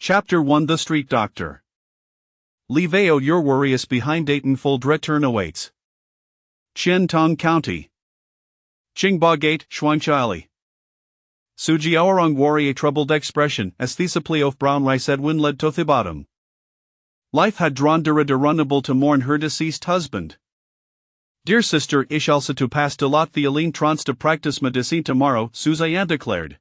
Chapter 1 The Street Doctor. Liveo your worries behind Dayton full return awaits. Qian Tong County. Qingba Gate, Xuanchali. Sujiaorong worry a troubled expression, as Thesapliof brown rice Edwin led to the bottom. Life had drawn Runnable to mourn her deceased husband. Dear sister, ich also to pass de lot the Aline trans to practice medicine tomorrow, Suzanne declared.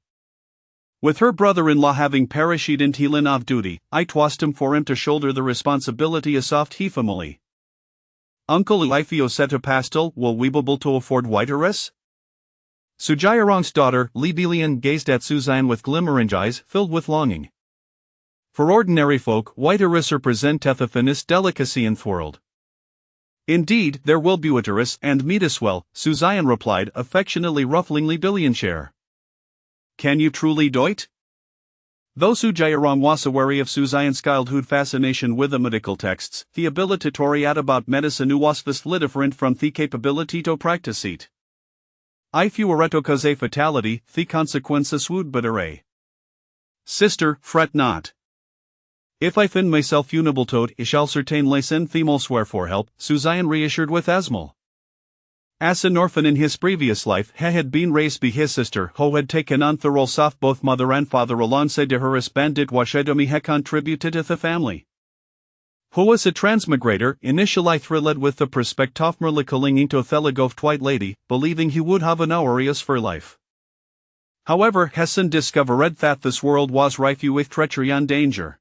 With her brother-in-law having perished in Helan off duty, I twast him for him to shoulder the responsibility of soft he family. Uncle Ifio set to pastel will weeble to afford whiteres? Sujairong's daughter, Lidilian, gazed at Suzanne with glimmering eyes filled with longing. For ordinary folk, whiteres representeth a finest delicacy in the world. Indeed, there will be whiteres and meat as well, Suzanne replied, affectionately rufflingly Billion-share. Can you truly do it? Though Sujairong was wary of Suzanne's childhood fascination with the medical texts, the ability to read about medicine was vastly different from the capability to practice it. If you were to cause a fatality, the consequences would be array. Sister, fret not. If I find myself unable to it, I shall certainly send themel swear for help, Suzanne reassured with Asmal. As an orphan in his previous life, he had been raised by his sister, who had taken on the roles of both mother and father alongside her as bandit Washedomi had contributed to the family. Who was a transmigrator, initially thrilled with the prospect of merely clinging to Thelegov White Lady, believing he would have an aureus for life. However, Hessen discovered that this world was rife with treachery and danger.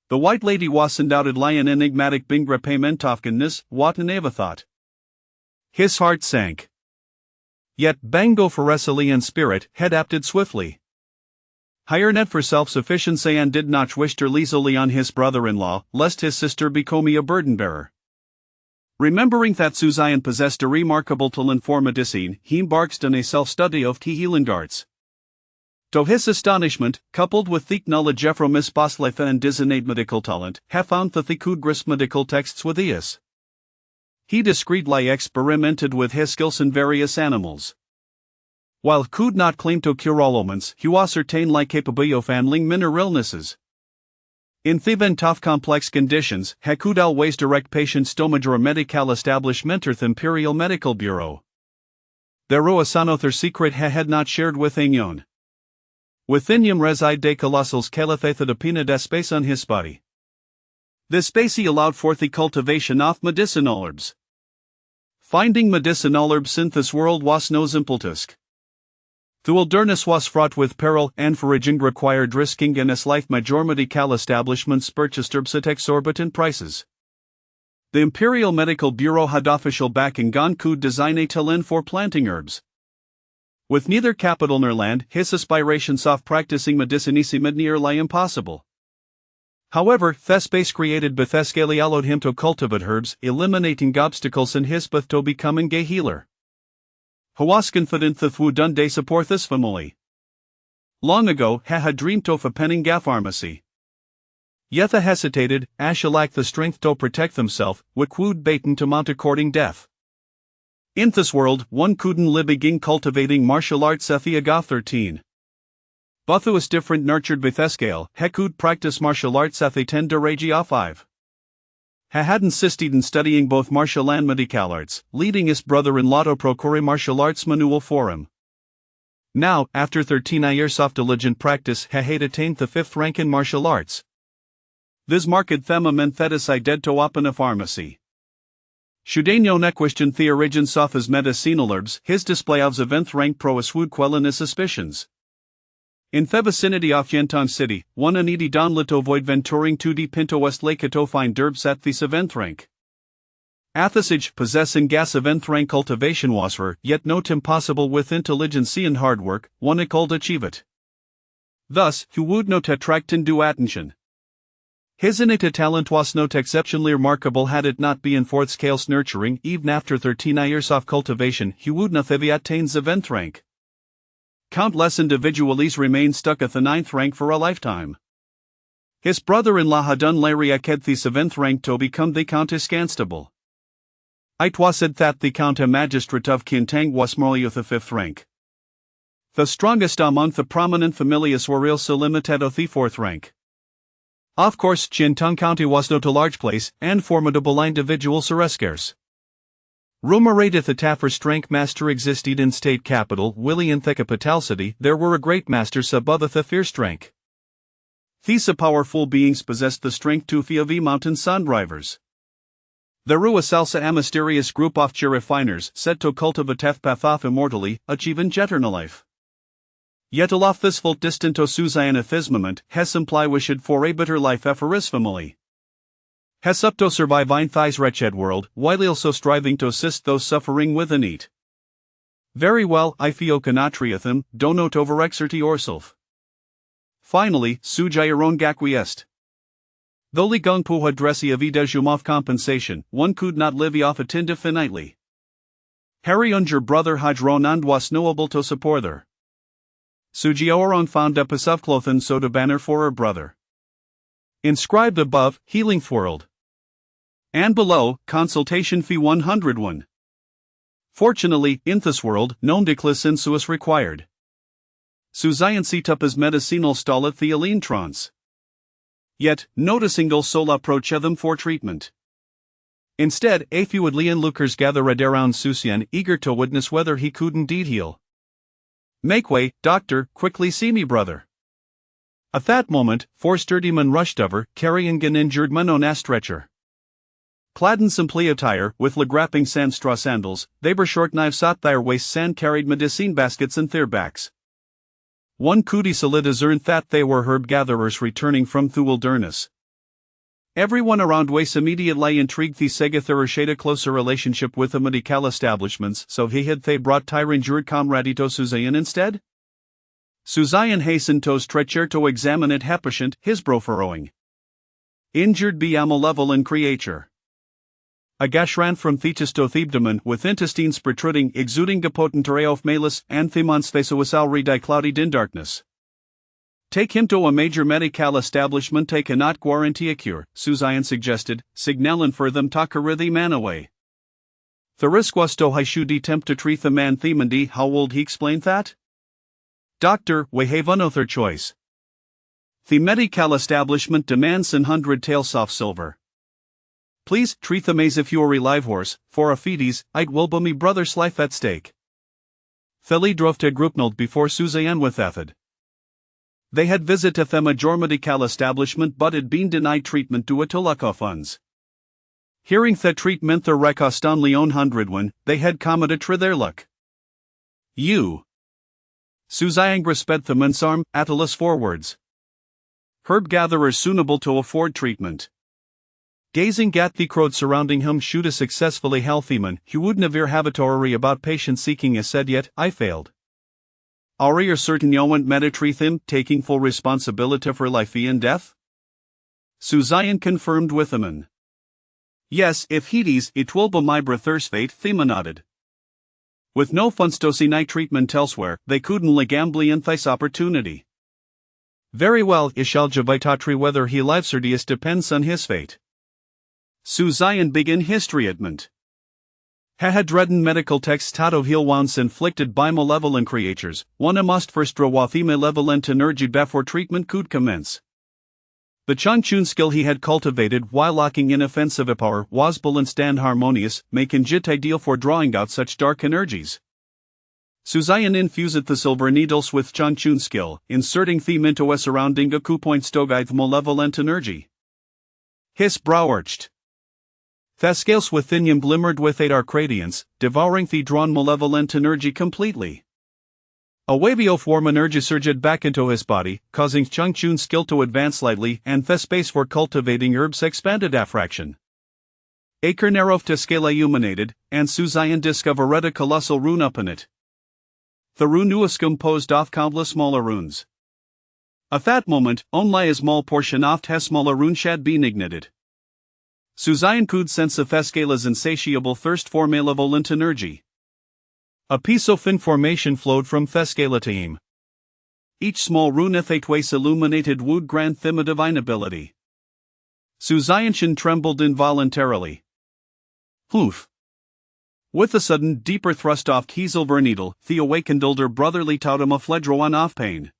The White Lady was undoubtedly an enigmatic being repayment of kindness, what Neva thought. His heart sank. Yet Bango Feresili in spirit had acted swiftly. Hired for self-sufficiency and did not wish to easily on his brother-in-law, lest his sister become a burden-bearer. Remembering that Suzanne possessed a remarkable talent for medicine, he embarked on a self-study of the healing arts. To his astonishment, coupled with thick knowledge from his Boslefa and designate medical talent, he found that he could grasp medical texts with ease. He discreetly experimented with his skills in various animals. While he could not claim to cure all ailments, he was certainly capable of handling minor illnesses. In the event of complex conditions, he could always direct patients to major medical establishment or the Imperial Medical Bureau. There was another secret he had not shared with anyone. Within him reside de colossals caliphate the pina de space on his body. This space he allowed for the cultivation of medicinal herbs. Finding medicinal herbs in this world was no simple task. The wilderness was fraught with peril, and foraging required risking in his life. Major medical establishments purchased herbs at exorbitant prices. The Imperial Medical Bureau had official backing and could design a talent for planting herbs. With neither capital nor land, his aspirations of practicing medicine seemed nearly impossible. However, the space created by Thescalia allowed him to cultivate herbs, eliminating obstacles in his path to becoming a healer. He was confident that would one day support this family. Long ago, he had dreamed of opening a pharmacy. Yet he hesitated, as he lacked the strength to protect himself, which would baten to mount according death. In this world, one couldn't live begin cultivating martial arts at the age of 13. But he was different nurtured by Thescale, he could practice martial arts at the tender age of 5. He had insisted in studying both martial and medical arts, leading his brother-in-law to procure martial arts manual for him. Now, after 13 years of diligent practice, he had attained the 5th rank in martial arts. This marked thema meant that he decided to open a pharmacy. Should anyone question the origins of his medicinal herbs, his display of the 10th rank prowess would quell his suspicions. In the vicinity of Yenton City, one needy donlet to avoid venturing too deep into West Lake to find herbs at the 7th rank. Athasage possessing gas 7th rank cultivation was rare, yet not impossible with intelligence and hard work, one could achieve it. Thus, he would not attract undue attention. His innate talent was not exceptionally remarkable had it not been for Thescale's nurturing. Even after 13 years of cultivation, he would not have attained the 7th rank. Countless individuals remained stuck at the 9th rank for a lifetime. His brother-in-law had done Larry Aked the 7th rank to become the Countess Constable. It was said that the Count Magistrate of Quintang was merely of the 5th rank. The strongest among the prominent familias were also limited of the 4th rank. Of course, Xian County was not a large place, and formidable individual are scarce. Rumor rateth a Taffer strength master existed in state capital, Willie in Thekapatal city, there were a great master above the fierce strength. These powerful beings possessed the strength to fear the mountain sun drivers. There were salsa a mysterious group of refiners said to cultivate path of immortally, achieving eternal life. Yet aloft this fault distant to Suzayan effismament, has imply wished for a better life aphoris family. Has up to survive in thighs wretched world, while also striving to assist those suffering within it. Very well, I feel canatriathim, do not overexert yourself. Finally, Sujayaron acquiesced. Though Ligung pu hadresi avidejum compensation, one could not live off it indefinitely. Harry unger brother Hajronand was knowable to support her. Sujioron found a piece clothen so to banner for her brother. Inscribed above, healing world. And below, consultation fee 101. Fortunately, in this world, no declis insuus required. Suzayan situpas medicinal stalat theoline trans. Yet, not a single soul approach them for treatment. Instead, a few Adlian lookers gather around Xian, eager to witness whether he could indeed heal. Make way, doctor, quickly see me brother. At that moment, 4 sturdy men rushed over, carrying an injured man on a stretcher. Clad in simply attire, with grapping sandstraw sandals, they were short knives at their waists and carried medicine baskets in their backs. One could easily discern that they were herb gatherers returning from the wilderness. Everyone around was immediately intrigued the Segathur shade a closer relationship with the medical establishments, so they brought Tyranjured comradito Suzayan instead? Suzayan hastened to stretcher to examine it patient, his broferoing. Injured be level in creature. Agash ran from thetis to thebdaman with intestines protruding, exuding gapotentare of malus, and themons thesuasal di clouded in darkness. Take him to a major medical establishment they cannot guarantee a cure, Suzayan suggested, signalin for them takara the man away. The risk was to Haishudi tempt to treat the man themandi, how would he explain that? Doctor, we have another choice. The medical establishment demands 100 taels of silver. Please treat them as if you were a live horse, for a fedes, it will be me brother's life at stake. Theli drove to Grupnold before Suzayan with Ethid. They had visited the major medical establishment but had been denied treatment due to lack of funds. Hearing that treatment the recostan Leon 101, they had commented to their luck. You. Suzayan resped the mensarm, Attalus forwards. Herb gatherers suitable to afford treatment. Gazing at the crowd surrounding him shoot a successfully healthy man, he would never have a story about patients seeking a said yet, I failed. Are you certain you won't treat him, taking full responsibility for life and death? Suzayan confirmed with a man. Yes, if he's, it will be my brother's fate, Thema nodded. With no funds to see night treatment elsewhere, they couldn't legambly in this opportunity. Very well, Ishal Javaitatri whether he lives or dies depends on his fate. Suzayan begin history adment. Hahadredden medical texts tato heal wounds inflicted by malevolent creatures, one must first draw the malevolent energy before treatment could commence. The Chun skill he had cultivated while locking in offensive power was balanced and harmonious, making it ideal for drawing out such dark energies. Suzayan infused the silver needles with Chun skill, inserting them into a surrounding a coup points to guide the malevolent energy. His brow arched. The scales within him glimmered with a dark radiance, devouring the drawn malevolent energy completely. A wave of warm energy surged back into his body, causing Chun skill to advance slightly, and the space for cultivating herbs expanded a fraction. A Kernarov to scale illuminated, and Suzayan discovered a colossal rune upon it. The rune was composed of countless smaller runes. At that moment, only a small portion of his smaller rune had been ignited. Suzayan could sense a Thescala's insatiable thirst for malevolent energy. A piece of information flowed from Thescala to him. Each small rune twice illuminated would grant them a divine ability. Suzayan trembled involuntarily. Hoof. With a sudden deeper thrust off his silver needle, the awakened older brotherly taught him a fledroan off pain.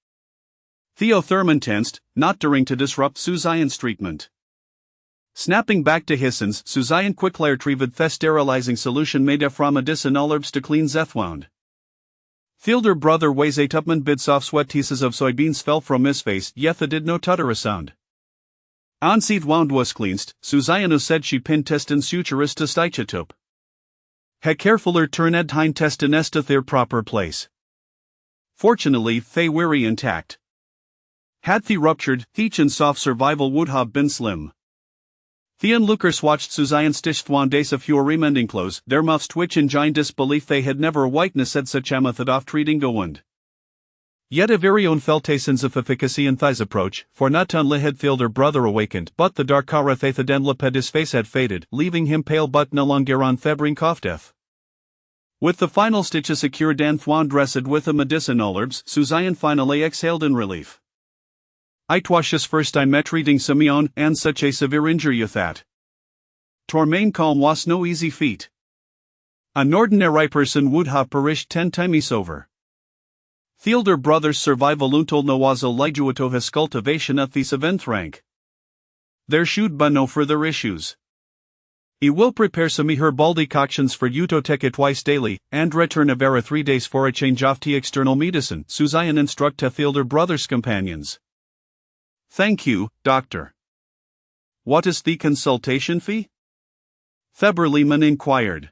Theo Thurman tensed, not daring to disrupt Suzanne's treatment. Snapping back to Hissens, Suzanne quickly retrieved the sterilizing solution made from medicinal herbs to clean Zethwound. Fielder brother weighs 8 upman bid soft sweat pieces of soybeans fell from his face, yet the did no tutter a sound. Anseed wound was cleansed, Suzanne said she pinned testen suturist to stichatup. He carefuller turned hind testen to their proper place. Fortunately, they were intact. Had they ruptured, each and soft survival would have been slim. The onlookers watched Suzanne stitch Thwandase a few remending clothes, their mouths twitch in giant disbelief they had never whiteness said such a method of treating a wound. Yet a very own felt essence of efficacy in Thai's approach, for not only had Fielder brother awakened, but the dark aura Thathaden Leped his face had faded, leaving him pale but no longer on Thebring cough death. With the final stitches secured and Thwand dressed with the medicinal herbs, Suzanne finally exhaled in relief. It was his first time met treating Simeon, and such a severe injury that Tormain calm was no easy feat. An ordinary person would have perished 10 times over. Fielder brothers' survival until no was a lijuato his cultivation at the 7th rank. There should be no further issues. He will prepare some herbal decoctions for you to take it twice daily, and return every 3 days for a change of the external medicine, Suzanne instructed Fielder brothers' companions. Thank you, doctor. What is the consultation fee? Theber Lehman inquired.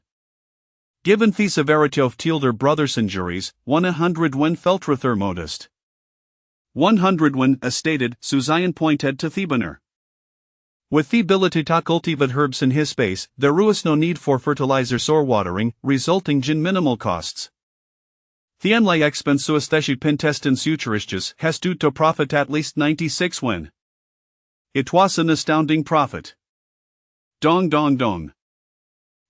Given the severity of Fielder brothers' injuries, 100 when feltrather modest. 100 when, as stated, Suzanne pointed to Thebaner. With the ability to cultivate herbs in his space, there was no need for fertilizers or watering, resulting in minimal costs. The only expense to aesthetic pintest and suturistes has due to profit at least 96 when. It was an astounding profit. Dong dong dong.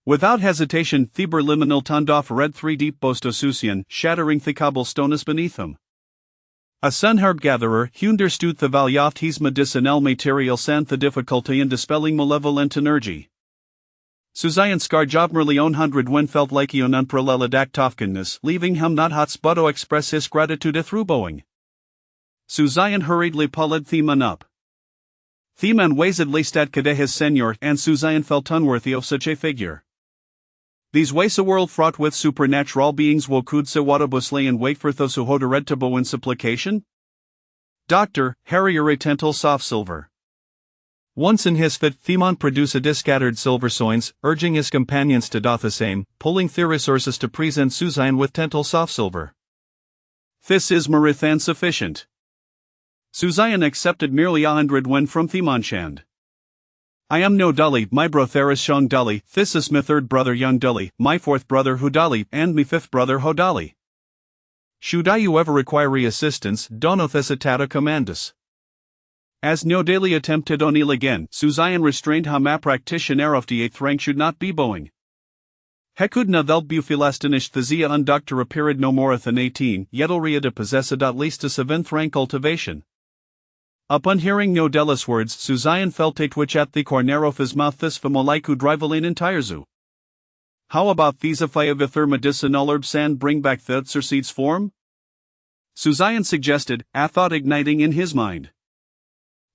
Without hesitation, Theber liminal turned off red 3 deep bosto Xian, shattering the cobblestones beneath him. A sun herb gatherer, he understood the value of his medicinal materials and the difficulty in dispelling malevolent energy. Suzanne scar job merely 100 when felt like he unprolelidac tofkenness, leaving him not hot to express his gratitude through bowing. Suzanne hurriedly pulled Theman up. Theman weighs at least at kade his senior, and Suzanne felt unworthy of such a figure. These ways a world fraught with supernatural beings will could se watabusly and wait for those who hodered to bow in supplication? Dr. Harrier a tental soft silver. Once in his fit, Theman produced a scattered silver soins, urging his companions to do the same, pulling their resources to present Suzanne with tental soft silver. This is Marithan sufficient. Suzanne accepted merely 100 when from Theman Shand. I am no Dully, my brother is Shang Dully, this is my 3rd brother Young Dully, my 4th brother Hudali, and me 5th brother Hodali. Should I you ever require assistance, dono thesitata commandus. As no daily attempted on il again, Suzanne restrained how ma practitioner of the 8th rank should not be bowing. Hekudna thel bufilastinish thezia undoctor appeared no more than 18, yetelria de possessed at least a 7th rank cultivation. Upon hearing no Della's words, Suzanne felt a twitch at the corner of his mouth this famolaiku drivelin entire zoo. How about these if I have a medicinal herbs and bring back the Xerxes form? Suzanne suggested, a thought igniting in his mind.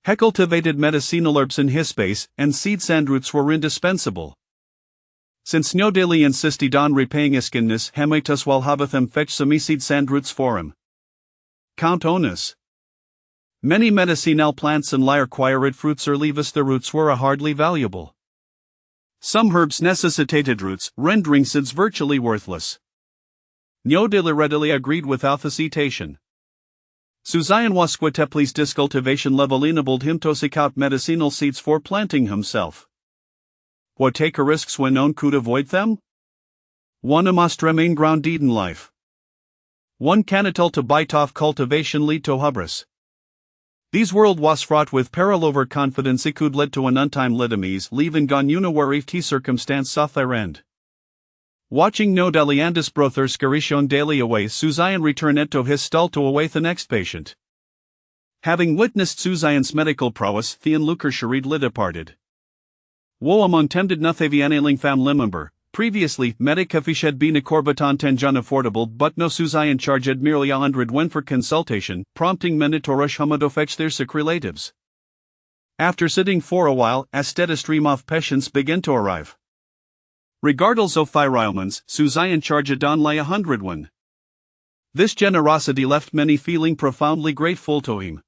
He cultivated medicinal herbs in his space, and seed sandroots were indispensable. Since no daily insisted on repaying iskinness, hemitus while habathem fetch some seed sandroots for him. Count onus. Many medicinal plants and required fruits or leaves the roots were hardly valuable. Some herbs necessitated roots, rendering seeds virtually worthless. Neodila readily agreed without hesitation. Suzanne Wasquateplis discultivation level enabled him to seek out medicinal seeds for planting himself. What take risks when none could avoid them? One must remain grounded in life. One cannot to bite off cultivation lead to hubris. These world was fraught with peril over confidence it could lead to an untime litimes leaving gone unaware if t circumstance soth their end. Watching no deliandus brother scarishon daily away Suzanne returned to his stall to await the next patient. Having witnessed Suzanne's medical prowess the onlooker Sharid departed. Wo among tempted nothavianaling fam limember, Previously, Medicafis had been a Corbaton Tenjan affordable but no Suzayan charged merely 100 when for consultation, prompting Menitorush Humado fetch their sick relatives. After sitting for a while, a steady stream of patients began to arrive. Regardless of Thyrilemans, Suzayan charged on lay 100 won. This generosity left many feeling profoundly grateful to him.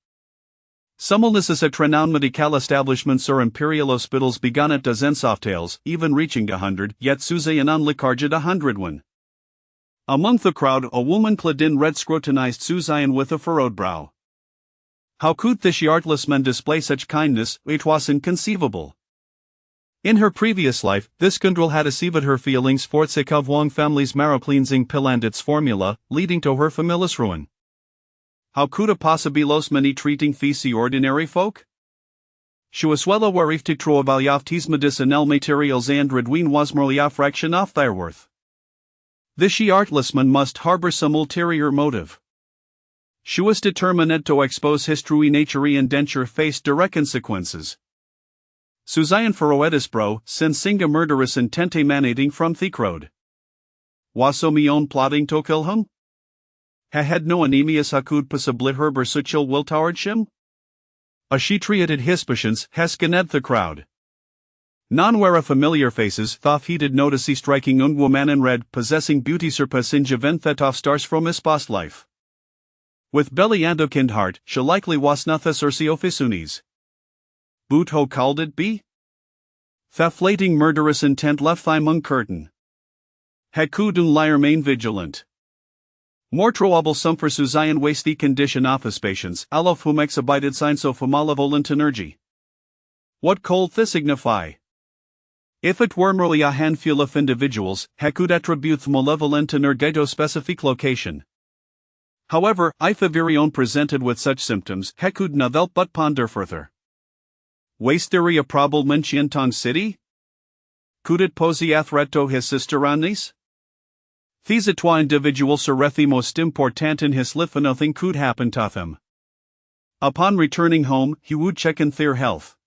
Sumulnisus at renowned medical establishments or imperial hospitals began at dozens of tales, even reaching 100, yet Suzayan only charged 100 won. Among the crowd, a woman clad in red scrutinized Suzayan with a furrowed brow. How could this artless man display such kindness? It was inconceivable. In her previous life, this Kundral had deceived her feelings for the of Wang family's marrow-cleansing pill and its formula, leading to her family's ruin. How could a possibly los many treating fisi ordinary folk? She was well aware if to trovaljaf tes medicinal materials and redween was merely a fraction of their worth. This she artless man must harbor some ulterior motive. She was determined to expose his true nature and denture face direct consequences. Suzayan Feroetis bro, sinsinga murderous intent emanating from Thicrode. Was so me own plotting to kill him? Had no anemias hakud possibly herber suchil wiltowardshim? A she treated his patients, heskened the crowd. None were familiar faces, though he did notice he striking woman in red, possessing beauty surpassing Javenthet of stars from his past life. With belly and a kind heart, she likely was not the Circeophisunes. Boot ho called it be? Flating murderous intent left thy mung curtain. Hakudun liar main vigilant. More troable some for Suzayan waste the condition of his patients, alof whom exhibited signs of malevolent energy. What cold this signify? If it were merely a handful of individuals, Hakud attribute malevolent energeto specific location. However, if a virion presented with such symptoms, Hakud navel but ponder further. Waste theory a probable in Xian city? Could it pose a threat to his sister Anis? These trois individuals are the most important in his life and nothing could happen to them. Upon returning home, he would check in their health.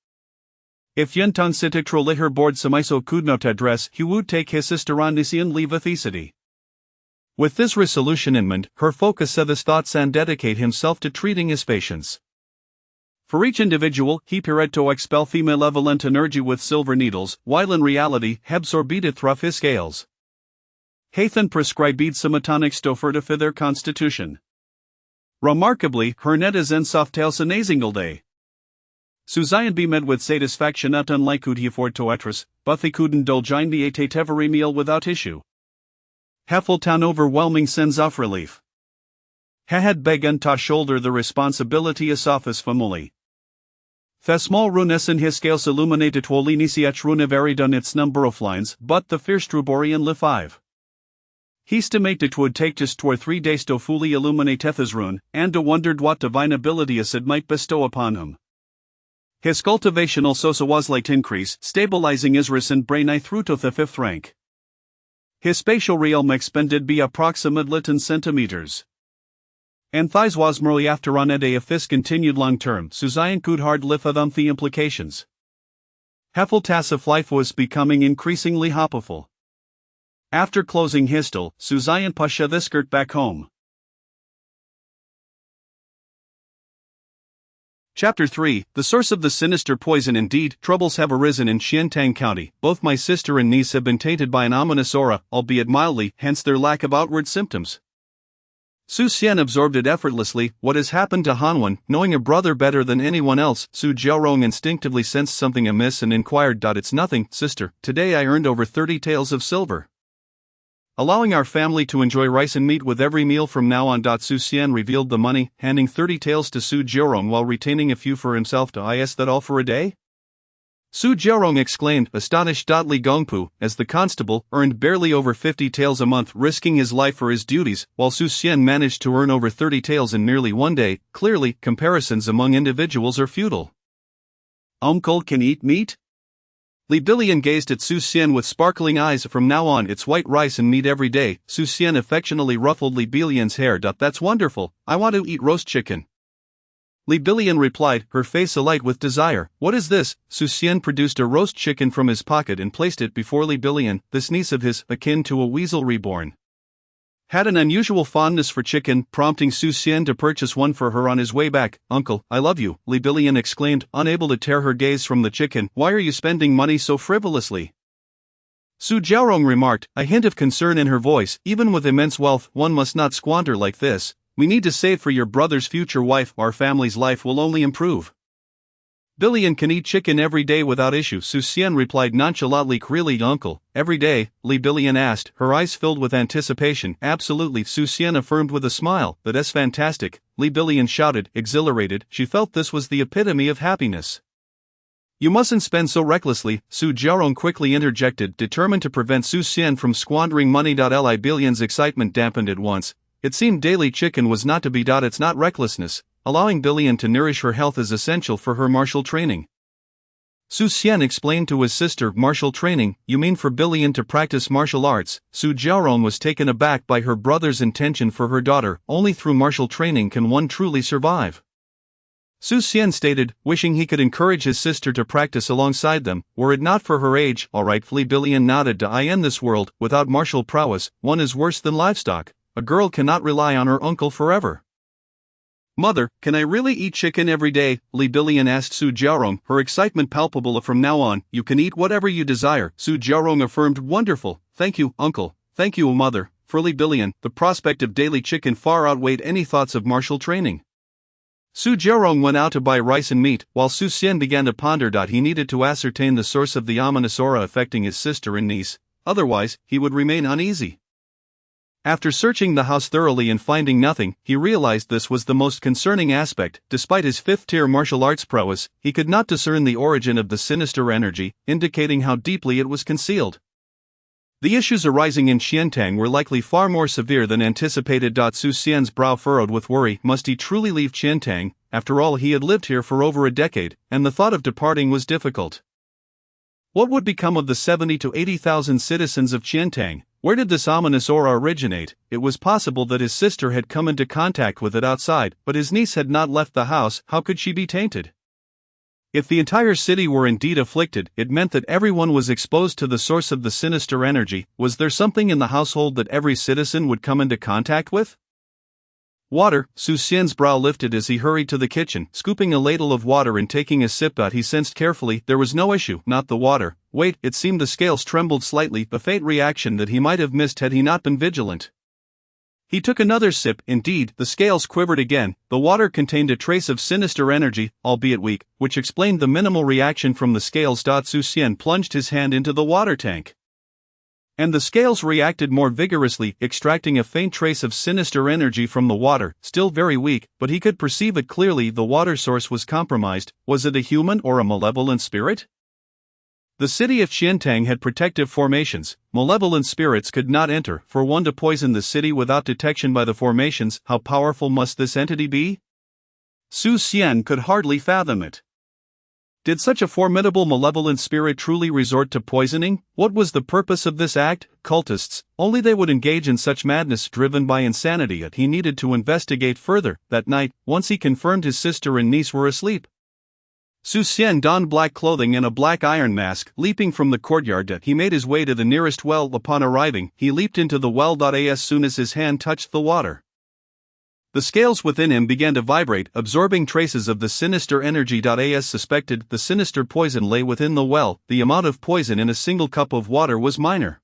If Yentan Sitikro lit her board semiso could not address, he would take his sister Anis and leave a thesity. With this resolution in mind, her focus set his thoughts and dedicate himself to treating his patients. For each individual, he prepared to expel the malevolent energy with silver needles, while in reality, he absorbed it through his scales. Hathan prescribed some tonics to fortify their constitution. Remarkably, her net is en softales a nasingle day. Suzayan be met with satisfaction not unlike could he afford to atras, but they couldn't dolgine the ate every meal without issue. Heffeltown overwhelming sense of relief. He had begun to shoulder the responsibility of his family. The small runes in his scales illuminated Twolinisiach rune varied on its number of lines, but the fierce Truborian li 5. He estimated it would take just 2 or 3 days to fully illuminate his rune, and wondered what divine ability it might bestow upon him. His cultivation also was late increase, stabilizing his recent brain through to the 5th rank. His spatial realm expended be approximately 10 centimeters. And thighs was merely after on a day if this continued long term, Suzayan could hard live on the implications. Heffeltas of life was becoming increasingly hopeful. After closing Histel, Suzayan pushed the skirt back home. Chapter 3 The source of the sinister poison. Indeed, troubles have arisen in Xiantang County. Both my sister and niece have been tainted by an ominous aura, albeit mildly, hence their lack of outward symptoms. Su Xian absorbed it effortlessly. What has happened to Hanwen? Knowing her brother better than anyone else, Su Jiaorong instinctively sensed something amiss and inquired. It's nothing, sister. Today I earned over 30 taels of silver. Allowing our family to enjoy rice and meat with every meal from now on. Su Xian revealed the money, handing 30 taels to Su Jiaorong while retaining a few for himself. Is that all for a day? Su Jiaorong exclaimed, astonished. Li Gongpu, as the constable, earned barely over 50 taels a month, risking his life for his duties, while Su Xian managed to earn over 30 taels in merely 1 day. Clearly, comparisons among individuals are futile. Uncle can eat meat? Li Billion gazed at Su Xian with sparkling eyes. From now on it's white rice and meat every day. Su Xian affectionately ruffled Li Billion's hair. That's wonderful, I want to eat roast chicken. Li Bilian replied, her face alight with desire. What is this? Su Xian produced a roast chicken from his pocket and placed it before Li Bilian, this niece of his, akin to a weasel reborn. Had an unusual fondness for chicken, prompting Su Xian to purchase one for her on his way back. Uncle, I love you, Li Bilian exclaimed, unable to tear her gaze from the chicken. Why are you spending money so frivolously? Su Jiaorong remarked, a hint of concern in her voice. Even with immense wealth, one must not squander like this. We need to save for your brother's future wife. Our family's life will only improve. Bilian can eat chicken every day without issue, Su Xian replied nonchalantly. Really, uncle? Every day? Li Bilian asked, her eyes filled with anticipation. Absolutely, Su Xian affirmed with a smile. That's fantastic, Li Bilian shouted, exhilarated. She felt this was the epitome of happiness. You mustn't spend so recklessly, Su Jiaorong quickly interjected, determined to prevent Su Xian from squandering money. Li Bilian's excitement dampened at once. It seemed daily chicken was not to be. It's not recklessness. Allowing Bilian to nourish her health is essential for her martial training. Su Xian explained to his sister, martial training, you mean for Bilian to practice martial arts? Su Jiaorong was taken aback by her brother's intention for her daughter. Only through martial training can one truly survive. Su Xian stated, wishing he could encourage his sister to practice alongside them, were it not for her age. Alright, Li Bilian nodded. In this world, without martial prowess, one is worse than livestock. A girl cannot rely on her uncle forever. Mother, can I really eat chicken every day? Li Bilian asked Su Jiaorong, her excitement palpable. From now on, you can eat whatever you desire, Su Jiaorong affirmed. Wonderful, thank you, uncle, thank you, mother. For Li Bilian, the prospect of daily chicken far outweighed any thoughts of martial training. Su Jiaorong went out to buy rice and meat, while Su Xian began to ponder. He needed to ascertain the source of the ominous aura affecting his sister and niece, otherwise, he would remain uneasy. After searching the house thoroughly and finding nothing, he realized this was the most concerning aspect. Despite his 5th-tier martial arts prowess, he could not discern the origin of the sinister energy, indicating how deeply it was concealed. The issues arising in Xiantang were likely far more severe than anticipated. Su Xian's brow furrowed with worry. Must he truly leave Xiantang? After all, he had lived here for over a decade, and the thought of departing was difficult. What would become of the 70 to 80,000 citizens of Xiantang? Where did this ominous aura originate? It was possible that his sister had come into contact with it outside, but his niece had not left the house. How could she be tainted? If the entire city were indeed afflicted, it meant that everyone was exposed to the source of the sinister energy. Was there something in the household that every citizen would come into contact with? Water. Su Xian's brow lifted as he hurried to the kitchen, scooping a ladle of water and taking a sip. He sensed carefully, there was no issue, not the water. Wait, it seemed the scales trembled slightly, a faint reaction that he might have missed had he not been vigilant. He took another sip. Indeed, the scales quivered again. The water contained a trace of sinister energy, albeit weak, which explained the minimal reaction from the scales. Su Xian plunged his hand into the water tank. And the scales reacted more vigorously, extracting a faint trace of sinister energy from the water, still very weak, but he could perceive it clearly. The water source was compromised. Was it a human or a malevolent spirit? The city of Xiantang had protective formations. Malevolent spirits could not enter. For one to poison the city without detection by the formations, how powerful must this entity be? Su Xian could hardly fathom it. Did such a formidable malevolent spirit truly resort to poisoning? What was the purpose of this act? Cultists, only they would engage in such madness driven by insanity. Yet he needed to investigate further. That night, once he confirmed his sister and niece were asleep, Su Xian donned black clothing and a black iron mask. Leaping from the courtyard, he made his way to the nearest well. Upon arriving, he leaped into the well. As soon as his hand touched the water, the scales within him began to vibrate, absorbing traces of the sinister energy. As suspected, the sinister poison lay within the well. The amount of poison in a single cup of water was minor,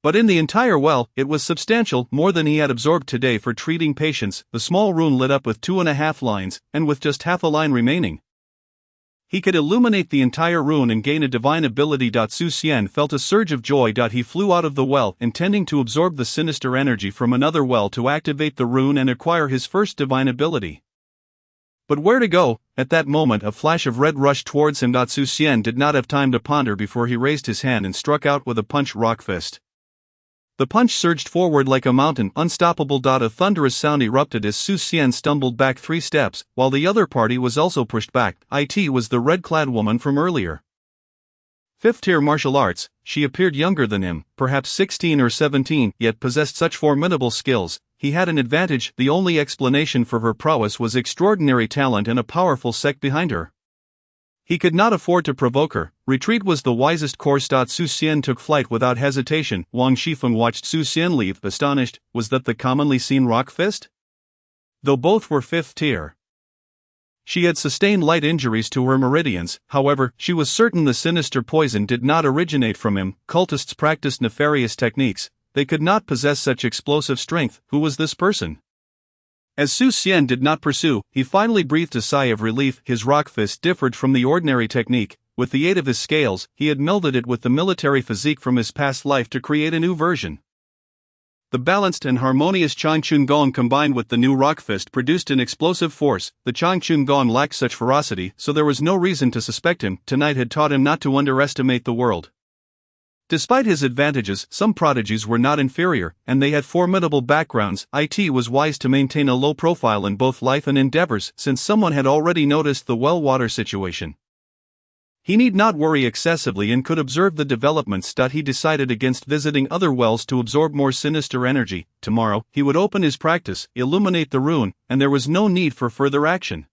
but in the entire well, it was substantial, more than he had absorbed today for treating patients. The small rune lit up with 2.5 lines, and with just half a line remaining, he could illuminate the entire rune and gain a divine ability. Su Xian felt a surge of joy. He flew out of the well, intending to absorb the sinister energy from another well to activate the rune and acquire his first divine ability. But where to go? At that moment a flash of red rushed towards him. Su Xian did not have time to ponder before he raised his hand and struck out with a punch rock fist. The punch surged forward like a mountain, unstoppable. A thunderous sound erupted as Su Xian stumbled back 3 steps, while the other party was also pushed back. It was the red-clad woman from earlier. 5th-tier martial arts, she appeared younger than him, perhaps 16 or 17, yet possessed such formidable skills. he had an advantage. The only explanation for her prowess was extraordinary talent and a powerful sect behind her. He could not afford to provoke her. Retreat was the wisest course. Su Xian took flight without hesitation. Wang Shifeng watched Su Xian leave, astonished. Was that the commonly seen rock fist? Though both were 5th tier. She had sustained light injuries to her meridians, however, she was certain the sinister poison did not originate from him. Cultists practiced nefarious techniques, they could not possess such explosive strength. Who was this person? As Su Xian did not pursue, he finally breathed a sigh of relief. His rock fist differed from the ordinary technique. With the aid of his scales, he had melded it with the military physique from his past life to create a new version. The balanced and harmonious Changchun Gong combined with the new rock fist produced an explosive force. The Changchun Gong lacked such ferocity, so there was no reason to suspect him. Tonight had taught him not to underestimate the world. Despite his advantages, some prodigies were not inferior, and they had formidable backgrounds. It was wise to maintain a low profile in both life and endeavors, since someone had already noticed the well-water situation. He need not worry excessively and could observe the developments. He decided against visiting other wells to absorb more sinister energy. Tomorrow, he would open his practice, illuminate the rune, and there was no need for further action.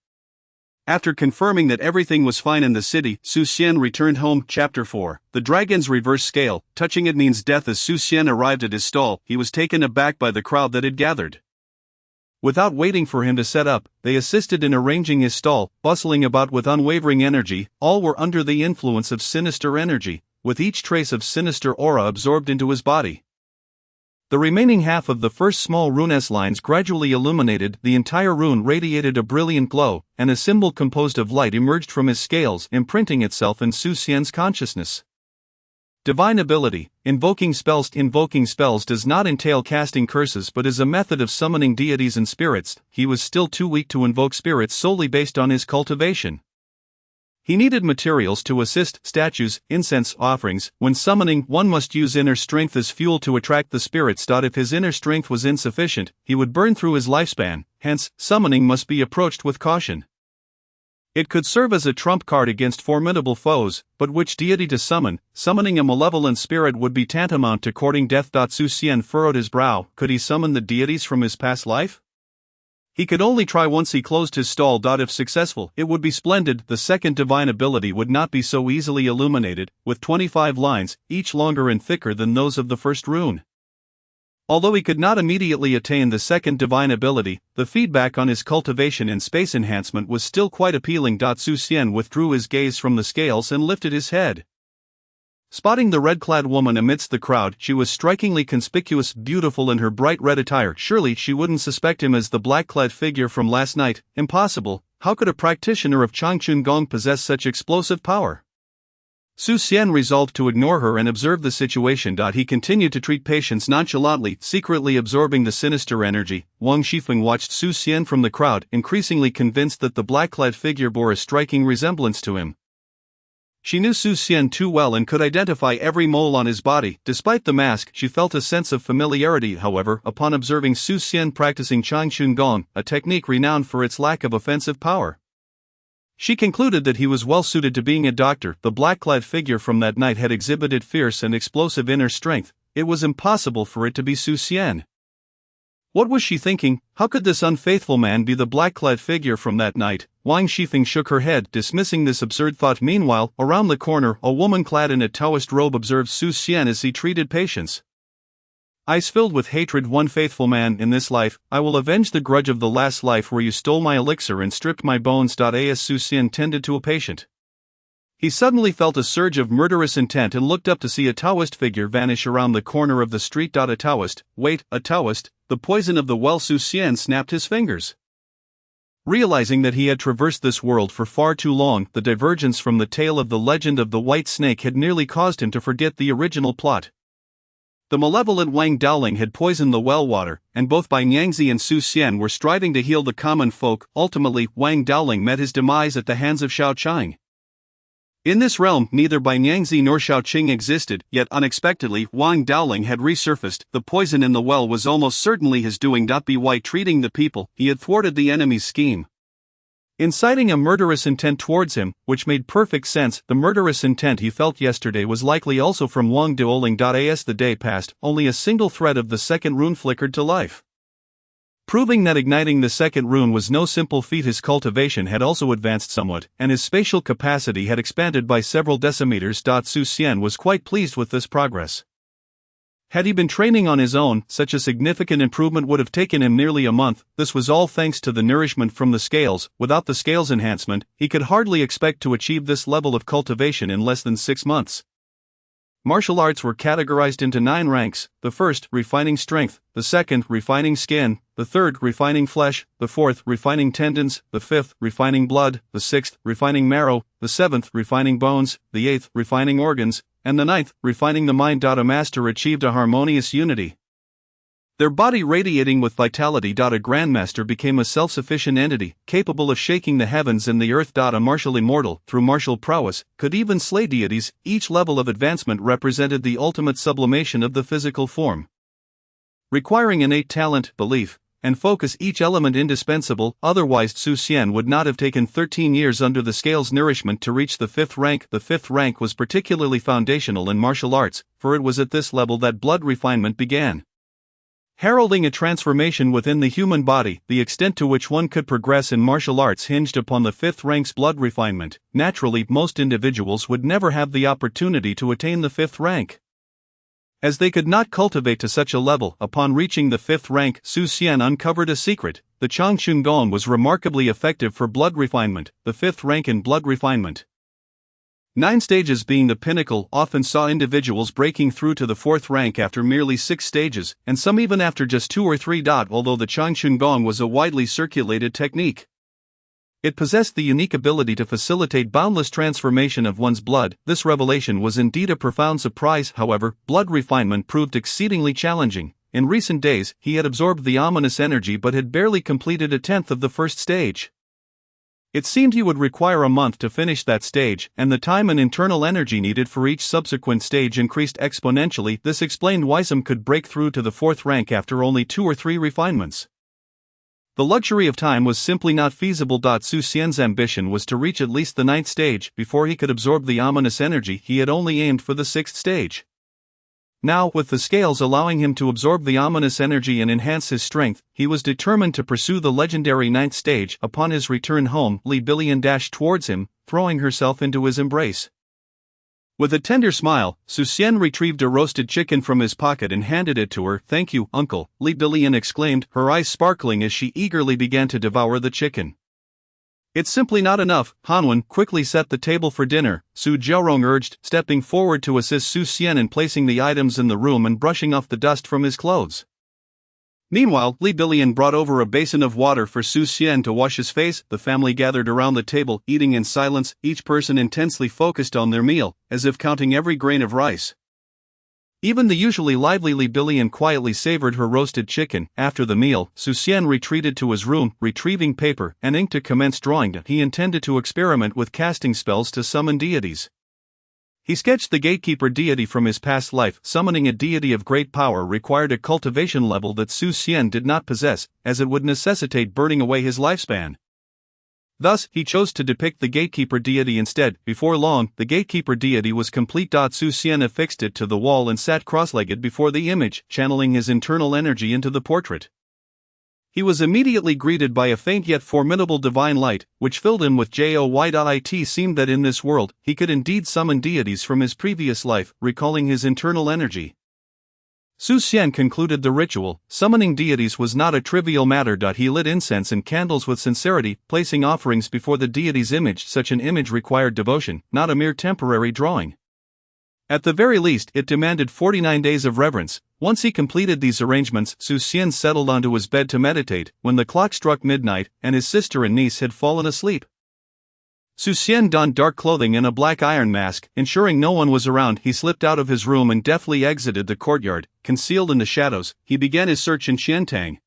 After confirming that everything was fine in the city, Su Xian returned home. Chapter 4. The Dragon's Reverse Scale. Touching it means death. As Su Xian arrived at his stall, he was taken aback by the crowd that had gathered. Without waiting for him to set up, they assisted in arranging his stall, bustling about with unwavering energy. All were under the influence of sinister energy, with each trace of sinister aura absorbed into his body. The remaining half of the first small rune S lines gradually illuminated. The entire rune radiated a brilliant glow, and a symbol composed of light emerged from his scales, imprinting itself in Su Xian's consciousness. Divine ability. Invoking spells. Invoking spells does not entail casting curses but is a method of summoning deities and spirits. He was still too weak to invoke spirits solely based on his cultivation. He needed materials to assist: statues, incense, offerings. When summoning, one must use inner strength as fuel to attract the spirits. If his inner strength was insufficient, he would burn through his lifespan, hence, summoning must be approached with caution. It could serve as a trump card against formidable foes, but which deity to summon? Summoning a malevolent spirit would be tantamount to courting death. Su Xian furrowed his brow. Could he summon the deities from his past life? He could only try once. He closed his stall. If successful, it would be splendid. The second divine ability would not be so easily illuminated, with 25 lines, each longer and thicker than those of the first rune. Although he could not immediately attain the second divine ability, the feedback on his cultivation and space enhancement was still quite appealing. Su Xian withdrew his gaze from the scales and lifted his head. Spotting the red-clad woman amidst the crowd, she was strikingly conspicuous, beautiful in her bright red attire. Surely she wouldn't suspect him as the black-clad figure from last night. Impossible. How could a practitioner of Changchun Gong possess such explosive power? Su Xian resolved to ignore her and observe the situation. He continued to treat patients nonchalantly, secretly absorbing the sinister energy. Wang Shifeng watched Su Xian from the crowd, increasingly convinced that the black-clad figure bore a striking resemblance to him. She knew Su Xian too well and could identify every mole on his body. Despite the mask, she felt a sense of familiarity. However, upon observing Su Xian practicing Changchun Gong, a technique renowned for its lack of offensive power, she concluded that he was well suited to being a doctor. The black-clad figure from that night had exhibited fierce and explosive inner strength. It was impossible for it to be Su Xian. What was she thinking? How could this unfaithful man be the black-clad figure from that night? Wang Shifeng shook her head, dismissing this absurd thought. Meanwhile, around the corner, a woman clad in a Taoist robe observed Su Xian as he treated patients. Eyes filled with hatred. One faithful man in this life, I will avenge the grudge of the last life where you stole my elixir and stripped my bones. As Su Xian tended to a patient, he suddenly felt a surge of murderous intent and looked up to see a Taoist figure vanish around the corner of the street. A Taoist? Wait, a Taoist? The poison of the well. Su Xian snapped his fingers. Realizing that he had traversed this world for far too long, the divergence from the tale of the legend of the white snake had nearly caused him to forget the original plot. The malevolent Wang Daoling had poisoned the well water, and both Bai Niangzi and Su Xian were striving to heal the common folk. Ultimately, Wang Daoling met his demise at the hands of Xiao Qing. In this realm, neither Bai Niangzi nor Xiao Qing existed, yet unexpectedly, Wang Daoling had resurfaced. The poison in the well was almost certainly his doing. By treating the people, he had thwarted the enemy's scheme, inciting a murderous intent towards him, which made perfect sense. The murderous intent he felt yesterday was likely also from Wang Daoling. As the day passed, only a single thread of the second rune flickered to life. Proving that igniting the second rune was no simple feat. His cultivation had also advanced somewhat, and his spatial capacity had expanded by several decimeters. Su Xian was quite pleased with this progress. Had he been training on his own, such a significant improvement would have taken him nearly a month. This was all thanks to the nourishment from the scales. Without the scales enhancement, he could hardly expect to achieve this level of cultivation in less than 6 months. Martial arts were categorized into 9 ranks: the first, refining strength; the second, refining skin; the third, refining flesh; the fourth, refining tendons; the fifth, refining blood; the sixth, refining marrow; the seventh, refining bones; the eighth, refining organs; and the ninth, refining the mind. A master achieved a harmonious unity, their body radiating with vitality. A grandmaster became a self-sufficient entity, capable of shaking the heavens and the earth. A martial immortal, through martial prowess, could even slay deities. Each level of advancement represented the ultimate sublimation of the physical form, requiring innate talent, belief, and focus, each element indispensable. Otherwise Su Xian would not have taken 13 years under the scales nourishment to reach the 5th rank. The 5th rank was particularly foundational in martial arts, for it was at this level that blood refinement began, heralding a transformation within the human body. The extent to which one could progress in martial arts hinged upon the 5th rank's blood refinement. Naturally, most individuals would never have the opportunity to attain the 5th rank, as they could not cultivate to such a level. Upon reaching the 5th rank, Su Xian uncovered a secret. The Changchun Gong was remarkably effective for blood refinement. The 5th rank in blood refinement, 9 stages being the pinnacle, often saw individuals breaking through to the 4th rank after merely 6 stages, and some even after just 2 or 3. Although the Changchun Gong was a widely circulated technique, it possessed the unique ability to facilitate boundless transformation of one's blood. This revelation was indeed a profound surprise. However, blood refinement proved exceedingly challenging. In recent days, he had absorbed the ominous energy but had barely completed a tenth of the first stage. It seemed he would require a month to finish that stage, and the time and internal energy needed for each subsequent stage increased exponentially. This explained why some could break through to the 4th rank after only 2 or 3 refinements. The luxury of time was simply not feasible. Su Xian's ambition was to reach at least the 9th stage before he could absorb the ominous energy. He had only aimed for the 6th stage. Now, with the scales allowing him to absorb the ominous energy and enhance his strength, he was determined to pursue the legendary 9th stage. Upon his return home, Li Bilian dashed towards him, throwing herself into his embrace. With a tender smile, Su Xian retrieved a roasted chicken from his pocket and handed it to her. "Thank you, uncle," Li Bilian exclaimed, her eyes sparkling as she eagerly began to devour the chicken. "It's simply not enough." Hanwen quickly set the table for dinner, Su Jiaorong urged, stepping forward to assist Su Xian in placing the items in the room and brushing off the dust from his clothes. Meanwhile, Li Bilian brought over a basin of water for Su Xian to wash his face. The family gathered around the table, eating in silence, each person intensely focused on their meal, as if counting every grain of rice. Even the usually lively Li Bilian quietly savored her roasted chicken. After the meal, Su Xian retreated to his room, retrieving paper and ink to commence drawing. He intended to experiment with casting spells to summon deities. He sketched the gatekeeper deity from his past life. Summoning a deity of great power required a cultivation level that Su Xian did not possess, as it would necessitate burning away his lifespan. Thus, he chose to depict the gatekeeper deity instead. Before long, the gatekeeper deity was complete. Su Xian affixed it to the wall and sat cross-legged before the image, channeling his internal energy into the portrait. He was immediately greeted by a faint yet formidable divine light, which filled him with joy. It seemed that in this world, he could indeed summon deities from his previous life, recalling his internal energy. Su Xian concluded the ritual. Summoning deities was not a trivial matter. He lit incense and candles with sincerity, placing offerings before the deity's image. Such an image required devotion, not a mere temporary drawing. At the very least, it demanded 49 days of reverence. Once he completed these arrangements, Su Xian settled onto his bed to meditate, when the clock struck midnight, and his sister and niece had fallen asleep. Su Xian donned dark clothing and a black iron mask, ensuring no one was around. He slipped out of his room and deftly exited the courtyard. Concealed in the shadows, he began his search in Xiantang.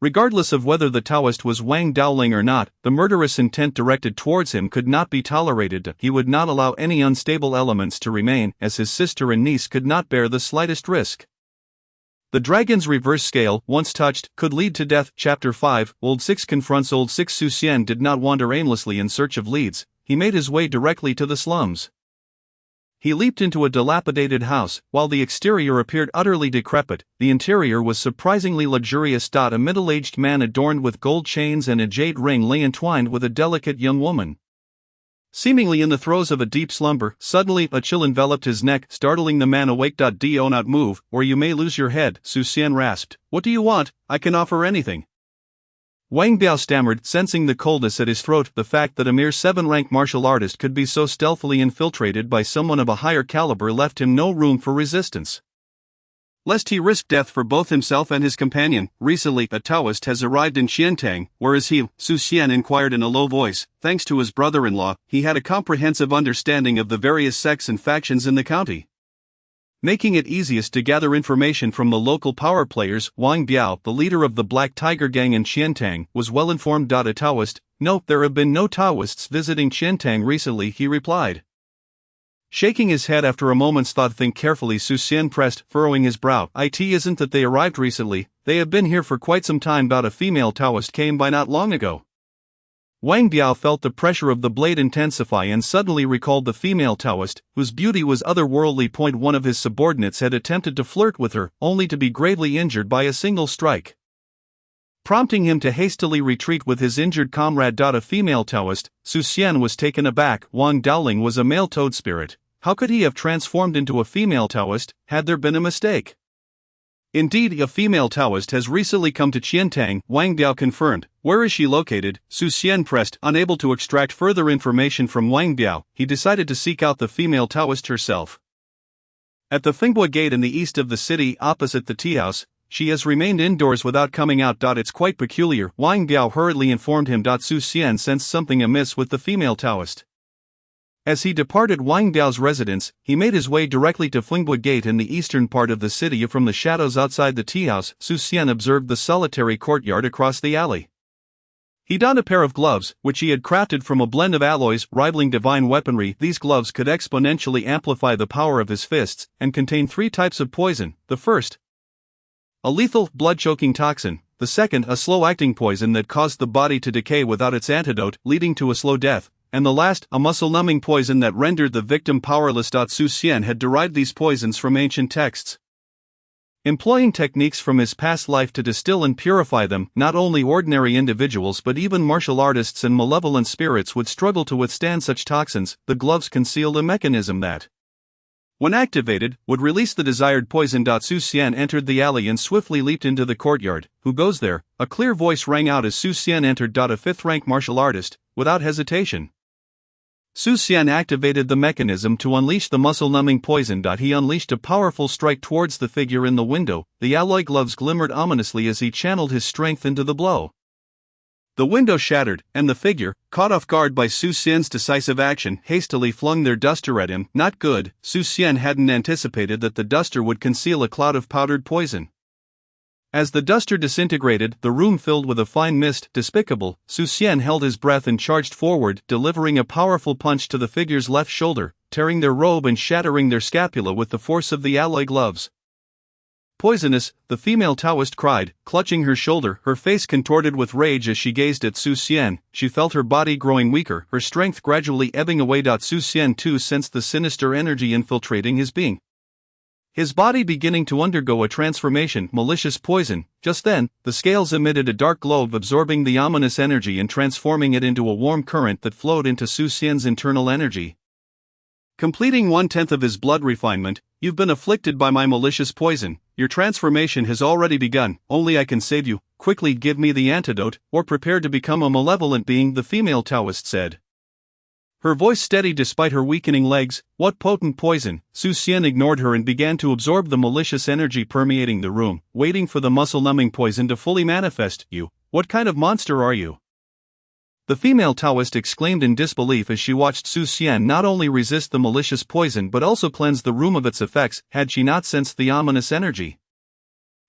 Regardless of whether the Taoist was Wang Daoling or not, the murderous intent directed towards him could not be tolerated. He would not allow any unstable elements to remain, as his sister and niece could not bear the slightest risk. The dragon's reverse scale, once touched, could lead to death. Chapter 5, Old 6 confronts Old 6. Su Xian did not wander aimlessly in search of leads. He made his way directly to the slums. He leaped into a dilapidated house. While the exterior appeared utterly decrepit, the interior was surprisingly luxurious. A middle-aged man adorned with gold chains and a jade ring lay entwined with a delicate young woman. Seemingly in the throes of a deep slumber, suddenly a chill enveloped his neck, startling the man awake. Do not move, or you may lose your head, Xian rasped. What do you want? I can offer anything. Wang Biao stammered, sensing the coldness at his throat. The fact that a mere 7th-rank martial artist could be so stealthily infiltrated by someone of a higher caliber left him no room for resistance. Lest he risk death for both himself and his companion, recently a Taoist has arrived in Xiantang. Where is he? Xian inquired in a low voice. Thanks to his brother-in-law, he had a comprehensive understanding of the various sects and factions in the county, making it easiest to gather information from the local power players. Wang Biao, the leader of the Black Tiger Gang in Xiantang, was well informed. A Taoist? No, there have been no Taoists visiting Xiantang recently, he replied, shaking his head after a moment's thought. Think carefully, Xian pressed, furrowing his brow. It isn't that they arrived recently, they have been here for quite some time. A female Taoist came by not long ago. Wang Biao felt the pressure of the blade intensify and suddenly recalled the female Taoist, whose beauty was otherworldly. One of his subordinates had attempted to flirt with her, only to be gravely injured by a single strike, prompting him to hastily retreat with his injured comrade. A female Taoist? Xian was taken aback. Wang Daoling was a male toad spirit. How could he have transformed into a female Taoist? Had there been a mistake? Indeed, a female Taoist has recently come to Xiantang, Wang Biao confirmed. Where is she located? Xian pressed. Unable to extract further information from Wang Biao, he decided to seek out the female Taoist herself. At the Fingbua Gate in the east of the city, opposite the tea house, she has remained indoors without coming out. It's quite peculiar, Wang Biao hurriedly informed him. Xian sensed something amiss with the female Taoist. As he departed Wang Biao's residence, he made his way directly to Fingbua Gate in the eastern part of the city. From the shadows outside the tea house, Xian observed the solitary courtyard across the alley. He donned a pair of gloves, which he had crafted from a blend of alloys rivaling divine weaponry. These gloves could exponentially amplify the power of his fists, and contain 3 types of poison. The first, a lethal, blood-choking toxin. The second, a slow-acting poison that caused the body to decay without its antidote, leading to a slow death. And the last, a muscle-numbing poison that rendered the victim powerless. Xian had derived these poisons from ancient texts, employing techniques from his past life to distill and purify them. Not only ordinary individuals but even martial artists and malevolent spirits would struggle to withstand such toxins. The gloves concealed a mechanism that, when activated, would release the desired poison. Xian entered the alley and swiftly leaped into the courtyard. Who goes there? A clear voice rang out as Xian entered. A 5th-rank martial artist, without hesitation. Xian activated the mechanism to unleash the muscle-numbing poison. He unleashed a powerful strike towards the figure in the window. The alloy gloves glimmered ominously as he channeled his strength into the blow. The window shattered, and the figure, caught off guard by Xian's decisive action, hastily flung their duster at him. Not good. Xian hadn't anticipated that the duster would conceal a cloud of powdered poison. As the duster disintegrated, the room filled with a fine mist. Despicable. Xian held his breath and charged forward, delivering a powerful punch to the figure's left shoulder, tearing their robe and shattering their scapula with the force of the alloy gloves. Poisonous, the female Taoist cried, clutching her shoulder, her face contorted with rage as she gazed at Xian. She felt her body growing weaker, her strength gradually ebbing away. Xian too sensed the sinister energy infiltrating his being, his body beginning to undergo a transformation. Malicious poison. Just then, the scales emitted a dark globe, absorbing the ominous energy and transforming it into a warm current that flowed into Xian's internal energy, completing 1/10 of his blood refinement. You've been afflicted by my malicious poison. Your transformation has already begun. Only I can save you. Quickly give me the antidote, or prepare to become a malevolent being, the female Taoist said, her voice steady despite her weakening legs. What potent poison? Xian ignored her and began to absorb the malicious energy permeating the room, waiting for the muscle-numbing poison to fully manifest. You, what kind of monster are you? The female Taoist exclaimed in disbelief as she watched Xian not only resist the malicious poison but also cleanse the room of its effects. Had she not sensed the ominous energy,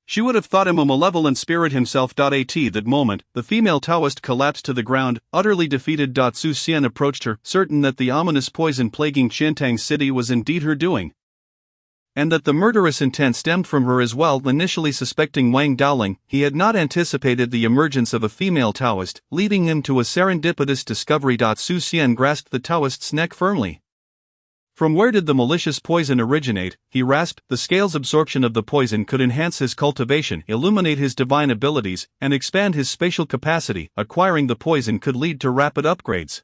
she would have thought him a malevolent spirit himself. At that moment, the female Taoist collapsed to the ground, utterly defeated. Xian approached her, certain that the ominous poison plaguing Xiantang City was indeed her doing, and that the murderous intent stemmed from her as well. Initially suspecting Wang Daoling, he had not anticipated the emergence of a female Taoist, leading him to a serendipitous discovery. Xian grasped the Taoist's neck firmly. From where did the malicious poison originate? He rasped. The scale's absorption of the poison could enhance his cultivation, illuminate his divine abilities, and expand his spatial capacity. Acquiring the poison could lead to rapid upgrades.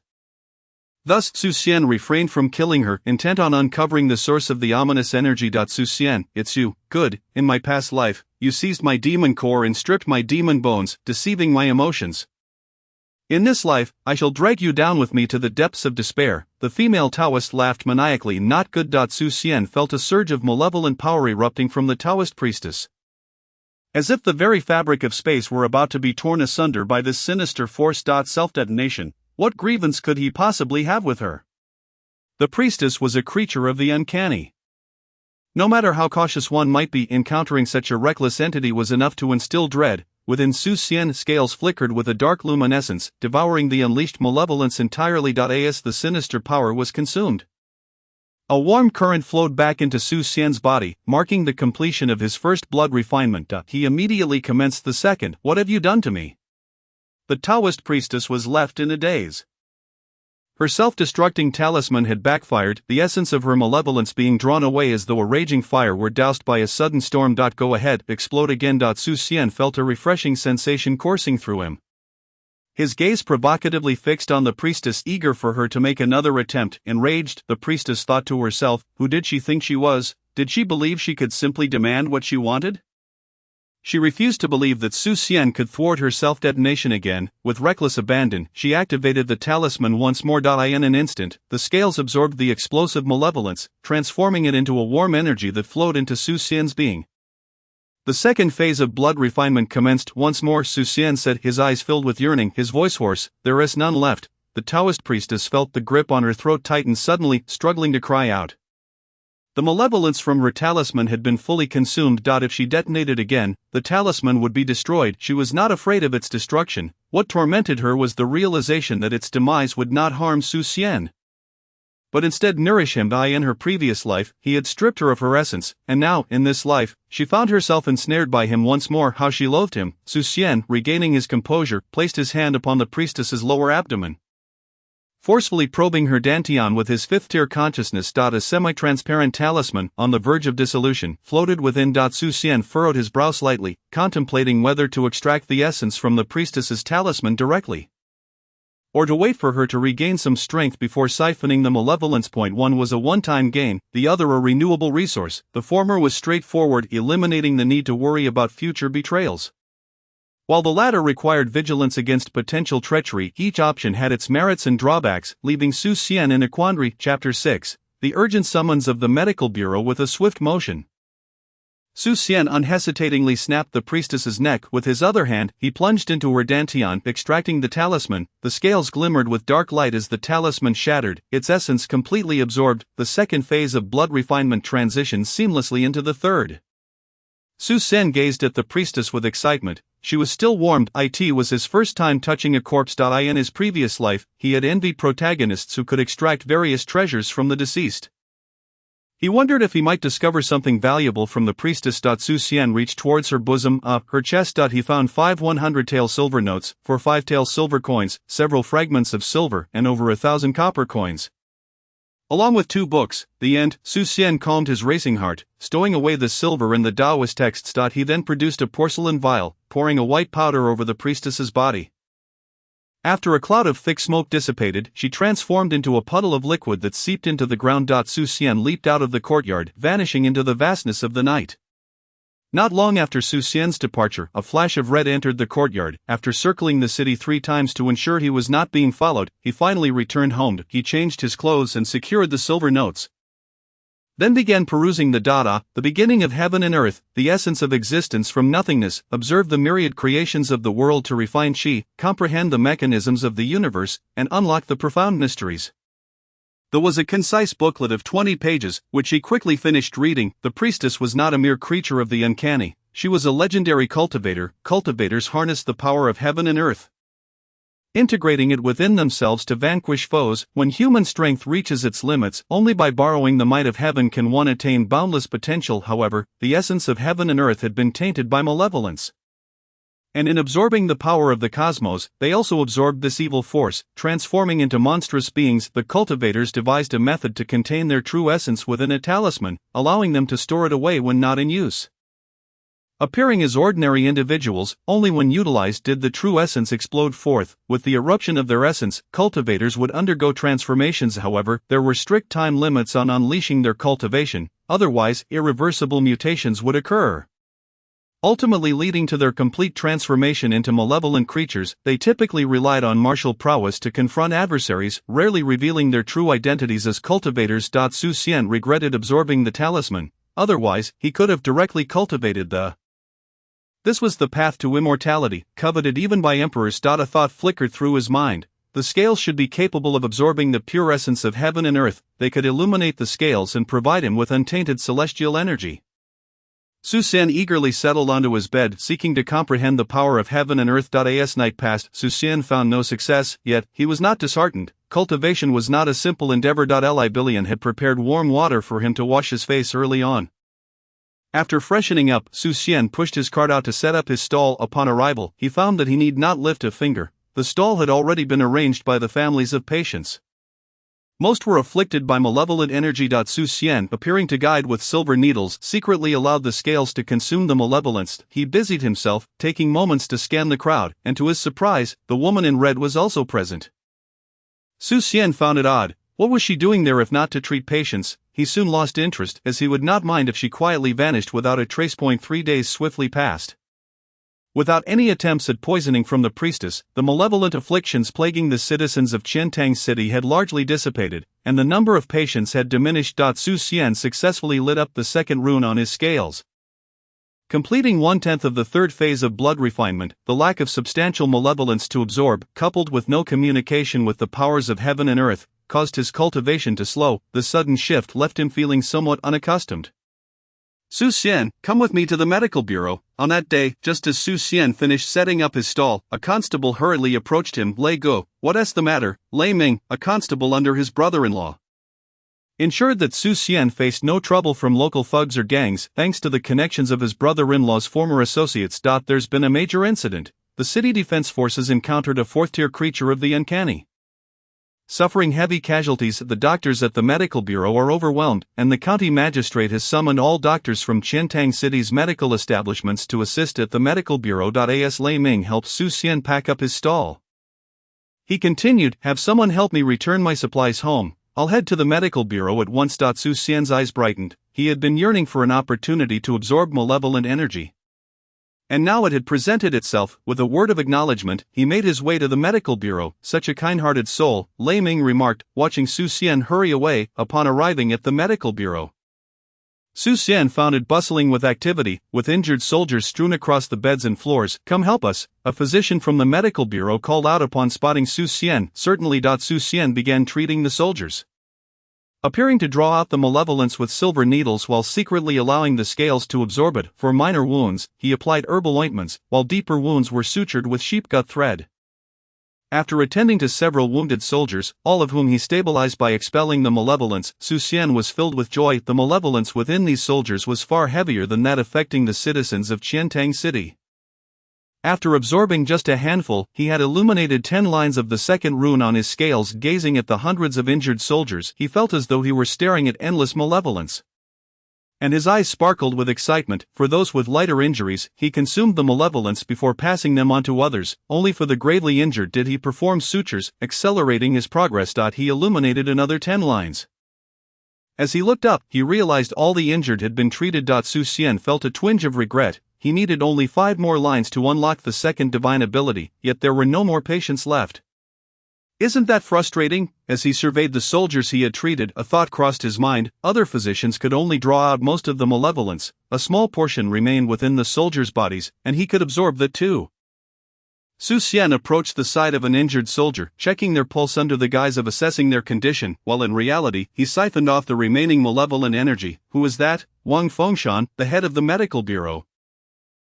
Thus, Su Xian refrained from killing her, intent on uncovering the source of the ominous energy. Su Xian, it's you. Good. In my past life, you seized my demon core and stripped my demon bones, deceiving my emotions. In this life, I shall drag you down with me to the depths of despair. The female Taoist laughed maniacally. Not good. Su Xian felt a surge of malevolent power erupting from the Taoist priestess. As if the very fabric of space were about to be torn asunder by this sinister force. Self-detonation. What grievance could he possibly have with her? The priestess was a creature of the uncanny. No matter how cautious one might be, encountering such a reckless entity was enough to instill dread. Within Su Xian's scales flickered with a dark luminescence, devouring the unleashed malevolence entirely. As the sinister power was consumed, a warm current flowed back into Su Xian's body, marking the completion of his first blood refinement. He immediately commenced the second. What have you done to me? The Taoist priestess was left in a daze. Her self-destructing talisman had backfired, the essence of her malevolence being drawn away as though a raging fire were doused by a sudden storm. Go ahead, explode again. Su Xian felt a refreshing sensation coursing through him. His gaze provocatively fixed on the priestess, eager for her to make another attempt. Enraged, the priestess thought to herself, who did she think she was? Did she believe she could simply demand what she wanted? She refused to believe that Su Xian could thwart her self-detonation again. With reckless abandon, she activated the talisman once more. In an instant, the scales absorbed the explosive malevolence, transforming it into a warm energy that flowed into Su Xian's being. The second phase of blood refinement commenced once more. Su Xian said, his eyes filled with yearning, his voice hoarse, there is none left. The Taoist priestess felt the grip on her throat tighten suddenly, struggling to cry out. The malevolence from her talisman had been fully consumed. If she detonated again, the talisman would be destroyed. She was not afraid of its destruction. What tormented her was the realization that its demise would not harm Su Xian, but instead nourish him. In her previous life, he had stripped her of her essence, and now, in this life, she found herself ensnared by him once more. How she loathed him! Su Xian, regaining his composure, placed his hand upon the priestess's lower abdomen, forcefully probing her dantian with his fifth-tier consciousness. A semi-transparent talisman, on the verge of dissolution, floated within. Su Xian furrowed his brow slightly, contemplating whether to extract the essence from the priestess's talisman directly, or to wait for her to regain some strength before siphoning the malevolence. One was a one-time gain, the other a renewable resource. The former was straightforward, eliminating the need to worry about future betrayals, while the latter required vigilance against potential treachery. Each option had its merits and drawbacks, leaving Su Xian in a quandary. Chapter 6. The urgent summons of the medical bureau. With a swift motion, Su Xian unhesitatingly snapped the priestess's neck. With his other hand, he plunged into her dantian, extracting the talisman. The scales glimmered with dark light as the talisman shattered, its essence completely absorbed. The second phase of blood refinement transitioned seamlessly into the third. Su Xian gazed at the priestess with excitement. She was still warmed. It was his first time touching a corpse. In his previous life, he had envied protagonists who could extract various treasures from the deceased. He wondered if he might discover something valuable from the priestess. Su Xian reached towards her bosom, her chest. He found 5 100-tael silver notes, 4 5-tael silver coins, several fragments of silver, and over 1,000 copper coins, along with 2 books. The end. Su Xian calmed his racing heart, stowing away the silver in the Taoist texts. He then produced a porcelain vial, pouring a white powder over the priestess's body. After a cloud of thick smoke dissipated, she transformed into a puddle of liquid that seeped into the ground. Su Xian leaped out of the courtyard, vanishing into the vastness of the night. Not long after Su Xian's departure, a flash of red entered the courtyard. After circling the city 3 times to ensure he was not being followed, he finally returned home. He changed his clothes and secured the silver notes, then began perusing the Dada, the beginning of heaven and earth, the essence of existence from nothingness. Observe the myriad creations of the world to refine Qi, comprehend the mechanisms of the universe, and unlock the profound mysteries. There was a concise booklet of 20 pages, which he quickly finished reading. The priestess was not a mere creature of the uncanny, she was a legendary cultivator. Cultivators harness the power of heaven and earth, integrating it within themselves to vanquish foes. When human strength reaches its limits, only by borrowing the might of heaven can one attain boundless potential. However, the essence of heaven and earth had been tainted by malevolence, And in absorbing the power of the cosmos, they also absorbed this evil force, transforming into monstrous beings. The cultivators devised a method to contain their true essence within a talisman, allowing them to store it away when not in use. Appearing as ordinary individuals, only when utilized did the true essence explode forth. With the eruption of their essence, cultivators would undergo transformations. However, there were strict time limits on unleashing their cultivation, otherwise irreversible mutations would occur, ultimately leading to their complete transformation into malevolent creatures. They typically relied on martial prowess to confront adversaries, rarely revealing their true identities as cultivators. Su Xian regretted absorbing the talisman, otherwise, he could have directly cultivated This was the path to immortality, coveted even by emperors. A thought flickered through his mind. The scales should be capable of absorbing the pure essence of heaven and earth. They could illuminate the scales and provide him with untainted celestial energy. Su Xian eagerly settled onto his bed, seeking to comprehend the power of heaven and earth. As night passed, Su Xian found no success, yet he was not disheartened. Cultivation was not a simple endeavor. Li Billion had prepared warm water for him to wash his face early on. After freshening up, Su Xian pushed his cart out to set up his stall. Upon arrival, he found that he need not lift a finger. The stall had already been arranged by the families of patients. Most were afflicted by malevolent energy. Su Xian, appearing to guide with silver needles, secretly allowed the scales to consume the malevolence. He busied himself, taking moments to scan the crowd, and to his surprise, the woman in red was also present. Su Xian found it odd. What was she doing there if not to treat patients? He soon lost interest, as he would not mind if she quietly vanished without a trace. 3 days swiftly passed. Without any attempts at poisoning from the priestess, the malevolent afflictions plaguing the citizens of Qiantang City had largely dissipated, and the number of patients had diminished. Su Xian successfully lit up the second rune on his scales. Completing 1/10 of the third phase of blood refinement, the lack of substantial malevolence to absorb, coupled with no communication with the powers of heaven and earth, caused his cultivation to slow. The sudden shift left him feeling somewhat unaccustomed. Su Xian, come with me to the medical bureau. On that day, just as Su Xian finished setting up his stall, a constable hurriedly approached him. Lei Go, what's the matter? Lei Ming, a constable under his brother-in-law, ensured that Su Xian faced no trouble from local thugs or gangs, thanks to the connections of his brother-in-law's former associates. There's been a major incident. The city defense forces encountered a fourth-tier creature of the uncanny, suffering heavy casualties. The doctors at the medical bureau are overwhelmed, and the county magistrate has summoned all doctors from Qiantang City's medical establishments to assist at the medical bureau. As Lei Ming helped Su Xian pack up his stall, he continued, have someone help me return my supplies home. I'll head to the medical bureau at once. Su Xian's eyes brightened. He had been yearning for an opportunity to absorb malevolent energy, and now it had presented itself. With a word of acknowledgement, he made his way to the medical bureau. Such a kind-hearted soul, Lei Ming remarked, watching Su Xian hurry away. Upon arriving at the medical bureau, Su Xian found it bustling with activity, with injured soldiers strewn across the beds and floors. Come help us, a physician from the medical bureau called out upon spotting Su Xian. Certainly. Su Xian began treating the soldiers, appearing to draw out the malevolence with silver needles while secretly allowing the scales to absorb it. For minor wounds, he applied herbal ointments, while deeper wounds were sutured with sheepgut thread. After attending to several wounded soldiers, all of whom he stabilized by expelling the malevolence, Su Xian was filled with joy. The malevolence within these soldiers was far heavier than that affecting the citizens of Qiantang City. After absorbing just a handful, he had illuminated 10 lines of the second rune on his scales. Gazing at the hundreds of injured soldiers, he felt as though he were staring at endless malevolence, and his eyes sparkled with excitement. For those with lighter injuries, he consumed the malevolence before passing them on to others. Only for the gravely injured did he perform sutures, accelerating his progress. He illuminated another 10 lines. As he looked up, he realized all the injured had been treated. Su Xian felt a twinge of regret. He needed only 5 more lines to unlock the second divine ability, yet there were no more patients left. Isn't that frustrating? As he surveyed the soldiers he had treated, a thought crossed his mind. Other physicians could only draw out most of the malevolence. A small portion remained within the soldiers' bodies, and he could absorb that too. Su Xian approached the side of an injured soldier, checking their pulse under the guise of assessing their condition, while in reality, he siphoned off the remaining malevolent energy. Who is that? Wang Fengshan, the head of the medical bureau,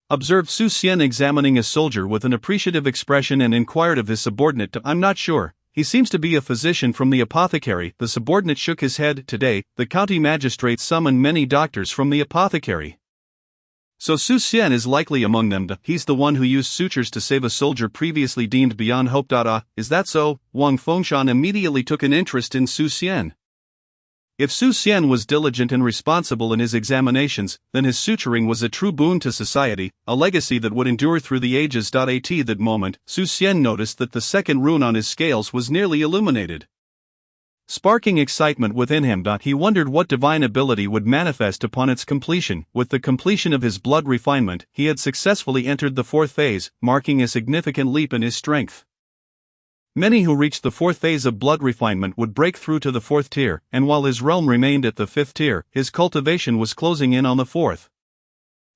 observed Su Xian examining a soldier with an appreciative expression and inquired of his subordinate. I'm not sure. He seems to be a physician from the apothecary. The subordinate shook his head. Today, the county magistrate summoned many doctors from the apothecary. So Su Xian is likely among them. He's the one who used sutures to save a soldier previously deemed beyond hope. Is that so? Wang Fengshan immediately took an interest in Su Xian. If Su Xian was diligent and responsible in his examinations, then his suturing was a true boon to society, a legacy that would endure through the ages. At that moment, Su Xian noticed that the second rune on his scales was nearly illuminated. Sparking excitement within him, he wondered what divine ability would manifest upon its completion. With the completion of his blood refinement, he had successfully entered the fourth phase, marking a significant leap in his strength. Many who reached the fourth phase of blood refinement would break through to the fourth tier, and while his realm remained at the fifth tier, his cultivation was closing in on the fourth.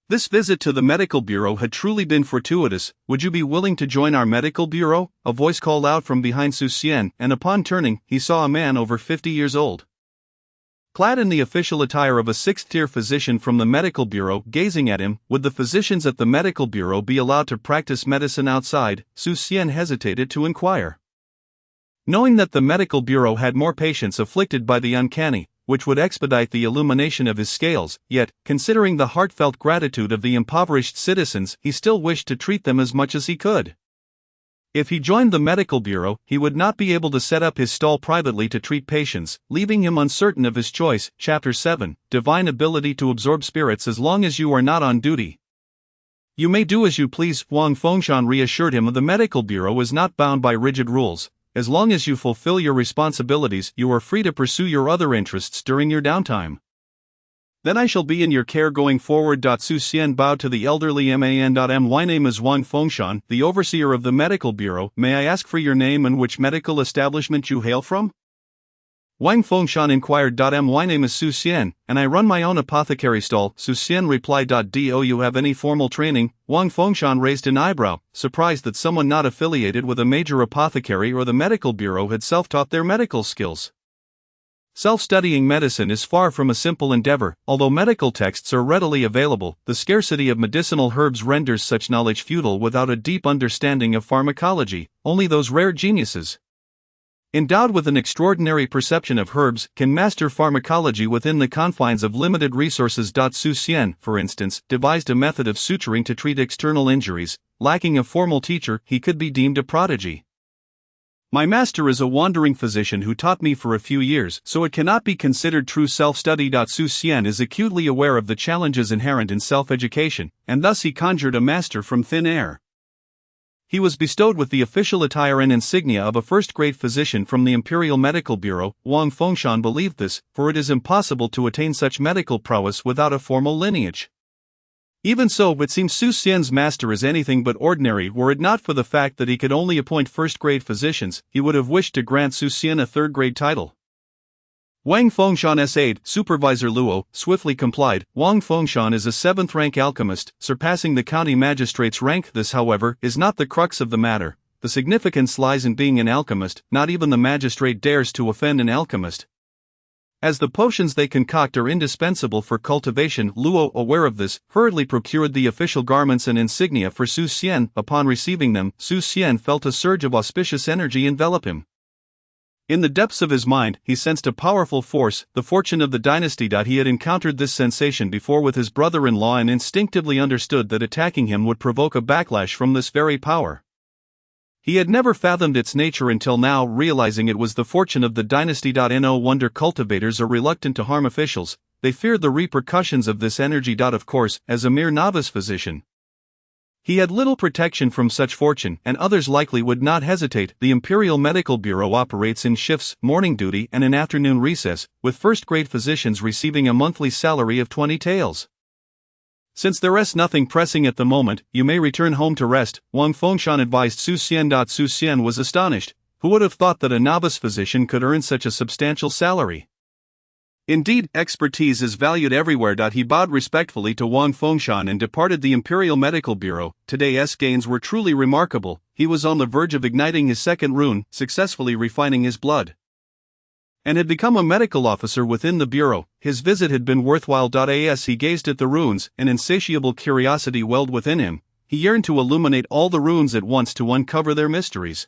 This visit to the medical bureau had truly been fortuitous. Would you be willing to join our medical bureau? A voice called out from behind Su Xian, and upon turning, he saw a man over 50 years old. Clad in the official attire of a sixth-tier physician from the medical bureau, gazing at him, would the physicians at the medical bureau be allowed to practice medicine outside? Su Xian hesitated to inquire. Knowing that the medical bureau had more patients afflicted by the uncanny, which would expedite the illumination of his scales, yet, considering the heartfelt gratitude of the impoverished citizens, he still wished to treat them as much as he could. If he joined the medical bureau, he would not be able to set up his stall privately to treat patients, leaving him uncertain of his choice. Chapter 7, Divine Ability to Absorb Spirits as long as you are not on duty. You may do as you please, Wang Fengshan reassured him. The medical bureau is not bound by rigid rules. As long as you fulfill your responsibilities, you are free to pursue your other interests during your downtime. Then I shall be in your care going forward. Su Xian bowed to the elderly man. My name is Wang Fengshan, the overseer of the medical bureau. May I ask for your name and which medical establishment you hail from? Wang Fengshan inquired. My name is Su Xian, and I run my own apothecary stall. Su Xian replied. Do you have any formal training? Wang Fengshan raised an eyebrow, surprised that someone not affiliated with a major apothecary or the medical bureau had self-taught their medical skills. Self-studying medicine is far from a simple endeavor. Although medical texts are readily available, the scarcity of medicinal herbs renders such knowledge futile without a deep understanding of pharmacology. Only those rare geniuses, endowed with an extraordinary perception of herbs, can master pharmacology within the confines of limited resources. Su Xian, for instance, devised a method of suturing to treat external injuries. Lacking a formal teacher, he could be deemed a prodigy. My master is a wandering physician who taught me for a few years, so it cannot be considered true self-study. Su Xian is acutely aware of the challenges inherent in self-education, and thus he conjured a master from thin air. He was bestowed with the official attire and insignia of a first-grade physician from the Imperial Medical Bureau. Wang Fengshan believed this, for it is impossible to attain such medical prowess without a formal lineage. Even so, it seems Su Xian's master is anything but ordinary. Were it not for the fact that he could only appoint first-grade physicians, he would have wished to grant Su Xian a third-grade title. Wang Fengshan's aide, Supervisor Luo, swiftly complied. Wang Fengshan is a 7th-rank alchemist, surpassing the county magistrate's rank. This, however, is not the crux of the matter. The significance lies in being an alchemist. Not even the magistrate dares to offend an alchemist, as the potions they concoct are indispensable for cultivation. Luo, aware of this, hurriedly procured the official garments and insignia for Su Xian. Upon receiving them, Su Xian felt a surge of auspicious energy envelop him. In the depths of his mind, he sensed a powerful force, the fortune of the dynasty. He had encountered this sensation before with his brother-in-law and instinctively understood that attacking him would provoke a backlash from this very power. He had never fathomed its nature until now, realizing it was the fortune of the dynasty. No wonder cultivators are reluctant to harm officials. They fear the repercussions of this energy. Of course, as a mere novice physician, he had little protection from such fortune, and others likely would not hesitate. The Imperial Medical Bureau operates in shifts, morning duty and an afternoon recess, with first-grade physicians receiving a monthly salary of 20 taels. Since there is nothing pressing at the moment, you may return home to rest, Wang Fengshan advised Su Xian. Su Xian was astonished. Who would have thought that a novice physician could earn such a substantial salary? Indeed, expertise is valued everywhere. He bowed respectfully to Wang Fengshan and departed the Imperial Medical Bureau. Today's gains were truly remarkable. He was on the verge of igniting his second rune, successfully refining his blood, and had become a medical officer within the bureau. His visit had been worthwhile. As he gazed at the runes, an insatiable curiosity welled within him. He yearned to illuminate all the runes at once to uncover their mysteries.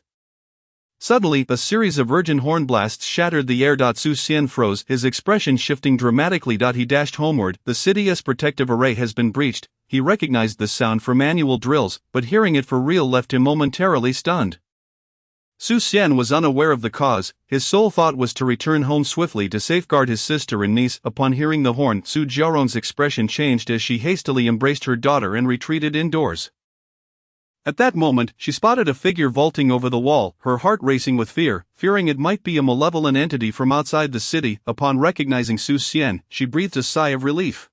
Suddenly, a series of virgin horn blasts shattered the air. Su Xian froze, his expression shifting dramatically. He dashed homeward. The city's protective array has been breached. he recognized this sound for manual drills, but hearing it for real left him momentarily stunned. Xian was unaware of the cause. His sole thought was to return home swiftly to safeguard his sister and niece. Upon hearing the horn, Su Jiarong's expression changed as she hastily embraced her daughter and retreated indoors. At that moment, she spotted a figure vaulting over the wall, her heart racing with fear, fearing it might be a malevolent entity from outside the city. Upon recognizing Xian, she breathed a sigh of relief.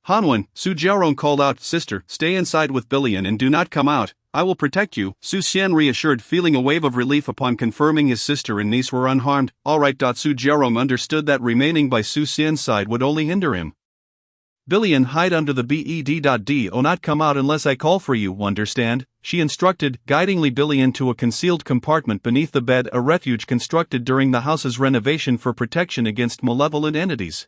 "Hanwen," Su Jiarong called out, "Sister, stay inside with Billion and do not come out. I will protect you," Xian reassured, feeling a wave of relief upon confirming his sister and niece were unharmed. "All right." Su Jiarong understood that remaining by Xian's side would only hinder him. "Billion, hide under the bed. Do not come out unless I call for you, understand?" she instructed, guiding Billion to a concealed compartment beneath the bed, a refuge constructed during the house's renovation for protection against malevolent entities.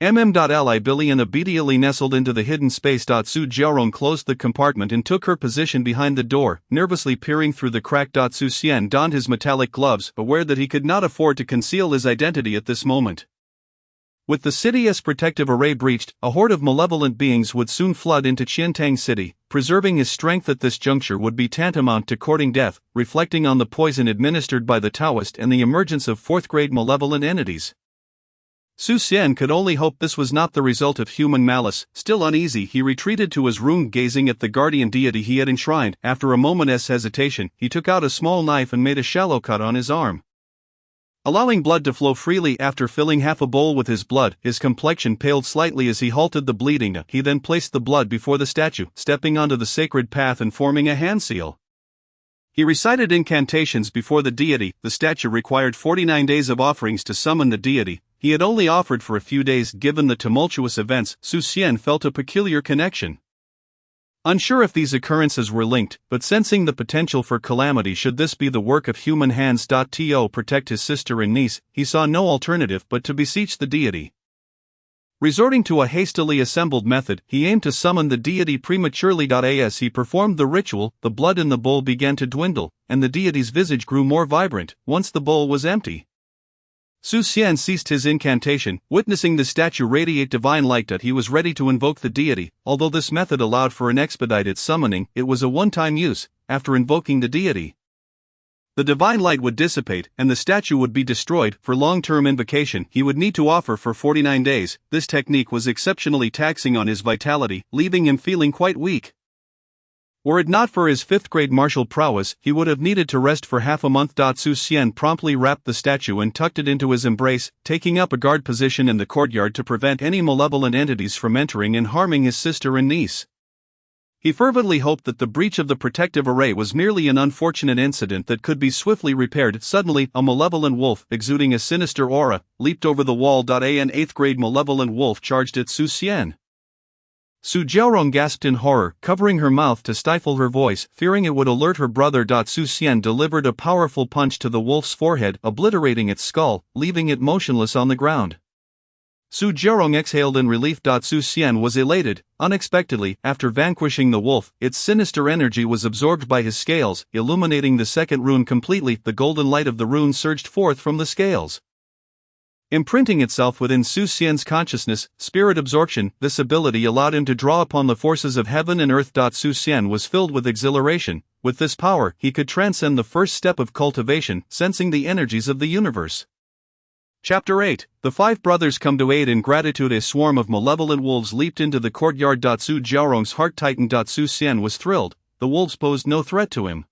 Billion obediently nestled into the hidden space. Su Jiarong closed the compartment and took her position behind the door, nervously peering through the crack. Xian donned his metallic gloves, aware that he could not afford to conceal his identity at this moment. With the city's protective array breached, a horde of malevolent beings would soon flood into Qiantang City. Preserving his strength at this juncture would be tantamount to courting death, reflecting on the poison administered by the Taoist and the emergence of fourth-grade malevolent entities. Xian could only hope this was not the result of human malice. Still uneasy, he retreated to his room, gazing at the guardian deity he had enshrined. After a moment's hesitation, he took out a small knife and made a shallow cut on his arm. Allowing blood to flow freely after filling half a bowl with his blood, his complexion paled slightly as he halted the bleeding. He then placed the blood before the statue, stepping onto the sacred path and forming a hand seal. He recited incantations before the deity. The statue required 49 days of offerings to summon the deity. He had only offered for a few days. Given the tumultuous events, Xian felt a peculiar connection. Unsure if these occurrences were linked, but sensing the potential for calamity should this be the work of human hands. To protect his sister and niece, he saw no alternative but to beseech the deity. Resorting to a hastily assembled method, he aimed to summon the deity prematurely. As he performed the ritual, the blood in the bowl began to dwindle, and the deity's visage grew more vibrant. Once the bowl was empty, Xian ceased his incantation, witnessing the statue radiate divine light. He was ready to invoke the deity. Although this method allowed for an expedited summoning, it was a one-time use. After invoking the deity, the divine light would dissipate, and the statue would be destroyed. For long-term invocation, he would need to offer for 49 days. This technique was exceptionally taxing on his vitality, leaving him feeling quite weak. Were it not for his fifth-grade martial prowess, he would have needed to rest for half a month. Xian promptly wrapped the statue and tucked it into his embrace, taking up a guard position in the courtyard to prevent any malevolent entities from entering and harming his sister and niece. He fervently hoped that the breach of the protective array was merely an unfortunate incident that could be swiftly repaired. Suddenly, a malevolent wolf, exuding a sinister aura, leaped over the wall. An eighth-grade malevolent wolf charged at Xian. Su Jiarong gasped in horror, covering her mouth to stifle her voice, fearing it would alert her brother. Xian delivered a powerful punch to the wolf's forehead, obliterating its skull, leaving it motionless on the ground. Su Jiarong exhaled in relief. Xian was elated. Unexpectedly, after vanquishing the wolf, its sinister energy was absorbed by his scales, illuminating the second rune completely. The golden light of the rune surged forth from the scales, imprinting itself within Xian's consciousness. Spirit absorption. This ability allowed him to draw upon the forces of heaven and earth. Xian was filled with exhilaration. With this power, he could transcend the first step of cultivation, sensing the energies of the universe. Chapter 8. The five brothers come to aid. In gratitude, a swarm of malevolent wolves leaped into the courtyard. Su Jiarong's heart tightened. Xian was thrilled. The wolves posed no threat to him.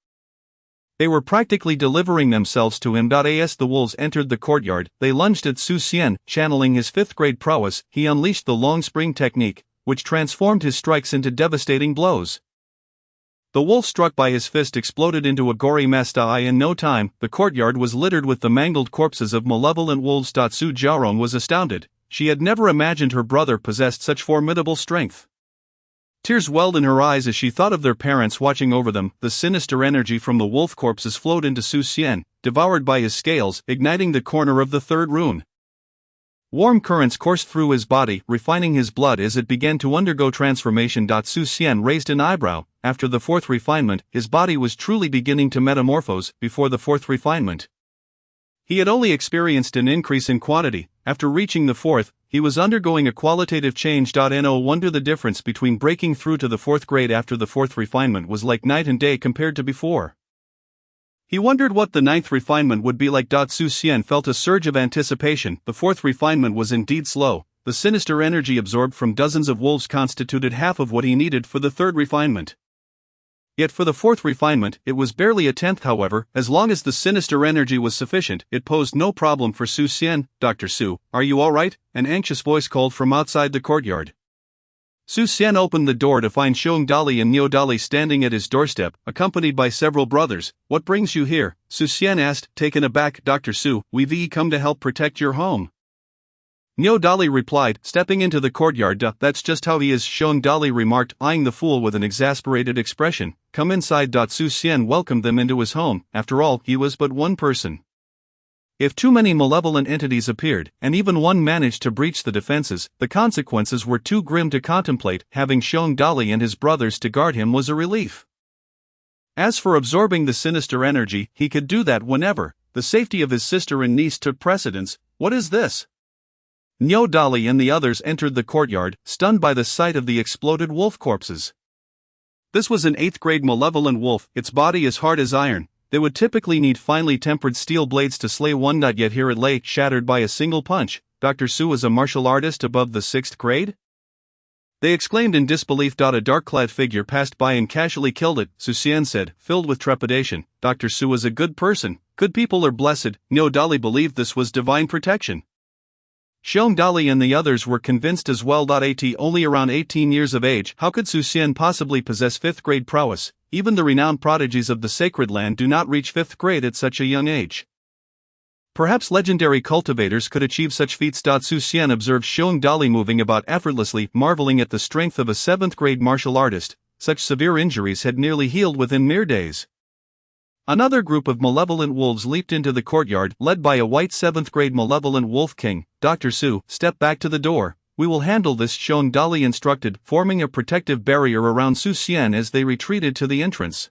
They were practically delivering themselves to him. As the wolves entered the courtyard, they lunged at Xian. Channeling his fifth-grade prowess, he unleashed the long spring technique, which transformed his strikes into devastating blows. The wolf struck by his fist exploded into a gory mess. In no time, the courtyard was littered with the mangled corpses of malevolent wolves. Su Jiarong was astounded. She had never imagined her brother possessed such formidable strength. Tears welled in her eyes as she thought of their parents watching over them. The sinister energy from the wolf corpses flowed into Xian, devoured by his scales, igniting the corner of the third rune. Warm currents coursed through his body, refining his blood as it began to undergo transformation. Xian raised an eyebrow. After the fourth refinement, his body was truly beginning to metamorphose. Before the fourth refinement, he had only experienced an increase in quantity. After reaching the fourth, he was undergoing a qualitative change. No wonder the difference between breaking through to the 4th grade after the 4th refinement was like night and day compared to before. He wondered what the 9th refinement would be like. Xian felt a surge of anticipation. The 4th refinement was indeed slow. The sinister energy absorbed from dozens of wolves constituted half of what he needed for the 3rd refinement. Yet for the 4th refinement, it was barely a tenth. However, as long as the sinister energy was sufficient, it posed no problem for Xian. Dr. Su, are you alright? An anxious voice called from outside the courtyard. Xian opened the door to find Dali and Dali standing at his doorstep, accompanied by several brothers. What brings you here? Xian asked, taken aback. Dr. Su, we've come to help protect your home. Dali replied, stepping into the courtyard. That's just how he is. Dali remarked, eyeing the fool with an exasperated expression. Come inside. Xian welcomed them into his home. After all, he was but one person. If too many malevolent entities appeared, and even one managed to breach the defenses, the consequences were too grim to contemplate. Having Dali and his brothers to guard him was a relief. As for absorbing the sinister energy, he could do that whenever. The safety of his sister and niece took precedence. What is this? Dali and the others entered the courtyard, stunned by the sight of the exploded wolf corpses. This was an 8th grade malevolent wolf, its body as hard as iron. They would typically need finely tempered steel blades to slay one, yet here it lay, shattered by a single punch. Dr. Su was a martial artist above the 6th grade? They exclaimed in disbelief. A dark-clad figure passed by and casually killed it, Xian said, filled with trepidation. Dr. Su is a good person. Good people are blessed. Dali believed this was divine protection. Dali and the others were convinced as well. At only around 18 years of age, how could Xian possibly possess 5th grade prowess? Even the renowned prodigies of the Sacred Land do not reach 5th grade at such a young age. Perhaps legendary cultivators could achieve such feats. Xian observed Dali moving about effortlessly, marveling at the strength of a 7th grade martial artist. Such severe injuries had nearly healed within mere days. Another group of malevolent wolves leaped into the courtyard, led by a white 7th grade malevolent wolf king. Dr. Su, step back to the door. We will handle this. Dali instructed, forming a protective barrier around Xian as they retreated to the entrance.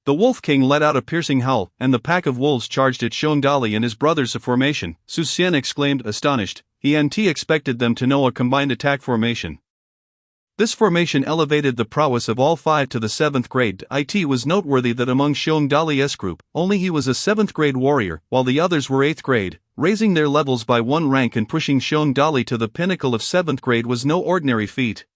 The Wolf King let out a piercing howl, and the pack of wolves charged at Dali and his brothers. A formation, Xian exclaimed, astonished. He expected them to know a combined attack formation. This formation elevated the prowess of all 5 to the 7th grade. It was noteworthy that among Dali's group, only he was a 7th grade warrior, while the others were 8th grade. Raising their levels by 1 rank and pushing Dali to the pinnacle of 7th grade was no ordinary feat.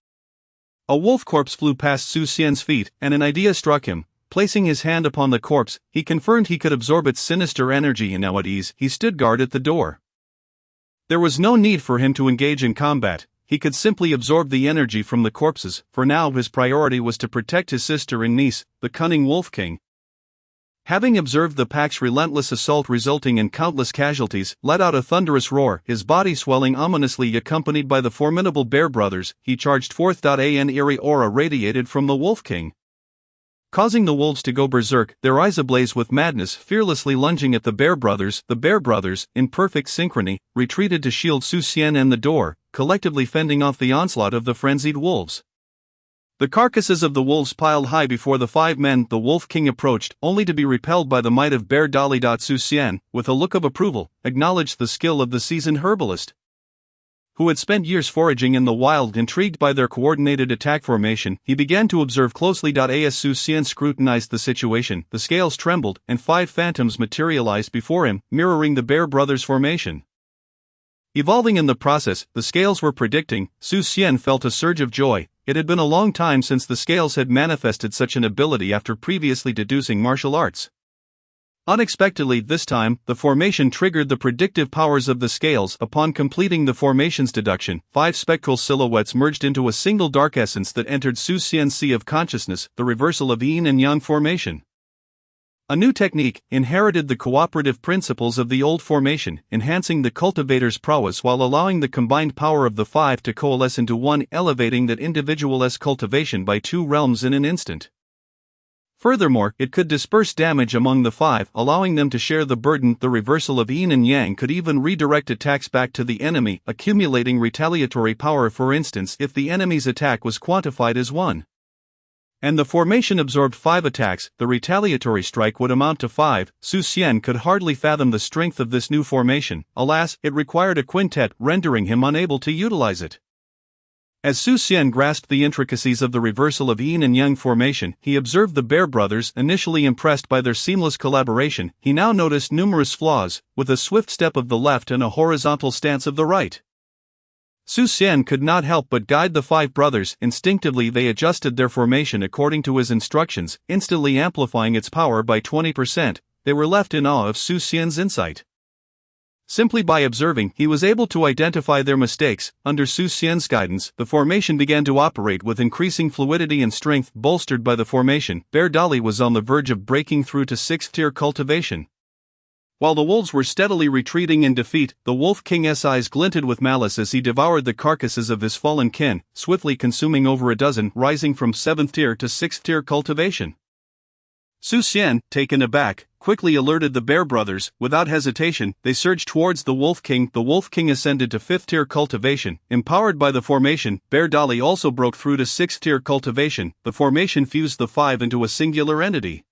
A wolf corpse flew past Xian's feet, and an idea struck him. Placing his hand upon the corpse, he confirmed he could absorb its sinister energy, and now at ease, he stood guard at the door. There was no need for him to engage in combat. He could simply absorb the energy from the corpses. For now his priority was to protect his sister and niece, the cunning Wolf King. Having observed the pack's relentless assault resulting in countless casualties, let out a thunderous roar, his body swelling ominously. Accompanied by the formidable Bear Brothers, he charged forth. An eerie aura radiated from the Wolf King, causing the wolves to go berserk, their eyes ablaze with madness, fearlessly lunging at the Bear Brothers. The Bear Brothers, in perfect synchrony, retreated to shield Xian and the door, collectively fending off the onslaught of the frenzied wolves. The carcasses of the wolves piled high before the 5 men. The Wolf King approached, only to be repelled by the might of Bear Dali. Xian, with a look of approval, acknowledged the skill of the seasoned herbalist, who had spent years foraging in the wild. Intrigued by their coordinated attack formation, he began to observe closely. As Xian scrutinized the situation, the scales trembled, and 5 phantoms materialized before him, mirroring the Bear Brothers' formation. Evolving in the process, the scales were predicting. Xian felt a surge of joy. It had been a long time since the scales had manifested such an ability after previously deducing martial arts. Unexpectedly this time, the formation triggered the predictive powers of the scales. Upon completing the formation's deduction, 5 spectral silhouettes merged into a single dark essence that entered Xian's sea of consciousness, the reversal of yin and yang formation. A new technique inherited the cooperative principles of the old formation, enhancing the cultivator's prowess while allowing the combined power of the 5 to coalesce into one, elevating that individual's cultivation by 2 realms in an instant. Furthermore, it could disperse damage among the 5, allowing them to share the burden. The reversal of yin and yang could even redirect attacks back to the enemy, accumulating retaliatory power. For instance, if the enemy's attack was quantified as 1 And the formation absorbed 5 attacks. The retaliatory strike would amount to 5. Su Xian could hardly fathom the strength of this new formation. Alas, it required a quintet, rendering him unable to utilize it. As Su Xian grasped the intricacies of the reversal of yin and yang formation, he observed the Bear brothers. Initially impressed by their seamless collaboration, he now noticed numerous flaws, with a swift step of the left and a horizontal stance of the right. Su Xian could not help but guide the 5 brothers. Instinctively they adjusted their formation according to his instructions, instantly amplifying its power by 20%. They were left in awe of Su Xian's insight. Simply by observing, he was able to identify their mistakes. Under Su Xian's guidance, the formation began to operate with increasing fluidity and strength. Bolstered by the formation, Bear Dali was on the verge of breaking through to 6th tier cultivation. While the wolves were steadily retreating in defeat, the Wolf King's eyes glinted with malice as he devoured the carcasses of his fallen kin, swiftly consuming over a dozen, rising from 7th tier to 6th tier cultivation. Su Xian, taken aback, quickly alerted the Bear brothers. Without hesitation, they surged towards the Wolf King. The Wolf King ascended to 5th tier cultivation. Empowered by the formation, Bear Dali also broke through to 6th tier cultivation. The formation fused the 5 into a singular entity,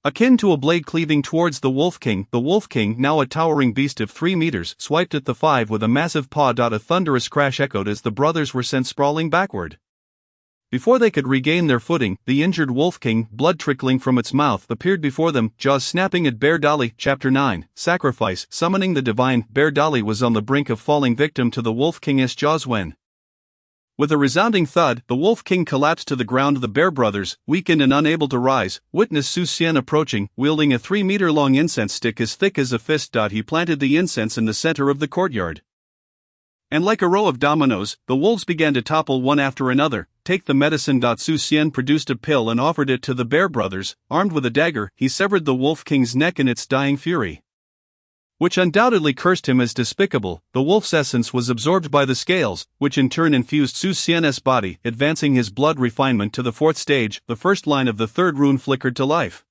akin to a blade cleaving towards the Wolf King. The Wolf King, now a towering beast of 3 meters, swiped at the 5 with a massive paw. A thunderous crash echoed as the brothers were sent sprawling backward. Before they could regain their footing, the injured Wolf King, blood trickling from its mouth, appeared before them, jaws snapping at Bear Dali. Chapter 9, Sacrifice. Summoning the Divine, Bear Dali was on the brink of falling victim to the Wolf King's jaws when, with a resounding thud, the Wolf King collapsed to the ground. The Bear brothers, weakened and unable to rise, witnessed Su Xian approaching, wielding a 3-meter-long incense stick as thick as a fist. He planted the incense in the center of the courtyard. And like a row of dominoes, the wolves began to topple one after another. Take the medicine. Su Xian produced a pill and offered it to the Bear brothers. Armed with a dagger, he severed the Wolf King's neck in its dying fury, which undoubtedly cursed him as despicable. The wolf's essence was absorbed by the scales, which in turn infused Su Xian's body, advancing his blood refinement to the 4th stage. The first line of the 3rd rune flickered to life.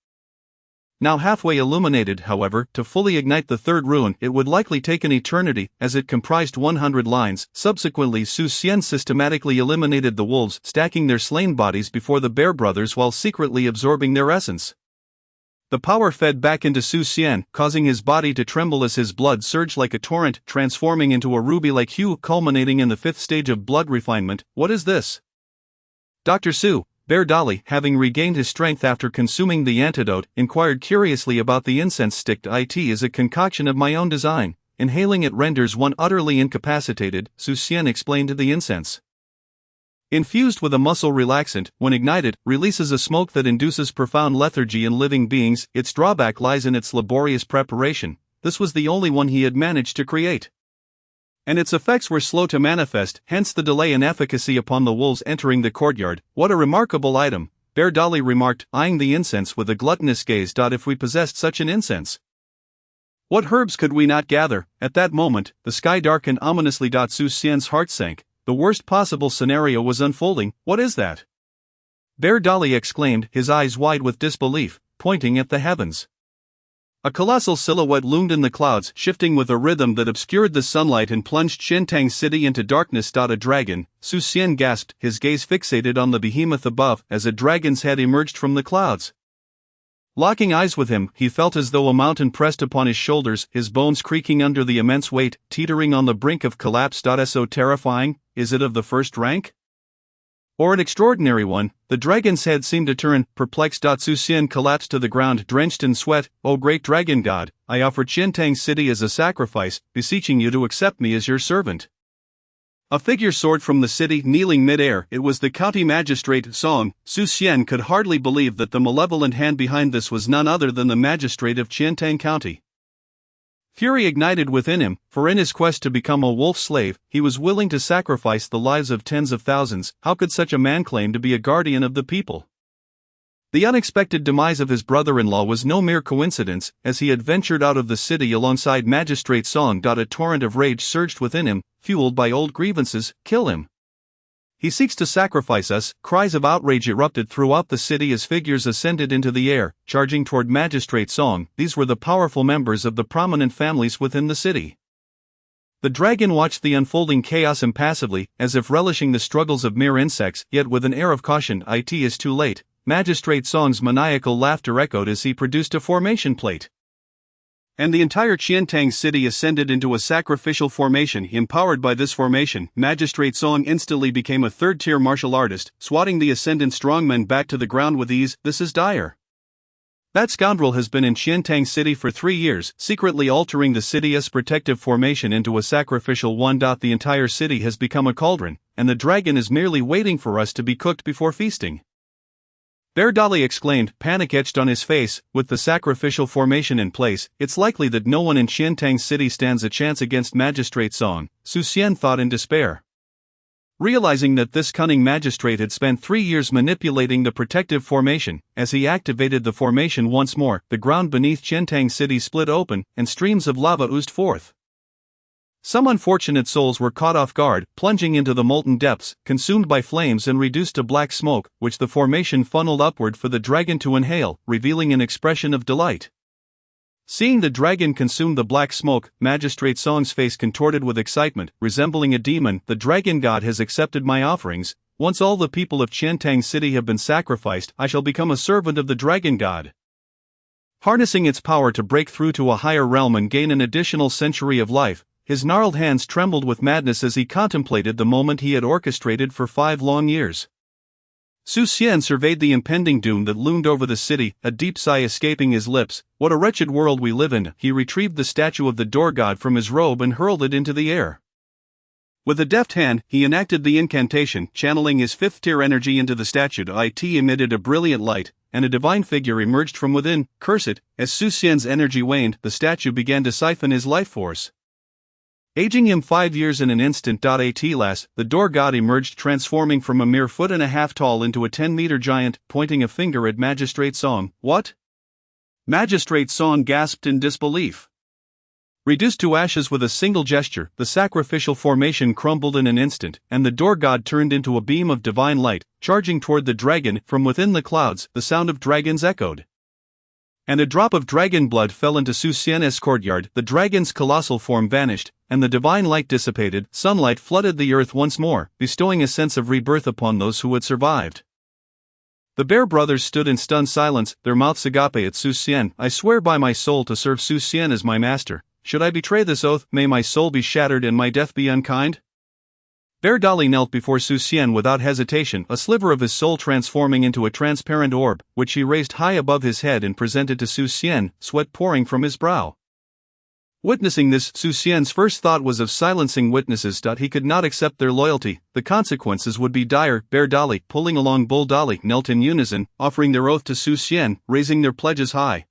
Now halfway illuminated, however, to fully ignite the 3rd rune it would likely take an eternity, as it comprised 100 lines. Subsequently Su Xian systematically eliminated the wolves, stacking their slain bodies before the Bear brothers while secretly absorbing their essence. The power fed back into Su Xian, causing his body to tremble as his blood surged like a torrent, transforming into a ruby-like hue, culminating in the 5th stage of blood refinement. What is this? Dr. Su, Bear Dali, having regained his strength after consuming the antidote, inquired curiously about the incense stick. It is a concoction of my own design. Inhaling it renders one utterly incapacitated, Su Xian explained. The incense, infused with a muscle relaxant, when ignited, releases a smoke that induces profound lethargy in living beings. Its drawback lies in its laborious preparation. This was the only one he had managed to create, and its effects were slow to manifest, hence the delay in efficacy upon the wolves entering the courtyard. What a remarkable item, Bear Dali remarked, eyeing the incense with a gluttonous gaze. If we possessed such an incense, what herbs could we not gather? At that moment, the sky darkened ominously. Su Xian's heart sank. The worst possible scenario was unfolding. What is that? Bear Dali exclaimed, his eyes wide with disbelief, pointing at the heavens. A colossal silhouette loomed in the clouds, shifting with a rhythm that obscured the sunlight and plunged Xintang City into darkness. A dragon, Su Xian gasped, his gaze fixated on the behemoth above, as a dragon's head emerged from the clouds. Locking eyes with him, he felt as though a mountain pressed upon his shoulders, his bones creaking under the immense weight, teetering on the brink of collapse. So terrifying, is it of the 1st rank? Or an extraordinary one? The dragon's head seemed to turn, perplexed. Su Xian collapsed to the ground, drenched in sweat. O great dragon god, I offer Xintang City as a sacrifice, beseeching you to accept me as your servant. A figure soared from the city, kneeling mid-air. It was the county magistrate, Song. Su Xian could hardly believe that the malevolent hand behind this was none other than the magistrate of Xintang County. Fury ignited within him, for in his quest to become a wolf slave, he was willing to sacrifice the lives of tens of thousands. How could such a man claim to be a guardian of the people? The unexpected demise of his brother-in-law was no mere coincidence. As he had ventured out of the city alongside Magistrate Song. A torrent of rage surged within him, fueled by old grievances. Kill him! He seeks to sacrifice us. Cries of outrage erupted throughout the city as figures ascended into the air, charging toward Magistrate Song. These were the powerful members of the prominent families within the city. The dragon watched the unfolding chaos impassively, as if relishing the struggles of mere insects, yet with an air of caution. It is too late. Magistrate Song's maniacal laughter echoed as he produced a formation plate. And the entire Qiantang city ascended into a sacrificial formation. Empowered by this formation, Magistrate Song instantly became a third-tier martial artist, swatting the ascendant strongmen back to the ground with ease. This is dire. That scoundrel has been in Qiantang City for 3 years, secretly altering the city's protective formation into a sacrificial one. The entire city has become a cauldron, and the dragon is merely waiting for us to be cooked before feasting. Bear Dolly exclaimed, panic etched on his face. With the sacrificial formation in place, it's likely that no one in Qiantang City stands a chance against Magistrate Song, Xian thought in despair. Realizing that this cunning magistrate had spent 3 years manipulating the protective formation, as he activated the formation once more, the ground beneath Qiantang City split open, and streams of lava oozed forth. Some unfortunate souls were caught off guard, plunging into the molten depths, consumed by flames and reduced to black smoke, which the formation funneled upward for the dragon to inhale, revealing an expression of delight. Seeing the dragon consume the black smoke, Magistrate Song's face contorted with excitement, resembling a demon. The dragon god has accepted my offerings. Once all the people of Qiantang City have been sacrificed, I shall become a servant of the dragon god. Harnessing its power to break through to a higher realm and gain an additional century of life, his gnarled hands trembled with madness as he contemplated the moment he had orchestrated for 5 long years. Xian surveyed the impending doom that loomed over the city, a deep sigh escaping his lips. What a wretched world we live in. He retrieved the statue of the door god from his robe and hurled it into the air. With a deft hand, he enacted the incantation, channeling his 5th-tier energy into the statue. It emitted a brilliant light, and a divine figure emerged from within. Curse it! As Xian's energy waned, the statue began to siphon his life force. Aging him 5 years in an instant. At last, the door god emerged, transforming from a mere 1.5 feet tall into a 10-meter giant, pointing a finger at Magistrate Song. What? Magistrate Song gasped in disbelief. Reduced to ashes with a single gesture, the sacrificial formation crumbled in an instant, and the door god turned into a beam of divine light, charging toward the dragon. From within the clouds, the sound of dragons echoed. And a drop of dragon blood fell into Xian's courtyard. The dragon's colossal form vanished, and the divine light dissipated. Sunlight flooded the earth once more, bestowing a sense of rebirth upon those who had survived. The Bear brothers stood in stunned silence, their mouths agape at Xian. I swear by my soul to serve Xian as my master. Should I betray this oath, may my soul be shattered and my death be unkind? Bear Dolly knelt before Xian without hesitation, a sliver of his soul transforming into a transparent orb, which he raised high above his head and presented to Xian, sweat pouring from his brow. Witnessing this, Xian's first thought was of silencing witnesses. He could not accept their loyalty. The consequences would be dire. Bear Dolly, pulling along Bull Dolly, knelt in unison, offering their oath to Xian, raising their pledges high.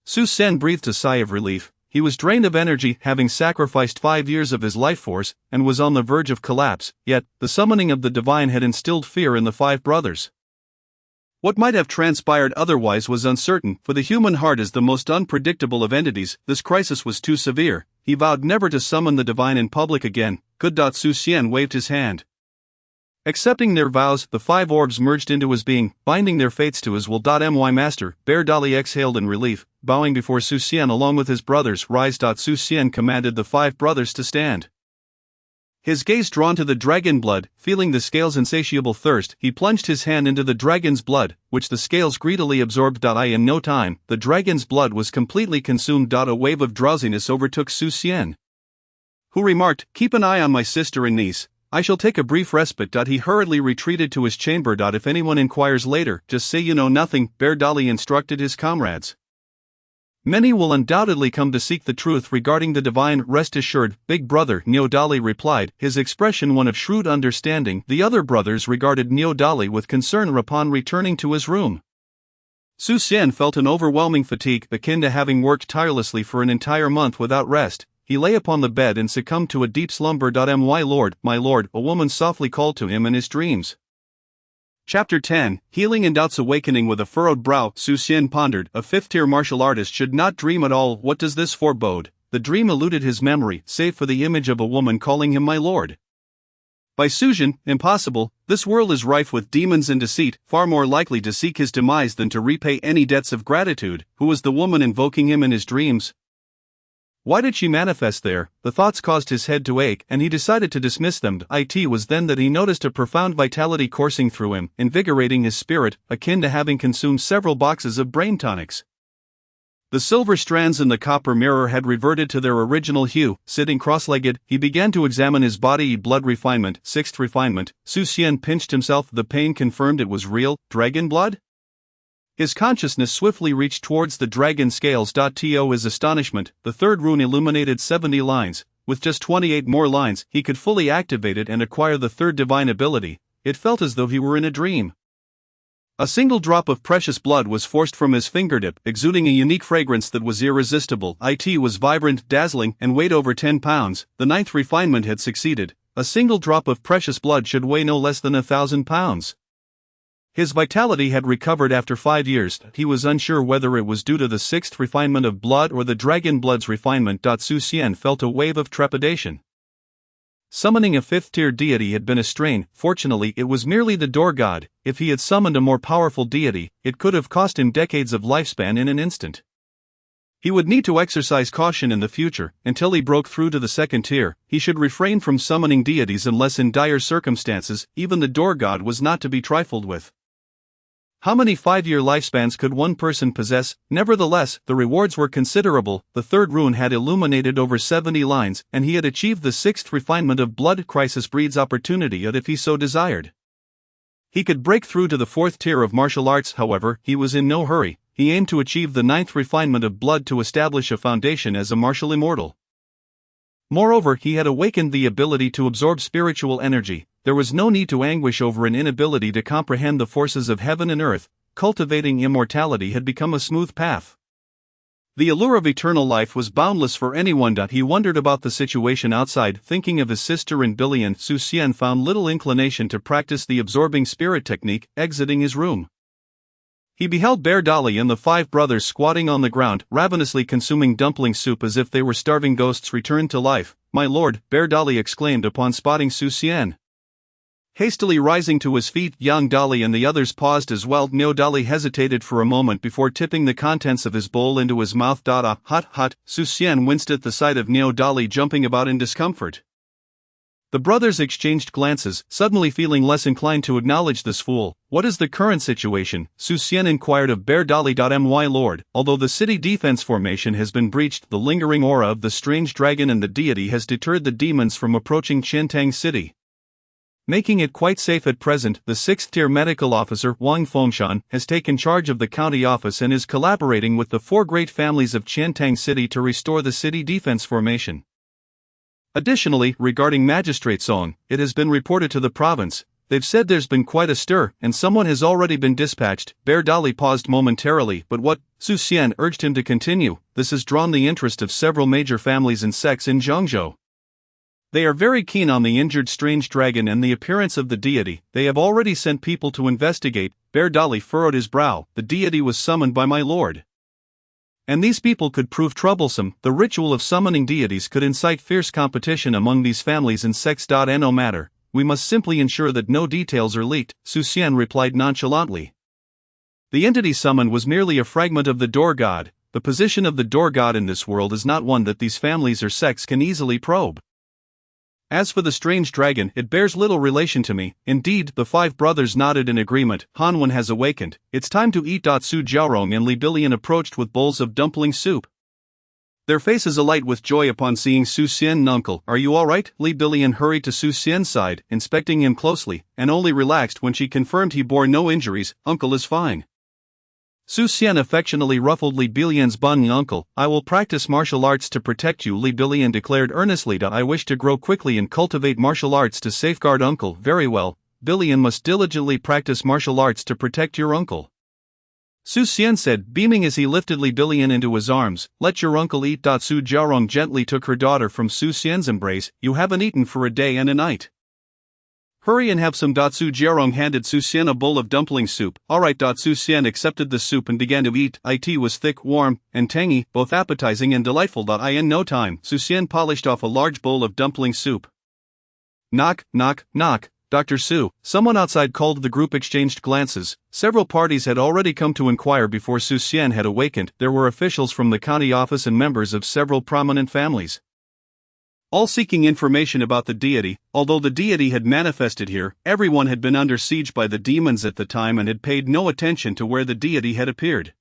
Xian breathed a sigh of relief. He was drained of energy, having sacrificed 5 years of his life force, and was on the verge of collapse, yet, the summoning of the divine had instilled fear in the 5 brothers. What might have transpired otherwise was uncertain, for the human heart is the most unpredictable of entities. This crisis was too severe. He vowed never to summon the divine in public again. Good. Xian waved his hand. Accepting their vows, the 5 orbs merged into his being, binding their fates to his will. My master, Bear Dolly exhaled in relief, bowing before Xian along with his brothers. Rise. Xian commanded the 5 brothers to stand. His gaze drawn to the dragon blood, feeling the scales' insatiable thirst, he plunged his hand into the dragon's blood, which the scales greedily absorbed. In no time, the dragon's blood was completely consumed. A wave of drowsiness overtook Xian, who remarked, keep an eye on my sister and niece. I shall take a brief respite. He hurriedly retreated to his chamber. If anyone inquires later, just say you know nothing, Bear Dolly instructed his comrades. Many will undoubtedly come to seek the truth regarding the divine. Rest assured, big brother, Neo Dolly replied, his expression one of shrewd understanding. The other brothers regarded Neo Dolly with concern upon returning to his room. Xian felt an overwhelming fatigue, akin to having worked tirelessly for an entire month without rest. He lay upon the bed and succumbed to a deep slumber. My lord, a woman softly called to him in his dreams. Chapter 10, Healing and Doubts. Awakening with a furrowed brow, Xian pondered, a 5th-tier martial artist should not dream at all. What does this forebode? The dream eluded his memory, save for the image of a woman calling him my lord. By Xian, impossible, this world is rife with demons and deceit, far more likely to seek his demise than to repay any debts of gratitude. Who was the woman invoking him in his dreams? Why did she manifest there? The thoughts caused his head to ache, and he decided to dismiss them. It was then that he noticed a profound vitality coursing through him, invigorating his spirit, akin to having consumed several boxes of brain tonics. The silver strands in the copper mirror had reverted to their original hue. Sitting cross-legged, he began to examine his body. Blood refinement, sixth refinement. Xian pinched himself. The pain confirmed it was real. Dragon blood? His consciousness swiftly reached towards the dragon scales. To his astonishment, the third rune illuminated 70 lines. With just 28 more lines, he could fully activate it and acquire the third divine ability. It felt as though he were in a dream. A single drop of precious blood was forced from his fingertip, exuding a unique fragrance that was irresistible. It was vibrant, dazzling, and weighed over 10 pounds. The ninth refinement had succeeded. A single drop of precious blood should weigh no less than 1,000 pounds. His vitality had recovered after 5 years. He was unsure whether it was due to the sixth refinement of blood or the dragon blood's refinement. Xian felt a wave of trepidation. Summoning a fifth-tier deity had been a strain. Fortunately, it was merely the door god. If he had summoned a more powerful deity, it could have cost him decades of lifespan in an instant. He would need to exercise caution in the future. Until he broke through to the second tier, he should refrain from summoning deities unless in dire circumstances. Even the door god was not to be trifled with. How many 5-year lifespans could one person possess? Nevertheless, the rewards were considerable. The third rune had illuminated over 70 lines, and he had achieved the sixth refinement of blood. Crisis breeds opportunity if he so desired. He could break through to the fourth tier of martial arts. However, he was in no hurry. He aimed to achieve the ninth refinement of blood to establish a foundation as a martial immortal. Moreover, he had awakened the ability to absorb spiritual energy. There was no need to anguish over an inability to comprehend the forces of heaven and earth. Cultivating immortality had become a smooth path. The allure of eternal life was boundless for anyone. He wondered about the situation outside, thinking of his sister and Billion. Xian found little inclination to practice the absorbing spirit technique. Exiting his room, he beheld Bear Dolly and the 5 brothers squatting on the ground, ravenously consuming dumpling soup as if they were starving ghosts returned to life. "My lord," Bear Dolly exclaimed upon spotting Xian. Hastily rising to his feet, young Dolly and the others paused as well. Neo Dolly hesitated for a moment before tipping the contents of his bowl into his mouth. Hot. Xian winced at the sight of Neo Dolly jumping about in discomfort. The brothers exchanged glances, suddenly feeling less inclined to acknowledge this fool. "What is the current situation?" Xian inquired of Bear Dolly. My lord, although the city defense formation has been breached, the lingering aura of the strange dragon and the deity has deterred the demons from approaching Qiantang City, making it quite safe at present. The 6th-tier medical officer, Wang Fengshan, has taken charge of the county office and is collaborating with the 4 great families of Qiantang City to restore the city defense formation. Additionally, regarding Magistrate Song, it has been reported to the province. They've said there's been quite a stir, and someone has already been dispatched. Bear Dolly paused momentarily. "But what?" Xian urged him to continue. "This has drawn the interest of several major families and sects in Zhangzhou. They are very keen on the injured strange dragon and the appearance of the deity. They have already sent people to investigate." Bear Dolly furrowed his brow. "The deity was summoned by my lord. And these people could prove troublesome. The ritual of summoning deities could incite fierce competition among these families and sects. No matter. We must simply ensure that no details are leaked," Xian replied nonchalantly. The entity summoned was merely a fragment of the door god. The position of the door god in this world is not one that these families or sects can easily probe. As for the strange dragon, it bears little relation to me. Indeed, the 5 brothers nodded in agreement. "Hanwen has awakened. It's time to eat." Su Jiaorong and Li Billion approached with bowls of dumpling soup, their faces alight with joy upon seeing Xian. "Uncle, are you all right?" Li Billion hurried to Xian's side, inspecting him closely, and only relaxed when she confirmed he bore no injuries. "Uncle is fine." Xian affectionately ruffled Li Billion's bun. "Uncle, I will practice martial arts to protect you," Li Billion declared earnestly. "I wish to grow quickly and cultivate martial arts to safeguard Uncle." "Very well, Billion must diligently practice martial arts to protect your uncle," Xian said, beaming as he lifted Li Billion into his arms. "Let your uncle eat." Su Jiaorong gently took her daughter from Xian's embrace. "You haven't eaten for a day and a night. Hurry and have some." Su Jiaorong handed Xian a bowl of dumpling soup. "All right." Xian accepted the soup and began to eat. It was thick, warm, and tangy, both appetizing and delightful. In no time, Xian polished off a large bowl of dumpling soup. Knock, knock, knock. Dr. Su, someone outside called. The group exchanged glances. Several parties had already come to inquire before Su Xian had awakened. There were officials from the county office and members of several prominent families, all seeking information about the deity. Although the deity had manifested here, everyone had been under siege by the demons at the time and had paid no attention to where the deity had appeared.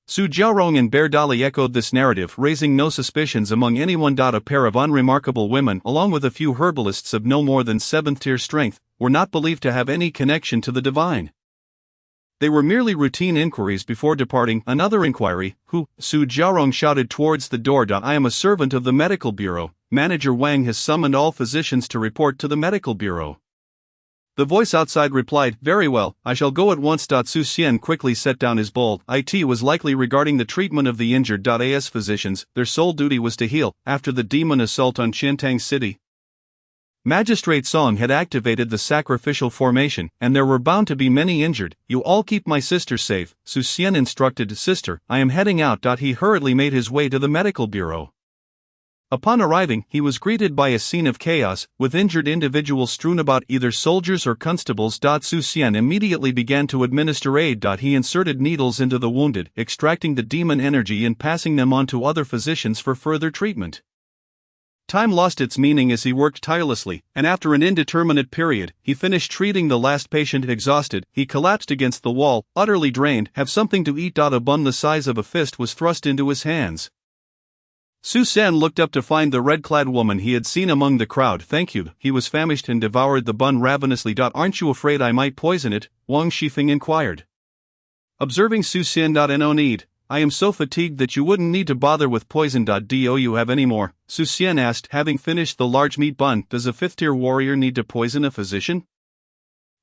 Su Jiaorong and Bear Dali echoed this narrative, raising no suspicions among anyone. A pair of unremarkable women, along with a few herbalists of no more than 7th-tier strength, were not believed to have any connection to the divine. They were merely routine inquiries before departing. Another inquiry, who? Su Jiaorong shouted towards the door. I am a servant of the medical bureau. Manager Wang has summoned all physicians to report to the medical bureau. The voice outside replied, very well, I shall go at once. Su Xian quickly set down his bowl. It was likely regarding the treatment of the injured. As physicians, their sole duty was to heal. After the demon assault on Qiantang City, Magistrate Song had activated the sacrificial formation, and there were bound to be many injured. You all keep my sister safe, Su Xian instructed. Sister, I am heading out. He hurriedly made his way to the medical bureau. Upon arriving, he was greeted by a scene of chaos, with injured individuals strewn about, either soldiers or constables. Su Xian immediately began to administer aid. He inserted needles into the wounded, extracting the demon energy and passing them on to other physicians for further treatment. Time lost its meaning as he worked tirelessly, and after an indeterminate period, he finished treating the last patient. Exhausted, he collapsed against the wall, utterly drained. Have something to eat. A bun the size of a fist was thrust into his hands. Su Xian looked up to find the red-clad woman he had seen among the crowd. Thank you. He was famished and devoured the bun ravenously. Aren't you afraid I might poison it? Wang Shifeng inquired. Observing Su Xian. No need. I am so fatigued that you wouldn't need to bother with poison. Do you have any more? Su Xian asked, having finished the large meat bun. Does a 5th-tier warrior need to poison a physician?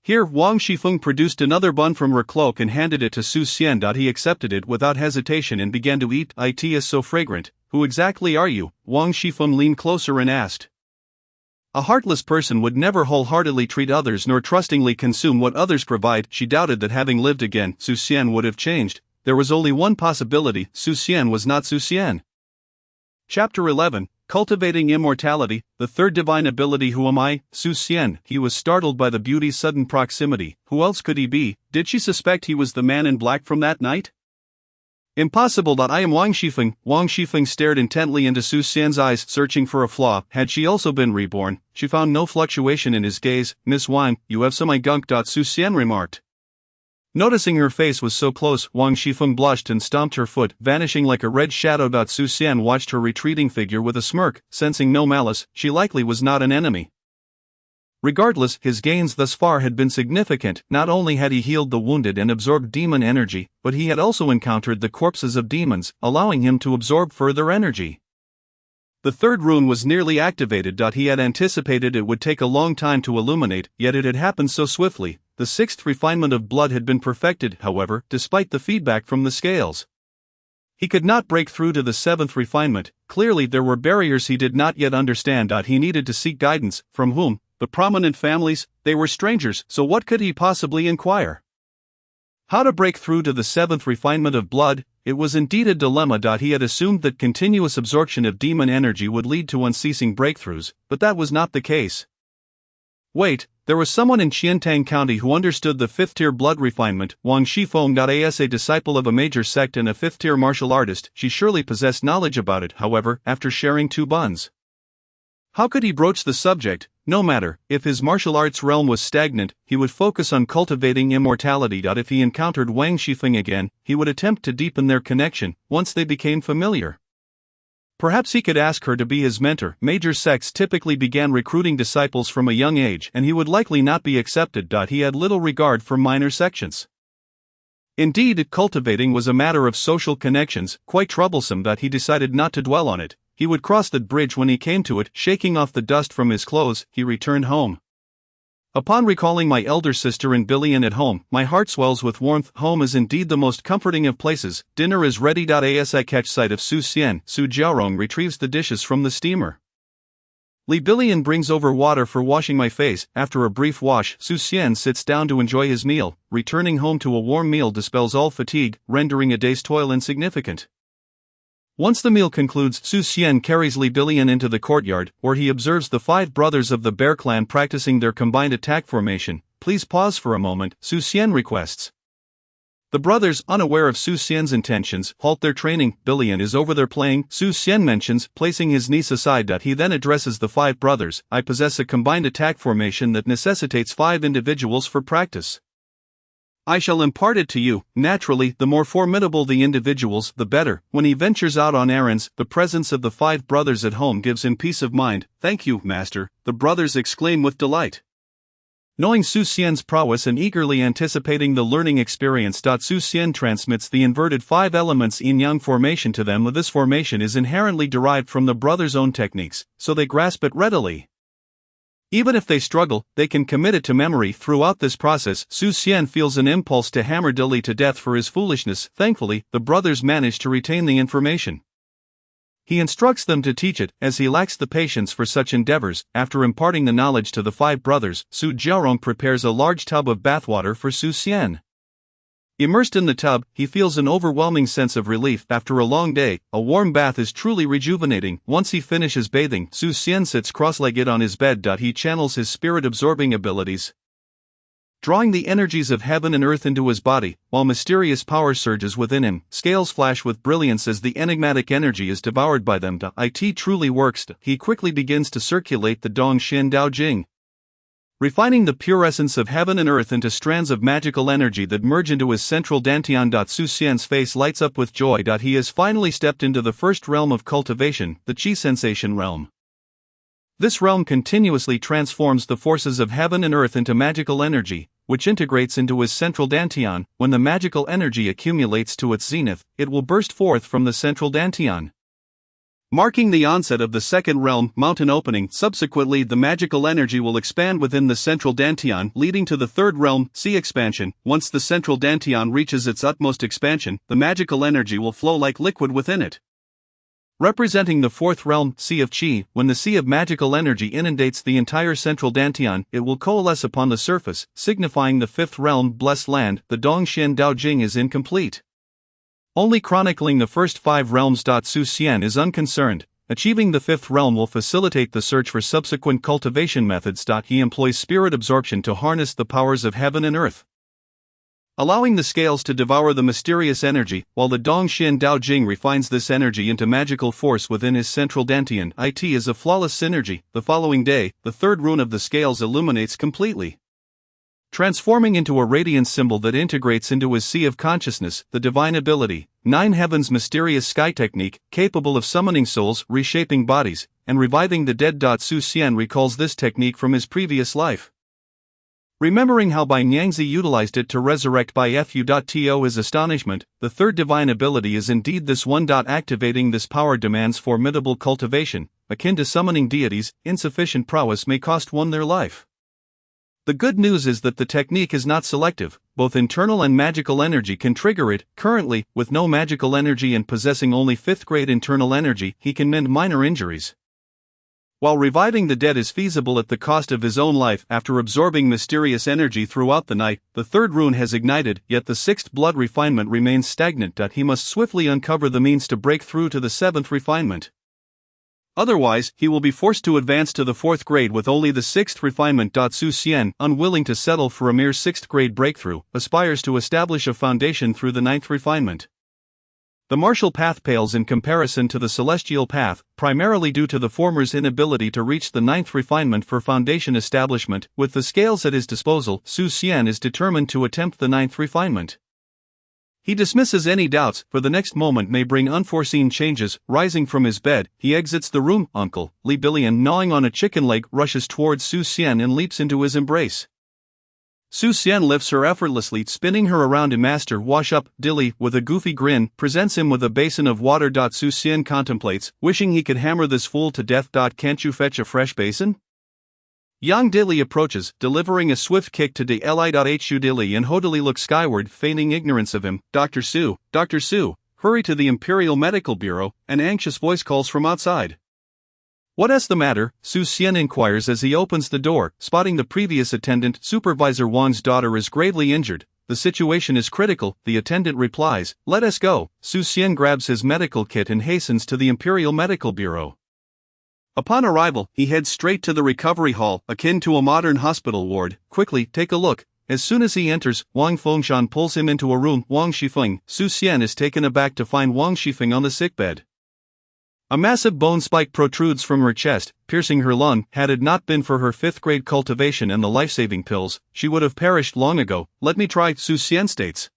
Here, Wang Shifeng produced another bun from her cloak and handed it to Su Xian. He accepted it without hesitation and began to eat. It is so fragrant. Who exactly are you? Wang Shifeng leaned closer and asked. A heartless person would never wholeheartedly treat others nor trustingly consume what others provide. She doubted that having lived again, Su Xian would have changed. There was only one possibility: Su Xian was not Su Xian. Chapter 11, Cultivating Immortality, the third divine ability. Who am I? Su Xian. He was startled by the beauty's sudden proximity. Who else could he be? Did she suspect he was the man in black from that night? Impossible. I am Wang Shifeng. Wang Shifeng stared intently into Su Xian's eyes, searching for a flaw. Had she also been reborn? She found no fluctuation in his gaze. Miss Wang, you have some gunk. Su Xian remarked. Noticing her face was so close, Wang Shifeng blushed and stomped her foot, vanishing like a red shadow. Su Xian watched her retreating figure with a smirk, sensing no malice. She likely was not an enemy. Regardless, his gains thus far had been significant. Not only had he healed the wounded and absorbed demon energy, but he had also encountered the corpses of demons, allowing him to absorb further energy. The third rune was nearly activated. He had anticipated it would take a long time to illuminate, yet it had happened so swiftly. The 6th refinement of blood had been perfected, however, despite the feedback from the scales. He could not break through to the 7th refinement. Clearly there were barriers he did not yet understand. He needed to seek guidance. From whom? The prominent families? They were strangers, so what could he possibly inquire? How to break through to the 7th refinement of blood? It was indeed a dilemma. He had assumed that continuous absorption of demon energy would lead to unceasing breakthroughs, but that was not the case. Wait, there was someone in Qiantang County who understood the 5th-tier blood refinement. Wang Shifeng. As a disciple of a major sect and a 5th-tier martial artist, she surely possessed knowledge about it. However, after sharing 2 buns, how could he broach the subject? No matter, if his martial arts realm was stagnant, he would focus on cultivating immortality. If he encountered Wang Shifeng again, he would attempt to deepen their connection, once they became familiar. Perhaps he could ask her to be his mentor. Major sects typically began recruiting disciples from a young age, and he would likely not be accepted. He had little regard for minor sections. Indeed, cultivating was a matter of social connections, quite troublesome. He decided not to dwell on it. He would cross that bridge when he came to it. Shaking off the dust from his clothes, he returned home. Upon recalling my elder sister and Billion at home, my heart swells with warmth. Home is indeed the most comforting of places. Dinner is ready. As I catch sight of Su Xian, Su Jiaorong retrieves the dishes from the steamer. Li Billion brings over water for washing my face. After a brief wash, Su Xian sits down to enjoy his meal. Returning home to a warm meal dispels all fatigue, rendering a day's toil insignificant. Once the meal concludes, Su Xian carries Li Bilian into the courtyard, where he observes the 5 brothers of the Bear clan practicing their combined attack formation. Please pause for a moment, Su Xian requests. The brothers, unaware of Su Xian's intentions, halt their training. Bilian is over there playing, Su Xian mentions, placing his niece aside. He then addresses the 5 brothers. I possess a combined attack formation that necessitates 5 individuals for practice. I shall impart it to you. Naturally, the more formidable the individuals, the better. When he ventures out on errands, the presence of the 5 brothers at home gives him peace of mind. Thank you, master, the brothers exclaim with delight. Knowing Su Xian's prowess and eagerly anticipating the learning experience, Su Xian transmits the inverted 5 elements yin-yang formation to them. This formation is inherently derived from the brothers' own techniques, so they grasp it readily. Even if they struggle, they can commit it to memory. Throughout this process, Su Xian feels an impulse to hammer Dili to death for his foolishness. Thankfully, the brothers manage to retain the information. He instructs them to teach it, as he lacks the patience for such endeavors. After imparting the knowledge to the 5 brothers, Su Jiaorong prepares a large tub of bathwater for Su Xian. Immersed in the tub, he feels an overwhelming sense of relief. After a long day, a warm bath is truly rejuvenating. Once he finishes bathing, Su Xian sits cross-legged on his bed. He channels his spirit-absorbing abilities, drawing the energies of heaven and earth into his body, while mysterious power surges within him. Scales flash with brilliance as the enigmatic energy is devoured by them. It truly works. He quickly begins to circulate the Dong Xin Dao Jing, refining the pure essence of heaven and earth into strands of magical energy that merge into his central dantian. Su Xian's face lights up with joy. He has finally stepped into the first realm of cultivation, the Qi sensation realm. This realm continuously transforms the forces of heaven and earth into magical energy, which integrates into his central dantian. When the magical energy accumulates to its zenith, it will burst forth from the central dantian, marking the onset of the second realm, mountain opening. Subsequently, the magical energy will expand within the central dantian, leading to the third realm, sea expansion. Once the central dantian reaches its utmost expansion, the magical energy will flow like liquid within it, representing the fourth realm, Sea of Qi. When the sea of magical energy inundates the entire central dantian, it will coalesce upon the surface, signifying the fifth realm, blessed land. The Dongxian Dao Jing is incomplete, only chronicling the first 5 realms. Su Xian is unconcerned. Achieving the 5th realm will facilitate the search for subsequent cultivation methods. He employs spirit absorption to harness the powers of heaven and earth, allowing the scales to devour the mysterious energy, while the Dongxian Dao Jing refines this energy into magical force within his central dantian. It is a flawless synergy. The following day, the third rune of the scales illuminates completely, transforming into a radiant symbol that integrates into his sea of consciousness. The divine ability, 9 heavens mysterious sky technique, capable of summoning souls, reshaping bodies, and reviving the dead. Su Xian recalls this technique from his previous life, remembering how Bai Nyangzi utilized it to resurrect Bai Fu. To his astonishment, the third divine ability is indeed this one. Activating this power demands formidable cultivation, akin to summoning deities. Insufficient prowess may cost one their life. The good news is that the technique is not selective. Both internal and magical energy can trigger it. Currently, with no magical energy and possessing only 5th grade internal energy, he can mend minor injuries, while reviving the dead is feasible at the cost of his own life. After absorbing mysterious energy throughout the night, the third rune has ignited, yet the 6th blood refinement remains stagnant. He must swiftly uncover the means to break through to the 7th refinement. Otherwise, he will be forced to advance to the 4th grade with only the 6th refinement. Su Xian, unwilling to settle for a mere 6th grade breakthrough, aspires to establish a foundation through the 9th refinement. The martial path pales in comparison to the celestial path, primarily due to the former's inability to reach the 9th refinement for foundation establishment. With the scales at his disposal, Su Xian is determined to attempt the 9th refinement. He dismisses any doubts, for the next moment may bring unforeseen changes. Rising from his bed, he exits the room. Uncle, Li Bilian, gnawing on a chicken leg, rushes towards Su Xian and leaps into his embrace. Su Xian lifts her effortlessly, spinning her around him. Master, wash up. Dili, with a goofy grin, presents him with a basin of water. Su Xian contemplates, wishing he could hammer this fool to death. Can't you fetch a fresh basin? Yang Dili approaches, delivering a swift kick to Li. Hu Dili and Hodili look skyward, feigning ignorance of him. Dr. Su, hurry to the Imperial Medical Bureau, an anxious voice calls from outside. What's the matter? Su Xian inquires as he opens the door, spotting the previous attendant. Supervisor Wang's daughter is gravely injured. the situation is critical, the attendant replies. Let us go. Su Xian grabs his medical kit and hastens to the Imperial Medical Bureau. Upon arrival, he heads straight to the recovery hall, akin to a modern hospital ward. Quickly, take a look. As soon as he enters, Wang Fengshan pulls him into a room. Wang Shifeng. Su Xian is taken aback to find Wang Shifeng on the sickbed. A massive bone spike protrudes from her chest, piercing her lung. Had it not been for her 5th grade cultivation and the life-saving pills, she would have perished long ago. Let me try, Su Xian states.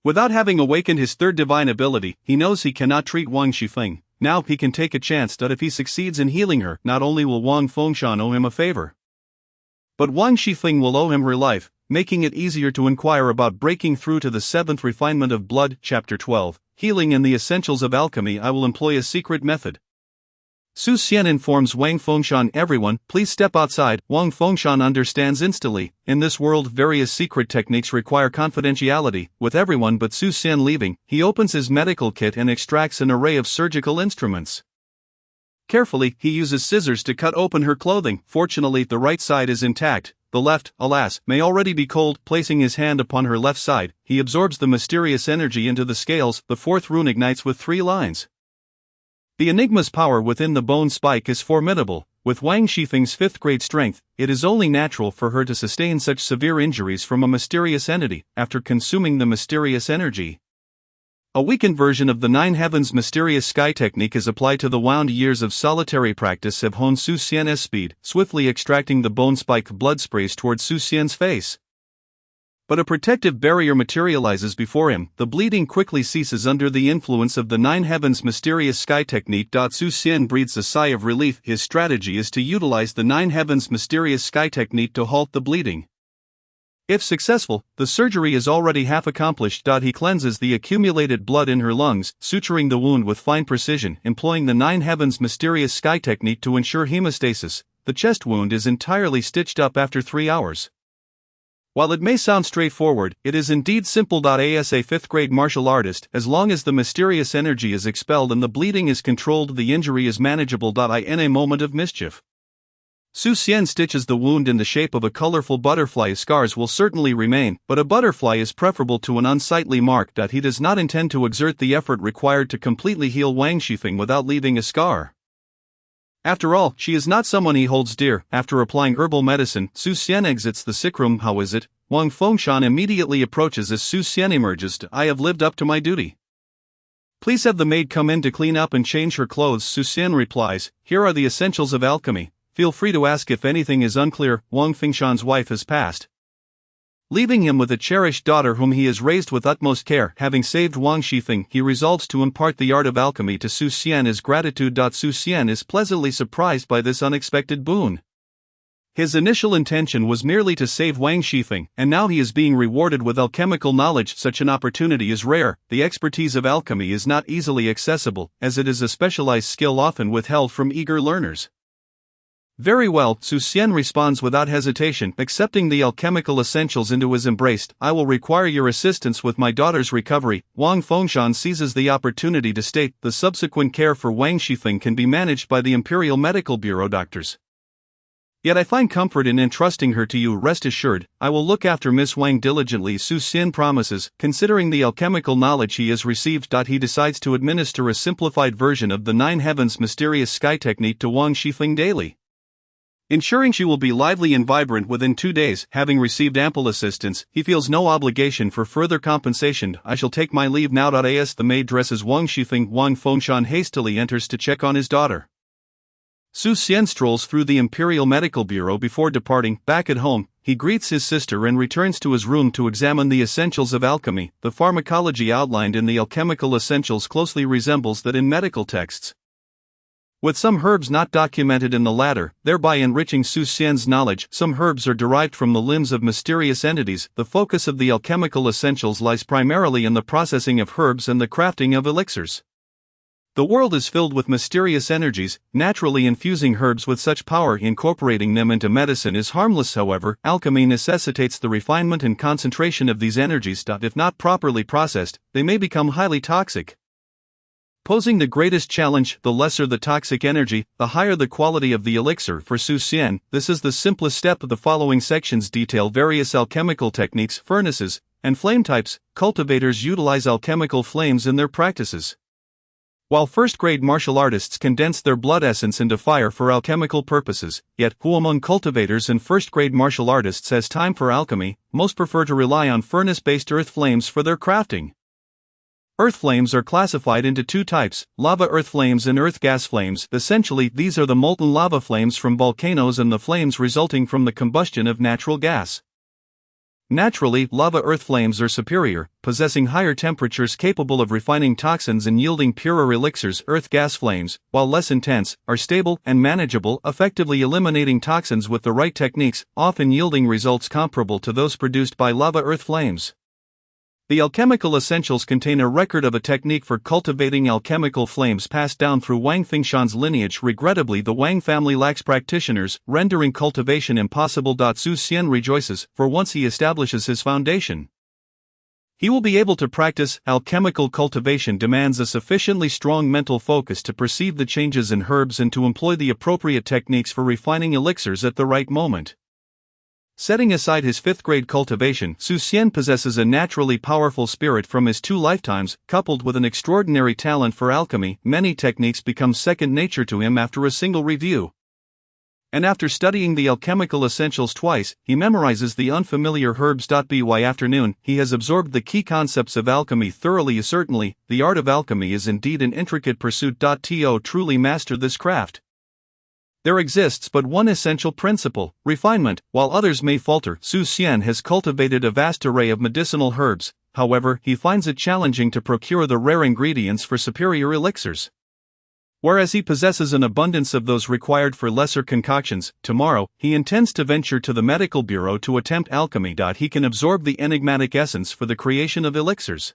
Without having awakened his 3rd divine ability, he knows he cannot treat Wang Shifeng. Now he can take a chance that if he succeeds in healing her, not only will Wang Fengshan owe him a favor, but Wang Shifeng will owe him her life, making it easier to inquire about breaking through to the 7th refinement of blood. Chapter 12. Healing and the Essentials of Alchemy. I will employ a secret method. Su Xian informs Wang Fengshan. Everyone, please step outside. Wang Fengshan understands instantly. In this world, various secret techniques require confidentiality. With everyone but Su Xian leaving, he opens his medical kit and extracts an array of surgical instruments. Carefully, he uses scissors to cut open her clothing. Fortunately, the right side is intact. The left, alas, may already be cold. Placing his hand upon her left side, he absorbs the mysterious energy into the scales. The 4th rune ignites with 3 lines. The Enigma's power within the bone spike is formidable. With Wang Shifeng's 5th grade strength, it is only natural for her to sustain such severe injuries from a mysterious entity. After consuming the mysterious energy, a weakened version of the 9 Heavens mysterious sky technique is applied to the wound. Years of solitary practice have honed Su Xian's speed, swiftly extracting the bone spike. Blood sprays towards Su Xian's face, but a protective barrier materializes before him. The bleeding quickly ceases under the influence of the 9 Heavens mysterious sky technique. Su Xian breathes a sigh of relief. His strategy is to utilize the 9 Heavens mysterious sky technique to halt the bleeding. If successful, the surgery is already half accomplished. He cleanses the accumulated blood in her lungs, suturing the wound with fine precision, employing the 9 Heavens mysterious sky technique to ensure hemostasis. The chest wound is entirely stitched up after 3 hours. While it may sound straightforward, it is indeed simple. As a 5th grade martial artist, as long as the mysterious energy is expelled and the bleeding is controlled, the injury is manageable. In a moment of mischief, Su Xian stitches the wound in the shape of a colorful butterfly. Scars will certainly remain, but a butterfly is preferable to an unsightly mark. He does not intend to exert the effort required to completely heal Wang Shifeng without leaving a scar. After all, she is not someone he holds dear. After applying herbal medicine, Su Xian exits the sickroom. How is it? Wang Fengshan immediately approaches as Su Xian emerges. I have lived up to my duty. Please have the maid come in to clean up and change her clothes. Su Xian replies, here are the essentials of alchemy. Feel free to ask if anything is unclear. Wang Fengshan's wife has passed, leaving him with a cherished daughter whom he has raised with utmost care. Having saved Wang Shifeng, he resolves to impart the art of alchemy to Su Xian as gratitude. Su Xian is pleasantly surprised by this unexpected boon. His initial intention was merely to save Wang Shifeng, and now he is being rewarded with alchemical knowledge. Such an opportunity is rare. The expertise of alchemy is not easily accessible, as it is a specialized skill often withheld from eager learners. Very well, Su Xian responds without hesitation, accepting the alchemical essentials into his embrace. I will require your assistance with my daughter's recovery. Wang Fengshan seizes the opportunity to state, the subsequent care for Wang Shifeng can be managed by the Imperial Medical Bureau doctors. Yet I find comfort in entrusting her to you. Rest assured, I will look after Miss Wang diligently. Su Xian promises. Considering the alchemical knowledge he has received, he decides to administer a simplified version of the 9 Heavens mysterious sky technique to Wang Shifeng daily, ensuring she will be lively and vibrant within 2 days. Having received ample assistance, he feels no obligation for further compensation. I shall take my leave now. As the maid dresses Wang Shifeng, Wang Fengshan hastily enters to check on his daughter. Su Xian strolls through the Imperial Medical Bureau before departing. Back at home, he greets his sister and returns to his room to examine the essentials of alchemy. The pharmacology outlined in the alchemical essentials closely resembles that in medical texts, with some herbs not documented in the latter, thereby enriching Su Xian's knowledge. Some herbs are derived from the limbs of mysterious entities. The focus of the alchemical essentials lies primarily in the processing of herbs and the crafting of elixirs. The world is filled with mysterious energies. Naturally infusing herbs with such power, incorporating them into medicine, is harmless. However, alchemy necessitates the refinement and concentration of these energies. If not properly processed, they may become highly toxic. Posing the greatest challenge, the lesser the toxic energy, the higher the quality of the elixir. For Xian, this is the simplest step. The following sections detail various alchemical techniques, furnaces, and flame types. Cultivators utilize alchemical flames in their practices. While first-grade martial artists condense their blood essence into fire for alchemical purposes, yet who among cultivators and first-grade martial artists has time for alchemy? Most prefer to rely on furnace-based earth flames for their crafting. Earth flames are classified into two types, lava earth flames and earth gas flames. Essentially, these are the molten lava flames from volcanoes and the flames resulting from the combustion of natural gas. Naturally, lava earth flames are superior, possessing higher temperatures capable of refining toxins and yielding purer elixirs. Earth gas flames, while less intense, are stable and manageable, effectively eliminating toxins with the right techniques, often yielding results comparable to those produced by lava earth flames. The alchemical essentials contain a record of a technique for cultivating alchemical flames passed down through Wang Fengshan's lineage. Regrettably, the Wang family lacks practitioners, rendering cultivation impossible. Xian rejoices, for once he establishes his foundation, he will be able to practice. Alchemical cultivation demands a sufficiently strong mental focus to perceive the changes in herbs and to employ the appropriate techniques for refining elixirs at the right moment. Setting aside his fifth-grade cultivation, Xian possesses a naturally powerful spirit from his 2 lifetimes, coupled with an extraordinary talent for alchemy. Many techniques become second nature to him after a single review. And after studying the alchemical essentials twice, he memorizes the unfamiliar herbs. By afternoon, he has absorbed the key concepts of alchemy thoroughly. Certainly, the art of alchemy is indeed an intricate pursuit. To truly master this craft, there exists but one essential principle, refinement. While others may falter, Xian has cultivated a vast array of medicinal herbs. However, he finds it challenging to procure the rare ingredients for superior elixirs. Whereas he possesses an abundance of those required for lesser concoctions, tomorrow, he intends to venture to the medical bureau to attempt alchemy. He can absorb the enigmatic essence for the creation of elixirs.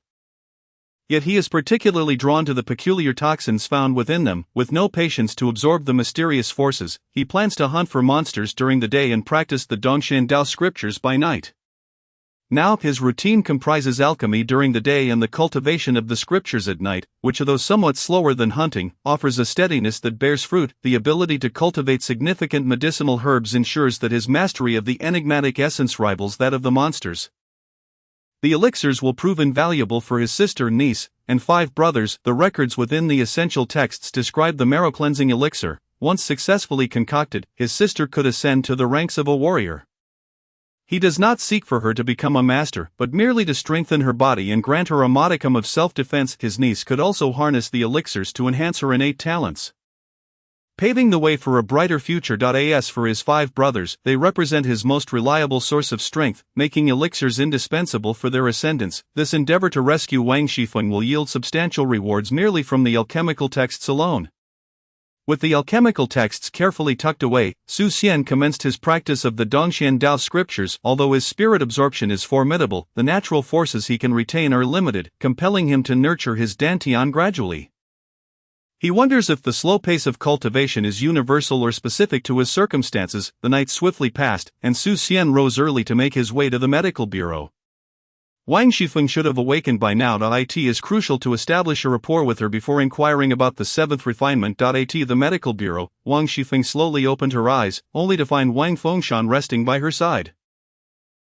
Yet he is particularly drawn to the peculiar toxins found within them. With no patience to absorb the mysterious forces, he plans to hunt for monsters during the day and practice the Dongshan Dao scriptures by night. Now, his routine comprises alchemy during the day and the cultivation of the scriptures at night, which, although somewhat slower than hunting, offers a steadiness that bears fruit. The ability to cultivate significant medicinal herbs ensures that his mastery of the enigmatic essence rivals that of the monsters. The elixirs will prove invaluable for his sister, niece, and 5 brothers. The records within the essential texts describe the marrow-cleansing elixir. Once successfully concocted, his sister could ascend to the ranks of a warrior. He does not seek for her to become a master, but merely to strengthen her body and grant her a modicum of self-defense. His niece could also harness the elixirs to enhance her innate talents, paving the way for a brighter future. As for his 5 brothers, they represent his most reliable source of strength, making elixirs indispensable for their ascendance. This endeavor to rescue Wang Shifeng will yield substantial rewards merely from the alchemical texts alone. With the alchemical texts carefully tucked away, Xian commenced his practice of the Dongshan Dao scriptures. Although his spirit absorption is formidable, the natural forces he can retain are limited, compelling him to nurture his dantian gradually. He wonders if the slow pace of cultivation is universal or specific to his circumstances. The night swiftly passed, and Xian rose early to make his way to the medical bureau. Wang Shifeng should have awakened by now. It is crucial to establish a rapport with her before inquiring about the 7th refinement. The medical bureau. Wang Shifeng slowly opened her eyes, only to find Wang Fengshan resting by her side.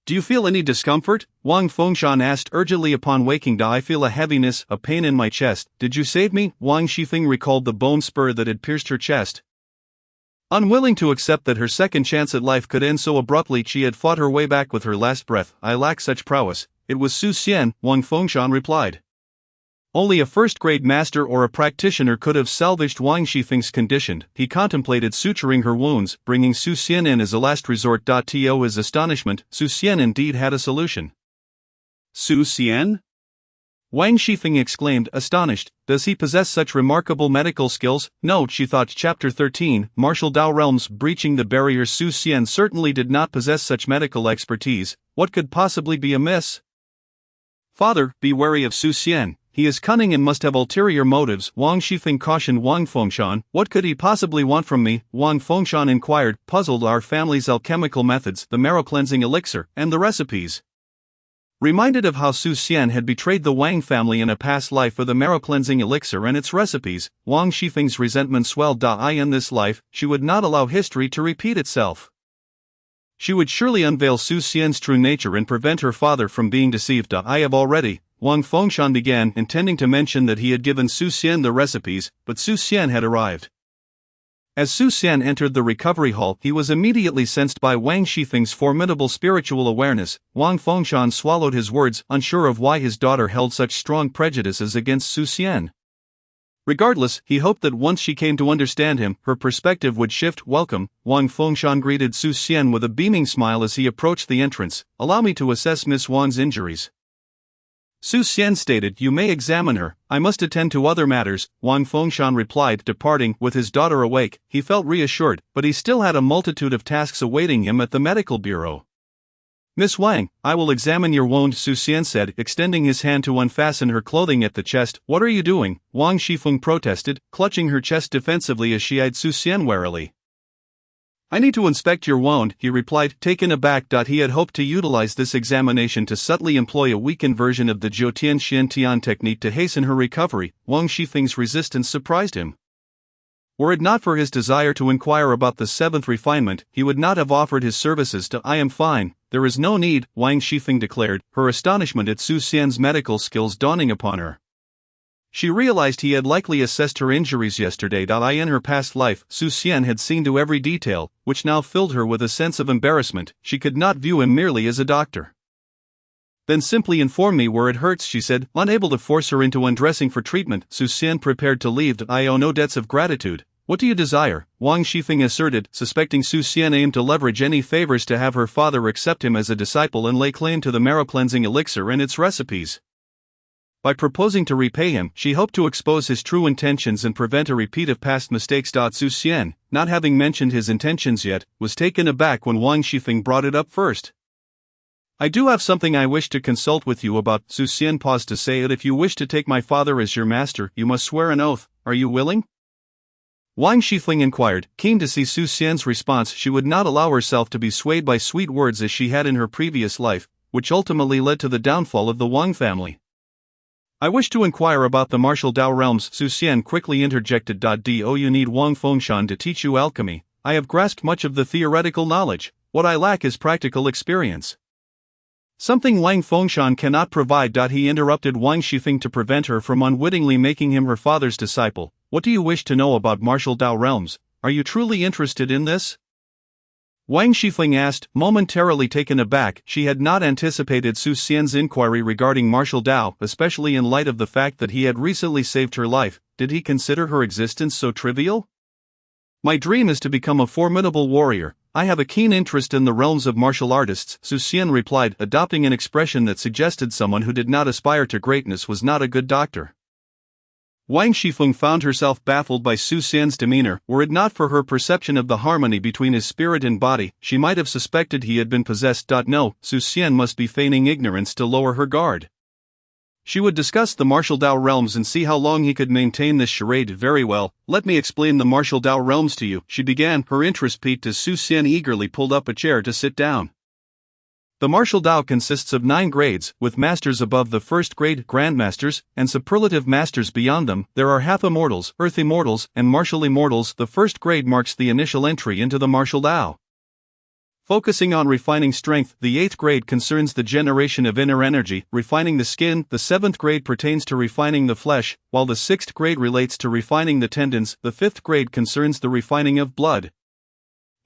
Do you feel any discomfort? Wang Fengshan asked urgently upon waking. I feel a heaviness, a pain in my chest. Did you save me? Wang Shifeng recalled the bone spur that had pierced her chest. Unwilling to accept that her second chance at life could end so abruptly, she had fought her way back with her last breath. I lack such prowess. It was Xian, Wang Fengshan replied. Only a first-grade master or a practitioner could have salvaged Wang Shifeng's condition. He contemplated suturing her wounds, bringing Xian in as a last resort. To his astonishment, Xian indeed had a solution. Xian? Wang Shifeng exclaimed, astonished. Does he possess such remarkable medical skills? No, she thought. Chapter 13, Martial Dao Realms. Breaching the barrier. Xian certainly did not possess such medical expertise. What could possibly be amiss? Father, be wary of Xian. He is cunning and must have ulterior motives. Wang Shifeng cautioned Wang Fengshan. What could he possibly want from me? Wang Fengshan inquired, puzzled. Our family's alchemical methods, the marrow cleansing elixir, and the recipes. Reminded of how Su Xian had betrayed the Wang family in a past life for the marrow-cleansing elixir and its recipes, Wang Shifeng's resentment swelled. In this life, she would not allow history to repeat itself. She would surely unveil Su Xian's true nature and prevent her father from being deceived. I have already, Wang Fengshan began, intending to mention that he had given Su Xian the recipes, but Su Xian had arrived. As Su Xian entered the recovery hall, he was immediately sensed by Wang Shifeng's formidable spiritual awareness. Wang Fengshan swallowed his words, unsure of why his daughter held such strong prejudices against Su Xian. Regardless, he hoped that once she came to understand him, her perspective would shift. Welcome, Wang Fengshan greeted Su Xian with a beaming smile as he approached the entrance. Allow me to assess Miss Wang's injuries. Su Xian stated, you may examine her, I must attend to other matters, Wang Fengshan replied. Departing, with his daughter awake, he felt reassured, but he still had a multitude of tasks awaiting him at the medical bureau. Miss Wang, I will examine your wound, Su Xian said, extending his hand to unfasten her clothing at the chest. What are you doing? Wang Shifeng protested, clutching her chest defensively as she eyed Su Xian warily. I need to inspect your wound, he replied, taken aback. He had hoped to utilize this examination to subtly employ a weakened version of the Jiutian Xian Tian technique to hasten her recovery. Wang Shifeng's resistance surprised him. Were it not for his desire to inquire about the seventh refinement, he would not have offered his services. I am fine, there is no need, Wang Shifeng declared, her astonishment at Su Xian's medical skills dawning upon her. She realized he had likely assessed her injuries yesterday. In her past life, Su Xian had seen to every detail, which now filled her with a sense of embarrassment. She could not view him merely as a doctor. Then simply inform me where it hurts, she said, unable to force her into undressing for treatment. Su Xian prepared to leave. I owe no debts of gratitude. What do you desire? Wang Shifeng asserted, suspecting Su Xian aimed to leverage any favors to have her father accept him as a disciple and lay claim to the marrow-cleansing elixir and its recipes. By proposing to repay him, she hoped to expose his true intentions and prevent a repeat of past mistakes. Su Xian, not having mentioned his intentions yet, was taken aback when Wang Shifeng brought it up first. I do have something I wish to consult with you about. Su Xian paused to say that if you wish to take my father as your master, you must swear an oath. Are you willing? Wang Shifeng inquired, keen to see Su Xian's response. She would not allow herself to be swayed by sweet words as she had in her previous life, which ultimately led to the downfall of the Wang family. I wish to inquire about the martial Dao realms, Su Xian quickly interjected. Do you need Wang Fengshan to teach you alchemy? I have grasped much of the theoretical knowledge, what I lack is practical experience. Something Wang Fengshan cannot provide. He interrupted Wang Shifeng to prevent her from unwittingly making him her father's disciple. What do you wish to know about martial Dao realms? Are you truly interested in this? Wang Shifeng asked, momentarily taken aback. She had not anticipated Su Xian's inquiry regarding martial Dao, especially in light of the fact that he had recently saved her life. Did he consider her existence so trivial? My dream is to become a formidable warrior. I have a keen interest in the realms of martial artists, Su Xian replied, adopting an expression that suggested someone who did not aspire to greatness was not a good doctor. Wang Shifeng found herself baffled by Su Xian's demeanor. Were it not for her perception of the harmony between his spirit and body, she might have suspected he had been possessed. No, Su Xian must be feigning ignorance to lower her guard. She would discuss the martial Dao realms and see how long he could maintain this charade. Very well, let me explain the martial Dao realms to you, she began, her interest piqued as Su Xian eagerly pulled up a chair to sit down. The martial Dao consists of 9 grades, with masters above the first grade, grandmasters, and superlative masters beyond them. There are half-immortals, earth immortals, and martial immortals. The first grade marks the initial entry into the martial Dao. Focusing on refining strength, the 8th grade concerns the generation of inner energy, refining the skin. The 7th grade pertains to refining the flesh, while the 6th grade relates to refining the tendons. The 5th grade concerns the refining of blood.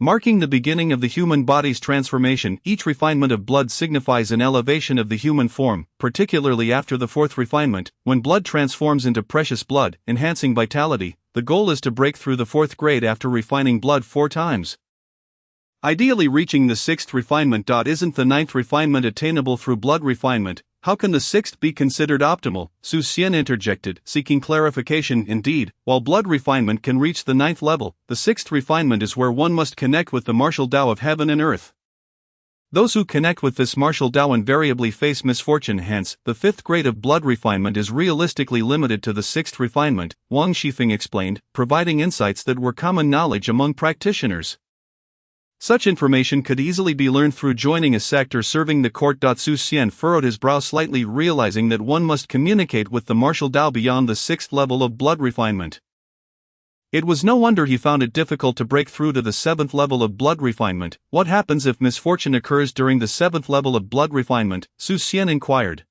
Marking the beginning of the human body's transformation, each refinement of blood signifies an elevation of the human form, particularly after the 4th refinement, when blood transforms into precious blood, enhancing vitality. The goal is to break through the 4th grade after refining blood 4 times. Ideally reaching the 6th refinement. Isn't the 9th refinement attainable through blood refinement? How can the 6th be considered optimal? Su Xian interjected, seeking clarification. Indeed, while blood refinement can reach the 9th level, the 6th refinement is where one must connect with the martial Dao of heaven and earth. Those who connect with this martial Dao invariably face misfortune. Hence, the 5th grade of blood refinement is realistically limited to the 6th refinement, Wang Shifeng explained, providing insights that were common knowledge among practitioners. Such information could easily be learned through joining a sect or serving the court. Su Xian furrowed his brow slightly, realizing that one must communicate with the martial Dao beyond the 6th level of blood refinement. It was no wonder he found it difficult to break through to the 7th level of blood refinement. What happens if misfortune occurs during the 7th level of blood refinement? Su Xian inquired.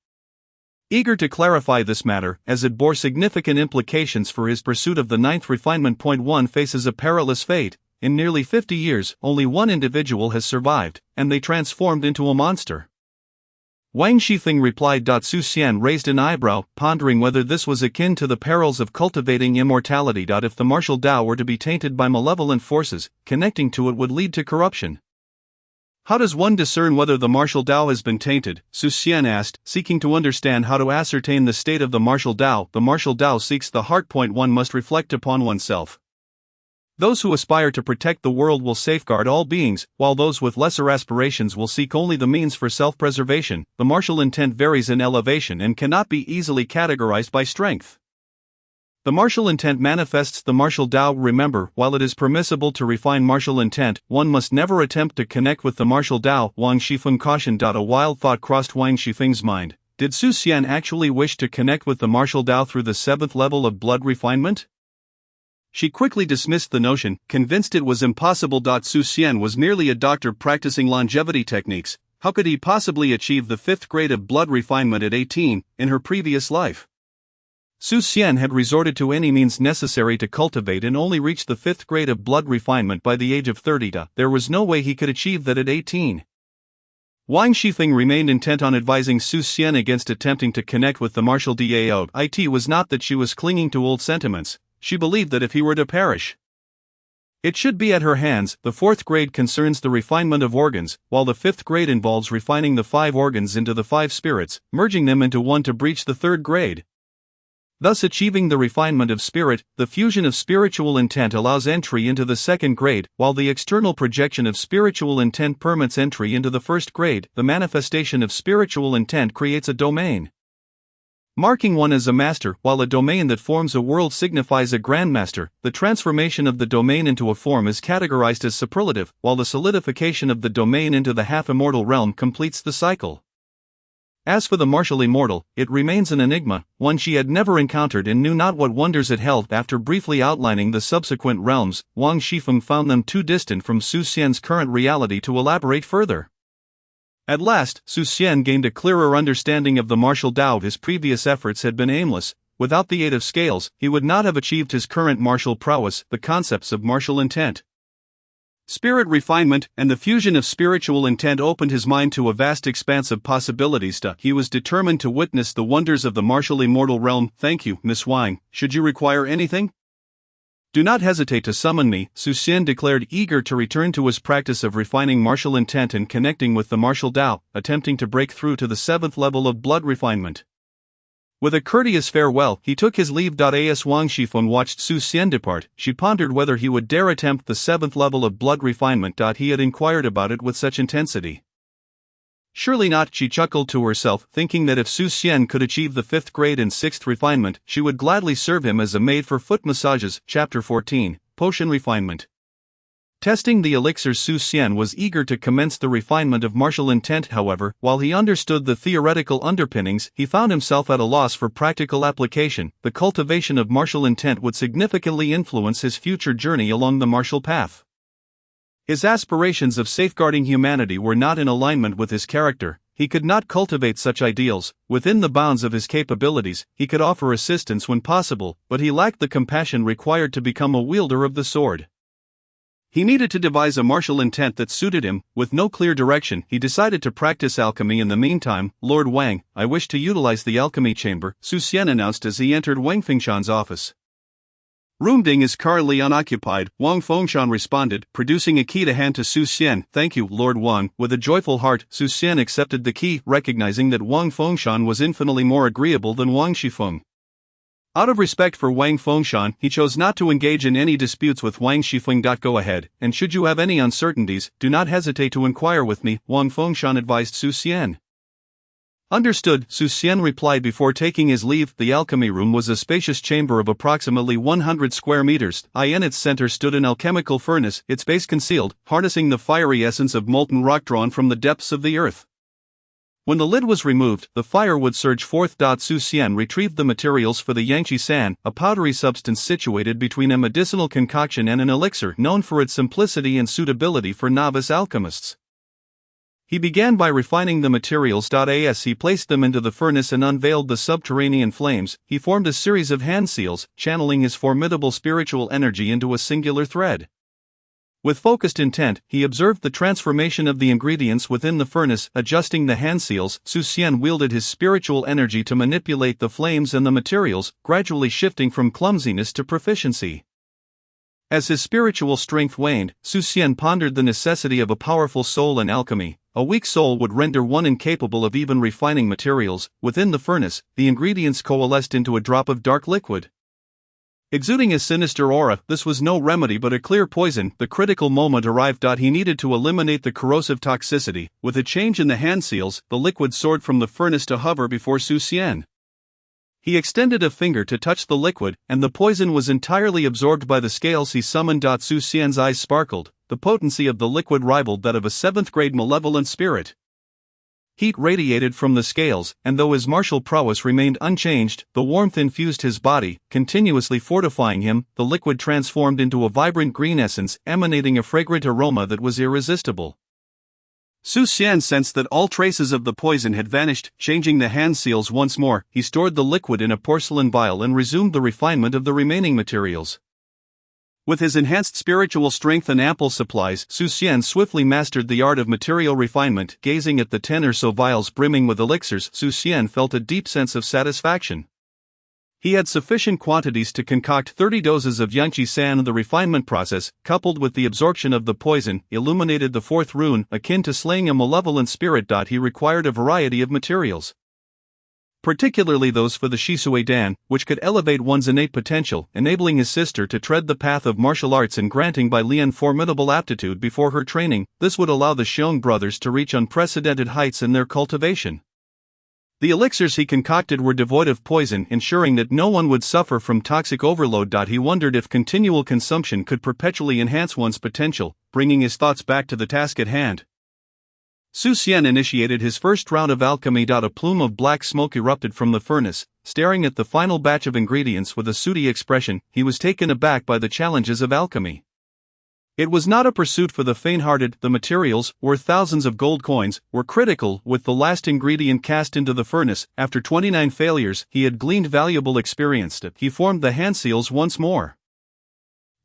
Eager to clarify this matter, as it bore significant implications for his pursuit of the 9th refinement. One faces a perilous fate. In nearly 50 years, only one individual has survived, and they transformed into a monster. Wang Shifeng replied. Su Xian raised an eyebrow, pondering whether this was akin to the perils of cultivating immortality. If the martial Dao were to be tainted by malevolent forces, connecting to it would lead to corruption. How does one discern whether the martial Dao has been tainted? Su Xian asked, seeking to understand how to ascertain the state of the martial Dao. The martial Dao seeks the heart. One must reflect upon oneself. Those who aspire to protect the world will safeguard all beings, while those with lesser aspirations will seek only the means for self-preservation. The martial intent varies in elevation and cannot be easily categorized by strength. The martial intent manifests the martial Dao. Remember, while it is permissible to refine martial intent, one must never attempt to connect with the martial Dao. Wang Shifeng cautioned. A wild thought crossed Wang Shifeng's mind. Did Su Xian actually wish to connect with the martial Dao through the 7th level of blood refinement? She quickly dismissed the notion, convinced it was impossible. Su Xian was merely a doctor practicing longevity techniques. How could he possibly achieve the 5th grade of blood refinement at 18, in her previous life? Su Xian had resorted to any means necessary to cultivate and only reached the 5th grade of blood refinement by the age of 30. There was no way he could achieve that at 18. Wang Shifeng remained intent on advising Su Xian against attempting to connect with the martial Dao. It was not that she was clinging to old sentiments. She believed that if he were to perish, it should be at her hands. The 4th grade concerns the refinement of organs, while the 5th grade involves refining the 5 organs into the 5 spirits, merging them into one to breach the 3rd grade. Thus achieving the refinement of spirit. The fusion of spiritual intent allows entry into the 2nd grade, while the external projection of spiritual intent permits entry into the 1st grade. The manifestation of spiritual intent creates a domain, marking one as a master, while a domain that forms a world signifies a grandmaster. The transformation of the domain into a form is categorized as superlative, while the solidification of the domain into the half-immortal realm completes the cycle. As for the martial immortal, it remains an enigma, one she had never encountered and knew not what wonders it held. After briefly outlining the subsequent realms, Wang Shifeng found them too distant from Su Xian's current reality to elaborate further. At last, Su Xian gained a clearer understanding of the martial Dao. His previous efforts had been aimless. Without the aid of scales, he would not have achieved his current martial prowess. The concepts of martial intent, spirit refinement, and the fusion of spiritual intent opened his mind to a vast expanse of possibilities. He was determined to witness the wonders of the martial immortal realm. Thank you, Miss Wang. Should you require anything, do not hesitate to summon me, Su Xian declared, eager to return to his practice of refining martial intent and connecting with the martial Dao, attempting to break through to the 7th level of blood refinement. With a courteous farewell, he took his leave. As Wang Shifeng watched Su Xian depart, she pondered whether he would dare attempt the 7th level of blood refinement. He had inquired about it with such intensity. Surely not, she chuckled to herself, thinking that if Su Xian could achieve the 5th grade and 6th refinement, she would gladly serve him as a maid for foot massages. Chapter 14, Potion Refinement. Testing the elixirs. Su Xian was eager to commence the refinement of martial intent. However, while he understood the theoretical underpinnings, he found himself at a loss for practical application. The cultivation of martial intent would significantly influence his future journey along the martial path. His aspirations of safeguarding humanity were not in alignment with his character. He could not cultivate such ideals. Within the bounds of his capabilities, he could offer assistance when possible, but he lacked the compassion required to become a wielder of the sword. He needed to devise a martial intent that suited him. With no clear direction, he decided to practice alchemy in the meantime. Lord Wang, I wish to utilize the alchemy chamber, Su Xian announced as he entered Wang Fengshan's office. Room Ding is currently unoccupied, Wang Fengshan responded, producing a key to hand to Su Xian. Thank you, Lord Wang. With a joyful heart, Su Xian accepted the key, recognizing that Wang Fengshan was infinitely more agreeable than Wang Shifeng. Out of respect for Wang Fengshan, he chose not to engage in any disputes with Wang Shifeng. Go ahead, and should you have any uncertainties, do not hesitate to inquire with me, Wang Fengshan advised Su Xian. Understood, Su Xian replied before taking his leave. The alchemy room was a spacious chamber of approximately 100 square meters. In its center stood an alchemical furnace, its base concealed, harnessing the fiery essence of molten rock drawn from the depths of the earth. When the lid was removed, the fire would surge forth. Su Xian retrieved the materials for the Yangqi San, a powdery substance situated between a medicinal concoction and an elixir known for its simplicity and suitability for novice alchemists. He began by refining the materials. As he placed them into the furnace and unveiled the subterranean flames, he formed a series of hand seals, channeling his formidable spiritual energy into a singular thread. With focused intent, he observed the transformation of the ingredients within the furnace. Adjusting the hand seals, Su Xian wielded his spiritual energy to manipulate the flames and the materials, gradually shifting from clumsiness to proficiency. As his spiritual strength waned, Su Xian pondered the necessity of a powerful soul in alchemy. A weak soul would render one incapable of even refining materials. Within the furnace, the ingredients coalesced into a drop of dark liquid. Exuding a sinister aura, this was no remedy but a clear poison. The critical moment arrived. He needed to eliminate the corrosive toxicity. With a change in the hand seals, the liquid soared from the furnace to hover before Su Xian. He extended a finger to touch the liquid, and the poison was entirely absorbed by the scales he summoned. Su Xian's eyes sparkled. The potency of the liquid rivaled that of a 7th-grade malevolent spirit. Heat radiated from the scales, and though his martial prowess remained unchanged, the warmth infused his body, continuously fortifying him. The liquid transformed into a vibrant green essence, emanating a fragrant aroma that was irresistible. Su Xian sensed that all traces of the poison had vanished. Changing the hand seals once more, he stored the liquid in a porcelain vial and resumed the refinement of the remaining materials. With his enhanced spiritual strength and ample supplies, Su Xian swiftly mastered the art of material refinement. Gazing at the 10 or so vials brimming with elixirs, Su Xian felt a deep sense of satisfaction. He had sufficient quantities to concoct 30 doses of Yangqi San. The refinement process, coupled with the absorption of the poison, illuminated the 4th rune, akin to slaying a malevolent spirit. He required a variety of materials, particularly those for the Shisui Dan, which could elevate one's innate potential, enabling his sister to tread the path of martial arts and granting Bai Lian formidable aptitude before her training. This would allow the Xiong brothers to reach unprecedented heights in their cultivation. The elixirs he concocted were devoid of poison, ensuring that no one would suffer from toxic overload. He wondered if continual consumption could perpetually enhance one's potential, bringing his thoughts back to the task at hand. Su Xian initiated his first round of alchemy. A plume of black smoke erupted from the furnace. Staring at the final batch of ingredients with a sooty expression, he was taken aback by the challenges of alchemy. It was not a pursuit for the faint-hearted. The materials, worth thousands of gold coins, were critical. With the last ingredient cast into the furnace, after 29 failures, he had gleaned valuable experience. He formed the hand seals once more.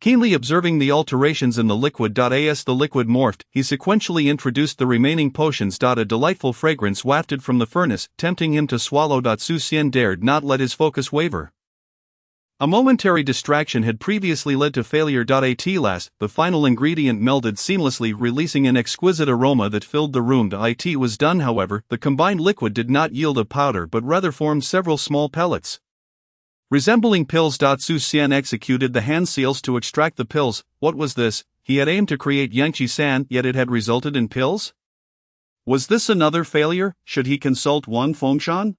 Keenly observing the alterations in the liquid. As the liquid morphed, he sequentially introduced the remaining potions. A delightful fragrance wafted from the furnace, tempting him to swallow. Su Xian dared not let his focus waver. A momentary distraction had previously led to failure. At last, the final ingredient melded seamlessly, releasing an exquisite aroma that filled the room. It was done. However, the combined liquid did not yield a powder but rather formed several small pellets, resembling pills. Su Xian executed the hand seals to extract the pills. What was this? He had aimed to create Yangqi San, yet it had resulted in pills? Was this another failure? Should he consult Wang Fengshan?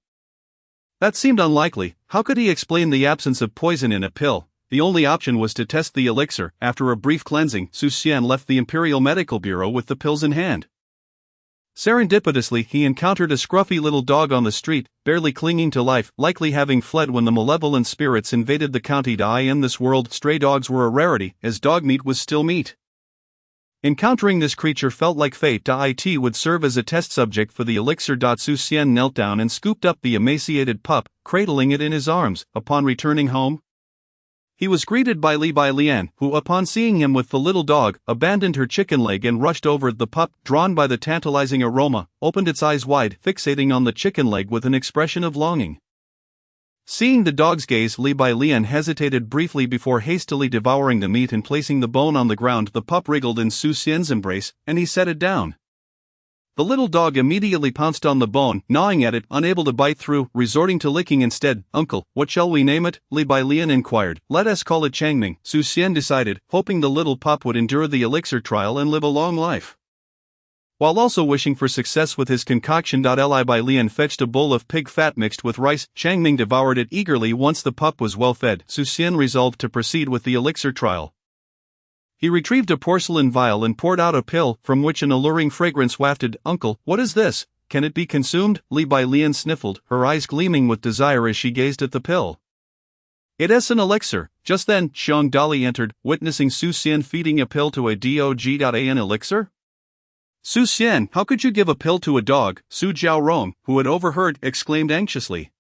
That seemed unlikely. How could he explain the absence of poison in a pill? The only option was to test the elixir. After a brief cleansing, Su Xian left the Imperial Medical Bureau with the pills in hand. Serendipitously, he encountered a scruffy little dog on the street, barely clinging to life, likely having fled when the malevolent spirits invaded the county. In this world, stray dogs were a rarity, as dog meat was still meat. Encountering this creature felt like fate. It would serve as a test subject for the elixir. Su Xian knelt down and scooped up the emaciated pup, cradling it in his arms. Upon returning home, he was greeted by Bai Lian, who, upon seeing him with the little dog, abandoned her chicken leg and rushed over. The pup, drawn by the tantalizing aroma, opened its eyes wide, fixating on the chicken leg with an expression of longing. Seeing the dog's gaze, Bai Lian hesitated briefly before hastily devouring the meat and placing the bone on the ground. The pup wriggled in Su Xian's embrace, and he set it down. The little dog immediately pounced on the bone, gnawing at it, unable to bite through, resorting to licking instead. "Uncle, what shall we name it?" Bai Lian inquired. "Let us call it Changming," Su Xian decided, hoping the little pup would endure the elixir trial and live a long life. While also wishing for success with his concoction. Li Bai Lian fetched a bowl of pig fat mixed with rice. Changming devoured it eagerly. Once the pup was well fed, Su Xian resolved to proceed with the elixir trial. He retrieved a porcelain vial and poured out a pill, from which an alluring fragrance wafted. Uncle, what is this? Can it be consumed? Li Bai Lian sniffled, her eyes gleaming with desire as she gazed at the pill. It is an elixir. Just then, Xiang Dali entered, witnessing Su Xian feeding a pill to a dog. An elixir? Su Xian, how could you give a pill to a dog? Su Jiaorong, who had overheard, exclaimed anxiously.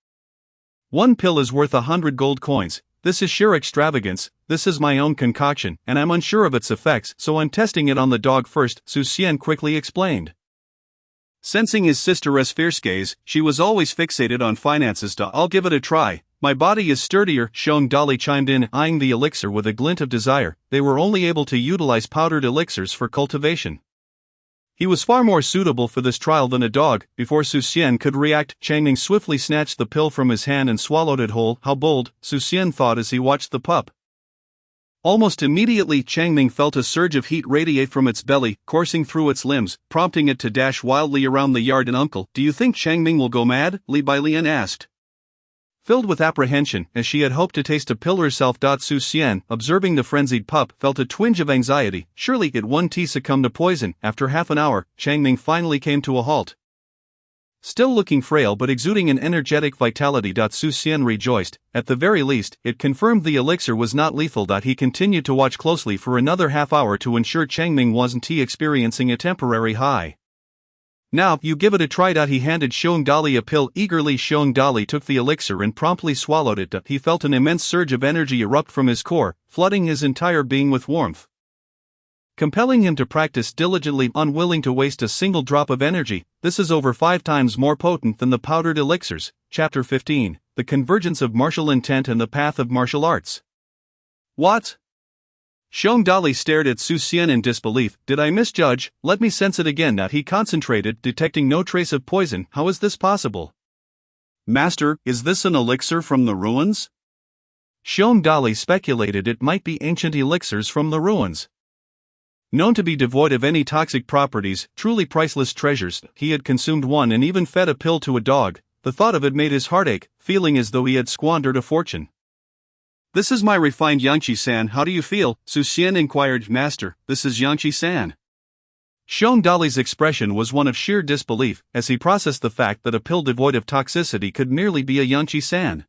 One pill is worth 100 gold coins. This is sheer extravagance. This is my own concoction, and I'm unsure of its effects, so I'm testing it on the dog first, Su Xian quickly explained. Sensing his sister's fierce gaze, she was always fixated on finances. I'll give it a try. My body is sturdier, Xiang Dali chimed in, eyeing the elixir with a glint of desire. They were only able to utilize powdered elixirs for cultivation. He was far more suitable for this trial than a dog. Before Su Xian could react, Changming swiftly snatched the pill from his hand and swallowed it whole. How bold, Su Xian thought as he watched the pup. Almost immediately, Changming felt a surge of heat radiate from its belly, coursing through its limbs, prompting it to dash wildly around the yard. And uncle, do you think Changming will go mad? Li Bailian asked. Filled with apprehension, as she had hoped to taste a pill herself. Su Xian, observing the frenzied pup, felt a twinge of anxiety. Surely it wouldn't succumb to poison. After half an hour, Changming finally came to a halt. Still looking frail but exuding an energetic vitality. Su Xian rejoiced. At the very least, it confirmed the elixir was not lethal. He continued to watch closely for another half hour to ensure Changming wasn't experiencing a temporary high. Now, you give it a try. He handed Xiang Dali a pill eagerly. Xiang Dali took the elixir and promptly swallowed it. He felt an immense surge of energy erupt from his core, flooding his entire being with warmth, compelling him to practice diligently, unwilling to waste a single drop of energy. This is over 5 times more potent than the powdered elixirs. Chapter 15, The Convergence of Martial Intent and the Path of Martial Arts. What? Xiang Dali stared at Su Xian in disbelief. Did I misjudge? Let me sense it again. He concentrated, detecting no trace of poison. How is this possible? Master, is this an elixir from the ruins? Xiang Dali speculated it might be ancient elixirs from the ruins. Known to be devoid of any toxic properties, truly priceless treasures, he had consumed one and even fed a pill to a dog. The thought of it made his heart ache, feeling as though he had squandered a fortune. This is my refined Yangqi-san. How do you feel? Su Xian inquired. Master, this is Yangqi-san. Xiang Dali's expression was one of sheer disbelief, as he processed the fact that a pill devoid of toxicity could merely be a Yangqi-san.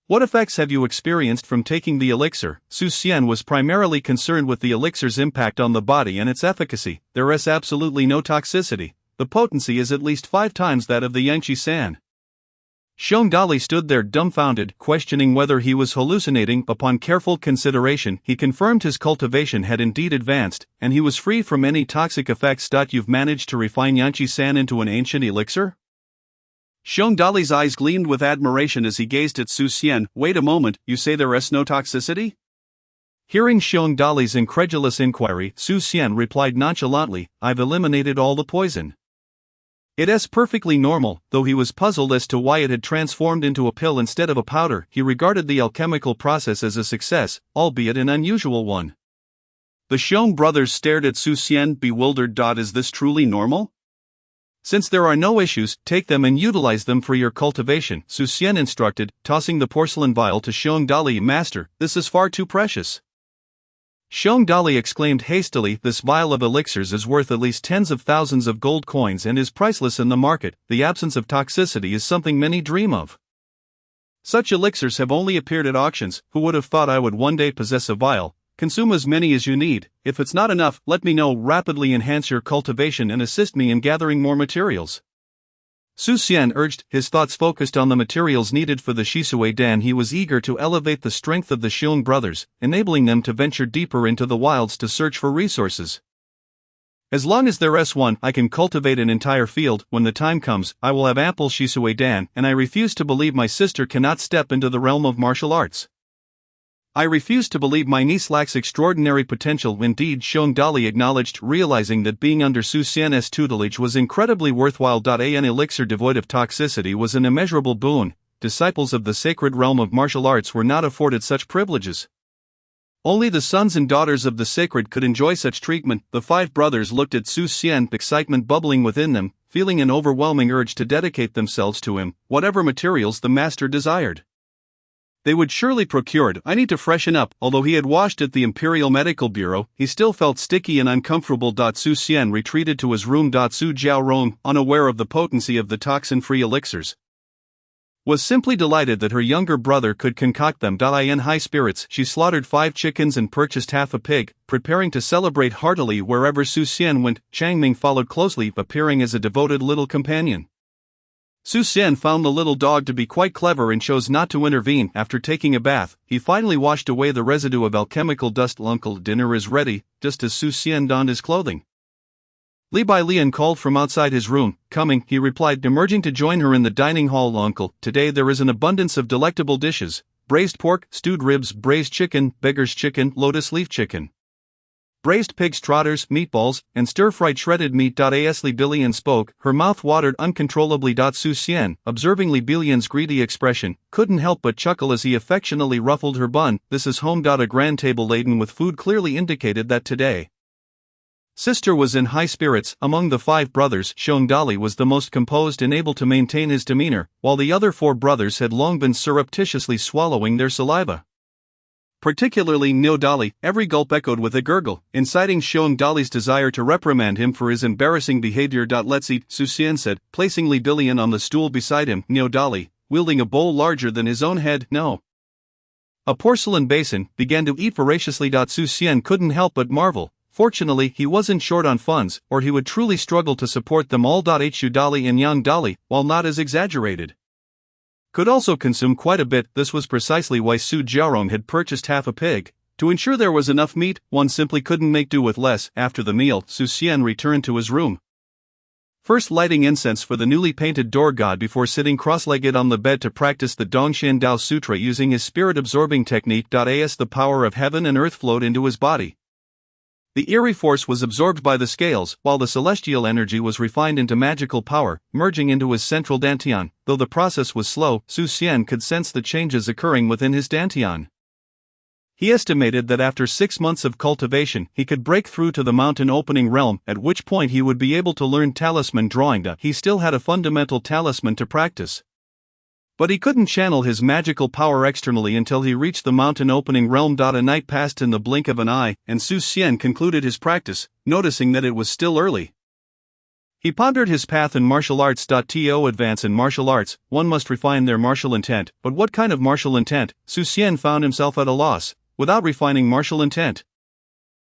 What effects have you experienced from taking the elixir? Su Xian was primarily concerned with the elixir's impact on the body and its efficacy. There is absolutely no toxicity. The potency is at least 5 times that of the Yangqi-san. Xiang Dali stood there dumbfounded, questioning whether he was hallucinating. Upon careful consideration, he confirmed his cultivation had indeed advanced, and he was free from any toxic effects. You've managed to refine Yangqi-san into an ancient elixir? Xiang Dali's eyes gleamed with admiration as he gazed at Su Xian. Wait a moment, you say there is no toxicity? Hearing Xiang Dali's incredulous inquiry, Su Xian replied nonchalantly, I've eliminated all the poison. It is perfectly normal. Though he was puzzled as to why it had transformed into a pill instead of a powder, he regarded the alchemical process as a success, albeit an unusual one. The Xiong brothers stared at Su Xian, bewildered. Is this truly normal? Since there are no issues, take them and utilize them for your cultivation, Su Xian instructed, tossing the porcelain vial to Xiang Dali. Master, this is far too precious. Xiang Dali exclaimed hastily, this vial of elixirs is worth at least tens of thousands of gold coins and is priceless in the market. The absence of toxicity is something many dream of. Such elixirs have only appeared at auctions. Who would have thought I would one day possess a vial? Consume as many as you need. If it's not enough, let me know. Rapidly enhance your cultivation and assist me in gathering more materials. Su Xian urged, his thoughts focused on the materials needed for the Shisui Dan. He was eager to elevate the strength of the Xiong brothers, enabling them to venture deeper into the wilds to search for resources. As long as there is one, I can cultivate an entire field. When the time comes, I will have ample Shisui Dan, and I refuse to believe my sister cannot step into the realm of martial arts. I refuse to believe my niece lacks extraordinary potential. Indeed, Xiang Dali acknowledged, realizing that being under Su Xian's tutelage was incredibly worthwhile. An elixir devoid of toxicity was an immeasurable boon. Disciples of the sacred realm of martial arts were not afforded such privileges. Only the sons and daughters of the sacred could enjoy such treatment. The five brothers looked at Su Xian, excitement bubbling within them, feeling an overwhelming urge to dedicate themselves to him, whatever materials the master desired. They would surely procure it. I need to freshen up. Although he had washed at the Imperial Medical Bureau, he still felt sticky and uncomfortable. Su Xian retreated to his room. Su Jiaorong, unaware of the potency of the toxin-free elixirs, was simply delighted that her younger brother could concoct them. In high spirits, she slaughtered 5 chickens and purchased half a pig, preparing to celebrate heartily wherever Su Xian went. Changming followed closely, appearing as a devoted little companion. Su Xian found the little dog to be quite clever and chose not to intervene. After taking a bath, he finally washed away the residue of alchemical dust. Uncle, dinner is ready. Just as Su Xian donned his clothing, Li Bailian called from outside his room. Coming, he replied, emerging to join her in the dining hall. Uncle, today there is an abundance of delectable dishes: braised pork, stewed ribs, braised chicken, beggar's chicken, lotus leaf chicken, braised pig's trotters, meatballs, and stir-fried shredded meat. As Li Bailian spoke, her mouth watered uncontrollably. Su Xian, observing Li Bailian's greedy expression, couldn't help but chuckle as he affectionately ruffled her bun. This is home. A grand table laden with food clearly indicated that today Sister was in high spirits. Among the 5 brothers, Xiong Dali was the most composed and able to maintain his demeanor, while the other 4 brothers had long been surreptitiously swallowing their saliva. Particularly Niu Dali, every gulp echoed with a gurgle, inciting Xiong Dali's desire to reprimand him for his embarrassing behavior. Let's eat, Su Xian said, placing Li Bailian on the stool beside him. Niu Dali, wielding a bowl larger than his own head, a porcelain basin, began to eat voraciously. Su Xian couldn't help but marvel. Fortunately, he wasn't short on funds, or he would truly struggle to support them all. Hu Dali and Yang Dali, while not as exaggerated, could also consume quite a bit. This was precisely why Su Jiaorong had purchased half a pig, to ensure there was enough meat. One simply couldn't make do with less. After the meal, Su Xian returned to his room, first lighting incense for the newly painted door god before sitting cross-legged on the bed to practice the Dongshan Dao Sutra using his spirit-absorbing technique. As the power of heaven and earth flowed into his body, the eerie force was absorbed by the scales, while the celestial energy was refined into magical power, merging into his central dantian. Though the process was slow, Su Xian could sense the changes occurring within his dantian. He estimated that after 6 months of cultivation, he could break through to the mountain opening realm, at which point he would be able to learn talisman drawing. He still had a fundamental talisman to practice, but he couldn't channel his magical power externally until he reached the mountain opening realm. A night passed in the blink of an eye, and Su Xian concluded his practice, noticing that it was still early. He pondered his path in martial arts. To advance in martial arts, one must refine their martial intent, but what kind of martial intent? Su Xian found himself at a loss. Without refining martial intent,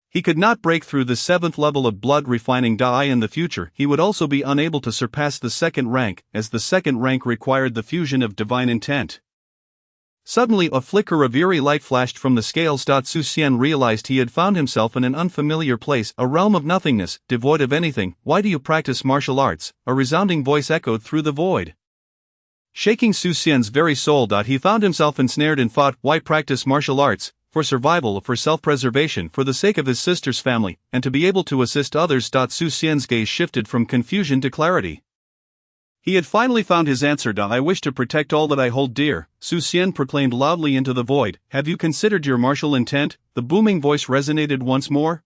he could not break through the 7th level of blood refining. In the future, he would also be unable to surpass the 2nd rank, as the 2nd rank required the fusion of divine intent. Suddenly, a flicker of eerie light flashed from the scales. Su Xian realized he had found himself in an unfamiliar place, a realm of nothingness, devoid of anything. Why do you practice martial arts? A resounding voice echoed through the void, shaking Su Xian's very soul. He found himself ensnared in thought. Why practice martial arts? For survival, for self-preservation, for the sake of his sister's family, and to be able to assist others. Su Xian's gaze shifted from confusion to clarity. He had finally found his answer. I wish to protect all that I hold dear, Su Xian proclaimed loudly into the void. Have you considered your martial intent? The booming voice resonated once more.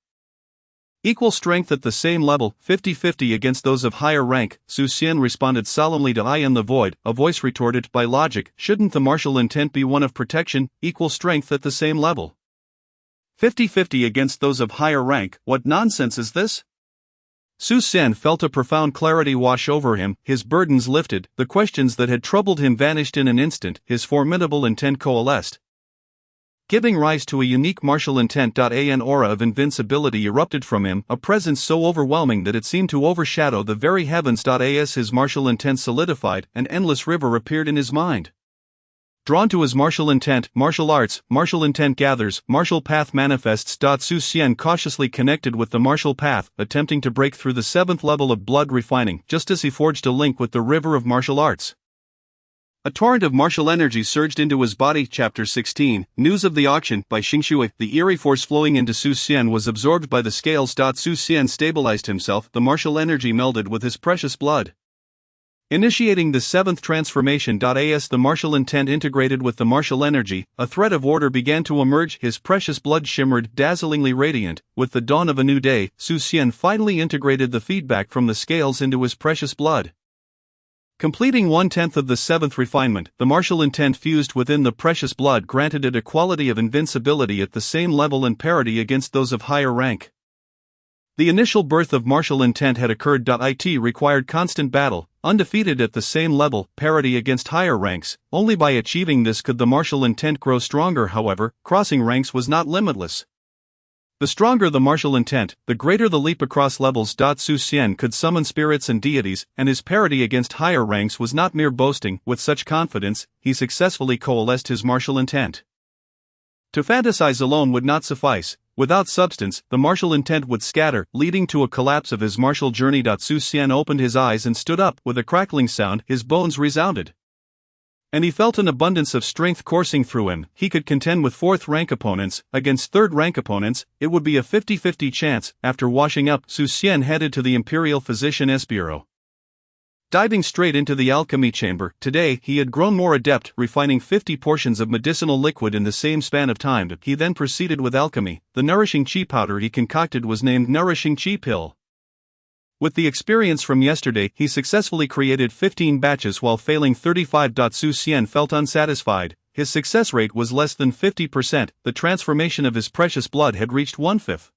Equal strength at the same level, 50-50 against those of higher rank, Su Xian responded solemnly. I am the void. A voice retorted, by logic, shouldn't the martial intent be one of protection? Equal strength at the same level, 50-50 against those of higher rank, what nonsense is this? Su Xian felt a profound clarity wash over him, his burdens lifted, the questions that had troubled him vanished in an instant, his formidable intent coalesced, giving rise to a unique martial intent. An aura of invincibility erupted from him, a presence so overwhelming that it seemed to overshadow the very heavens. As his martial intent solidified, an endless river appeared in his mind. Drawn to his martial intent, martial arts, martial intent gathers, martial path manifests. Su Xian cautiously connected with the martial path, attempting to break through the 7th level of blood refining, just as he forged a link with the river of martial arts. A torrent of martial energy surged into his body. Chapter 16, News of the Auction, by Xingxue. The eerie force flowing into Su Xian was absorbed by the scales. Su Xian stabilized himself, the martial energy melded with his precious blood. Initiating the seventh transformation. As the martial intent integrated with the martial energy, a thread of order began to emerge. His precious blood shimmered dazzlingly radiant. With the dawn of a new day, Xian finally integrated the feedback from the scales into his precious blood. Completing 1/10 of the seventh refinement, the martial intent fused within the precious blood granted it a quality of invincibility at the same level and parity against those of higher rank. The initial birth of martial intent had occurred. It required constant battle, undefeated at the same level, parity against higher ranks. Only by achieving this could the martial intent grow stronger. However, crossing ranks was not limitless. The stronger the martial intent, the greater the leap across levels. Xian could summon spirits and deities, and his parity against higher ranks was not mere boasting. With such confidence, he successfully coalesced his martial intent. To fantasize alone would not suffice. Without substance, the martial intent would scatter, leading to a collapse of his martial journey. Xian opened his eyes and stood up. With a crackling sound, his bones resounded. And he felt an abundance of strength coursing through him. He could contend with fourth-rank opponents. Against third-rank opponents, it would be a 50-50 chance. After washing up, Xian headed to the Imperial Physician's Bureau. Diving straight into the alchemy chamber, today he had grown more adept, refining 50 portions of medicinal liquid in the same span of time. He then proceeded with alchemy. The nourishing chi powder he concocted was named Nourishing Chi Pill. With the experience from yesterday, he successfully created 15 batches while failing 35. Xian felt unsatisfied. His success rate was less than 50%. The transformation of his precious blood had reached 1/5.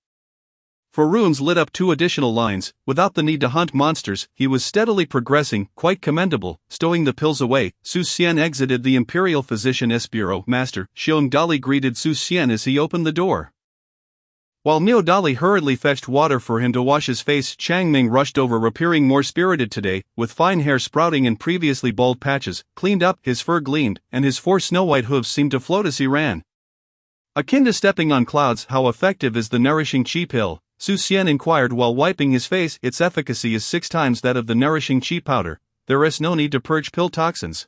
For runes lit up 2 additional lines. Without the need to hunt monsters, he was steadily progressing, quite commendable. Stowing the pills away, Xian exited the Imperial Physician's Bureau. Master, Xiong Dali greeted Xian as he opened the door. While Miao Dali hurriedly fetched water for him to wash his face, Chang Ming rushed over, appearing more spirited today, with fine hair sprouting in previously bald patches, cleaned up, his fur gleamed, and his 4 snow-white hooves seemed to float as he ran. Akin to stepping on clouds. How effective is the Nourishing Chi Pill? Xian inquired while wiping his face. Its efficacy is 6 times that of the Nourishing Chi powder. There is no need to purge pill toxins.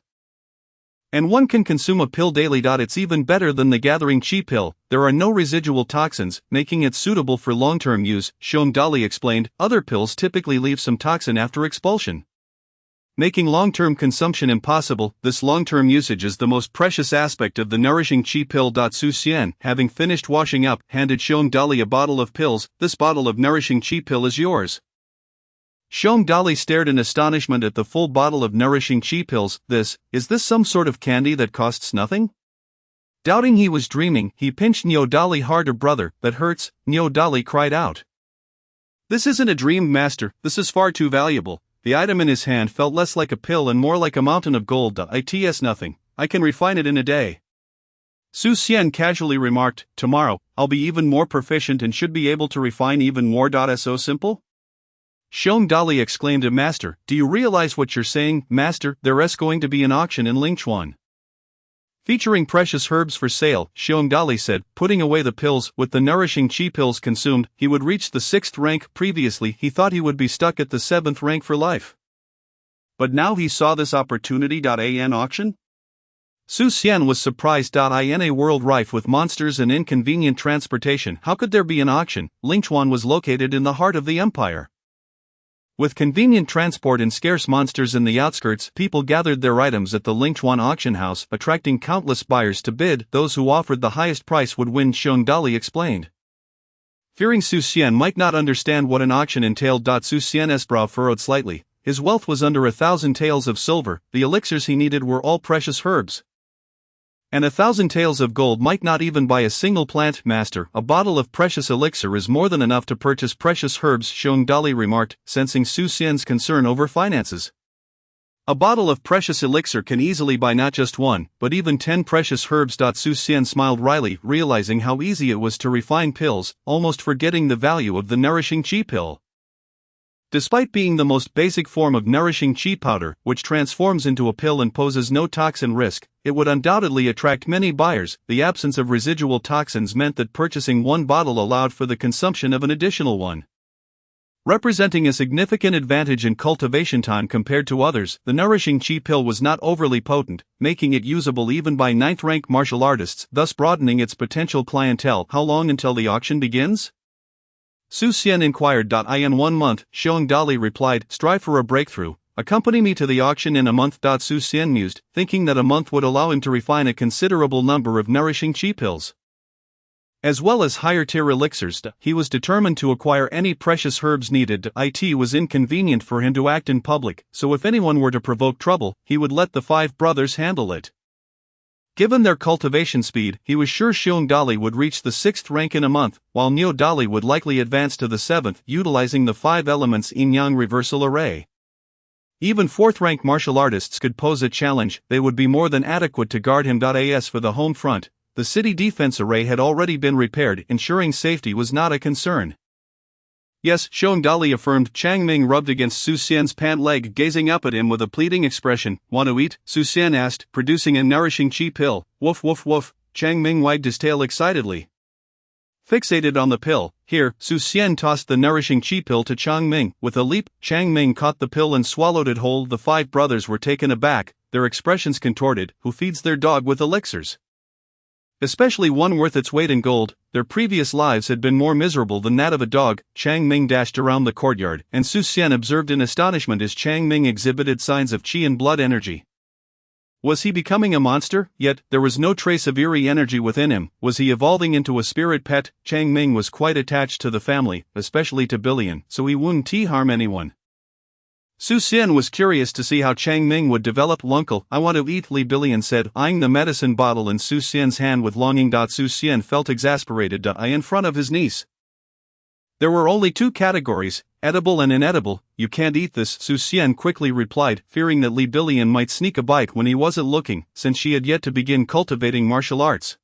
And one can consume a pill daily. It's even better than the Gathering Chi pill. There are no residual toxins, making it suitable for long-term use, Xiong Dali explained. Other pills typically leave some toxin after expulsion, making long-term consumption impossible. This long-term usage is the most precious aspect of the Nourishing Chi pill. Xian, having finished washing up, handed Xiong Dali a bottle of pills. This bottle of Nourishing Chi pill is yours. Xiong Dali stared in astonishment at the full bottle of Nourishing Chi pills. Is this some sort of candy that costs nothing? Doubting he was dreaming, he pinched Miao Dali hard. Brother, that hurts, Miao Dali cried out. This isn't a dream, master, this is far too valuable. The item in his hand felt less like a pill and more like a mountain of gold. It's nothing, I can refine it in a day. Xian casually remarked, tomorrow, I'll be even more proficient and should be able to refine even more. So simple? Xiong Dali exclaimed. Master, do you realize what you're saying? Master, there's going to be an auction in Lingchuan, featuring precious herbs for sale, Xiong Dali said, putting away the pills. With the Nourishing Chi pills consumed, he would reach the 6th rank. Previously, he thought he would be stuck at the 7th rank for life. But now he saw this opportunity. An auction? Xian was surprised. In a world rife with monsters and inconvenient transportation, how could there be an auction? Lingchuan was located in the heart of the empire. With convenient transport and scarce monsters in the outskirts, people gathered their items at the Lingchuan auction house, attracting countless buyers to bid. Those who offered the highest price would win, Xiong Dali explained. Fearing Xian might not understand what an auction entailed, Xian's brow furrowed slightly. His wealth was under 1,000 taels of silver. The elixirs he needed were all precious herbs. And 1,000 taels of gold might not even buy a single plant. Master, a bottle of precious elixir is more than enough to purchase precious herbs, Xiong Dali remarked, sensing Xian's concern over finances. A bottle of precious elixir can easily buy not just 1, but even 10 precious herbs. Xian smiled wryly, realizing how easy it was to refine pills, almost forgetting the value of the Nourishing Chi pill. Despite being the most basic form of Nourishing Chi powder, which transforms into a pill and poses no toxin risk, it would undoubtedly attract many buyers. The absence of residual toxins meant that purchasing 1 bottle allowed for the consumption of an additional one. Representing a significant advantage in cultivation time compared to others, the Nourishing Chi pill was not overly potent, making it usable even by 9th-rank martial artists, thus broadening its potential clientele. How long until the auction begins? Xian inquired. In 1 month, Xiong Dali replied. Strive for a breakthrough. Accompany me to the auction in a month. Su Xian mused, thinking that a month would allow him to refine a considerable number of nourishing chi pills. As well as higher-tier elixirs, he was determined to acquire any precious herbs needed. It was inconvenient for him to act in public, so if anyone were to provoke trouble, he would let the five brothers handle it. Given their cultivation speed, he was sure Xiong Dali would reach the 6th rank in a month, while Niu Dali would likely advance to the 7th, utilizing the 5 elements yin-yang reversal array. Even 4th-rank martial artists could pose a challenge. They would be more than adequate to guard him. As for the home front, the city defense array had already been repaired, ensuring safety was not a concern. Yes, Xiong Dali affirmed. Chang Ming rubbed against Su Xian's pant leg, gazing up at him with a pleading expression. Want to eat? Su Xian asked, producing a nourishing chi pill. Woof woof woof. Chang Ming wagged his tail excitedly. Fixated on the pill, here, Su Xian tossed the nourishing chi pill to Chang Ming. With a leap, Chang Ming caught the pill and swallowed it whole. The five brothers were taken aback, their expressions contorted. Who feeds their dog with elixirs? Especially one worth its weight in gold. Their previous lives had been more miserable than that of a dog. Chang Ming dashed around the courtyard, and Su Xian observed in astonishment as Chang Ming exhibited signs of qi and blood energy. Was he becoming a monster? Yet, there was no trace of eerie energy within him. Was he evolving into a spirit pet? Chang Ming was quite attached to the family, especially to Billion, so he wouldn't harm anyone. Su Xian was curious to see how Chang Ming would develop. L'uncle, I want to eat, Li Billion said, eyeing the medicine bottle in Su Xian's hand with longing. Su Xian felt exasperated in front of his niece. There were only two categories, edible and inedible. You can't eat this, Su Xian quickly replied, fearing that Li Billion might sneak a bite when he wasn't looking, since she had yet to begin cultivating martial arts.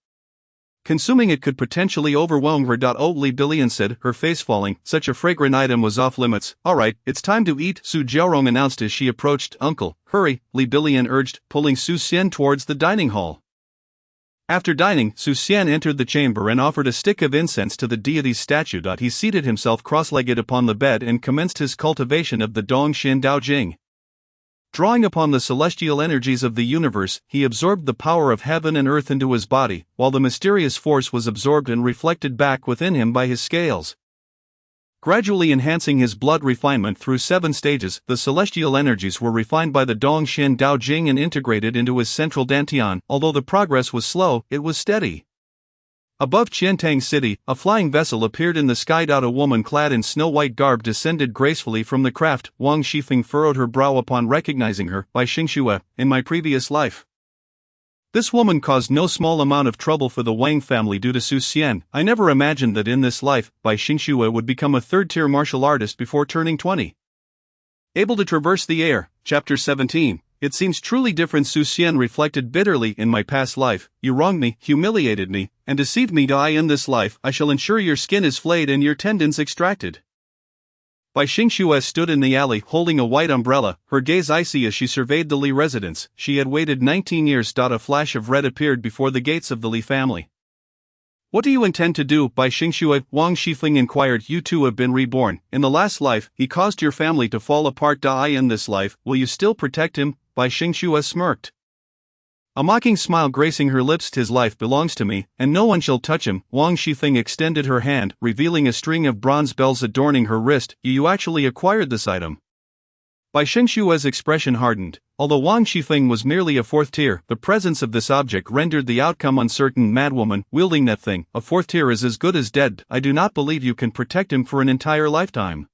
Consuming it could potentially overwhelm her. Oh, Li Billion said, her face falling. Such a fragrant item was off limits. Alright, it's time to eat, Su Jiaorong announced as she approached. Uncle, hurry, Li Billion urged, pulling Su Xian towards the dining hall. After dining, Su Xian entered the chamber and offered a stick of incense to the deity's statue. He seated himself cross-legged upon the bed and commenced his cultivation of the Dong Xin Dao Jing. Drawing upon the celestial energies of the universe, he absorbed the power of heaven and earth into his body, while the mysterious force was absorbed and reflected back within him by his scales. Gradually enhancing his blood refinement through 7 stages, the celestial energies were refined by the Dong Xin Dao Jing and integrated into his central dantian. Although the progress was slow, it was steady. Above Qiantang City, a flying vessel appeared in the sky. A woman clad in snow-white garb descended gracefully from the craft. Wang Shifeng furrowed her brow upon recognizing her. By Xingxue, in my previous life. This woman caused no small amount of trouble for the Wang family. Due to Su Xian, I never imagined that in this life, Bai Xingxue would become a third-tier martial artist before turning 20. Able to traverse the air. Chapter 17. It seems truly different. Su Xian reflected bitterly. In my past life, you wronged me, humiliated me, and deceived me. In this life, I shall ensure your skin is flayed and your tendons extracted. Bai Xingxue stood in the alley holding a white umbrella, her gaze icy as she surveyed the Li residence. She had waited 19 years. A flash of red appeared before the gates of the Li family. What do you intend to do? Bai Xingxue, Wang Shifeng inquired. You two have been reborn. In the last life, he caused your family to fall apart. In this life, will you still protect him? Bai Xingxue smirked. A mocking smile gracing her lips. His life belongs to me, and no one shall touch him. Wang Shifeng extended her hand, revealing a string of bronze bells adorning her wrist. You actually acquired this item. Bai Xingxue's expression hardened. Although Wang Shifeng was merely a 4th tier, the presence of this object rendered the outcome uncertain. Madwoman, wielding that thing, a 4th tier is as good as dead. I do not believe you can protect him for an entire lifetime.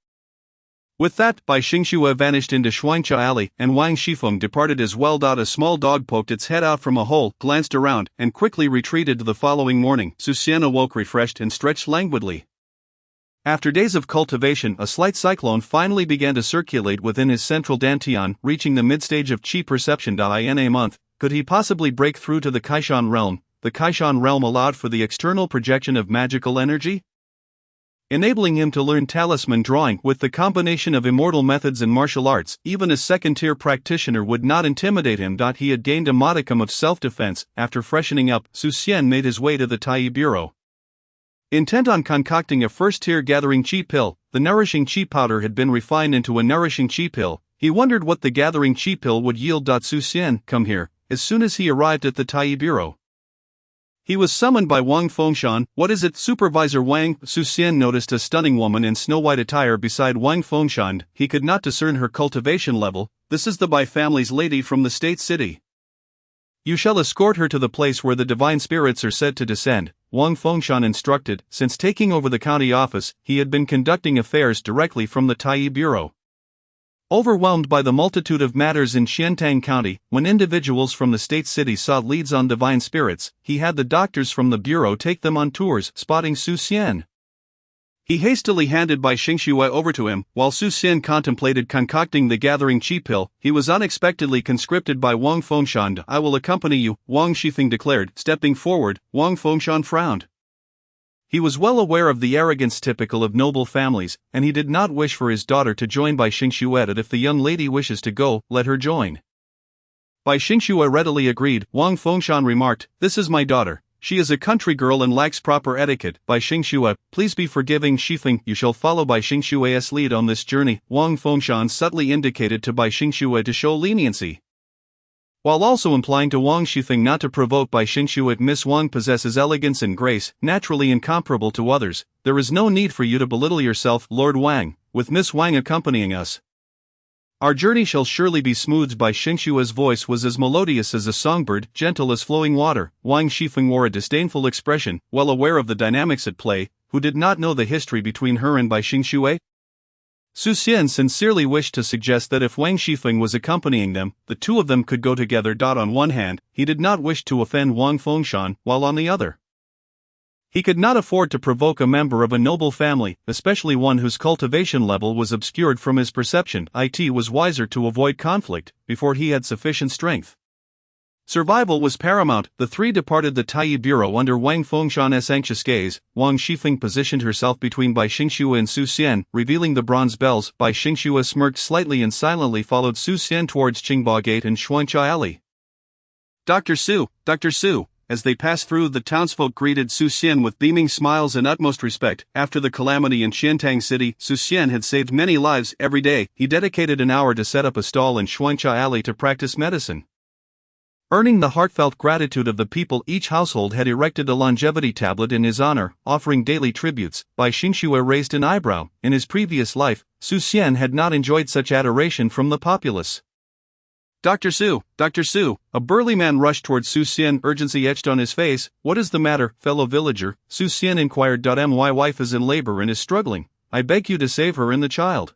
With that, Bai Xingxue vanished into Shuangcha Alley, and Wang Shifeng departed as well. A small dog poked its head out from a hole, glanced around, and quickly retreated. The following morning, Su Xian awoke refreshed and stretched languidly. After days of cultivation, a slight cyclone finally began to circulate within his central dantian, reaching the mid-stage of qi perception. In a month, could he possibly break through to the Kaishan realm? The Kaishan realm allowed for the external projection of magical energy, enabling him to learn talisman drawing. With the combination of immortal methods and martial arts, even a 2nd-tier practitioner would not intimidate him. He had gained a modicum of self-defense. After freshening up, Su Xian made his way to the Tai Bureau. Intent on concocting a 1st-tier gathering chi pill, the nourishing chi powder had been refined into a nourishing chi pill. He wondered what the gathering chi pill would yield. Su Xian, come here. As soon as he arrived at the Tai Bureau, he was summoned by Wang Fengshan. What is it, Supervisor Wang? Su Xian noticed a stunning woman in snow-white attire beside Wang Fengshan. He could not discern her cultivation level. this is the Bai family's lady from the state city. You shall escort her to the place where the divine spirits are said to descend, Wang Fengshan instructed. Since taking over the county office, he had been conducting affairs directly from the Taiyi Bureau. Overwhelmed by the multitude of matters in Xiantang County, when individuals from the state city sought leads on divine spirits, he had the doctors from the bureau take them on tours, spotting Su Xian. He hastily handed Bai Xingxue over to him. While Su Xian contemplated concocting the gathering chi pill, he was unexpectedly conscripted by Wang Fengshan. I will accompany you, Wang Shifeng declared. Stepping forward, Wang Fengshan frowned. He was well aware of the arrogance typical of noble families, and he did not wish for his daughter to join Bai Xingxue. If the young lady wishes to go, let her join. Bai Xingxue readily agreed. Wang Fengshan remarked, "This is my daughter. She is a country girl and lacks proper etiquette. Bai Xingxue, please be forgiving. Shifeng, you shall follow Bai Xingxue's lead on this journey." Wang Fengshan subtly indicated to Bai Xingxue to show leniency, while also implying to Wang Shifeng not to provoke Bai Xingxue. Miss Wang possesses elegance and grace, naturally incomparable to others. There is no need for you to belittle yourself, Lord Wang, with Miss Wang accompanying us. Our journey shall surely be smooth. Bai Xingxue's voice was as melodious as a songbird, gentle as flowing water. Wang Shifeng wore a disdainful expression, well aware of the dynamics at play. Who did not know the history between her and Bai Xingxue? Su Xian sincerely wished to suggest that if Wang Shifeng was accompanying them, the two of them could go together. On one hand, he did not wish to offend Wang Fengshan, while on the other, he could not afford to provoke a member of a noble family, especially one whose cultivation level was obscured from his perception. It was wiser to avoid conflict before he had sufficient strength. Survival was paramount. The three departed the Taiyi Bureau under Wang Fengshan's anxious gaze. Wang Shifeng positioned herself between Bai Xingxue and Su Xian, revealing the bronze bells. Bai Xingxue smirked slightly and silently followed Su Xian towards Qingba Gate and Xuancha Alley. Dr. Su, Dr. Su. As they passed through, the townsfolk greeted Su Xian with beaming smiles and utmost respect. After the calamity in Xiantang City, Su Xian had saved many lives. Every day, he dedicated an hour to set up a stall in Xuancha Alley to practice medicine. Earning the heartfelt gratitude of the people, each household had erected a longevity tablet in his honor, offering daily tributes. Bai Xingxue raised an eyebrow. In his previous life, Su Xian had not enjoyed such adoration from the populace. Dr. Su, Dr. Su, a burly man rushed towards Su Xian, urgency etched on his face. What is the matter, fellow villager? Su Xian inquired. My wife is in labor and is struggling. I beg you to save her and the child.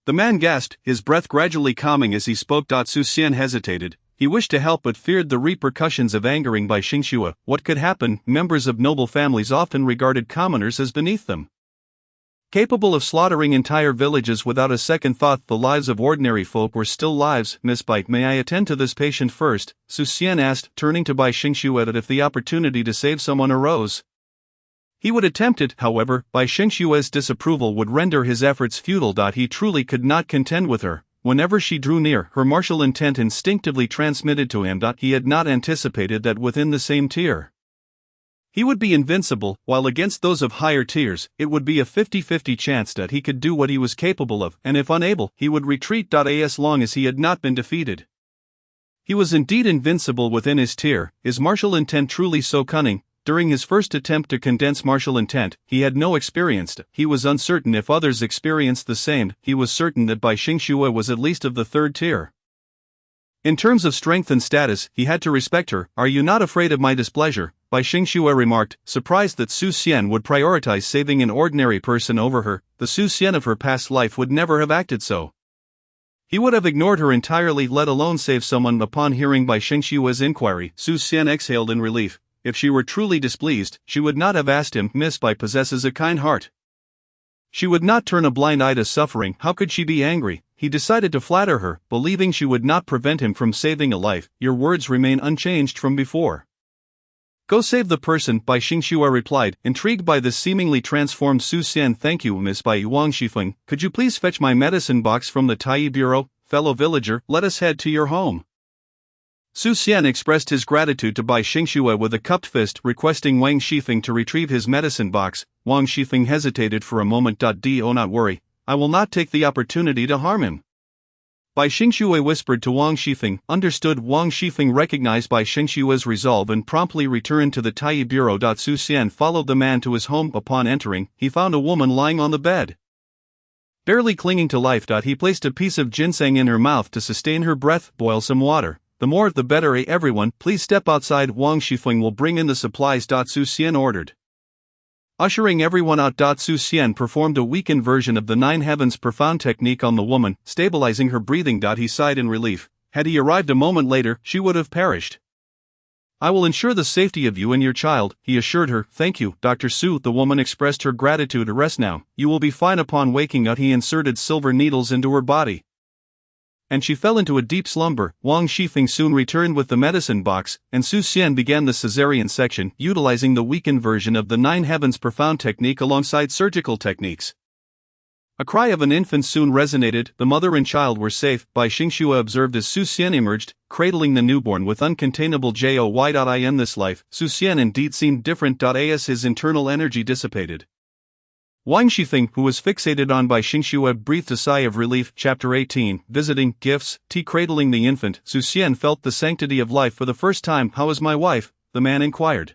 The man gasped, his breath gradually calming as he spoke. Su Xian hesitated. He wished to help but feared the repercussions of angering Bai Xingxue. What could happen? Members of noble families often regarded commoners as beneath them, capable of slaughtering entire villages without a second thought. The lives of ordinary folk were still lives. Miss Bai, may I attend to this patient first? Su Xian asked, turning to Bai Xingxue. If the opportunity to save someone arose, he would attempt it. However, Bai Xingxue's disapproval would render his efforts futile. He truly could not contend with her. Whenever she drew near, her martial intent instinctively transmitted to him. He had not anticipated that within the same tier he would be invincible, while against those of higher tiers, it would be a 50-50 chance that he could do what he was capable of, and if unable, he would retreat. As long as he had not been defeated, he was indeed invincible within his tier. Is martial intent truly so cunning? During his first attempt to condense martial intent, he had no experience. He was uncertain if others experienced the same. He was certain that Bai Xingxue was at least of the third tier. In terms of strength and status, he had to respect her. Are you not afraid of my displeasure? Bai Xingxue remarked, surprised that Su Xian would prioritize saving an ordinary person over her. The Su Xian of her past life would never have acted so. He would have ignored her entirely, let alone save someone. Upon hearing Bai Xingxue's inquiry, Su Xian exhaled in relief. If she were truly displeased, she would not have asked him. Miss Bai possesses a kind heart. She would not turn a blind eye to suffering. How could she be angry? He decided to flatter her, believing she would not prevent him from saving a life. Your words remain unchanged from before. Go save the person, Bai Xingxue replied, intrigued by this seemingly transformed Su Xian. Thank you, Miss Bai. Wang Shifeng, could you please fetch my medicine box from the Taiyi Bureau? Fellow villager, let us head to your home. Su Xian expressed his gratitude to Bai Xingxue with a cupped fist, requesting Wang Shifeng to retrieve his medicine box. Wang Shifeng hesitated for a moment. Do not worry, I will not take the opportunity to harm him. Bai Xingxue whispered to Wang Shifeng. Understood. Wang Shifeng recognized Bai Xingxue's resolve and promptly returned to the Taiyi Bureau. Su Xian followed the man to his home. Upon entering, he found a woman lying on the bed. Barely clinging to life. He placed a piece of ginseng in her mouth to sustain her breath. Boil some water. The more the better. Everyone, please step outside. Wang Shifeng will bring in the supplies. Su Xian ordered. Ushering everyone out. Su Xian performed a weakened version of the Nine Heavens profound technique on the woman, stabilizing her breathing. He sighed in relief. Had he arrived a moment later, she would have perished. I will ensure the safety of you and your child, he assured her. Thank you, Dr. Su. The woman expressed her gratitude. Rest now. You will be fine upon waking up. He inserted silver needles into her body, and she fell into a deep slumber. Wang Shifeng soon returned with the medicine box, and Su Xian began the cesarean section, utilizing the weakened version of the Nine Heavens profound technique alongside surgical techniques. A cry of an infant soon resonated. The mother and child were safe. Bai Xingxue observed as Su Xian emerged, cradling the newborn with uncontainable joy. In this life, Su Xian indeed seemed different. As his internal energy dissipated, Wang Shifeng, who was fixated on Bai Xingxue, breathed a sigh of relief. Chapter 18, Visiting, Gifts, Tea. Cradling the infant, Su Xian felt the sanctity of life for the first time. How is my wife? The man inquired.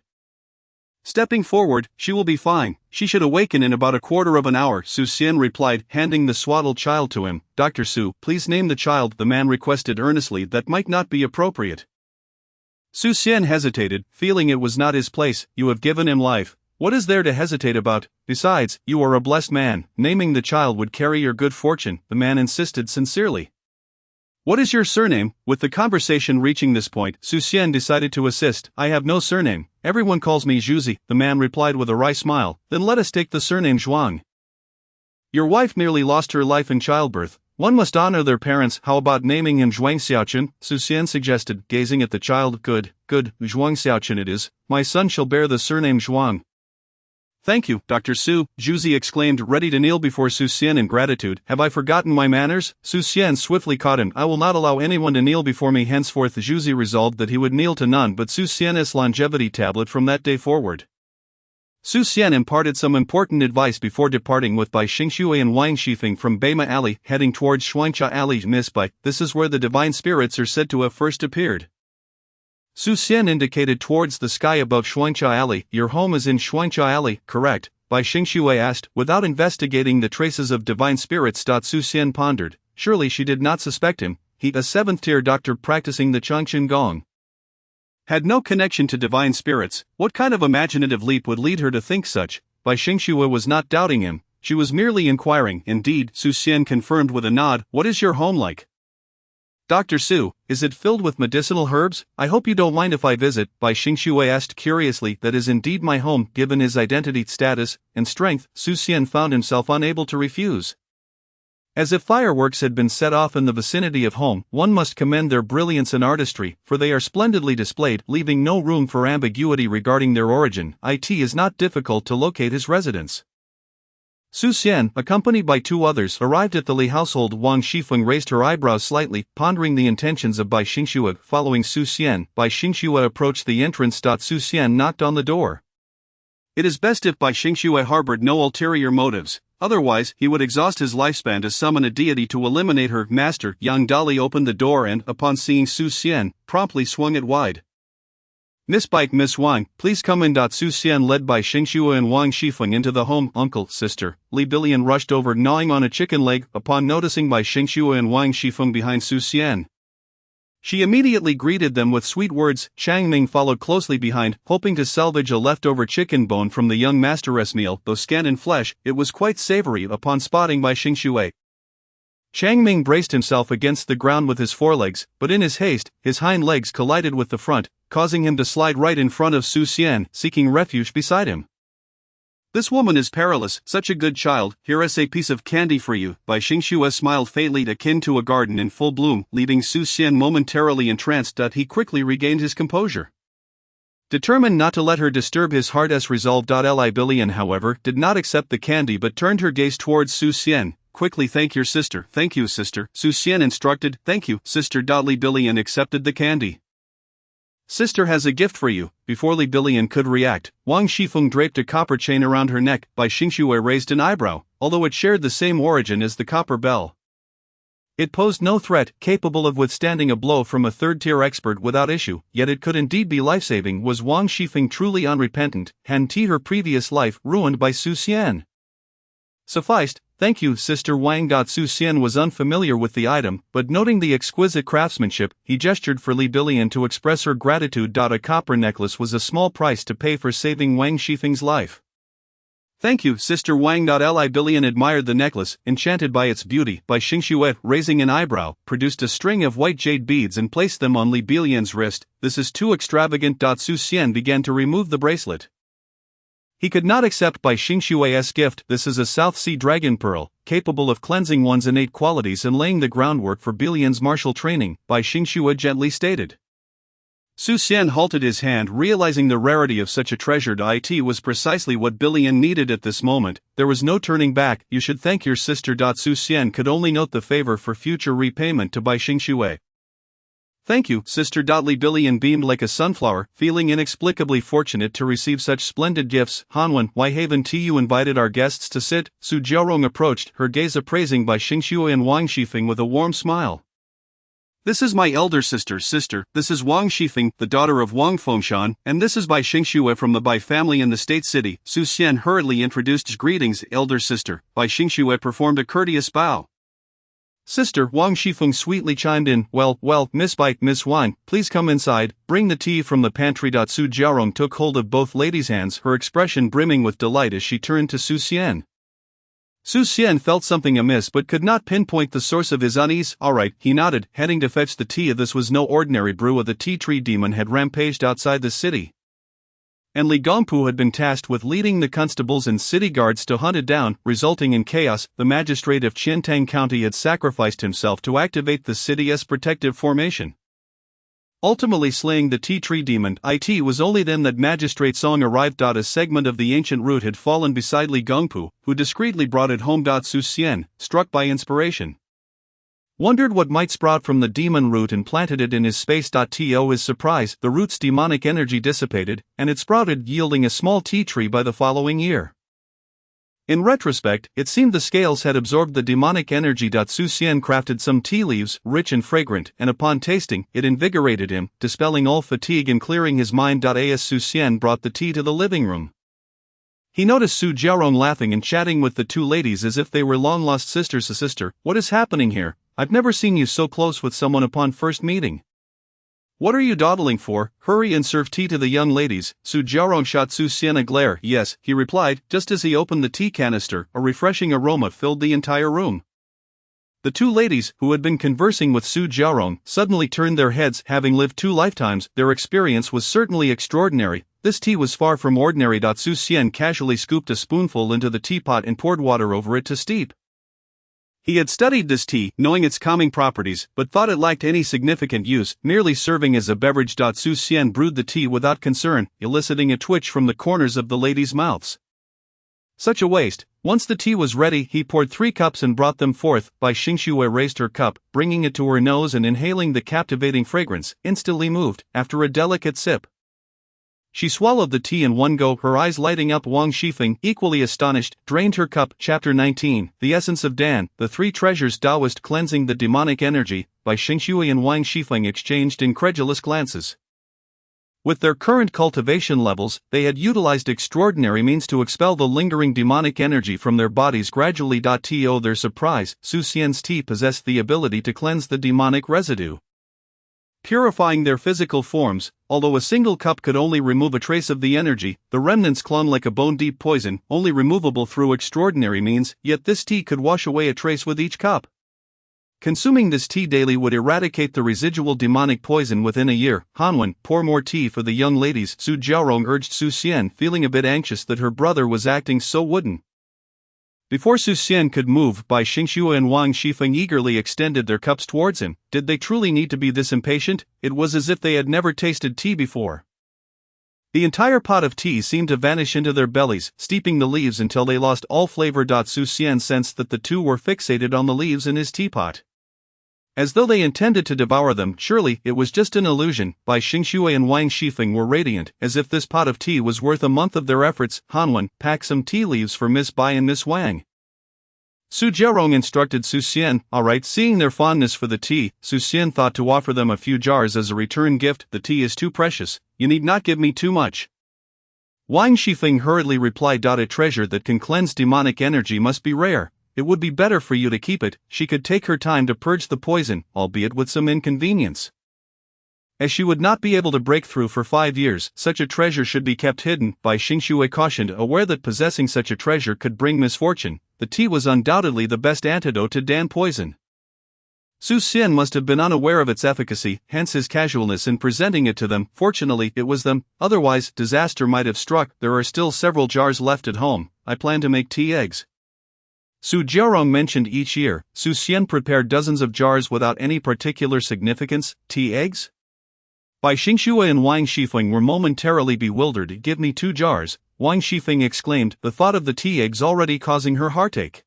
Stepping forward, she will be fine. She should awaken in about a quarter of an hour, Su Xian replied, handing the swaddled child to him. Dr. Su, please name the child, the man requested earnestly. That might not be appropriate. Su Xian hesitated, feeling it was not his place. You have given him life. What is there to hesitate about? Besides, you are a blessed man. Naming the child would carry your good fortune, the man insisted sincerely. What is your surname? With the conversation reaching this point, Su Xian decided to assist. I have no surname. Everyone calls me Zhuzi, the man replied with a wry smile. Then let us take the surname Zhuang. Your wife nearly lost her life in childbirth. One must honor their parents. How about naming him Zhuang Xiaochen? Su Xian suggested, gazing at the child. Good, Zhuang Xiaochen it is. My son shall bear the surname Zhuang. Thank you, Dr. Su, Zhuzi exclaimed, ready to kneel before Su Xian in gratitude. Have I forgotten my manners? Su Xian swiftly caught him. I will not allow anyone to kneel before me henceforth. Zhuzi resolved that he would kneel to none but Su Xian's longevity tablet from that day forward. Su Xian imparted some important advice before departing with Bai Xingxue and Wang Shifeng from Beima Alley, heading towards Xuancha Alley. Miss Bai, this is where the divine spirits are said to have first appeared. Su Xian indicated towards the sky above Xuancha Alley. Your home is in Xuancha Alley, correct? Bai Xingxue asked, without investigating the traces of divine spirits. Su Xian pondered. Surely she did not suspect him. He, a 7th-tier doctor practicing the Changqin Gong, had no connection to divine spirits. What kind of imaginative leap would lead her to think such? Bai Xingxue was not doubting him. She was merely inquiring. Indeed, Su Xian confirmed with a nod. What is your home like? Dr. Su, is it filled with medicinal herbs? I hope you don't mind if I visit, Bai Xingxue asked curiously. That is indeed my home. Given his identity, status, and strength, Su Xian found himself unable to refuse. As if fireworks had been set off in the vicinity of home, one must commend their brilliance and artistry, for they are splendidly displayed, leaving no room for ambiguity regarding their origin. It is not difficult to locate his residence. Su Xian, accompanied by 2 others, arrived at the Li household. Wang Shifeng raised her eyebrows slightly, pondering the intentions of Bai Xingxue. Following Su Xian, Bai Xingxue approached the entrance. Su Xian knocked on the door. It is best if Bai Xingxue harbored no ulterior motives, otherwise he would exhaust his lifespan to summon a deity to eliminate her. Master, Yang Dali opened the door and, upon seeing Su Xian, promptly swung it wide. Miss Wang, please come in. Su Xian led Bai Xingxue and Wang Shifeng into the home. Uncle, sister, Li Bilian rushed over, gnawing on a chicken leg, upon noticing Bai Xingxue and Wang Shifeng behind Su Xian. She immediately greeted them with sweet words. Chang Ming followed closely behind, hoping to salvage a leftover chicken bone from the young masteress meal. Though scant in flesh, it was quite savory. Upon spotting Bai Xingxue, Chang Ming braced himself against the ground with his forelegs, but in his haste, his hind legs collided with the front, causing him to slide right in front of Su Xian, seeking refuge beside him. This woman is perilous, such a good child. Here is a piece of candy for you. Bai Xingxue smiled faintly, akin to a garden in full bloom, leaving Su Xian momentarily entranced. He quickly regained his composure, determined not to let her disturb his heart's resolve. Li Bilian, however, did not accept the candy but turned her gaze towards Su Xian. Quickly thank your sister. Thank you, sister, Su Xian instructed. Thank you, sister. Li Bilian accepted the candy. Sister has a gift for you. Before Li Bilian could react, Wang Shifeng draped a copper chain around her neck. Bai Xingxue raised an eyebrow, although it shared the same origin as the copper bell. It posed no threat capable of withstanding a blow from a 3rd-tier expert without issue, yet it could indeed be life-saving. Was Wang Shifeng truly unrepentant? Had her previous life ruined by Su Xian? Sufficed Thank you, Sister Wang. Su Xian was unfamiliar with the item, but noting the exquisite craftsmanship, he gestured for Li Bilian to express her gratitude. A copper necklace was a small price to pay for saving Wang Shifeng's life. Thank you, Sister Wang. Li Bilian admired the necklace, enchanted by its beauty. Bai Xingxue, raising an eyebrow, produced a string of white jade beads and placed them on Li Bilian's wrist. This is too extravagant. Su Xian began to remove the bracelet. He could not accept Bai Xingxue's gift. This is a South Sea dragon pearl, capable of cleansing one's innate qualities and laying the groundwork for Bilian's martial training, Bai Xingxue gently stated. Su Xian halted his hand, realizing the rarity of such a treasure. It was precisely what Bilian needed at this moment. There was no turning back. You should thank your sister. Su Xian could only note the favor for future repayment to Bai Xingxue. Thank you, Sister. Li Bilian beamed like a sunflower, feeling inexplicably fortunate to receive such splendid gifts. Hanwen, why haven't you invited our guests to sit? Su Jiarong approached, her gaze appraising Bai Xingxue and Wang Shifeng with a warm smile. This is my elder sister. This is Wang Shifeng, the daughter of Wang Fengshan, and this is Bai Xingxue from the Bai family in the state city. Su Xian hurriedly introduced. Greetings, elder sister. Bai Xingxue performed a courteous bow. Sister, Wang Shifeng sweetly chimed in, well, Miss Wang, please come inside, bring the tea from the pantry. Su Jiarong took hold of both ladies' hands, her expression brimming with delight as she turned to Su Xian. Su Xian felt something amiss but could not pinpoint the source of his unease. Alright, he nodded, heading to fetch the tea. This was no ordinary brew. The tea tree demon had rampaged outside the city, and Li Gongpu had been tasked with leading the constables and city guards to hunt it down, resulting in chaos. The magistrate of Qiantang County had sacrificed himself to activate the city's protective formation, ultimately slaying the tea tree demon. It was only then that Magistrate Song arrived. A segment of the ancient root had fallen beside Li Gongpu, who discreetly brought it home. Su Xian, struck by inspiration, wondered what might sprout from the demon root and planted it in his space. To his surprise, the root's demonic energy dissipated, and it sprouted, yielding a small tea tree by the following year. In retrospect, it seemed the scales had absorbed the demonic energy. Su Xian crafted some tea leaves, rich and fragrant, and upon tasting, it invigorated him, dispelling all fatigue and clearing his mind. As Su Xian brought the tea to the living room, he noticed Su Jiarong laughing and chatting with the two ladies as if they were long-lost sisters. Sister, what is happening here? I've never seen you so close with someone upon first meeting. What are you dawdling for? Hurry and serve tea to the young ladies. Su Jiarong shot Su Xian a glare. Yes, he replied, just as he opened the tea canister. A refreshing aroma filled the entire room. The two ladies, who had been conversing with Su Jiarong, suddenly turned their heads. Having lived 2 lifetimes, their experience was certainly extraordinary. This tea was far from ordinary. Su Xian casually scooped a spoonful into the teapot and poured water over it to steep. He had studied this tea, knowing its calming properties, but thought it lacked any significant use, merely serving as a beverage. Su Xian brewed the tea without concern, eliciting a twitch from the corners of the ladies' mouths. Such a waste. Once the tea was ready, he poured 3 cups and brought them forth. Bai Xingxue raised her cup, bringing it to her nose and inhaling the captivating fragrance, instantly moved. After a delicate sip, she swallowed the tea in one go, her eyes lighting up. Wang Shifeng, equally astonished, drained her cup. Chapter 19, The Essence of Dan, the 3 treasures. Taoist cleansing the demonic energy. Bai Xingxue and Wang Shifeng exchanged incredulous glances. With their current cultivation levels, they had utilized extraordinary means to expel the lingering demonic energy from their bodies gradually. To their surprise, Su Xian's tea possessed the ability to cleanse the demonic residue, purifying their physical forms. Although a single cup could only remove a trace of the energy, the remnants clung like a bone-deep poison, only removable through extraordinary means. Yet this tea could wash away a trace with each cup. Consuming this tea daily would eradicate the residual demonic poison within a year. Hanwen, pour more tea for the young ladies. Su Jiarong urged Su Xian, feeling a bit anxious that her brother was acting so wooden. Before Su Xian could move, Bai Xingxue and Wang Shifeng eagerly extended their cups towards him. Did they truly need to be this impatient? It was as if they had never tasted tea before. The entire pot of tea seemed to vanish into their bellies, steeping the leaves until they lost all flavor. Su Xian sensed that the two were fixated on the leaves in his teapot, as though they intended to devour them. Surely, it was just an illusion. Bai Xingxue and Wang Shifeng were radiant, as if this pot of tea was worth a month of their efforts. Hanwen, pack some tea leaves for Miss Bai and Miss Wang. Su Jiarong instructed Su Xian. Alright. Seeing their fondness for the tea, Su Xian thought to offer them a few jars as a return gift. The tea is too precious. You need not give me too much. Wang Shifeng hurriedly replied. A treasure that can cleanse demonic energy must be rare. it would be better for you to keep it. She could take her time to purge the poison, albeit with some inconvenience. As she would not be able to break through for 5 years, such a treasure should be kept hidden. Bai Xingxue cautioned, aware that possessing such a treasure could bring misfortune. The tea was undoubtedly the best antidote to Dan poison. Su Xian must have been unaware of its efficacy, hence his casualness in presenting it to them. Fortunately, it was them, otherwise, disaster might have struck. There are still several jars left at home. I plan to make tea eggs. Su Jiarong mentioned each year. Su Xian prepared dozens of jars without any particular significance. Tea eggs? Bai Xingxue and Wang Shifeng were momentarily bewildered. Give me 2 jars, Wang Shifeng exclaimed, the thought of the tea eggs already causing her heartache.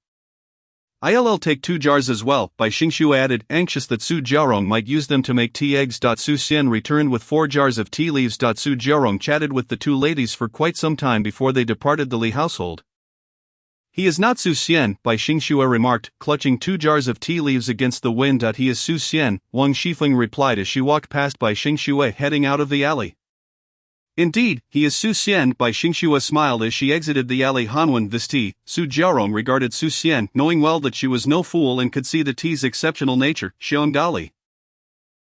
I'll take 2 jars as well, Bai Xingxue added, anxious that Su Jiarong might use them to make tea eggs. Su Xian returned with 4 jars of tea leaves. Su Jiarong chatted with the 2 ladies for quite some time before they departed the Li household. He is not Su Xian, Bai Xingxue remarked, clutching 2 jars of tea leaves against the wind. He is Su Xian, Wang Shifeng replied as she walked past Bai Xingxue heading out of the alley. Indeed, he is Su Xian, Bai Xingxue smiled as she exited the alley. Hanwen, this tea. Su Jiarong regarded Su Xian, knowing well that she was no fool and could see the tea's exceptional nature. Xiong Dali.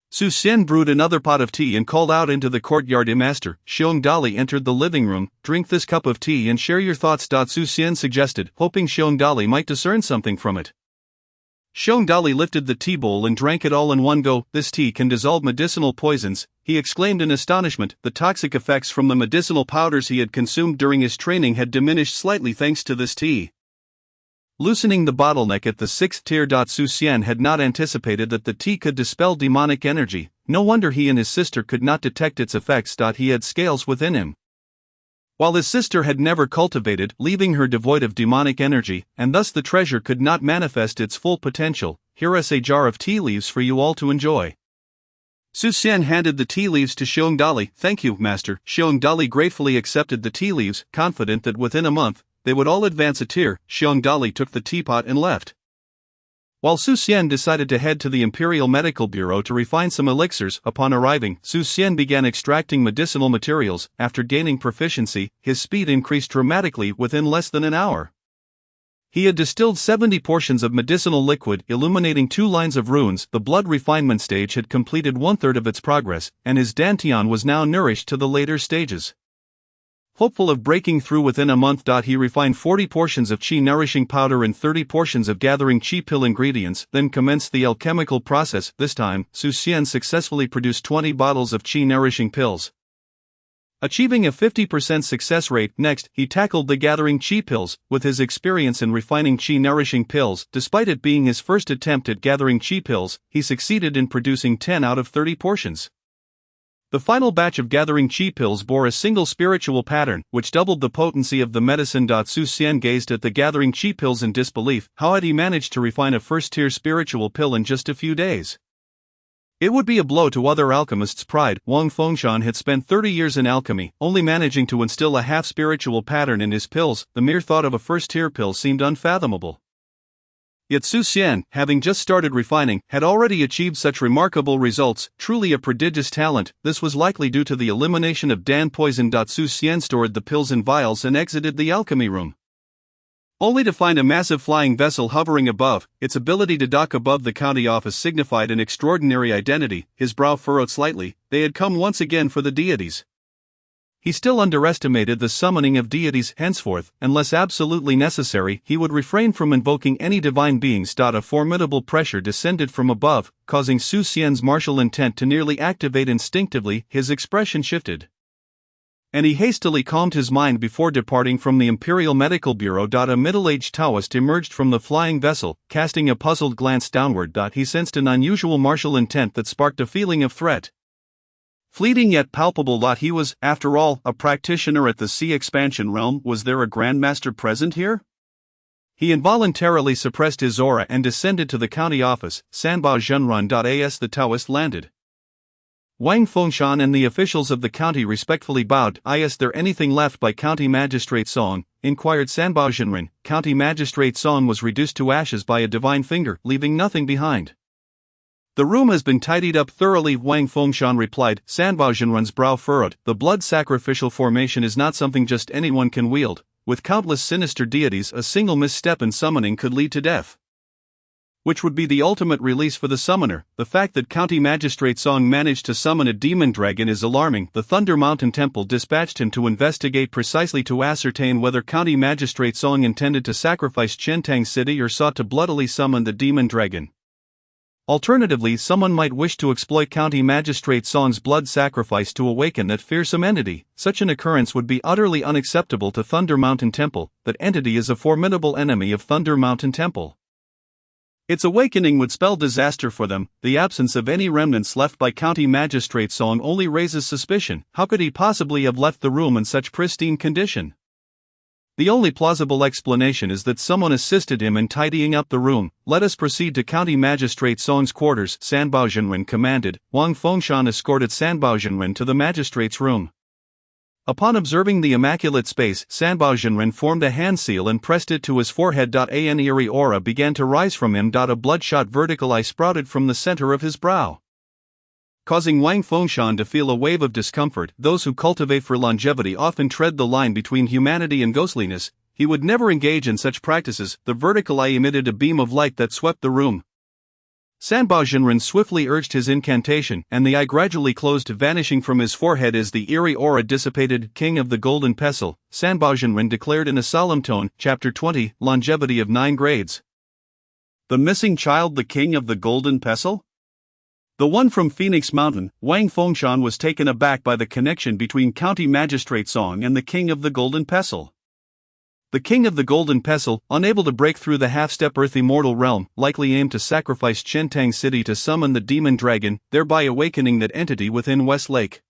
Su Xian brewed another pot of tea and called out into the courtyard. Master, Xiong Dali entered the living room. Drink this cup of tea and share your thoughts. Su Xian suggested, hoping Xiong Dali might discern something from it. Xiong Dali lifted the tea bowl and drank it all in one go. This tea can dissolve medicinal poisons, he exclaimed in astonishment. The toxic effects from the medicinal powders he had consumed during his training had diminished slightly thanks to this tea. Loosening the bottleneck at the 6th tier. Su Xian had not anticipated that the tea could dispel demonic energy. No wonder he and his sister could not detect its effects. He had scales within him. While his sister had never cultivated, leaving her devoid of demonic energy, and thus the treasure could not manifest its full potential. Here is a jar of tea leaves for you all to enjoy. Su Xian handed the tea leaves to Xiong Dali. Thank you, master. Xiong Dali gratefully accepted the tea leaves, confident that within a month, they would all advance a tier. Xiong Dali took the teapot and left. While Su Xian decided to head to the Imperial Medical Bureau to refine some elixirs, upon arriving, Su Xian began extracting medicinal materials. After gaining proficiency, his speed increased dramatically within less than an hour. He had distilled 70 portions of medicinal liquid, illuminating 2 lines of runes. The blood refinement stage had completed 1/3 of its progress, and his dantian was now nourished to the later stages. Hopeful of breaking through within a month. He refined 40 portions of qi nourishing powder and 30 portions of gathering qi pill ingredients, then commenced the alchemical process. This time, Su Xian successfully produced 20 bottles of qi nourishing pills, achieving a 50% success rate. Next, he tackled the gathering qi pills. With his experience in refining qi nourishing pills, despite it being his first attempt at gathering qi pills, he succeeded in producing 10 out of 30 portions. The final batch of gathering qi pills bore a single spiritual pattern, which doubled the potency of the medicine. Su Xian gazed at the gathering qi pills in disbelief. How had he managed to refine a first-tier spiritual pill in just a few days? It would be a blow to other alchemists' pride. Wang Fengshan had spent 30 years in alchemy, only managing to instill a half-spiritual pattern in his pills. The mere thought of a first-tier pill seemed unfathomable. Yet Su Xian, having just started refining, had already achieved such remarkable results. Truly a prodigious talent. This was likely due to the elimination of Dan poison. Su Xian stored the pills in vials and exited the alchemy room, only to find a massive flying vessel hovering above. Its ability to dock above the county office signified an extraordinary identity. His brow furrowed slightly. They had come once again for the deities. He still underestimated the summoning of deities. Henceforth, unless absolutely necessary, he would refrain from invoking any divine beings. A formidable pressure descended from above, causing Su Xian's martial intent to nearly activate instinctively. His expression shifted, and he hastily calmed his mind before departing from the Imperial Medical Bureau. A middle-aged Taoist emerged from the flying vessel, casting a puzzled glance downward. He sensed an unusual martial intent that sparked a feeling of threat, fleeting yet palpable. He was, after all, a practitioner at the Sea Expansion realm. Was there a Grandmaster present here? He involuntarily suppressed his aura and descended to the county office. Sanbao Zhenran. As the Taoist landed, Wang Fengshan and the officials of the county respectfully bowed. Is there anything left by County Magistrate Song? Inquired Sanbao Zhenran. County Magistrate Song was reduced to ashes by a divine finger, leaving nothing behind. The room has been tidied up thoroughly, Wang Fengshan replied. Sanbao Zhenran's brow furrowed. The blood sacrificial formation is not something just anyone can wield. with countless sinister deities, a single misstep in summoning could lead to death. Which would be the ultimate release for the summoner. The fact that County Magistrate Song managed to summon a demon dragon is alarming. The Thunder Mountain Temple dispatched him to investigate precisely to ascertain whether County Magistrate Song intended to sacrifice Qiantang City or sought to bloodily summon the demon dragon. Alternatively, someone might wish to exploit County Magistrate Song's blood sacrifice to awaken that fearsome entity. Such an occurrence would be utterly unacceptable to Thunder Mountain Temple. That entity is a formidable enemy of Thunder Mountain Temple. Its awakening would spell disaster for them. The absence of any remnants left by County Magistrate Song only raises suspicion. How could he possibly have left the room in such pristine condition? The only plausible explanation is that someone assisted him in tidying up the room. Let us proceed to County Magistrate Song's quarters, Sanbao Zhenren commanded. Wang Fengshan escorted Sanbao Zhenren to the magistrate's room. Upon observing the immaculate space, Sanbao Zhenren formed a hand seal and pressed it to his forehead. An eerie aura began to rise from him. A bloodshot vertical eye sprouted from the center of his brow, causing Wang Fengshan to feel a wave of discomfort. Those who cultivate for longevity often tread the line between humanity and ghostliness. He would never engage in such practices. The vertical eye emitted a beam of light that swept the room. Sanbao Zhenren swiftly urged his incantation, and the eye gradually closed, vanishing from his forehead as the eerie aura dissipated. King of the Golden Pestle, Sanbao Zhenren declared in a solemn tone. Chapter 20, Longevity of 9 Grades. The missing child, the King of the Golden Pestle? The one from Phoenix Mountain. Wang Fengshan was taken aback by the connection between County Magistrate Song and the King of the Golden Pestle. The King of the Golden Pestle, unable to break through the half-step Earth immortal realm, likely aimed to sacrifice Qiantang City to summon the demon dragon, thereby awakening that entity within West Lake.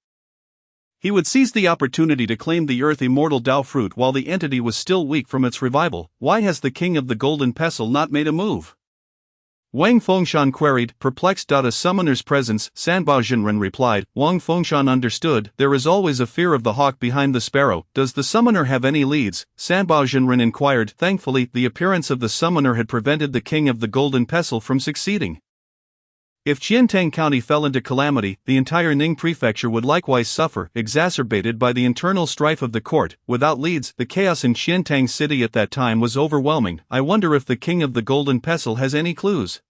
He would seize the opportunity to claim the Earth immortal Dao fruit while the entity was still weak from its revival. Why has the King of the Golden Pestle not made a move? Wang Fengshan queried, perplexed. A summoner's presence, Sanbao Zhenren replied. Wang Fengshan understood. There is always a fear of the hawk behind the sparrow. Does the summoner have any leads? Sanbao Zhenren inquired. Thankfully, the appearance of the summoner had prevented the King of the Golden Pestle from succeeding. If Qiantang County fell into calamity, the entire Ning Prefecture would likewise suffer, exacerbated by the internal strife of the court. Without leads, the chaos in Qiantang City at that time was overwhelming. I wonder if the King of the Golden Pestle has any clues.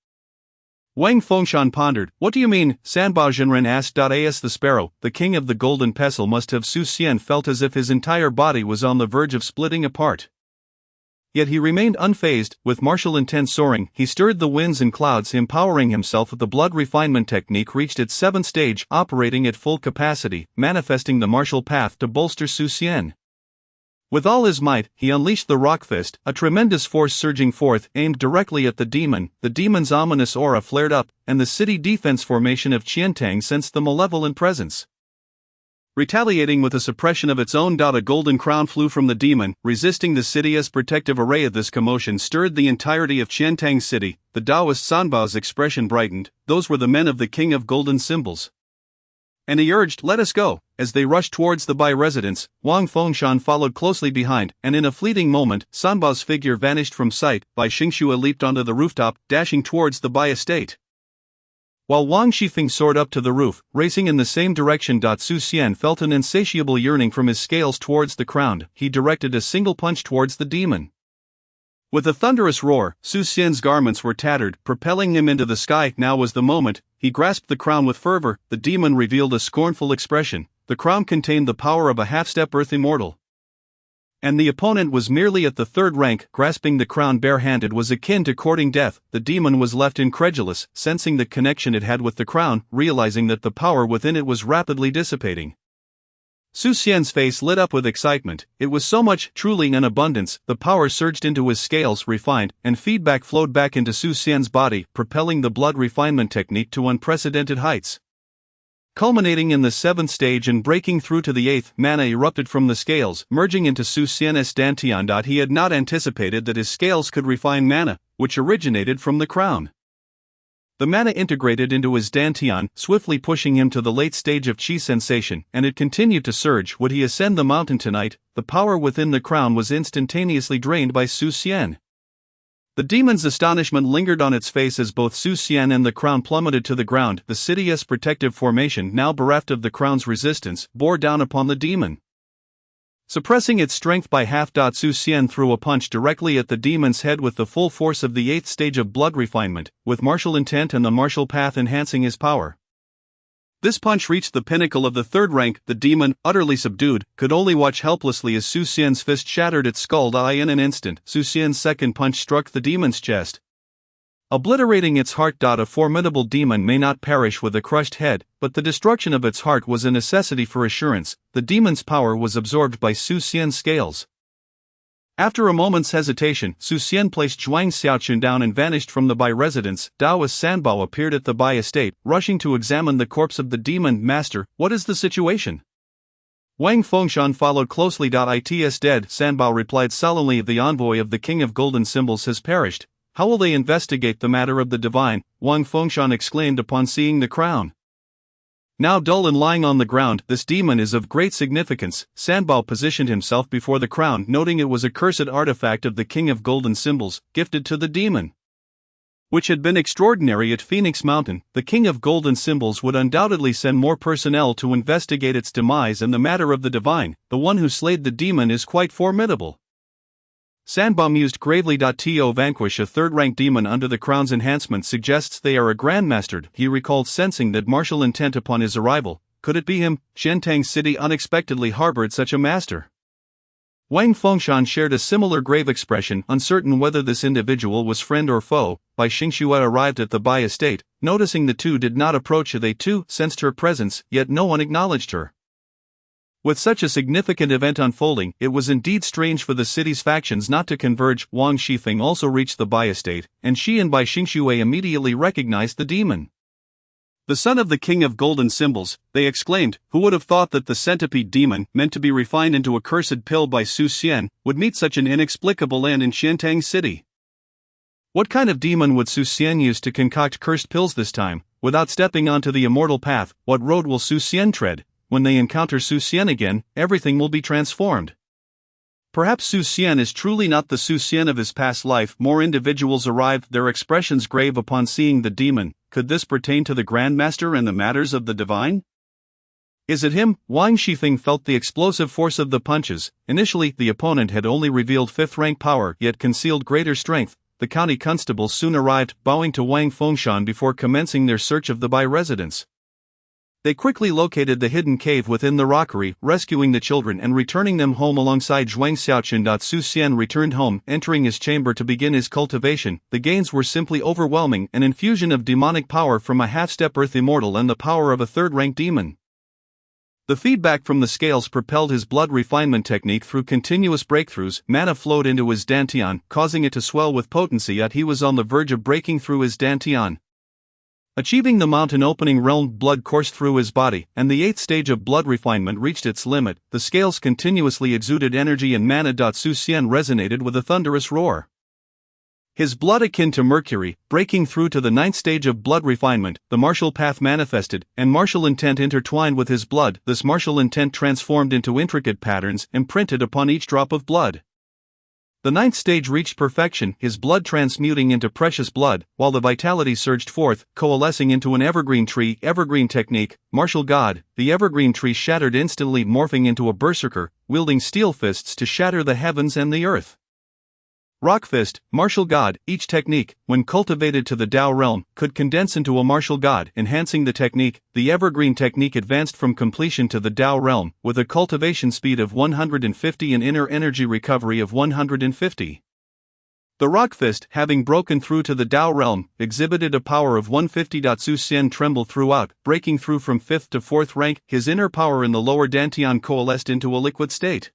Wang Fengshan pondered. What do you mean? Sanbao Zhenren asked. As the sparrow, the King of the Golden Pestle must have. Xian felt as if his entire body was on the verge of splitting apart. Yet he remained unfazed. With martial intent soaring, he stirred the winds and clouds, empowering himself. The blood refinement technique reached its 7th stage, operating at full capacity, manifesting the martial path to bolster Xian. With all his might, he unleashed the Rock Fist, a tremendous force surging forth, aimed directly at the demon. The demon's ominous aura flared up, and the city defense formation of Qiantang sensed the malevolent presence. Retaliating with a suppression of its own. A golden crown flew from the demon, resisting the city's protective array. Of this commotion stirred the entirety of Qiantang City. The Taoist Sanbao's expression brightened. Those were the men of the King of Golden Symbols. And he urged, let us go. As they rushed towards the Bai residence, Wang Fengshan followed closely behind, and in a fleeting moment, Sanbao's figure vanished from sight. Bai Xingxue leaped onto the rooftop, dashing towards the Bai estate, while Wang Shifeng soared up to the roof, racing in the same direction. Xian felt an insatiable yearning from his scales towards the crown. He directed a single punch towards the demon. With a thunderous roar, Xian's garments were tattered, propelling him into the sky. Now was the moment. He grasped the crown with fervor. The demon revealed a scornful expression. The crown contained the power of a half-step Earth immortal, and the opponent was merely at the 3rd rank. Grasping the crown barehanded was akin to courting death. The demon was left incredulous, sensing the connection it had with the crown, realizing that the power within it was rapidly dissipating. Xian's face lit up with excitement. It was so much, truly in abundance. The power surged into his scales, refined, and feedback flowed back into Xian's body, propelling the blood refinement technique to unprecedented heights. Culminating in the 7th stage and breaking through to the 8th, mana erupted from the scales, merging into Xian's dantian. He had not anticipated that his scales could refine mana, which originated from the crown. The mana integrated into his dantian, swiftly pushing him to the late stage of chi sensation, and it continued to surge. Would he ascend the mountain tonight? The power within the crown was instantaneously drained by Xian. The demon's astonishment lingered on its face as both Xian and the crown plummeted to the ground. The city's protective formation, now bereft of the crown's resistance, bore down upon the demon. suppressing its strength by half. Su Xian threw a punch directly at the demon's head with the full force of the 8th stage of blood refinement, with martial intent and the martial path enhancing his power. This punch reached the pinnacle of the 3rd rank. The demon, utterly subdued, could only watch helplessly as Su Xian's fist shattered its skull. In an instant, Su Xian's 2nd punch struck the demon's chest, obliterating its heart. A formidable demon may not perish with a crushed head, but the destruction of its heart was a necessity for assurance. The demon's power was absorbed by Su Xian's scales. After a moment's hesitation, Su Xian placed Zhuang Xiaoqun down and vanished from the Bai residence. Daoist Sanbao appeared at the Bai estate, rushing to examine the corpse of the demon. Master, what is the situation? Wang Fengshan followed closely. It's dead, Sanbao replied sullenly. The envoy of the King of Golden Symbols has perished. How will they investigate the matter of the divine? Wang Fengshan exclaimed upon seeing the crown. Now dull and lying on the ground, this demon is of great significance. Sanbao positioned himself before the crown, noting it was a cursed artifact of the King of Golden Symbols, gifted to the demon, which had been extraordinary at Phoenix Mountain. The King of Golden Symbols would undoubtedly send more personnel to investigate its demise, and the matter of the divine, the one who slayed the demon, is quite formidable. Sanbao mused gravely. To vanquish a 3rd-rank demon under the crown's enhancement suggests they are a grandmaster. He recalled sensing that martial intent upon his arrival. Could it be him? Xiantang City unexpectedly harbored such a master. Wang Fengshan shared a similar grave expression, uncertain whether this individual was friend or foe. Bai Xingxue arrived at the Bai estate, noticing the two did not approach. They too sensed her presence, yet no one acknowledged her. With such a significant event unfolding, it was indeed strange for the city's factions not to converge. Wang Shifeng also reached the Bai estate, and she and Bai Xingxue immediately recognized the demon. The son of the King of Golden Symbols, they exclaimed. Who would have thought that the centipede demon, meant to be refined into a cursed pill by Su Xian, would meet such an inexplicable end in Xiantang City? What kind of demon would Su Xian use to concoct cursed pills this time, without stepping onto the immortal path? What road will Su Xian tread? When they encounter Su Xian again, everything will be transformed. Perhaps Su Xian is truly not the Su Xian of his past life. More individuals arrived, their expressions grave upon seeing the demon. Could this pertain to the Grandmaster and the matters of the divine? Is it him? Wang Shifeng felt the explosive force of the punches. Initially, the opponent had only revealed 5th-rank power, yet concealed greater strength. The county constables soon arrived, bowing to Wang Fengshan before commencing their search of the Bai residence. They quickly located the hidden cave within the rockery, rescuing the children and returning them home alongside Zhuang Xiaoqun. Su Xian returned home, entering his chamber to begin his cultivation. The gains were simply overwhelming, an infusion of demonic power from a half-step earth immortal and the power of a 3rd-rank demon. The feedback from the scales propelled his blood refinement technique through continuous breakthroughs. Mana flowed into his dantian, causing it to swell with potency, yet he was on the verge of breaking through his dantian. Achieving the mountain opening realm, blood coursed through his body, and the 8th stage of blood refinement reached its limit. The scales continuously exuded energy and mana. Su Xian resonated with a thunderous roar. His blood akin to mercury, breaking through to the 9th stage of blood refinement, the martial path manifested, and martial intent intertwined with his blood. This martial intent transformed into intricate patterns, imprinted upon each drop of blood. The 9th stage reached perfection, his blood transmuting into precious blood, while the vitality surged forth, coalescing into an evergreen tree. Evergreen technique, martial god. The evergreen tree shattered instantly, morphing into a berserker, wielding steel fists to shatter the heavens and the earth. Rock fist, martial god. Each technique, when cultivated to the Tao realm, could condense into a martial god, enhancing the technique. The evergreen technique advanced from completion to the Tao realm, with a cultivation speed of 150 and inner energy recovery of 150. The rock fist, having broken through to the Tao realm, exhibited a power of 150. Su Xian trembled throughout, breaking through from 5th to 4th rank. His inner power in the lower dantian coalesced into a liquid state.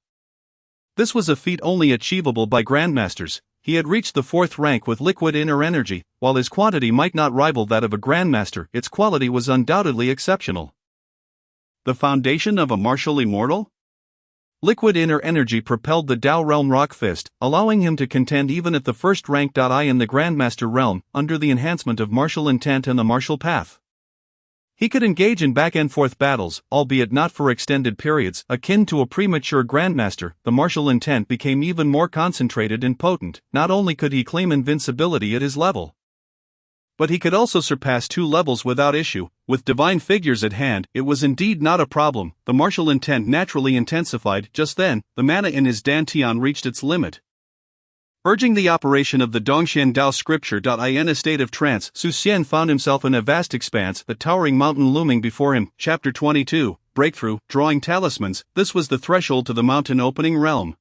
This was a feat only achievable by grandmasters. He had reached the 4th rank with liquid inner energy. While his quantity might not rival that of a grandmaster, its quality was undoubtedly exceptional. The foundation of a martial immortal? Liquid inner energy propelled the Tao realm rock fist, allowing him to contend even at the 1st rank. In the grandmaster realm, under the enhancement of martial intent and the martial path, he could engage in back-and-forth battles, albeit not for extended periods. Akin to a premature grandmaster, the martial intent became even more concentrated and potent. Not only could he claim invincibility at his level, But he could also surpass 2 levels without issue. With divine figures at hand, it was indeed not a problem. The martial intent naturally intensified. Just then, the mana in his dantian reached its limit. Urging the operation of the Dongxian Dao scripture. In a state of trance, Xian found himself in a vast expanse, the towering mountain looming before him. Chapter 22, Breakthrough, Drawing Talismans. This was the threshold to the mountain opening realm.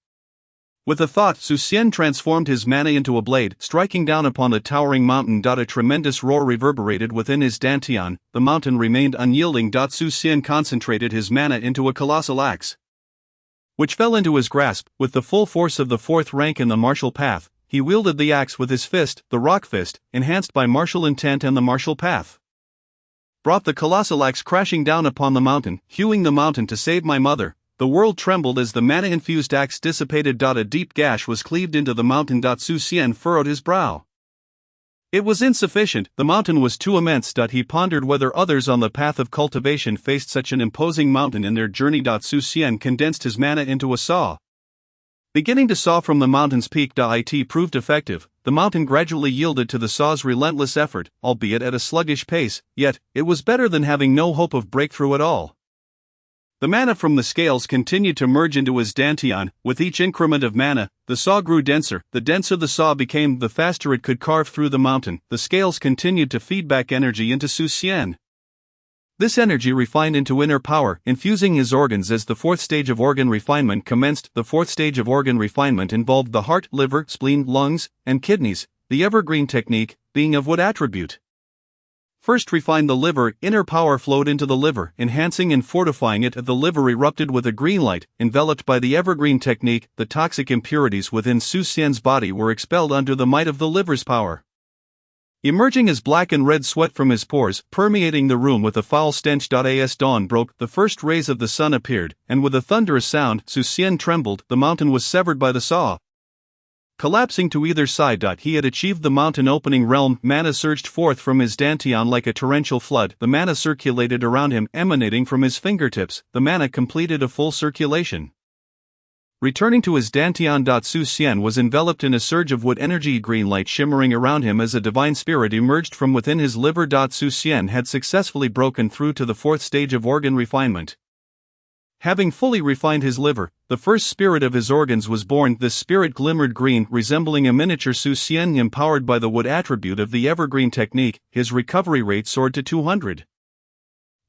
With a thought, Xian transformed his mana into a blade, striking down upon the towering mountain. A tremendous roar reverberated within his dantian. The mountain remained unyielding. Xian concentrated his mana into a colossal axe, which fell into his grasp. With the full force of the 4th rank in the martial path, he wielded the axe with his fist, the rock fist, enhanced by martial intent and the martial path, brought the colossal axe crashing down upon the mountain, hewing the mountain to save my mother. The world trembled as the mana-infused axe dissipated. A deep gash was cleaved into the mountain. Xian furrowed his brow. It was insufficient, the mountain was too immense. He pondered whether others on the path of cultivation faced such an imposing mountain in their journey. Xian condensed his mana into a saw, beginning to saw from the mountain's peak. It proved effective. The mountain gradually yielded to the saw's relentless effort, albeit at a sluggish pace, yet, it was better than having no hope of breakthrough at all. The mana from the scales continued to merge into his dantian. With each increment of mana, the saw grew denser. The denser the saw became, the faster it could carve through the mountain. The scales continued to feed back energy into Xian. This energy refined into inner power, infusing his organs as the 4th stage of organ refinement commenced. The 4th stage of organ refinement involved the heart, liver, spleen, lungs, and kidneys. The evergreen technique, being of what attribute? First refined the liver. Inner power flowed into the liver, enhancing and fortifying it. The liver erupted with a green light. Enveloped by the evergreen technique, the toxic impurities within Xian's body were expelled under the might of the liver's power, emerging as black and red sweat from his pores, permeating the room with a foul stench. As dawn broke, the first rays of the sun appeared, and with a thunderous sound, Xian trembled. The mountain was severed by the saw, collapsing to either side. He had achieved the mountain opening realm. Mana surged forth from his dantian like a torrential flood. The mana circulated around him, emanating from his fingertips. The mana completed a full circulation. Returning to his dantian. Xian was enveloped in a surge of wood energy, green light shimmering around him as a divine spirit emerged from within his liver. Xian had successfully broken through to the 4th stage of organ refinement. Having fully refined his liver, the first spirit of his organs was born. This spirit glimmered green, resembling a miniature Xian. Empowered by the wood attribute of the evergreen technique, his recovery rate soared to 200,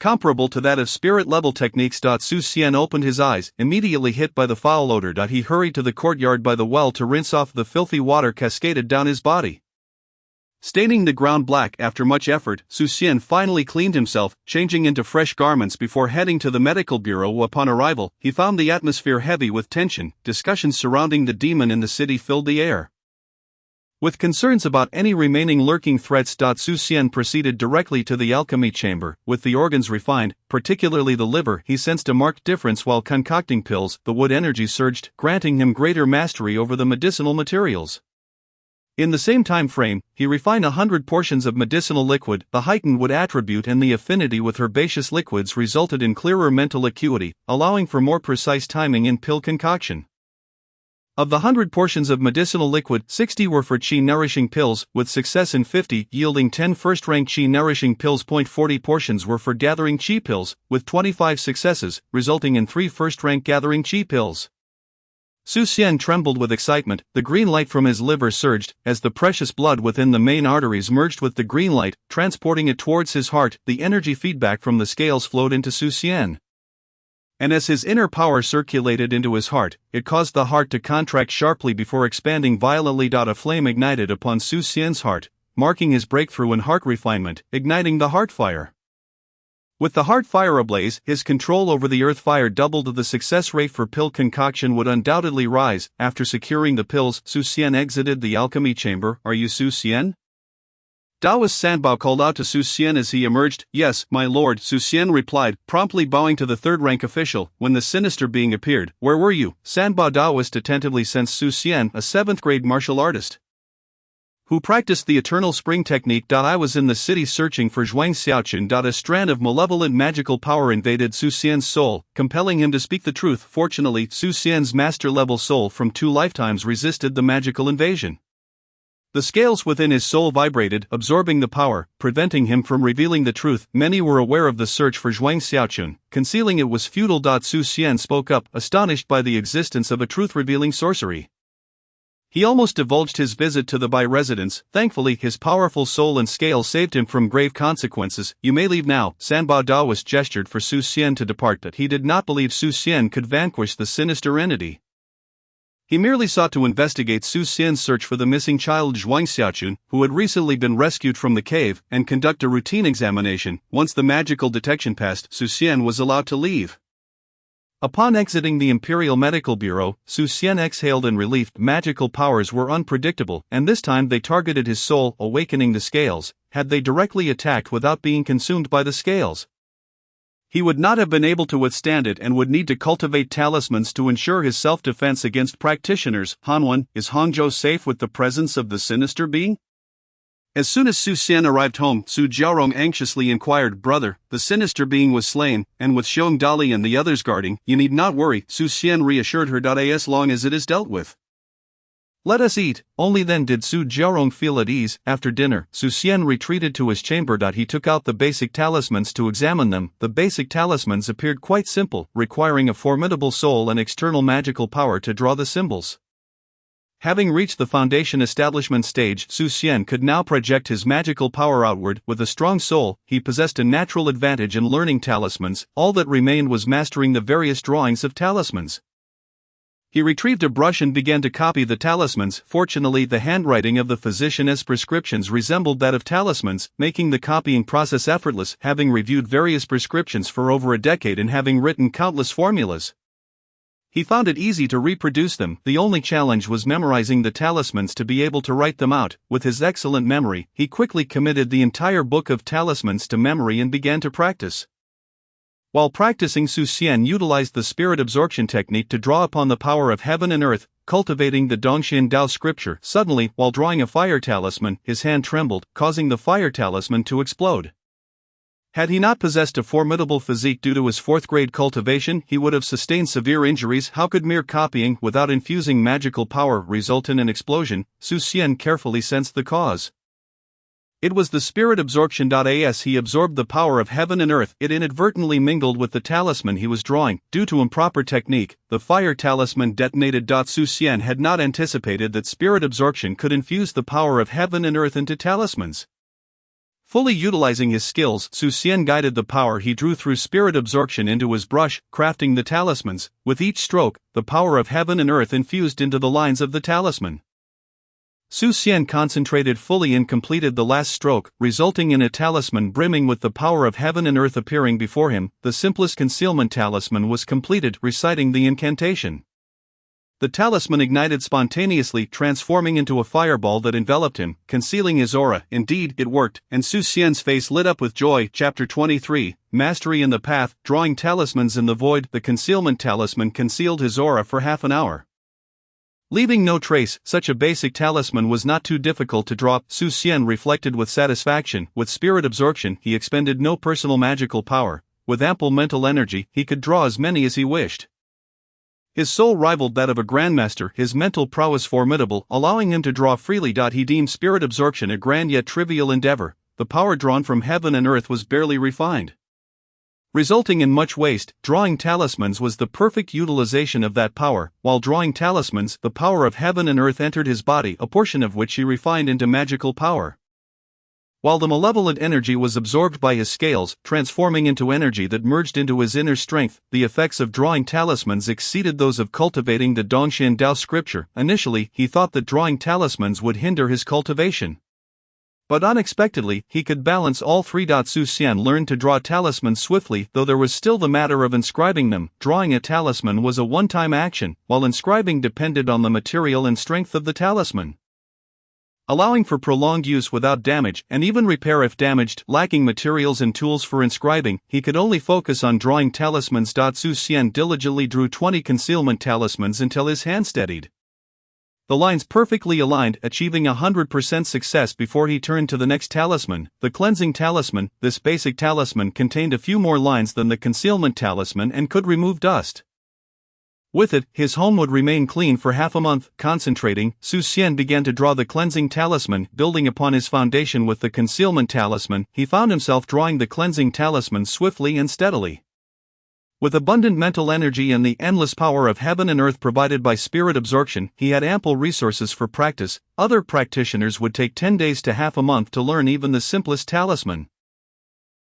comparable to that of spirit-level techniques. Xian opened his eyes, immediately hit by the foul odor. He hurried to the courtyard by the well to rinse off the filthy water cascaded down his body, staining the ground black. After much effort, Xian finally cleaned himself, changing into fresh garments before heading to the medical bureau. Upon arrival, he found the atmosphere heavy with tension. Discussions surrounding the demon in the city filled the air, with concerns about any remaining lurking threats. Xian proceeded directly to the alchemy chamber. With the organs refined, particularly the liver, he sensed a marked difference while concocting pills. The wood energy surged, granting him greater mastery over the medicinal materials. In the same time frame, he refined 100 portions of medicinal liquid. The heightened wood attribute and the affinity with herbaceous liquids resulted in clearer mental acuity, allowing for more precise timing in pill concoction. Of the 100 portions of medicinal liquid, 60 were for qi-nourishing pills, with success in 50, yielding 10 first-rank qi-nourishing pills. 40 portions were for gathering qi pills, with 25 successes, resulting in 3 first-rank gathering qi pills. Xian trembled with excitement. The green light from his liver surged, as the precious blood within the main arteries merged with the green light, transporting it towards his heart. The energy feedback from the scales flowed into Xian, and as his inner power circulated into his heart, it caused the heart to contract sharply before expanding violently. A flame ignited upon Xian's heart, marking his breakthrough in heart refinement, igniting the heart fire. With the heart fire ablaze, his control over the earth fire doubled. The success rate for pill concoction would undoubtedly rise. After securing the pills, Xian exited the alchemy chamber. "Are you Xian?" Taoist Sanbao called out to Xian as he emerged. "Yes, my lord," Xian replied, promptly bowing to the 3rd-rank official. When the sinister being appeared, "Where were you?" Sanbao Taoist attentively sensed Xian, a 7th-grade martial artist who practiced the eternal spring technique. "I was in the city searching for Zhuang Xiaoqun." A strand of malevolent magical power invaded Xian's soul, compelling him to speak the truth. Fortunately, Xian's master-level soul from 2 lifetimes resisted the magical invasion. The scales within his soul vibrated, absorbing the power, preventing him from revealing the truth. Many were aware of the search for Zhuang Xiaochun. Concealing it was futile. Su Xian spoke up, astonished by the existence of a truth-revealing sorcery. He almost divulged his visit to the Bai residence. Thankfully, his powerful soul and scale saved him from grave consequences. You may leave now. Sanba Daoist gestured for Su Xian to depart, but he did not believe Su Xian could vanquish the sinister entity. He merely sought to investigate Su Xian's search for the missing child Zhuang Xiaochun, who had recently been rescued from the cave, and conduct a routine examination. Once the magical detection passed, Su Xian was allowed to leave. Upon exiting the Imperial Medical Bureau, Su Xian exhaled in relief. Magical powers were unpredictable, and this time they targeted his soul, awakening the scales. Had they directly attacked without being consumed by the scales, he would not have been able to withstand it and would need to cultivate talismans to ensure his self-defense against practitioners. Hanwen, is Hangzhou safe with the presence of the sinister being? As soon as Su Xian arrived home, Su Jiaorong anxiously inquired, "Brother, the sinister being was slain, and with Xiong Dali and the others guarding, you need not worry," Su Xian reassured her. "As long as it is dealt with. Let us eat." Only then did Su Jiaorong feel at ease. After dinner, Su Xian retreated to his chamber. He took out the basic talismans to examine them. The basic talismans appeared quite simple, requiring a formidable soul and external magical power to draw the symbols. Having reached the foundation establishment stage, Su Xian could now project his magical power outward. With a strong soul, he possessed a natural advantage in learning talismans. All that remained was mastering the various drawings of talismans. He retrieved a brush and began to copy the talismans. Fortunately, the handwriting of the physician's prescriptions resembled that of talismans, making the copying process effortless. Having reviewed various prescriptions for over a decade and having written countless formulas, he found it easy to reproduce them. The only challenge was memorizing the talismans to be able to write them out. With his excellent memory, he quickly committed the entire book of talismans to memory and began to practice. While practicing, Su Xian utilized the spirit absorption technique to draw upon the power of heaven and earth, cultivating the Dongxian Dao scripture. Suddenly, while drawing a fire talisman, his hand trembled, causing the fire talisman to explode. Had he not possessed a formidable physique due to his fourth-grade cultivation, he would have sustained severe injuries. How could mere copying, without infusing magical power, result in an explosion? Su Xian carefully sensed the cause. It was the spirit absorption. As he absorbed the power of heaven and earth, it inadvertently mingled with the talisman he was drawing. Due to improper technique, the fire talisman detonated. Su Xian had not anticipated that spirit absorption could infuse the power of heaven and earth into talismans. Fully utilizing his skills, Su Xian guided the power he drew through spirit absorption into his brush, crafting the talismans. With each stroke, the power of heaven and earth infused into the lines of the talisman. Su Xian concentrated fully and completed the last stroke, resulting in a talisman brimming with the power of heaven and earth appearing before him. The simplest concealment talisman was completed, reciting the incantation. The talisman ignited spontaneously, transforming into a fireball that enveloped him, concealing his aura. Indeed, it worked, and Su Xian's face lit up with joy. Chapter 23, Mastery in the Path. Drawing talismans in the void. The concealment talisman concealed his aura for half an hour, leaving no trace. Such a basic talisman was not too difficult to draw. Su Xian reflected with satisfaction. With spirit absorption, he expended no personal magical power. With ample mental energy, he could draw as many as he wished. His soul rivaled that of a grandmaster, his mental prowess formidable, allowing him to draw freely. He deemed spirit absorption a grand yet trivial endeavor. The power drawn from heaven and earth was barely refined, resulting in much waste. Drawing talismans was the perfect utilization of that power. While drawing talismans, the power of heaven and earth entered his body, a portion of which he refined into magical power. While the malevolent energy was absorbed by his scales, transforming into energy that merged into his inner strength, the effects of drawing talismans exceeded those of cultivating the Dongxian Dao scripture. Initially, he thought that drawing talismans would hinder his cultivation, but unexpectedly, he could balance all three. Su Xian learned to draw talismans swiftly, though there was still the matter of inscribing them. Drawing a talisman was a one-time action, while inscribing depended on the material and strength of the talisman, allowing for prolonged use without damage, and even repair if damaged. Lacking materials and tools for inscribing, he could only focus on drawing talismans. Su Xian diligently drew 20 concealment talismans until his hand steadied, the lines perfectly aligned, achieving 100% success before he turned to the next talisman, the cleansing talisman. This basic talisman contained a few more lines than the concealment talisman and could remove dust. With it, his home would remain clean for half a month. Concentrating, Xian began to draw the cleansing talisman. Building upon his foundation with the concealment talisman, he found himself drawing the cleansing talisman swiftly and steadily. With abundant mental energy and the endless power of heaven and earth provided by spirit absorption, he had ample resources for practice. Other practitioners would take 10 days to half a month to learn even the simplest talisman.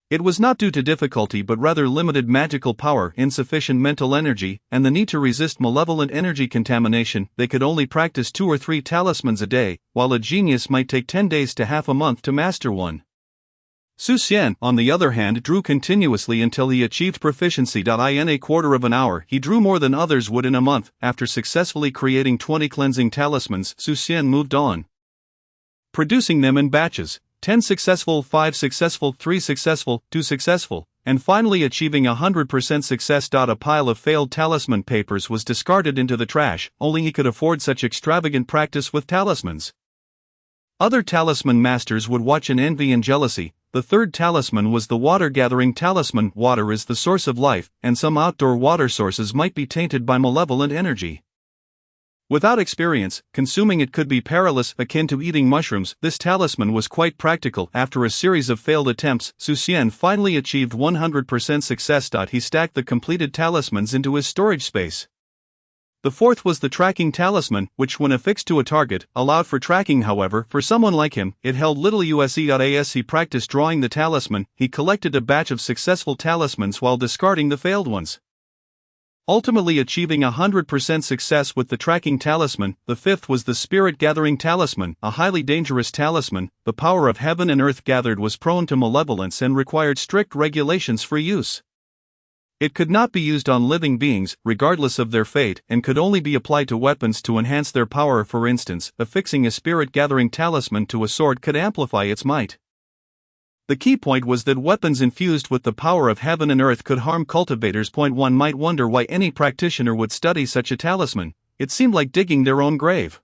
It was not due to difficulty but rather limited magical power, insufficient mental energy, and the need to resist malevolent energy contamination. They could only practice 2 or 3 talismans a day, while a genius might take 10 days to half a month to master one. Xian, on the other hand, drew continuously until he achieved proficiency. In a quarter of an hour, he drew more than others would in a month. After successfully creating 20 cleansing talismans, Xian moved on, producing them in batches. 10 successful, 5 successful, 3 successful, 2 successful, and finally achieving 100% success. A pile of failed talisman papers was discarded into the trash. Only he could afford such extravagant practice with talismans. Other talisman masters would watch in envy and jealousy. The third talisman was the water-gathering talisman. Water is the source of life, and some outdoor water sources might be tainted by malevolent energy. Without experience, consuming it could be perilous, akin to eating mushrooms. This talisman was quite practical. After a series of failed attempts, Xian finally achieved 100% success. He stacked the completed talismans into his storage space. The fourth was the tracking talisman, which when affixed to a target, allowed for tracking. However, for someone like him, it held little use. As he practiced drawing the talisman, he collected a batch of successful talismans while discarding the failed ones, ultimately achieving 100% success with the tracking talisman. The fifth was the spirit-gathering talisman, a highly dangerous talisman. The power of heaven and earth gathered was prone to malevolence and required strict regulations for use. It could not be used on living beings, regardless of their fate, and could only be applied to weapons to enhance their power. For instance, affixing a spirit-gathering talisman to a sword could amplify its might. The key point was that weapons infused with the power of heaven and earth could harm cultivators. One might wonder why any practitioner would study such a talisman. It seemed like digging their own grave.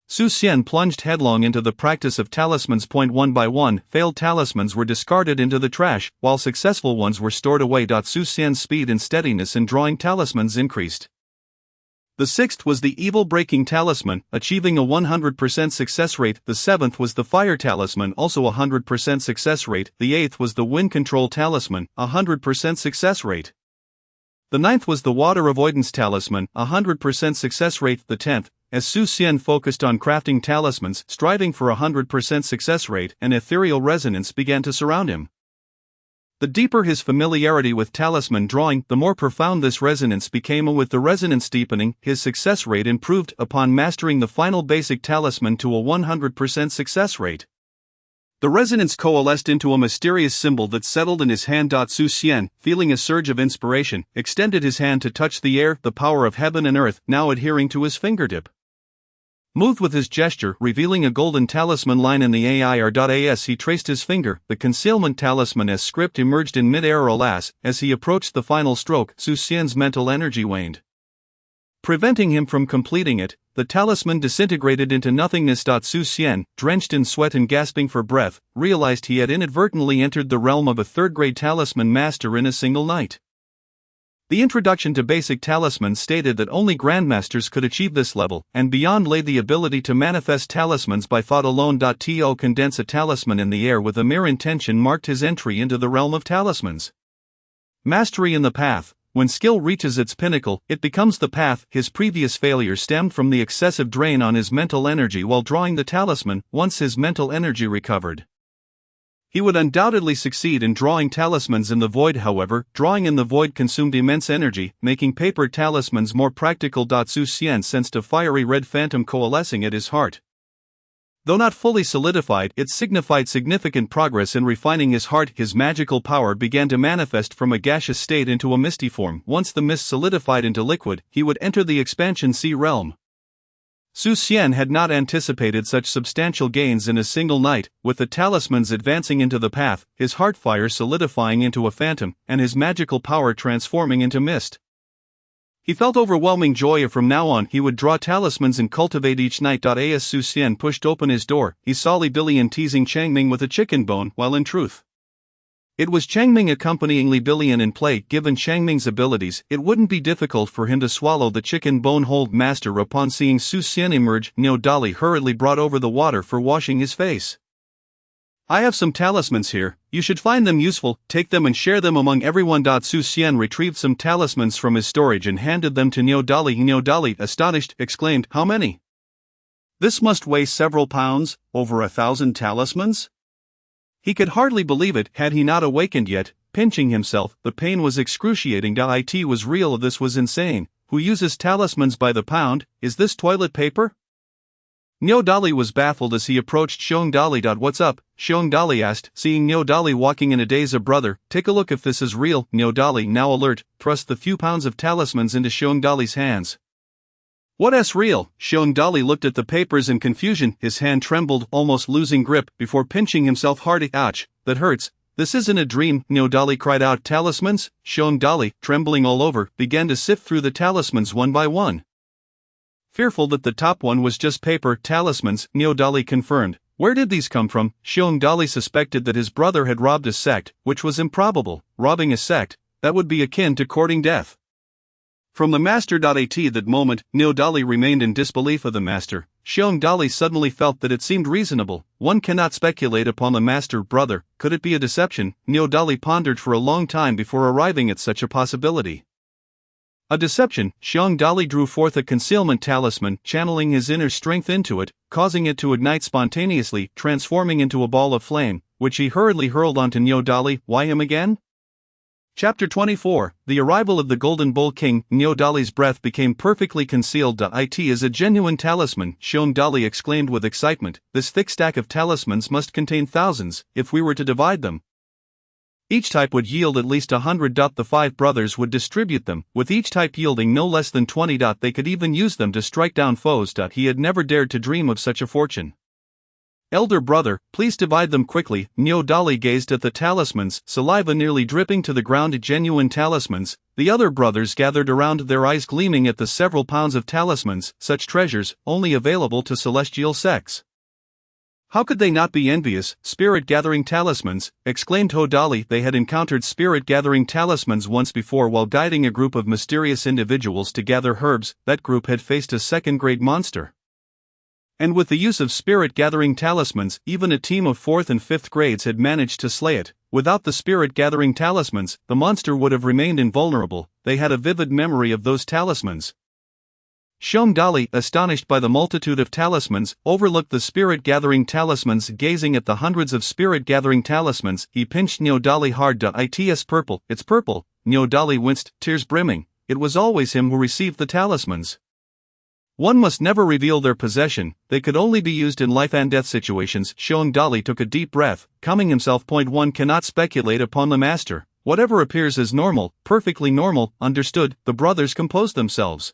Xian plunged headlong into the practice of talismans. One by one, failed talismans were discarded into the trash, while successful ones were stored away. Xian's speed and steadiness in drawing talismans increased. The sixth was the evil-breaking talisman, achieving a 100% success rate. The seventh was the fire talisman, also a 100% success rate. The eighth was the wind control talisman, a 100% success rate. The ninth was the water avoidance talisman, a 100% success rate. The 10th, as Xian focused on crafting talismans, striving for a 100% success rate, an ethereal resonance began to surround him. The deeper his familiarity with talisman drawing, the more profound this resonance became. With the resonance deepening, his success rate improved. Upon mastering the final basic talisman to a 100% success rate, the resonance coalesced into a mysterious symbol that settled in his hand. Xian, feeling a surge of inspiration, extended his hand to touch the air. The power of heaven and earth, now adhering to his fingertip, moved with his gesture, revealing a golden talisman line in the air. As he traced his finger, the concealment talisman as script emerged in mid-air. Alas, as he approached the final stroke, Xian's mental energy waned, preventing him from completing it. The talisman disintegrated into nothingness. Xian, drenched in sweat and gasping for breath, realized he had inadvertently entered the realm of a third-grade talisman master in a single night. The introduction to basic talismans stated that only grandmasters could achieve this level, and beyond lay the ability to manifest talismans by thought alone. To condense a talisman in the air with a mere intention marked his entry into the realm of talismans. Mastery in the path. When skill reaches its pinnacle, it becomes the path. His previous failure stemmed from the excessive drain on his mental energy while drawing the talisman. Once his mental energy recovered, he would undoubtedly succeed in drawing talismans in the void. However, drawing in the void consumed immense energy, making paper talismans more practical. Xian sensed a fiery red phantom coalescing at his heart. Though not fully solidified, it signified significant progress in refining his heart. His magical power began to manifest from a gaseous state into a misty form. Once the mist solidified into liquid, he would enter the expansion sea realm. Xian had not anticipated such substantial gains in a single night. With the talismans advancing into the path, his heart fire solidifying into a phantom, and his magical power transforming into mist. He felt overwhelming joy. From now on, he would draw talismans and cultivate each night. As Xian pushed open his door, he saw Li Billion teasing Changming with a chicken bone, while in truth, It was Changming accompanying Li Bilian in play. Given Changming's abilities, it wouldn't be difficult for him to swallow the chicken bone-hold master. Upon seeing Su Xian emerge, Niu Dali hurriedly brought over the water for washing his face. I have some talismans here, you should find them useful, take them and share them among everyone. Su Xian retrieved some talismans from his storage and handed them to Niu Dali. Niu Dali, astonished, exclaimed, "How many? This must weigh several pounds, over 1,000 talismans?" He could hardly believe it. Had he not awakened yet, pinching himself, the pain was excruciating. It was real. This was insane. Who uses talismans by the pound? Is this toilet paper? Niu Dali was baffled as he approached Xiong Dali. What's up? Xiong Dali asked, seeing Niu Dali walking in a daze. Brother, take a look if this is real. Niu Dali, now alert, thrust the few pounds of talismans into Xiong Dali's hands. What's real? Xiong Dali looked at the papers in confusion. His hand trembled, almost losing grip, before pinching himself hard. Ouch, that hurts. This isn't a dream, Niu Dali cried out. Talismans? Xiong Dali, trembling all over, began to sift through the talismans one by one. Fearful that the top one was just paper talismans, Niu Dali confirmed. Where did these come from? Xiong Dali suspected that his brother had robbed a sect, which was improbable. Robbing a sect, that would be akin to courting death. From the master. At that moment, Niu Dali remained in disbelief of the master. Xiong Dali suddenly felt that it seemed reasonable. One cannot speculate upon the master. Brother, could it be a deception? Niu Dali pondered for a long time before arriving at such a possibility. A deception. Xiong Dali drew forth a concealment talisman, channeling his inner strength into it, causing it to ignite spontaneously, transforming into a ball of flame, which he hurriedly hurled onto Niu Dali. Why him again? Chapter 24, The Arrival of the Golden Bull King. Niu Dali's breath became perfectly concealed. It is a genuine talisman, Xiong Dali exclaimed with excitement. This thick stack of talismans must contain thousands, if we were to divide them. Each type would yield at least 100. The 5 brothers would distribute them, with each type yielding no less than 20. They could even use them to strike down foes. He had never dared to dream of such a fortune. Elder brother, please divide them quickly. Niu Dali gazed at the talismans, saliva nearly dripping to the ground. Genuine talismans. The other brothers gathered around, their eyes gleaming at the several pounds of talismans, such treasures, only available to celestial sects. How could they not be envious? Spirit-gathering talismans, exclaimed Ho Dali. They had encountered spirit-gathering talismans once before while guiding a group of mysterious individuals to gather herbs. That group had faced a second-grade monster. And with the use of spirit-gathering talismans, even a team of 4th and 5th grades had managed to slay it. Without the spirit-gathering talismans, the monster would have remained invulnerable. They had a vivid memory of those talismans. Xiong Dali, astonished by the multitude of talismans, overlooked the spirit-gathering talismans. Gazing at the hundreds of spirit-gathering talismans, he pinched Niu Dali hard. It's purple, it's purple. Niu Dali winced, tears brimming. It was always him who received the talismans. One must never reveal their possession, they could only be used in life and death situations. Xiong Dali took a deep breath, calming himself. One cannot speculate upon the master. Whatever appears as normal, perfectly normal, understood. The brothers composed themselves.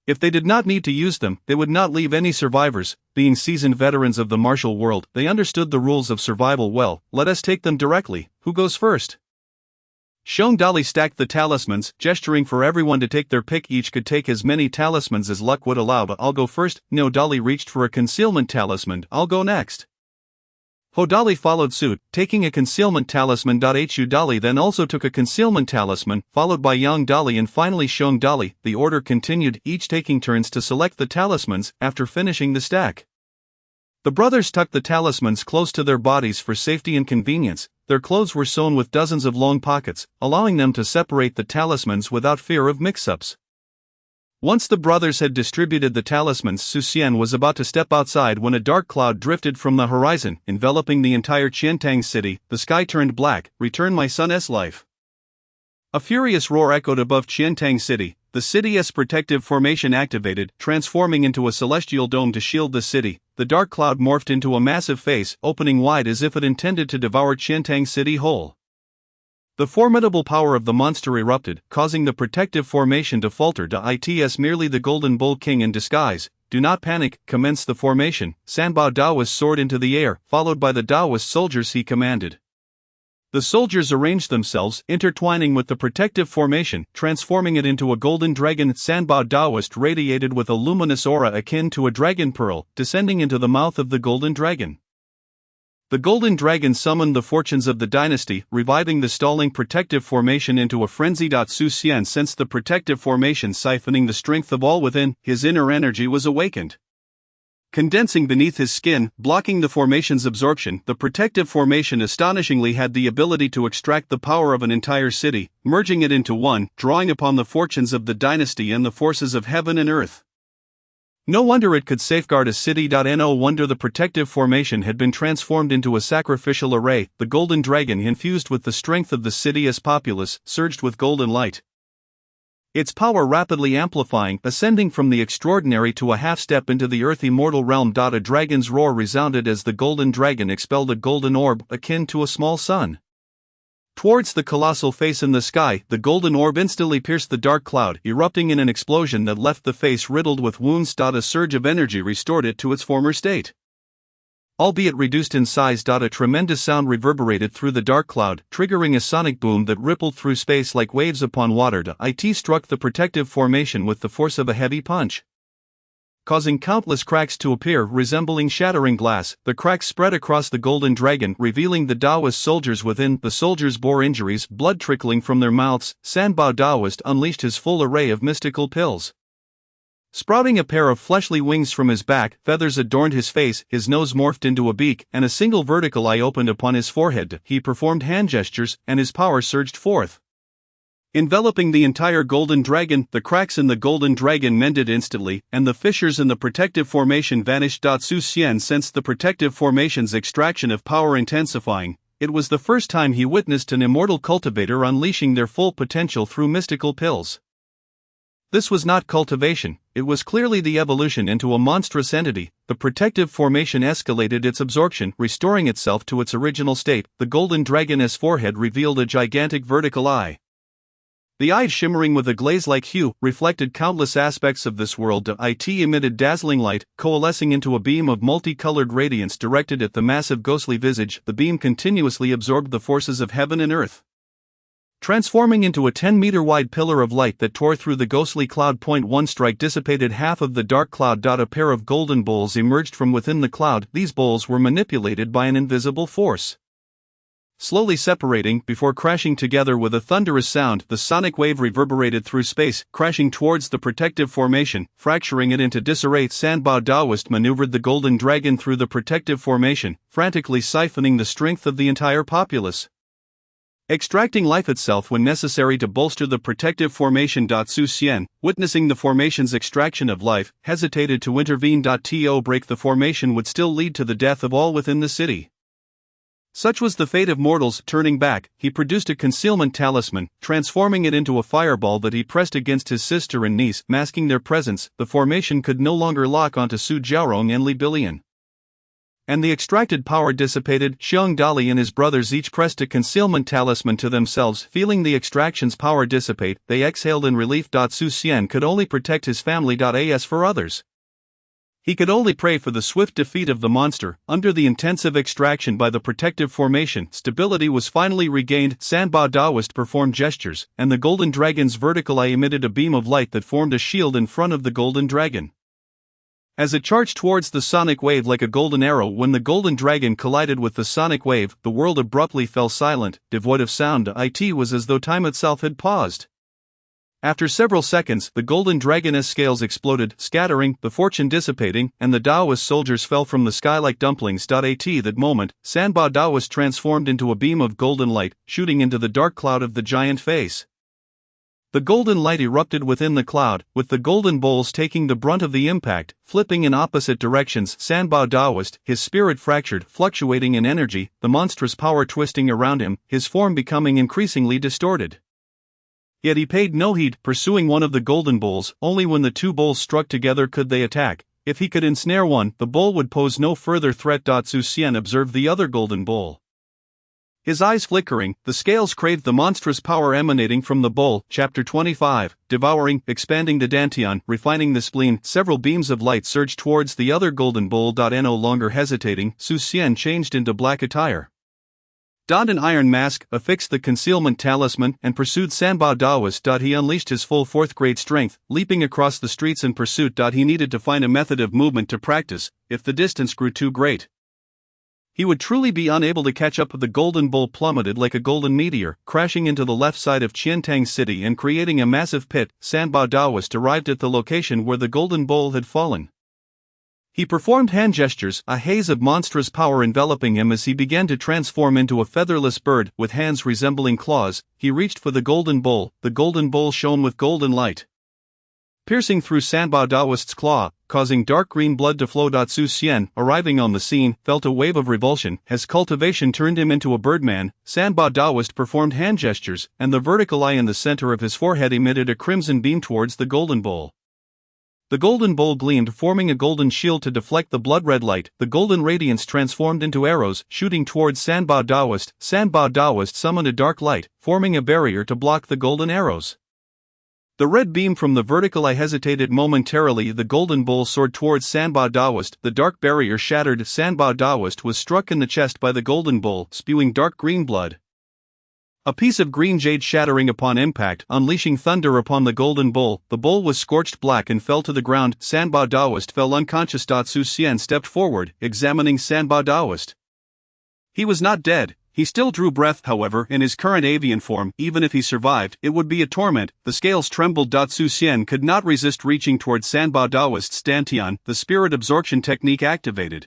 If they did not need to use them, they would not leave any survivors. Being seasoned veterans of the martial world, they understood the rules of survival well. Let us take them directly. Who goes first? Xiong Dali stacked the talismans, gesturing for everyone to take their pick. Each could take as many talismans as luck would allow. I'll go first. Niu Dali reached for a concealment talisman. I'll go next. Ho Dali followed suit, taking a concealment talisman. Hu Dali then also took a concealment talisman, followed by Yang Dali and finally Xiong Dali. The order continued, each taking turns to select the talismans. After finishing the stack, the brothers tucked the talismans close to their bodies for safety and convenience. Their clothes were sewn with dozens of long pockets, allowing them to separate the talismans without fear of mix-ups. Once the brothers had distributed the talismans, Su Xian was about to step outside when a dark cloud drifted from the horizon, enveloping the entire Qiantang city. The sky turned black. Return my son's life. A furious roar echoed above Qiantang city. The city's protective formation activated, transforming into a celestial dome to shield the city. The dark cloud morphed into a massive face, opening wide as if it intended to devour Qiantang city whole. The formidable power of the monster erupted, causing the protective formation to falter. It's merely the Golden Bull King in disguise. Do not panic, commence the formation. Sanbao Daoist soared into the air, followed by the Daoist soldiers he commanded. The soldiers arranged themselves, intertwining with the protective formation, transforming it into a golden dragon. Sanbao Daoist radiated with a luminous aura akin to a dragon pearl, descending into the mouth of the golden dragon. The Golden Dragon summoned the fortunes of the dynasty, reviving the stalling protective formation into a frenzy. Xian sensed the protective formation siphoning the strength of all within, his inner energy was awakened. Condensing beneath his skin, blocking the formation's absorption, the protective formation astonishingly had the ability to extract the power of an entire city, merging it into one, drawing upon the fortunes of the dynasty and the forces of heaven and earth. No wonder it could safeguard a city. No wonder the protective formation had been transformed into a sacrificial array. The Golden Dragon, infused with the strength of the city as populace, surged with golden light. Its power rapidly amplifying, ascending from the extraordinary to a half-step into the earth immortal realm. A dragon's roar resounded as the Golden Dragon expelled a golden orb, akin to a small sun. Towards the colossal face in the sky, the golden orb instantly pierced the dark cloud, erupting in an explosion that left the face riddled with wounds. A surge of energy restored it to its former state. Albeit reduced in size. A tremendous sound reverberated through the dark cloud, triggering a sonic boom that rippled through space like waves upon water. It struck the protective formation with the force of a heavy punch, causing countless cracks to appear resembling shattering glass. The cracks spread across the Golden Dragon, revealing the Taoist soldiers within. The soldiers bore injuries, blood trickling from their mouths. Sanbao Taoist unleashed his full array of mystical pills. Sprouting a pair of fleshly wings from his back, feathers adorned his face, his nose morphed into a beak, and a single vertical eye opened upon his forehead. He performed hand gestures, and his power surged forth, enveloping the entire Golden Dragon. The cracks in the Golden Dragon mended instantly, and the fissures in the protective formation vanished. Xian sensed the protective formation's extraction of power intensifying. It was the first time he witnessed an immortal cultivator unleashing their full potential through mystical pills. This was not cultivation, it was clearly the evolution into a monstrous entity. The protective formation escalated its absorption, restoring itself to its original state. The Golden Dragon's forehead revealed a gigantic vertical eye. The eye, shimmering with a glaze-like hue, reflected countless aspects of this world. It emitted dazzling light, coalescing into a beam of multicolored radiance directed at the massive ghostly visage. The beam continuously absorbed the forces of heaven and earth, transforming into a 10-meter-wide pillar of light that tore through the ghostly cloud. One strike dissipated half of the dark cloud. A pair of golden bowls emerged from within the cloud. These bowls were manipulated by an invisible force, slowly separating before crashing together with a thunderous sound. The sonic wave reverberated through space, crashing towards the protective formation, fracturing it into disarray. Sanbao Taoist maneuvered the Golden Dragon through the protective formation, frantically siphoning the strength of the entire populace, extracting life itself when necessary to bolster the protective formation. Xian, witnessing the formation's extraction of life, hesitated to intervene. To break the formation would still lead to the death of all within the city. Such was the fate of mortals. Turning back, he produced a concealment talisman, transforming it into a fireball that he pressed against his sister and niece, masking their presence. The formation could no longer lock onto Su Jiaorong and Li Bilian, and the extracted power dissipated. Xiang Dali and his brothers each pressed a concealment talisman to themselves. Feeling the extraction's power dissipate, they exhaled in relief. Xian could only protect his family. As for others, he could only pray for the swift defeat of the monster. Under the intensive extraction by the protective formation, stability was finally regained. Sanbao Taoist performed gestures, and the Golden Dragon's vertical eye emitted a beam of light that formed a shield in front of the Golden Dragon. As it charged towards the sonic wave like a golden arrow, when the Golden Dragon collided with the sonic wave, the world abruptly fell silent, devoid of sound. It was as though time itself had paused. After several seconds, the Golden Dragon's scales exploded, scattering, the fortune dissipating, and the Taoist soldiers fell from the sky like dumplings. At that moment, Sanbao Taoist transformed into a beam of golden light, shooting into the dark cloud of the giant face. The golden light erupted within the cloud, with the golden bowls taking the brunt of the impact, flipping in opposite directions. Sanbao Taoist, his spirit fractured, fluctuating in energy, the monstrous power twisting around him, his form becoming increasingly distorted. Yet he paid no heed, pursuing one of the golden bowls. Only when the two bowls struck together could they attack. If he could ensnare one, the bowl would pose no further threat. Xian observed the other golden bowl, his eyes flickering. The scales craved the monstrous power emanating from the bowl. Chapter 25, devouring, expanding the dantian, refining the spleen. Several beams of light surged towards the other golden bowl. No longer hesitating, Xian changed into black attire, donned an iron mask, affixed the concealment talisman, and pursued Sanbao Taoist. He unleashed his full fourth-grade strength, leaping across the streets in pursuit. He needed to find a method of movement to practice, if the distance grew too great. He would truly be unable to catch up. The golden bull plummeted like a golden meteor, crashing into the left side of Qiantang City and creating a massive pit. Sanba Daoist arrived at the location where the golden bull had fallen. He performed hand gestures, a haze of monstrous power enveloping him as he began to transform into a featherless bird with hands resembling claws. He reached for the golden bull shone with golden light, piercing through Sanba Daoist's claw, causing dark green blood to flow. Su Xian, arriving on the scene, felt a wave of revulsion as cultivation turned him into a birdman. Sanba Daoist performed hand gestures, and the vertical eye in the center of his forehead emitted a crimson beam towards the golden bull. The golden bull gleamed, forming a golden shield to deflect the blood-red light. The golden radiance transformed into arrows, shooting towards Sanba Daoist. Sanba Daoist summoned a dark light, forming a barrier to block the golden arrows. The red beam from the vertical eye hesitated momentarily. The golden bull soared towards Sanba Daoist. The dark barrier shattered. Sanba Daoist was struck in the chest by the golden bull, spewing dark green blood. A piece of green jade shattering upon impact, unleashing thunder upon the golden bull. The bull was scorched black and fell to the ground. Sanba Daoist fell unconscious. Su Xian stepped forward, examining Sanba Daoist. He was not dead. He still drew breath. However, in his current avian form, even if he survived, it would be a torment. The scales trembled. Su Xian could not resist reaching towards Sanba Daoist's dantian. The spirit absorption technique activated.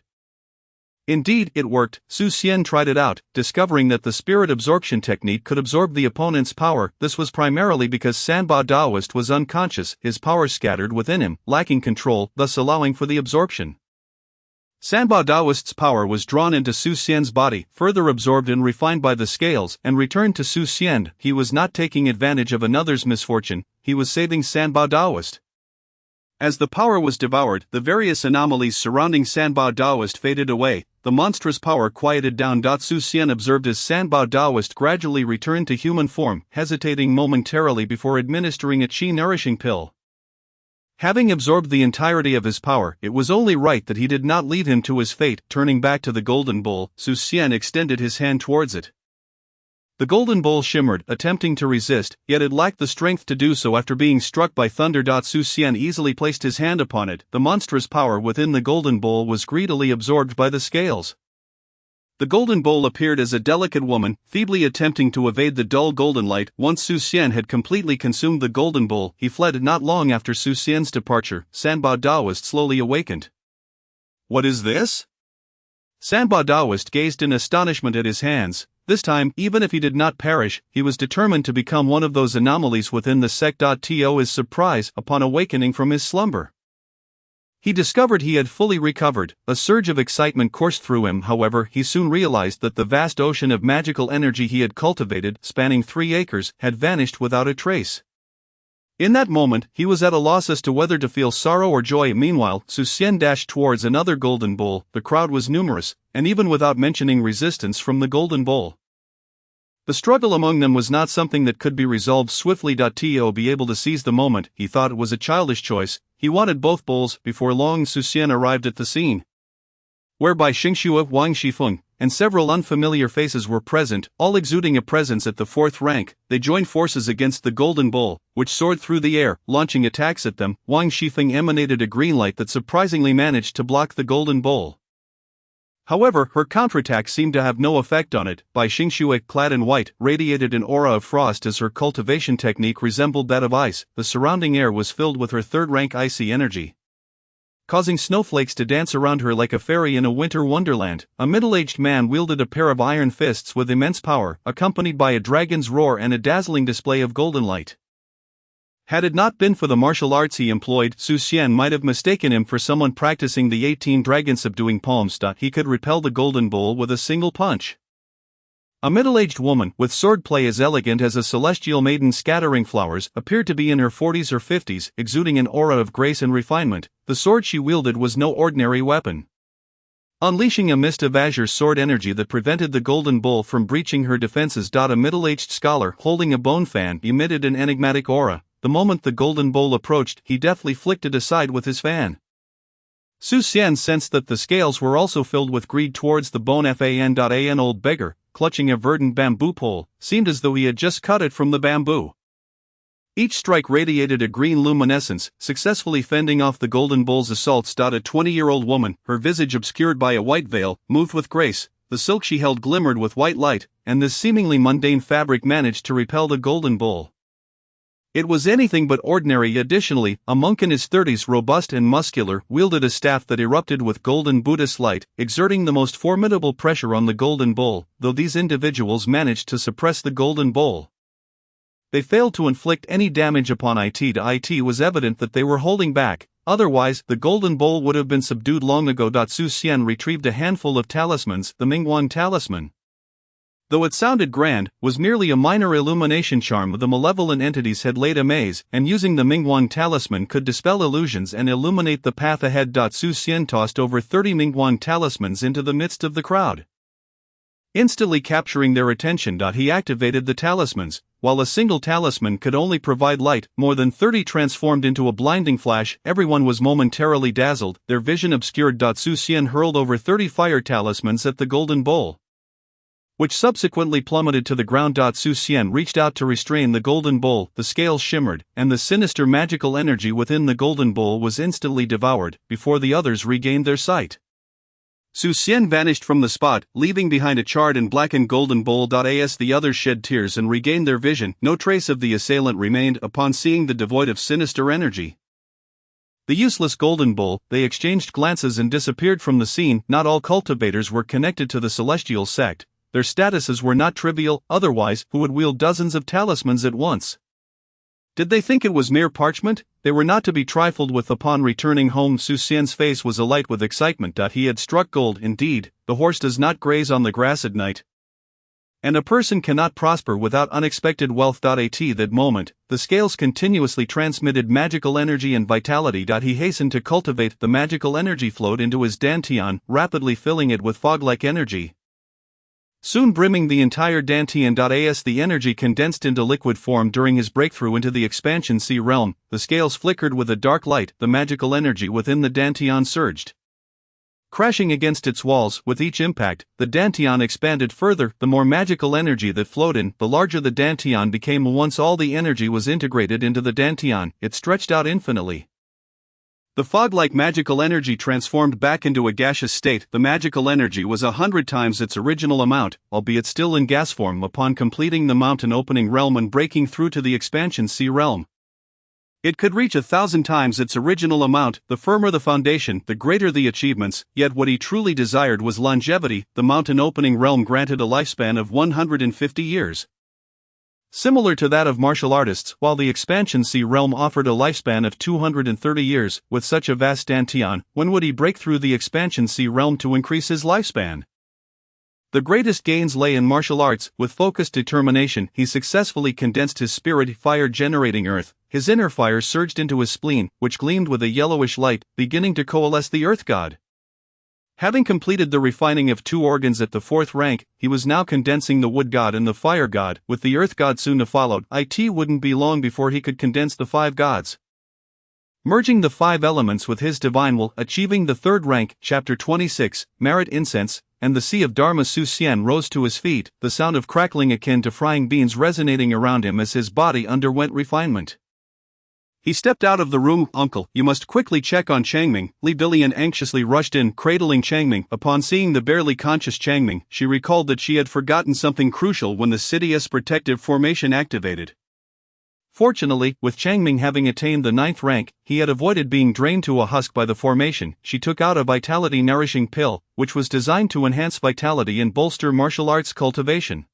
Indeed, it worked. Su Xian tried it out, discovering that the spirit absorption technique could absorb the opponent's power. This was primarily because Sanba Daoist was unconscious, his power scattered within him, lacking control, thus allowing for the absorption. Sanba Daoist's power was drawn into Su Xian's body, further absorbed and refined by the scales, and returned to Su Xian. He was not taking advantage of another's misfortune, he was saving Sanba Daoist. As the power was devoured, the various anomalies surrounding Sanba Daoist faded away. The monstrous power quieted down. Su Xian observed as Sanba Daoist gradually returned to human form, hesitating momentarily before administering a qi-nourishing pill. Having absorbed the entirety of his power, it was only right that he did not leave him to his fate. Turning back to the golden bull, Su Xian extended his hand towards it. The golden bull shimmered, attempting to resist, yet it lacked the strength to do so after being struck by thunder. Su Xian easily placed his hand upon it. The monstrous power within the golden bull was greedily absorbed by the scales. The golden bull appeared as a delicate woman, feebly attempting to evade the dull golden light. Once Su Xian had completely consumed the golden bull, he fled. Not long after Su Xian's departure, Sanba Daoist slowly awakened. "What is this?" Sanba Daoist gazed in astonishment at his hands. This time, even if he did not perish, he was determined to become one of those anomalies within the sect. To his surprise, upon awakening from his slumber, he discovered he had fully recovered. A surge of excitement coursed through him. However, he soon realized that the vast ocean of magical energy he had cultivated, spanning 3 acres, had vanished without a trace. In that moment, he was at a loss as to whether to feel sorrow or joy. Meanwhile, Su Xian dashed towards another golden bull. The crowd was numerous, and even without mentioning resistance from the golden bull, the struggle among them was not something that could be resolved swiftly. To be able to seize the moment, he thought it was a childish choice. He wanted both bulls. Before long, Su Xian arrived at the scene, whereby Xingxue, Wang Shifeng, and several unfamiliar faces were present, all exuding a presence at the 4th rank. They joined forces against the golden bull, which soared through the air, launching attacks at them. Wang Shifeng emanated a green light that surprisingly managed to block the golden bull. However, her counterattack seemed to have no effect on it. Bai Xingxue, clad in white, radiated an aura of frost as her cultivation technique resembled that of ice. The surrounding air was filled with her 3rd-rank icy energy, causing snowflakes to dance around her like a fairy in a winter wonderland. A middle-aged man wielded a pair of iron fists with immense power, accompanied by a dragon's roar and a dazzling display of golden light. Had it not been for the martial arts he employed, Su Xian might have mistaken him for someone practicing the 18 dragon subduing palms. He could repel the golden bull with a single punch. A middle-aged woman, with swordplay as elegant as a celestial maiden scattering flowers, appeared to be in her 40s or 50s, exuding an aura of grace and refinement. The sword she wielded was no ordinary weapon, unleashing a mist of azure sword energy that prevented the golden bull from breaching her defenses. A middle-aged scholar, holding a bone fan, emitted an enigmatic aura. The moment the golden bull approached, he deftly flicked it aside with his fan. Su Xian sensed that the scales were also filled with greed towards the bone. An old beggar, clutching a verdant bamboo pole, seemed as though he had just cut it from the bamboo. Each strike radiated a green luminescence, successfully fending off the golden bull's assaults. A 20-year-old woman, her visage obscured by a white veil, moved with grace, the silk she held glimmered with white light, and this seemingly mundane fabric managed to repel the golden bull. It was anything but ordinary. Additionally, a monk in his 30s, robust and muscular, wielded a staff that erupted with golden Buddhist light, exerting the most formidable pressure on the golden bull, though these individuals managed to suppress the golden bull. They failed to inflict any damage upon it. It was evident that they were holding back, otherwise the golden bull would have been subdued long ago. Xian retrieved a handful of talismans. The Mingwan talisman, though it sounded grand, was merely a minor illumination charm the malevolent entities had laid amaze, and using the Mingwan talisman could dispel illusions and illuminate the path ahead. Xian tossed over 30 Mingwan talismans into the midst of the crowd, instantly capturing their attention. He activated the talismans. While a single talisman could only provide light, more than 30 transformed into a blinding flash. Everyone was momentarily dazzled, their vision obscured. Xian hurled over 30 fire talismans at the golden bull, which subsequently plummeted to the ground. Xian reached out to restrain the golden bull, the scales shimmered, and the sinister magical energy within the golden bull was instantly devoured, before the others regained their sight. Xian vanished from the spot, leaving behind a charred and blackened golden bull. As the others shed tears and regained their vision, no trace of the assailant remained. Upon seeing the devoid of sinister energy, the useless golden bull, they exchanged glances and disappeared from the scene. Not all cultivators were connected to the celestial sect. Their statuses were not trivial, otherwise, who would wield dozens of talismans at once? Did they think it was mere parchment? They were not to be trifled with. Upon returning home, Xian's face was alight with excitement. He had struck gold. Indeed, the horse does not graze on the grass at night, and a person cannot prosper without unexpected wealth. At that moment, the scales continuously transmitted magical energy and vitality. He hastened to cultivate. The magical energy flowed into his dantian, rapidly filling it with fog-like energy, soon brimming the entire dantian. As the energy condensed into liquid form during his breakthrough into the expansion sea realm, the scales flickered with a dark light. The magical energy within the dantian surged, crashing against its walls. With each impact, the dantian expanded further. The more magical energy that flowed in, the larger the dantian became. Once all the energy was integrated into the dantian, it stretched out infinitely. The fog-like magical energy transformed back into a gaseous state. The magical energy was 100 times its original amount, albeit still in gas form. Upon completing the mountain opening realm and breaking through to the expansion sea realm, it could reach 1,000 times its original amount. The firmer the foundation, the greater the achievements. Yet what he truly desired was longevity. The mountain opening realm granted a lifespan of 150 years. Similar to that of martial artists, while the expansion sea realm offered a lifespan of 230 years. With such a vast dantian, when would he break through the expansion sea realm to increase his lifespan? The greatest gains lay in martial arts. With focused determination, he successfully condensed his spirit fire, generating earth. His inner fire surged into his spleen, which gleamed with a yellowish light, beginning to coalesce the earth god. Having completed the refining of 2 organs at the 4th rank, he was now condensing the wood god and the fire god, with the earth god soon to follow. It wouldn't be long before he could condense the 5 gods, merging the 5 elements with his divine will. Achieving the 3rd rank, chapter 26, merit incense, and the sea of Dharma. Xian rose to his feet, the sound of crackling akin to frying beans resonating around him as his body underwent refinement. He stepped out of the room. "Uncle, you must quickly check on Changming." Li Bilian anxiously rushed in, cradling Changming. Upon seeing the barely conscious Changming, she recalled that she had forgotten something crucial when the Sidious protective formation activated. Fortunately, with Changming having attained the 9th rank, he had avoided being drained to a husk by the formation. She took out a vitality-nourishing pill, which was designed to enhance vitality and bolster martial arts cultivation.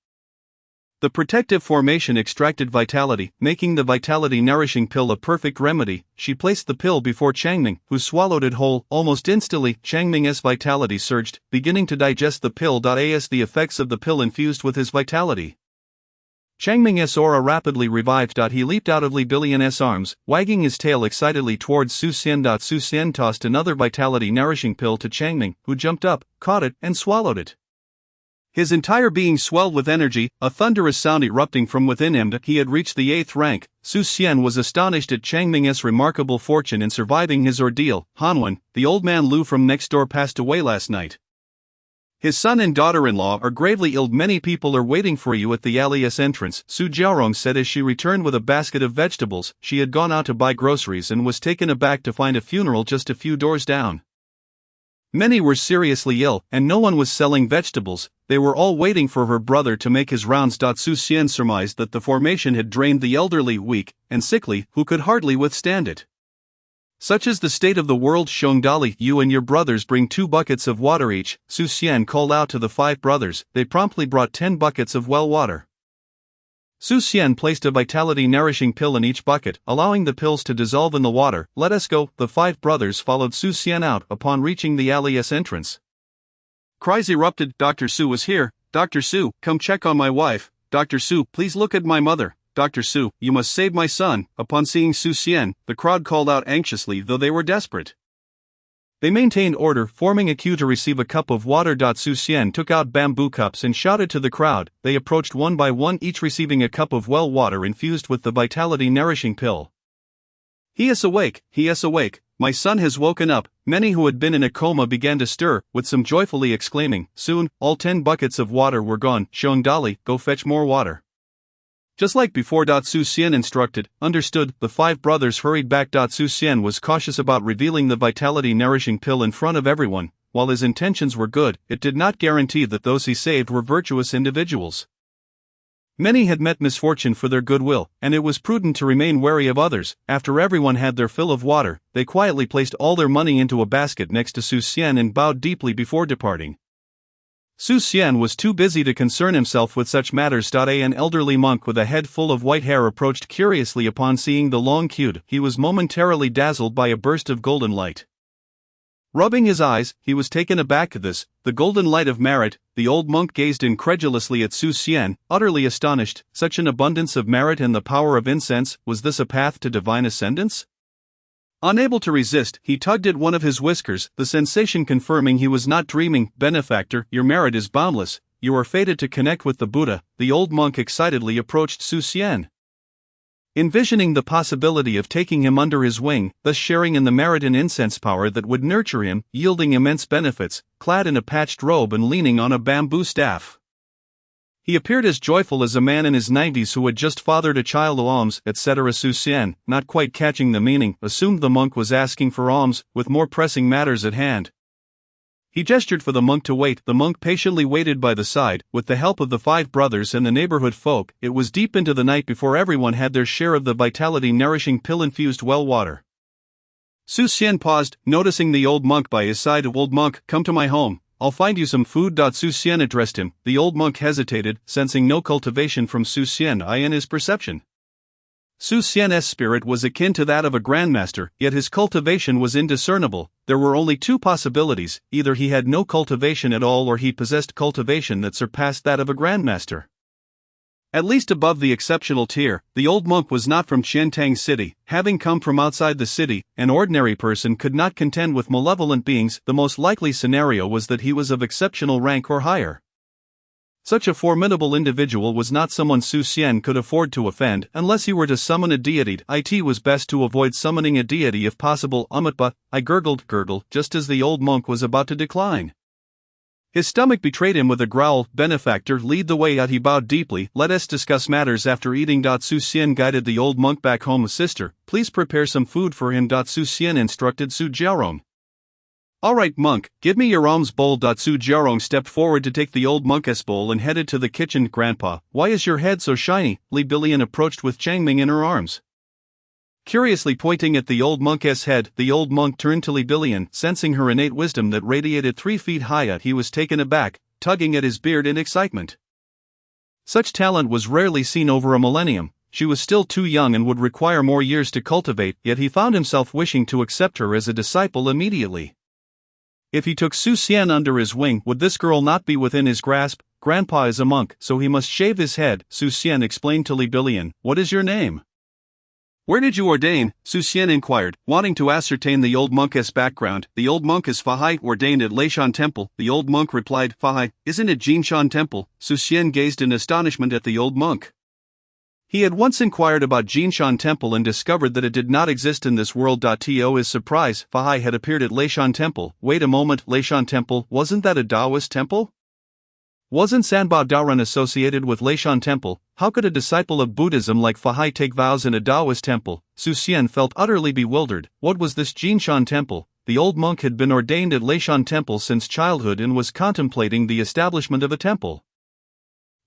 The protective formation extracted vitality, making the vitality-nourishing pill a perfect remedy. She placed the pill before Changming, who swallowed it whole. Almost instantly, Changming's vitality surged, beginning to digest the pill. As the effects of the pill infused with his vitality, Changming's aura rapidly revived. He leaped out of Li Bilian's arms, wagging his tail excitedly towards Xian. Xian tossed another vitality-nourishing pill to Changming, who jumped up, caught it, and swallowed it. His entire being swelled with energy, a thunderous sound erupting from within him. He had reached the 8th rank. Xian was astonished at Changming's remarkable fortune in surviving his ordeal. "Hanwen, the old man Lu from next door passed away last night. His son and daughter-in-law are gravely ill. Many people are waiting for you at the alias entrance," Su Jiaorong said as she returned with a basket of vegetables. She had gone out to buy groceries and was taken aback to find a funeral just a few doors down. Many were seriously ill, and no one was selling vegetables. They were all waiting for her brother to make his rounds. Su Xian surmised that the formation had drained the elderly, weak, and sickly, who could hardly withstand it. Such is the state of the world. Xiongdali, you and your brothers bring 2 buckets of water each. Su Xian called out to the 5 brothers. They promptly brought 10 buckets of well water. Su Xian placed a vitality-nourishing pill in each bucket, allowing the pills to dissolve in the water. Let us go. The 5 brothers followed Su Xian out. Upon reaching the alley's entrance, cries erupted. Dr. Su is here. Dr. Su, come check on my wife. Dr. Su, please look at my mother. Dr. Su, you must save my son. Upon seeing Su Xian, the crowd called out anxiously, though they were desperate. They maintained order, forming a queue to receive a cup of water. Su Xian took out bamboo cups and shouted to the crowd. They approached one by one, each receiving a cup of well water infused with the vitality-nourishing pill. He is awake, he is awake, my son has woken up. Many who had been in a coma began to stir, with some joyfully exclaiming. Soon, all 10 buckets of water were gone. Xiongdali, go fetch more water. Just like before. Su Xian instructed. Understood. The 5 brothers hurried back. Su Xian was cautious about revealing the vitality-nourishing pill in front of everyone. While his intentions were good, it did not guarantee that those he saved were virtuous individuals. Many had met misfortune for their goodwill, and it was prudent to remain wary of others. After everyone had their fill of water, they quietly placed all their money into a basket next to Su Xian and bowed deeply before departing. Su Xian was too busy to concern himself with such matters. An elderly monk with a head full of white hair approached curiously. Upon seeing the long queue, he was momentarily dazzled by a burst of golden light. Rubbing his eyes, he was taken aback at this, the golden light of merit. The old monk gazed incredulously at Su Xian, utterly astonished. Such an abundance of merit and the power of incense, was this a path to divine ascendance? Unable to resist, he tugged at one of his whiskers, the sensation confirming he was not dreaming. Benefactor, your merit is boundless, you are fated to connect with the Buddha. The old monk excitedly approached Su Xian, envisioning the possibility of taking him under his wing, thus sharing in the merit and incense power that would nurture him, yielding immense benefits. Clad in a patched robe and leaning on a bamboo staff, he appeared as joyful as a man in his 90s who had just fathered a child. Alms, etc. Su Xian, not quite catching the meaning, assumed the monk was asking for alms, with more pressing matters at hand. He gestured for the monk to wait. The monk patiently waited by the side, with the help of the 5 brothers and the neighborhood folk. It was deep into the night before everyone had their share of the vitality-nourishing pill-infused well water. Su Xian paused, noticing the old monk by his side. Old monk, come to my home. I'll find you some food. Su Xian addressed him. The old monk hesitated, sensing no cultivation from Su Xian in his perception. Su Xian's spirit was akin to that of a grandmaster, yet his cultivation was indiscernible. There were only 2 possibilities: either he had no cultivation at all, or he possessed cultivation that surpassed that of a grandmaster. At least above the exceptional tier, the old monk was not from Qiantang City. Having come from outside the city, an ordinary person could not contend with malevolent beings. The most likely scenario was that he was of exceptional rank or higher. Such a formidable individual was not someone Su Xian could afford to offend unless he were to summon a deity. It was best to avoid summoning a deity if possible. But I gurgled, just as the old monk was about to decline. His stomach betrayed him with a growl. Benefactor, lead the way out. He bowed deeply. Let us discuss matters after eating. Su Xian guided the old monk back home. Sister, please prepare some food for him. Su Xian instructed Su Jiarong. Alright monk, give me your alms bowl. Su Jiarong stepped forward to take the old monk's bowl and headed to the kitchen. Grandpa, why is your head so shiny? Li Bilian approached with Changming in her arms. Curiously pointing at the old monk's head, the old monk turned to Li Bilian, sensing her innate wisdom that radiated 3 feet high. He was taken aback, tugging at his beard in excitement. Such talent was rarely seen over a millennium. She was still too young and would require more years to cultivate, yet he found himself wishing to accept her as a disciple immediately. If he took Su Xian under his wing, would this girl not be within his grasp? Grandpa is a monk, so he must shave his head. Su Xian explained to Li Bilian. What is your name? Where did you ordain? Su Xian inquired, wanting to ascertain the old monk's background. The old monk is Fahai, ordained at Leishan Temple. The old monk replied, Fahai, isn't it Jinshan Temple? Su Xian gazed in astonishment at the old monk. He had once inquired about Jinshan Temple and discovered that it did not exist in this world. To his surprise, Fahai had appeared at Leishan Temple. Wait a moment, Leishan Temple, wasn't that a Taoist temple? Wasn't Sanbao Daoren associated with Leishan Temple? How could a disciple of Buddhism like Fahai take vows in a Taoist temple? Su Xian felt utterly bewildered. What was this Jinshan Temple? the old monk had been ordained at Xian Temple since childhood and was contemplating the establishment of a temple.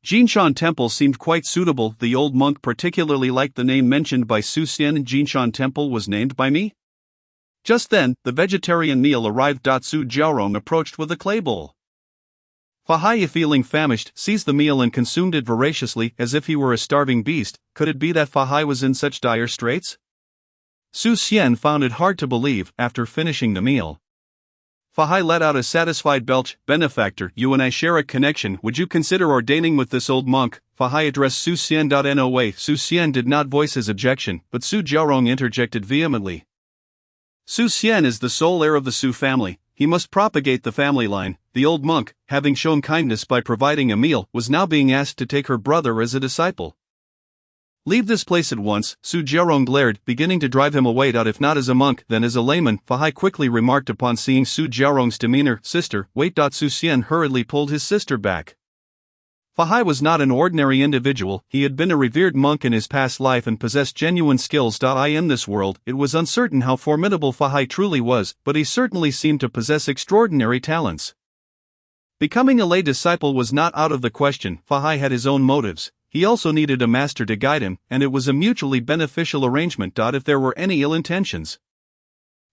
Jinshan Temple seemed quite suitable. The old monk particularly liked the name mentioned by Su Xian. Jinshan Temple was named by me. Just then, the vegetarian meal arrived. Su Jiaorong approached with a clay bowl. Fahai, feeling famished, seized the meal and consumed it voraciously as if he were a starving beast. Could it be that Fahai was in such dire straits? Su Xian found it hard to believe. After finishing the meal, Fahai let out a satisfied belch. Benefactor, you and I share a connection. Would you consider ordaining with this old monk? Fahai addressed Su Xian. No way. Su Xian did not voice his objection, but Su Jiaorong interjected vehemently. Su Xian is the sole heir of the Su family. He must propagate the family line. The old monk, having shown kindness by providing a meal, was now being asked to take her brother as a disciple. Leave this place at once, Su Jiaorong glared, beginning to drive him away. If not as a monk, then as a layman, Fahai quickly remarked upon seeing Su Jiaorong's demeanor. Sister, wait. Su Xian hurriedly pulled his sister back. Fahai was not an ordinary individual. He had been a revered monk in his past life and possessed genuine skills. In this world, it was uncertain how formidable Fahai truly was, but he certainly seemed to possess extraordinary talents. Becoming a lay disciple was not out of the question. Fahai had his own motives. He also needed a master to guide him, and it was a mutually beneficial arrangement. If there were any ill intentions,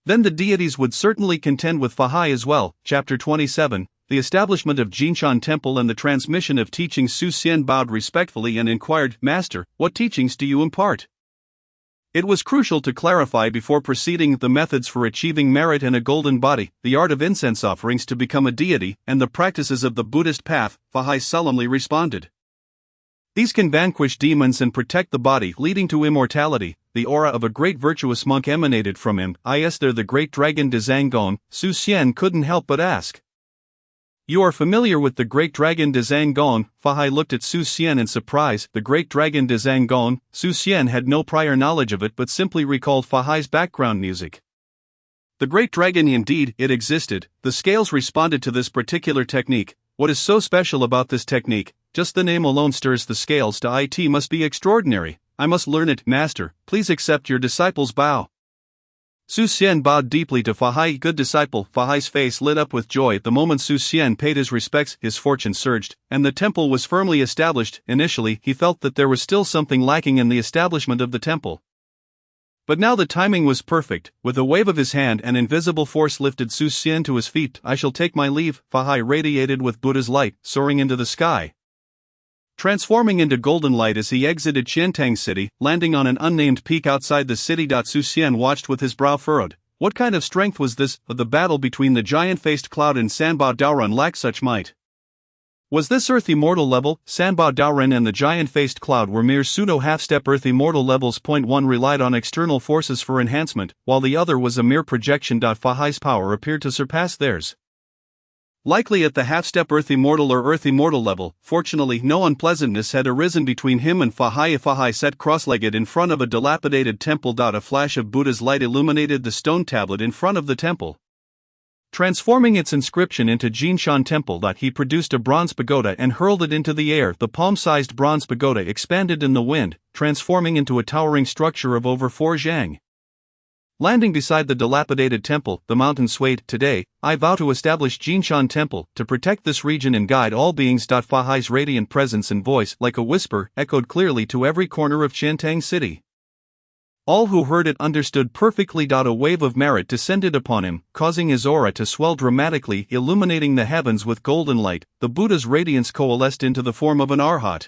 then the deities would certainly contend with Fahai as well. Chapter 27, The Establishment of Jinshan Temple and the Transmission of Teachings. Su Xian bowed respectfully and inquired, Master, what teachings do you impart? It was crucial to clarify before proceeding the methods for achieving merit and a golden body, the art of incense offerings to become a deity, and the practices of the Buddhist path. Fahai solemnly responded. These can vanquish demons and protect the body, leading to immortality. The aura of a great virtuous monk emanated from him. Is there the great dragon de Zhangong? Su Xian couldn't help but ask. You are familiar with the great dragon de Zhangong? Fahai looked at Su Xian in surprise. The great dragon de Zhangong? Su Xian had no prior knowledge of it but simply recalled Fahai's background music. The great dragon, indeed, it existed. The scales responded to this particular technique. What is so special about this technique? Just the name alone stirs the scales. It must be extraordinary. I must learn it. Master, please accept your disciple's bow. Su Xian bowed deeply to Fahai. Good disciple. Fahai's face lit up with joy. The moment Su Xian paid his respects, his fortune surged, and the temple was firmly established. Initially, he felt that there was still something lacking in the establishment of the temple. But now the timing was perfect. With a wave of his hand, an invisible force lifted Su Xian to his feet. I shall take my leave. Fahai radiated with Buddha's light, soaring into the sky, transforming into golden light as he exited Qiantang City, landing on an unnamed peak outside the city. Su Xian watched with his brow furrowed. What kind of strength was this? The battle between the giant-faced cloud and Sanbao Daoren lacked such might. Was this Earth immortal level? Sanbao Daoren and the giant-faced cloud were mere pseudo-half-step Earth immortal levels. One relied on external forces for enhancement, while the other was a mere projection. Fahai's power appeared to surpass theirs. Likely at the half-step Earth immortal or Earth immortal level. Fortunately, no unpleasantness had arisen between him and Fahai. Fahai sat cross-legged in front of a dilapidated temple. A flash of Buddha's light illuminated the stone tablet in front of the temple, transforming its inscription into Jinshan Temple. He produced a bronze pagoda and hurled it into the air. The palm-sized bronze pagoda expanded in the wind, transforming into a towering structure of over 4 zhang. Landing beside the dilapidated temple, the mountain swayed. Today, I vow to establish Jinshan Temple, to protect this region and guide all beings. Fahai's radiant presence and voice, like a whisper, echoed clearly to every corner of Qiantang City. All who heard it understood perfectly. A wave of merit descended upon him, causing his aura to swell dramatically, illuminating the heavens with golden light. The Buddha's radiance coalesced into the form of an arhat,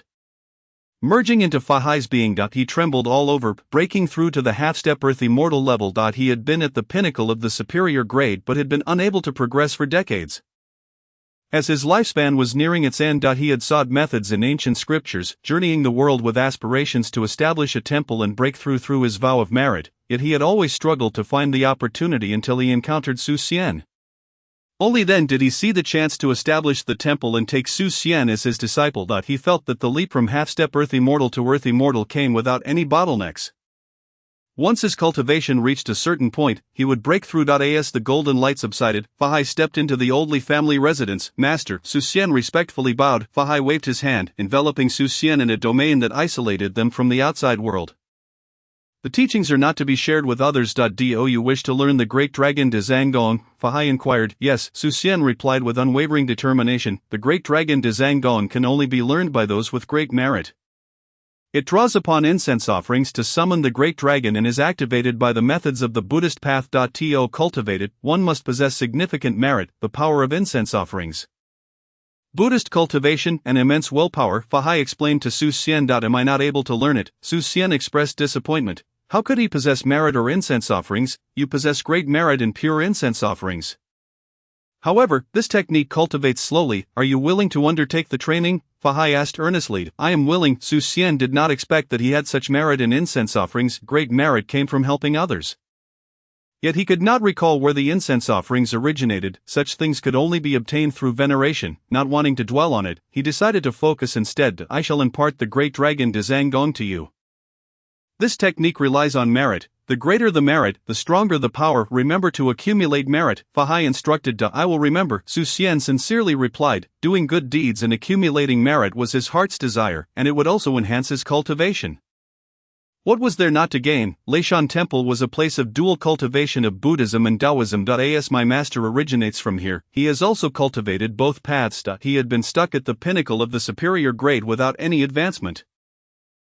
merging into Fahai's being. He trembled all over, breaking through to the half-step Earth immortal level. He had been at the pinnacle of the superior grade but had been unable to progress for decades. As his lifespan was nearing its end, he had sought methods in ancient scriptures, journeying the world with aspirations to establish a temple and break through his vow of merit, yet he had always struggled to find the opportunity until he encountered Su Xian. Only then did he see the chance to establish the temple and take Su Xian as his disciple. He felt that the leap from half-step Earth immortal to Earth immortal came without any bottlenecks. Once his cultivation reached a certain point, he would break through. As the golden light subsided, Fahai stepped into the Oldley family residence. Master, Su Xian respectfully bowed. Fahai waved his hand, enveloping Su Xian in a domain that isolated them from the outside world. The teachings are not to be shared with others. Do you wish to learn the great dragon de Zhangong? Fahai inquired. Yes, Su Xian replied with unwavering determination. The great dragon de Zhangong can only be learned by those with great merit. It draws upon incense offerings to summon the great dragon and is activated by the methods of the Buddhist path. To cultivate it, one must possess significant merit, the power of incense offerings. Buddhist cultivation and immense willpower, Fahai explained to Su Xian. Am I not able to learn it? Su Xian expressed disappointment. How could he possess merit or incense offerings? You possess great merit in pure incense offerings. However, this technique cultivates slowly. Are you willing to undertake the training? Fahai asked earnestly. I am willing. Su Xian did not expect that he had such merit in incense offerings. Great merit came from helping others. Yet he could not recall where the incense offerings originated. Such things could only be obtained through veneration. Not wanting to dwell on it, he decided to focus instead. I shall impart the great dragon de Zhangong to you. This technique relies on merit. The greater the merit, the stronger the power. Remember to accumulate merit, Fahai instructed. I will remember, Su Xian sincerely replied. Doing good deeds and accumulating merit was his heart's desire, and it would also enhance his cultivation. What was there not to gain? Xian Temple was a place of dual cultivation of Buddhism and Taoism. As my master originates from here, he has also cultivated both paths. He had been stuck at the pinnacle of the superior grade without any advancement,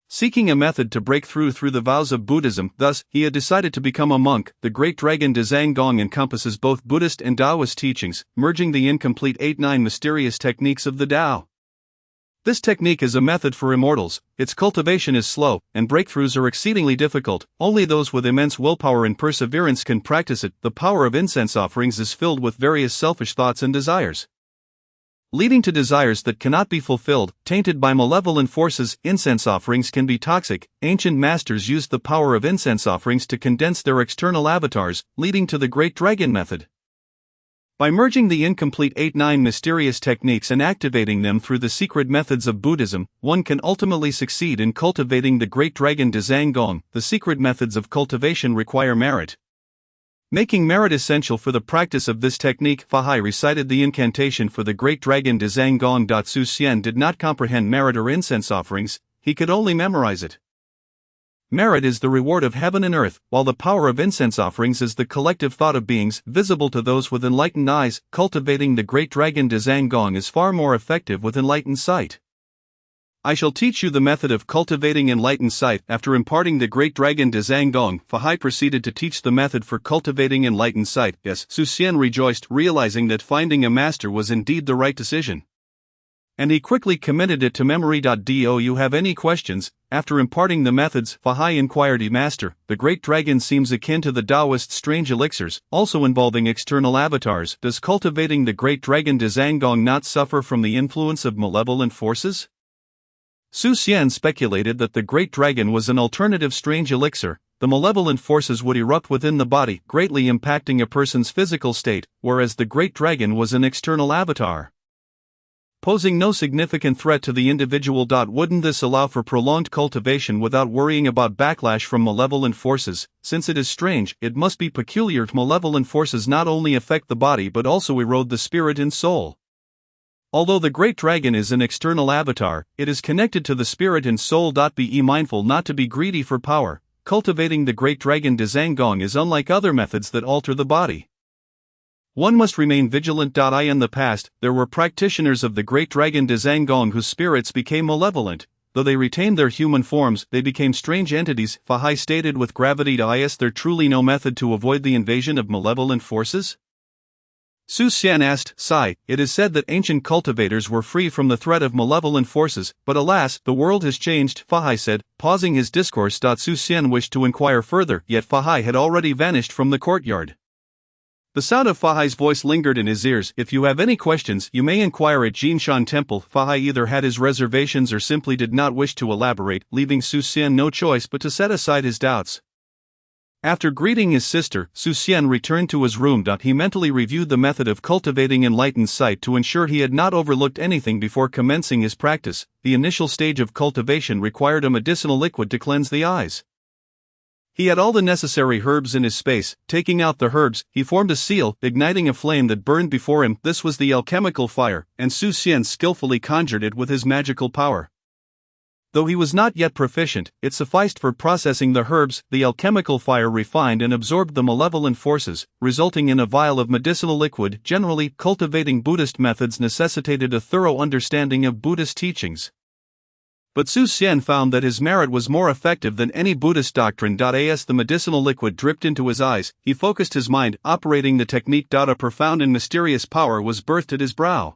seeking a method to break through the vows of Buddhism. Thus, he had decided to become a monk. The great dragon de Zhangong encompasses both Buddhist and Taoist teachings, merging the incomplete 8-9 mysterious techniques of the Tao. This technique is a method for immortals. Its cultivation is slow, and breakthroughs are exceedingly difficult. Only those with immense willpower and perseverance can practice it. The power of incense offerings is filled with various selfish thoughts and desires, leading to desires that cannot be fulfilled, tainted by malevolent forces. Incense offerings can be toxic. Ancient masters used the power of incense offerings to condense their external avatars, leading to the Great Dragon Method. By merging the incomplete 8-9 mysterious techniques and activating them through the secret methods of Buddhism, one can ultimately succeed in cultivating the Great Dragon de Zhangong. The secret methods of cultivation require merit, making merit essential for the practice of this technique. Fahai recited the incantation for the Great Dragon de Zhangong. Su Xian did not comprehend merit or incense offerings, he could only memorize it. Merit is the reward of heaven and earth, while the power of incense offerings is the collective thought of beings, visible to those with enlightened eyes. Cultivating the Great Dragon de Zhangong is far more effective with enlightened sight. I shall teach you the method of cultivating enlightened sight. After imparting the Great Dragon de Zhangong, Fahai proceeded to teach the method for cultivating enlightened sight. Yes, Su Xian rejoiced, realizing that finding a master was indeed the right decision, and he quickly committed it to memory. Do you have any questions? After imparting the methods, Fahai inquired. Master, the Great Dragon seems akin to the Taoist strange elixirs, also involving external avatars. Does cultivating the Great Dragon de Zhangong not suffer from the influence of malevolent forces? Su Xian speculated that the Great Dragon was an alternative strange elixir. The malevolent forces would erupt within the body, greatly impacting a person's physical state, whereas the Great Dragon was an external avatar, posing no significant threat to the individual. Wouldn't this allow for prolonged cultivation without worrying about backlash from malevolent forces? Since it is strange, it must be peculiar. Malevolent forces not only affect the body but also erode the spirit and soul. Although the Great Dragon is an external avatar, it is connected to the spirit and soul. Be mindful not to be greedy for power. Cultivating the Great Dragon de Zhangong is unlike other methods that alter the body. One must remain vigilant. In the past, there were practitioners of the Great Dragon de Zhangong whose spirits became malevolent. Though they retained their human forms, they became strange entities. Fahai stated with gravity. Is there truly no method to avoid the invasion of malevolent forces? Su Xian asked. Sigh, it is said that ancient cultivators were free from the threat of malevolent forces, but alas, the world has changed, Fahai said, pausing his discourse. Su Xian wished to inquire further, yet Fahai had already vanished from the courtyard. The sound of Fahai's voice lingered in his ears. If you have any questions, you may inquire at Xian Temple. Fahai either had his reservations or simply did not wish to elaborate, leaving Su Xian no choice but to set aside his doubts. After greeting his sister, Su Xian returned to his room. He mentally reviewed the method of cultivating enlightened sight to ensure he had not overlooked anything before commencing his practice. The initial stage of cultivation required a medicinal liquid to cleanse the eyes. He had all the necessary herbs in his space. Taking out the herbs, he formed a seal, igniting a flame that burned before him. This was the alchemical fire, and Su Xian skillfully conjured it with his magical power. Though he was not yet proficient, it sufficed for processing the herbs. The alchemical fire refined and absorbed the malevolent forces, resulting in a vial of medicinal liquid. Generally, cultivating Buddhist methods necessitated a thorough understanding of Buddhist teachings. But Xian found that his merit was more effective than any Buddhist doctrine. As the medicinal liquid dripped into his eyes, he focused his mind, operating the technique. A profound and mysterious power was birthed at his brow.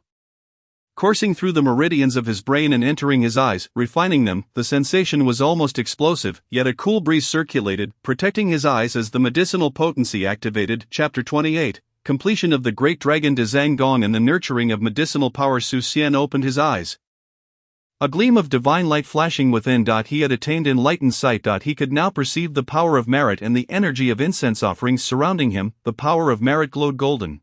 Coursing through the meridians of his brain and entering his eyes, refining them, the sensation was almost explosive, yet a cool breeze circulated, protecting his eyes as the medicinal potency activated. Chapter 28, Completion of the Great Dragon de Zhang Gong and the Nurturing of Medicinal Power. Xian opened his eyes. A gleam of divine light flashing within. He had attained enlightened sight. He could now perceive the power of merit and the energy of incense offerings surrounding him. The power of merit glowed golden,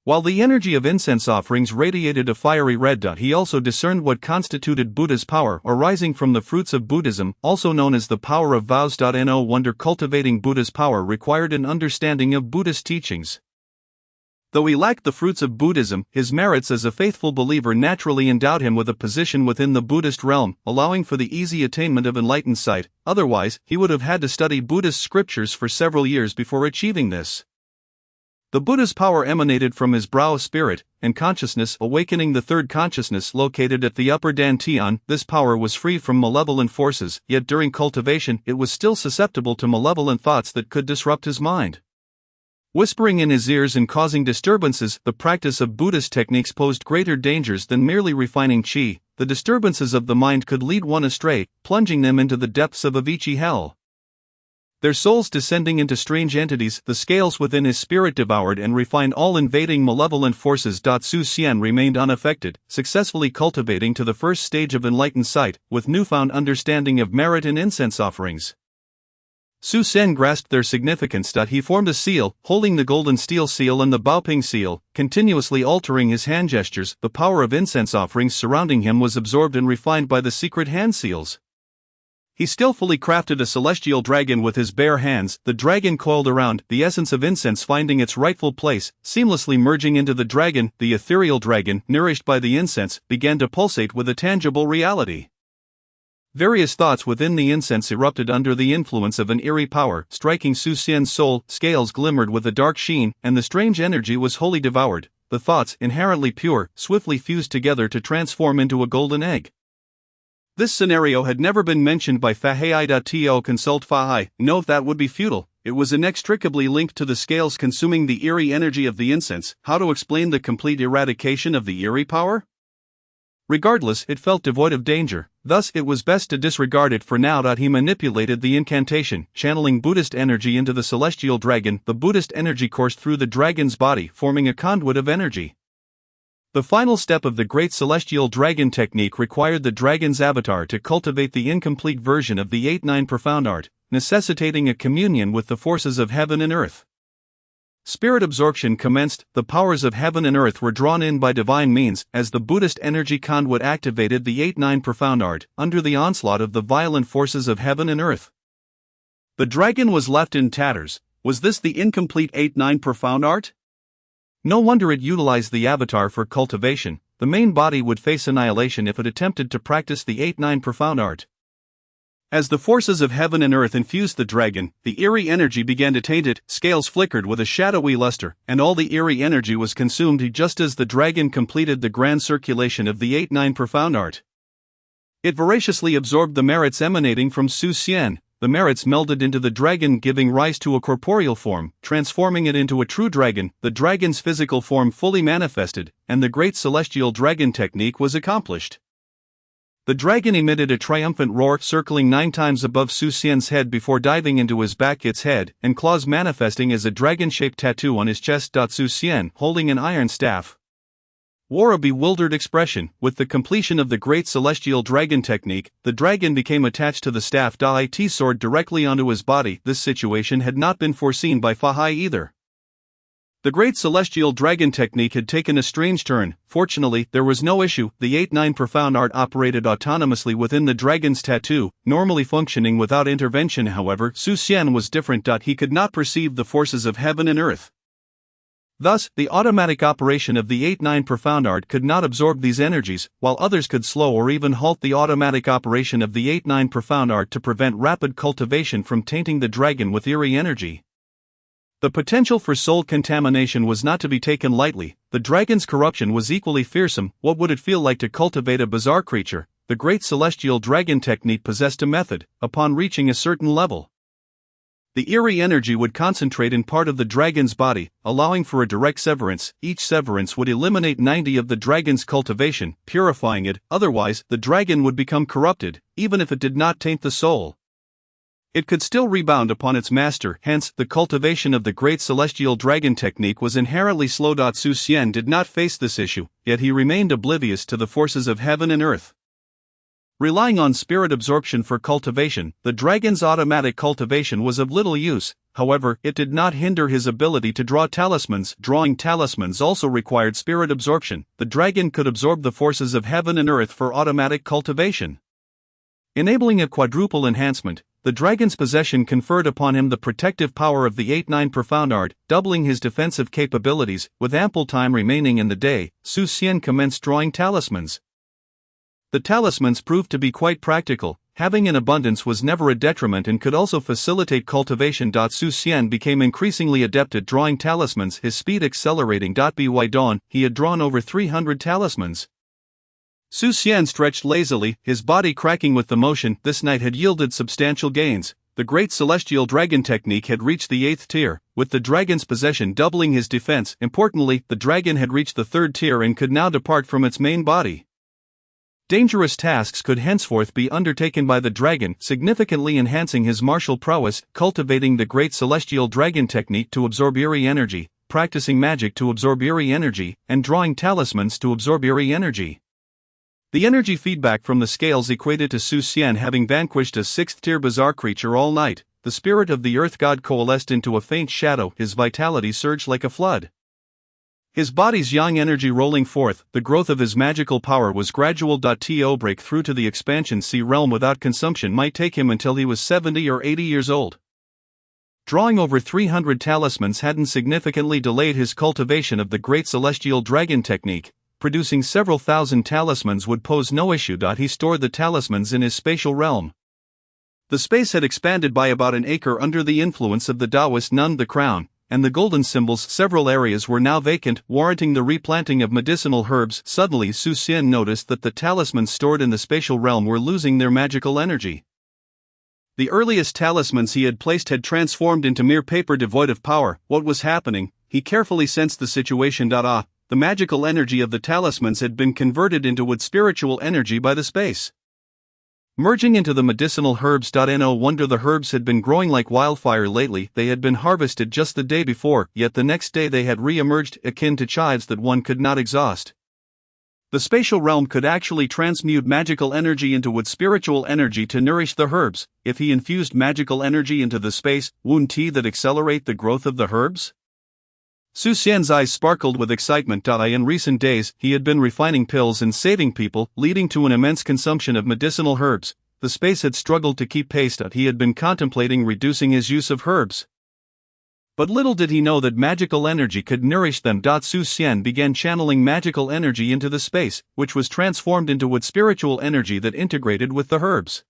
while the energy of incense offerings radiated a fiery red. He also discerned what constituted Buddha's power, arising from the fruits of Buddhism, also known as the power of vows. No wonder cultivating Buddha's power required an understanding of Buddhist teachings. Though he lacked the fruits of Buddhism, his merits as a faithful believer naturally endowed him with a position within the Buddhist realm, allowing for the easy attainment of enlightened sight. Otherwise, he would have had to study Buddhist scriptures for several years before achieving this. The Buddha's power emanated from his brow spirit and consciousness, awakening the third consciousness located at the upper dantian. This power was free from malevolent forces, yet during cultivation it was still susceptible to malevolent thoughts that could disrupt his mind, whispering in his ears and causing disturbances. The practice of Buddhist techniques posed greater dangers than merely refining qi. The disturbances of the mind could lead one astray, plunging them into the depths of Avicii hell, their souls descending into strange entities. The scales within his spirit devoured and refined all invading malevolent forces. Xian remained unaffected, successfully cultivating to the first stage of enlightened sight, with newfound understanding of merit and incense offerings. Xian grasped their significance. He formed a seal, holding the golden steel seal and the Baoping seal, continuously altering his hand gestures. The power of incense offerings surrounding him was absorbed and refined by the secret hand seals. He skillfully crafted a celestial dragon with his bare hands. The dragon coiled around, the essence of incense finding its rightful place, seamlessly merging into the dragon. The ethereal dragon, nourished by the incense, began to pulsate with a tangible reality. Various thoughts within the incense erupted under the influence of an eerie power, striking Xian's soul. Scales glimmered with a dark sheen, and the strange energy was wholly devoured. The thoughts, inherently pure, swiftly fused together to transform into a golden egg. This scenario had never been mentioned by Fahai. To consult Fahai, no, that would be futile. It was inextricably linked to the scales consuming the eerie energy of the incense. How to explain the complete eradication of the eerie power? Regardless, it felt devoid of danger, thus it was best to disregard it for now. He manipulated the incantation, channeling Buddhist energy into the celestial dragon. The Buddhist energy coursed through the dragon's body, forming a conduit of energy. The final step of the great celestial dragon technique required the dragon's avatar to cultivate the incomplete version of the 8-9 profound art, necessitating a communion with the forces of heaven and earth. Spirit absorption commenced. The powers of heaven and earth were drawn in by divine means, as the Buddhist energy conduit activated the 8-9 profound art, under the onslaught of the violent forces of heaven and earth. The dragon was left in tatters. Was this the incomplete 8-9 profound art? No wonder it utilized the avatar for cultivation. The main body would face annihilation if it attempted to practice the 8-9 profound art. As the forces of heaven and earth infused the dragon, the eerie energy began to taint it. Scales flickered with a shadowy luster, and all the eerie energy was consumed just as the dragon completed the grand circulation of the 8-9 profound art. It voraciously absorbed the merits emanating from Xian. The merits melded into the dragon, giving rise to a corporeal form, transforming it into a true dragon. The dragon's physical form fully manifested, and the great celestial dragon technique was accomplished. The dragon emitted a triumphant roar, circling 9 times above Xian's head before diving into his back, its head and claws manifesting as a dragon-shaped tattoo on his chest. Xian, holding an iron staff, wore a bewildered expression. With the completion of the great celestial dragon technique, the dragon became attached to the staff. It soared directly onto his body. This situation had not been foreseen by Fahai either. The great celestial dragon technique had taken a strange turn. Fortunately, there was no issue. The 8-9 profound art operated autonomously within the dragon's tattoo, normally functioning without intervention. However, Xian was different. He could not perceive the forces of heaven and earth. Thus, the automatic operation of the 8-9 profound art could not absorb these energies, while others could slow or even halt the automatic operation of the 8-9 profound art to prevent rapid cultivation from tainting the dragon with eerie energy. The potential for soul contamination was not to be taken lightly. The dragon's corruption was equally fearsome. What would it feel like to cultivate a bizarre creature? The great celestial dragon technique possessed a method. Upon reaching a certain level, the eerie energy would concentrate in part of the dragon's body, allowing for a direct severance. Each severance would eliminate 90 of the dragon's cultivation, purifying it. Otherwise, the dragon would become corrupted, even if it did not taint the soul. It could still rebound upon its master, hence, the cultivation of the great celestial dragon technique was inherently slow. Su Xian did not face this issue, yet he remained oblivious to the forces of heaven and earth. Relying on spirit absorption for cultivation, the dragon's automatic cultivation was of little use. However, it did not hinder his ability to draw talismans. Drawing talismans also required spirit absorption. The dragon could absorb the forces of heaven and earth for automatic cultivation, enabling a quadruple enhancement. The dragon's possession conferred upon him the protective power of the 8-9 profound art, doubling his defensive capabilities. With ample time remaining in the day, Su Xian commenced drawing talismans. The talismans proved to be quite practical. Having an abundance was never a detriment and could also facilitate cultivation. Su Xian became increasingly adept at drawing talismans, his speed accelerating. By dawn, he had drawn over 300 talismans. Su Xian stretched lazily, his body cracking with the motion. This night had yielded substantial gains. The great celestial dragon technique had reached the 8th tier, with the dragon's possession doubling his defense. Importantly, the dragon had reached the 3rd tier and could now depart from its main body. Dangerous tasks could henceforth be undertaken by the dragon, significantly enhancing his martial prowess. Cultivating the great celestial dragon technique to absorb eerie energy, practicing magic to absorb eerie energy, and drawing talismans to absorb eerie energy. The energy feedback from the scales equated to Su Xian having vanquished a 6th-tier bizarre creature all night. The spirit of the earth god coalesced into a faint shadow. His vitality surged like a flood, his body's yang energy rolling forth. The growth of his magical power was gradual. To break through to the expansion sea realm without consumption might take him until he was 70 or 80 years old. Drawing over 300 talismans hadn't significantly delayed his cultivation of the great celestial dragon technique. Producing several thousand talismans would pose no issue. He stored the talismans in his spatial realm. The space had expanded by about an acre under the influence of the Taoist nun, the crown, and the golden symbols. Several areas were now vacant, warranting the replanting of medicinal herbs. Suddenly Su Xian noticed that the talismans stored in the spatial realm were losing their magical energy. The earliest talismans he had placed had transformed into mere paper devoid of power. What was happening? He carefully sensed the situation. The magical energy of the talismans had been converted into wood spiritual energy by the space, merging into the medicinal herbs. No wonder the herbs had been growing like wildfire lately. They had been harvested just the day before, yet the next day they had re-emerged, akin to chives that one could not exhaust. The spatial realm could actually transmute magical energy into wood spiritual energy to nourish the herbs. If he infused magical energy into the space, wouldn't that accelerate the growth of the herbs? Su Xian's eyes sparkled with excitement. In recent days, he had been refining pills and saving people, leading to an immense consumption of medicinal herbs. The space had struggled to keep pace. He had been contemplating reducing his use of herbs, but little did he know that magical energy could nourish them. Su Xian began channeling magical energy into the space, which was transformed into wood spiritual energy that integrated with the herbs.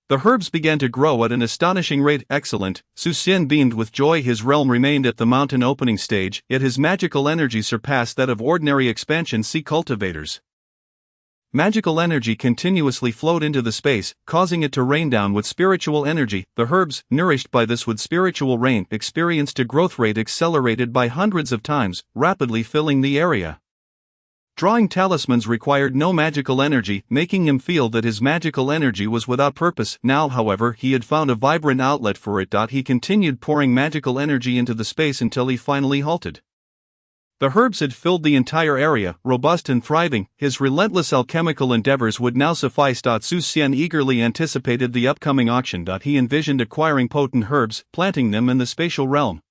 The herbs began to grow at an astonishing rate. Excellent, Su Xian beamed with joy. His realm remained at the mountain opening stage, yet his magical energy surpassed that of ordinary expansion sea cultivators. Magical energy continuously flowed into the space, causing it to rain down with spiritual energy. The herbs, nourished by this with spiritual rain, experienced a growth rate accelerated by hundreds of times, rapidly filling the area. Drawing talismans required no magical energy, making him feel that his magical energy was without purpose. Now, however, he had found a vibrant outlet for it. He continued pouring magical energy into the space until he finally halted. The herbs had filled the entire area, robust and thriving. His relentless alchemical endeavors would now suffice. Su Xian eagerly anticipated the upcoming auction. He envisioned acquiring potent herbs, planting them in the spatial realm,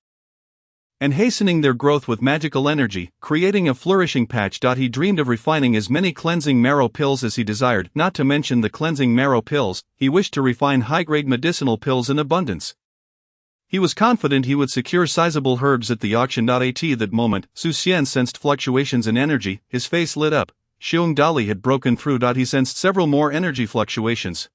and hastening their growth with magical energy, creating a flourishing patch. He dreamed of refining as many cleansing marrow pills as he desired. Not to mention the cleansing marrow pills, he wished to refine high-grade medicinal pills in abundance. He was confident he would secure sizable herbs at the auction. At that moment, Su Xian sensed fluctuations in energy, his face lit up. Xiong Dali had broken through. He sensed several more energy fluctuations.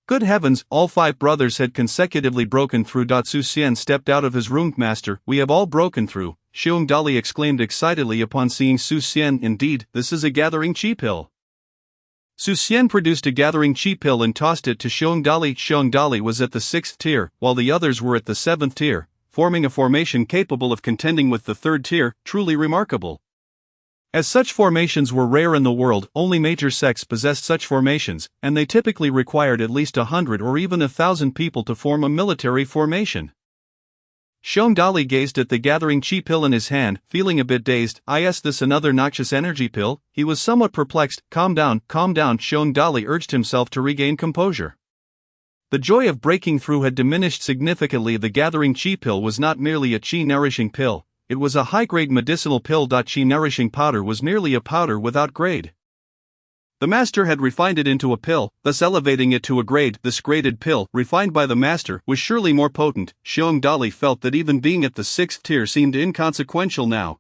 Good heavens, all 5 brothers had consecutively broken through. Su Xian stepped out of his room. Master, we have all broken through, Xiong Dali exclaimed excitedly upon seeing Su Xian. Indeed, this is a gathering chi pill. Su Xian produced a gathering chi pill and tossed it to Xiong Dali. Xiong Dali was at the 6th tier, while the others were at the 7th tier, forming a formation capable of contending with the 3rd tier, truly remarkable. As such formations were rare in the world, only major sects possessed such formations, and they typically required at least 100 or even 1,000 people to form a military formation. Xiong Dali gazed at the gathering chi pill in his hand, feeling a bit dazed. Is this another noxious energy pill? He was somewhat perplexed. Calm down, Xiong Dali urged himself to regain composure. The joy of breaking through had diminished significantly. The gathering chi pill was not merely a chi-nourishing pill, it was a high-grade medicinal pill. Chi-nourishing powder was merely a powder without grade. The master had refined it into a pill, thus elevating it to a grade. This graded pill, refined by the master, was surely more potent. Xiong Dali felt that even being at the 6th tier seemed inconsequential now.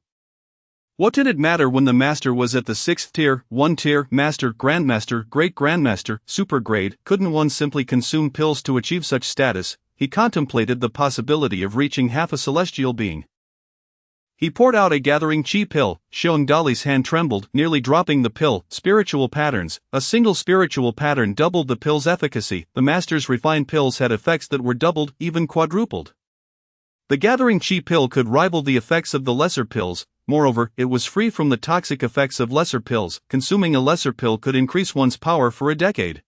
What did it matter when the master was at the 6th tier, 1 tier, master, grandmaster, great-grandmaster, super grade? Couldn't one simply consume pills to achieve such status? He contemplated the possibility of reaching half a celestial being. He poured out a gathering chi pill. Xiong Dali's hand trembled, nearly dropping the pill. Spiritual patterns. A single spiritual pattern doubled the pill's efficacy. The master's refined pills had effects that were doubled, even quadrupled. The gathering chi pill could rival the effects of the lesser pills. Moreover, it was free from the toxic effects of lesser pills. Consuming a lesser pill could increase one's power for a decade.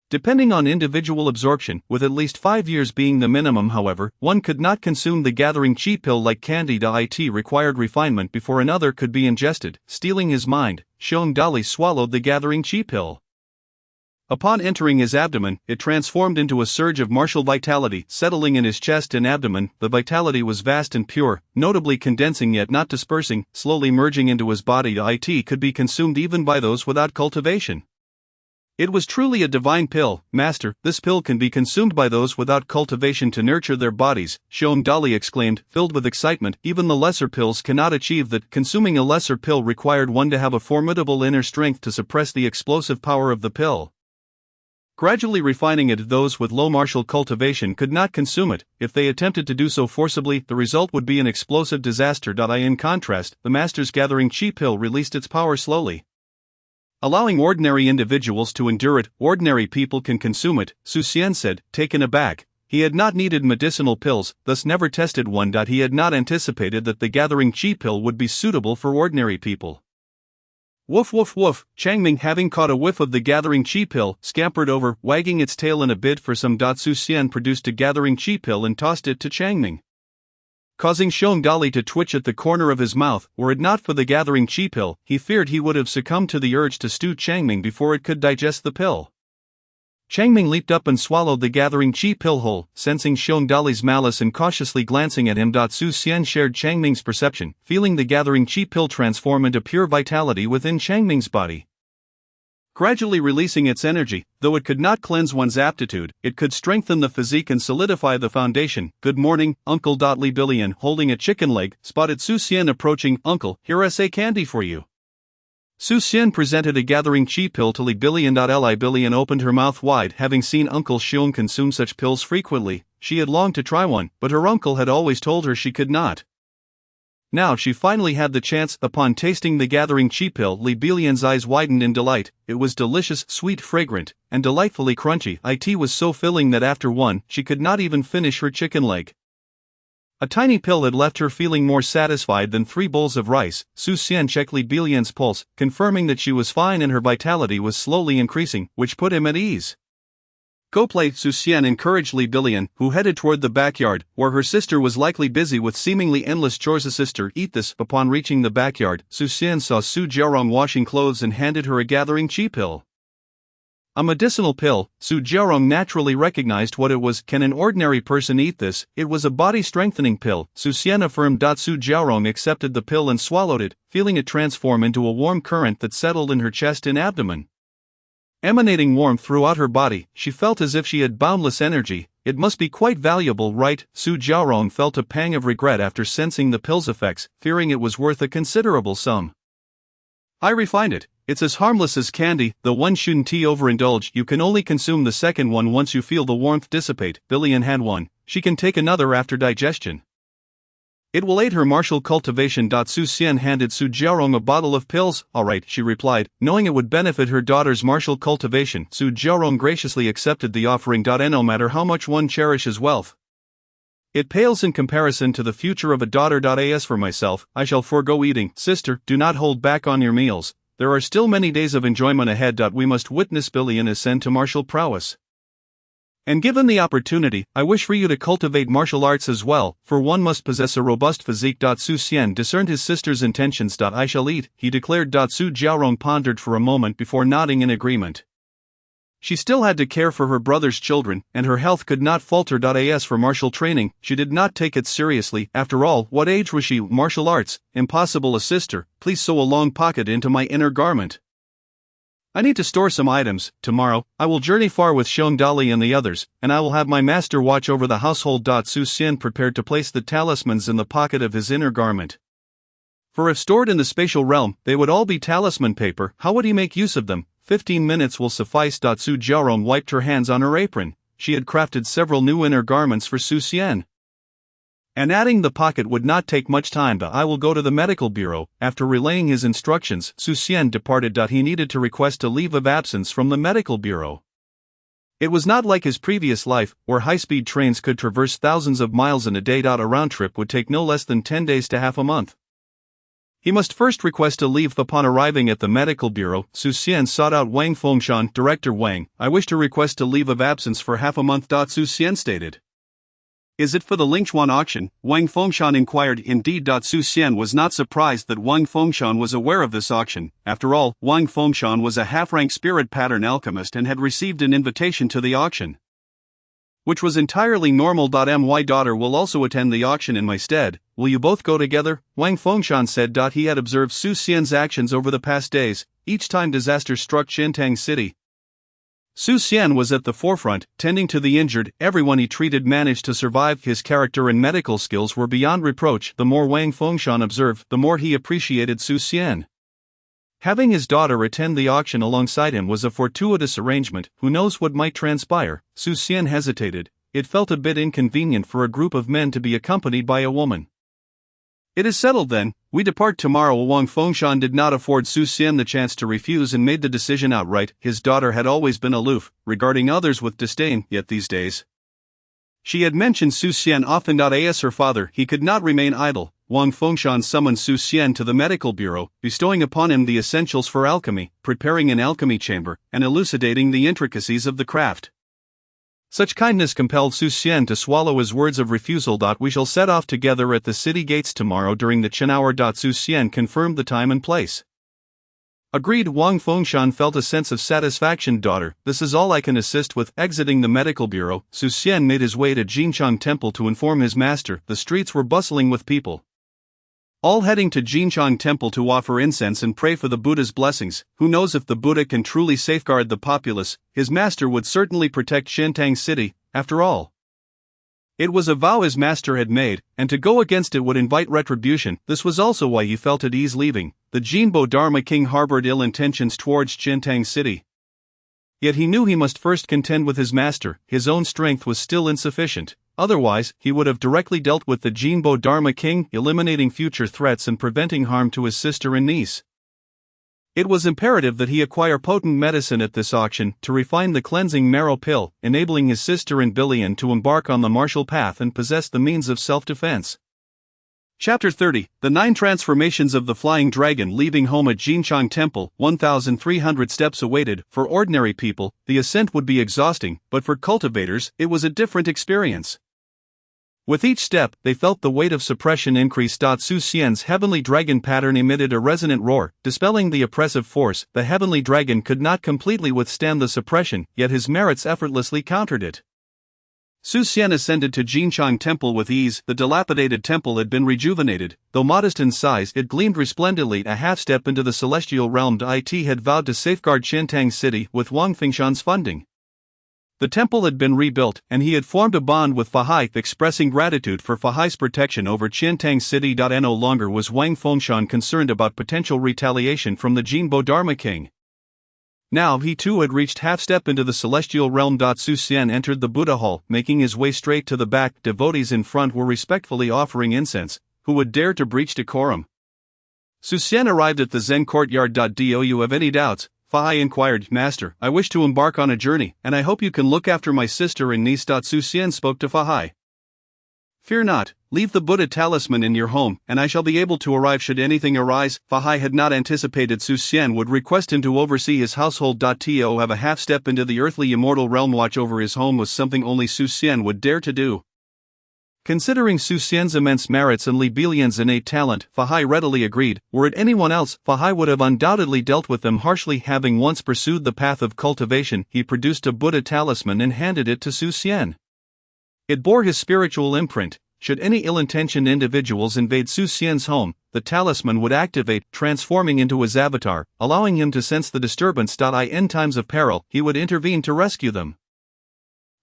Depending on individual absorption, with at least 5 years being the minimum. However, one could not consume the gathering chi pill like candy. It required refinement before another could be ingested. Stealing his mind, Xiong Dali swallowed the gathering chi pill. Upon entering his abdomen, it transformed into a surge of martial vitality, settling in his chest and abdomen. The vitality was vast and pure, notably condensing yet not dispersing, slowly merging into his body. It could be consumed even by those without cultivation. It was truly a divine pill. Master, this pill can be consumed by those without cultivation to nurture their bodies, Xiong Dali exclaimed, filled with excitement. Even the lesser pills cannot achieve that. Consuming a lesser pill required one to have a formidable inner strength to suppress the explosive power of the pill. Gradually refining it, those with low martial cultivation could not consume it. If they attempted to do so forcibly, the result would be an explosive disaster. In contrast, the master's gathering chi pill released its power slowly, allowing ordinary individuals to endure it. Ordinary people can consume it, Su Xian said, taken aback. He had not needed medicinal pills, thus never tested one. He had not anticipated that the gathering chi pill would be suitable for ordinary people. Woof woof woof. Changming, having caught a whiff of the gathering chi pill, scampered over, wagging its tail in a bid for some. Su Xian produced a gathering chi pill and tossed it to Changming, causing Xiong Dali to twitch at the corner of his mouth. Were it not for the gathering chi pill, he feared he would have succumbed to the urge to stew Changming before it could digest the pill. Changming leaped up and swallowed the gathering chi pill whole, sensing Xiong Dali's malice and cautiously glancing at him. Su Xian shared Changming's perception, feeling the gathering chi pill transform into pure vitality within Changming's body. Gradually releasing its energy, though it could not cleanse one's aptitude, it could strengthen the physique and solidify the foundation. Good morning, Uncle. Li Bilian, holding a chicken leg, spotted Su Xian approaching. Uncle, here is a candy for you. Su Xian presented a gathering chi pill to Li Bilian. Li Bilian opened her mouth wide. Having seen Uncle Xiong consume such pills frequently, she had longed to try one, but her uncle had always told her she could not. Now she finally had the chance. Upon tasting the gathering chi pill, Li Bilian's eyes widened in delight. It was delicious, sweet, fragrant, and delightfully crunchy. It was so filling that after one, she could not even finish her chicken leg. A tiny pill had left her feeling more satisfied than 3 bowls of rice. Su Xian checked Li Bilian's pulse, confirming that she was fine and her vitality was slowly increasing, which put him at ease. Go play, Su Xian encouraged Li Bilian, who headed toward the backyard, where her sister was likely busy with seemingly endless chores. Sister, eat this. Upon reaching the backyard, Su Xian saw Su Jiarong washing clothes and handed her a gathering chi pill. A medicinal pill. Su Jiarong naturally recognized what it was. Can an ordinary person eat this? It was a body-strengthening pill, Su Xian affirmed. Su Jiarong accepted the pill and swallowed it, feeling it transform into a warm current that settled in her chest and abdomen. Emanating warmth throughout her body, she felt as if she had boundless energy. It must be quite valuable, right? Su Jiaorong felt a pang of regret after sensing the pill's effects, fearing it was worth a considerable sum. I refined it. It's as harmless as candy. The one shouldn't overindulge. You can only consume the second one once you feel the warmth dissipate. Billion had one. She can take another after digestion. It will aid her martial cultivation. Su Xian handed Su Jiaorong a bottle of pills. Alright, she replied, knowing it would benefit her daughter's martial cultivation. Su Jiaorong graciously accepted the offering. No matter how much one cherishes wealth, it pales in comparison to the future of a daughter. As for myself, I shall forego eating. Sister, do not hold back on your meals. There are still many days of enjoyment ahead. We must witness Billion ascend to martial prowess. And given the opportunity, I wish for you to cultivate martial arts as well, for one must possess a robust physique. Su Xian discerned his sister's intentions. I shall eat, he declared. Su Jiaorong pondered for a moment before nodding in agreement. She still had to care for her brother's children, and her health could not falter. As for martial training, she did not take it seriously. After all, what age was she? Martial arts, impossible. A sister, please sew a long pocket into my inner garment. I need to store some items. Tomorrow, I will journey far with Xiong Dali and the others, and I will have my master watch over the household. Su Xian prepared to place the talismans in the pocket of his inner garment. For if stored in the spatial realm, they would all be talisman paper. How would he make use of them? 15 minutes will suffice. Su Jiaorong wiped her hands on her apron. She had crafted several new inner garments for Su Xian. And adding the pocket would not take much time. I will go to the medical bureau. After relaying his instructions, Su Xian departed. He needed to request a leave of absence from the medical bureau. It was not like his previous life, where high-speed trains could traverse thousands of miles in a day. A round trip would take no less than 10 days to half a month. He must first request a leave. Upon arriving at the medical bureau, Su Xian sought out Wang Fengshan. Director Wang, I wish to request a leave of absence for half a month. Su Xian stated. Is it for the Lingchuan auction? Wang Fengshan inquired. Indeed. Su Xian was not surprised that Wang Fengshan was aware of this auction. After all, Wang Fengshan was a half-rank spirit pattern alchemist and had received an invitation to the auction, which was entirely normal. My daughter will also attend the auction in my stead. Will you both go together? Wang Fengshan said. He had observed Su Xian's actions over the past days. Each time disaster struck Xintang City, Su Xian was at the forefront, tending to the injured. Everyone he treated managed to survive. His character and medical skills were beyond reproach. The more Wang Fengshan observed, the more he appreciated Su Xian. Having his daughter attend the auction alongside him was a fortuitous arrangement. Who knows what might transpire? Su Xian hesitated. It felt a bit inconvenient for a group of men to be accompanied by a woman. It is settled then. We depart tomorrow. Wang Fengshan did not afford Su Xian the chance to refuse and made the decision outright. His daughter had always been aloof, regarding others with disdain, yet these days she had mentioned Su Xian often. As her father, he could not remain idle. Wang Fengshan summoned Su Xian to the medical bureau, bestowing upon him the essentials for alchemy, preparing an alchemy chamber, and elucidating the intricacies of the craft. Such kindness compelled Su Xian to swallow his words of refusal. We shall set off together at the city gates tomorrow during the Chen hour. Su Xian confirmed the time and place. Agreed. Wang Fengshan felt a sense of satisfaction. Daughter, this is all I can assist with. Exiting the medical bureau, Su Xian made his way to Jinchang Temple to inform his master. The streets were bustling with people, all heading to Jinchang Temple to offer incense and pray for the Buddha's blessings. Who knows if the Buddha can truly safeguard the populace? His master would certainly protect Xintang City, after all. It was a vow his master had made, and to go against it would invite retribution. This was also why he felt at ease leaving. The Jinbo Dharma king harbored ill intentions towards Xintang City. Yet he knew he must first contend with his master. His own strength was still insufficient. Otherwise, he would have directly dealt with the Jinbo Dharma king, eliminating future threats and preventing harm to his sister and niece. It was imperative that he acquire potent medicine at this auction to refine the cleansing marrow pill, enabling his sister and Billion to embark on the martial path and possess the means of self-defense. Chapter 30, The 9 Transformations of the Flying Dragon. Leaving home at Jinchang Temple, 1,300 steps awaited. For ordinary people, the ascent would be exhausting, but for cultivators, it was a different experience. With each step, they felt the weight of suppression increase. Su Xian's heavenly dragon pattern emitted a resonant roar, dispelling the oppressive force. The heavenly dragon could not completely withstand the suppression, yet his merits effortlessly countered it. Su Xian ascended to Jinchang Temple with ease. The dilapidated temple had been rejuvenated. Though modest in size, it gleamed resplendently. A half-step into the celestial realm. It had vowed to safeguard Xintang City with Wang Fengshan's funding. The temple had been rebuilt, and he had formed a bond with Fahai, expressing gratitude for Fahai's protection over Qiantang City. No longer was Wang Fengshan concerned about potential retaliation from the Jinbo Dharma King. Now he too had reached half-step into the celestial realm. Su Xian entered the Buddha hall, making his way straight to the back. Devotees in front were respectfully offering incense. Who would dare to breach decorum? Su Xian arrived at the Zen courtyard. Do you have any doubts? Fahai inquired. Master, I wish to embark on a journey, and I hope you can look after my sister and niece. Su Xian spoke to Fahai. Fear not, leave the Buddha talisman in your home, and I shall be able to arrive should anything arise. Fahai had not anticipated Su Xian would request him to oversee his household. To have a half-step into the earthly immortal realm, watch over his home, was something only Su Xian would dare to do. Considering Su Xian's immense merits and Li Bilian's innate talent, Fahai readily agreed. Were it anyone else, Fahai would have undoubtedly dealt with them harshly. Having once pursued the path of cultivation, he produced a Buddha talisman and handed it to Su Xian. It bore his spiritual imprint. Should any ill-intentioned individuals invade Su Xian's home, the talisman would activate, transforming into his avatar, allowing him to sense the disturbance. In times of peril, he would intervene to rescue them.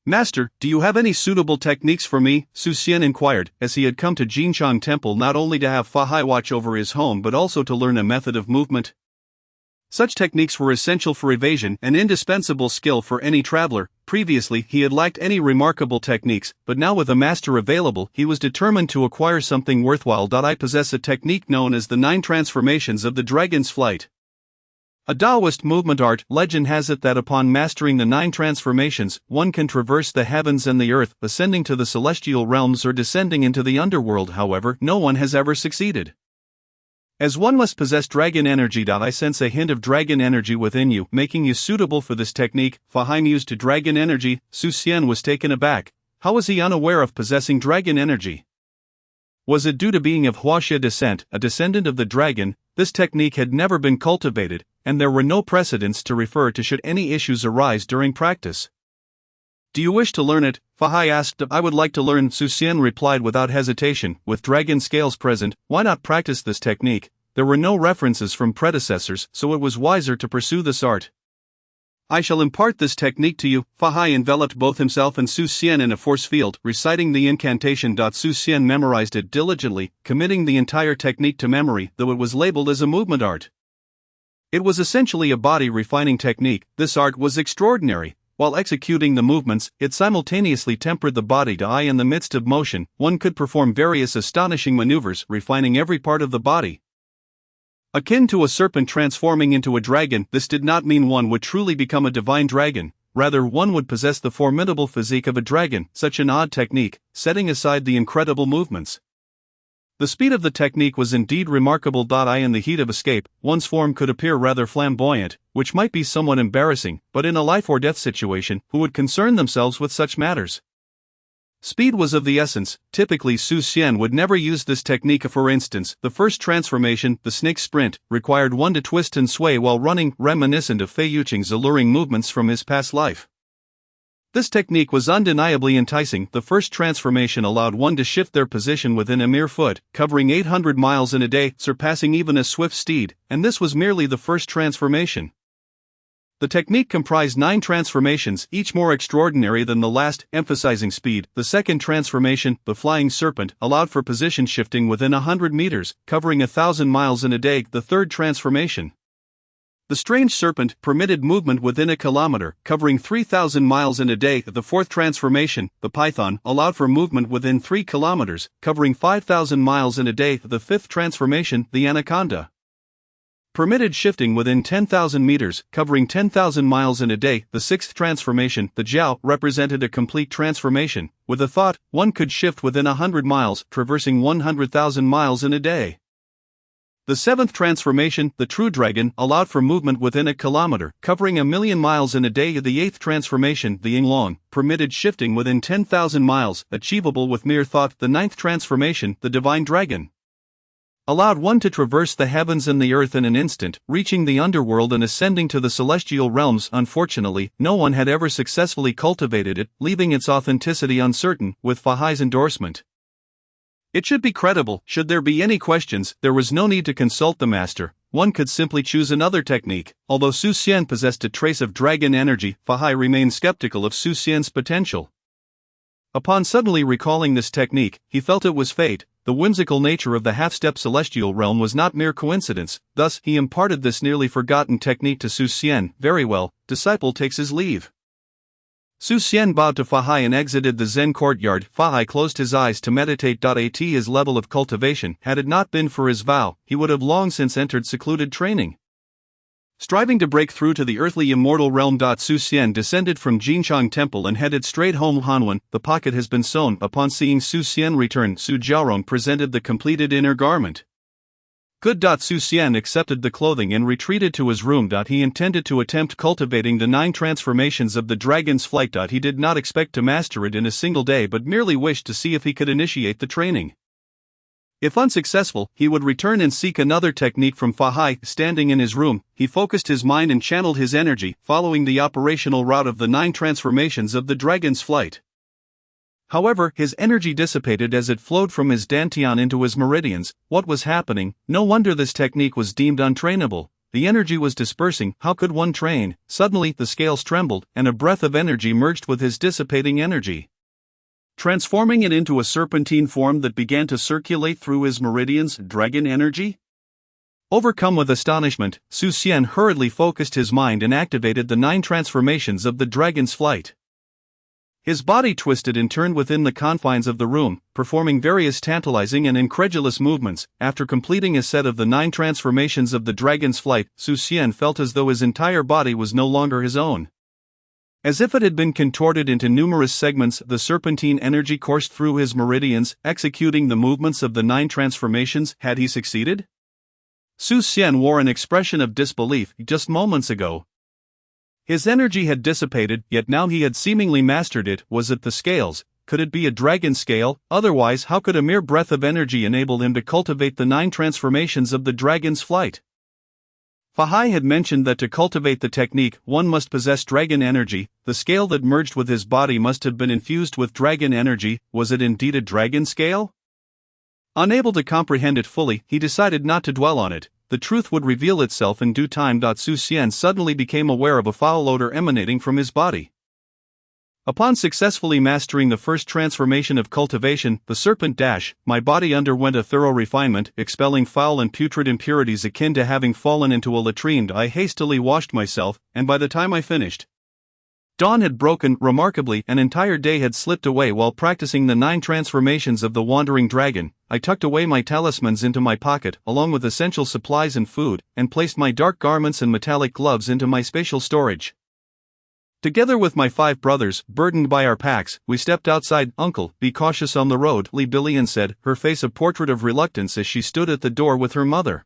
Master, do you have any suitable techniques for me? Su Xian inquired, as he had come to Jinchang Temple not only to have Fahai watch over his home but also to learn a method of movement. Such techniques were essential for evasion and indispensable skill for any traveler. Previously, he had lacked any remarkable techniques, but now with a master available, he was determined to acquire something worthwhile. I possess a technique known as the 9 transformations of the dragon's flight. A Taoist movement art. Legend has it that upon mastering the 9 transformations, one can traverse the heavens and the earth, ascending to the celestial realms or descending into the underworld. However, no one has ever succeeded. As one must possess dragon energy. I sense a hint of dragon energy within you, making you suitable for this technique. Fahai mused. To dragon energy? Su Xian was taken aback. How was he unaware of possessing dragon energy? Was it due to being of Huaxia descent, a descendant of the dragon? This technique had never been cultivated, and there were no precedents to refer to should any issues arise during practice. Do you wish to learn it? Fahai asked. I would like to learn, Su Xian replied without hesitation. With dragon scales present, why not practice this technique? There were no references from predecessors, so it was wiser to pursue this art. I shall impart this technique to you. Fahai enveloped both himself and Su Xian in a force field, reciting the incantation. Su Xian memorized it diligently, committing the entire technique to memory, though it was labeled as a movement art. It was essentially a body-refining technique. This art was extraordinary. While executing the movements, it simultaneously tempered the body. In the midst of motion, one could perform various astonishing maneuvers, refining every part of the body. Akin to a serpent transforming into a dragon, this did not mean one would truly become a divine dragon. Rather, one would possess the formidable physique of a dragon. Such an odd technique, setting aside the incredible movements. The speed of the technique was indeed remarkable. In the heat of escape, one's form could appear rather flamboyant, which might be somewhat embarrassing, but in a life-or-death situation, who would concern themselves with such matters? Speed was of the essence. Typically, Su Xian would never use this technique. For instance, the first transformation, the snake sprint, required one to twist and sway while running, reminiscent of Fei Yuqing's alluring movements from his past life. This technique was undeniably enticing. The first transformation allowed one to shift their position within a mere foot, covering 800 miles in a day, surpassing even a swift steed, and this was merely the first transformation. The technique comprised 9 transformations, each more extraordinary than the last, emphasizing speed. The second transformation, the flying serpent, allowed for position shifting within 100 meters, covering 1,000 miles in a day. The third transformation, the strange serpent, permitted movement within a kilometer, covering 3,000 miles in a day. The fourth transformation, the python, allowed for movement within 3 kilometers, covering 5,000 miles in a day. The fifth transformation, the anaconda, permitted shifting within 10,000 meters, covering 10,000 miles in a day. The sixth transformation, the Jiao, represented a complete transformation. With a thought, one could shift within 100 miles, traversing 100,000 miles in a day. The seventh transformation, the True Dragon, allowed for movement within a kilometer, covering 1,000,000 miles in a day. The eighth transformation, the Yinglong, permitted shifting within 10,000 miles, achievable with mere thought. The ninth transformation, the Divine Dragon, allowed one to traverse the heavens and the earth in an instant, reaching the underworld and ascending to the celestial realms. Unfortunately, no one had ever successfully cultivated it, leaving its authenticity uncertain. With Fahai's endorsement, it should be credible. Should there be any questions, there was no need to consult the master. one could simply choose another technique. Although Su Xian possessed a trace of dragon energy, Fahai remained skeptical of Su Xian's potential. Upon suddenly recalling this technique, he felt it was fate. The whimsical nature of the half-step celestial realm was not mere coincidence, thus he imparted this nearly forgotten technique to Su Xian. Very well, disciple takes his leave. Su Xian bowed to Fahai and exited the Zen courtyard. Fahai closed his eyes to meditate. At his level of cultivation, had it not been for his vow, he would have long since entered secluded training. Striving to break through to the earthly immortal realm. Su Xian descended from Jinchang Temple and headed straight home. Hanwen, the pocket has been sewn. Upon seeing Su Xian return, Su Jiaorong presented the completed inner garment. Good. Su Xian accepted the clothing and retreated to his room. He intended to attempt cultivating the 9 transformations of the dragon's flight. He did not expect to master it in a single day but merely wished to see if he could initiate the training. If unsuccessful, he would return and seek another technique from Fahai. Standing in his room, he focused his mind and channeled his energy, following the operational route of the 9 transformations of the dragon's flight. However, his energy dissipated as it flowed from his dantian into his meridians. What was happening? No wonder this technique was deemed untrainable. The energy was dispersing. How could one train? Suddenly, the scales trembled, and a breath of energy merged with his dissipating energy, transforming it into a serpentine form that began to circulate through his meridians. Dragon energy? Overcome with astonishment, Su Xian hurriedly focused his mind and activated the 9 transformations of the dragon's flight. His body twisted and turned within the confines of the room, performing various tantalizing and incredulous movements. After completing a set of the 9 transformations of the dragon's flight, Su Xian felt as though his entire body was no longer his own. As if it had been contorted into numerous segments, the serpentine energy coursed through his meridians, executing the movements of the 9 transformations. Had he succeeded? Su Xian wore an expression of disbelief. Just moments ago, his energy had dissipated, yet now he had seemingly mastered it. Was it the scales? Could it be a dragon scale? Otherwise, how could a mere breath of energy enable him to cultivate the 9 transformations of the dragon's flight? Fahai had mentioned that to cultivate the technique, one must possess dragon energy. The scale that merged with his body must have been infused with dragon energy. Was it indeed a dragon scale? Unable to comprehend it fully, he decided not to dwell on it. The truth would reveal itself in due time. Su Xian suddenly became aware of a foul odor emanating from his body. Upon successfully mastering the first transformation of cultivation, the serpent my body underwent a thorough refinement, expelling foul and putrid impurities akin to having fallen into a latrine. I hastily washed myself, and by the time I finished, dawn had broken. Remarkably, an entire day had slipped away while practicing the 9 transformations of the wandering dragon. I tucked away my talismans into my pocket, along with essential supplies and food, and placed my dark garments and metallic gloves into my spatial storage. Together with my 5 brothers, burdened by our packs, we stepped outside. Uncle, be cautious on the road, Li Billion said, her face a portrait of reluctance as she stood at the door with her mother.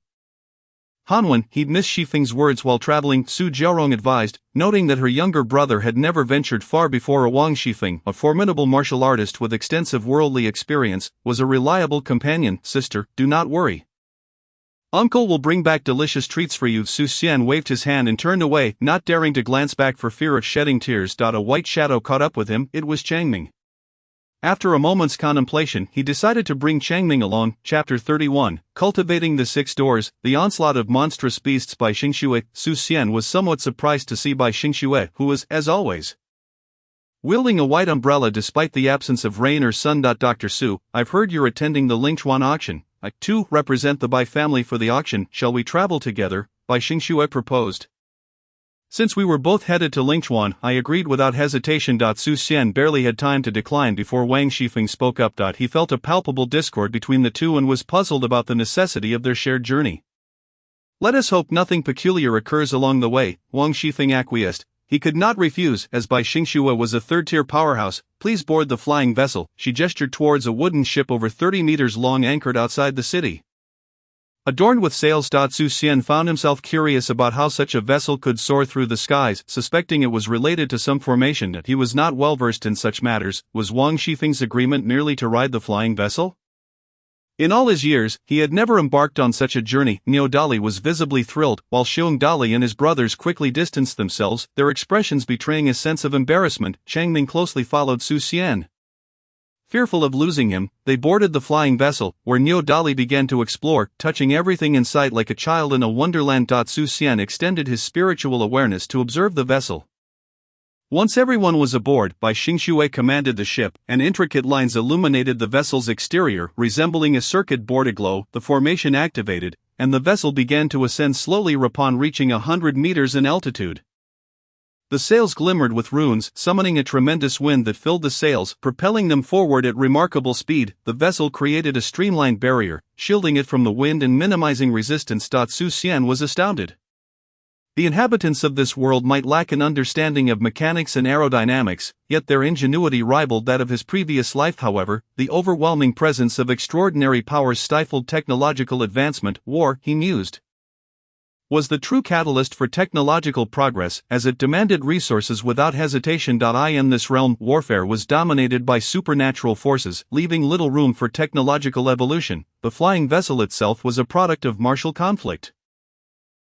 Hanwen, he'd missed Shifeng's words while traveling, Su Jiaorong advised, noting that her younger brother had never ventured far before. Wang Shifeng, a formidable martial artist with extensive worldly experience, was a reliable companion. Sister, do not worry. Uncle will bring back delicious treats for you. Su Xian waved his hand and turned away, not daring to glance back for fear of shedding tears. A white shadow caught up with him. It was Changming. After a moment's contemplation, he decided to bring Changming along. Chapter 31, Cultivating the 6 Doors, The Onslaught of Monstrous Beasts by Xingxue. Su Xian was somewhat surprised to see Bai Xingxue, who was, as always, wielding a white umbrella despite the absence of rain or sun. Dr. Su, I've heard you're attending the Lingchuan auction. I, too, represent the Bai family for the auction. Shall we travel together? Bai Xingxue proposed. Since we were both headed to Lingchuan, I agreed without hesitation. Su Xian barely had time to decline before Wang Shifeng spoke up. He felt a palpable discord between the two and was puzzled about the necessity of their shared journey. Let us hope nothing peculiar occurs along the way, Wang Shifeng acquiesced. He could not refuse, as Bai Xingxue was a third-tier powerhouse. Please board the flying vessel. She gestured towards a wooden ship over 30 meters long anchored outside the city. Adorned with sails. Su Xian found himself curious about how such a vessel could soar through the skies, suspecting it was related to some formation that he was not well versed in such matters. Was Wang Shifeng's agreement merely to ride the flying vessel? In all his years, he had never embarked on such a journey. Niu Dali was visibly thrilled, while Xiong Dali and his brothers quickly distanced themselves, their expressions betraying a sense of embarrassment. Changming closely followed Su Xian. Fearful of losing him, they boarded the flying vessel, where Niu Dali began to explore, touching everything in sight like a child in a wonderland. Su Xian extended his spiritual awareness to observe the vessel. Once everyone was aboard, Bai Xingxue commanded the ship, and intricate lines illuminated the vessel's exterior, resembling a circuit board aglow. The formation activated, and the vessel began to ascend slowly upon reaching 100 meters in altitude. The sails glimmered with runes, summoning a tremendous wind that filled the sails, propelling them forward at remarkable speed. The vessel created a streamlined barrier, shielding it from the wind and minimizing resistance. Su Xian was astounded. The inhabitants of this world might lack an understanding of mechanics and aerodynamics, yet their ingenuity rivaled that of his previous life. However, the overwhelming presence of extraordinary powers stifled technological advancement. War, he mused, was the true catalyst for technological progress, as it demanded resources without hesitation. In this realm, warfare was dominated by supernatural forces, leaving little room for technological evolution. The flying vessel itself was a product of martial conflict.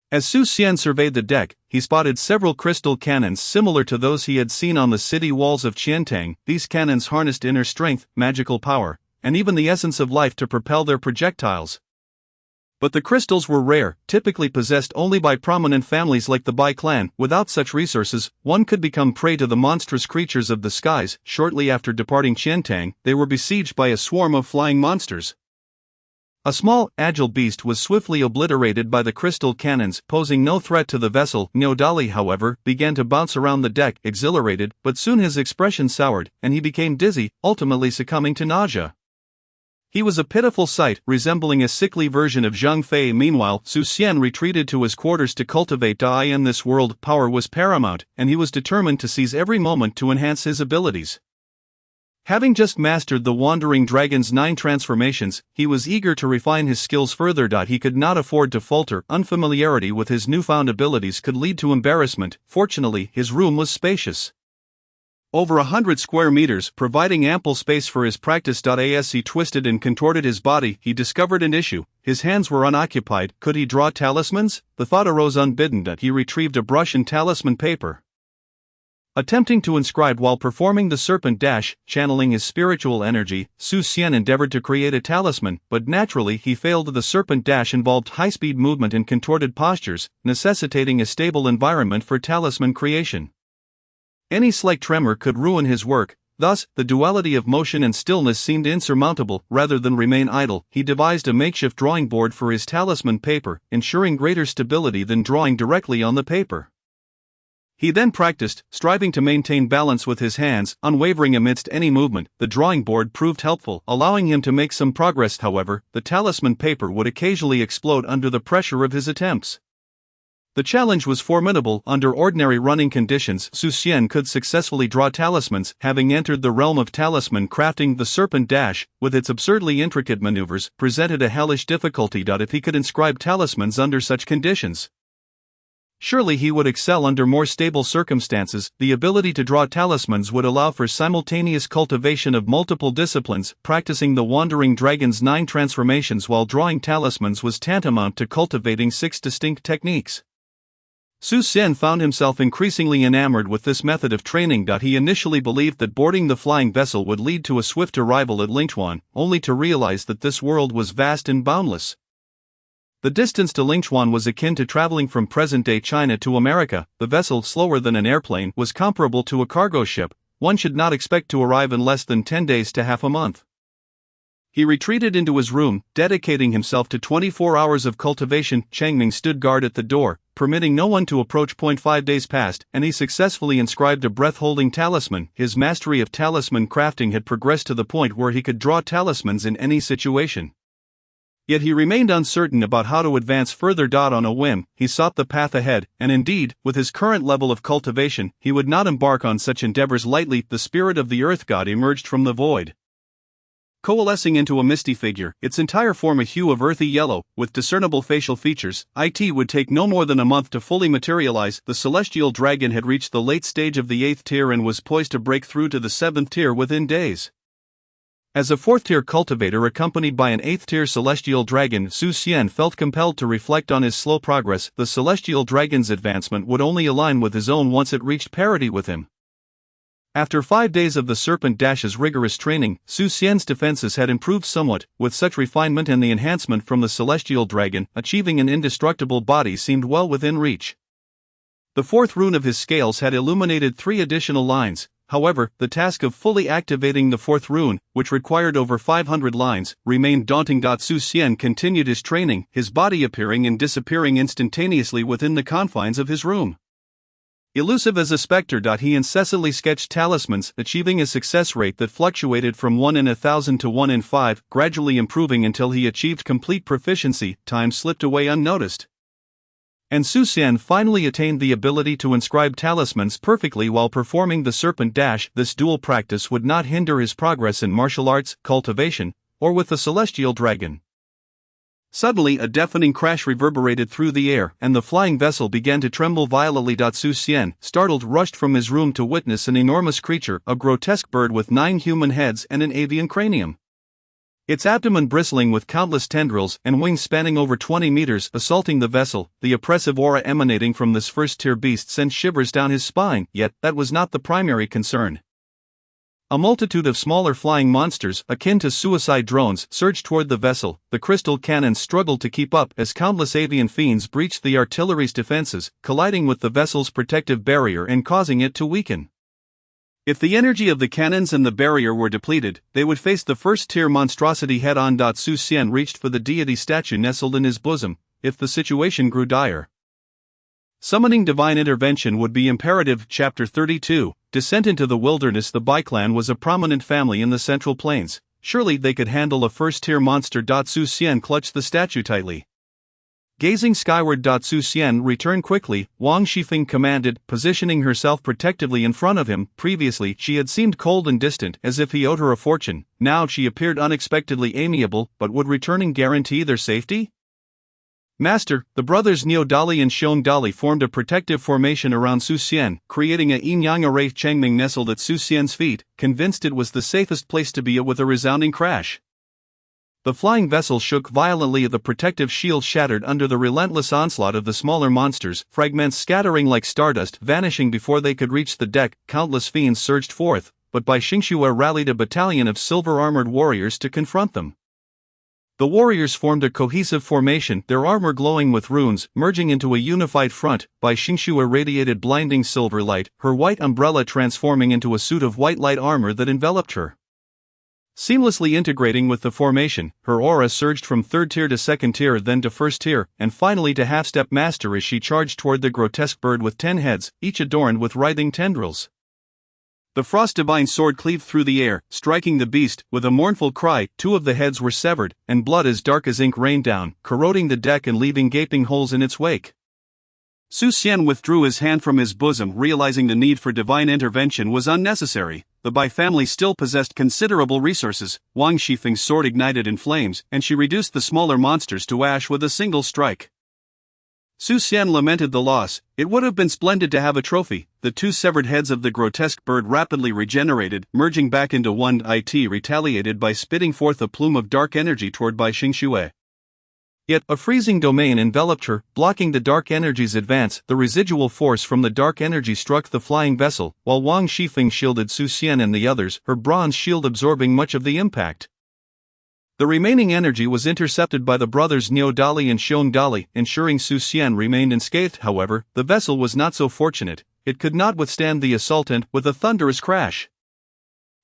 As Su Xian surveyed the deck, he spotted several crystal cannons similar to those he had seen on the city walls of Qiantang. These cannons harnessed inner strength, magical power, and even the essence of life to propel their projectiles. But the crystals were rare, typically possessed only by prominent families like the Bai clan. Without such resources, one could become prey to the monstrous creatures of the skies. Shortly after departing Qiantang, they were besieged by a swarm of flying monsters. A small, agile beast was swiftly obliterated by the crystal cannons, posing no threat to the vessel. Niu Dali, however, began to bounce around the deck, exhilarated, but soon his expression soured, and he became dizzy, ultimately succumbing to nausea. He was a pitiful sight, resembling a sickly version of Zhang Fei. Meanwhile, Su Xian retreated to his quarters to cultivate Dai. In this world, power was paramount, and he was determined to seize every moment to enhance his abilities. Having just mastered the Wandering Dragon's 9 transformations, he was eager to refine his skills further. He could not afford to falter. Unfamiliarity with his newfound abilities could lead to embarrassment. Fortunately, his room was spacious. Over 100 square meters, providing ample space for his practice. As he twisted and contorted his body, he discovered an issue. His hands were unoccupied. Could he draw talismans? The thought arose unbidden. He retrieved a brush and talisman paper. Attempting to inscribe while performing the serpent dash, channeling his spiritual energy, Su Xian endeavored to create a talisman, but naturally he failed. The serpent dash involved high-speed movement and contorted postures, necessitating a stable environment for talisman creation. Any slight tremor could ruin his work. Thus, the duality of motion and stillness seemed insurmountable. Rather than remain idle, he devised a makeshift drawing board for his talisman paper, ensuring greater stability than drawing directly on the paper. He then practiced, striving to maintain balance with his hands, unwavering amidst any movement. The drawing board proved helpful, allowing him to make some progress. However, the talisman paper would occasionally explode under the pressure of his attempts. The challenge was formidable. Under ordinary running conditions, Su Xian could successfully draw talismans. Having entered the realm of talisman crafting, the serpent dash, with its absurdly intricate maneuvers, presented a hellish difficulty. If he could inscribe talismans under such conditions, surely he would excel under more stable circumstances. The ability to draw talismans would allow for simultaneous cultivation of multiple disciplines. Practicing the Wandering Dragon's 9 transformations while drawing talismans was tantamount to cultivating 6 distinct techniques. Su Xian found himself increasingly enamored with this method of training. He initially believed that boarding the flying vessel would lead to a swift arrival at Lingchuan, only to realize that this world was vast and boundless. The distance to Lingchuan was akin to traveling from present-day China to America. The vessel, slower than an airplane, was comparable to a cargo ship. One should not expect to arrive in less than 10 days to half a month. He retreated into his room, dedicating himself to 24 hours of cultivation. Changming stood guard at the door, permitting no one to approach. 5 days passed, and he successfully inscribed a breath-holding talisman. His mastery of talisman crafting had progressed to the point where he could draw talismans in any situation. Yet he remained uncertain about how to advance further. On a whim, he sought the path ahead, and indeed, with his current level of cultivation, he would not embark on such endeavors lightly. The spirit of the earth god emerged from the void, coalescing into a misty figure, its entire form a hue of earthy yellow, with discernible facial features. It would take no more than a month to fully materialize. The celestial dragon had reached the late stage of the 8th tier and was poised to break through to the 7th tier within days. As a 4th-tier cultivator accompanied by an 8th-tier celestial dragon, Su Xian felt compelled to reflect on his slow progress. The celestial dragon's advancement would only align with his own once it reached parity with him. After 5 days of the Serpent Dash's rigorous training, Su Xian's defenses had improved somewhat. With such refinement and the enhancement from the celestial dragon, achieving an indestructible body seemed well within reach. The fourth rune of his scales had illuminated 3 additional lines. However, the task of fully activating the fourth rune, which required over 500 lines, remained daunting. Su Xian continued his training, his body appearing and disappearing instantaneously within the confines of his room. Elusive as a spectre, he incessantly sketched talismans, achieving a success rate that fluctuated from 1 in 1,000 to 1 in 5, gradually improving until he achieved complete proficiency. Time slipped away unnoticed. And Su Xian finally attained the ability to inscribe talismans perfectly while performing the Serpent Dash. This dual practice would not hinder his progress in martial arts, cultivation, or with the celestial dragon. Suddenly a deafening crash reverberated through the air, and the flying vessel began to tremble violently. Su Xian, startled, rushed from his room to witness an enormous creature, a grotesque bird with 9 human heads and an avian cranium. Its abdomen bristling with countless tendrils and wings spanning over 20 meters, assaulting the vessel. The oppressive aura emanating from this first-tier beast sent shivers down his spine, yet that was not the primary concern. A multitude of smaller flying monsters, akin to suicide drones, surged toward the vessel. The crystal cannons struggled to keep up as countless avian fiends breached the artillery's defenses, colliding with the vessel's protective barrier and causing it to weaken. If the energy of the cannons and the barrier were depleted, they would face the first-tier monstrosity head-on. Su Xian reached for the deity statue nestled in his bosom, if the situation grew dire. Summoning divine intervention would be imperative. Chapter 32, Descent into the Wilderness. The Bai clan was a prominent family in the Central Plains. Surely they could handle a first-tier monster. Su Xian clutched the statue tightly. Gazing skyward, Su Xian returned quickly. Wang Shifeng commanded, positioning herself protectively in front of him. Previously, she had seemed cold and distant, as if he owed her a fortune. Now she appeared unexpectedly amiable, but would returning guarantee their safety? Master, the brothers Niu Dali and Xiong Dali formed a protective formation around Su Xian, creating a yin-yang array. Changming nestled at Su Xian's feet, convinced it was the safest place to be. With a resounding crash, the flying vessel shook violently. The protective shield shattered under the relentless onslaught of the smaller monsters, fragments scattering like stardust, vanishing before they could reach the deck. Countless fiends surged forth, but Bai Xingxue rallied a battalion of silver-armored warriors to confront them. The warriors formed a cohesive formation, their armor glowing with runes, merging into a unified front. Bai Xingxue radiated blinding silver light, her white umbrella transforming into a suit of white light armor that enveloped her. Seamlessly integrating with the formation, her aura surged from 3rd tier to 2nd tier, then to 1st tier, and finally to half-step master as she charged toward the grotesque bird with 10 heads, each adorned with writhing tendrils. The Frost Divine sword cleaved through the air, striking the beast. With a mournful cry, 2 of the heads were severed, and blood as dark as ink rained down, corroding the deck and leaving gaping holes in its wake. Su Xian withdrew his hand from his bosom, realizing the need for divine intervention was unnecessary. The Bai family still possessed considerable resources. Wang Shifeng's sword ignited in flames, and she reduced the smaller monsters to ash with a single strike. Su Xian lamented the loss. It would have been splendid to have a trophy. The 2 severed heads of the grotesque bird rapidly regenerated, merging back into one. It retaliated by spitting forth a plume of dark energy toward Bai Xingxue. Yet, a freezing domain enveloped her, blocking the dark energy's advance. The residual force from the dark energy struck the flying vessel, while Wang Shifeng shielded Su Xian and the others, her bronze shield absorbing much of the impact. The remaining energy was intercepted by the brothers Niu Dali and Xiong Dali, ensuring Su Xian remained unscathed. However, the vessel was not so fortunate. It could not withstand the assault and, with a thunderous crash,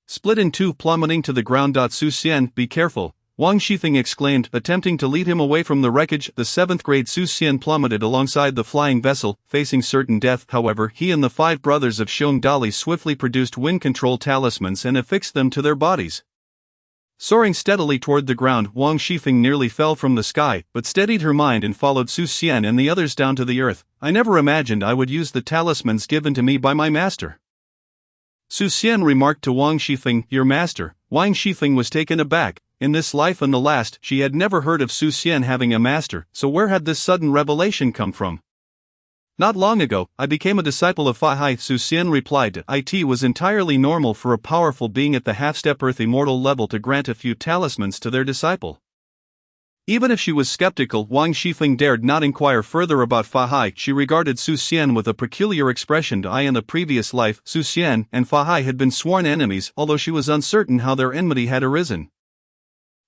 split in 2, plummeting to the ground. Su Xian, be careful, Wang Shifeng exclaimed, attempting to lead him away from the wreckage. The 7th grade Su Xian plummeted alongside the flying vessel, facing certain death. However, he and the 5 brothers of Xiong Dali swiftly produced wind control talismans and affixed them to their bodies. Soaring steadily toward the ground, Wang Shifeng nearly fell from the sky, but steadied her mind and followed Su Xian and the others down to the earth. I never imagined I would use the talismans given to me by my master. Su Xian remarked to Wang Shifeng, your master. Wang Shifeng was taken aback. In this life and the last, she had never heard of Su Xian having a master, so where had this sudden revelation come from? Not long ago, I became a disciple of Fa Hai, Su Xian replied. It was entirely normal for a powerful being at the half-step earth immortal level to grant a few talismans to their disciple. Even if she was skeptical, Wang Shifeng dared not inquire further about Fa Hai. She regarded Su Xian with a peculiar expression. In the previous life, Su Xian and Fa Hai had been sworn enemies, although she was uncertain how their enmity had arisen.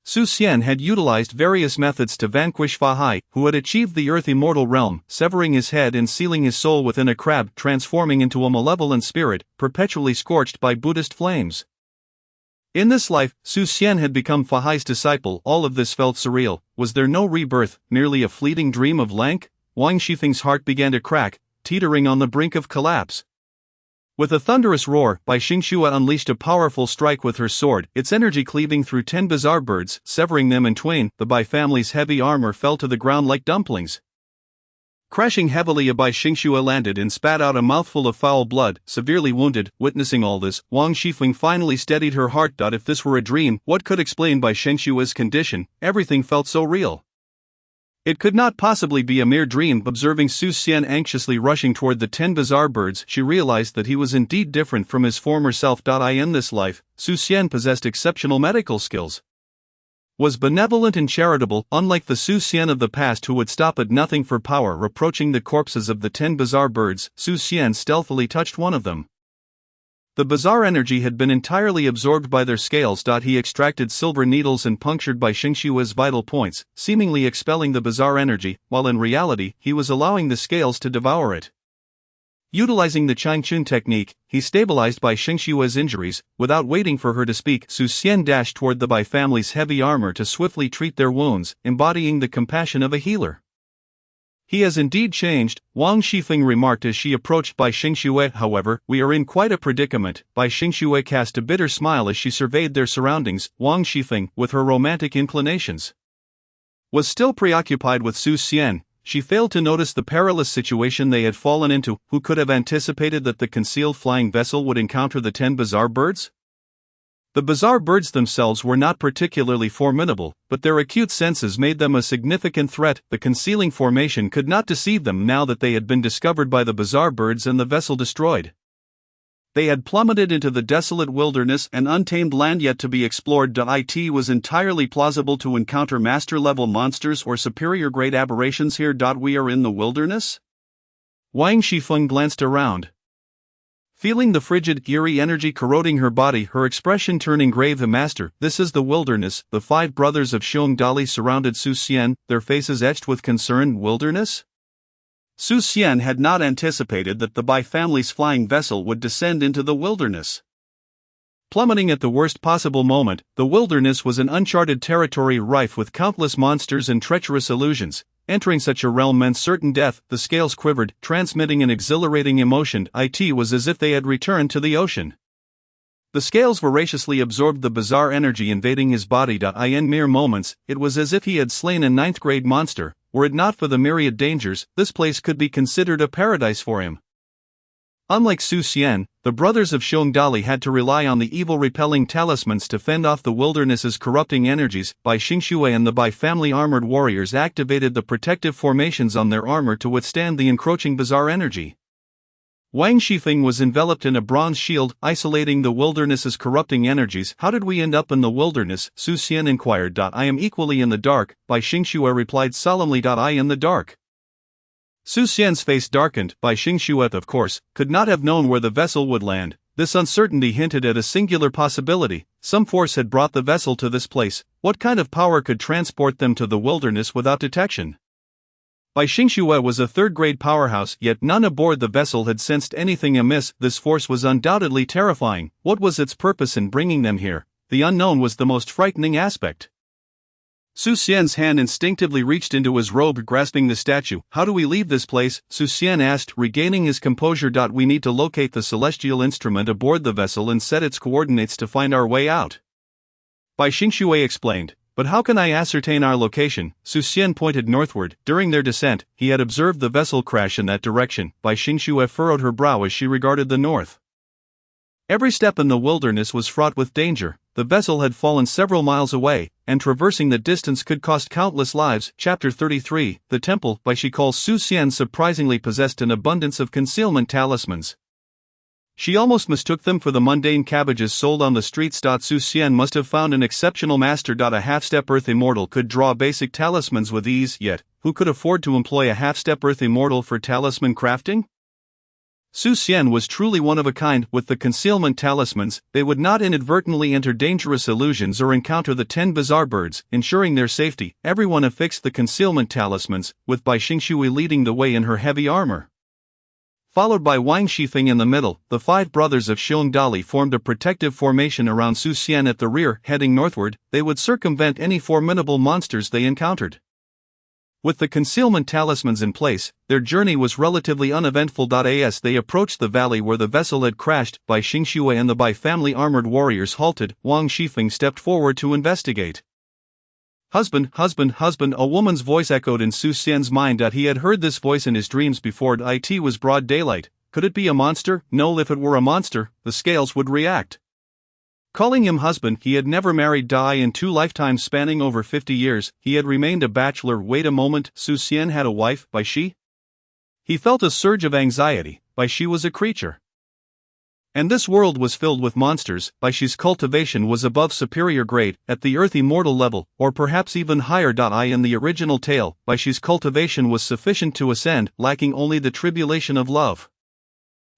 Su Xian had utilized various methods to vanquish Fa Hai, who had achieved the earth immortal realm, severing his head and sealing his soul within a crab, transforming into a malevolent spirit, perpetually scorched by Buddhist flames. In this life, Su Xian had become Fa Hai's disciple. All of this felt surreal. Was there no rebirth, merely a fleeting dream of Lank? Wang Shifeng's heart began to crack, teetering on the brink of collapse. With a thunderous roar, Bai Xingxue unleashed a powerful strike with her sword, its energy cleaving through 10 bizarre birds, severing them in twain. The Bai family's heavy armor fell to the ground like dumplings. Crashing heavily, a Bai Xingxue landed and spat out a mouthful of foul blood, severely wounded. Witnessing all this, Wang Shifeng finally steadied her heart. If this were a dream, what could explain Bai Xingxue's condition? Everything felt so real. It could not possibly be a mere dream. Observing Su Xian anxiously rushing toward the 10 bizarre birds, she realized that he was indeed different from his former self. In this life, Su Xian possessed exceptional medical skills. Was benevolent and charitable, unlike the Su Xian of the past who would stop at nothing for power. Approaching the corpses of the 10 bizarre birds, Su Xian stealthily touched one of them. The bizarre energy had been entirely absorbed by their scales. He extracted silver needles and punctured Bai Xingxue's vital points, seemingly expelling the bizarre energy, while in reality, he was allowing the scales to devour it. Utilizing the Changchun technique, he stabilized Bai Xingxue's injuries. Without waiting for her to speak, Su Xian dashed toward the Bai family's heavy armor to swiftly treat their wounds, embodying the compassion of a healer. He has indeed changed, Wang Shifeng remarked as she approached Bai Xingxue. However, we are in quite a predicament. Bai Xingxue cast a bitter smile as she surveyed their surroundings. Wang Shifeng, with her romantic inclinations, was still preoccupied with Su Xian. She failed to notice the perilous situation they had fallen into. Who could have anticipated that the concealed flying vessel would encounter the 10 bizarre birds? The bizarre birds themselves were not particularly formidable, but their acute senses made them a significant threat. The concealing formation could not deceive them now that they had been discovered by the bizarre birds and the vessel destroyed. They had plummeted into the desolate wilderness and untamed land yet to be explored. It was entirely plausible to encounter master-level monsters or superior-grade aberrations here. We are in the wilderness? Wang Shifeng glanced around. Feeling the frigid, eerie energy corroding her body, her expression turning grave. The master, this is the wilderness. The 5 brothers of Xiong Dali surrounded Su Xian, their faces etched with concern. Wilderness? Su Xian had not anticipated that the Bai family's flying vessel would descend into the wilderness. Plummeting at the worst possible moment, the wilderness was an uncharted territory rife with countless monsters and treacherous illusions. Entering such a realm meant certain death. The scales quivered, transmitting an exhilarating emotion. It was as if they had returned to the ocean. The scales voraciously absorbed the bizarre energy invading his body. In mere moments, it was as if he had slain a 9th-grade monster. Were it not for the myriad dangers, this place could be considered a paradise for him. Unlike Su Xian, the brothers of Xiong Dali had to rely on the evil-repelling talismans to fend off the wilderness's corrupting energies. Bai Xingxue and the Bai family armored warriors activated the protective formations on their armor to withstand the encroaching bizarre energy. Wang Shifeng was enveloped in a bronze shield, isolating the wilderness's corrupting energies. How did we end up in the wilderness? Su Xian inquired. I am equally in the dark, Bai Xingxue replied solemnly. I in the dark. Su Xian's face darkened. Bai Xingxue, of course, could not have known where the vessel would land. This uncertainty hinted at a singular possibility. Some force had brought the vessel to this place. What kind of power could transport them to the wilderness without detection? Bai Xingxue was a 3rd-grade powerhouse, yet none aboard the vessel had sensed anything amiss. This force was undoubtedly terrifying. What was its purpose in bringing them here? The unknown was the most frightening aspect. Su Xian's hand instinctively reached into his robe, grasping the statue. How do we leave this place? Su Xian asked, regaining his composure. We need to locate the celestial instrument aboard the vessel and set its coordinates to find our way out. Bai Xingxue explained. But how can I ascertain our location? Su Xian pointed northward. During their descent, he had observed the vessel crash in that direction. Bai Xingxue furrowed her brow as she regarded the north. Every step in the wilderness was fraught with danger. The vessel had fallen several miles away, and traversing the distance could cost countless lives. Chapter 33, The Temple. Bai Shi calls Su Xian surprisingly possessed an abundance of concealment talismans. She almost mistook them for the mundane cabbages sold on the streets. Su Xian must have found an exceptional master. A half-step earth immortal could draw basic talismans with ease, yet, who could afford to employ a half-step earth immortal for talisman crafting? Su Xian was truly one of a kind. With the concealment talismans, they would not inadvertently enter dangerous illusions or encounter the 10 bizarre birds, ensuring their safety. Everyone affixed the concealment talismans, with Bai Xingshui leading the way in her heavy armor. Followed by Wang Shifeng in the middle, the 5 brothers of Xiong Dali formed a protective formation around Su Xian at the rear. Heading northward, they would circumvent any formidable monsters they encountered. With the concealment talismans in place, their journey was relatively uneventful. As they approached the valley where the vessel had crashed, Bai Xingshui and the Bai family armored warriors halted. Wang Shifeng stepped forward to investigate. Husband, husband, husband, a woman's voice echoed in Su Xian's mind. He had heard this voice in his dreams before. It was broad daylight. Could it be a monster? No, if it were a monster, the scales would react. Calling him husband, he had never married. In 2 lifetimes spanning over 50 years, he had remained a bachelor. Wait a moment, Su Xian had a wife, Bai Shi? He felt a surge of anxiety. Bai Shi was a creature. And this world was filled with monsters. Bai Shi's cultivation was above superior grade, at the earth immortal level, or perhaps even higher. In the original tale, Bai Shi's cultivation was sufficient to ascend, lacking only the tribulation of love.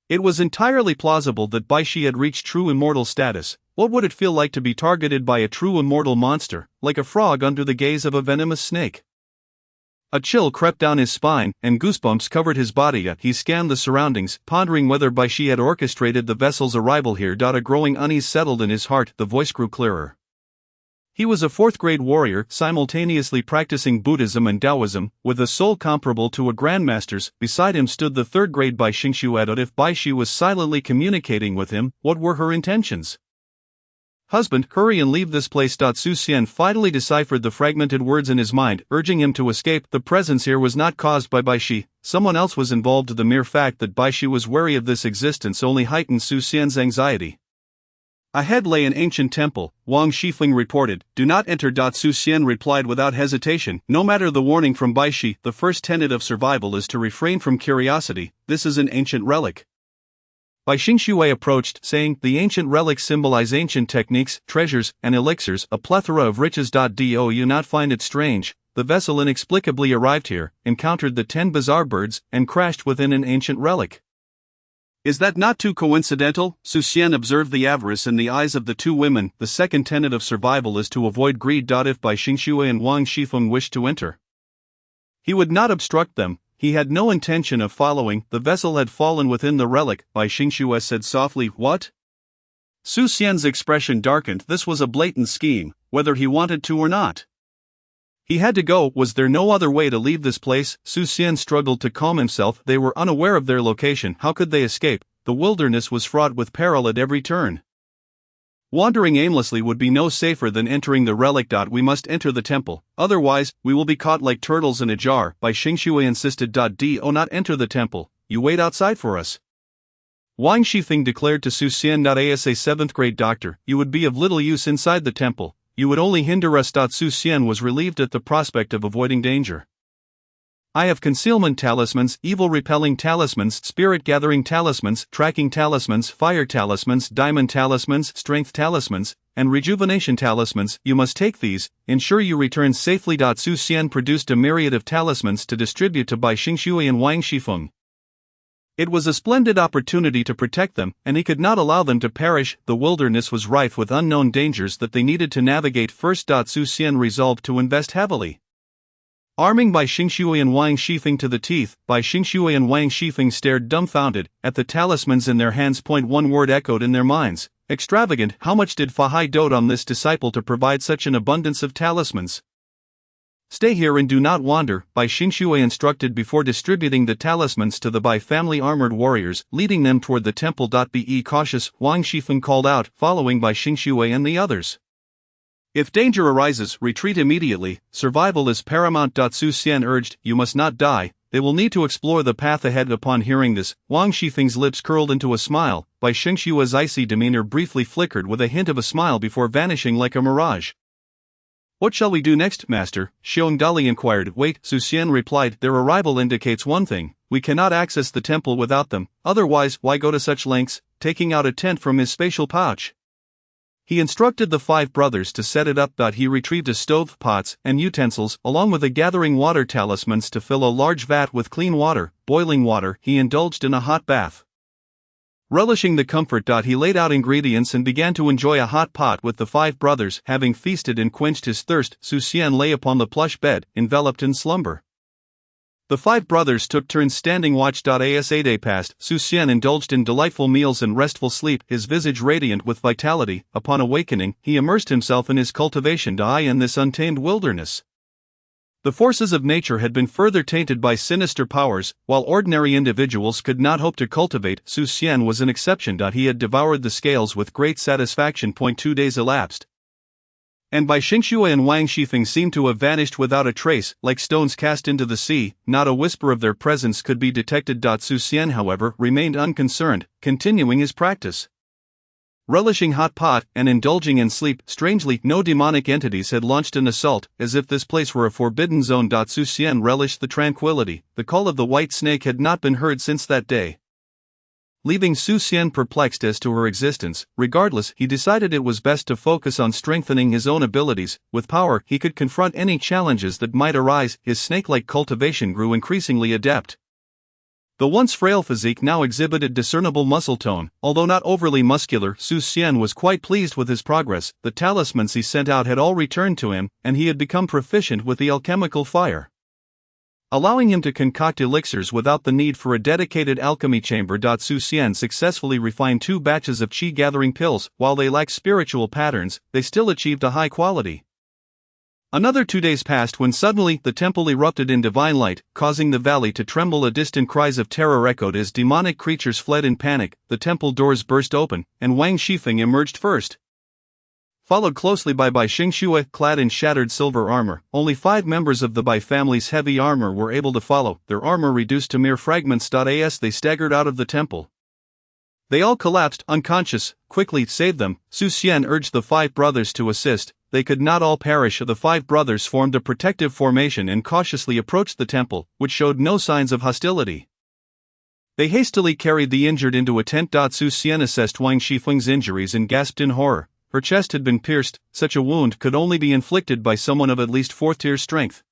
It was entirely plausible that Bai Shi had reached true immortal status. What would it feel like to be targeted by a true immortal monster, like a frog under the gaze of a venomous snake? A chill crept down his spine, and goosebumps covered his body. He scanned the surroundings, pondering whether Bai Shi had orchestrated the vessel's arrival here. A growing unease settled in his heart. The voice grew clearer. He was a 4th-grade warrior, simultaneously practicing Buddhism and Taoism, with a soul comparable to a grandmaster's. Beside him stood the 3rd-grade Bai Xingshui. If Bai Shi was silently communicating with him, what were her intentions? Husband, hurry and leave this place. Su Xian finally deciphered the fragmented words in his mind, urging him to escape. The presence here was not caused by Bai Shi. Someone else was involved. The mere fact that Bai Shi was wary of this existence only heightened Su Xian's anxiety. Ahead lay an ancient temple, Wang Shifeng reported. Do not enter. Su Xian replied without hesitation. No matter the warning from Bai Shi, the first tenet of survival is to refrain from curiosity. This is an ancient relic. Bai Xingshui approached, saying, the ancient relics symbolize ancient techniques, treasures, and elixirs, a plethora of riches. Do you not find it strange? The vessel inexplicably arrived here, encountered the 10 bizarre birds, and crashed within an ancient relic. Is that not too coincidental? Su Xian observed the avarice in the eyes of the 2 women. The second tenet of survival is to avoid greed. If Bai Xingshui and Wang Shifeng wished to enter, he would not obstruct them. He had no intention of following. The vessel had fallen within the relic, Bai Xingshui said softly. What? Su Xian's expression darkened. This was a blatant scheme, whether he wanted to or not. He had to go. Was there no other way to leave this place? Su Xian struggled to calm himself. They were unaware of their location. How could they escape? The wilderness was fraught with peril at every turn. Wandering aimlessly would be no safer than entering the relic. We must enter the temple, otherwise, we will be caught like turtles in a jar, Bai Xingshui insisted. Do not enter the temple, you wait outside for us. Wang Shifeng declared to Su Xian. As a 7th-grade doctor, you would be of little use inside the temple, you would only hinder us. Su Xian was relieved at the prospect of avoiding danger. I have concealment talismans, evil-repelling talismans, spirit-gathering talismans, tracking talismans, fire talismans, diamond talismans, strength talismans, and rejuvenation talismans. You must take these, ensure you return safely. Su Xian produced a myriad of talismans to distribute to Bai Xingshui and Wang Shifeng. It was a splendid opportunity to protect them, and he could not allow them to perish. The wilderness was rife with unknown dangers that they needed to navigate first. Su Xian resolved to invest heavily. Arming Bai Xingshui and Wang Shifeng to the teeth, Bai Xingshui and Wang Shifeng stared dumbfounded at the talismans in their hands. One word echoed in their minds: extravagant. How much did Fahai dote on this disciple to provide such an abundance of talismans? Stay here and do not wander, Bai Xingshui instructed before distributing the talismans to the Bai family armored warriors, leading them toward the temple. Be cautious, Wang Shifeng called out, following Bai Xingshui and the others. If danger arises, retreat immediately, survival is paramount. Su Xian urged, you must not die, they will need to explore the path ahead. Upon hearing this, Wang Shifeng's lips curled into a smile. Bai Xingshui's icy demeanor briefly flickered with a hint of a smile before vanishing like a mirage. What shall we do next, master? Xiong Dali inquired. Wait, Su Xian replied, their arrival indicates one thing, we cannot access the temple without them, otherwise why go to such lengths, taking out a tent from his spatial pouch. He instructed the 5 brothers to set it up. He retrieved a stove, pots, and utensils, along with the gathering water talismans to fill a large vat with clean water, boiling water. He indulged in a hot bath. Relishing the comfort. He laid out ingredients and began to enjoy a hot pot with the 5 brothers. Having feasted and quenched his thirst, Xian lay upon the plush bed, enveloped in slumber. The 5 brothers took turns standing watch. As a day passed, Xian indulged in delightful meals and restful sleep, his visage radiant with vitality. Upon awakening, he immersed himself in his cultivation. In this untamed wilderness, the forces of nature had been further tainted by sinister powers, while ordinary individuals could not hope to cultivate. Xian was an exception. He had devoured the scales with great satisfaction. 2 days elapsed, and Bai Xingxue and Wang Shifeng seemed to have vanished without a trace, like stones cast into the sea. Not a whisper of their presence could be detected. Xian, however, remained unconcerned, continuing his practice. Relishing hot pot and indulging in sleep, strangely, no demonic entities had launched an assault, as if this place were a forbidden zone. Xian relished the tranquility. The call of the white snake had not been heard since that day. Leaving Xian perplexed as to her existence, regardless, he decided it was best to focus on strengthening his own abilities. With power, he could confront any challenges that might arise. His snake-like cultivation grew increasingly adept. The once frail physique now exhibited discernible muscle tone. Although not overly muscular, Xian was quite pleased with his progress. The talismans he sent out had all returned to him, and he had become proficient with the alchemical fire, allowing him to concoct elixirs without the need for a dedicated alchemy chamber. Xian successfully refined 2 batches of qi-gathering pills. While they lacked spiritual patterns, they still achieved a high quality. Another 2 days passed when suddenly the temple erupted in divine light, causing the valley to tremble. Distant cries of terror echoed as demonic creatures fled in panic. The temple doors burst open, and Wang Shifeng emerged first, followed closely by Bai Xingxue, clad in shattered silver armor. Only 5 members of the Bai family's heavy armor were able to follow, their armor reduced to mere fragments. As they staggered out of the temple, they all collapsed, unconscious. Quickly, save them, Xian urged the 5 brothers to assist. They could not all perish. The 5 brothers formed a protective formation and cautiously approached the temple, which showed no signs of hostility. They hastily carried the injured into a tent. Xian assessed Wang Shifeng's injuries and gasped in horror. Her chest had been pierced. Such a wound could only be inflicted by someone of at least 4th-tier strength.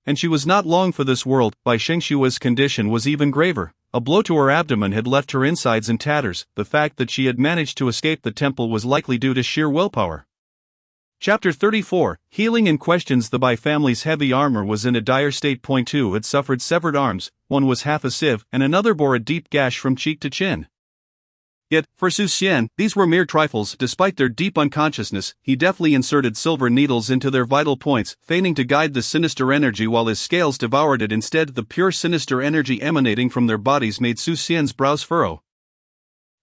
And she was not long for this world. Bai Xingxue's condition was even graver. A blow to her abdomen had left her insides in tatters. The fact that she had managed to escape the temple was likely due to sheer willpower. Chapter 34, Healing and Questions. The Bai family's heavy armor was in a dire state. 2 had suffered severed arms, one was half a sieve, and another bore a deep gash from cheek to chin. Yet, for Xian, these were mere trifles. Despite their deep unconsciousness, he deftly inserted silver needles into their vital points, feigning to guide the sinister energy while his scales devoured it. Instead, the pure sinister energy emanating from their bodies made Xian's brows furrow.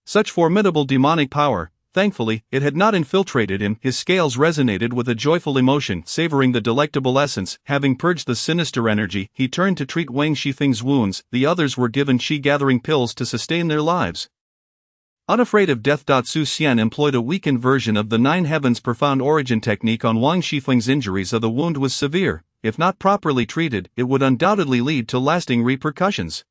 Such formidable demonic power! Thankfully, it had not infiltrated him. His scales resonated with a joyful emotion, savoring the delectable essence. Having purged the sinister energy, he turned to treat Wang Shifeng's wounds. The others were given qi-gathering pills to sustain their lives. Unafraid of death, Xian employed a weakened version of the 9 Heavens profound origin technique on Wang Shifeng's injuries. The wound was severe. If not properly treated, it would undoubtedly lead to lasting repercussions.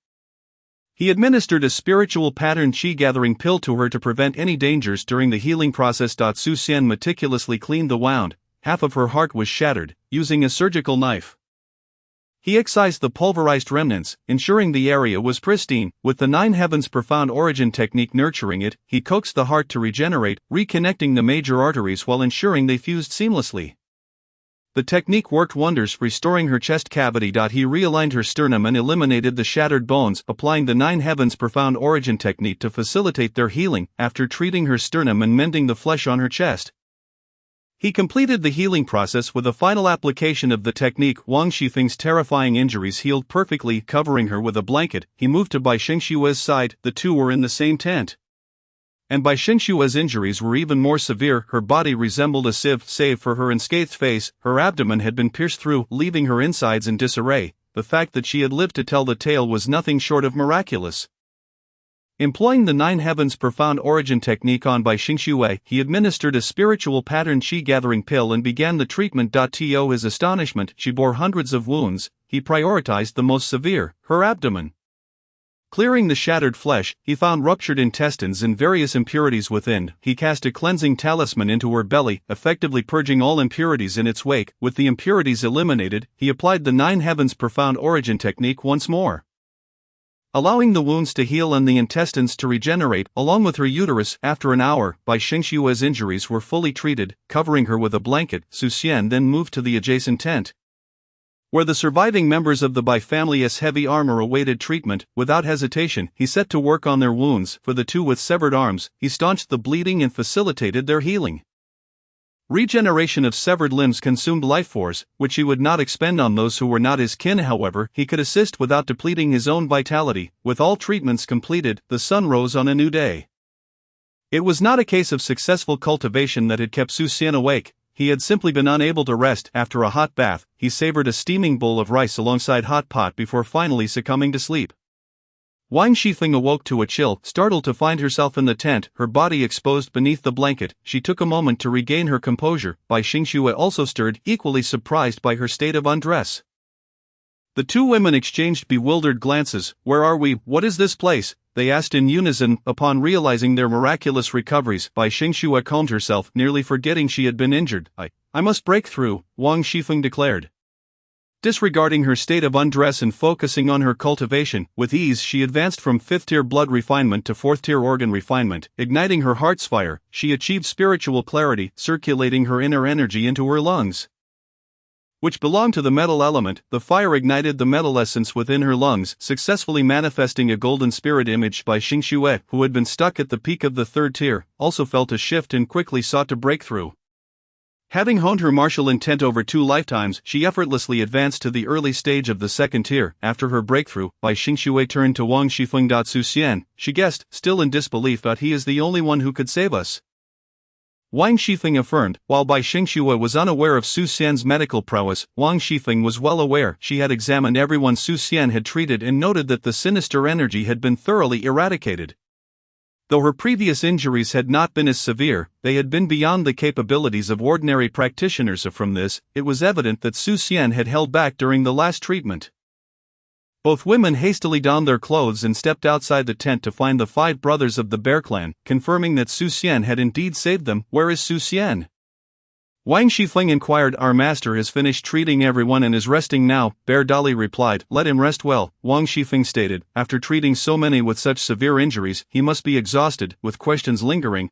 He administered a spiritual pattern qi-gathering pill to her to prevent any dangers during the healing process. Xian meticulously cleaned the wound. Half of her heart was shattered, using a surgical knife. He excised the pulverized remnants, ensuring the area was pristine. With the 9 Heavens profound origin technique nurturing it, he coaxed the heart to regenerate, reconnecting the major arteries while ensuring they fused seamlessly. The technique worked wonders, restoring her chest cavity. He realigned her sternum and eliminated the shattered bones, applying the 9 Heavens profound origin technique to facilitate their healing. After treating her sternum and mending the flesh on her chest, he completed the healing process with a final application of the technique. Wang Shifeng's terrifying injuries healed perfectly. Covering her with a blanket, he moved to Bai Xingxue's side. The 2 were in the same tent. And Bai Xingxue's injuries were even more severe. Her body resembled a sieve. Save for her unscathed face, her abdomen had been pierced through, leaving her insides in disarray. The fact that she had lived to tell the tale was nothing short of miraculous. Employing the 9 Heavens profound origin technique on Bai Xingxue, he administered a spiritual pattern qi-gathering pill and began the treatment. To his astonishment, she bore hundreds of wounds. He prioritized the most severe, her abdomen. Clearing the shattered flesh, he found ruptured intestines and various impurities within. He cast a cleansing talisman into her belly, effectively purging all impurities in its wake. With the impurities eliminated, he applied the Nine Heavens profound origin technique once more, allowing the wounds to heal and the intestines to regenerate, along with her uterus. After an hour, Bai Xingshua's injuries were fully treated. Covering her with a blanket, Xian then moved to the adjacent tent, where the surviving members of the Bai family's heavy armor awaited treatment. Without hesitation, he set to work on their wounds. For the two with severed arms, he staunched the bleeding and facilitated their healing. Regeneration of severed limbs consumed life force, which he would not expend on those who were not his kin. However, he could assist without depleting his own vitality. With all treatments completed, the sun rose on a new day. It was not a case of successful cultivation that had kept Xian awake. He had simply been unable to rest. After a hot bath, he savored a steaming bowl of rice alongside hot pot before finally succumbing to sleep. Wang Shifeng awoke to a chill, startled to find herself in the tent, her body exposed beneath the blanket. She took a moment to regain her composure. Bai Xingxue also stirred, equally surprised by her state of undress. The two women exchanged bewildered glances. "Where are we? What is this place?" they asked in unison. Upon realizing their miraculous recoveries, Bai Xingxue calmed herself, nearly forgetting she had been injured. I must break through," Wang Shifeng declared. Disregarding her state of undress and focusing on her cultivation, with ease she advanced from 5th-tier blood refinement to 4th-tier organ refinement. Igniting her heart's fire, she achieved spiritual clarity, circulating her inner energy into her lungs, which belonged to the metal element. The fire ignited the metal essence within her lungs, successfully manifesting a golden spirit image. By Xingxue, who had been stuck at the peak of the 3rd tier, also felt a shift and quickly sought to break through. Having honed her martial intent over 2 lifetimes, she effortlessly advanced to the early stage of the 2nd tier. After her breakthrough, Bai Xingxue turned to Wang Shifeng. "Xian," she guessed, still in disbelief, "but he is the only one who could save us." Wang Shifeng affirmed. While Bai Xingxue was unaware of Xian's medical prowess, Wang Shifeng was well aware. She had examined everyone Xian had treated and noted that the sinister energy had been thoroughly eradicated. Though her previous injuries had not been as severe, they had been beyond the capabilities of ordinary practitioners. From this, it was evident that Xian had held back during the last treatment. Both women hastily donned their clothes and stepped outside the tent to find the 5 brothers of the Bear clan, confirming that Xian had indeed saved them. "Where is Xian?" Wang Shifeng inquired. "Our master has finished treating everyone and is resting now," Bear Dali replied. "Let him rest well," Wang Shifeng stated. After treating so many with such severe injuries, he must be exhausted. With questions lingering,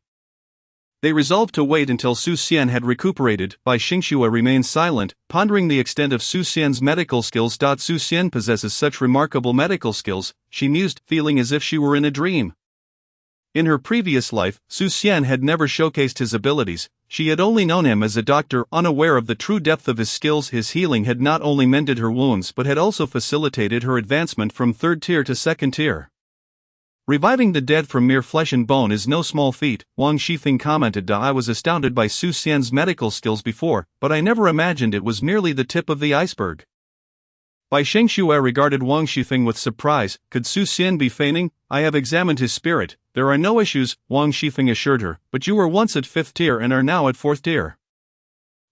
they resolved to wait until Xian had recuperated. Bai Xingxue remained silent, pondering the extent of Xian's medical skills. "Xian possesses such remarkable medical skills," she mused, feeling as if she were in a dream. In her previous life, Xian had never showcased his abilities. She had only known him as a doctor. Unaware of the true depth of his skills, his healing had not only mended her wounds but had also facilitated her advancement from 3rd tier to 2nd tier. "Reviving the dead from mere flesh and bone is no small feat," Wang Shifeng commented. "I was astounded by Xian's medical skills before, but I never imagined it was merely the tip of the iceberg." Bai Xingxue regarded Wang Shifeng with surprise. "Could Xian be feigning? I have examined his spirit. There are no issues," Wang Shifeng assured her, "but you were once at 5th tier and are now at 4th tier.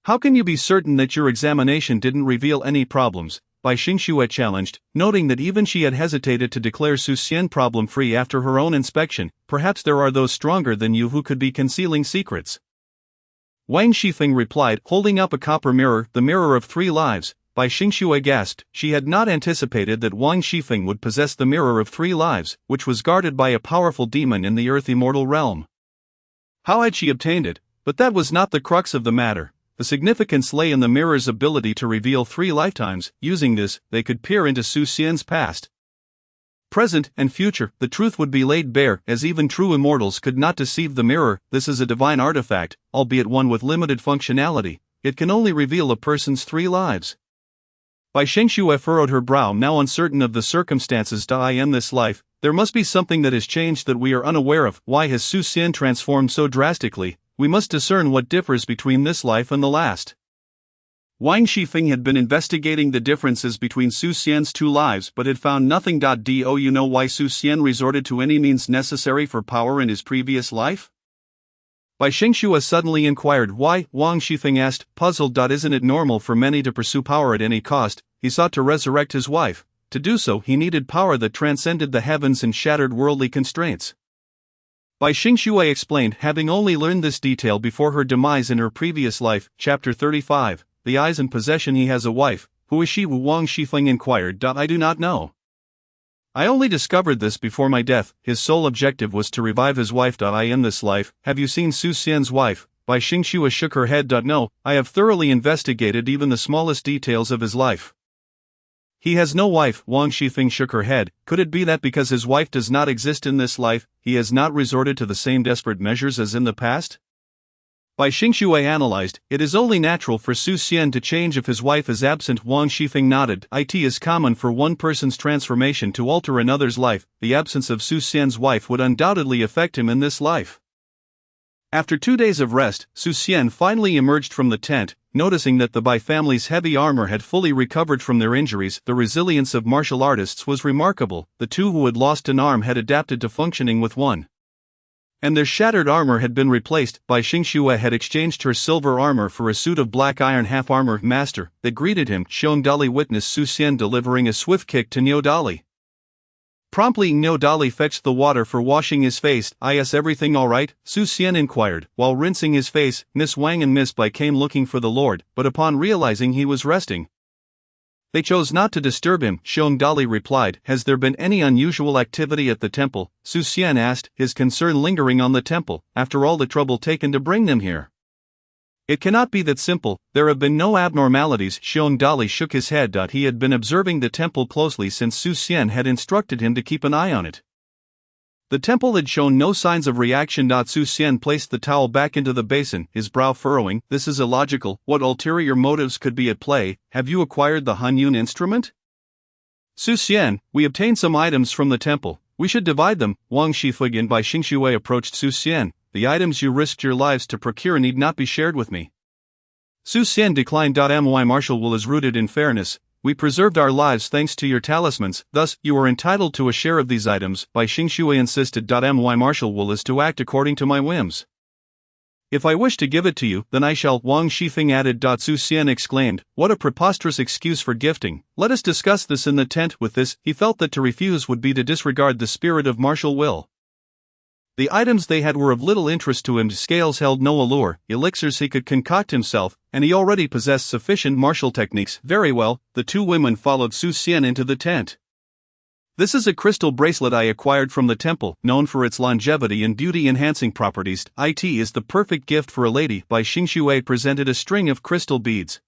How can you be certain that your examination didn't reveal any problems?" Bai Xingxue challenged, noting that even she had hesitated to declare Xian problem-free after her own inspection. "Perhaps there are those stronger than you who could be concealing secrets." Wang Shifeng replied, holding up a copper mirror, "The mirror of 3 lives." Bai Xingxue gasped. She had not anticipated that Wang Shifeng would possess the mirror of 3 lives, which was guarded by a powerful demon in the Earth Immortal realm. How had she obtained it? But that was not the crux of the matter. The significance lay in the mirror's ability to reveal 3 lifetimes. Using this, they could peer into Xian's past, present, and future. The truth would be laid bare, as even true immortals could not deceive the mirror. This is a divine artifact, albeit one with limited functionality. It can only reveal a person's 3 lives. Bai Xingxue furrowed her brow, now uncertain of the circumstances. "In this life, there must be something that has changed that we are unaware of. Why has Xian transformed so drastically? We must discern what differs between this life and the last." Wang Shifeng had been investigating the differences between Xian's 2 lives but had found nothing. "Do you know why Xian resorted to any means necessary for power in his previous life?" Bai Xingxue suddenly inquired. "Why?" Wang Shifeng asked, puzzled. "Isn't it normal for many to pursue power at any cost? He sought to resurrect his wife, to do so he needed power that transcended the heavens and shattered worldly constraints. Bai Xingxue explained, having only learned this detail before her demise in her previous life. Chapter 35, The Eyes and Possession. He has a wife. Who is she? Wang Shifeng inquired. I do not know. I only discovered this before my death. His sole objective was to revive his wife. I in this life. Have you seen Su Xian's wife? Bai Xingxue shook her head. No, I have thoroughly investigated even the smallest details of his life. He has no wife. Wang Shifeng shook her head. Could it be that because his wife does not exist in this life, he has not resorted to the same desperate measures as in the past? Bai Xingxue analyzed, it is only natural for Su Xian to change if his wife is absent. Wang Shifeng nodded. It is common for one person's transformation to alter another's life. The absence of Su Xian's wife would undoubtedly affect him in this life. After 2 days of rest, Su Xian finally emerged from the tent, noticing that the Bai family's heavy armor had fully recovered from their injuries. The resilience of martial artists was remarkable. The two who had lost an arm had adapted to functioning with one. And their shattered armor had been replaced. Bai Xingxue had exchanged her silver armor for a suit of black iron half-armor. Master, they greeted him. Xiong Dali witnessed Su Xian delivering a swift kick to Niu Dali. Promptly Niu Dali fetched the water for washing his face. Is everything alright? Su Xian inquired. While rinsing his face, Miss Wang and Miss Bai came looking for the Lord, but upon realizing he was resting, they chose not to disturb him. Xiong Dali replied. Has there been any unusual activity at the temple? Su Xian asked, his concern lingering on the temple, after all the trouble taken to bring them here. It cannot be that simple. There have been no abnormalities. Xiong Dali shook his head. He had been observing the temple closely since Su Xian had instructed him to keep an eye on it. The temple had shown no signs of reaction. Su Xian placed the towel back into the basin, his brow furrowing. This is illogical. What ulterior motives could be at play? Have you acquired the Hanyun instrument? Su Xian, we obtained some items from the temple. We should divide them. Wang Shifeng and Bai Xingxue approached Su Xian. The items you risked your lives to procure need not be shared with me. Su Xian declined. My martial will is rooted in fairness. We preserved our lives thanks to your talismans, thus, you are entitled to a share of these items. Bai Xingxue insisted. My martial will is to act according to my whims. If I wish to give it to you, then I shall. Wang Shifeng added. Su Xian exclaimed, what a preposterous excuse for gifting. Let us discuss this in the tent. With this, he felt that to refuse would be to disregard the spirit of martial will. The items they had were of little interest to him. Scales held no allure, elixirs he could concoct himself, and he already possessed sufficient martial techniques. Very well, the two women followed Su Xian into the tent. This is a crystal bracelet I acquired from the temple, known for its longevity and beauty-enhancing properties. It is the perfect gift for a lady. Bai Xingxue presented a string of crystal beads.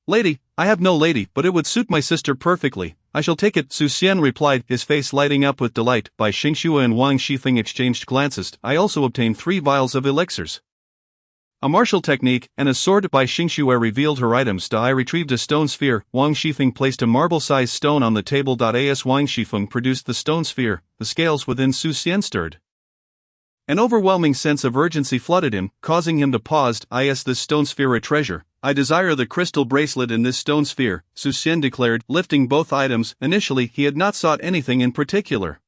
Lady, I have no lady, but it would suit my sister perfectly. I shall take it, Su Xian replied, his face lighting up with delight. Bai Xingxue and Wang Shifeng exchanged glances. I also obtained 3 vials of elixirs. A martial technique, and a sword. Bai Xingxue revealed her items. I retrieved a stone sphere. Wang Shifeng placed a marble-sized stone on the table. As Wang Shifeng produced the stone sphere, the scales within Su Xian stirred. An overwhelming sense of urgency flooded him, causing him to pause. Is this stone sphere a treasure? I desire the crystal bracelet in this stone sphere, Su Xian declared, lifting both items. Initially, he had not sought anything in particular.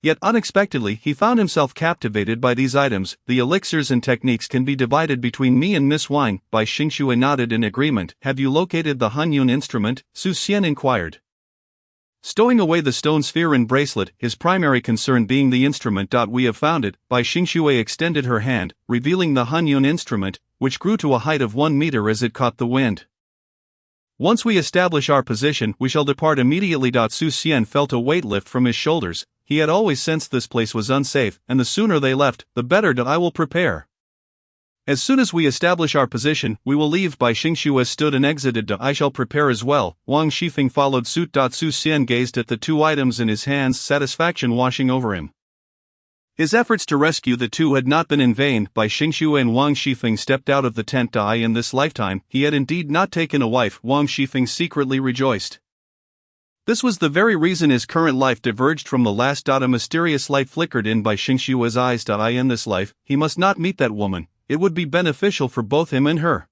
Yet unexpectedly, he found himself captivated by these items. The elixirs and techniques can be divided between me and Miss Wang. Bai Xingxue nodded in agreement. Have you located the Hanyun instrument? Su Xian inquired. Stowing away the stone sphere and bracelet, his primary concern being the instrument. We have found it. Bai Xingxue extended her hand, revealing the Hanyun instrument, which grew to a height of 1 meter as it caught the wind. Once we establish our position, we shall depart immediately. Su Xian felt a weight lift from his shoulders. He had always sensed this place was unsafe, and the sooner they left, the better. I will prepare. As soon as we establish our position, we will leave. Bai Xingxue stood and exited. I shall prepare as well. Wang Shifeng followed suit. Su Xian gazed at the 2 items in his hands, satisfaction washing over him. His efforts to rescue the 2 had not been in vain. Bai Xingxue and Wang Shifeng stepped out of the tent. In this lifetime, he had indeed not taken a wife. Wang Shifeng secretly rejoiced. This was the very reason his current life diverged from the last. A mysterious light flickered in Bai Xingxue's eyes. In this life, he must not meet that woman. It would be beneficial for both him and her.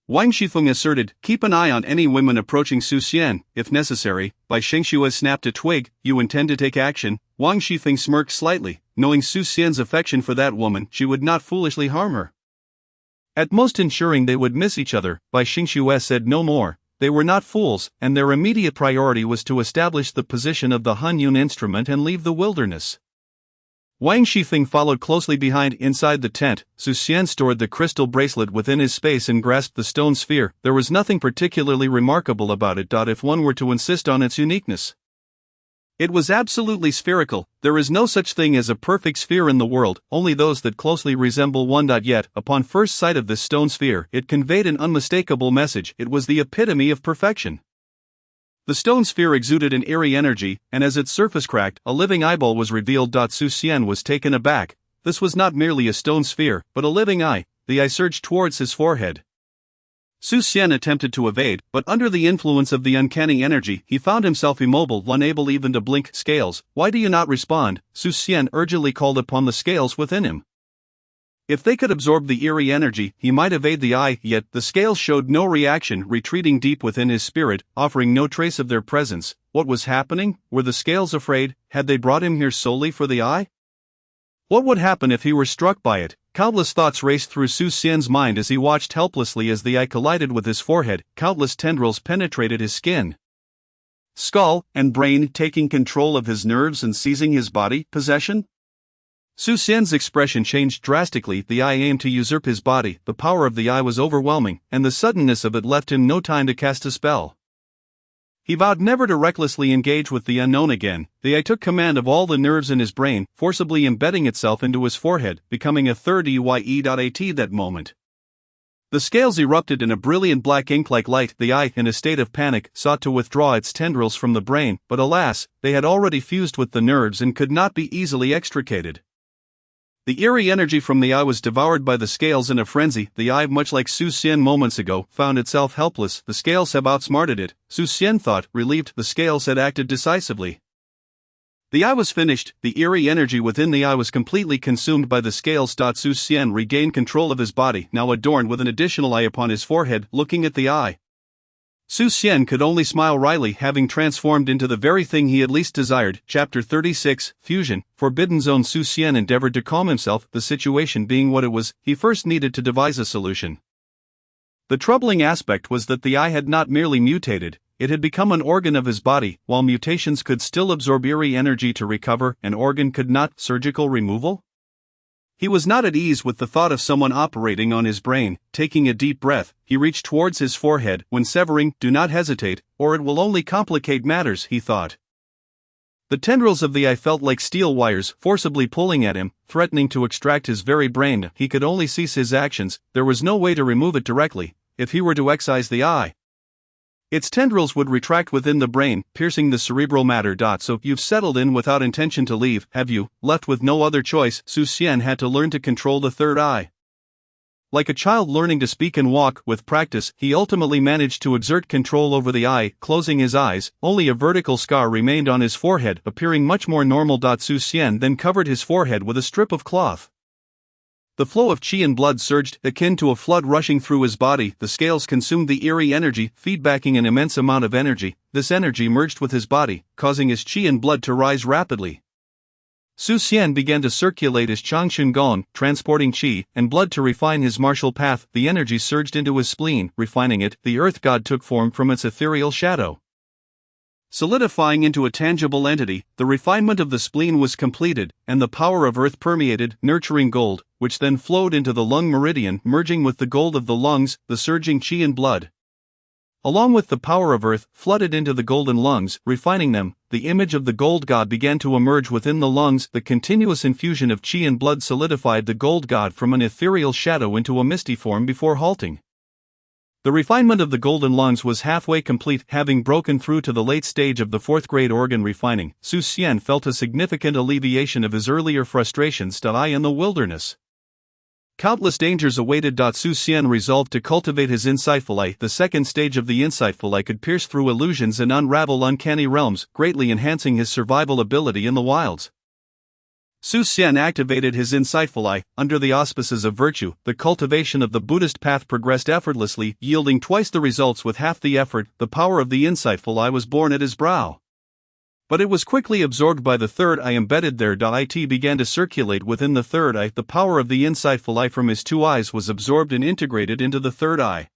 Wang Shifeng asserted, keep an eye on any women approaching Su Xian, if necessary. Bai Xingxue snapped a twig. You intend to take action? Wang Shifeng smirked slightly, knowing Su Xian's affection for that woman, she would not foolishly harm her. At most ensuring they would miss each other, Bai Xingxue said no more. they were not fools, and their immediate priority was to establish the position of the Hunyun instrument and leave the wilderness. Wang Shifeng followed closely behind. Inside the tent, Xian stored the crystal bracelet within his space and grasped the stone sphere. There was nothing particularly remarkable about it. If one were to insist on its uniqueness. It was absolutely spherical. There is no such thing as a perfect sphere in the world, only those that closely resemble one. Yet, upon first sight of this stone sphere, it conveyed an unmistakable message. It was the epitome of perfection. The stone sphere exuded an eerie energy, and as its surface cracked, a living eyeball was revealed. Xian was taken aback. This was not merely a stone sphere, but a living eye. The eye surged towards his forehead. Xian attempted to evade, but under the influence of the uncanny energy, he found himself immobile, unable even to blink. Scales, why do you not respond? Xian urgently called upon the scales within him. If they could absorb the eerie energy, he might evade the eye, yet the scales showed no reaction, retreating deep within his spirit, offering no trace of their presence. What was happening? Were the scales afraid? Had they brought him here solely for the eye? What would happen if he were struck by it? Countless thoughts raced through Xian's mind as he watched helplessly as the eye collided with his forehead. Countless tendrils penetrated his skin, skull, and brain, taking control of his nerves and seizing his body. Possession? Xian's expression changed drastically. The eye aimed to usurp his body. The power of the eye was overwhelming, and the suddenness of it left him no time to cast a spell. He vowed never to recklessly engage with the unknown again. The eye took command of all the nerves in his brain, forcibly embedding itself into his forehead, becoming a third EYE.AT that moment. The scales erupted in a brilliant black ink-like light. The eye, in a state of panic, sought to withdraw its tendrils from the brain, but alas, they had already fused with the nerves and could not be easily extricated. The eerie energy from the eye was devoured by the scales in a frenzy. The eye, much like Xian moments ago, found itself helpless. The scales have outsmarted it, Xian thought, relieved. The scales had acted decisively. The eye was finished. The eerie energy within the eye was completely consumed by the scales. Xian regained control of his body, now adorned with an additional eye upon his forehead, looking at the eye. Xian could only smile wryly, having transformed into the very thing he had least desired. Chapter 36, Fusion. Forbidden Zone. Xian endeavored to calm himself. The situation being what it was, he first needed to devise a solution. The troubling aspect was that the eye had not merely mutated, it had become an organ of his body. While mutations could still absorb eerie energy to recover, an organ could not. Surgical removal? He was not at ease with the thought of someone operating on his brain. Taking a deep breath, he reached towards his forehead. When severing, do not hesitate, or it will only complicate matters, he thought. The tendrils of the eye felt like steel wires, forcibly pulling at him, threatening to extract his very brain. He could only cease his actions. There was no way to remove it directly. If he were to excise the eye, its tendrils would retract within the brain, piercing the cerebral matter. So you've settled in without intention to leave, have you? Left with no other choice, Xian had to learn to control the third eye. Like a child learning to speak and walk, with practice, he ultimately managed to exert control over the eye. Closing his eyes, only a vertical scar remained on his forehead, appearing much more normal. Xian then covered his forehead with a strip of cloth. The flow of qi and blood surged, akin to a flood rushing through his body. The scales consumed the eerie energy, feedbacking an immense amount of energy. This energy merged with his body, causing his qi and blood to rise rapidly. Xian began to circulate his Changshun Gong, transporting qi and blood to refine his martial path. The energy surged into his spleen, refining it. The earth god took form from its ethereal shadow, solidifying into a tangible entity. The refinement of the spleen was completed, and the power of earth permeated, nurturing gold, which then flowed into the lung meridian, merging with the gold of the lungs. The surging qi and blood, along with the power of earth, flooded into the golden lungs, refining them. The image of the gold god began to emerge within the lungs. The continuous infusion of qi and blood solidified the gold god from an ethereal shadow into a misty form before halting. The refinement of the golden lungs was halfway complete. Having broken through to the late stage of the fourth grade organ refining, Xian felt a significant alleviation of his earlier frustrations. In the wilderness, countless dangers awaited. Xian resolved to cultivate his insightful eye. The second stage of the insightful eye could pierce through illusions and unravel uncanny realms, greatly enhancing his survival ability in the wilds. Xian activated his insightful eye. Under the auspices of virtue, the cultivation of the Buddhist path progressed effortlessly, yielding twice the results with half the effort. The power of the insightful eye was born at his brow, but it was quickly absorbed by the third eye embedded there. It began to circulate within the third eye. The power of the insightful eye from his two eyes was absorbed and integrated into the third eye.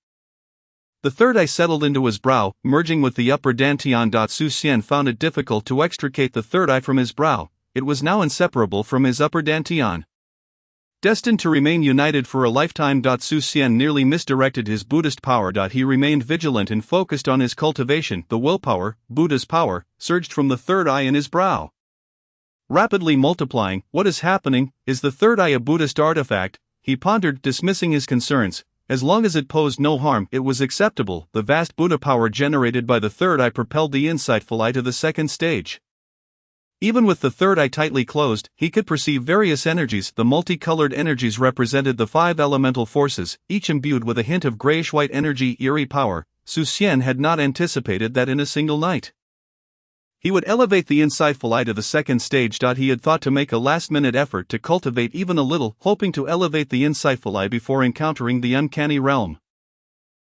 The third eye settled into his brow, merging with the upper dantian. Su Xian found it difficult to extricate the third eye from his brow. It was now inseparable from his upper dantian. Destined to remain united for a lifetime. Su Xian nearly misdirected his Buddhist power. He remained vigilant and focused on his cultivation. The willpower, Buddha's power, surged from the third eye in his brow. Rapidly multiplying. What is happening? Is the third eye a Buddhist artifact? He pondered, dismissing his concerns. As long as it posed no harm, it was acceptable. The vast Buddha power generated by the third eye propelled the insightful eye to the second stage. Even with the third eye tightly closed, he could perceive various energies. The multicolored energies represented the 5 elemental forces, each imbued with a hint of grayish-white energy, eerie power. Su Xian had not anticipated that in a single night. He would elevate the insightful eye to the second stage. He had thought to make a last-minute effort to cultivate even a little, hoping to elevate the insightful eye before encountering the uncanny realm.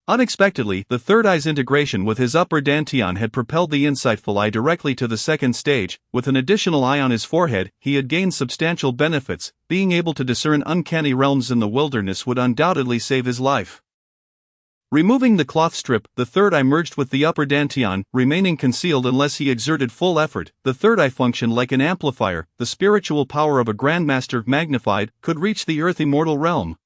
Unexpectedly, the third eye's integration with his upper dantian had propelled the insightful eye directly to the second stage. With an additional eye on his forehead, he had gained substantial benefits. Being able to discern uncanny realms in the wilderness would undoubtedly save his life. Removing the cloth strip, the third eye merged with the upper dantian, remaining concealed unless he exerted full effort. The third eye functioned like an amplifier. The spiritual power of a grandmaster, magnified, could reach the earth immortal realm.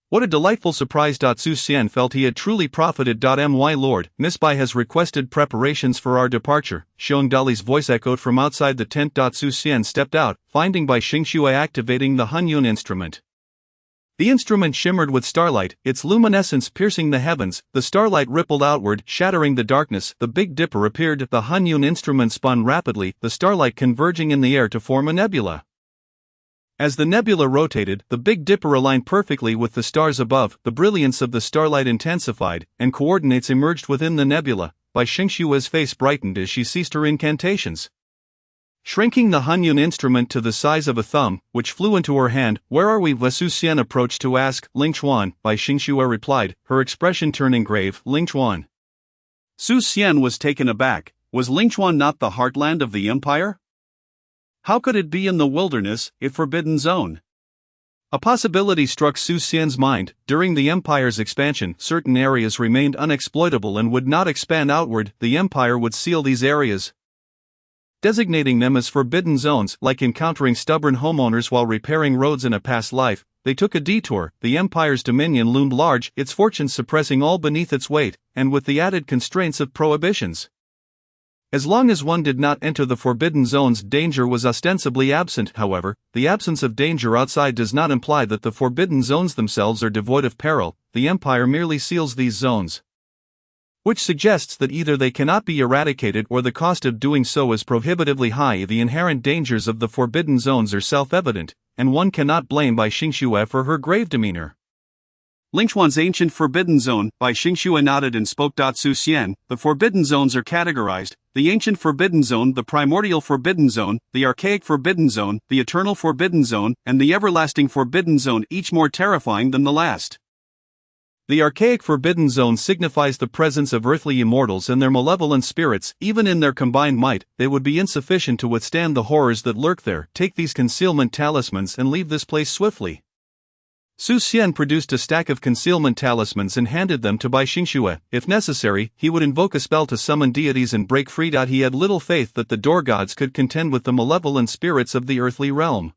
What a delightful surprise! Su Xian felt he had truly profited. My lord, Miss Bai has requested preparations for our departure. Xiong Dali's voice echoed from outside the tent. Su Xian stepped out, finding Bai Xingxue activating the Hunyun instrument. The instrument shimmered with starlight, its luminescence piercing the heavens. The starlight rippled outward, shattering the darkness. The Big Dipper appeared. The Hunyun instrument spun rapidly, the starlight converging in the air to form a nebula. As the nebula rotated, the Big Dipper aligned perfectly with the stars above. The brilliance of the starlight intensified, and coordinates emerged within the nebula. Bai Xingxue's face brightened as she ceased her incantations. Shrinking the Hunyun instrument to the size of a thumb, which flew into her hand. Where are we? Su Xian approached to ask. Ling Chuan, Bai Xingxue replied, her expression turning grave. Ling Chuan. Su Xian was taken aback. Was Ling Chuan not the heartland of the empire? How could it be in the wilderness, a forbidden zone? A possibility struck Su Xian's mind. During the empire's expansion, certain areas remained unexploitable and would not expand outward. The empire would seal these areas, designating them as forbidden zones. Like encountering stubborn homeowners while repairing roads in a past life, they took a detour. The empire's dominion loomed large, its fortunes suppressing all beneath its weight, and with the added constraints of prohibitions. As long as one did not enter the forbidden zones, danger was ostensibly absent. However, the absence of danger outside does not imply that the forbidden zones themselves are devoid of peril. The empire merely seals these zones, which suggests that either they cannot be eradicated or the cost of doing so is prohibitively high. The inherent dangers of the forbidden zones are self-evident, and one cannot blame Bai Xingxue for her grave demeanor. Ling Chuan's ancient forbidden zone. Bai Xingxue nodded and spoke. Su Xian, the forbidden zones are categorized: the ancient forbidden zone, the primordial forbidden zone, the archaic forbidden zone, the eternal forbidden zone, and the everlasting forbidden zone, each more terrifying than the last. The archaic forbidden zone signifies the presence of earthly immortals and their malevolent spirits. Even in their combined might, they would be insufficient to withstand the horrors that lurk there. Take these concealment talismans and leave this place swiftly. Su Xian produced a stack of concealment talismans and handed them to Bai Xingxue. If necessary, he would invoke a spell to summon deities and break free. He had little faith that the door gods could contend with the malevolent spirits of the earthly realm.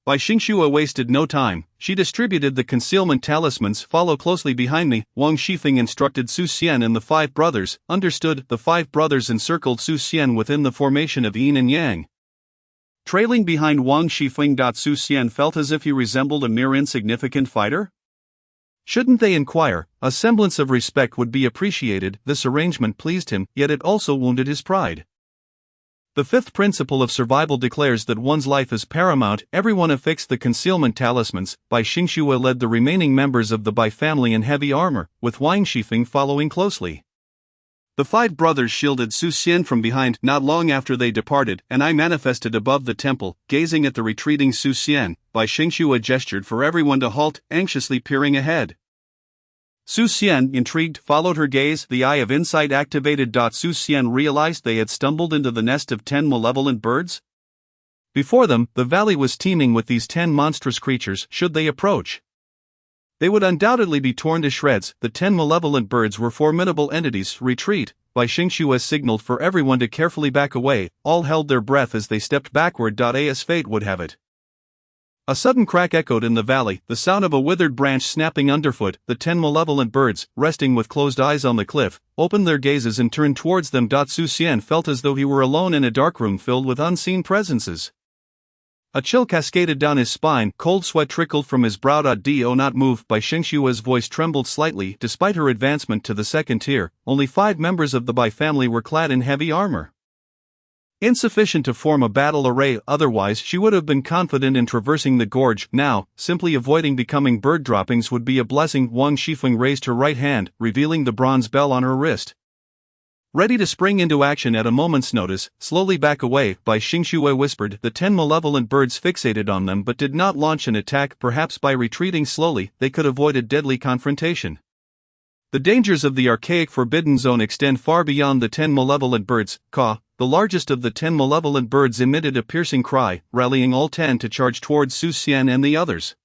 Bai Xingxue wasted no time. She distributed the concealment talismans. Follow closely behind me, Wang Shifeng instructed Su Xian and the 5 brothers. Understood. The 5 brothers encircled Su Xian within the formation of yin and yang. Trailing behind Wang Shifeng. Su Xian felt as if he resembled a mere insignificant fighter. Shouldn't they inquire? A semblance of respect would be appreciated. This arrangement pleased him, yet it also wounded his pride. The 5th principle of survival declares that one's life is paramount. Everyone affixed the concealment talismans. Bai Xingxue led the remaining members of the Bai family in heavy armor, with Wang Shifeng following closely. The 5 brothers shielded Su Xian from behind. Not long after they departed, an eye manifested above the temple, gazing at the retreating Su Xian. Bai Xingxue gestured for everyone to halt, anxiously peering ahead. Su Xian, intrigued, followed her gaze. The eye of insight activated. Su Xian realized they had stumbled into the nest of 10 malevolent birds. Before them, the valley was teeming with these 10 monstrous creatures. Should they approach? They would undoubtedly be torn to shreds. The 10 malevolent birds were formidable entities. Retreat, Bai Xingxue signaled for everyone to carefully back away. All held their breath as they stepped backward. As fate would have it. A sudden crack echoed in the valley, the sound of a withered branch snapping underfoot. The 10 malevolent birds, resting with closed eyes on the cliff, opened their gazes and turned towards them. Su Xian felt as though he were alone in a dark room filled with unseen presences. A chill cascaded down his spine, cold sweat trickled from his brow. Do not move. Bai Xingxue's voice trembled slightly. Despite her advancement to the second tier, only 5 members of the Bai family were clad in heavy armor. Insufficient to form a battle array, otherwise she would have been confident in traversing the gorge. Now, simply avoiding becoming bird droppings would be a blessing. Wang Shifeng raised her right hand, revealing the bronze bell on her wrist. Ready to spring into action at a moment's notice, slowly back away, Bai Xingxue whispered. The 10 malevolent birds fixated on them but did not launch an attack. Perhaps by retreating slowly, they could avoid a deadly confrontation. The dangers of the archaic forbidden zone extend far beyond the 10 malevolent birds. Ka, the largest of the 10 malevolent birds, emitted a piercing cry, rallying all 10 to charge towards Su Xian and the others.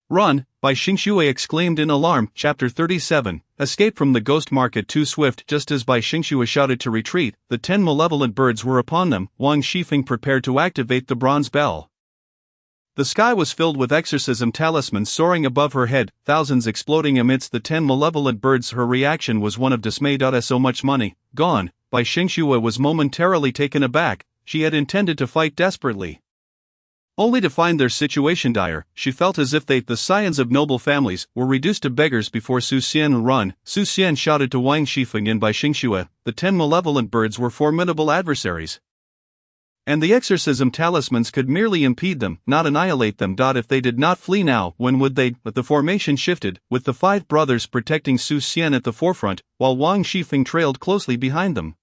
Run, Bai Xingxue exclaimed in alarm. Chapter 37, Escape from the Ghost Market. Too swift. Just as Bai Xingxue shouted to retreat, the 10 malevolent birds were upon them. Wang Shifeng prepared to activate the bronze bell. The sky was filled with exorcism talismans soaring above her head, thousands exploding amidst the 10 malevolent birds. Her reaction was one of dismay. So much money gone. Bai Xingxue was momentarily taken aback. She had intended to fight desperately, only to find their situation dire. She felt as if they, the scions of noble families, were reduced to beggars before Su Xian. Run! Su Xian shouted to Wang Shifeng and Bai Xingxue. The 10 malevolent birds were formidable adversaries, and the exorcism talismans could merely impede them, not annihilate them. If they did not flee now, when would they? But the formation shifted, with the 5 brothers protecting Su Xian at the forefront, while Wang Shifeng trailed closely behind them.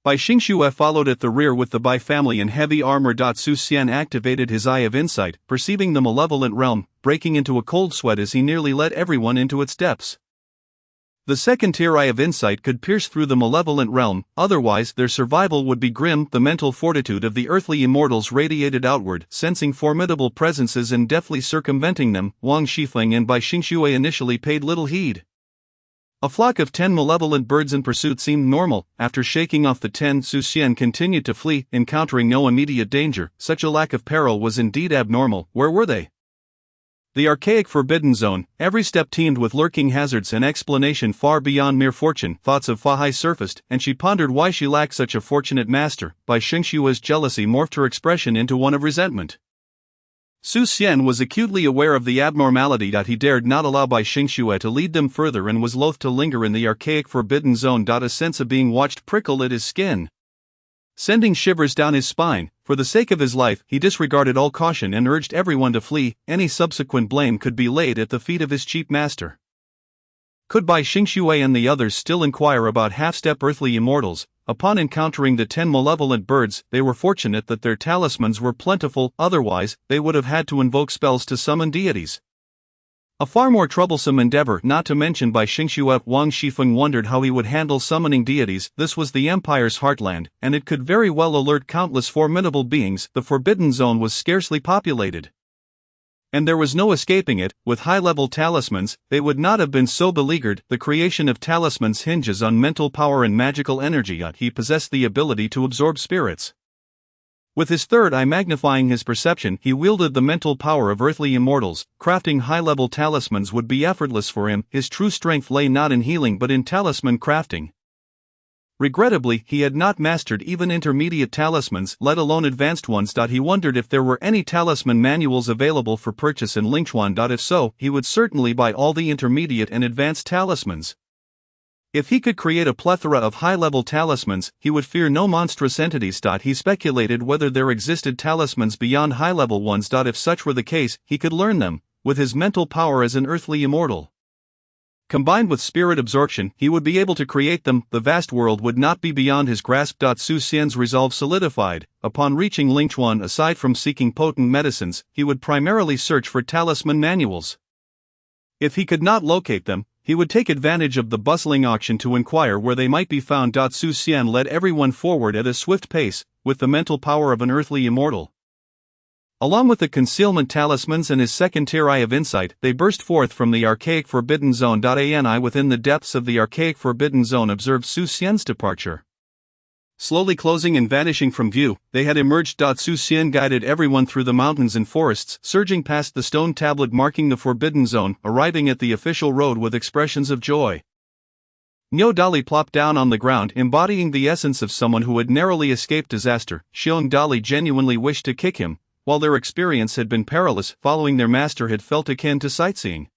Bai Xingxue followed at the rear with the Bai family in heavy armor. Su Xian activated his eye of insight, perceiving the malevolent realm, breaking into a cold sweat as he nearly led everyone into its depths. The second-tier eye of insight could pierce through the malevolent realm, otherwise their survival would be grim. The mental fortitude of the earthly immortals radiated outward, sensing formidable presences and deftly circumventing them. Wang Shifeng and Bai Xingxue initially paid little heed. A flock of 10 malevolent birds in pursuit seemed normal. After shaking off the 10, Su Xian continued to flee, encountering no immediate danger. Such a lack of peril was indeed abnormal. Where were they? The archaic forbidden zone, every step teemed with lurking hazards and explanation far beyond mere fortune. Thoughts of Fa Hai surfaced, and she pondered why she lacked such a fortunate master. Bai Xingxue's jealousy morphed her expression into one of resentment. Su Xian was acutely aware of the abnormality. He dared not allow Bai Xingxue to lead them further and was loath to linger in the archaic forbidden zone. A sense of being watched prickled at his skin, sending shivers down his spine. For the sake of his life, he disregarded all caution and urged everyone to flee. Any subsequent blame could be laid at the feet of his cheap master. Could Bai Xingxue and the others still inquire about half-step earthly immortals? Upon encountering the 10 malevolent birds, they were fortunate that their talismans were plentiful, otherwise, they would have had to invoke spells to summon deities. A far more troublesome endeavor, not to mention Bai Xingxue. Wang Shifeng wondered how he would handle summoning deities. This was the Empire's heartland, and it could very well alert countless formidable beings. The Forbidden Zone was scarcely populated, and there was no escaping it. With high-level talismans, they would not have been so beleaguered. The creation of talismans hinges on mental power and magical energy. He possessed the ability to absorb spirits. With his third eye magnifying his perception, he wielded the mental power of earthly immortals. Crafting high-level talismans would be effortless for him. His true strength lay not in healing but in talisman crafting. Regrettably, he had not mastered even intermediate talismans, let alone advanced ones. He wondered if there were any talisman manuals available for purchase in Lingchuan. If so, he would certainly buy all the intermediate and advanced talismans. If he could create a plethora of high-level talismans, he would fear no monstrous entities. He speculated whether there existed talismans beyond high-level ones. If such were the case, he could learn them, with his mental power as an earthly immortal. Combined with spirit absorption, he would be able to create them. The vast world would not be beyond his grasp. Su Xian's resolve solidified. Upon reaching Lingchuan, aside from seeking potent medicines, he would primarily search for talisman manuals. If he could not locate them, he would take advantage of the bustling auction to inquire where they might be found. Su Xian led everyone forward at a swift pace, with the mental power of an earthly immortal. Along with the concealment talismans and his second-tier eye of insight, they burst forth from the archaic forbidden zone. Ani within the depths of the archaic forbidden zone observed Su Xian's departure. Slowly closing and vanishing from view, they had emerged. Su Xian guided everyone through the mountains and forests, surging past the stone tablet marking the forbidden zone, arriving at the official road with expressions of joy. Niu Dali plopped down on the ground, embodying the essence of someone who had narrowly escaped disaster. Xiong Dali genuinely wished to kick him. While their experience had been perilous, following their master had felt akin to sightseeing.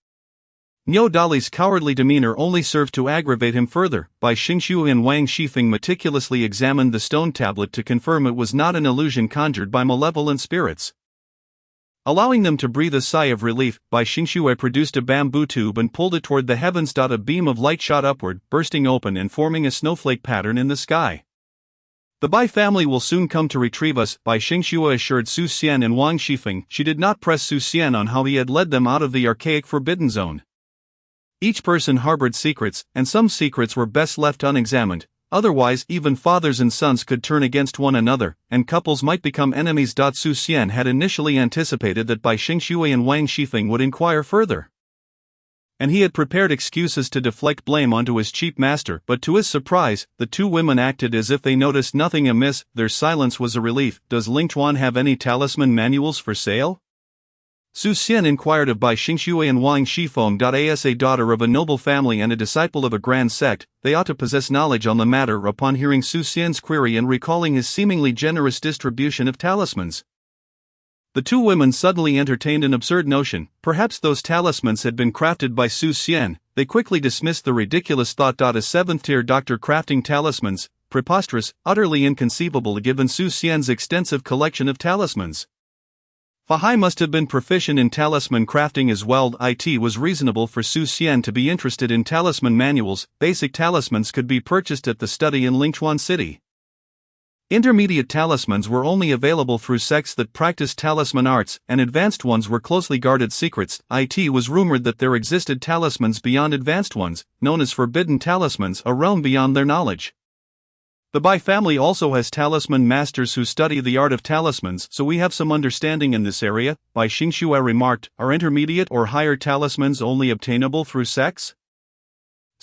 Niu Dali's cowardly demeanor only served to aggravate him further. Bai Xingxiu and Wang Shifeng meticulously examined the stone tablet to confirm it was not an illusion conjured by malevolent spirits. Allowing them to breathe a sigh of relief, Bai Xingxiu produced a bamboo tube and pulled it toward the heavens. A beam of light shot upward, bursting open and forming a snowflake pattern in the sky. The Bai family will soon come to retrieve us, Bai Xingxiu assured Su Xian and Wang Shifeng. She did not press Su Xian on how he had led them out of the archaic forbidden zone. Each person harbored secrets, and some secrets were best left unexamined, otherwise even fathers and sons could turn against one another, and couples might become enemies. Su Xian had initially anticipated that Bai Xingxiu and Wang Shifeng would inquire further, and he had prepared excuses to deflect blame onto his cheap master, but to his surprise, the two women acted as if they noticed nothing amiss. Their silence was a relief. Does Lingchuan have any talisman manuals for sale? Su Xian inquired of Bai Xingxiu and Wang Shifeng. As a daughter of a noble family and a disciple of a grand sect, they ought to possess knowledge on the matter. Upon hearing Su Xian's query and recalling his seemingly generous distribution of talismans, the two women suddenly entertained an absurd notion. Perhaps those talismans had been crafted by Su Xian. They quickly dismissed the ridiculous thought. A seventh-tier doctor crafting talismans? Preposterous, utterly inconceivable given Su Xian's extensive collection of talismans. Fahai must have been proficient in talisman crafting as well. It was reasonable for Su Xian to be interested in talisman manuals. Basic talismans could be purchased at the study in Lingchuan City. Intermediate talismans were only available through sects that practiced talisman arts, and advanced ones were closely guarded secrets. It was rumored that there existed talismans beyond advanced ones, known as forbidden talismans, a realm beyond their knowledge. The Bai family also has talisman masters who study the art of talismans, so we have some understanding in this area, Bai Xingxiu remarked. Are intermediate or higher talismans only obtainable through sects?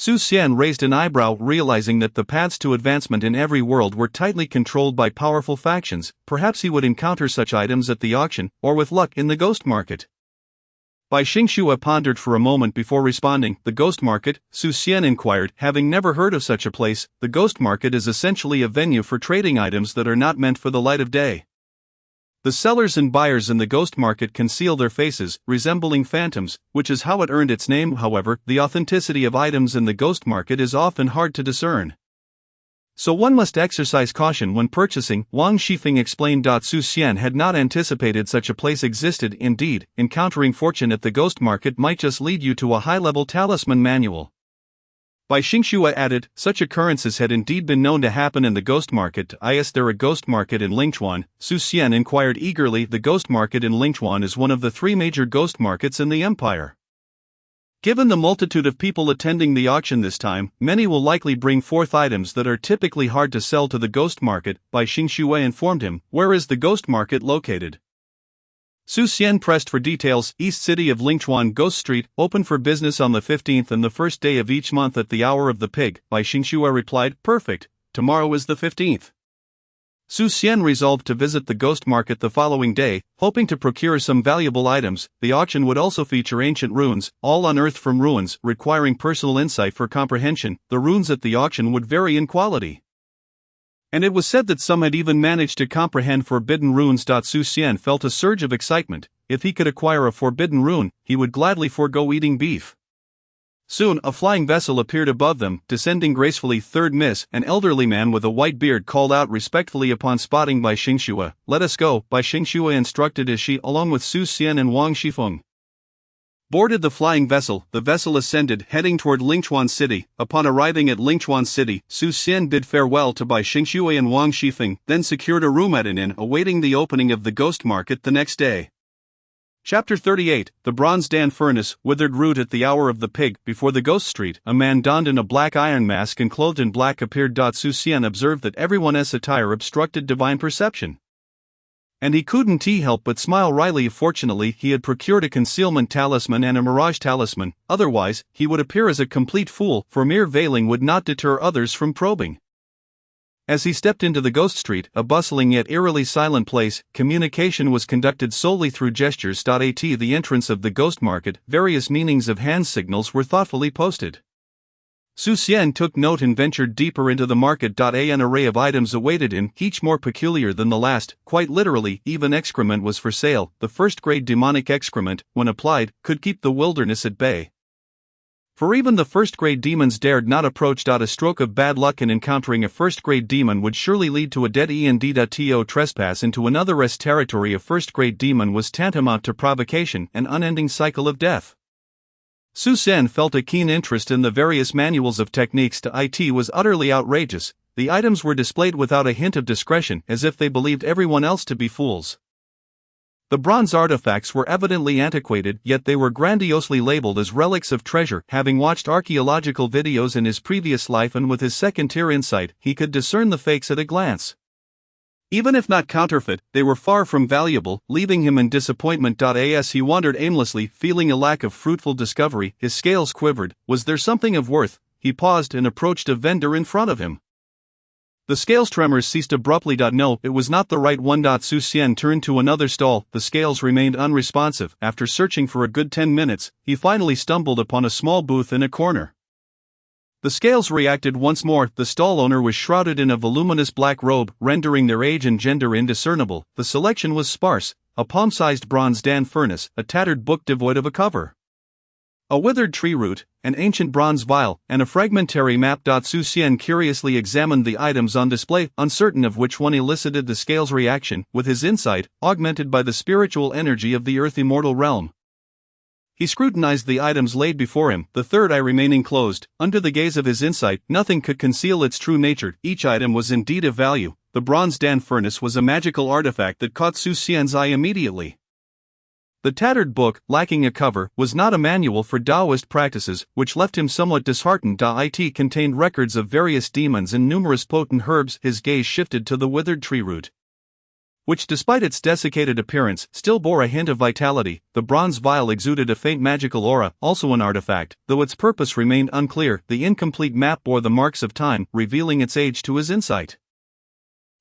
Su Xian raised an eyebrow, realizing that the paths to advancement in every world were tightly controlled by powerful factions. Perhaps he would encounter such items at the auction, or with luck in the ghost market. Bai Xingxiu pondered for a moment before responding. The ghost market? Su Xian inquired, having never heard of such a place. The ghost market is essentially a venue for trading items that are not meant for the light of day. The sellers and buyers in the ghost market conceal their faces, resembling phantoms, which is how it earned its name. However, the authenticity of items in the ghost market is often hard to discern, so one must exercise caution when purchasing, Wang Shifeng explained. Su Xian had not anticipated such a place existed. Indeed, encountering fortune at the ghost market might just lead you to a high-level talisman manual. Bai Xingxiu added, such occurrences had indeed been known to happen in the ghost market. Is there a ghost market in Lingchuan? Su Xian inquired eagerly. The ghost market in Lingchuan is one of the three major ghost markets in the empire. Given the multitude of people attending the auction this time, many will likely bring forth items that are typically hard to sell to the ghost market. Bai Xingxiu informed him. Where is the ghost market located? Su Xian pressed for details. East City of Lingchuan Ghost Street, open for business on the 15th and the first day of each month at the hour of the pig. Bai Xingxiu replied, perfect, tomorrow is the 15th. Su Xian resolved to visit the ghost market the following day, hoping to procure some valuable items. The auction would also feature ancient runes, all unearthed from ruins, requiring personal insight for comprehension. The runes at the auction would vary in quality, and it was said that some had even managed to comprehend forbidden runes. Su Xian felt a surge of excitement. If he could acquire a forbidden rune, he would gladly forego eating beef. Soon, a flying vessel appeared above them, descending gracefully. Third Miss, an elderly man with a white beard, called out respectfully upon spotting Bai Xingxiu. Let us go, Bai Xingxiu instructed as she, along with Su Xian and Wang Shifeng, boarded the flying vessel. The vessel ascended, heading toward Lingchuan City. Upon arriving at Lingchuan City, Su Xian bid farewell to Bai Xingxiu and Wang Shifeng, then secured a room at an inn, awaiting the opening of the ghost market the next day. Chapter 38, The Bronze Dan Furnace. Withered root at the hour of the pig. Before the ghost street, a man donned in a black iron mask and clothed in black appeared. Su Xian observed that everyone's attire obstructed divine perception. And he couldn't help but smile wryly. Fortunately, he had procured a concealment talisman and a mirage talisman, otherwise, he would appear as a complete fool, for mere veiling would not deter others from probing. As he stepped into the ghost street, a bustling yet eerily silent place, communication was conducted solely through gestures. At the entrance of the ghost market, various meanings of hand signals were thoughtfully posted. Xian took note and ventured deeper into the market. An array of items awaited him, each more peculiar than the last. Quite literally, even excrement was for sale. The first-grade demonic excrement, when applied, could keep the wilderness at bay. For even the first-grade demons dared not approach. A stroke of bad luck in encountering a first-grade demon would surely lead to a dead end. To trespass into another's territory of first-grade demon was tantamount to provocation, an unending cycle of death. Xian felt a keen interest in the various manuals of techniques. It was utterly outrageous. The items were displayed without a hint of discretion, as if they believed everyone else to be fools. The bronze artifacts were evidently antiquated, yet they were grandiosely labeled as relics of treasure. Having watched archaeological videos in his previous life and with his second-tier insight, he could discern the fakes at a glance. Even if not counterfeit, they were far from valuable, leaving him in disappointment. As he wandered aimlessly, feeling a lack of fruitful discovery, his scales quivered. Was there something of worth? He paused and approached a vendor in front of him. The scales' tremors ceased abruptly. No, it was not the right one. Xian turned to another stall. The scales remained unresponsive. After searching for a good 10 minutes, he finally stumbled upon a small booth in a corner. The scales reacted once more. The stall owner was shrouded in a voluminous black robe, rendering their age and gender indiscernible. The selection was sparse: a palm-sized bronze Dan furnace, a tattered book devoid of a cover, a withered tree root, an ancient bronze vial, and a fragmentary map. Xian curiously examined the items on display, uncertain of which one elicited the scales' reaction, with his insight augmented by the spiritual energy of the earth-immortal realm. He scrutinized the items laid before him, the third eye remaining closed. Under the gaze of his insight, nothing could conceal its true nature. Each item was indeed of value. The bronze Dan furnace was a magical artifact that caught Xian's eye immediately. The tattered book, lacking a cover, was not a manual for Taoist practices, which left him somewhat disheartened. It contained records of various demons and numerous potent herbs. His gaze shifted to the withered tree root, which, despite its desiccated appearance, still bore a hint of vitality. The bronze vial exuded a faint magical aura, also an artifact, though its purpose remained unclear. The incomplete map bore the marks of time, revealing its age to his insight.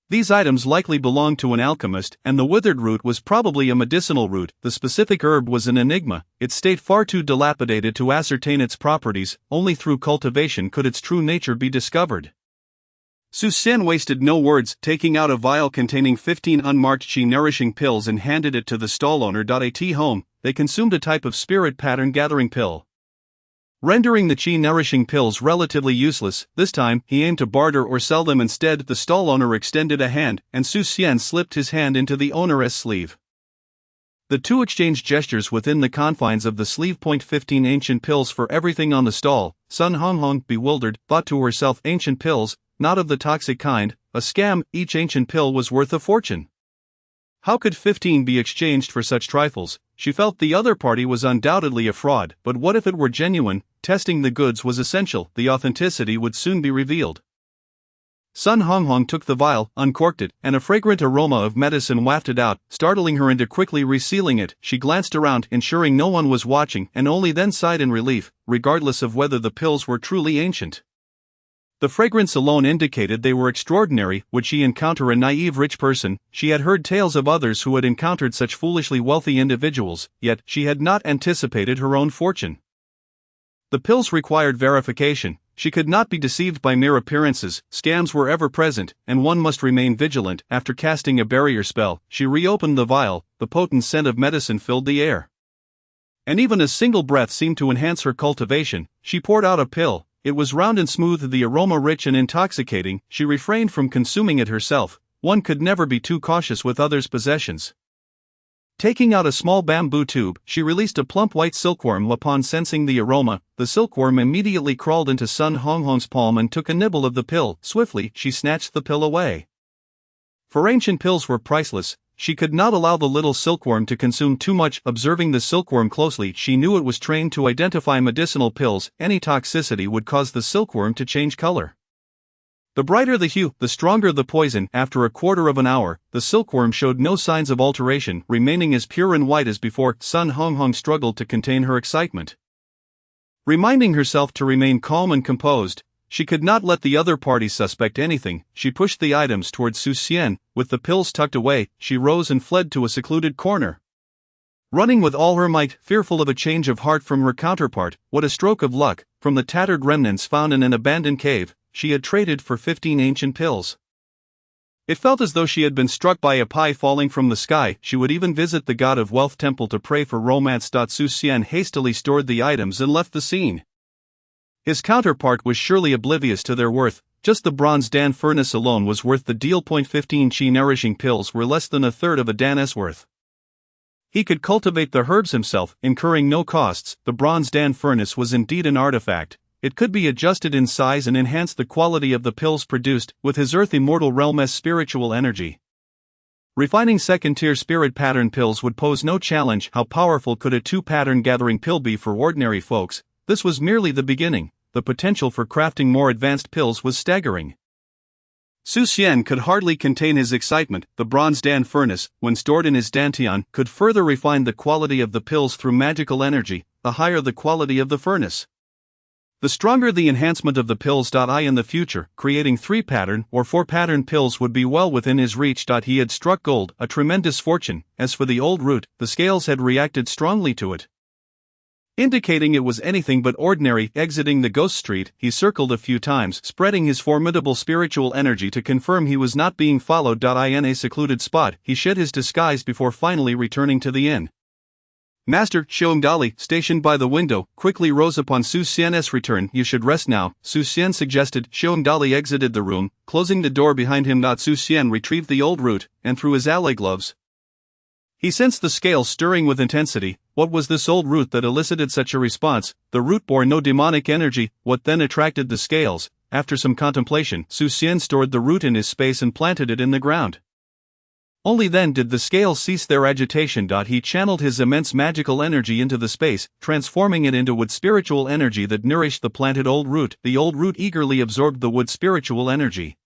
These items likely belonged to an alchemist, and the withered root was probably a medicinal root. The specific herb was an enigma, its state far too dilapidated to ascertain its properties. Only through cultivation could its true nature be discovered. Xian wasted no words, taking out a vial containing 15 unmarked qi nourishing pills and handed it to the stall owner. At home, they consumed a type of spirit pattern gathering pill, rendering the qi nourishing pills relatively useless. This time, he aimed to barter or sell them instead. The stall owner extended a hand, and Xian slipped his hand into the owner's sleeve. The two exchanged gestures within the confines of the sleeve. 15 ancient pills for everything on the stall. Sun Honghong, bewildered, thought to herself, ancient pills, not of the toxic kind, a scam. Each ancient pill was worth a fortune. How could 15 be exchanged for such trifles? She felt the other party was undoubtedly a fraud, but what if it were genuine? Testing the goods was essential. The authenticity would soon be revealed. Sun Honghong took the vial, uncorked it, and a fragrant aroma of medicine wafted out, startling her into quickly resealing it. She glanced around, ensuring no one was watching, and only then sighed in relief, regardless of whether the pills were truly ancient. The fragrance alone indicated they were extraordinary. Would she encounter a naive rich person? She had heard tales of others who had encountered such foolishly wealthy individuals, yet she had not anticipated her own fortune. The pills required verification. She could not be deceived by mere appearances. Scams were ever present, and one must remain vigilant. After casting a barrier spell, she reopened the vial. The potent scent of medicine filled the air, and even a single breath seemed to enhance her cultivation. She poured out a pill. It was round and smooth, the aroma rich and intoxicating. She refrained from consuming it herself. One could never be too cautious with others' possessions. Taking out a small bamboo tube, she released a plump white silkworm. Upon sensing the aroma, the silkworm immediately crawled into Sun Honghong's palm and took a nibble of the pill. Swiftly, she snatched the pill away. For ancient pills were priceless. She could not allow the little silkworm to consume too much. Observing the silkworm closely, she knew it was trained to identify medicinal pills. Any toxicity would cause the silkworm to change color. The brighter the hue, the stronger the poison. After a quarter of an hour, the silkworm showed no signs of alteration, remaining as pure and white as before. Sun Honghong struggled to contain her excitement. Reminding herself to remain calm and composed, she could not let the other party suspect anything. She pushed the items towards Su Xian. With the pills tucked away, she rose and fled to a secluded corner. Running with all her might, fearful of a change of heart from her counterpart. What a stroke of luck! From the tattered remnants found in an abandoned cave, she had traded for 15 ancient pills. It felt as though she had been struck by a pie falling from the sky. She would even visit the god of wealth temple to pray for romance. Su Xian hastily stored the items and left the scene. His counterpart was surely oblivious to their worth. Just the bronze Dan furnace alone was worth the deal. 15 Qi nourishing pills were less than a third of a Dan's worth. He could cultivate the herbs himself, incurring no costs. The bronze Dan furnace was indeed an artifact. It could be adjusted in size and enhance the quality of the pills produced, with his earth immortal realm's spiritual energy. Refining second-tier spirit pattern pills would pose no challenge. How powerful could a 2-pattern gathering pill be for ordinary folks? This was merely the beginning. The potential for crafting more advanced pills was staggering. Su Xian could hardly contain his excitement. The bronze Dan furnace, when stored in his dantian, could further refine the quality of the pills through magical energy. The higher the quality of the furnace, the stronger the enhancement of the pills. In the future, creating 3-pattern or 4-pattern pills would be well within his reach. He had struck gold, a tremendous fortune. As for the old root, the scales had reacted strongly to it, indicating it was anything but ordinary. Exiting the ghost street, he circled a few times, spreading his formidable spiritual energy to confirm he was not being followed. In a secluded spot, he shed his disguise before finally returning to the inn. Master Xiongdali, stationed by the window, quickly rose upon Su Xian's return. You should rest now, Su Xian suggested. Xiongdali exited the room, closing the door behind him. Su Xian retrieved the old root, and through his alloy gloves, he sensed the scales stirring with intensity. What was this old root that elicited such a response? The root bore no demonic energy. What then attracted the scales? After some contemplation, Su Xian stored the root in his space and planted it in the ground. Only then did the scales cease their agitation. He channeled his immense magical energy into the space, transforming it into wood spiritual energy that nourished the planted old root. The old root eagerly absorbed the wood spiritual energy.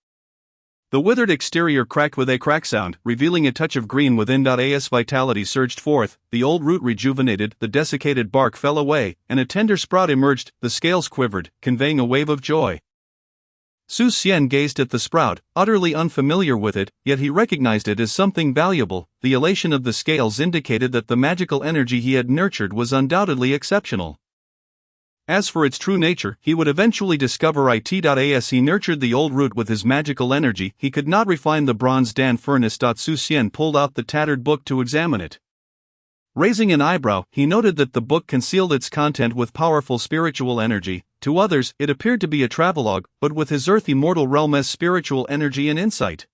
The withered exterior cracked with a crack sound, revealing a touch of green within. As vitality surged forth, the old root rejuvenated, the desiccated bark fell away, and a tender sprout emerged. The scales quivered, conveying a wave of joy. Su Xian gazed at the sprout, utterly unfamiliar with it, yet he recognized it as something valuable. The elation of the scales indicated that the magical energy he had nurtured was undoubtedly exceptional. As for its true nature, he would eventually discover it. As he nurtured the old root with his magical energy, he could not refine the bronze Dan furnace. Su Xian pulled out the tattered book to examine it. Raising an eyebrow, he noted that the book concealed its content with powerful spiritual energy. To others, it appeared to be a travelogue, but with his earth immortal realm's spiritual energy and insight,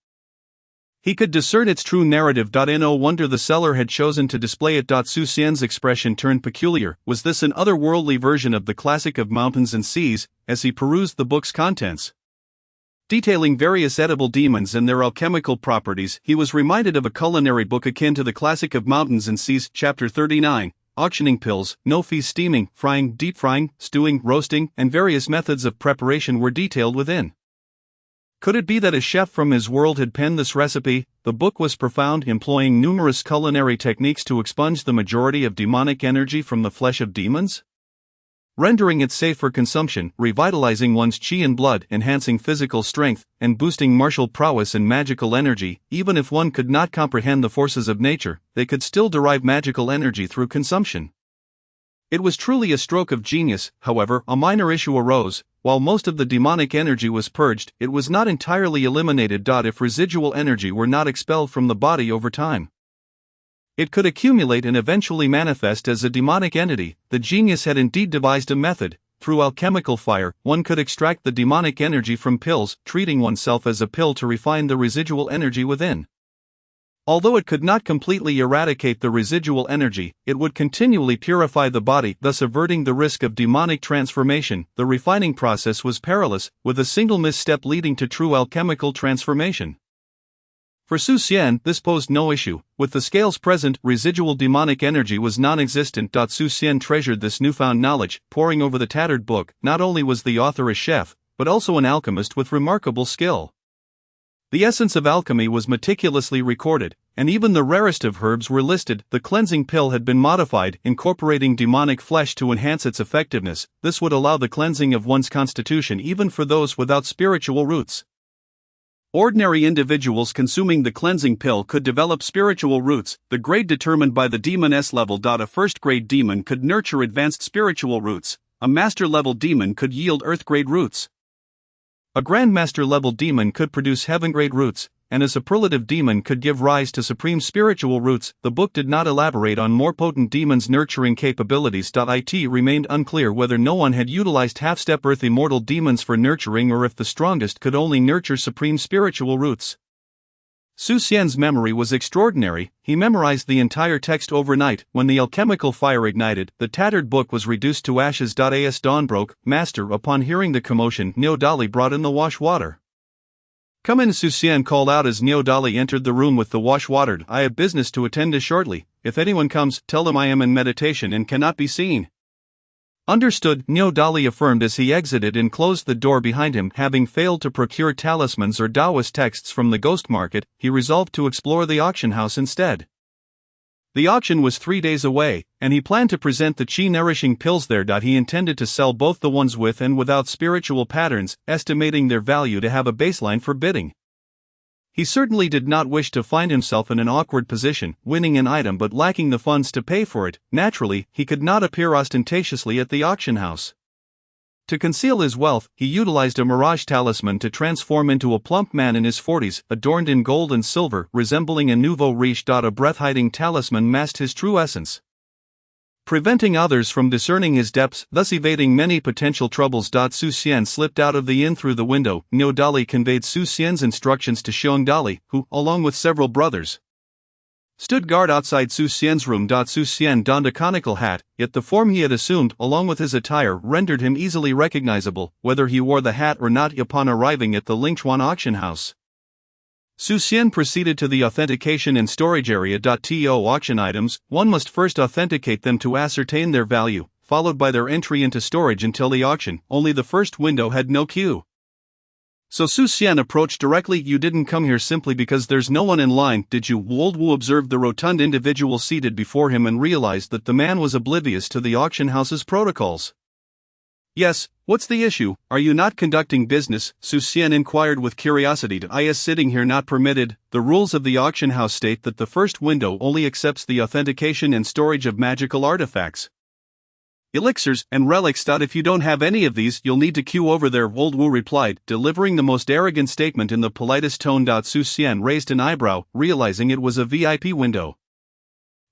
he could discern its true narrative. No wonder the seller had chosen to display it. Su Xian's expression turned peculiar. Was this an otherworldly version of the classic of mountains and seas? As he perused the book's contents, detailing various edible demons and their alchemical properties, he was reminded of a culinary book akin to the classic of mountains and seas. Chapter 39. Auctioning pills. No fee. Steaming, frying, deep frying, stewing, roasting, and various methods of preparation were detailed within. Could it be that a chef from his world had penned this recipe? The book was profound, employing numerous culinary techniques to expunge the majority of demonic energy from the flesh of demons, rendering it safe for consumption, revitalizing one's qi and blood, enhancing physical strength, and boosting martial prowess and magical energy. Even if one could not comprehend the forces of nature, they could still derive magical energy through consumption. It was truly a stroke of genius. However, a minor issue arose. While most of the demonic energy was purged, it was not entirely eliminated. If residual energy were not expelled from the body over time, it could accumulate and eventually manifest as a demonic entity. The genius had indeed devised a method. Through alchemical fire, one could extract the demonic energy from pills, treating oneself as a pill to refine the residual energy within. Although it could not completely eradicate the residual energy, it would continually purify the body, thus averting the risk of demonic transformation. The refining process was perilous, with a single misstep leading to true alchemical transformation. For Su Xian, this posed no issue. With the scales present, residual demonic energy was non-existent. Su Xian treasured this newfound knowledge, poring over the tattered book. Not only was the author a chef, but also an alchemist with remarkable skill. The essence of alchemy was meticulously recorded, and even the rarest of herbs were listed. The cleansing pill had been modified, incorporating demonic flesh to enhance its effectiveness. This would allow the cleansing of one's constitution even for those without spiritual roots. Ordinary individuals consuming the cleansing pill could develop spiritual roots, the grade determined by the demon's level. A first-grade demon could nurture advanced spiritual roots, a master-level demon could yield earth-grade roots. A grandmaster-level demon could produce heaven-grade roots, and a superlative demon could give rise to supreme spiritual roots. The book did not elaborate on more potent demons' nurturing capabilities. It remained unclear whether no one had utilized half-step earth immortal demons for nurturing or if the strongest could only nurture supreme spiritual roots. Su Xian's memory was extraordinary. He memorized the entire text overnight. When the alchemical fire ignited, the tattered book was reduced to ashes. As dawn broke, Master, upon hearing the commotion, Niodali brought in the wash water. Come in, Su Xian called out as Niodali entered the room with the wash water. I have business to attend to shortly. If anyone comes, tell them I am in meditation and cannot be seen. Understood, Niodali affirmed as he exited and closed the door behind him. Having failed to procure talismans or Taoist texts from the ghost market, he resolved to explore the auction house instead. The auction was 3 days away, and he planned to present the qi-nourishing pills there. He intended to sell both the ones with and without spiritual patterns, estimating their value to have a baseline for bidding. He certainly did not wish to find himself in an awkward position, winning an item but lacking the funds to pay for it. Naturally, he could not appear ostentatiously at the auction house. To conceal his wealth, he utilized a mirage talisman to transform into a plump man in his 40s, adorned in gold and silver, resembling a nouveau riche. A breath-hiding talisman masked his true essence, preventing others from discerning his depths, thus evading many potential troubles. Su Xian slipped out of the inn through the window. Niodali conveyed Su Xian's instructions to Xiongdali, who, along with several brothers, stood guard outside Su Xian's room. Su Xian donned a conical hat, yet the form he had assumed, along with his attire, rendered him easily recognizable, whether he wore the hat or not. Upon arriving at the Lingchuan auction house, Su Xian proceeded to the authentication and storage area. To auction items, one must first authenticate them to ascertain their value, followed by their entry into storage until the auction. Only the first window had no queue. So Su Xian approached directly. You didn't come here simply because there's no one in line, did you? Old Wu observed the rotund individual seated before him and realized that the man was oblivious to the auction house's protocols. Yes, what's the issue? Are you not conducting business? Su Xian inquired with curiosity. Is sitting here not permitted? The rules of the auction house state that the first window only accepts the authentication and storage of magical artifacts, elixirs, and relics. If you don't have any of these, you'll need to queue over there, Old Wu replied, delivering the most arrogant statement in the politest tone. Su Xian raised an eyebrow, realizing it was a VIP window.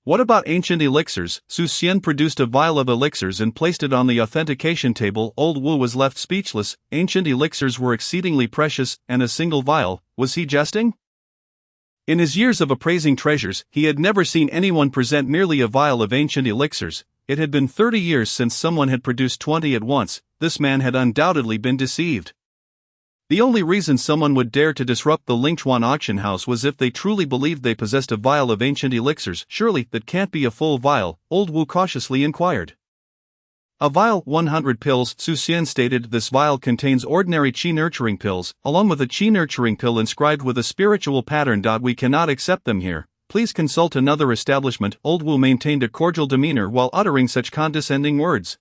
What about ancient elixirs? Su Xian produced a vial of elixirs and placed it on the authentication table. Old Wu was left speechless. Ancient elixirs were exceedingly precious, and a single vial, was he jesting? In his years of appraising treasures, he had never seen anyone present merely a vial of ancient elixirs. It had been 30 years since someone had produced 20 at once. This man had undoubtedly been deceived. The only reason someone would dare to disrupt the Lingchuan auction house was if they truly believed they possessed a vial of ancient elixirs. Surely, that can't be a full vial, Old Wu cautiously inquired. A vial, 100 pills, Su Xian stated. This vial contains ordinary qi-nurturing pills, along with a qi-nurturing pill inscribed with a spiritual pattern. We cannot accept them here. Please consult another establishment. Old Wu maintained a cordial demeanor while uttering such condescending words.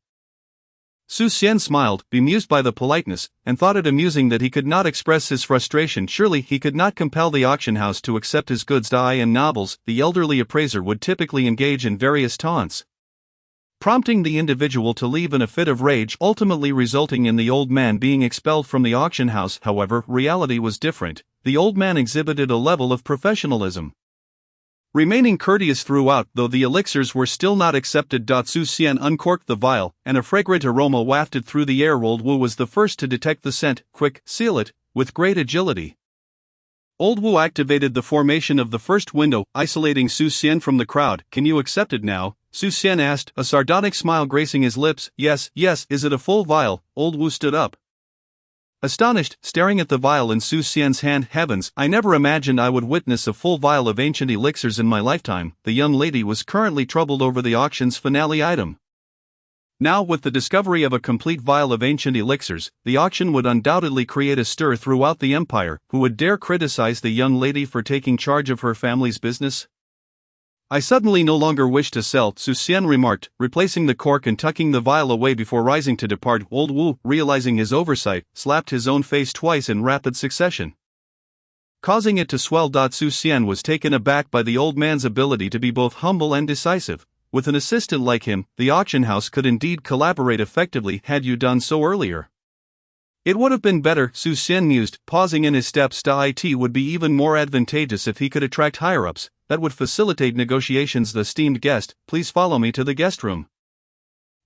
Su Xian smiled, bemused by the politeness, and thought it amusing that he could not express his frustration. Surely he could not compel the auction house to accept his goods. In novels, the elderly appraiser would typically engage in various taunts, prompting the individual to leave in a fit of rage, ultimately resulting in the old man being expelled from the auction house. However, reality was different. The old man exhibited a level of professionalism, remaining courteous throughout. Though the elixirs were still not accepted. Su Xian uncorked the vial, and a fragrant aroma wafted through the air. Old Wu was the first to detect the scent. Quick, seal it, with great agility. Old Wu activated the formation of the first window, isolating Su Xian from the crowd. Can you accept it now? Su Xian asked, a sardonic smile gracing his lips. Yes, is it a full vial? Old Wu stood up, astonished, staring at the vial in Su Xian's hand. Heavens, I never imagined I would witness a full vial of ancient elixirs in my lifetime. The young lady was currently troubled over the auction's finale item. Now, with the discovery of a complete vial of ancient elixirs, the auction would undoubtedly create a stir throughout the empire. Who would dare criticize the young lady for taking charge of her family's business? I suddenly no longer wish to sell, Xian remarked, replacing the cork and tucking the vial away before rising to depart. Old Wu, realizing his oversight, slapped his own face twice in rapid succession, causing it to swell. Xian was taken aback by the old man's ability to be both humble and decisive. With an assistant like him, the auction house could indeed collaborate effectively. Had you done so earlier, it would have been better, Xian mused, pausing in his steps. It would be even more advantageous if he could attract higher-ups. That would facilitate negotiations. The esteemed guest, please follow me to the guest room.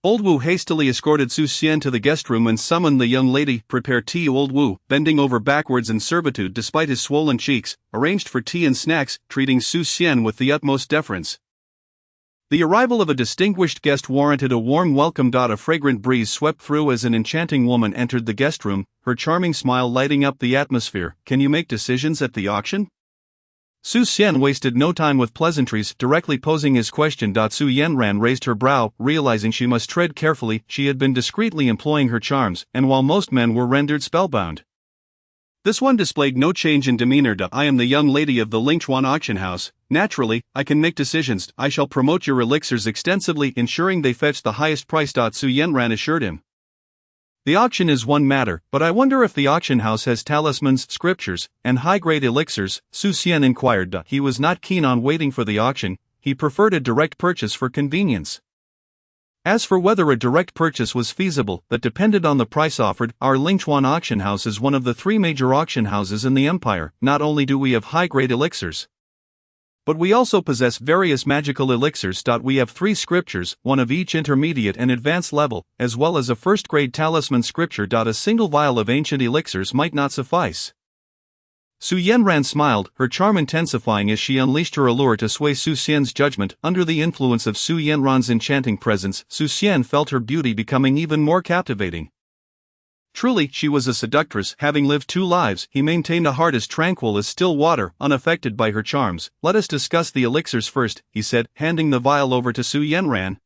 Old Wu hastily escorted Xian to the guest room and summoned the young lady. Prepare tea. Old Wu, bending over backwards in servitude despite his swollen cheeks, arranged for tea and snacks, treating Xian with the utmost deference. The arrival of a distinguished guest warranted a warm welcome. A fragrant breeze swept through as an enchanting woman entered the guest room, her charming smile lighting up the atmosphere. Can you make decisions at the auction? Xian wasted no time with pleasantries, directly posing his question. Yanran raised her brow, realizing she must tread carefully. She had been discreetly employing her charms, and while most men were rendered spellbound, this one displayed no change in demeanor. I am the young lady of the Lingchuan auction house. Naturally, I can make decisions. I shall promote your elixirs extensively, ensuring they fetch the highest price. Yanran assured him. The auction is one matter, but I wonder if the auction house has talismans, scriptures, and high-grade elixirs, Xian inquired. He was not keen on waiting for the auction, he preferred a direct purchase for convenience. As for whether a direct purchase was feasible, that depended on the price offered. Our Lingchuan auction house is one of the 3 major auction houses in the empire. Not only do we have high-grade elixirs, but we also possess various magical elixirs. We have 3 scriptures, one of each intermediate and advanced level, as well as a first-grade talisman scripture. A single vial of ancient elixirs might not suffice. Yanran smiled, her charm intensifying as she unleashed her allure to sway Xian's judgment. Under the influence of Yanran's enchanting presence, Xian felt her beauty becoming even more captivating. Truly, she was a seductress. Having lived 2 lives, he maintained a heart as tranquil as still water, unaffected by her charms. Let us discuss the elixirs first, he said, handing the vial over to Yanran.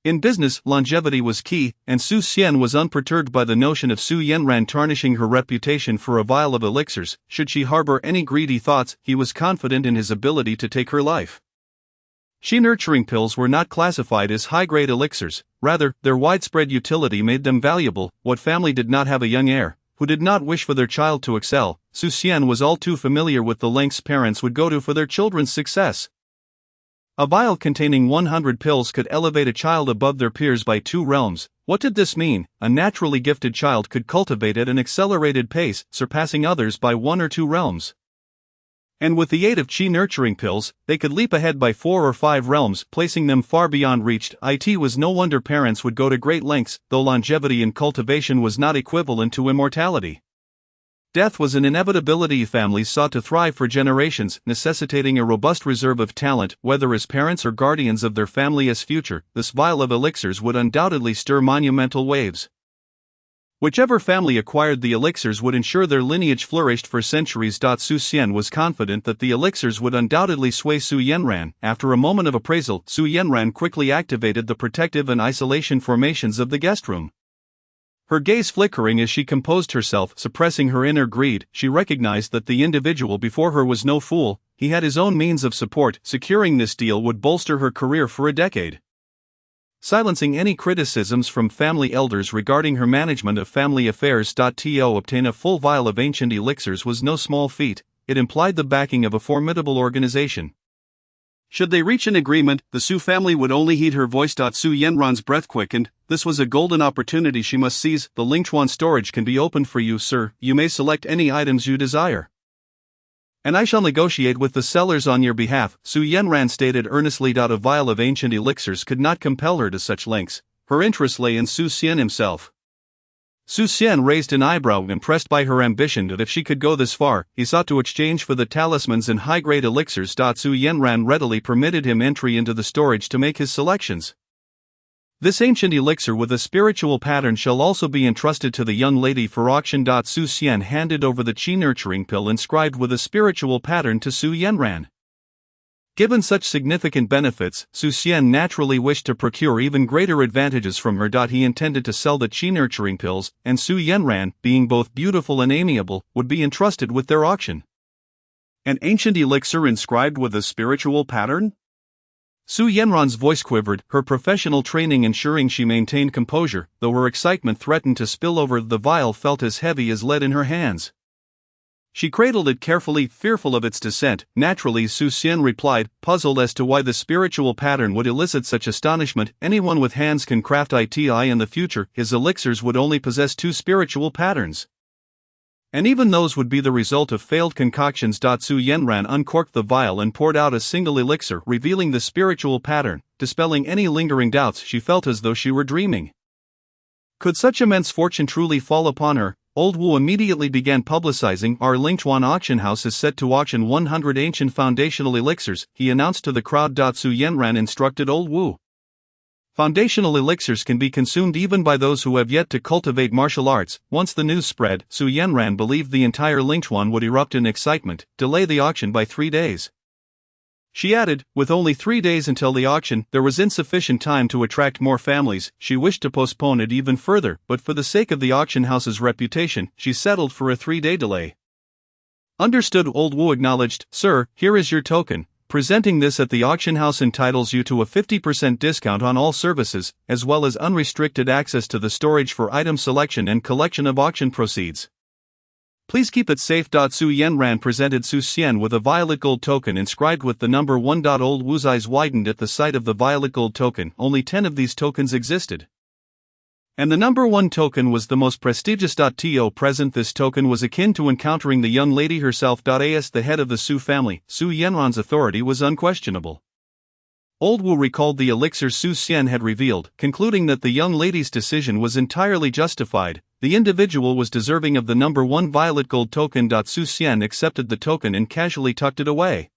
In business, longevity was key, and Xian was unperturbed by the notion of Yanran tarnishing her reputation for a vial of elixirs. Should she harbor any greedy thoughts, he was confident in his ability to take her life. Xian nurturing pills were not classified as high-grade elixirs, rather, their widespread utility made them valuable. What family did not have a young heir, who did not wish for their child to excel? Xian was all too familiar with the lengths parents would go to for their children's success. A vial containing 100 pills could elevate a child above their peers by 2 realms. What did this mean? A naturally gifted child could cultivate at an accelerated pace, surpassing others by 1 or 2 realms. And with the aid of Qi nurturing pills, they could leap ahead by 4 or 5 realms, placing them far beyond reach. It was no wonder parents would go to great lengths, though longevity in cultivation was not equivalent to immortality. Death was an inevitability. Families sought to thrive for generations, necessitating a robust reserve of talent. Whether as parents or guardians of their family's future, this vial of elixirs would undoubtedly stir monumental waves. Whichever family acquired the elixirs would ensure their lineage flourished for centuries. Xian was confident that the elixirs would undoubtedly sway Yanran. After a moment of appraisal, Yanran quickly activated the protective and isolation formations of the guest room. Her gaze flickering as she composed herself, suppressing her inner greed, she recognized that the individual before her was no fool. He had his own means of support. Securing this deal would bolster her career for a decade. Silencing any criticisms from family elders regarding her management of family affairs. To obtain a full vial of ancient elixirs was no small feat. It implied the backing of a formidable organization. Should they reach an agreement, the Su family would only heed her voice. Yanran's breath quickened. This was a golden opportunity she must seize. The Lingchuan storage can be opened for you, sir. You may select any items you desire, and I shall negotiate with the sellers on your behalf, Yanran stated earnestly. A vial of ancient elixirs could not compel her to such lengths. Her interest lay in Xian himself. Xian raised an eyebrow, impressed by her ambition. That if she could go this far, he sought to exchange for the talismans and high-grade elixirs. Yanran readily permitted him entry into the storage to make his selections. This ancient elixir with a spiritual pattern shall also be entrusted to the young lady for auction. Xian handed over the Qi nurturing pill inscribed with a spiritual pattern to Yanran. Given such significant benefits, Xian naturally wished to procure even greater advantages from her. He intended to sell the qi nurturing pills, and Su Yanran, being both beautiful and amiable, would be entrusted with their auction. An ancient elixir inscribed with a spiritual pattern? Su Yanran's voice quivered, her professional training ensuring she maintained composure, though her excitement threatened to spill over. The vial felt as heavy as lead in her hands. She cradled it carefully, fearful of its descent. Naturally, Xian replied, puzzled as to why the spiritual pattern would elicit such astonishment. Anyone with hands can craft it in the future. His elixirs would only possess 2 spiritual patterns, and even those would be the result of failed concoctions. Su Yanran uncorked the vial and poured out a single elixir, revealing the spiritual pattern, dispelling any lingering doubts. She felt as though she were dreaming. Could such immense fortune truly fall upon her? Old Wu immediately began publicizing, our Lingchuan auction house is set to auction 100 ancient foundational elixirs, he announced to the crowd. Su Yanran instructed Old Wu. Foundational elixirs can be consumed even by those who have yet to cultivate martial arts. Once the news spread, Su Yanran believed the entire Lingchuan would erupt in excitement. Delay the auction by 3 days. She added, with only 3 days until the auction, there was insufficient time to attract more families. She wished to postpone it even further, but for the sake of the auction house's reputation, she settled for a 3-day delay. Understood. Old Wu acknowledged, sir, here is your token. Presenting this at the auction house entitles you to a 50% discount on all services, as well as unrestricted access to the storage for item selection and collection of auction proceeds. Please keep it safe. Su Yanran presented Xian with a violet gold token inscribed with the number 1. Old Wu's eyes widened at the sight of the violet gold token. Only 10 of these tokens existed, and the number 1 token was the most prestigious. To present this token was akin to encountering the young lady herself. As the head of the Su family, Su Yanran's authority was unquestionable. Old Wu recalled the elixirs Xian had revealed, concluding that the young lady's decision was entirely justified. The individual was deserving of the number 1 violet gold token. Xian accepted the token and casually tucked it away,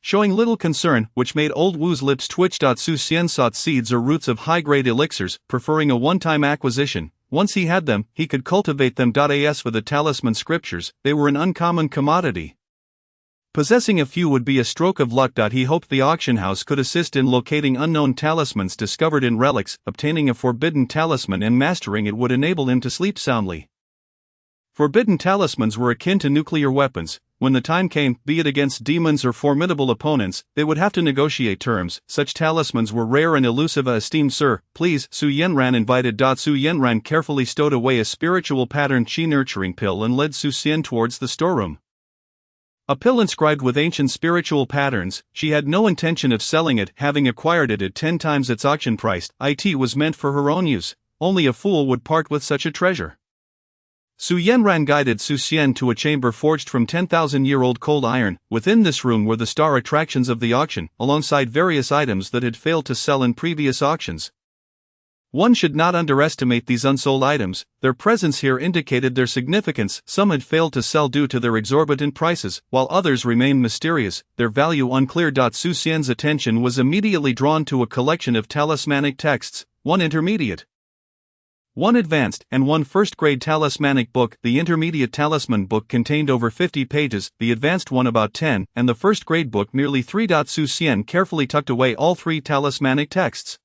showing little concern, which made Old Wu's lips twitch. Xian sought seeds or roots of high-grade elixirs, preferring a one-time acquisition. Once he had them, he could cultivate them. As for the talisman scriptures, they were an uncommon commodity. Possessing a few would be a stroke of luck. He hoped the auction house could assist in locating unknown talismans discovered in relics. Obtaining a forbidden talisman and mastering it would enable him to sleep soundly. Forbidden talismans were akin to nuclear weapons. When the time came, be it against demons or formidable opponents, they would have to negotiate terms. Such talismans were rare and elusive. Esteemed sir, please, Su Yanran invited. Su Yanran carefully stowed away a spiritual pattern qi nurturing pill and led Xian towards the storeroom. A pill inscribed with ancient spiritual patterns. She had no intention of selling it, having acquired it at 10 times its auction price. It was meant for her own use. Only a fool would part with such a treasure. Su Yanran guided Xian to a chamber forged from 10,000-year-old cold iron. Within this room were the star attractions of the auction, alongside various items that had failed to sell in previous auctions. One should not underestimate these unsold items. Their presence here indicated their significance. Some had failed to sell due to their exorbitant prices, while others remained mysterious, their value unclear. Xian's attention was immediately drawn to a collection of talismanic texts, one intermediate, one advanced, and one first-grade talismanic book. The intermediate talisman book contained over 50 pages, the advanced one about 10, and the first-grade book merely 3. Xian carefully tucked away all 3 talismanic texts.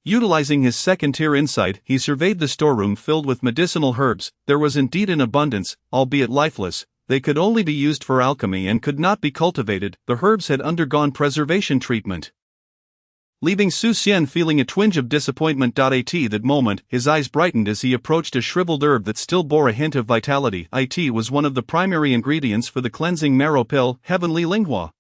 Utilizing his second-tier insight, he surveyed the storeroom filled with medicinal herbs. There was indeed an abundance, albeit lifeless. They could only be used for alchemy and could not be cultivated. The herbs had undergone preservation treatment, leaving Xian feeling a twinge of disappointment. At that moment, his eyes brightened as he approached a shriveled herb that still bore a hint of vitality. It was one of the primary ingredients for the cleansing marrow pill, Heavenly Linghua.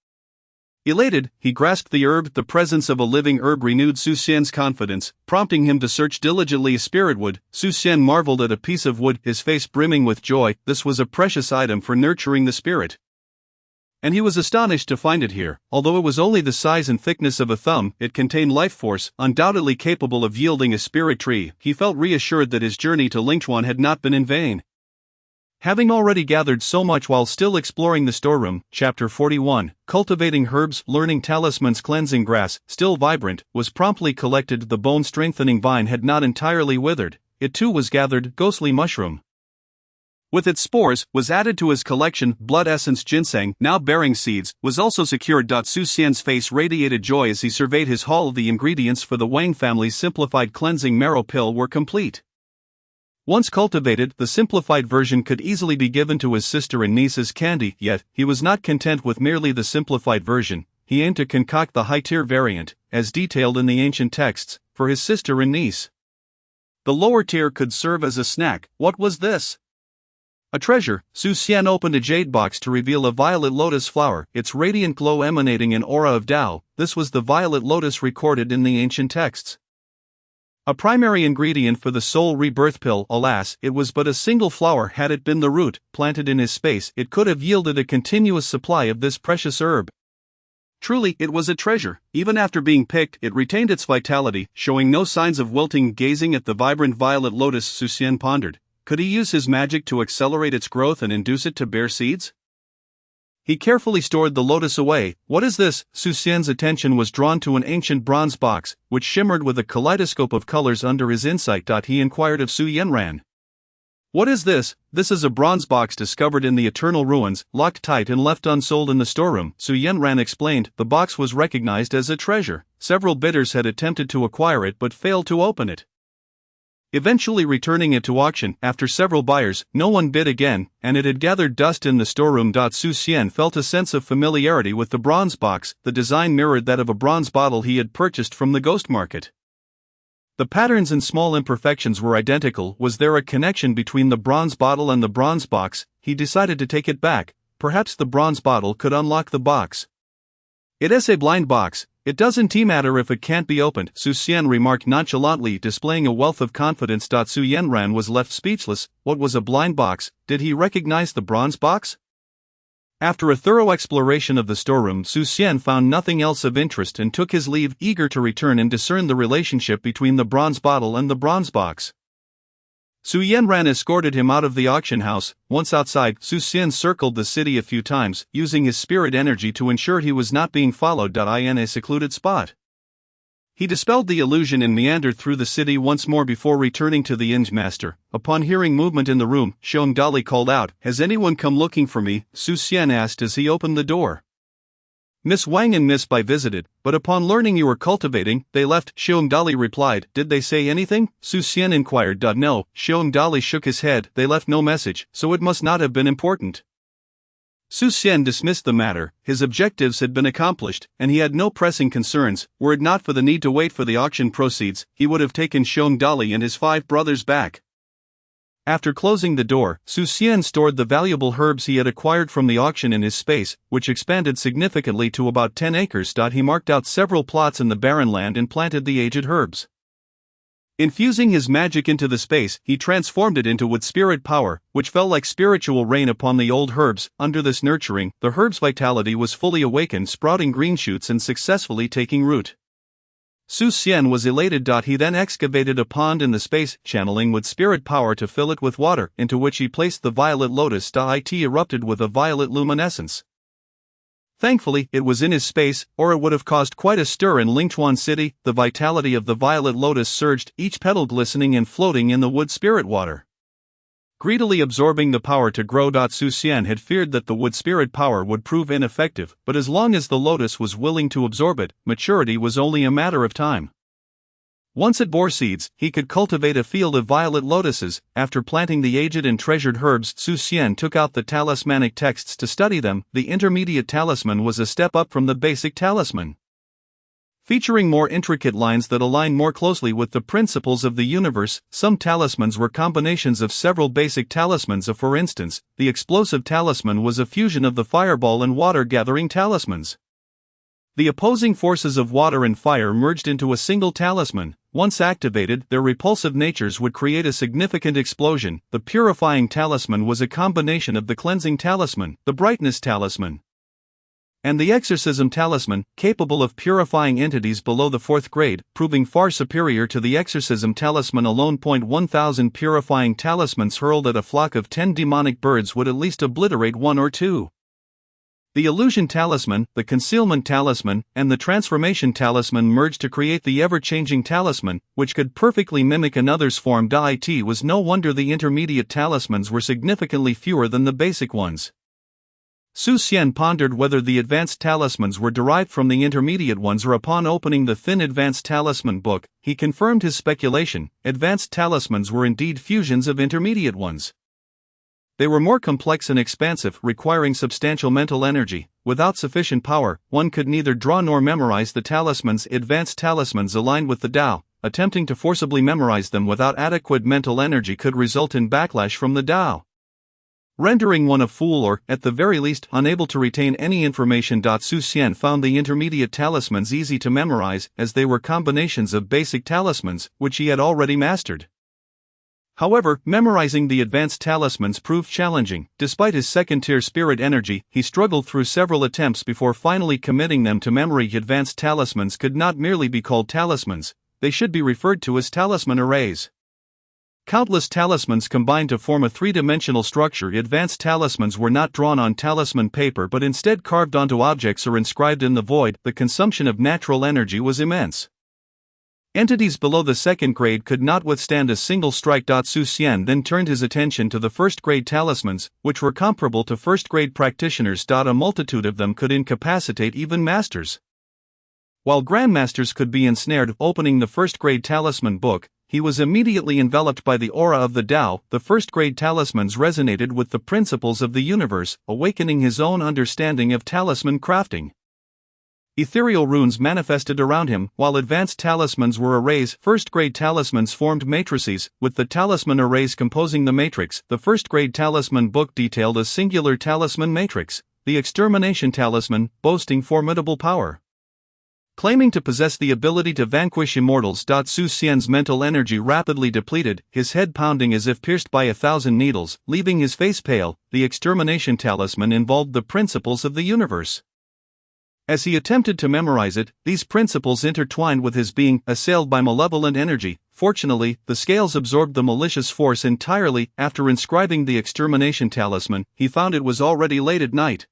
Elated, he grasped the herb. The presence of a living herb renewed Xian's confidence, prompting him to search diligently. A spirit wood. Xian marveled at a piece of wood, his face brimming with joy. This was a precious item for nurturing the spirit, and he was astonished to find it here. Although it was only the size and thickness of a thumb, it contained life force, undoubtedly capable of yielding a spirit tree. He felt reassured that his journey to Lingchuan had not been in vain. Having already gathered so much while still exploring the storeroom, Chapter 41, cultivating herbs, learning talismans. Cleansing grass, still vibrant, was promptly collected. The bone-strengthening vine had not entirely withered. It too was gathered. Ghostly mushroom. with its spores, was added to his collection. Blood essence ginseng, now bearing seeds, was also secured. Su Xian's face radiated joy as he surveyed his haul. The ingredients for the Wang family's simplified cleansing marrow pill were complete. Once cultivated, the simplified version could easily be given to his sister and niece as candy, yet, he was not content with merely the simplified version. He aimed to concoct the high-tier variant, as detailed in the ancient texts, for his sister and niece. The lower tier could serve as a snack. What was this? A treasure. Su Xian opened a jade box to reveal a violet lotus flower, its radiant glow emanating an aura of Tao. This was the violet lotus recorded in the ancient texts. A primary ingredient for the soul rebirth pill. Alas, it was but a single flower. Had it been the root, planted in his space, it could have yielded a continuous supply of this precious herb. Truly, it was a treasure. Even after being picked, it retained its vitality, showing no signs of wilting. Gazing at the vibrant violet lotus, Su Xian pondered. Could he use his magic to accelerate its growth and induce it to bear seeds? He carefully stored the lotus away. What is this? Su Xian's attention was drawn to an ancient bronze box, which shimmered with a kaleidoscope of colors under his insight. He inquired of Su Yanran. What is this? This is a bronze box discovered in the eternal ruins, locked tight and left unsold in the storeroom. Su Yanran explained. The box was recognized as a treasure. Several bidders had attempted to acquire it but failed to open it. Eventually returning it to auction, after several buyers, no one bid again, and it had gathered dust in the storeroom. Su Xian felt a sense of familiarity with the bronze box. The design mirrored that of a bronze bottle he had purchased from the ghost market. The patterns and small imperfections were identical. Was there a connection between the bronze bottle and the bronze box? He decided to take it back. Perhaps the bronze bottle could unlock the box. It is a blind box. It doesn't matter if it can't be opened, Su Xian remarked nonchalantly, displaying a wealth of confidence. Su Yanran was left speechless. What was a blind box? Did he recognize the bronze box? After a thorough exploration of the storeroom, Su Xian found nothing else of interest and took his leave, eager to return and discern the relationship between the bronze bottle and the bronze box. Su Yanran escorted him out of the auction house. Once outside, Su Xian circled the city a few times, using his spirit energy to ensure he was not being followed. In a secluded spot, he dispelled the illusion and meandered through the city once more before returning to the inn's master. Upon hearing movement in the room, Xiong Dali called out, "Has anyone come looking for me?" Su Xian asked as he opened the door. "Miss Wang and Miss Bai visited, but upon learning you were cultivating, they left," Xiong Dali replied. "Did they say anything?" Su Xian inquired. "No," Xiong Dali shook his head. "They left no message, so it must not have been important." Su Xian dismissed the matter. His objectives had been accomplished, and he had no pressing concerns. Were it not for the need to wait for the auction proceeds, he would have taken Xiong Dali and his 5 brothers back. After closing the door, Su Xian stored the valuable herbs he had acquired from the auction in his space, which expanded significantly to about 10 acres. He marked out several plots in the barren land and planted the aged herbs. Infusing his magic into the space, he transformed it into wood spirit power, which fell like spiritual rain upon the old herbs. Under this nurturing, the herbs' vitality was fully awakened, sprouting green shoots and successfully taking root. Su Xian was elated. He then excavated a pond in the space, channeling wood spirit power to fill it with water, into which he placed the violet lotus. It erupted with a violet luminescence. Thankfully, it was in his space, or it would have caused quite a stir in Lingchuan City. The vitality of the violet lotus surged, each petal glistening and floating in the wood spirit water. Greedily absorbing the power to grow. Su Xian had feared that the wood spirit power would prove ineffective, but as long as the lotus was willing to absorb it, maturity was only a matter of time. Once it bore seeds, he could cultivate a field of violet lotuses. After planting the aged and treasured herbs, Su Xian took out the talismanic texts to study them. The intermediate talisman was a step up from the basic talisman, featuring more intricate lines that align more closely with the principles of the universe. Some talismans were combinations of several basic talismans. For instance, the explosive talisman was a fusion of the fireball and water-gathering talismans. The opposing forces of water and fire merged into a single talisman. Once activated, their repulsive natures would create a significant explosion. The purifying talisman was a combination of the cleansing talisman, the brightness talisman, and the exorcism talisman, capable of purifying entities below the 4th grade, proving far superior to the exorcism talisman alone. 1,000 purifying talismans hurled at a flock of 10 demonic birds would at least obliterate 1 or 2. The illusion talisman, the concealment talisman, and the transformation talisman merged to create the ever-changing talisman, which could perfectly mimic another's form. It was no wonder the intermediate talismans were significantly fewer than the basic ones. Xian pondered whether the advanced talismans were derived from the intermediate ones, or upon opening the thin advanced talisman book, he confirmed his speculation. Advanced talismans were indeed fusions of intermediate ones. They were more complex and expansive, requiring substantial mental energy. Without sufficient power, one could neither draw nor memorize the talismans. Advanced talismans aligned with the Tao. Attempting to forcibly memorize them without adequate mental energy could result in backlash from the Tao, rendering one a fool or, at the very least, unable to retain any information. Xian found the intermediate talismans easy to memorize, as they were combinations of basic talismans, which he had already mastered. However, memorizing the advanced talismans proved challenging. Despite his second-tier spirit energy, he struggled through several attempts before finally committing them to memory. Advanced talismans could not merely be called talismans, they should be referred to as talisman arrays. Countless talismans combined to form a three-dimensional structure. Advanced talismans were not drawn on talisman paper but instead carved onto objects or inscribed in the void. The consumption of natural energy was immense. Entities below the second grade could not withstand a single strike. Xian then turned his attention to the first-grade talismans, which were comparable to first-grade practitioners. A multitude of them could incapacitate even masters. While grandmasters could be ensnared. Opening the first-grade talisman book, he was immediately enveloped by the aura of the Tao. The first-grade talismans resonated with the principles of the universe, awakening his own understanding of talisman crafting. Ethereal runes manifested around him, while advanced talismans were arrays. First-grade talismans formed matrices, with the talisman arrays composing the matrix. The first-grade talisman book detailed a singular talisman matrix, the extermination talisman, boasting formidable power. Claiming to possess the ability to vanquish immortals. Xian's mental energy rapidly depleted, his head pounding as if pierced by 1,000 needles, leaving his face pale. The extermination talisman involved the principles of the universe. As he attempted to memorize it, these principles intertwined with his being, assailed by malevolent energy. Fortunately, the scales absorbed the malicious force entirely. After inscribing the extermination talisman, he found it was already late at night.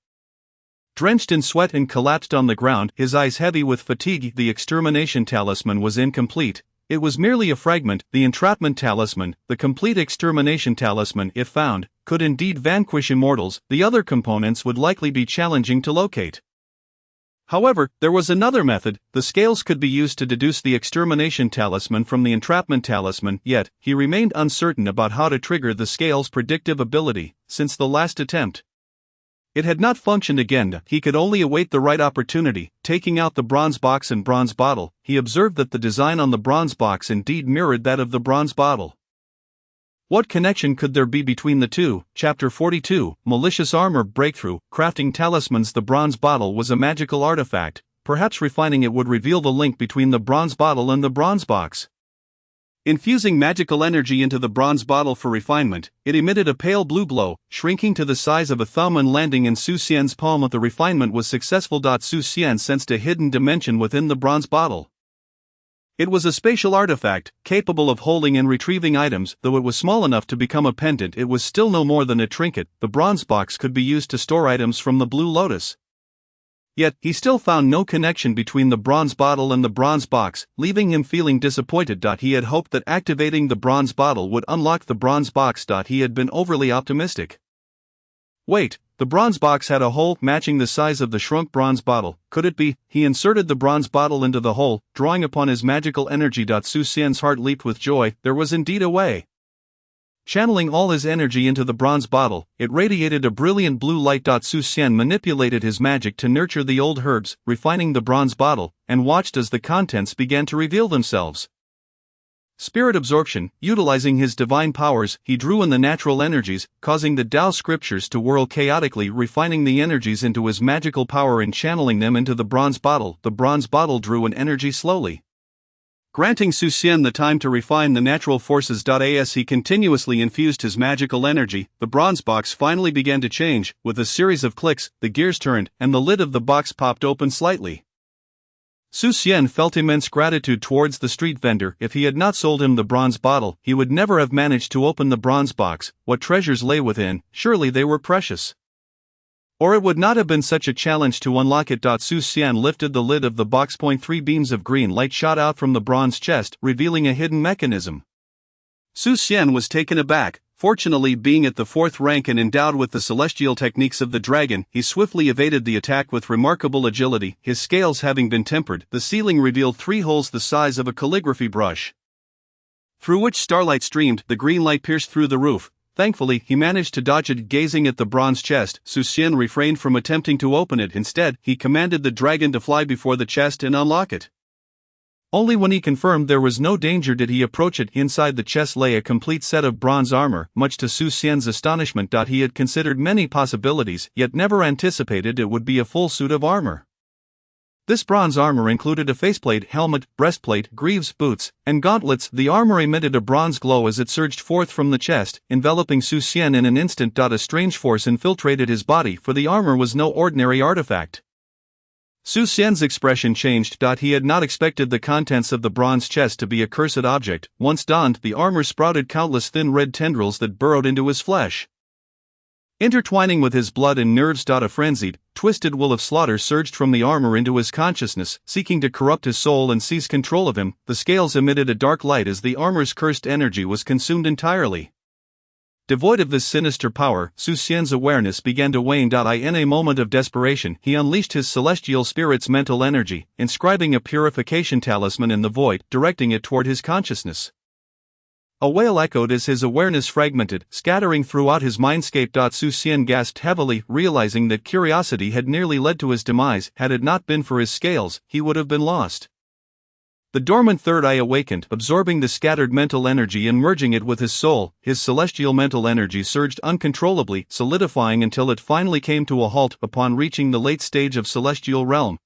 Drenched in sweat and collapsed on the ground, his eyes heavy with fatigue. The extermination talisman was incomplete. It was merely a fragment. The entrapment talisman, the complete extermination talisman, if found, could indeed vanquish immortals. The other components would likely be challenging to locate. However, there was another method. The scales could be used to deduce the extermination talisman from the entrapment talisman, yet, he remained uncertain about how to trigger the scales' predictive ability. Since the last attempt, it had not functioned again. He could only await the right opportunity. Taking out the bronze box and bronze bottle, he observed that the design on the bronze box indeed mirrored that of the bronze bottle. What connection could there be between the two? Chapter 42, Malicious Armor Breakthrough. Crafting talismans. The bronze bottle was a magical artifact. Perhaps refining it would reveal the link between the bronze bottle and the bronze box. Infusing magical energy into the bronze bottle for refinement, it emitted a pale blue glow, shrinking to the size of a thumb and landing in Xian's palm. The refinement was successful. Xian sensed a hidden dimension within the bronze bottle. It was a spatial artifact, capable of holding and retrieving items. Though it was small enough to become a pendant, it was still no more than a trinket. The bronze box could be used to store items from the Blue Lotus. Yet, he still found no connection between the bronze bottle and the bronze box, leaving him feeling disappointed. He had hoped that activating the bronze bottle would unlock the bronze box. He had been overly optimistic. Wait, the bronze box had a hole matching the size of the shrunk bronze bottle. Could it be? He inserted the bronze bottle into the hole, drawing upon his magical energy. Xian's heart leaped with joy. There was indeed a way. Channeling all his energy into the bronze bottle, it radiated a brilliant blue light. Xian manipulated his magic to nurture the old herbs, refining the bronze bottle, and watched as the contents began to reveal themselves. Spirit absorption. Utilizing his divine powers, he drew in the natural energies, causing the Tao scriptures to whirl chaotically. Refining the energies into his magical power and channeling them into the bronze bottle, the bronze bottle drew an energy slowly, granting Xian the time to refine the natural forces. As he continuously infused his magical energy, the bronze box finally began to change. With a series of clicks, the gears turned, and the lid of the box popped open slightly. Xian felt immense gratitude towards the street vendor. If he had not sold him the bronze bottle, he would never have managed to open the bronze box. What treasures lay within? Surely they were precious. Or it would not have been such a challenge to unlock it. Su Xian lifted the lid of the box. 3 beams of green light shot out from the bronze chest, revealing a hidden mechanism. Su Xian was taken aback. Fortunately, being at the 4th rank and endowed with the celestial techniques of the dragon, he swiftly evaded the attack with remarkable agility. His scales having been tempered, the ceiling revealed 3 holes the size of a calligraphy brush, through which starlight streamed. The green light pierced through the roof. Thankfully, he managed to dodge it. Gazing at the bronze chest, Su Xian refrained from attempting to open it. Instead, he commanded the dragon to fly before the chest and unlock it. Only when he confirmed there was no danger did he approach it. Inside the chest lay a complete set of bronze armor. Much to Su Xian's astonishment, he had considered many possibilities, yet never anticipated it would be a full suit of armor. This bronze armor included a faceplate, helmet, breastplate, greaves, boots, and gauntlets. The armor emitted a bronze glow as it surged forth from the chest, enveloping Su Xian in an instant. A strange force infiltrated his body, for the armor was no ordinary artifact. Su Xian's expression changed. He had not expected the contents of the bronze chest to be a cursed object. Once donned, the armor sprouted countless thin red tendrils that burrowed into his flesh, intertwining with his blood and nerves. A frenzied, twisted will of slaughter surged from the armor into his consciousness, seeking to corrupt his soul and seize control of him. The scales emitted a dark light as the armor's cursed energy was consumed entirely. Devoid of this sinister power, Su Xian's awareness began to wane. In a moment of desperation, he unleashed his celestial spirit's mental energy, inscribing a purification talisman in the void, directing it toward his consciousness. A wail echoed as his awareness fragmented, scattering throughout his mindscape. Su Xian gasped heavily, realizing that curiosity had nearly led to his demise. Had it not been for his scales, he would have been lost. The dormant third eye awakened, absorbing the scattered mental energy and merging it with his soul. His celestial mental energy surged uncontrollably, solidifying until it finally came to a halt upon reaching the late stage of celestial realm.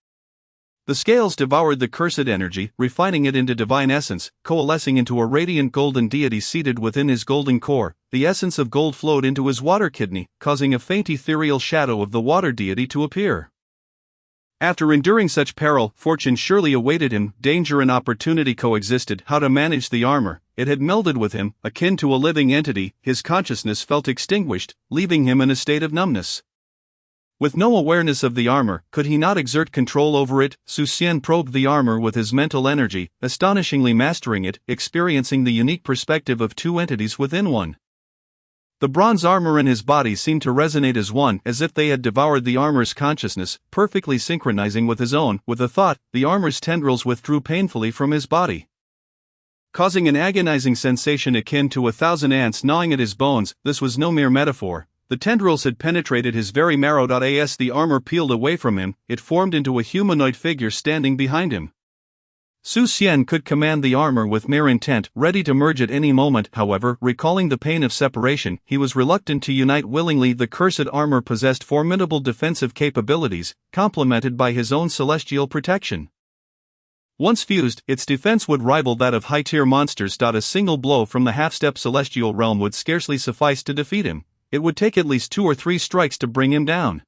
The scales devoured the cursed energy, refining it into divine essence, coalescing into a radiant golden deity seated within his golden core. The essence of gold flowed into his water kidney, causing a faint ethereal shadow of the water deity to appear. After enduring such peril, fortune surely awaited him. Danger and opportunity coexisted. How to manage the armor? It had melded with him, akin to a living entity. His consciousness felt extinguished, leaving him in a state of numbness. With no awareness of the armor, could he not exert control over it? Su Xian probed the armor with his mental energy, astonishingly mastering it, experiencing the unique perspective of 2 entities within one. The bronze armor and his body seemed to resonate as one, as if they had devoured the armor's consciousness, perfectly synchronizing with his own. With a thought, the armor's tendrils withdrew painfully from his body, causing an agonizing sensation akin to 1,000 ants gnawing at his bones. This was no mere metaphor. The tendrils had penetrated his very marrow. As the armor peeled away from him, it formed into a humanoid figure standing behind him. Su Xian could command the armor with mere intent, ready to merge at any moment. However, recalling the pain of separation, he was reluctant to unite willingly. The cursed armor possessed formidable defensive capabilities, complemented by his own celestial protection. Once fused, its defense would rival that of high-tier monsters. A single blow from the half-step celestial realm would scarcely suffice to defeat him. It would take at least 2 or 3 strikes to bring him down.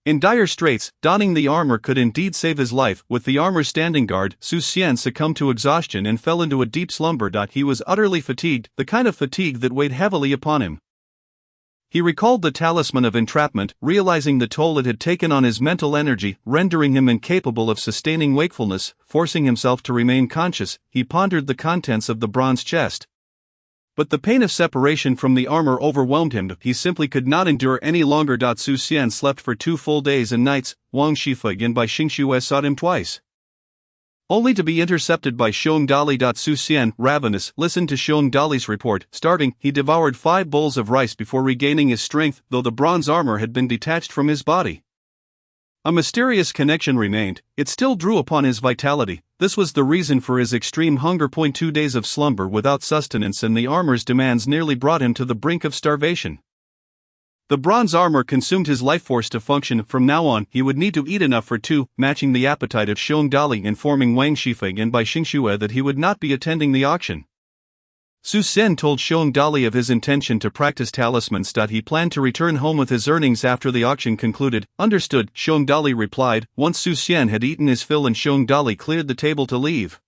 In dire straits, donning the armor could indeed save his life. With the armor standing guard, Su Xian succumbed to exhaustion and fell into a deep slumber. He was utterly fatigued, the kind of fatigue that weighed heavily upon him. He recalled the talisman of entrapment, realizing the toll it had taken on his mental energy, rendering him incapable of sustaining wakefulness. Forcing himself to remain conscious, he pondered the contents of the bronze chest. But the pain of separation from the armor overwhelmed him. He simply could not endure any longer. Su Xian slept for 2 full days and nights. Wang Shifeng and Bai Xingxue sought him twice, only to be intercepted by Xiong Dali. Su Xian, ravenous, listened to Xiong Dali's report. Starving, he devoured 5 bowls of rice before regaining his strength, though the bronze armor had been detached from his body. A mysterious connection remained. It still drew upon his vitality. This was the reason for his extreme hunger. 2 days of slumber without sustenance and the armor's demands nearly brought him to the brink of starvation. The bronze armor consumed his life force to function. From now on, he would need to eat enough for 2, matching the appetite of Xiong Dali, informing Wang Shifeng and Bai Xingxue that he would not be attending the auction. Su Xian told Xiong Dali of his intention to practice talismans. He planned to return home with his earnings after the auction concluded. Understood, Xiong Dali replied. Once Su Xian had eaten his fill and Xiong Dali cleared the table to leave,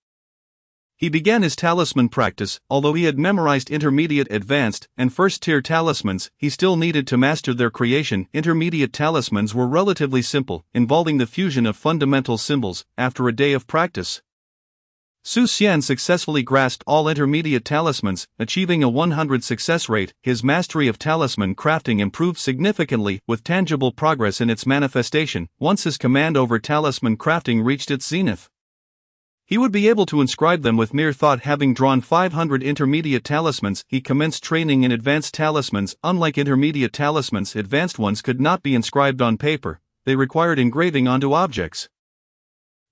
He began his talisman practice. Although he had memorized intermediate, advanced, and first-tier talismans, he still needed to master their creation. Intermediate talismans were relatively simple, involving the fusion of fundamental symbols. After a day of practice, Xian successfully grasped all intermediate talismans, achieving a 100 success rate. His mastery of talisman crafting improved significantly, with tangible progress in its manifestation, once his command over talisman crafting reached its zenith. He would be able to inscribe them with mere thought. Having drawn 500 intermediate talismans, he commenced training in advanced talismans. Unlike intermediate talismans, advanced ones could not be inscribed on paper, they required engraving onto objects.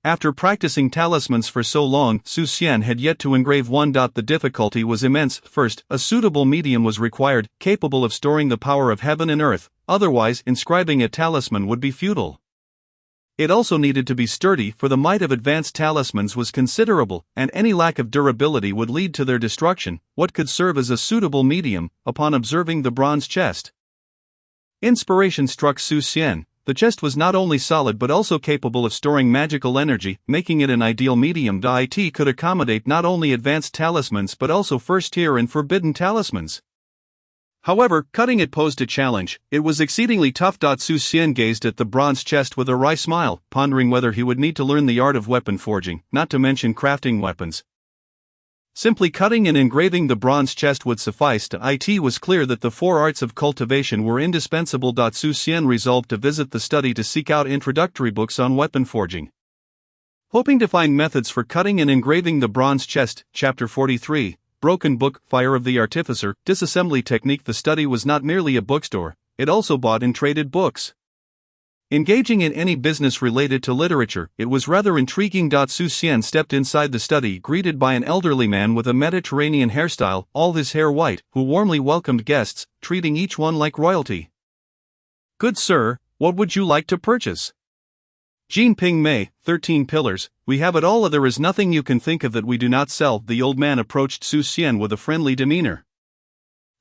After practicing talismans for so long, Xian had yet to engrave one. The difficulty was immense. First, a suitable medium was required, capable of storing the power of heaven and earth, otherwise, inscribing a talisman would be futile. It also needed to be sturdy, for the might of advanced talismans was considerable, and any lack of durability would lead to their destruction. What could serve as a suitable medium? Upon observing the bronze chest, inspiration struck Xian. The chest was not only solid but also capable of storing magical energy, making it an ideal medium. It could accommodate not only advanced talismans but also first-tier and forbidden talismans. However, cutting it posed a challenge. It was exceedingly tough. Xian gazed at the bronze chest with a wry smile, pondering whether he would need to learn the art of weapon forging, not to mention crafting weapons. Simply cutting and engraving the bronze chest would suffice. It was clear that the 4 arts of cultivation were indispensable. Xian resolved to visit the study to seek out introductory books on weapon forging. Hoping to find methods for cutting and engraving the bronze chest. Chapter 43, Broken Book, Fire of the Artificer, Disassembly Technique. The study was not merely a bookstore, it also bought and traded books. Engaging in any business related to literature, it was rather intriguing. Xian stepped inside the study, greeted by an elderly man with a Mediterranean hairstyle, all his hair white, who warmly welcomed guests, treating each one like royalty. "Good sir, what would you like to purchase?" "Jean Ping Mei, 13 pillars, we have it all. There is nothing you can think of that we do not sell." The old man approached Xian with a friendly demeanor.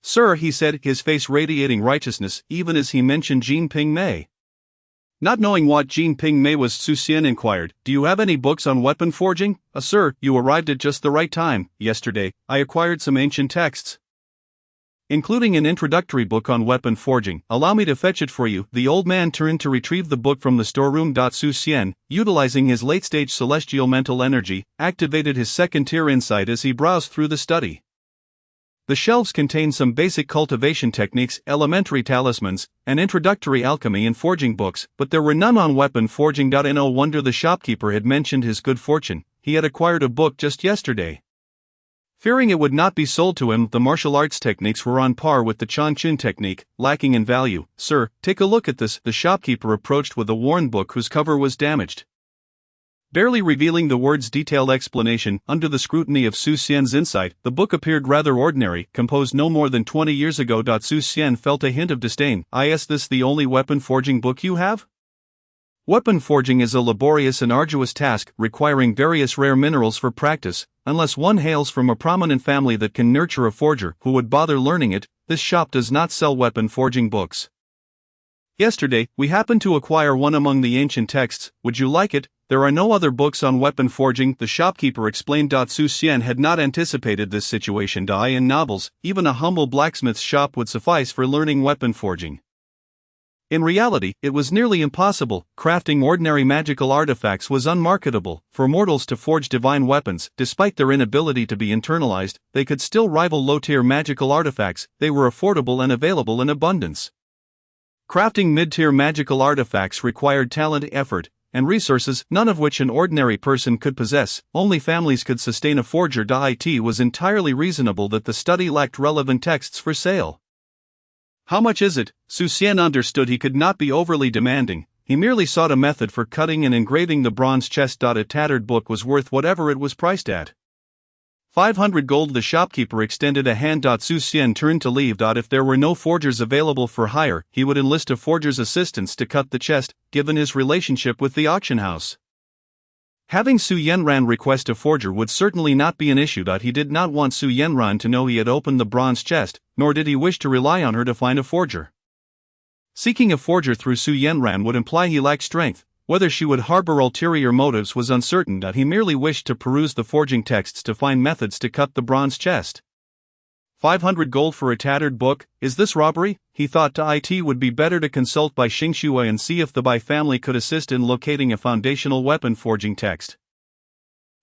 "Sir," he said, his face radiating righteousness, even as he mentioned Jean Ping Mei. Not knowing what Jean Ping Mei was, Xian inquired, "Do you have any books on weapon forging?" Sir, you arrived at just the right time. Yesterday, I acquired some ancient texts, including an introductory book on weapon forging. Allow me to fetch it for you." The old man turned to retrieve the book from the storeroom. Xian, utilizing his late-stage celestial mental energy, activated his second-tier insight as he browsed through the study. The shelves contained some basic cultivation techniques, elementary talismans, and introductory alchemy and forging books, but there were none on weapon forging. No wonder the shopkeeper had mentioned his good fortune. He had acquired a book just yesterday. Fearing it would not be sold to him, the martial arts techniques were on par with the Chongqing technique, lacking in value. "Sir, take a look at this." The shopkeeper approached with a worn book whose cover was damaged. Barely revealing the words detailed explanation, under the scrutiny of Xian's insight, the book appeared rather ordinary, composed no more than 20 years ago. Xian felt a hint of disdain. "Is this the only weapon forging book you have?" Weapon forging is a laborious and arduous task, requiring various rare minerals for practice. Unless one hails from a prominent family that can nurture a forger who would bother learning it, this shop does not sell weapon forging books. "Yesterday, we happened to acquire one among the ancient texts. Would you like it? There are no other books on weapon forging," the shopkeeper explained. Xian had not anticipated this situation. In novels, even a humble blacksmith's shop would suffice for learning weapon forging. In reality, it was nearly impossible. Crafting ordinary magical artifacts was unmarketable. For mortals to forge divine weapons, despite their inability to be internalized, they could still rival low-tier magical artifacts. They were affordable and available in abundance. Crafting mid-tier magical artifacts required talent, effort, and resources, none of which an ordinary person could possess. Only families could sustain a forger. It was entirely reasonable that the study lacked relevant texts for sale. "How much is it?" Xian understood he could not be overly demanding. He merely sought a method for cutting and engraving the bronze chest. A tattered book was worth whatever it was priced at. 500 gold. The shopkeeper extended a hand. Xian turned to leave. If there were no forgers available for hire, he would enlist a forger's assistance to cut the chest, given his relationship with the auction house. Having Su Yenran request a forger would certainly not be an issue. He did not want Su Yenran to know he had opened the bronze chest, nor did he wish to rely on her to find a forger. Seeking a forger through Su Yenran would imply he lacked strength, Whether she would harbor ulterior motives was uncertain, that he merely wished to peruse the forging texts to find methods to cut the bronze chest. 500 gold for a tattered book, is this robbery? He thought it would be better to consult Bai Xingxue and see if the Bai family could assist in locating a foundational weapon forging text.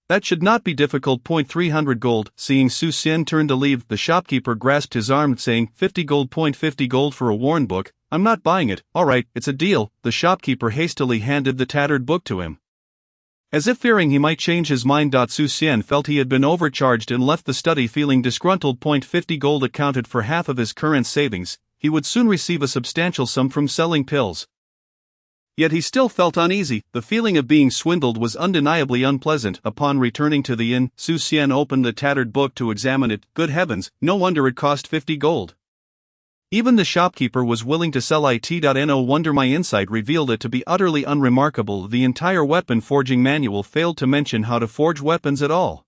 That should not be difficult. 300 gold. Seeing Su Xian turn to leave, the shopkeeper grasped his arm, saying, 50 gold. 50 gold for a worn book. I'm not buying it. Alright, it's a deal. The shopkeeper hastily handed the tattered book to him. As if fearing he might change his mind, Su Xian felt he had been overcharged and left the study feeling disgruntled. 50 gold accounted for half of his current savings. He would soon receive a substantial sum from selling pills. Yet he still felt uneasy. The feeling of being swindled was undeniably unpleasant. Upon returning to the inn, Su Xian opened the tattered book to examine it. Good heavens, no wonder it cost 50 gold. Even the shopkeeper was willing to sell it. No wonder my insight revealed it to be utterly unremarkable. The entire weapon forging manual failed to mention how to forge weapons at all.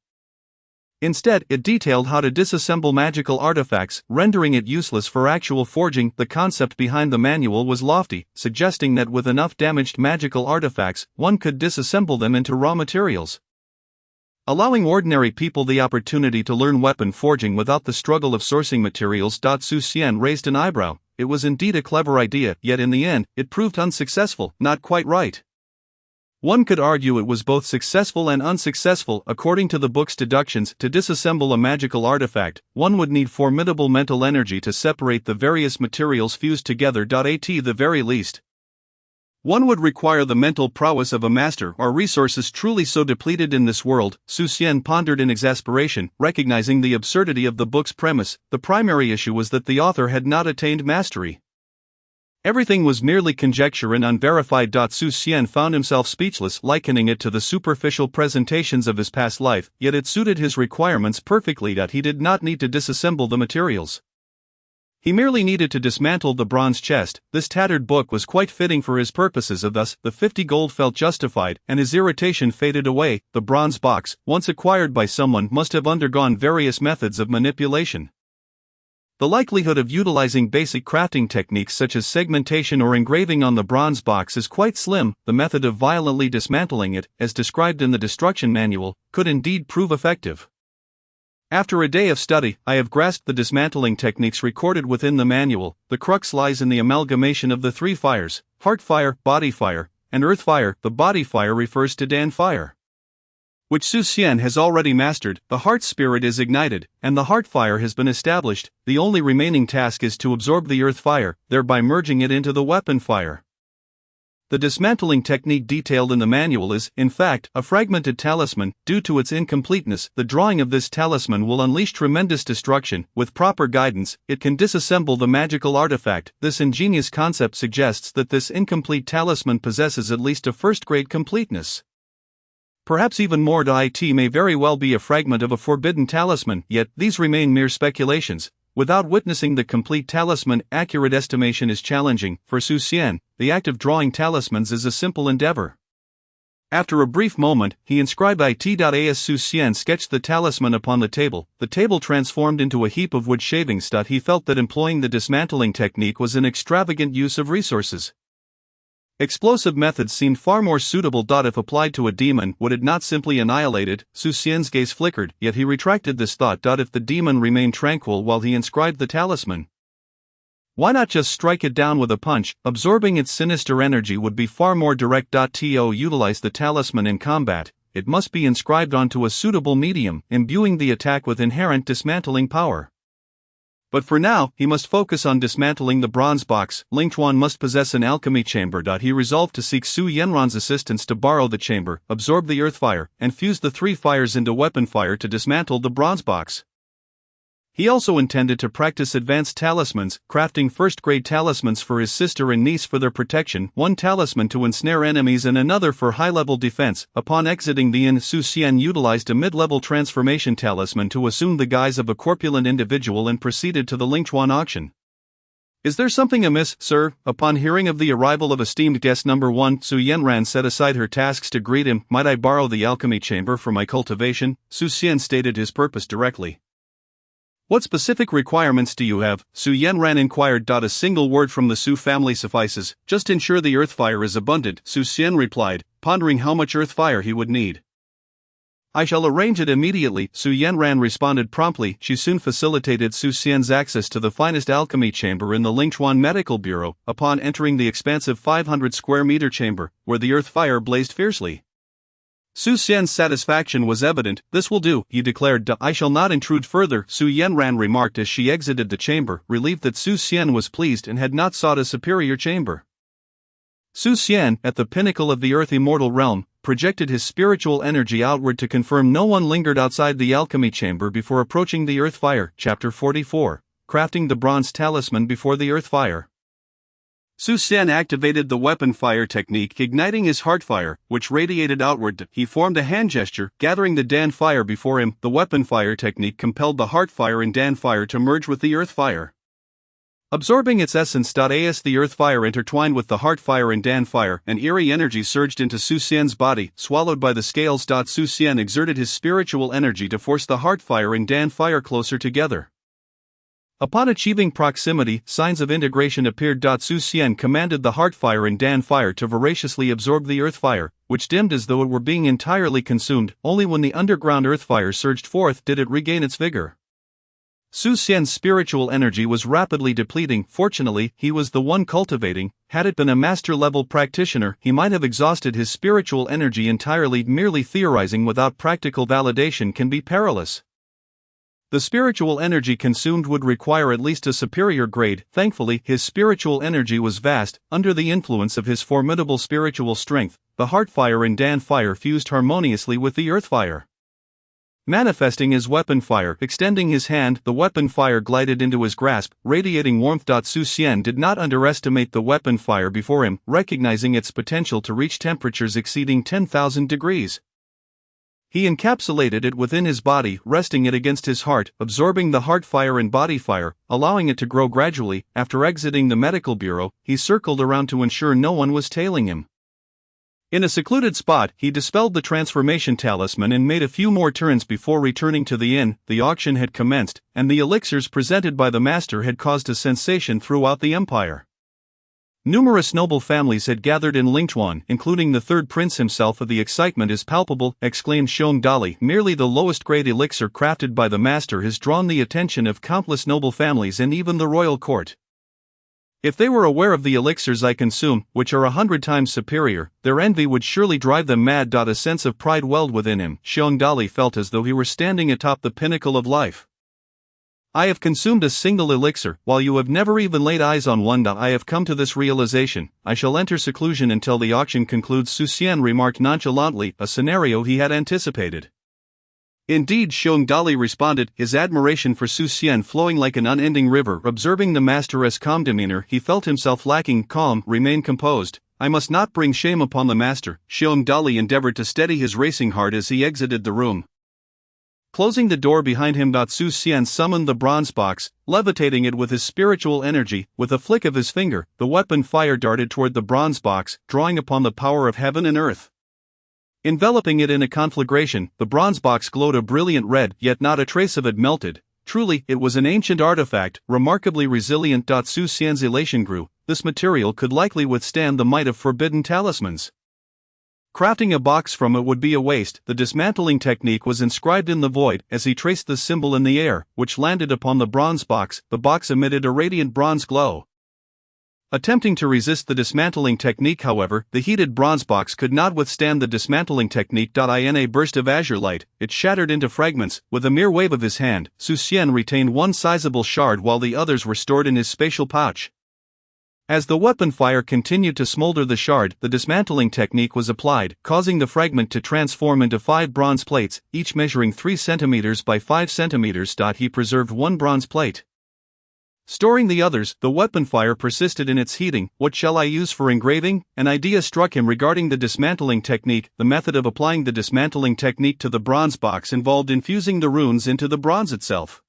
Instead, it detailed how to disassemble magical artifacts, rendering it useless for actual forging. The concept behind the manual was lofty, suggesting that with enough damaged magical artifacts, one could disassemble them into raw materials, allowing ordinary people the opportunity to learn weapon forging without the struggle of sourcing materials. Su Xian raised an eyebrow. It was indeed a clever idea, yet in the end, it proved unsuccessful. Not quite right. One could argue it was both successful and unsuccessful. According to the book's deductions, to disassemble a magical artifact, one would need formidable mental energy to separate the various materials fused together. At the very least, one would require the mental prowess of a master. Are resources truly so depleted in this world? Su Xian pondered in exasperation, recognizing the absurdity of the book's premise. The primary issue was that the author had not attained mastery. Everything was merely conjecture and unverified. Su Xian found himself speechless, likening it to the superficial presentations of his past life, yet it suited his requirements perfectly that he did not need to disassemble the materials. He merely needed to dismantle the bronze chest. This tattered book was quite fitting for his purposes. Thus, the 50 gold felt justified, and his irritation faded away. The bronze box, once acquired by someone, must have undergone various methods of manipulation. The likelihood of utilizing basic crafting techniques such as segmentation or engraving on the bronze box is quite slim. The method of violently dismantling it, as described in the destruction manual, could indeed prove effective. After a day of study, I have grasped the dismantling techniques recorded within the manual. The crux lies in the amalgamation of the three fires: heart fire, body fire, and earth fire. The body fire refers to Dan fire, which Su Xian has already mastered. The heart spirit is ignited, and the heart fire has been established. The only remaining task is to absorb the earth fire, thereby merging it into the weapon fire. The dismantling technique detailed in the manual is, in fact, a fragmented talisman. Due to its incompleteness, the drawing of this talisman will unleash tremendous destruction. With proper guidance, it can disassemble the magical artifact. This ingenious concept suggests that this incomplete talisman possesses at least a first-grade completeness. Perhaps even more. It may very well be a fragment of a forbidden talisman, yet these remain mere speculations. Without witnessing the complete talisman, accurate estimation is challenging. For Su Xian, the act of drawing talismans is a simple endeavor. After a brief moment, he inscribed it. As Su Xian sketched the talisman upon the table transformed into a heap of wood shavings. He felt that employing the dismantling technique was an extravagant use of resources. Explosive methods seemed far more suitable. If applied to a demon, would it not simply annihilate it? Su Xian's gaze flickered, yet he retracted this thought. If the demon remained tranquil while he inscribed the talisman, why not just strike it down with a punch? Absorbing its sinister energy would be far more direct. To utilize the talisman in combat, it must be inscribed onto a suitable medium, imbuing the attack with inherent dismantling power. But for now, he must focus on dismantling the bronze box. Lingchuan must possess an alchemy chamber. He resolved to seek Su Yanran's assistance to borrow the chamber, absorb the earth fire, and fuse the three fires into weapon fire to dismantle the bronze box. He also intended to practice advanced talismans, crafting first-grade talismans for his sister and niece for their protection, one talisman to ensnare enemies and another for high-level defense. Upon exiting the inn, Su Xian utilized a mid-level transformation talisman to assume the guise of a corpulent individual and proceeded to the Lingchuan auction. Is there something amiss, sir? Upon hearing of the arrival of esteemed guest number 1, Su Yanran set aside her tasks to greet him. Might I borrow the alchemy chamber for my cultivation? Su Xian stated his purpose directly. What specific requirements do you have? Su Yanran inquired. A single word from the Su family suffices, just ensure the earth fire is abundant, Su Xian replied, pondering how much earth fire he would need. I shall arrange it immediately, Su Yanran responded promptly. She soon facilitated Su Xian's access to the finest alchemy chamber in the Lingchuan Medical Bureau, upon entering the expansive 500 square meter chamber, where the earth fire blazed fiercely. Su Xian's satisfaction was evident. This will do, he declared. I shall not intrude further, Su Yanran remarked as she exited the chamber, relieved that Su Xian was pleased and had not sought a superior chamber. Su Xian, at the pinnacle of the earth immortal realm, projected his spiritual energy outward to confirm no one lingered outside the alchemy chamber before approaching the earth fire. Chapter 44, Crafting the Bronze Talisman Before the Earth Fire. Su Xian activated the weapon fire technique, igniting his heart fire, which radiated outward. He formed a hand gesture, gathering the Dan fire before him. The weapon fire technique compelled the heart fire and Dan fire to merge with the earth fire, absorbing its essence. As the earth fire intertwined with the heart fire and Dan fire, an eerie energy surged into Su Xian's body, swallowed by the scales. Su Xian exerted his spiritual energy to force the heart fire and Dan fire closer together. Upon achieving proximity, signs of integration appeared. Su Xian commanded the heart fire and Dan fire to voraciously absorb the earth fire, which dimmed as though it were being entirely consumed. Only when the underground earth fire surged forth did it regain its vigor. Su Xian's spiritual energy was rapidly depleting. Fortunately, he was the one cultivating. Had it been a master-level practitioner, he might have exhausted his spiritual energy entirely. Merely theorizing without practical validation can be perilous. The spiritual energy consumed would require at least a superior grade. Thankfully, his spiritual energy was vast. Under the influence of his formidable spiritual strength, the heart fire and Dan fire fused harmoniously with the earth fire. Manifesting his weapon fire, extending his hand, the weapon fire glided into his grasp, radiating warmth. Su Xian did not underestimate the weapon fire before him, recognizing its potential to reach temperatures exceeding 10,000 degrees. He encapsulated it within his body, resting it against his heart, absorbing the heart fire and body fire, allowing it to grow gradually. After exiting the medical bureau, he circled around to ensure no one was tailing him. In a secluded spot, he dispelled the transformation talisman and made a few more turns before returning to the inn. The auction had commenced, and the elixirs presented by the master had caused a sensation throughout the empire. Numerous noble families had gathered in Lingchuan, including the third prince himself. The excitement is palpable, exclaimed Xiong Dali. Merely the lowest grade elixir crafted by the master has drawn the attention of countless noble families and even the royal court. If they were aware of the elixirs I consume, which are 100 times superior, their envy would surely drive them mad. A sense of pride welled within him. Xiong Dali felt as though he were standing atop the pinnacle of life. I have consumed a single elixir, while you have never even laid eyes on one. I have come to this realization. I shall enter seclusion until the auction concludes, Su Xian remarked nonchalantly, a scenario he had anticipated. Indeed, Xiong Dali responded, his admiration for Su Xian flowing like an unending river. Observing the master's calm demeanor, he felt himself lacking calm. Remain composed. I must not bring shame upon the master. Xiong Dali endeavored to steady his racing heart as he exited the room. Closing the door behind him, Su Xian summoned the bronze box, levitating it with his spiritual energy. With a flick of his finger, the weapon fire darted toward the bronze box, drawing upon the power of heaven and earth. Enveloping it in a conflagration, the bronze box glowed a brilliant red, yet not a trace of it melted. Truly, it was an ancient artifact, remarkably resilient. Su Xian's elation grew. This material could likely withstand the might of forbidden talismans. Crafting a box from it would be a waste. The dismantling technique was inscribed in the void. As he traced the symbol in the air, which landed upon the bronze box, the box emitted a radiant bronze glow. Attempting to resist the dismantling technique, however, the heated bronze box could not withstand the dismantling technique. In a burst of azure light, it shattered into fragments. With a mere wave of his hand, Su Xian retained one sizable shard while the others were stored in his spatial pouch. As the weapon fire continued to smolder the shard, the dismantling technique was applied, causing the fragment to transform into 5 bronze plates, each measuring 3 centimeters by 5 centimeters. He preserved one bronze plate. Storing the others, the weapon fire persisted in its heating. What shall I use for engraving? An idea struck him regarding the dismantling technique. The method of applying the dismantling technique to the bronze box involved infusing the runes into the bronze itself.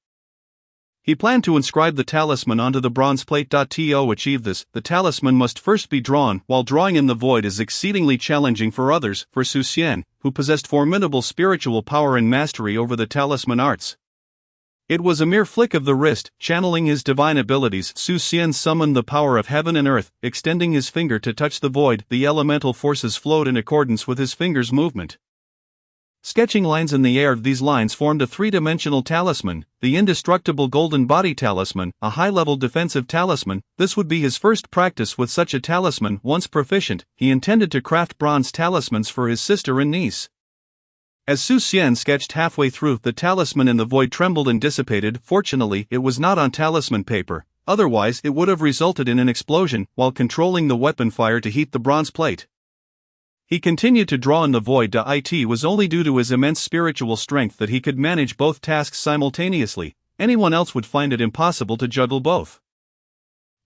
He planned to inscribe the talisman onto the bronze plate. To achieve this, the talisman must first be drawn. While drawing in the void is exceedingly challenging for others, for Su Xian, who possessed formidable spiritual power and mastery over the talisman arts, It was a mere flick of the wrist. Channeling his divine abilities, Xian summoned the power of heaven and earth, extending his finger to touch the void. The elemental forces flowed in accordance with his finger's movement. Sketching lines in the air, these lines formed a three-dimensional talisman, the indestructible golden body talisman, a high-level defensive talisman. This would be his first practice with such a talisman. Once proficient, he intended to craft bronze talismans for his sister and niece. As Xian sketched halfway through, the talisman in the void trembled and dissipated. Fortunately, it was not on talisman paper, otherwise it would have resulted in an explosion. While controlling the weapon fire to heat the bronze plate, he continued to draw in the void. It was only due to his immense spiritual strength that he could manage both tasks simultaneously. Anyone else would find it impossible to juggle both.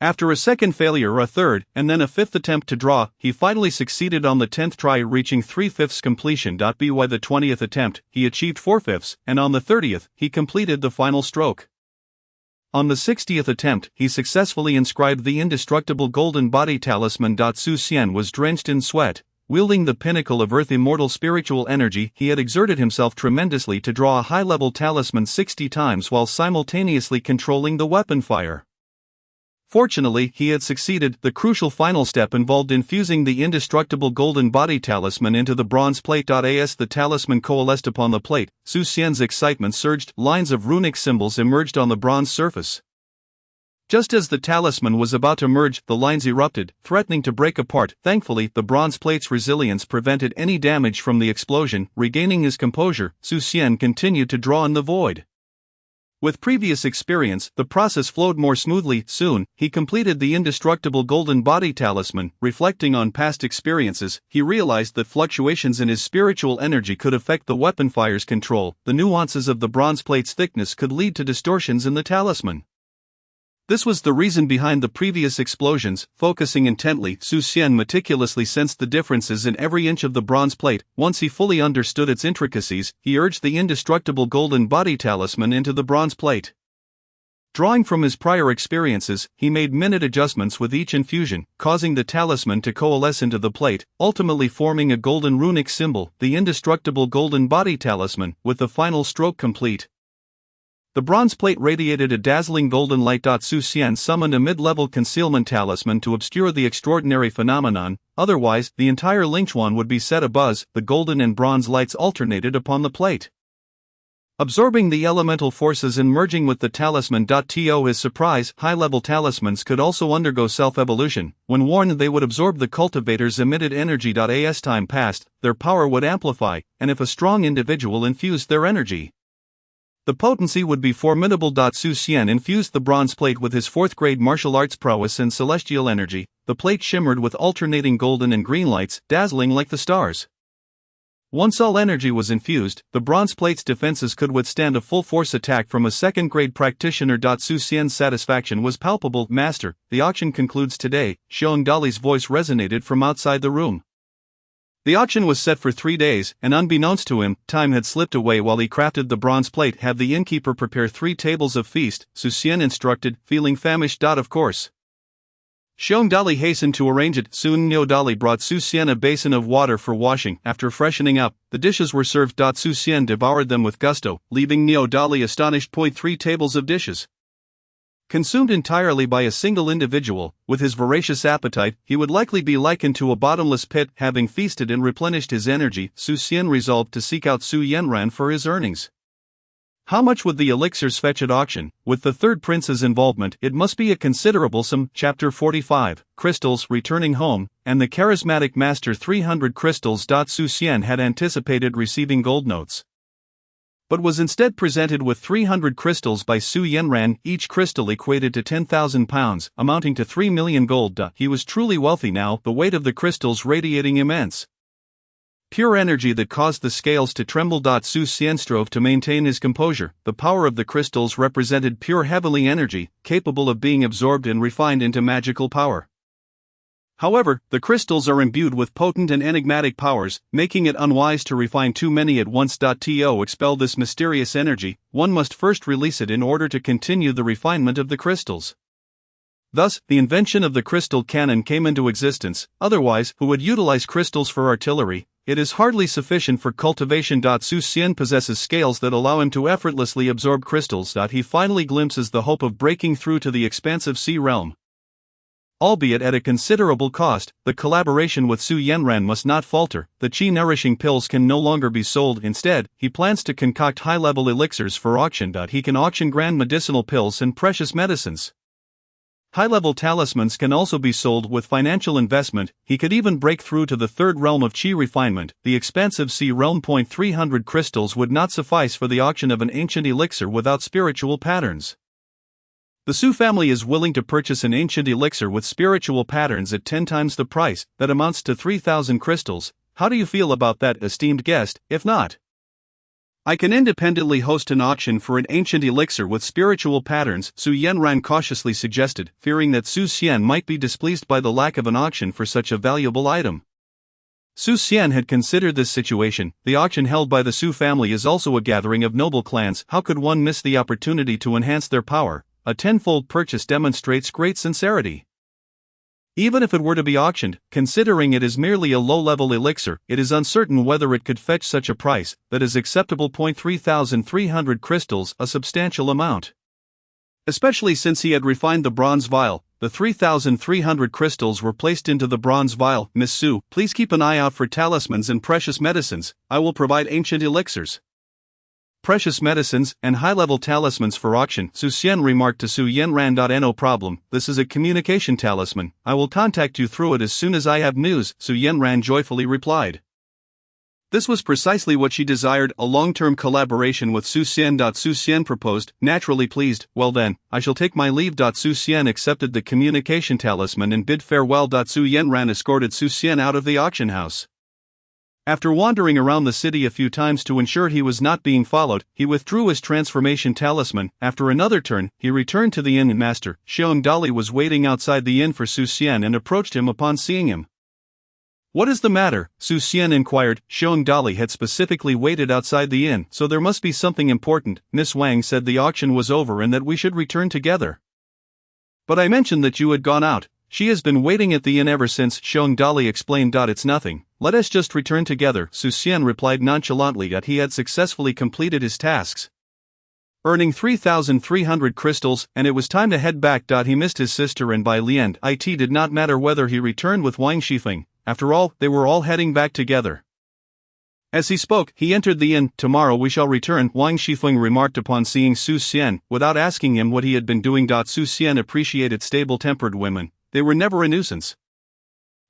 After a second failure, a third, and then a fifth attempt to draw, he finally succeeded on the 10th try, reaching 3/5 completion. By the 20th attempt, he achieved 4/5, and on the 30th, he completed the final stroke. On the 60th attempt, he successfully inscribed the indestructible golden body talisman. Xian was drenched in sweat. Wielding the pinnacle of earth immortal spiritual energy, he had exerted himself tremendously to draw a high-level talisman 60 times while simultaneously controlling the weapon fire. Fortunately, he had succeeded. The crucial final step involved infusing the indestructible golden body talisman into the bronze plate. As the talisman coalesced upon the plate, Xian's excitement surged. Lines of runic symbols emerged on the bronze surface. Just as the talisman was about to merge, the lines erupted, threatening to break apart. Thankfully, the bronze plate's resilience prevented any damage from the explosion. Regaining his composure, Xian continued to draw in the void. With previous experience, the process flowed more smoothly. Soon, he completed the indestructible golden body talisman. Reflecting on past experiences, he realized that fluctuations in his spiritual energy could affect the weapon fire's control. The nuances of the bronze plate's thickness could lead to distortions in the talisman. This was the reason behind the previous explosions. Focusing intently, Xian meticulously sensed the differences in every inch of the bronze plate. Once he fully understood its intricacies, he urged the indestructible golden body talisman into the bronze plate. Drawing from his prior experiences, he made minute adjustments with each infusion, causing the talisman to coalesce into the plate, ultimately forming a golden runic symbol, the indestructible golden body talisman. With the final stroke complete, the bronze plate radiated a dazzling golden light. Xian summoned a mid-level concealment talisman to obscure the extraordinary phenomenon, otherwise, the entire Lingchuan would be set abuzz. The golden and bronze lights alternated upon the plate, absorbing the elemental forces and merging with the talisman. To his surprise, high-level talismans could also undergo self-evolution. When worn, they would absorb the cultivator's emitted energy. As time passed, their power would amplify, and if a strong individual infused their energy, the potency would be formidable. Xian infused the bronze plate with his 4th-grade martial arts prowess and celestial energy. The plate shimmered with alternating golden and green lights, dazzling like the stars. Once all energy was infused, the bronze plate's defenses could withstand a full-force attack from a 2nd-grade practitioner. Xian's satisfaction was palpable. Master, the auction concludes today. Xiong Dali's voice resonated from outside the room. The auction was set for 3 days, and unbeknownst to him, time had slipped away while he crafted the bronze plate. Have the innkeeper prepare 3 tables of feast, Xian instructed, feeling famished. Of course. Xiong Dali hastened to arrange it. Soon Niu Dali brought Xian a basin of water for washing. After freshening up, the dishes were served. Xian devoured them with gusto, leaving Niu Dali astonished. 3 tables of dishes, consumed entirely by a single individual. With his voracious appetite, he would likely be likened to a bottomless pit. Having feasted and replenished his energy, Xian resolved to seek out Su Yanran for his earnings. How much would the elixirs fetch at auction? With the third prince's involvement, it must be a considerable sum. Chapter 45, Crystals. Returning home, and the charismatic master 300 crystals. Xian had anticipated receiving gold notes, but was instead presented with 300 crystals by Su Yanran. Each crystal equated to 10,000 pounds, amounting to 3 million gold. He was truly wealthy now, the weight of the crystals radiating immense pure energy that caused the scales to tremble. Xian strove to maintain his composure. The power of the crystals represented pure heavenly energy, capable of being absorbed and refined into magical power. However, the crystals are imbued with potent and enigmatic powers, making it unwise to refine too many at once. To expel this mysterious energy, one must first release it in order to continue the refinement of the crystals. Thus, the invention of the crystal cannon came into existence. Otherwise, who would utilize crystals for artillery? it is hardly sufficient for cultivation. Su Xian possesses scales that allow him to effortlessly absorb crystals. He finally glimpses the hope of breaking through to the expansive sea realm. Albeit at a considerable cost, the collaboration with Su Yanran must not falter. The qi-nourishing pills can no longer be sold. Instead, he plans to concoct high-level elixirs for auction. He can auction grand medicinal pills and precious medicines. High-level talismans can also be sold with financial investment. He could even break through to the third realm of qi refinement. The expansive sea realm. 300 crystals would not suffice for the auction of an ancient elixir without spiritual patterns. The Su family is willing to purchase an ancient elixir with spiritual patterns at 10 times the price. That amounts to 3,000 crystals. How do you feel about that, esteemed guest? If not, I can independently host an auction for an ancient elixir with spiritual patterns, Su Yanran cautiously suggested, fearing that Su Xian might be displeased by the lack of an auction for such a valuable item. Su Xian had considered this situation. The auction held by the Su family is also a gathering of noble clans. How could one miss the opportunity to enhance their power? A tenfold purchase demonstrates great sincerity. Even if it were to be auctioned, considering it is merely a low-level elixir, it is uncertain whether it could fetch such a price that is acceptable. 3,300 crystals, a substantial amount. Especially since he had refined the bronze vial. The 3,300 crystals were placed into the bronze vial. Miss Su, please keep an eye out for talismans and precious medicines. I will provide ancient elixirs, precious medicines, and high-level talismans for auction, Su Xian remarked to Su Yanran. No problem, this is a communication talisman. I will contact you through it as soon as I have news, Su Yanran joyfully replied. This was precisely what she desired, a long-term collaboration with Su Xian. Su Xian proposed, naturally pleased. Well then, I shall take my leave. Su Xian accepted the communication talisman and bid farewell. Su Yanran escorted Su Xian out of the auction house. After wandering around the city a few times to ensure he was not being followed, he withdrew his transformation talisman. After another turn, he returned to the inn. Master Xiong Dali was waiting outside the inn for Su Xian and approached him upon seeing him. What is the matter? Su Xian inquired. Xiong Dali had specifically waited outside the inn, so there must be something important. Miss Wang said the auction was over and that we should return together. But I mentioned that you had gone out. She has been waiting at the inn ever since, Xiong Dali explained. It's nothing. Let us just return together, Su Xian replied nonchalantly that he had successfully completed his tasks, earning 3,300 crystals, and it was time to head back. He missed his sister, and by the end, it did not matter whether he returned with Wang Shifeng. After all, they were all heading back together. As he spoke, he entered the inn. Tomorrow we shall return, Wang Shifeng remarked upon seeing Su Xian, without asking him what he had been doing. Su Xian appreciated stable-tempered women. They were never a nuisance.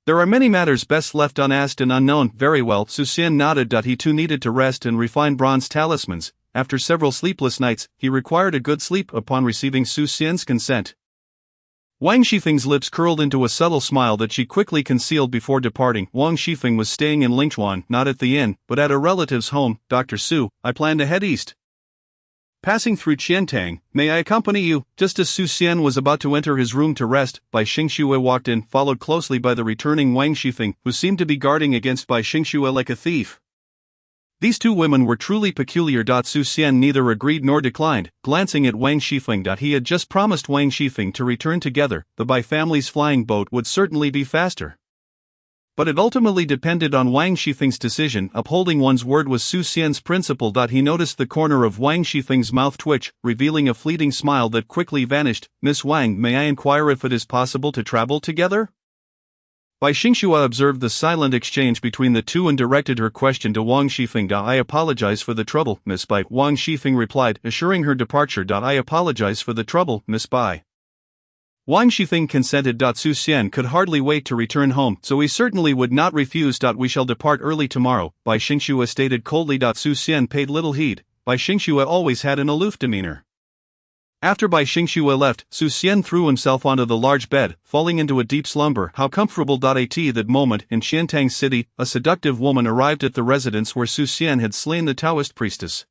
There are many matters best left unasked and unknown. Very well, Su Xian nodded. He too needed to rest and refine bronze talismans. After several sleepless nights, he required a good sleep. Upon receiving Su Xian's consent, Wang Shifeng's lips curled into a subtle smile that she quickly concealed before departing. Wang Shifeng was staying in Lingchuan, not at the inn, but at a relative's home. Dr. Su, I plan to head east, passing through Qiantang. May I accompany you? Just as Su Xian was about to enter his room to rest, Bai Xingxue walked in, followed closely by the returning Wang Shifeng, who seemed to be guarding against Bai Xingxue like a thief. These two women were truly peculiar. Su Xian neither agreed nor declined, glancing at Wang Shifeng. He had just promised Wang Shifeng to return together. The Bai family's flying boat would certainly be faster. But it ultimately depended on Wang Shifeng's decision. Upholding one's word was Su Xian's principle. He noticed the corner of Wang Shifeng's mouth twitch, revealing a fleeting smile that quickly vanished. Miss Wang, may I inquire if it is possible to travel together? Bai Xingxue observed the silent exchange between the two and directed her question to Wang Shifeng. I apologize for the trouble, Miss Bai, Wang Shifeng replied, assuring her departure. I apologize for the trouble, Miss Bai. Wang Shifeng consented. Su Xian could hardly wait to return home, so he certainly would not refuse. We shall depart early tomorrow, Bai Xingxue stated coldly. Su Xian paid little heed. Bai Xingxue always had an aloof demeanor. After Bai Xingxue left, Su Xian threw himself onto the large bed, falling into a deep slumber. How comfortable. At that moment, in Qiantang City, a seductive woman arrived at the residence where Su Xian had slain the Taoist priestess.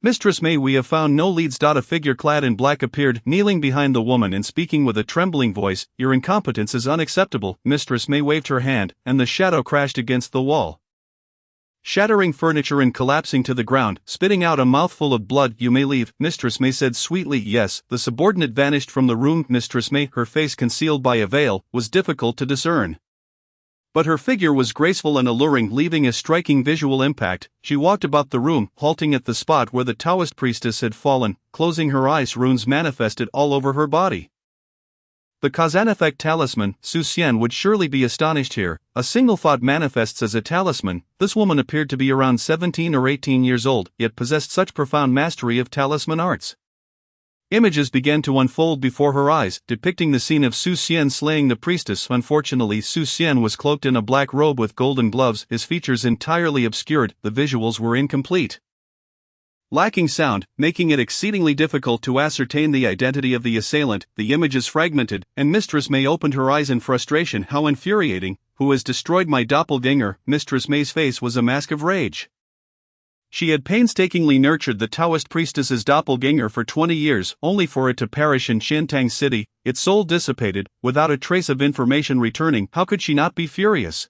Mistress Mei, we have found no leads. A figure clad in black appeared, kneeling behind the woman and speaking with a trembling voice. Your incompetence is unacceptable. Mistress Mei waved her hand, and the shadow crashed against the wall, shattering furniture and collapsing to the ground, spitting out a mouthful of blood. You may leave, Mistress Mei said sweetly. Yes. The subordinate vanished from the room. Mistress Mei, her face concealed by a veil, was difficult to discern. But her figure was graceful and alluring, leaving a striking visual impact. She walked about the room, halting at the spot where the Taoist priestess had fallen, closing her eyes. Runes manifested all over her body. The Kazan effect talisman. Xian would surely be astonished here. A single thought manifests as a talisman. This woman appeared to be around 17 or 18 years old, yet possessed such profound mastery of talisman arts. Images began to unfold before her eyes, depicting the scene of Xian slaying the priestess. Unfortunately, Xian was cloaked in a black robe with golden gloves, his features entirely obscured. The visuals were incomplete, lacking sound, making it exceedingly difficult to ascertain the identity of the assailant. The images fragmented, and Mistress May opened her eyes in frustration. How infuriating! Who has destroyed my doppelganger? Mistress May's face was a mask of rage. She had painstakingly nurtured the Taoist priestess's doppelganger for 20 years, only for it to perish in Xiantang City, its soul dissipated, without a trace of information returning. How could she not be furious?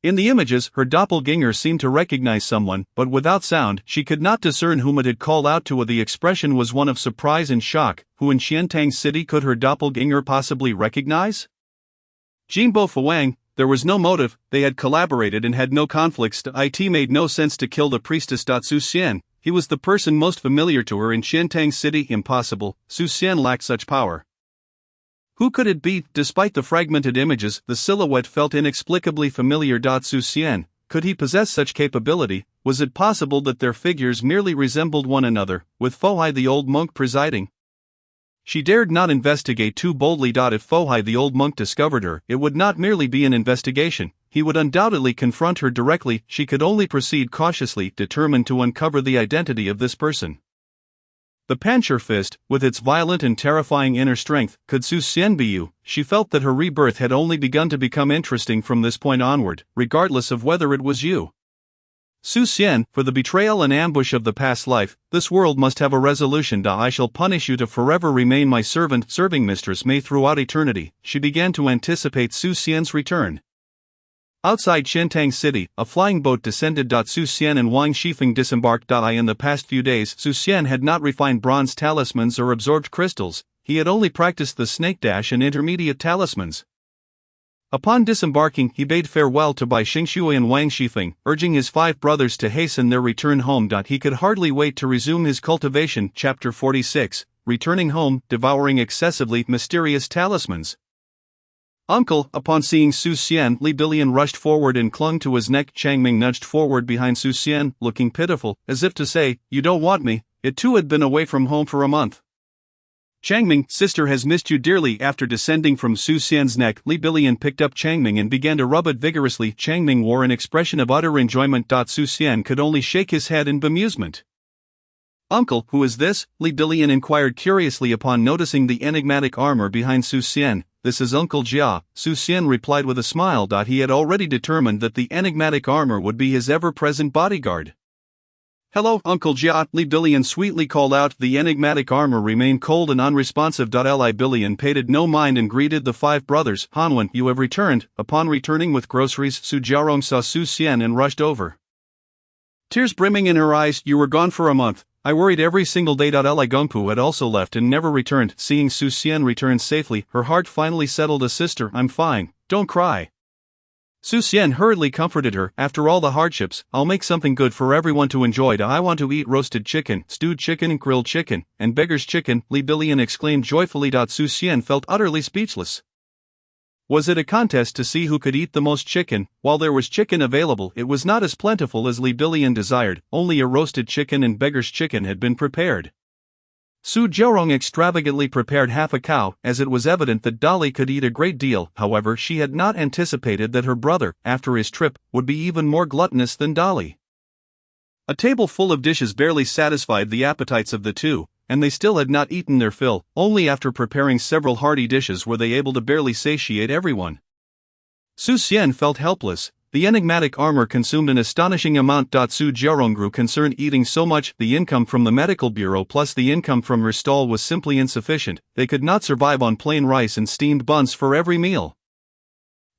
In the images, her doppelganger seemed to recognize someone, but without sound, she could not discern whom it had called out to. The expression was one of surprise and shock. Who in Xiantang City could her doppelganger possibly recognize? Jinbo Fuang. There was no motive, they had collaborated and had no conflicts. It made no sense to kill the priestess. Xian, he was the person most familiar to her in Xiantang City. Impossible, Xian lacked such power. Who could it be? Despite the fragmented images, the silhouette felt inexplicably familiar. Xian, could he possess such capability? Was it possible that their figures merely resembled one another, with Fohai the old monk presiding? She dared not investigate too boldly. If Fohai the old monk discovered her, it would not merely be an investigation, he would undoubtedly confront her directly. She could only proceed cautiously, determined to uncover the identity of this person. The Pancher fist, with its violent and terrifying inner strength, could Xian be you? She felt that her rebirth had only begun to become interesting from this point onward, regardless of whether it was you. Xian, for the betrayal and ambush of the past life, this world must have a resolution. I shall punish you to forever remain my servant. Serving Mistress May throughout eternity. She began to anticipate Xian's return. Outside Xiantang City, a flying boat descended. Xian and Wang Shifeng disembarked. In the past few days, Xian had not refined bronze talismans or absorbed crystals, he had only practiced the snake dash and intermediate talismans. Upon disembarking, he bade farewell to Bai Xingshui and Wang Shifeng, urging his 5 brothers to hasten their return home. He could hardly wait to resume his cultivation. Chapter 46, Returning Home, Devouring Excessively Mysterious Talismans. Uncle, upon seeing Xian, Li Bilian rushed forward and clung to his neck. Changming nudged forward behind Xian, looking pitiful, as if to say, "You don't want me." It too had been away from home for a month. Changming, sister has missed you dearly. After descending from Xian's neck, Li Bilian picked up Changming and began to rub it vigorously. Changming wore an expression of utter enjoyment. Xian could only shake his head in bemusement. Uncle, who is this? Li Bilian inquired curiously upon noticing the enigmatic armor behind Xian. This is Uncle Jia, Xian replied with a smile. He had already determined that the enigmatic armor would be his ever-present bodyguard. Hello, Uncle Jia, Li Bilian sweetly called out. The enigmatic armor remained cold and unresponsive. Li Bilian paid no mind and greeted the 5 brothers. Hanwen, you have returned. Upon returning with groceries, Su Jiarong saw Xian and rushed over. Tears brimming in her eyes, you were gone for a month. I worried every single day. Li Gongpu had also left and never returned. Seeing Xian return safely, her heart finally settled. Sister, I'm fine, don't cry. Xian hurriedly comforted her. After all the hardships, I'll make something good for everyone to enjoy. I want to eat roasted chicken, stewed chicken, grilled chicken, and beggar's chicken, Li Bilian exclaimed joyfully. Xian felt utterly speechless. Was it a contest to see who could eat the most chicken? While there was chicken available, it was not as plentiful as Li Bilian desired. Only a roasted chicken and beggar's chicken had been prepared. Su Jiarong extravagantly prepared half a cow, as it was evident that Dali could eat a great deal. However, she had not anticipated that her brother, after his trip, would be even more gluttonous than Dali. A table full of dishes barely satisfied the appetites of the two, and they still had not eaten their fill. Only after preparing several hearty dishes were they able to barely satiate everyone. Xian felt helpless. The enigmatic armor consumed an astonishing amount. Su Jiarong grew concerned. Eating so much, the income from the medical bureau plus the income from her stall was simply insufficient. They could not survive on plain rice and steamed buns for every meal.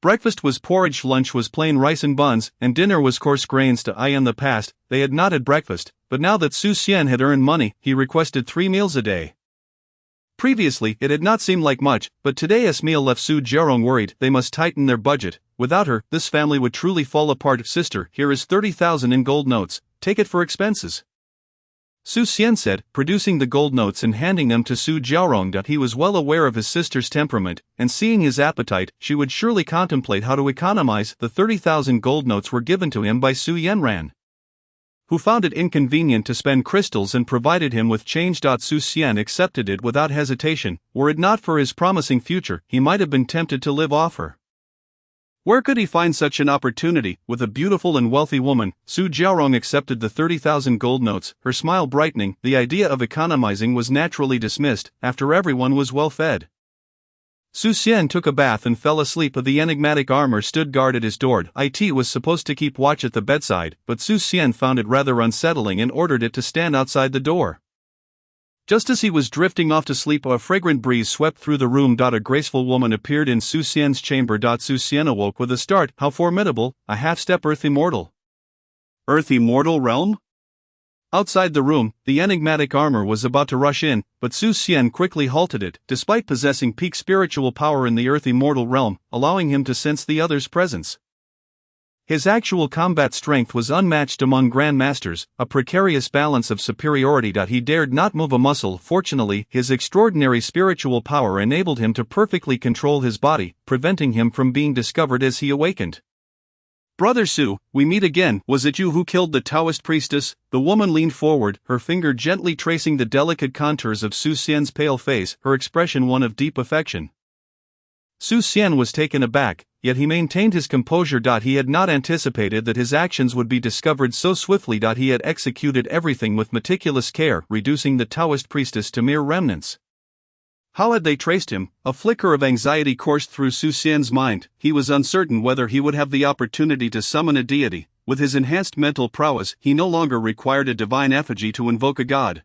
Breakfast was porridge, lunch was plain rice and buns, and dinner was coarse grains. In the past, they had not had breakfast, but now that Xian had earned money, he requested 3 meals a day. Previously, it had not seemed like much, but today Esmil left Su Jiarong worried. They must tighten their budget. Without her, this family would truly fall apart. Sister, here is 30,000 in gold notes. Take it for expenses. Su Xian said, producing the gold notes and handing them to Su Jiarong. He was well aware of his sister's temperament, and seeing his appetite, she would surely contemplate how to economize. The 30,000 gold notes were given to him by Su Yanran, who found it inconvenient to spend crystals and provided him with change. Su Xian accepted it without hesitation. Were it not for his promising future, he might have been tempted to live off her. Where could he find such an opportunity? With a beautiful and wealthy woman, Su Jiarong accepted the 30,000 gold notes, her smile brightening. The idea of economizing was naturally dismissed, after everyone was well fed. Su Xian took a bath and fell asleep. The enigmatic armor stood guard at his door. It was supposed to keep watch at the bedside, but Su Xian found it rather unsettling and ordered it to stand outside the door. Just as he was drifting off to sleep, a fragrant breeze swept through the room. A graceful woman appeared in Su Xian's chamber. Su Xian awoke with a start. How formidable, a half-step Earth Immortal. Earth Immortal realm? Outside the room, the enigmatic armor was about to rush in, but Su Xian quickly halted it. Despite possessing peak spiritual power in the Earth Immortal realm, allowing him to sense the other's presence, his actual combat strength was unmatched among grandmasters, a precarious balance of superiority. He dared not move a muscle. Fortunately, his extraordinary spiritual power enabled him to perfectly control his body, preventing him from being discovered as he awakened. Brother Su, we meet again. Was it you who killed the Taoist priestess? The woman leaned forward, her finger gently tracing the delicate contours of Su Xian's pale face, her expression one of deep affection. Su Xian was taken aback, yet he maintained his composure. He had not anticipated that his actions would be discovered so swiftly. He had executed everything with meticulous care, reducing the Taoist priestess to mere remnants. How had they traced him? A flicker of anxiety coursed through Su Xian's mind. He was uncertain whether he would have the opportunity to summon a deity. With his enhanced mental prowess, he no longer required a divine effigy to invoke a god.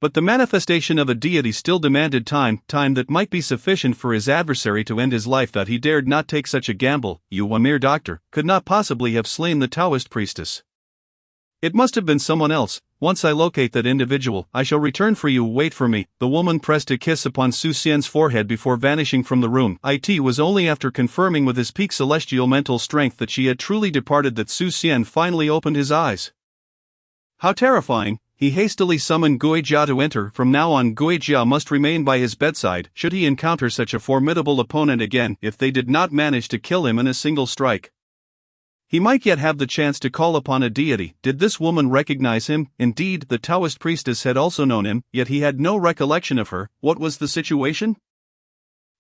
But the manifestation of a deity still demanded time that might be sufficient for his adversary to end his life. He dared not take such a gamble. You, a mere doctor, could not possibly have slain the Taoist priestess. It must have been someone else. Once I locate that individual, I shall return for you. Wait for me. The woman pressed a kiss upon Su Xian's forehead before vanishing from the room. It was only after confirming with his peak celestial mental strength that she had truly departed that Su Xian finally opened his eyes. How terrifying! He hastily summoned Guijia to enter. From now on, Guijia must remain by his bedside, should he encounter such a formidable opponent again. If they did not manage to kill him in a single strike, he might yet have the chance to call upon a deity. Did this woman recognize him? Indeed, the Taoist priestess had also known him, yet he had no recollection of her. What was the situation?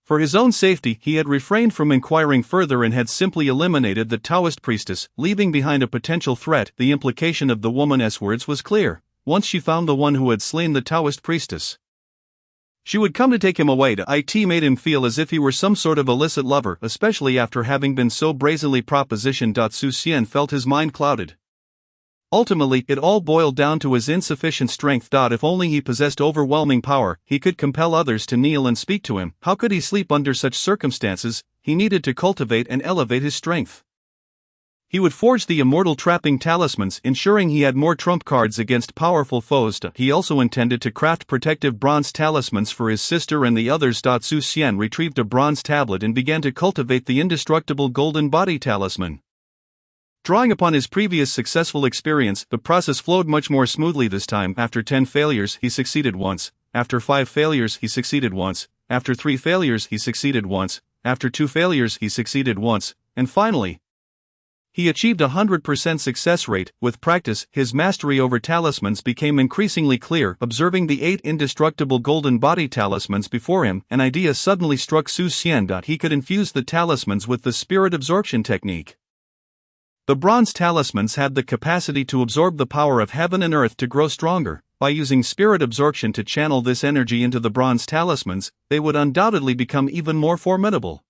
For his own safety, he had refrained from inquiring further and had simply eliminated the Taoist priestess, leaving behind a potential threat. The implication of the woman's words was clear. Once she found the one who had slain the Taoist priestess, she would come to take him away. It made him feel as if he were some sort of illicit lover, especially after having been so brazenly propositioned. Su Xian felt his mind clouded. Ultimately, it all boiled down to his insufficient strength. If only he possessed overwhelming power, he could compel others to kneel and speak to him. How could he sleep under such circumstances? He needed to cultivate and elevate his strength. He would forge the immortal trapping talismans, ensuring he had more trump cards against powerful foes. He also intended to craft protective bronze talismans for his sister and the others. Su Xian retrieved a bronze tablet and began to cultivate the indestructible golden body talisman. Drawing upon his previous successful experience, the process flowed much more smoothly this time. After 10 failures, he succeeded once. After 5 failures, he succeeded once. After 3 failures, he succeeded once. After 2 failures, he succeeded once. And finally, he achieved 100% success rate. With practice, his mastery over talismans became increasingly clear. Observing the 8 indestructible golden body talismans before him, an idea suddenly struck Su Xian. He could infuse the talismans with the spirit absorption technique. The bronze talismans had the capacity to absorb the power of heaven and earth to grow stronger. By using spirit absorption to channel this energy into the bronze talismans, they would undoubtedly become even more formidable.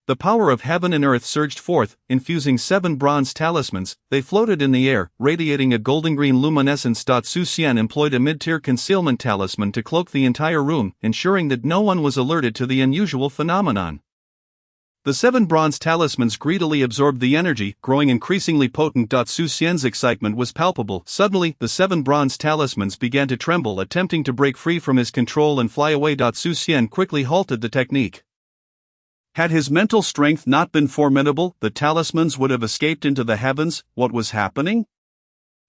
The power of heaven and earth surged forth, infusing 7 bronze talismans. They floated in the air, radiating a golden-green luminescence. Su Xian employed a mid-tier concealment talisman to cloak the entire room, ensuring that no one was alerted to the unusual phenomenon. The 7 bronze talismans greedily absorbed the energy, growing increasingly potent. Su Xian's excitement was palpable. Suddenly, the 7 bronze talismans began to tremble, attempting to break free from his control and fly away. Su Xian quickly halted the technique. Had his mental strength not been formidable, the talismans would have escaped into the heavens. What was happening?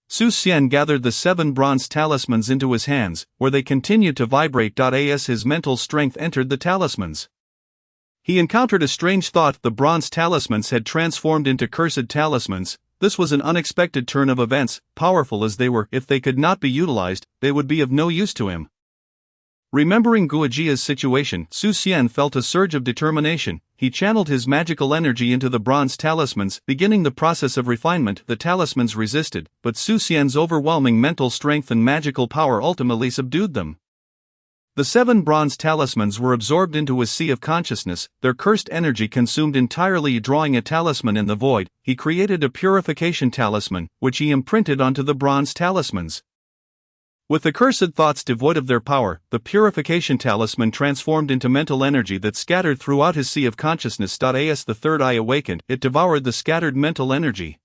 Su Xian gathered the 7 bronze talismans into his hands, where they continued to vibrate. As his mental strength entered the talismans, he encountered a strange thought. The bronze talismans had transformed into cursed talismans. This was an unexpected turn of events. Powerful as they were, if they could not be utilized, they would be of no use to him. Remembering Guojia's situation, Su Xian felt a surge of determination. He channeled his magical energy into the bronze talismans, beginning the process of refinement. The talismans resisted, but Su Xian's overwhelming mental strength and magical power ultimately subdued them. The 7 bronze talismans were absorbed into a sea of consciousness, their cursed energy consumed entirely. Drawing a talisman in the void, he created a purification talisman, which he imprinted onto the bronze talismans. With the cursed thoughts devoid of their power, the purification talisman transformed into mental energy that scattered throughout his sea of consciousness. As the third eye awakened, it devoured the scattered mental energy,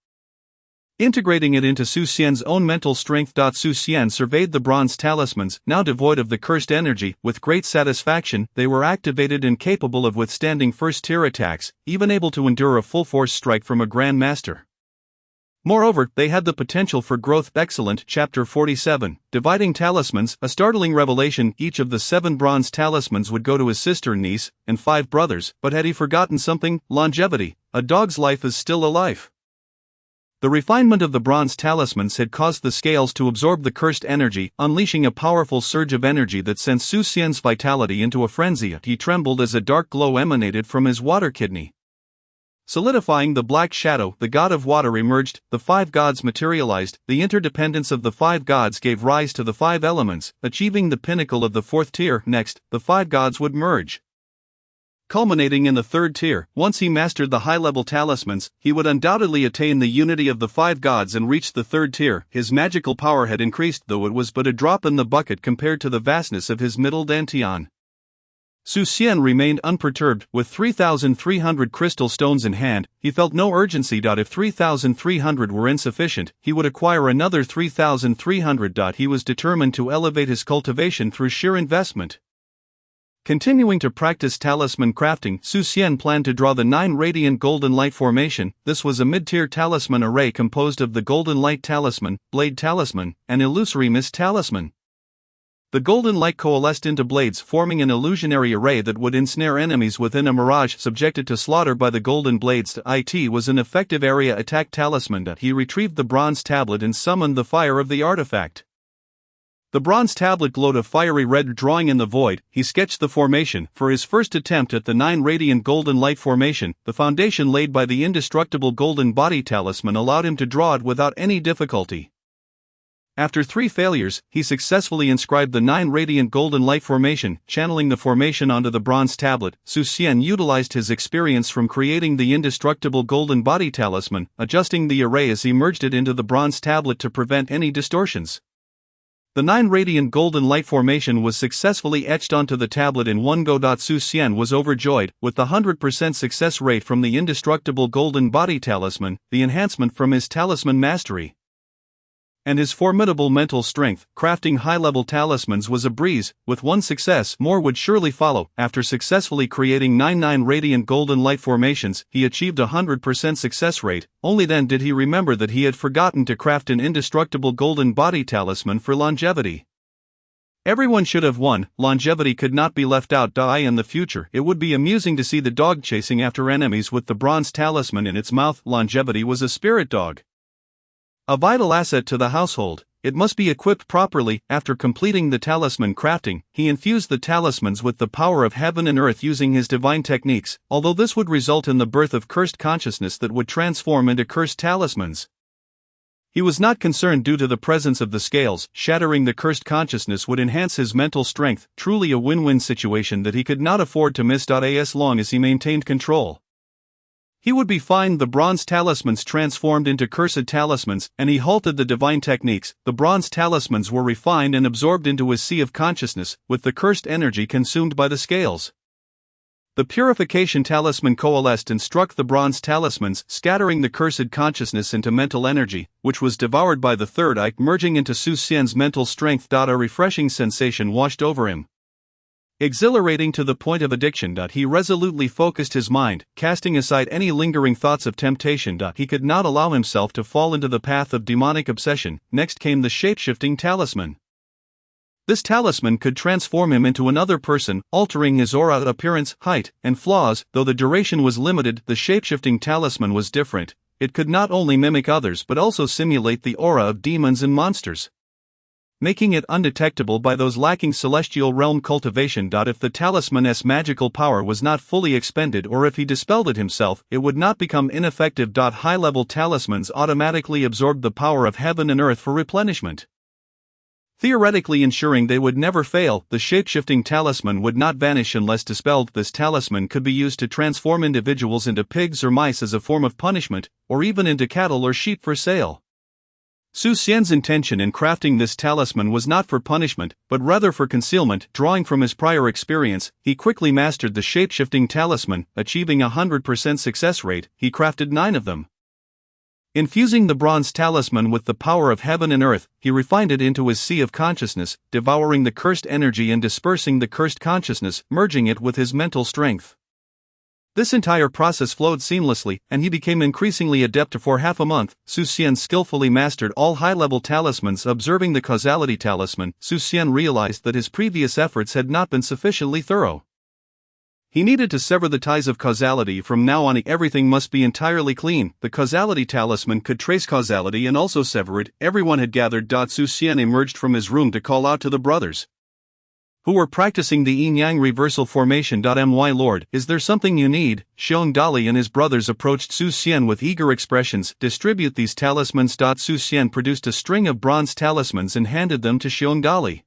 integrating it into Su Xian's own mental strength. Su Xian surveyed the bronze talismans, now devoid of the cursed energy, with great satisfaction. They were activated and capable of withstanding first-tier attacks, even able to endure a full-force strike from a Grand Master. Moreover, they had the potential for growth. Excellent. Chapter 47, Dividing Talismans. A startling revelation. Each of the 7 bronze talismans would go to his sister, niece, and 5 brothers, but had he forgotten something? Longevity. A dog's life is still a life. The refinement of the bronze talismans had caused the scales to absorb the cursed energy, unleashing a powerful surge of energy that sent Su Xian's vitality into a frenzy. He trembled as a dark glow emanated from his water kidney. Solidifying the black shadow, the god of water emerged. The 5 gods materialized. The interdependence of the 5 gods gave rise to the 5 elements, achieving the pinnacle of the 4th tier. Next, the 5 gods would merge, culminating in the 3rd tier. Once he mastered the high-level talismans, he would undoubtedly attain the unity of the 5 gods and reach the 3rd tier. His magical power had increased, though it was but a drop in the bucket compared to the vastness of his middle dantian. Su Xian remained unperturbed. With 3,300 crystal stones in hand, he felt no urgency. If 3,300 were insufficient, he would acquire another 3,300. He was determined to elevate his cultivation through sheer investment. Continuing to practice talisman crafting, Su Xian planned to draw the 9 radiant golden light formation. This was a mid-tier talisman array composed of the golden light talisman, blade talisman, and illusory mist talisman. The golden light coalesced into blades, forming an illusionary array that would ensnare enemies within a mirage, subjected to slaughter by the golden blades. It was an effective area attack talisman. He retrieved the bronze tablet and summoned the fire of the artifact. The bronze tablet glowed a fiery red. Drawing in the void, he sketched the formation. For his first attempt at the 9 radiant golden light formation, the foundation laid by the indestructible golden body talisman allowed him to draw it without any difficulty. After 3 failures, he successfully inscribed the 9 radiant golden light formation. Channeling the formation onto the bronze tablet, Su Xian utilized his experience from creating the indestructible golden body talisman, adjusting the array as he merged it into the bronze tablet to prevent any distortions. The 9 radiant golden light formation was successfully etched onto the tablet in one go. Su Xian was overjoyed. With the 100% success rate from the indestructible golden body talisman, the enhancement from his talisman mastery, and his formidable mental strength, crafting high-level talismans was a breeze. With one success, more would surely follow. After successfully creating 9 radiant golden light formations, he achieved a 100% success rate. Only then did he remember that he had forgotten to craft an indestructible golden body talisman for longevity. Everyone should have won. Longevity could not be left out. In the future, it would be amusing to see the dog chasing after enemies with the bronze talisman in its mouth. Longevity was a spirit dog, a vital asset to the household. It must be equipped properly. After completing the talisman crafting, he infused the talismans with the power of heaven and earth using his divine techniques, although this would result in the birth of cursed consciousness that would transform into cursed talismans. He was not concerned due to the presence of the scales. Shattering the cursed consciousness would enhance his mental strength, truly a win-win situation that he could not afford to miss. As long as he maintained control, he would be fine. The bronze talismans transformed into cursed talismans, and he halted the divine techniques. The bronze talismans were refined and absorbed into his sea of consciousness, with the cursed energy consumed by the scales. The purification talisman coalesced and struck the bronze talismans, scattering the cursed consciousness into mental energy, which was devoured by the third eye, merging into Su Xian's mental strength. A refreshing sensation washed over him. Exhilarating to the point of addiction. He resolutely focused his mind, casting aside any lingering thoughts of temptation. He could not allow himself to fall into the path of demonic obsession. Next came the shapeshifting talisman. This talisman could transform him into another person, altering his aura, appearance, height, and flaws. Though the duration was limited, the shapeshifting talisman was different. It could not only mimic others but also simulate the aura of demons and monsters, making it undetectable by those lacking celestial realm cultivation. If the talisman's magical power was not fully expended or if he dispelled it himself, it would not become ineffective. High-level talismans automatically absorbed the power of heaven and earth for replenishment, theoretically ensuring they would never fail. The shapeshifting talisman would not vanish unless dispelled. This talisman could be used to transform individuals into pigs or mice as a form of punishment, or even into cattle or sheep for sale. Su Xian's intention in crafting this talisman was not for punishment, but rather for concealment. Drawing from his prior experience, he quickly mastered the shapeshifting talisman, achieving a 100% success rate. He crafted 9 of them. Infusing the bronze talisman with the power of heaven and earth, he refined it into his sea of consciousness, devouring the cursed energy and dispersing the cursed consciousness, merging it with his mental strength. This entire process flowed seamlessly, and he became increasingly adept. For half a month, Su Xian skillfully mastered all high-level talismans. Observing the causality talisman, Su Xian realized that his previous efforts had not been sufficiently thorough. He needed to sever the ties of causality. From now on, everything must be entirely clean. The causality talisman could trace causality and also sever it. Everyone had gathered. Su Xian emerged from his room to call out to the brothers, who were practicing the yin-yang reversal formation. My lord, is there something you need? Xian Dali and his brothers approached Su Xian with eager expressions. Distribute these talismans. Su Xian produced a string of bronze talismans and handed them to Xian Dali.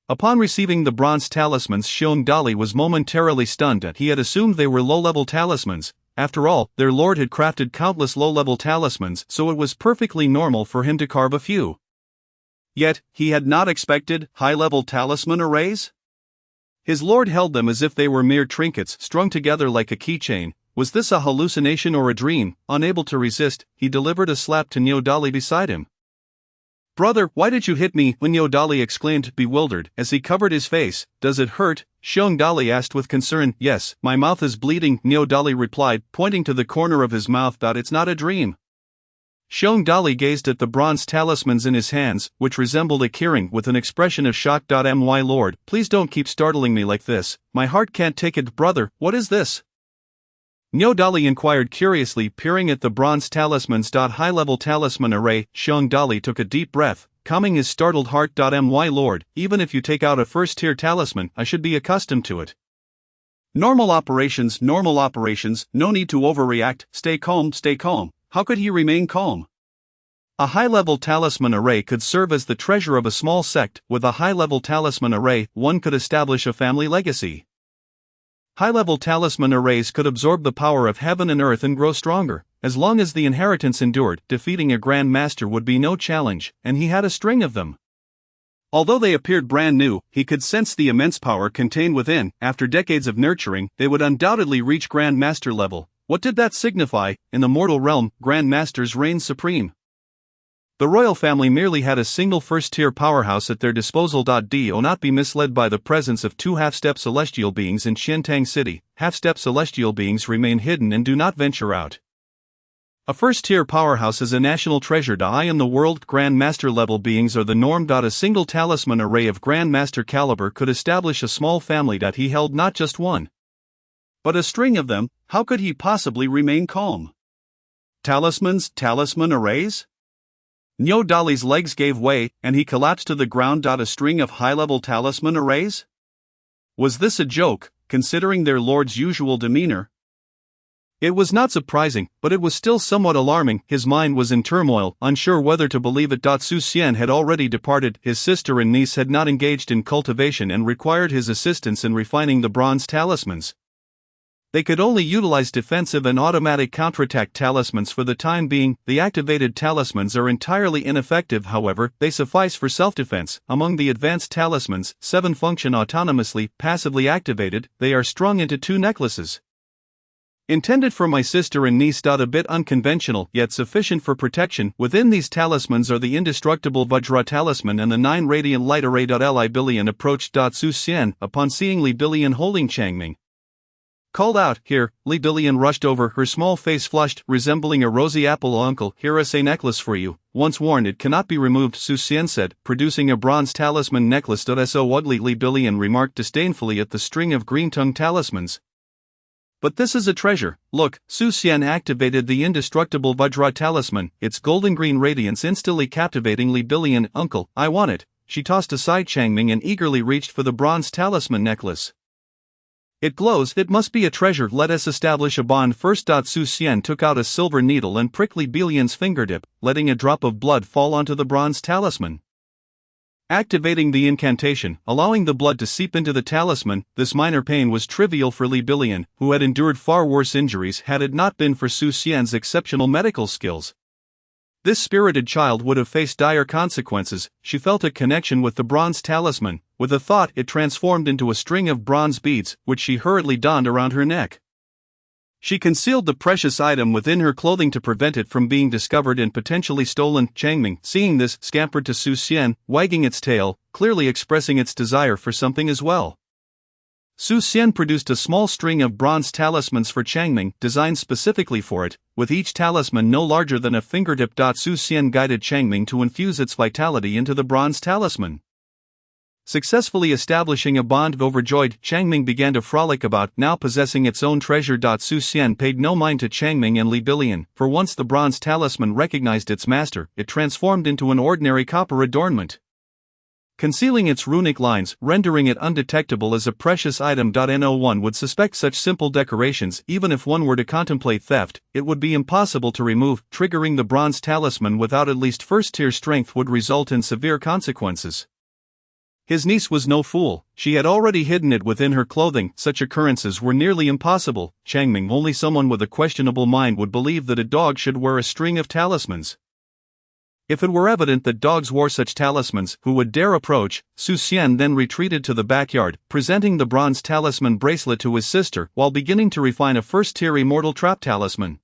Upon receiving the bronze talismans, Xian Dali was momentarily stunned. He had assumed they were low-level talismans. After all, their lord had crafted countless low-level talismans, so it was perfectly normal for him to carve a few. Yet, he had not expected high-level talisman arrays? His lord held them as if they were mere trinkets strung together like a keychain. Was this a hallucination or a dream? Unable to resist, he delivered a slap to Xian Dali beside him. Brother, why did you hit me? Xian Dali exclaimed, bewildered, as he covered his face. Does it hurt? Xian Dali asked with concern. Yes, my mouth is bleeding, Xian Dali replied, pointing to the corner of his mouth. It's not a dream. Xian Dali gazed at the bronze talismans in his hands, which resembled a keyring, with an expression of shock. My lord, please don't keep startling me like this. My heart can't take it. Brother, what is this? Xian Dali inquired curiously, peering at the bronze talismans. High-level talisman array. Xian Dali took a deep breath, calming his startled heart. My lord, even if you take out a first-tier talisman, I should be accustomed to it. Normal operations, no need to overreact. Stay calm. How could he remain calm? A high-level talisman array could serve as the treasure of a small sect. With a high-level talisman array, one could establish a family legacy. High-level talisman arrays could absorb the power of heaven and earth and grow stronger. As long as the inheritance endured, defeating a Grand Master would be no challenge, and he had a string of them. Although they appeared brand new, he could sense the immense power contained within. After decades of nurturing, they would undoubtedly reach Grand Master level. What did that signify? In the mortal realm, Grand Masters reigned supreme. The royal family merely had a single first-tier powerhouse at their disposal. Do not be misled by the presence of 2 half-step celestial beings in Xiantang City. Half-step celestial beings remain hidden and do not venture out. A first-tier powerhouse is a national treasure. I am the world. Grand Master level beings are the norm. A single talisman array of Grand Master caliber could establish a small family. He held not just one, but a string of them. How could he possibly remain calm? Talisman arrays? Xian Dali's legs gave way, and he collapsed to the ground. A string of high-level talisman arrays? Was this a joke, considering their lord's usual demeanor? It was not surprising, but it was still somewhat alarming. His mind was in turmoil, unsure whether to believe it. Su Xian had already departed. His sister and niece had not engaged in cultivation and required his assistance in refining the bronze talismans. They could only utilize defensive and automatic counterattack talismans for the time being. The activated talismans are entirely ineffective, however, they suffice for self-defense. Among the advanced talismans, 7 function autonomously, passively activated. They are strung into 2 necklaces. Intended for my sister and niece. A bit unconventional, yet sufficient for protection. Within these talismans are the indestructible Vajra talisman and the 9 radiant light array. Li Billion approached Su Xian upon seeing Li Billion holding Changming. Called out, "Here!" Li Billion rushed over, her small face flushed, resembling a rosy apple. "Uncle, here is a necklace for you. Once worn, it cannot be removed," Su Xian said, producing a bronze talisman necklace. "So ugly," Li Billion remarked disdainfully at the string of green-tongue talismans. "But this is a treasure, look." Su Xian activated the indestructible Vajra talisman, its golden-green radiance instantly captivating Li Billion. "Uncle, I want it." She tossed aside Changming and eagerly reached for the bronze talisman necklace. "It glows, it must be a treasure. Let us establish a bond first." Su Xian took out a silver needle and pricked Li Billion's fingertip, letting a drop of blood fall onto the bronze talisman. Activating the incantation, allowing the blood to seep into the talisman, this minor pain was trivial for Li Billion, who had endured far worse injuries had it not been for Su Xian's exceptional medical skills. This spirited child would have faced dire consequences. She felt a connection with the bronze talisman. With a thought, it transformed into a string of bronze beads, which she hurriedly donned around her neck. She concealed the precious item within her clothing to prevent it from being discovered and potentially stolen. Changming, seeing this, scampered to Su Xian, wagging its tail, clearly expressing its desire for something as well. Su Xian produced a small string of bronze talismans for Changming, designed specifically for it, with each talisman no larger than a fingertip. Su Xian guided Changming to infuse its vitality into the bronze talisman. Successfully establishing a bond, overjoyed, Changming began to frolic about, now possessing its own treasure. Su Xian paid no mind to Changming and Li Billion, for once the bronze talisman recognized its master, it transformed into an ordinary copper adornment, concealing its runic lines, rendering it undetectable as a precious item. No one would suspect such simple decorations. Even if one were to contemplate theft, it would be impossible to remove. Triggering the bronze talisman without at least first-tier strength would result in severe consequences. His niece was no fool, she had already hidden it within her clothing. Such occurrences were nearly impossible. Changming, only someone with a questionable mind would believe that a dog should wear a string of talismans. If it were evident that dogs wore such talismans, who would dare approach? Su Xian then retreated to the backyard, presenting the bronze talisman bracelet to his sister, while beginning to refine a first-tier immortal trap talisman.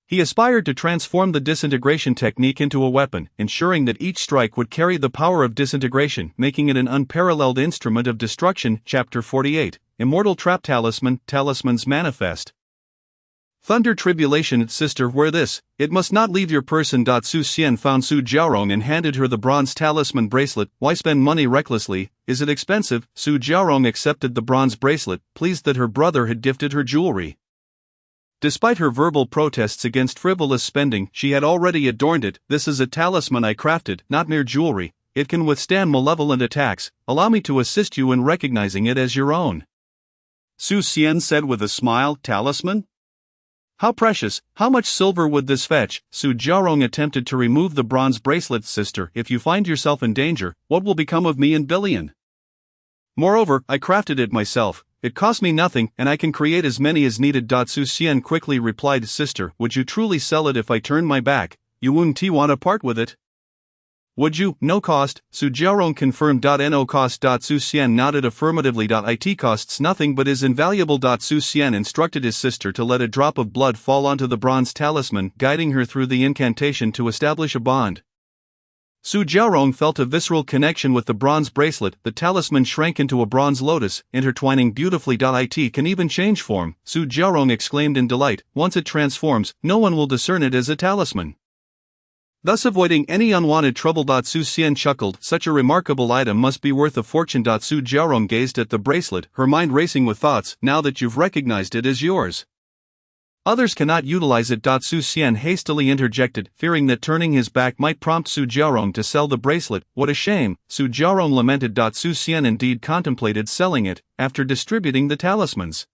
He aspired to transform the disintegration technique into a weapon, ensuring that each strike would carry the power of disintegration, making it an unparalleled instrument of destruction. Chapter 48, Immortal Trap Talisman, Talisman's Manifest. Thunder Tribulation. Sister, wear this, it must not leave your person. Su Xian found Su Jiaorong and handed her the bronze talisman bracelet. Why spend money recklessly? Is it expensive? Su Jiaorong accepted the bronze bracelet, pleased that her brother had gifted her jewelry. Despite her verbal protests against frivolous spending, she had already adorned it. This is a talisman I crafted, not mere jewelry. It can withstand malevolent attacks. Allow me to assist you in recognizing it as your own. Su Xian said with a smile. Talisman? How precious, how much silver would this fetch? Su Jiaorong attempted to remove the bronze bracelet. Sister, if you find yourself in danger, what will become of me and Billion? Moreover, I crafted it myself. It cost me nothing, and I can create as many as needed. Su Xian quickly replied. Sister, would you truly sell it if I turned my back? You wouldn't want to part with it? Would you? No cost, Su Jiaorong confirmed. No cost. Su Xian nodded affirmatively. It costs nothing but is invaluable. Su Xian instructed his sister to let a drop of blood fall onto the bronze talisman, guiding her through the incantation to establish a bond. Su Jiaorong felt a visceral connection with the bronze bracelet. The talisman shrank into a bronze lotus, intertwining beautifully. It can even change form, Su Jiaorong exclaimed in delight. Once it transforms, no one will discern it as a talisman, thus avoiding any unwanted trouble. Su Xian chuckled. Such a remarkable item must be worth a fortune. Su Jiaorong gazed at the bracelet, her mind racing with thoughts. Now that you've recognized it as yours, others cannot utilize it. Su Xian hastily interjected, fearing that turning his back might prompt Su Jiaorong to sell the bracelet. What a shame, Su Jiaorong lamented. Su Xian indeed contemplated selling it, after distributing the talismans.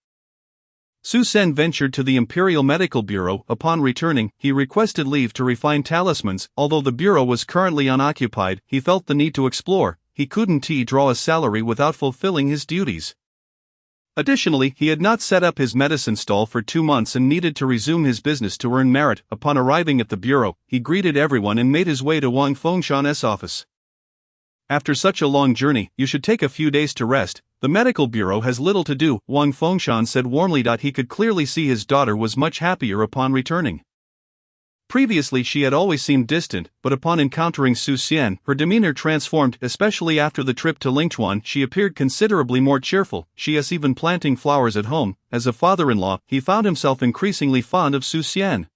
Su Xian ventured to the Imperial Medical Bureau. Upon returning, he requested leave to refine talismans. Although the bureau was currently unoccupied, he felt the need to explore. He couldn't draw a salary without fulfilling his duties. Additionally, he had not set up his medicine stall for 2 months and needed to resume his business to earn merit. Upon arriving at the bureau, he greeted everyone and made his way to Wang Fengshan's office. After such a long journey, you should take a few days to rest. The medical bureau has little to do, Wang Fengshan said warmly. He could clearly see his daughter was much happier upon returning. Previously she had always seemed distant, but upon encountering Xian, her demeanor transformed. Especially after the trip to Lingchuan, she appeared considerably more cheerful. She is even planting flowers at home. As a father-in-law, he found himself increasingly fond of Xian.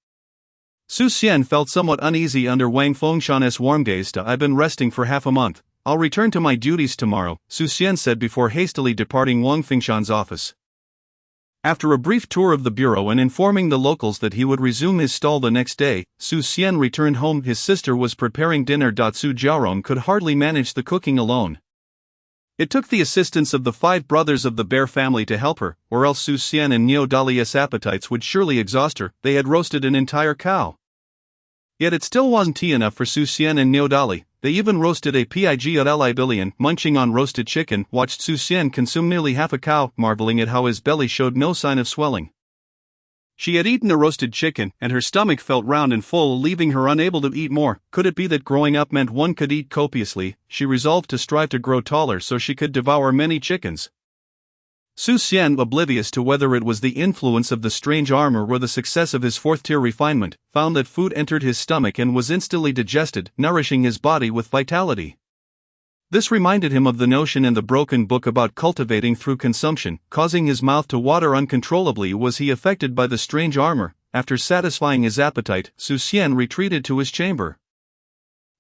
Xian felt somewhat uneasy under Wang Fengshan's warm gaze. I've been resting for half a month. I'll return to my duties tomorrow, Xian said before hastily departing Wang Fengshan's office. After a brief tour of the bureau and informing the locals that he would resume his stall the next day, Xian returned home. His sister was preparing dinner. Su Jiaorong could hardly manage the cooking alone. It took the assistance of the 5 brothers of the Bear family to help her, or else Xian and Niu Dali's appetites would surely exhaust her. They had roasted an entire cow. Yet it still wasn't enough for Xian and Niu Dali. They even roasted a pig billion. Munching on roasted chicken, watched Xian consume nearly half a cow, marveling at how his belly showed no sign of swelling. She had eaten a roasted chicken, and her stomach felt round and full, leaving her unable to eat more. Could it be that growing up meant one could eat copiously? She resolved to strive to grow taller so she could devour many chickens. Xian, oblivious to whether it was the influence of the strange armor or the success of his 4th-tier refinement, found that food entered his stomach and was instantly digested, nourishing his body with vitality. This reminded him of the notion in the broken book about cultivating through consumption, causing his mouth to water uncontrollably. Was he affected by the strange armor? After satisfying his appetite, Xian retreated to his chamber.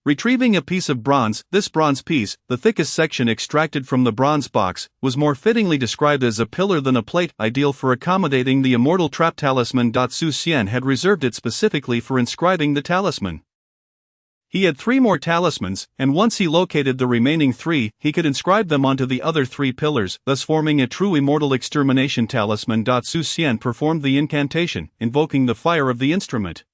Retrieving a piece of bronze, this bronze piece, the thickest section extracted from the bronze box, was more fittingly described as a pillar than a plate, ideal for accommodating the immortal trap talisman. Xian had reserved it specifically for inscribing the talisman. He had 3 more talismans, and once he located the remaining 3, he could inscribe them onto the other 3 pillars, thus forming a true immortal extermination talisman. Xian performed the incantation, invoking the fire of the instrument.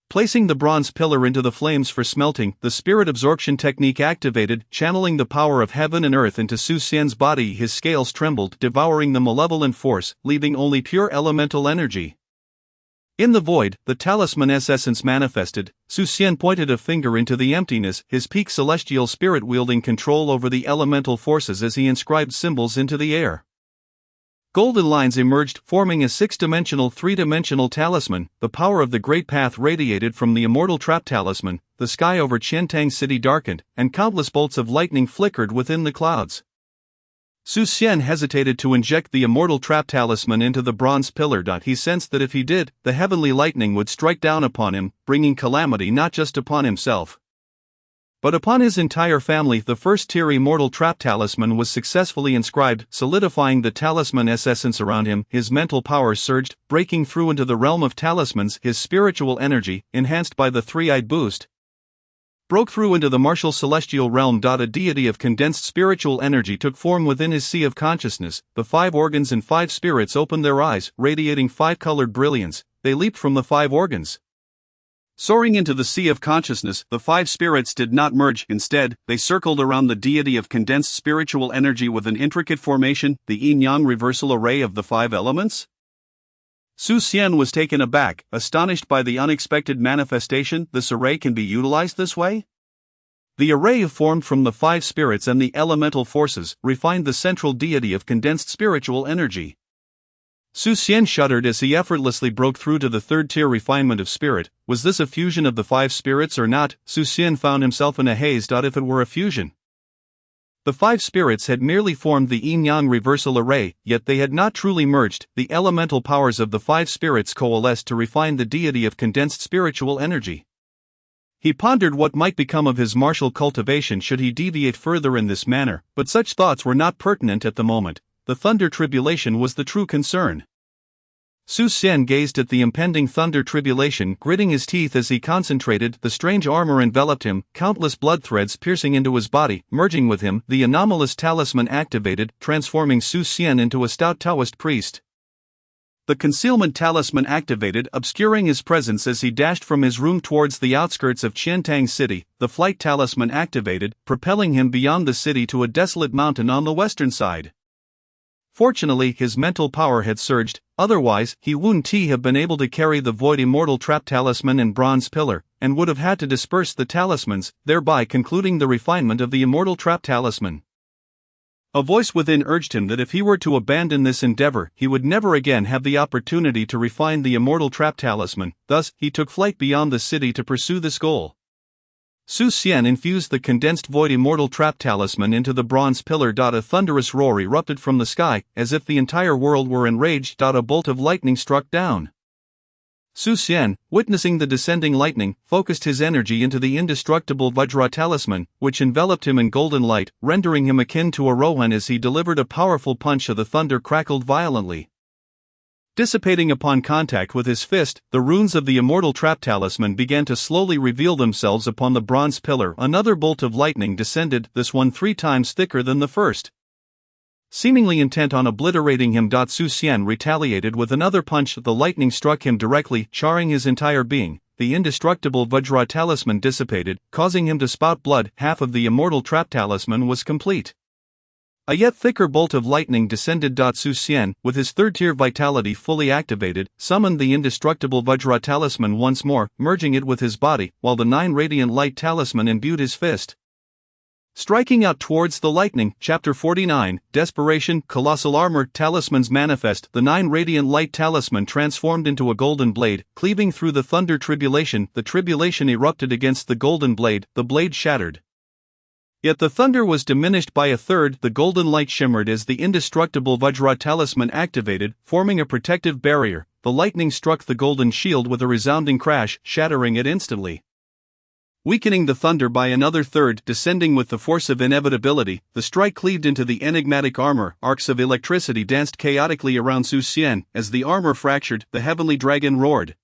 Placing the bronze pillar into the flames for smelting, the spirit absorption technique activated, channeling the power of heaven and earth into Xian's body. His scales trembled, devouring the malevolent force, leaving only pure elemental energy. In the void, the talisman's essence manifested. Xian pointed a finger into the emptiness, his peak celestial spirit wielding control over the elemental forces as he inscribed symbols into the air. Golden lines emerged, forming a 6-dimensional, 3-dimensional talisman. The power of the Great Path radiated from the immortal trap talisman. The sky over Qiantang City darkened, and countless bolts of lightning flickered within the clouds. Xian hesitated to inject the immortal trap talisman into the bronze pillar. He sensed that if he did, the heavenly lightning would strike down upon him, bringing calamity not just upon himself, but upon his entire family. The 1st-tier immortal trap talisman was successfully inscribed, solidifying the talisman's essence around him. His mental power surged, breaking through into the realm of talismans. His spiritual energy, enhanced by the 3-eyed boost, broke through into the martial celestial realm. A deity of condensed spiritual energy took form within his sea of consciousness. The 5 organs and 5 spirits opened their eyes, radiating 5-colored brilliance. They leaped from the 5 organs. Soaring into the sea of consciousness, the 5 spirits did not merge. Instead, they circled around the deity of condensed spiritual energy with an intricate formation, the yin-yang reversal array of the 5 elements. Xian was taken aback, astonished by the unexpected manifestation. This array can be utilized this way? The array formed from the 5 spirits and the elemental forces refined the central deity of condensed spiritual energy. Xian shuddered as he effortlessly broke through to the 3rd-tier refinement of spirit. Was this a fusion of the 5 spirits or not? Xian found himself in a haze. If it were a fusion, the 5 spirits had merely formed the yin-yang reversal array, yet they had not truly merged. The elemental powers of the 5 spirits coalesced to refine the deity of condensed spiritual energy. He pondered what might become of his martial cultivation should he deviate further in this manner, but such thoughts were not pertinent at the moment. The thunder tribulation was the true concern. Xian gazed at the impending thunder tribulation, gritting his teeth as he concentrated. The strange armor enveloped him, countless blood threads piercing into his body, merging with him. The anomalous talisman activated, transforming Xian into a stout Taoist priest. The concealment talisman activated, obscuring his presence as he dashed from his room towards the outskirts of Qiantang City. The flight talisman activated, propelling him beyond the city to a desolate mountain on the western side. Fortunately, his mental power had surged, otherwise, he wouldn't have been able to carry the Void Immortal Trap Talisman and Bronze Pillar, and would have had to disperse the talismans, thereby concluding the refinement of the Immortal Trap Talisman. A voice within urged him that if he were to abandon this endeavor, he would never again have the opportunity to refine the Immortal Trap Talisman, thus, he took flight beyond the city to pursue this goal. Xian infused the condensed Void Immortal Trap Talisman into the Bronze Pillar. A thunderous roar erupted from the sky, as if the entire world were enraged. A bolt of lightning struck down. Xian, witnessing the descending lightning, focused his energy into the indestructible Vajra Talisman, which enveloped him in golden light, rendering him akin to a Rohan as he delivered a powerful punch. The thunder crackled violently. Dissipating upon contact with his fist, the runes of the Immortal Trap Talisman began to slowly reveal themselves upon the Bronze Pillar. Another bolt of lightning descended, this one 3 times thicker than the first. Seemingly intent on obliterating him, Xian retaliated with another punch. The lightning struck him directly, charring his entire being. The indestructible Vajra Talisman dissipated, causing him to spout blood. Half of the Immortal Trap Talisman was complete. A yet thicker bolt of lightning descended. Xian, with his third-tier vitality fully activated, summoned the indestructible Vajra Talisman once more, merging it with his body, while the 9 radiant light talisman imbued his fist. Striking out towards the lightning. Chapter 49, Desperation. Colossal Armor. Talismans manifest. The 9 radiant light talisman transformed into a golden blade, cleaving through the thunder tribulation. The tribulation erupted against the golden blade, the blade shattered. Yet the thunder was diminished by a third. The golden light shimmered as the indestructible Vajra Talisman activated, forming a protective barrier. The lightning struck the golden shield with a resounding crash, shattering it instantly. Weakening the thunder by another third, descending with the force of inevitability, the strike cleaved into the enigmatic armor. Arcs of electricity danced chaotically around Xian. As the armor fractured, the heavenly dragon roared.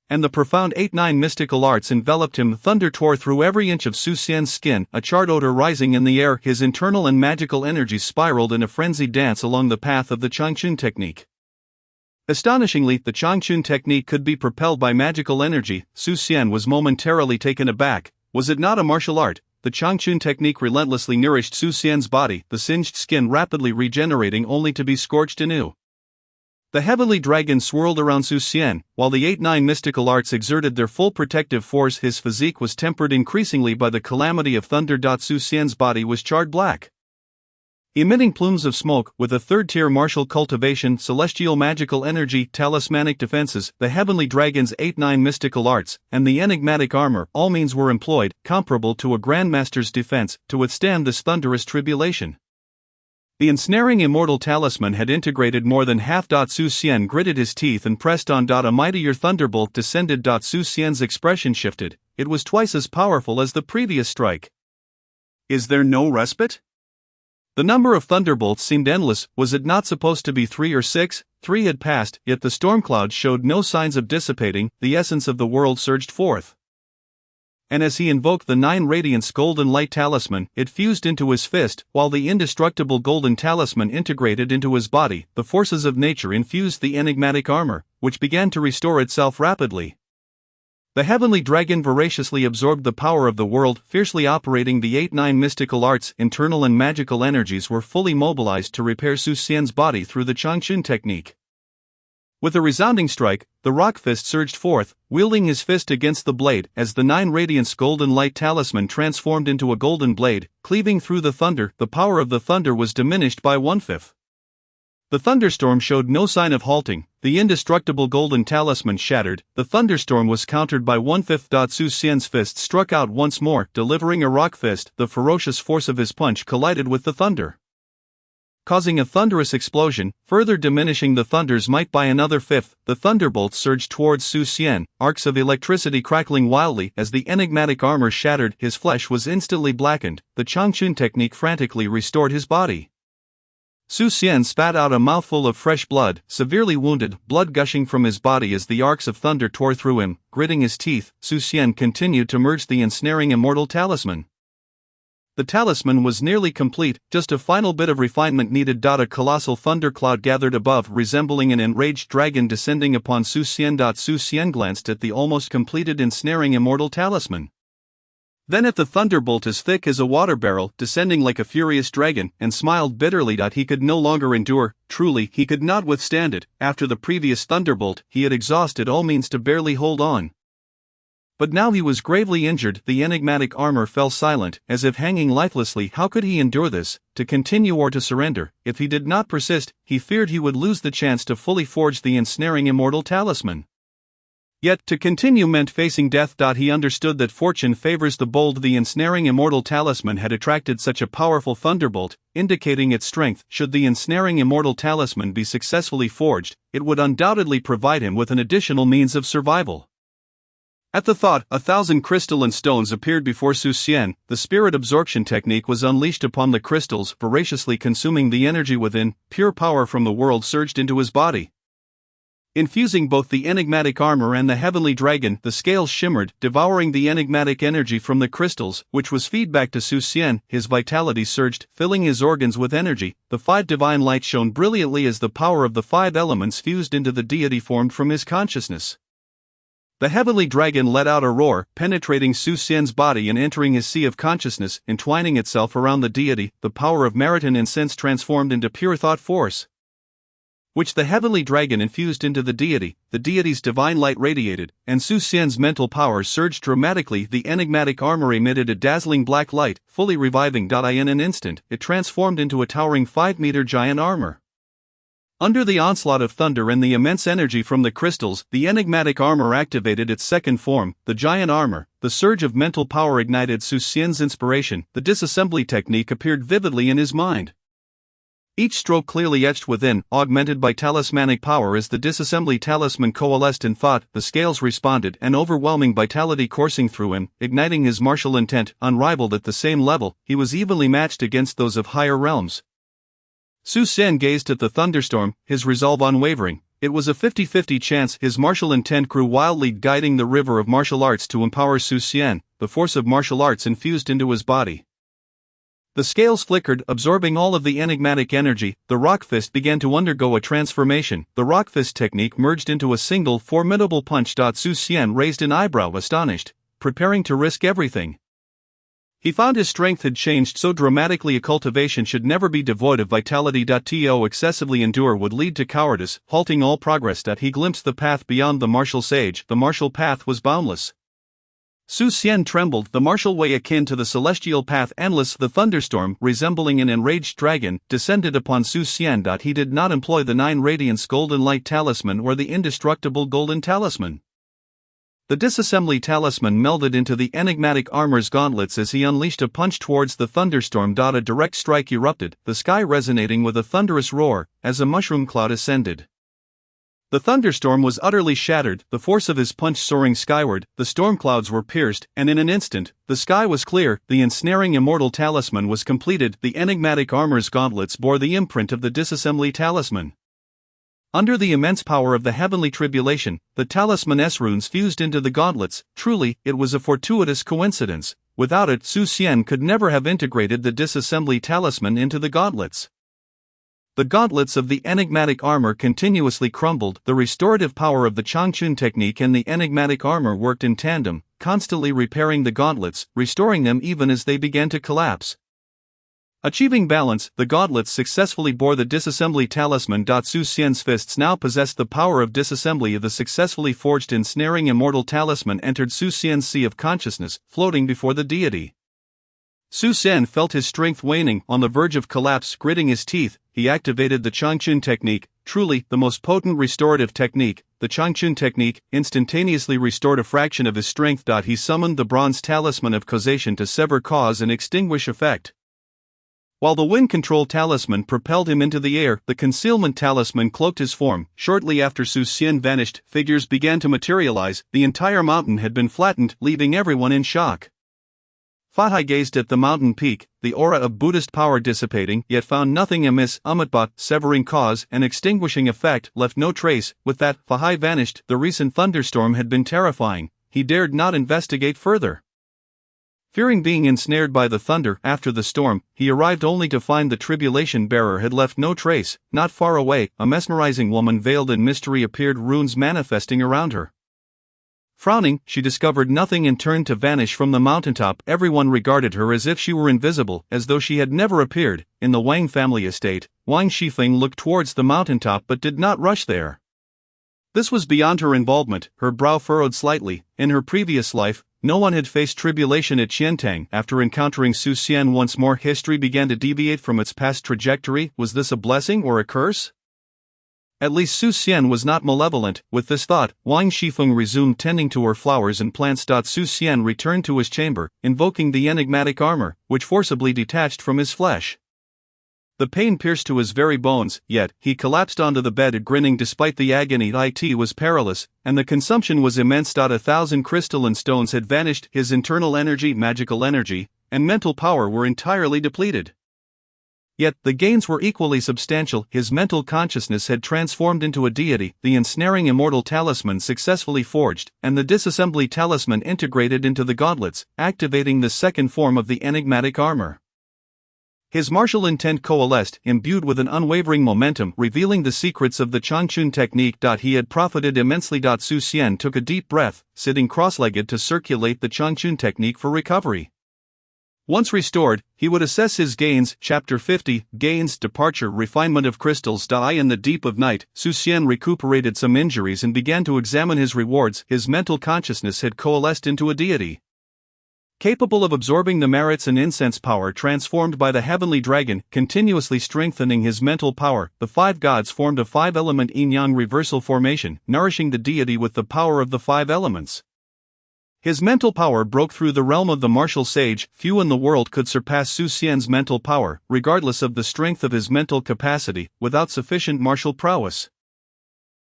And the profound 8-9 mystical arts enveloped him. Thunder tore through every inch of Xian's skin, a charred odor rising in the air. His internal and magical energies spiraled in a frenzied dance along the path of the Changchun technique. Astonishingly, the Changchun technique could be propelled by magical energy. Xian was momentarily taken aback. Was it not a martial art? The Changchun technique relentlessly nourished Xian's body, the singed skin rapidly regenerating only to be scorched anew. The heavenly dragon swirled around Xian, while the 8-9 mystical arts exerted their full protective force. His physique was tempered increasingly by the calamity of thunder. Xian's body was charred black, emitting plumes of smoke. With a third-tier martial cultivation, celestial magical energy, talismanic defenses, the heavenly dragon's 8-9 mystical arts, and the enigmatic armor, all means were employed, comparable to a grandmaster's defense, to withstand this thunderous tribulation. The ensnaring immortal talisman had integrated more than half. Xian gritted his teeth and pressed on. A mightier thunderbolt descended. Xian's expression shifted. It was twice as powerful as the previous strike. Is there no respite? The number of thunderbolts seemed endless. Was it not supposed to be 3 or 6? 3 had passed, yet the storm cloud showed no signs of dissipating. The essence of the world surged forth. And as he invoked the 9 radiance golden light talisman, it fused into his fist, while the indestructible golden talisman integrated into his body. The forces of nature infused the enigmatic armor, which began to restore itself rapidly. The heavenly dragon voraciously absorbed the power of the world, fiercely operating the 8-9 mystical arts. Internal and magical energies were fully mobilized to repair Xian's body through the Changchun technique. With a resounding strike, the rock fist surged forth, wielding his fist against the blade, as the 9 radiance golden light talisman transformed into a golden blade, cleaving through the thunder. The power of the thunder was diminished by 1/5. The thunderstorm showed no sign of halting. The indestructible golden talisman shattered. The thunderstorm was countered by 1/5. Xian's fist struck out once more, delivering a rock fist. The ferocious force of his punch collided with the thunder, causing a thunderous explosion, further diminishing the thunder's might by another 1/5. The thunderbolt surged towards Xian, arcs of electricity crackling wildly. As the enigmatic armor shattered, his flesh was instantly blackened. The Changchun technique frantically restored his body. Xian spat out a mouthful of fresh blood, severely wounded, blood gushing from his body as the arcs of thunder tore through him. Gritting his teeth, Xian continued to merge the ensnaring immortal talisman. The talisman was nearly complete, just a final bit of refinement needed. A colossal thundercloud gathered above, resembling an enraged dragon descending upon Xian. Xian glanced at the almost completed ensnaring immortal talisman. Then at the thunderbolt as thick as a water barrel, descending like a furious dragon, and smiled bitterly that he could no longer endure. Truly, he could not withstand it. After the previous thunderbolt, he had exhausted all means to barely hold on. But now he was gravely injured. The enigmatic armor fell silent, as if hanging lifelessly. How could he endure this, to continue or to surrender? If he did not persist, he feared he would lose the chance to fully forge the ensnaring immortal talisman. Yet, to continue meant facing death. He understood that fortune favors the bold. The ensnaring immortal talisman had attracted such a powerful thunderbolt, indicating its strength. Should the ensnaring immortal talisman be successfully forged, it would undoubtedly provide him with an additional means of survival. At the thought, 1,000 crystalline stones appeared before Xian. The spirit absorption technique was unleashed upon the crystals, voraciously consuming the energy within. Pure power from the world surged into his body. Infusing both the enigmatic armor and the heavenly dragon, the scales shimmered, devouring the enigmatic energy from the crystals, which was feedback to Xian. His vitality surged, filling his organs with energy. The 5 divine lights shone brilliantly as the power of the 5 elements fused into the deity formed from his consciousness. The heavenly dragon let out a roar, penetrating Xian's body and entering his sea of consciousness, entwining itself around the deity. The power of merit and incense transformed into pure thought force, which the heavenly dragon infused into the deity's divine light radiated, and Xian's mental power surged dramatically. The enigmatic armor emitted a dazzling black light, fully reviving. In an instant, it transformed into a towering 5-meter giant armor. Under the onslaught of thunder and the immense energy from the crystals, the enigmatic armor activated its second form, the giant armor. The surge of mental power ignited Xian's inspiration. The disassembly technique appeared vividly in his mind. Each stroke clearly etched within, augmented by talismanic power. As the disassembly talisman coalesced in thought, the scales responded, an overwhelming vitality coursing through him, igniting his martial intent. Unrivaled at the same level, he was evenly matched against those of higher realms. Xian gazed at the thunderstorm, his resolve unwavering. It was a 50-50 chance. His martial intent grew wildly, guiding the river of martial arts to empower Xian. The force of martial arts infused into his body. The scales flickered, absorbing all of the enigmatic energy. The rock fist began to undergo a transformation. The rock fist technique merged into a single, formidable punch. Xian raised an eyebrow, astonished, preparing to risk everything. He found his strength had changed so dramatically. A cultivation should never be devoid of vitality. To excessively endure would lead to cowardice, halting all progress. He glimpsed the path beyond the martial sage. The martial path was boundless. Xian trembled, the martial way akin to the celestial path, endless. The thunderstorm, resembling an enraged dragon, descended upon Xian. He did not employ the 9 radiance golden light talisman or the indestructible golden talisman. The disassembly talisman melded into the enigmatic armor's gauntlets as he unleashed a punch towards the thunderstorm. A direct strike erupted, the sky resonating with a thunderous roar, as a mushroom cloud ascended. The thunderstorm was utterly shattered, the force of his punch soaring skyward. The storm clouds were pierced, and in an instant, the sky was clear. The ensnaring immortal talisman was completed. The enigmatic armor's gauntlets bore the imprint of the disassembly talisman. Under the immense power of the heavenly tribulation, the talisman's runes fused into the gauntlets. Truly, it was a fortuitous coincidence. Without it, Xian could never have integrated the disassembly talisman into the gauntlets. The gauntlets of the enigmatic armor continuously crumbled. The restorative power of the Changchun technique and the enigmatic armor worked in tandem, constantly repairing the gauntlets, restoring them even as they began to collapse. Achieving balance, the gauntlets successfully bore the disassembly talisman. Xian's fists now possessed the power of disassembly. The successfully forged ensnaring immortal talisman entered Xian's sea of consciousness, floating before the deity. Xian felt his strength waning, on the verge of collapse. Gritting his teeth, he activated the Changchun technique, truly the most potent restorative technique. The Changchun technique instantaneously restored a fraction of his strength. He summoned the bronze talisman of causation to sever cause and extinguish effect. While the wind control talisman propelled him into the air, the concealment talisman cloaked his form. Shortly after Xian vanished, figures began to materialize. The entire mountain had been flattened, leaving everyone in shock. Fatai gazed at the mountain peak, the aura of Buddhist power dissipating, yet found nothing amiss. But severing cause and extinguishing effect left no trace. With that, Fatai vanished. The recent thunderstorm had been terrifying. He dared not investigate further. Fearing being ensnared by the thunder after the storm, he arrived only to find the tribulation bearer had left no trace. Not far away, a mesmerizing woman veiled in mystery appeared, runes manifesting around her. Frowning, she discovered nothing and turned to vanish from the mountaintop. Everyone regarded her as if she were invisible, as though she had never appeared. In the Wang family estate, Wang Shifeng looked towards the mountaintop but did not rush there. This was beyond her involvement. Her brow furrowed slightly. In her previous life, no one had faced tribulation at Xiantang. After encountering Su Xian once more, history began to deviate from its past trajectory. Was this a blessing or a curse? At least Su Xian was not malevolent. With this thought, Wang Shifeng resumed tending to her flowers and plants. Su Xian returned to his chamber, invoking the enigmatic armor, which forcibly detached from his flesh. The pain pierced to his very bones, yet he collapsed onto the bed grinning despite the agony. It was perilous, and the consumption was immense. 1,000 crystalline stones had vanished. His internal energy, magical energy, and mental power were entirely depleted. Yet, the gains were equally substantial. His mental consciousness had transformed into a deity, the ensnaring immortal talisman successfully forged, and the disassembly talisman integrated into the gauntlets, activating the second form of the enigmatic armor. His martial intent coalesced, imbued with an unwavering momentum, revealing the secrets of the Changchun technique. He had profited immensely. Su Xian took a deep breath, sitting cross-legged to circulate the Changchun technique for recovery. Once restored, he would assess his gains. Chapter 50, Gains, Departure, Refinement of Crystals. In the deep of night, Su Xian recuperated some injuries and began to examine his rewards. His mental consciousness had coalesced into a deity, capable of absorbing the merits and incense power transformed by the heavenly dragon, continuously strengthening his mental power. The five gods formed a five-element yin-yang reversal formation, nourishing the deity with the power of the five elements. His mental power broke through the realm of the martial sage. Few in the world could surpass Su Xian's mental power, regardless of the strength of his mental capacity. Without sufficient martial prowess,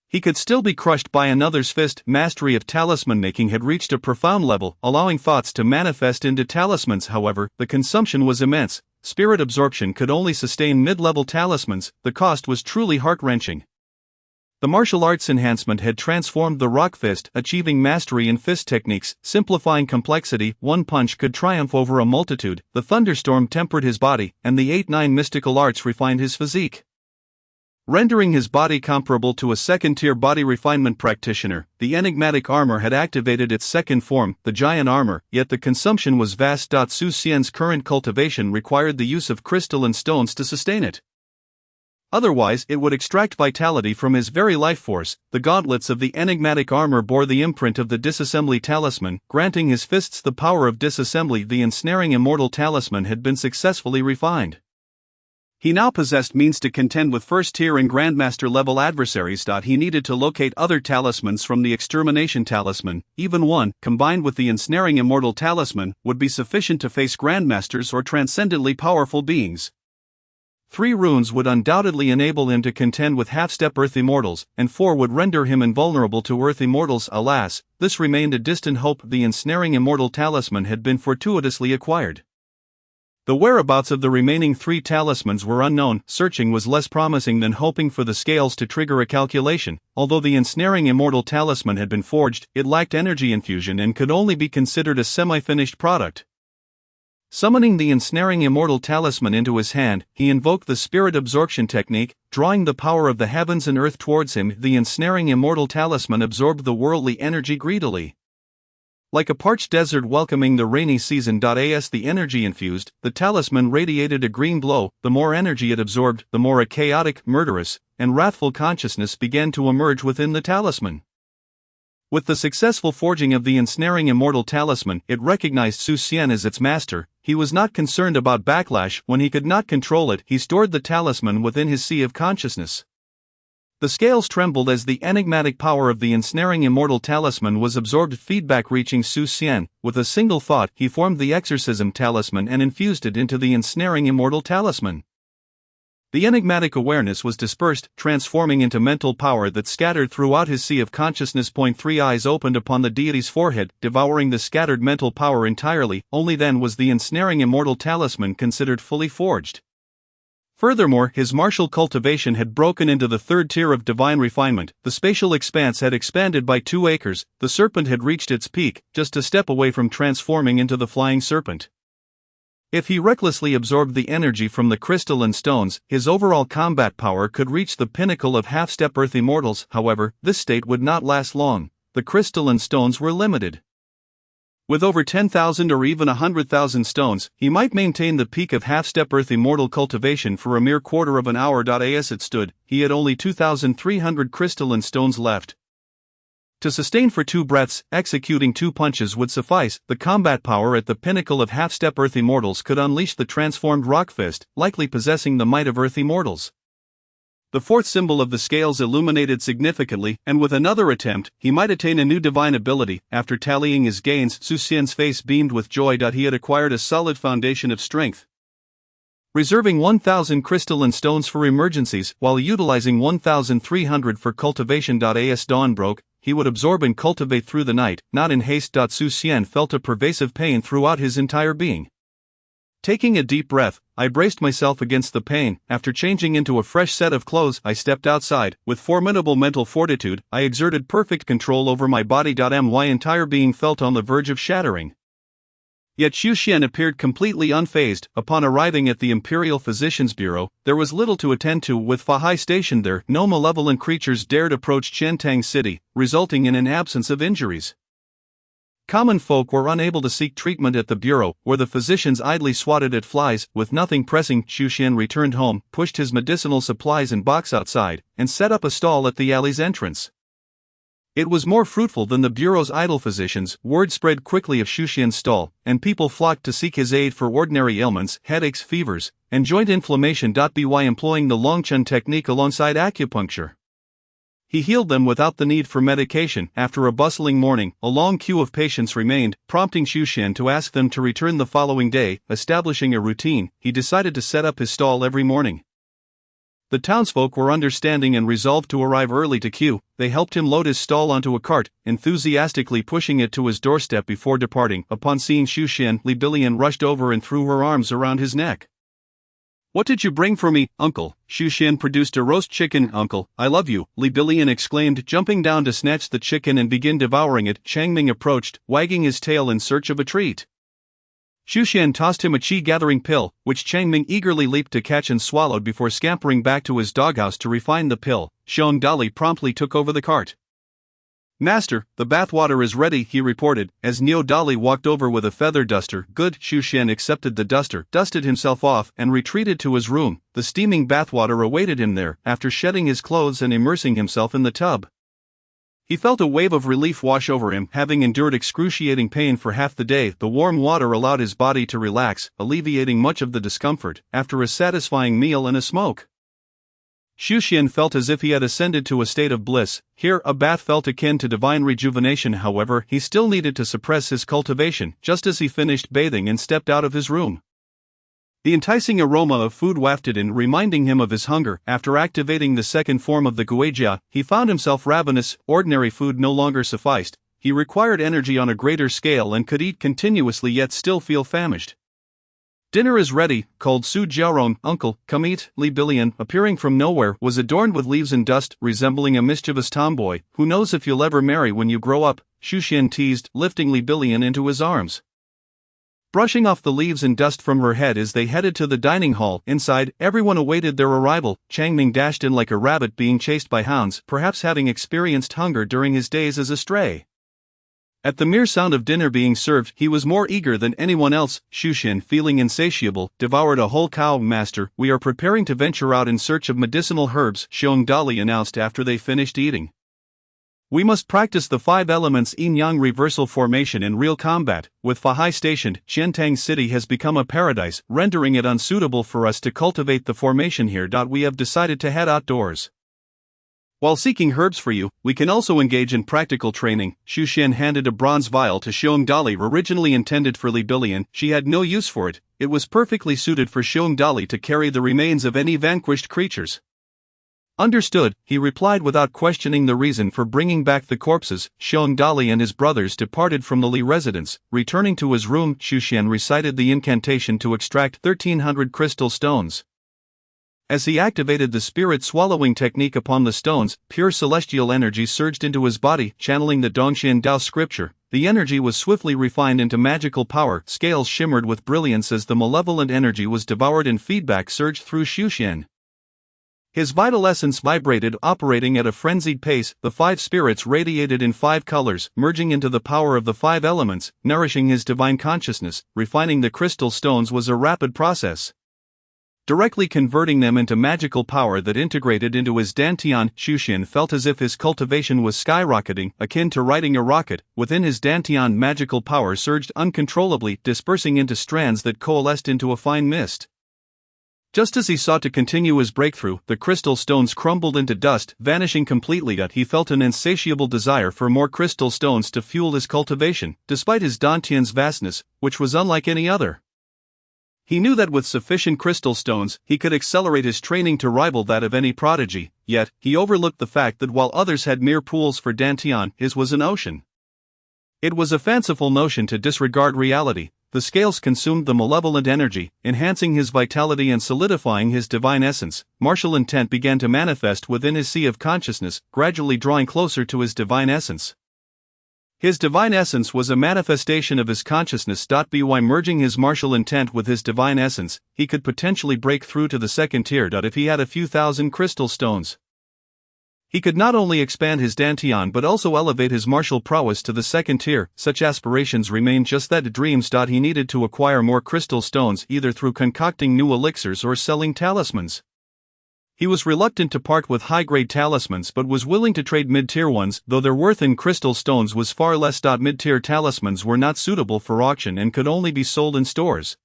he could still be crushed by another's fist. Mastery of talisman making had reached a profound level, allowing thoughts to manifest into talismans. However, the consumption was immense. Spirit absorption could only sustain mid-level talismans. The cost was truly heart-wrenching. The martial arts enhancement had transformed the rock fist, achieving mastery in fist techniques, simplifying complexity. One punch could triumph over a multitude. The thunderstorm tempered his body, and the 8-9 mystical arts refined his physique, rendering his body comparable to a second-tier body refinement practitioner. The enigmatic armor had activated its second form, the giant armor, yet the consumption was vast. Su Xian's current cultivation required the use of crystalline stones to sustain it. Otherwise, it would extract vitality from his very life force. The gauntlets of the enigmatic armor bore the imprint of the disassembly talisman, granting his fists the power of disassembly. The ensnaring immortal talisman had been successfully refined. He now possessed means to contend with first-tier and grandmaster-level adversaries. He needed to locate other talismans from the extermination talisman. Even one, combined with the ensnaring immortal talisman, would be sufficient to face grandmasters or transcendently powerful beings. 3 runes would undoubtedly enable him to contend with half-step Earth immortals, and 4 would render him invulnerable to Earth immortals. Alas, this remained a distant hope. The ensnaring immortal talisman had been fortuitously acquired. The whereabouts of the remaining 3 talismans were unknown. Searching was less promising than hoping for the scales to trigger a calculation. Although the ensnaring immortal talisman had been forged, it lacked energy infusion and could only be considered a semi-finished product. Summoning the ensnaring immortal talisman into his hand, he invoked the spirit absorption technique, drawing the power of the heavens and earth towards him. The ensnaring immortal talisman absorbed the worldly energy greedily, like a parched desert welcoming the rainy season. As the energy infused, the talisman radiated a green glow. The more energy it absorbed, the more a chaotic, murderous, and wrathful consciousness began to emerge within the talisman. With the successful forging of the ensnaring immortal talisman, it recognized Su Xian as its master. He was not concerned about backlash. When he could not control it, he stored the talisman within his sea of consciousness. The scales trembled as the enigmatic power of the ensnaring immortal talisman was absorbed. Feedback reaching Su Xian. With a single thought, he formed the exorcism talisman and infused it into the ensnaring immortal talisman. The enigmatic awareness was dispersed, transforming into mental power that scattered throughout his sea of consciousness. 3 eyes opened upon the deity's forehead, devouring the scattered mental power entirely. Only then was the ensnaring immortal talisman considered fully forged. Furthermore, his martial cultivation had broken into the 3rd tier of divine refinement. The spatial expanse had expanded by 2 acres. The serpent had reached its peak, just a step away from transforming into the flying serpent. If he recklessly absorbed the energy from the crystalline stones, his overall combat power could reach the pinnacle of half-step Earth immortals. However, this state would not last long. the crystalline stones were limited. With over 10,000 or even 100,000 stones, he might maintain the peak of half-step earth immortal cultivation for a mere quarter of an hour. As it stood, he had only 2,300 crystalline stones left. To sustain for 2 breaths, executing 2 punches would suffice. The combat power at the pinnacle of half-step earth immortals could unleash the transformed rock fist, likely possessing the might of earth immortals. The 4th symbol of the scales illuminated significantly, and with another attempt, he might attain a new divine ability. After tallying his gains, Xian's face beamed with joy. He had acquired a solid foundation of strength. Reserving 1,000 crystalline stones for emergencies, while utilizing 1,300 for cultivation. As dawn broke, he would absorb and cultivate through the night, not in haste. Xian felt a pervasive pain throughout his entire being. Taking a deep breath, I braced myself against the pain. After changing into a fresh set of clothes, I stepped outside. With formidable mental fortitude, I exerted perfect control over my body. My entire being felt on the verge of shattering. Yet Xian appeared completely unfazed. Upon arriving at the Imperial Physician's Bureau, there was little to attend to. With Fahai stationed there, no malevolent creatures dared approach Qiantang City, resulting in an absence of injuries. Common folk were unable to seek treatment at the bureau, where the physicians idly swatted at flies. With nothing pressing, Xian returned home, pushed his medicinal supplies and box outside, and set up a stall at the alley's entrance. It was more fruitful than the bureau's idle physicians. Word spread quickly of Xian's stall, and people flocked to seek his aid for ordinary ailments, headaches, fevers, and joint inflammation. By employing the Longchen technique alongside acupuncture, he healed them without the need for medication. After a bustling morning, a long queue of patients remained, prompting Xian to ask them to return the following day. Establishing a routine, he decided to set up his stall every morning. The townsfolk were understanding and resolved to arrive early to queue. They helped him load his stall onto a cart, enthusiastically pushing it to his doorstep before departing. Upon seeing Xian, Li Bilian rushed over and threw her arms around his neck. "What did you bring for me, uncle?" Xian produced a roast chicken. "Uncle, I love you," Li Bilian exclaimed, jumping down to snatch the chicken and begin devouring it. Changming approached, wagging his tail in search of a treat. Xian tossed him a chi-gathering pill, which Changming eagerly leaped to catch and swallowed before scampering back to his doghouse to refine the pill. Xiong Dali promptly took over the cart. "Master, the bathwater is ready," he reported, as Neo Dali walked over with a feather duster. "Good." Xian accepted the duster, dusted himself off, and retreated to his room. The steaming bathwater awaited him there. After shedding his clothes and immersing himself in the tub, he felt a wave of relief wash over him. Having endured excruciating pain for half the day, the warm water allowed his body to relax, alleviating much of the discomfort. After a satisfying meal and a smoke, Xian felt as if he had ascended to a state of bliss. Here, a bath felt akin to divine rejuvenation. However, he still needed to suppress his cultivation. Just as he finished bathing and stepped out of his room, the enticing aroma of food wafted in, reminding him of his hunger. After activating the second form of the Guijia, he found himself ravenous. Ordinary food no longer sufficed. He required energy on a greater scale and could eat continuously yet still feel famished. "Dinner is ready," called Su Jiaorong. "Uncle, come eat." Li Bilian, appearing from nowhere, was adorned with leaves and dust, resembling a mischievous tomboy. "Who knows if you'll ever marry when you grow up?" Xian teased, lifting Li Bilian into his arms. Brushing off the leaves and dust from her head as they headed to the dining hall. Inside, everyone awaited their arrival. Changming dashed in like a rabbit being chased by hounds, perhaps having experienced hunger during his days as a stray. At the mere sound of dinner being served, he was more eager than anyone else. Xian, feeling insatiable, devoured a whole cow. "Master, we are preparing to venture out in search of medicinal herbs," Xiong Dali announced after they finished eating. "We must practice the 5 elements yin-yang reversal formation in real combat. With Fahai stationed, Qiantang City has become a paradise, rendering it unsuitable for us to cultivate the formation here. We have decided to head outdoors. While seeking herbs for you, we can also engage in practical training." Xian handed a bronze vial to Xiong Dali, originally intended for Li Bilian. She had no use for it. It was perfectly suited for Xiong Dali to carry the remains of any vanquished creatures. "Understood," he replied without questioning the reason for bringing back the corpses. Xiong Dali and his brothers departed from the Li residence. Returning to his room, Xian recited the incantation to extract 1,300 crystal stones. As he activated the spirit-swallowing technique upon the stones, pure celestial energy surged into his body. Channeling the Dongxian Dao scripture, the energy was swiftly refined into magical power. Scales shimmered with brilliance as the malevolent energy was devoured and feedback surged through Xian. His vital essence vibrated, operating at a frenzied pace. The 5 spirits radiated in 5 colors, merging into the power of the 5 elements, nourishing his divine consciousness. Refining the crystal stones was a rapid process, directly converting them into magical power that integrated into his dantian. Xian felt as if his cultivation was skyrocketing, akin to riding a rocket. Within his dantian, magical power surged uncontrollably, dispersing into strands that coalesced into a fine mist. Just as he sought to continue his breakthrough, the crystal stones crumbled into dust, vanishing completely. He felt an insatiable desire for more crystal stones to fuel his cultivation, despite his dantian's vastness, which was unlike any other. He knew that with sufficient crystal stones, he could accelerate his training to rival that of any prodigy, yet, he overlooked the fact that while others had mere pools for dantian, his was an ocean. It was a fanciful notion to disregard reality. The scales consumed the malevolent energy, enhancing his vitality and solidifying his divine essence. Martial intent began to manifest within his sea of consciousness, gradually drawing closer to his divine essence. His divine essence was a manifestation of his consciousness. By merging his martial intent with his divine essence, he could potentially break through to the second tier. If he had a few thousand crystal stones, he could not only expand his dantian but also elevate his martial prowess to the second tier. Such aspirations remained just that, dreams. He needed to acquire more crystal stones, either through concocting new elixirs or selling talismans. He was reluctant to part with high-grade talismans but was willing to trade mid-tier ones, though their worth in crystal stones was far less. Mid-tier talismans were not suitable for auction and could only be sold in stores.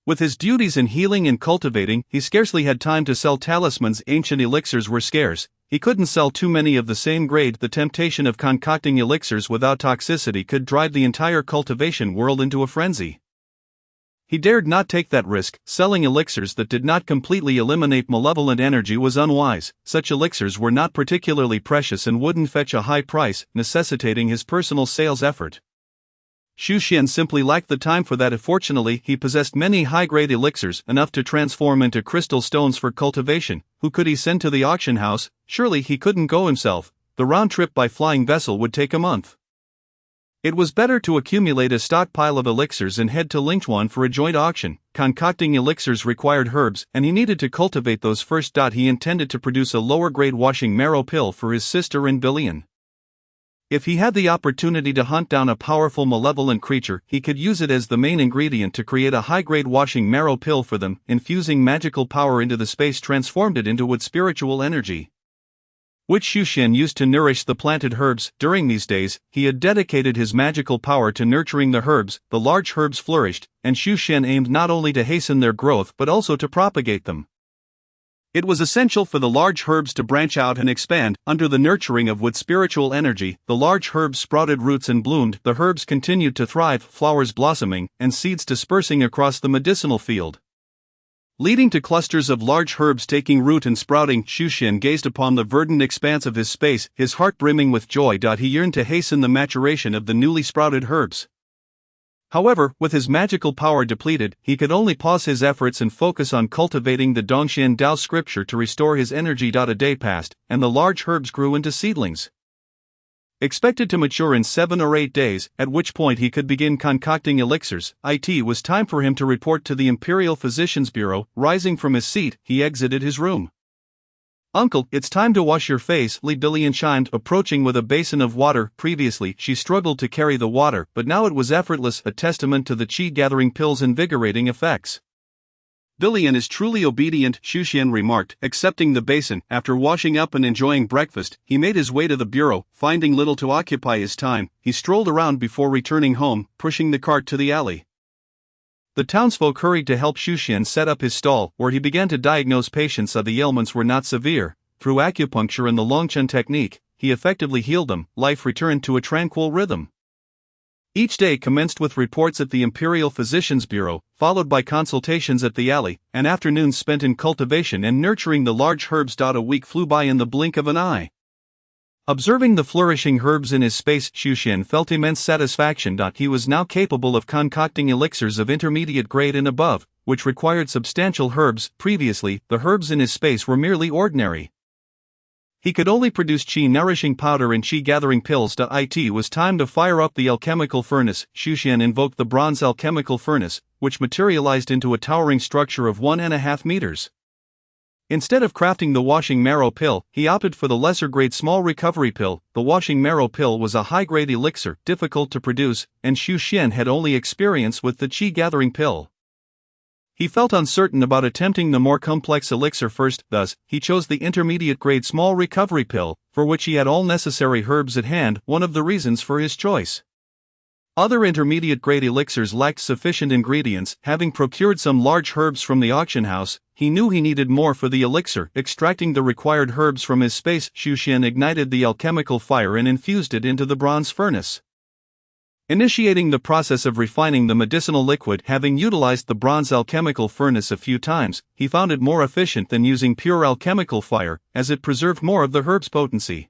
With his duties in healing and cultivating, he scarcely had time to sell talismans. Ancient elixirs were scarce. He couldn't sell too many of the same grade. The temptation of concocting elixirs without toxicity could drive the entire cultivation world into a frenzy. He dared not take that risk. Selling elixirs that did not completely eliminate malevolent energy was unwise. Such elixirs were not particularly precious and wouldn't fetch a high price, necessitating his personal sales effort. Xian simply lacked the time for that. Fortunately, he possessed many high-grade elixirs, enough to transform into crystal stones for cultivation. Who could he send to the auction house? Surely he couldn't go himself. The round trip by flying vessel would take a month. It was better to accumulate a stockpile of elixirs and head to Lingchuan for a joint auction. Concocting elixirs required herbs, and he needed to cultivate those first. He intended to produce a lower-grade washing marrow pill for his sister and Billion. If he had the opportunity to hunt down a powerful malevolent creature, he could use it as the main ingredient to create a high-grade washing marrow pill for them. Infusing magical power into the space transformed it into its spiritual energy, which Xian used to nourish the planted herbs. During these days, he had dedicated his magical power to nurturing the herbs. The large herbs flourished, and Xian aimed not only to hasten their growth but also to propagate them. It was essential for the large herbs to branch out and expand, under the nurturing of with spiritual energy. The large herbs sprouted roots and bloomed. The herbs continued to thrive, flowers blossoming, and seeds dispersing across the medicinal field, leading to clusters of large herbs taking root and sprouting. Xian gazed upon the verdant expanse of his space, his heart brimming with joy. He yearned to hasten the maturation of the newly sprouted herbs. However, with his magical power depleted, he could only pause his efforts and focus on cultivating the Dongxian Dao scripture to restore his energy. A day passed, and the large herbs grew into seedlings, expected to mature in 7 or 8 days, at which point he could begin concocting elixirs. It was time for him to report to the Imperial Physician's Bureau. Rising from his seat, he exited his room. "Uncle, it's time to wash your face," Billion chimed, approaching with a basin of water. Previously, she struggled to carry the water, but now it was effortless, a testament to the qi-gathering pill's invigorating effects. "Billion is truly obedient," Xian remarked, accepting the basin. After washing up and enjoying breakfast, he made his way to the bureau. Finding little to occupy his time, he strolled around before returning home, pushing the cart to the alley. The townsfolk hurried to help Xian set up his stall, where he began to diagnose patients. The ailments were not severe. Through acupuncture and the Longchen technique, he effectively healed them. Life returned to a tranquil rhythm. Each day commenced with reports at the Imperial Physician's Bureau, followed by consultations at the alley, and afternoons spent in cultivation and nurturing the large herbs. A week flew by in the blink of an eye. Observing the flourishing herbs in his space, Xian felt immense satisfaction. He was now capable of concocting elixirs of intermediate grade and above, which required substantial herbs. Previously, the herbs in his space were merely ordinary. He could only produce qi-nourishing powder and qi-gathering pills. It was time to fire up the alchemical furnace. Xian invoked the bronze alchemical furnace, which materialized into a towering structure of 1.5 meters. Instead of crafting the washing marrow pill, he opted for the lesser-grade small recovery pill. The washing marrow pill was a high-grade elixir, difficult to produce, and Xian had only experience with the qi-gathering pill. He felt uncertain about attempting the more complex elixir first, thus, he chose the intermediate-grade small recovery pill, for which he had all necessary herbs at hand, one of the reasons for his choice. Other intermediate-grade elixirs lacked sufficient ingredients. Having procured some large herbs from the auction house, he knew he needed more for the elixir. Extracting the required herbs from his space, Xian ignited the alchemical fire and infused it into the bronze furnace. Initiating the process of refining the medicinal liquid. Having utilized the bronze alchemical furnace a few times, he found it more efficient than using pure alchemical fire, as it preserved more of the herb's potency.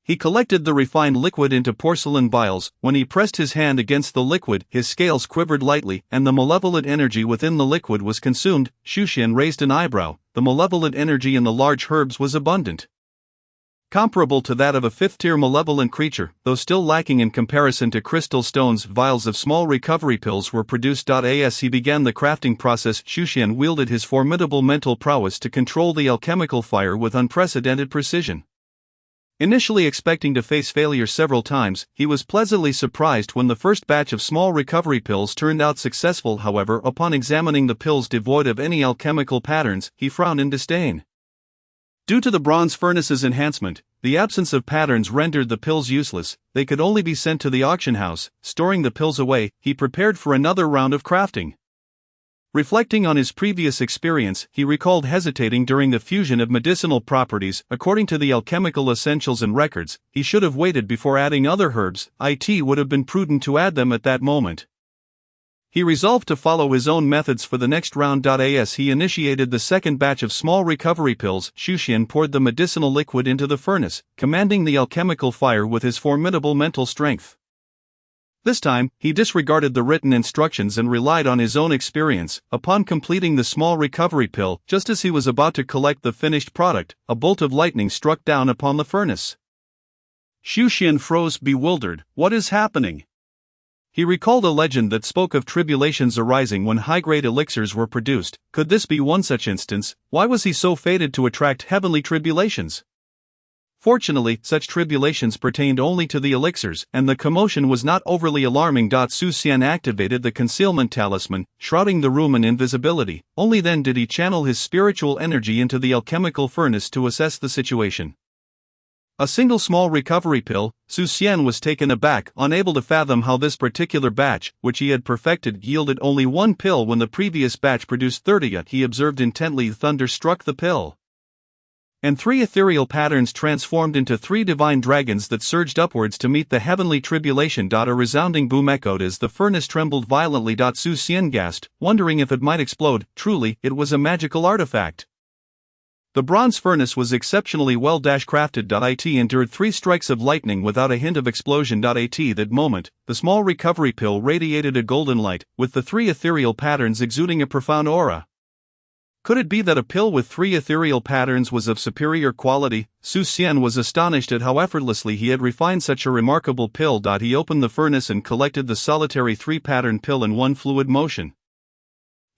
He collected the refined liquid into porcelain vials. When he pressed his hand against the liquid, his scales quivered lightly, and the malevolent energy within the liquid was consumed. Xian raised an eyebrow. The malevolent energy in the large herbs was abundant, comparable to that of a fifth-tier malevolent creature, though still lacking in comparison to crystal stones. Vials of small recovery pills were produced. As he began the crafting process, Xian wielded his formidable mental prowess to control the alchemical fire with unprecedented precision. Initially expecting to face failure several times, he was pleasantly surprised when the first batch of small recovery pills turned out successful. However, upon examining the pills devoid of any alchemical patterns, he frowned in disdain. Due to the bronze furnace's enhancement, the absence of patterns rendered the pills useless. They could only be sent to the auction house. Storing the pills away, he prepared for another round of crafting. Reflecting on his previous experience, he recalled hesitating during the fusion of medicinal properties. According to the alchemical essentials and records, he should have waited before adding other herbs. It would have been prudent to add them at that moment. He resolved to follow his own methods for the next round. As he initiated the second batch of small recovery pills, Xian poured the medicinal liquid into the furnace, commanding the alchemical fire with his formidable mental strength. This time, he disregarded the written instructions and relied on his own experience. Upon completing the small recovery pill, just as he was about to collect the finished product, a bolt of lightning struck down upon the furnace. Xian froze, bewildered. What is happening? He recalled a legend that spoke of tribulations arising when high-grade elixirs were produced. Could this be one such instance? Why was he so fated to attract heavenly tribulations? Fortunately, such tribulations pertained only to the elixirs, and the commotion was not overly alarming. Xian activated the concealment talisman, shrouding the room in invisibility. Only then did he channel his spiritual energy into the alchemical furnace to assess the situation. A single small recovery pill. Xian was taken aback, unable to fathom how this particular batch, which he had perfected, yielded only one pill when the previous batch produced 30. He observed intently. Thunder struck the pill, and 3 ethereal patterns transformed into 3 divine dragons that surged upwards to meet the heavenly tribulation. A resounding boom echoed as the furnace trembled violently. Xian gasped, wondering if it might explode. Truly, it was a magical artifact. The bronze furnace was exceptionally well crafted. It endured 3 strikes of lightning without a hint of explosion. At that moment, the small recovery pill radiated a golden light, with the 3 ethereal patterns exuding a profound aura. Could it be that a pill with 3 ethereal patterns was of superior quality? Xian was astonished at how effortlessly he had refined such a remarkable pill. He opened the furnace and collected the solitary 3-pattern pill in one fluid motion.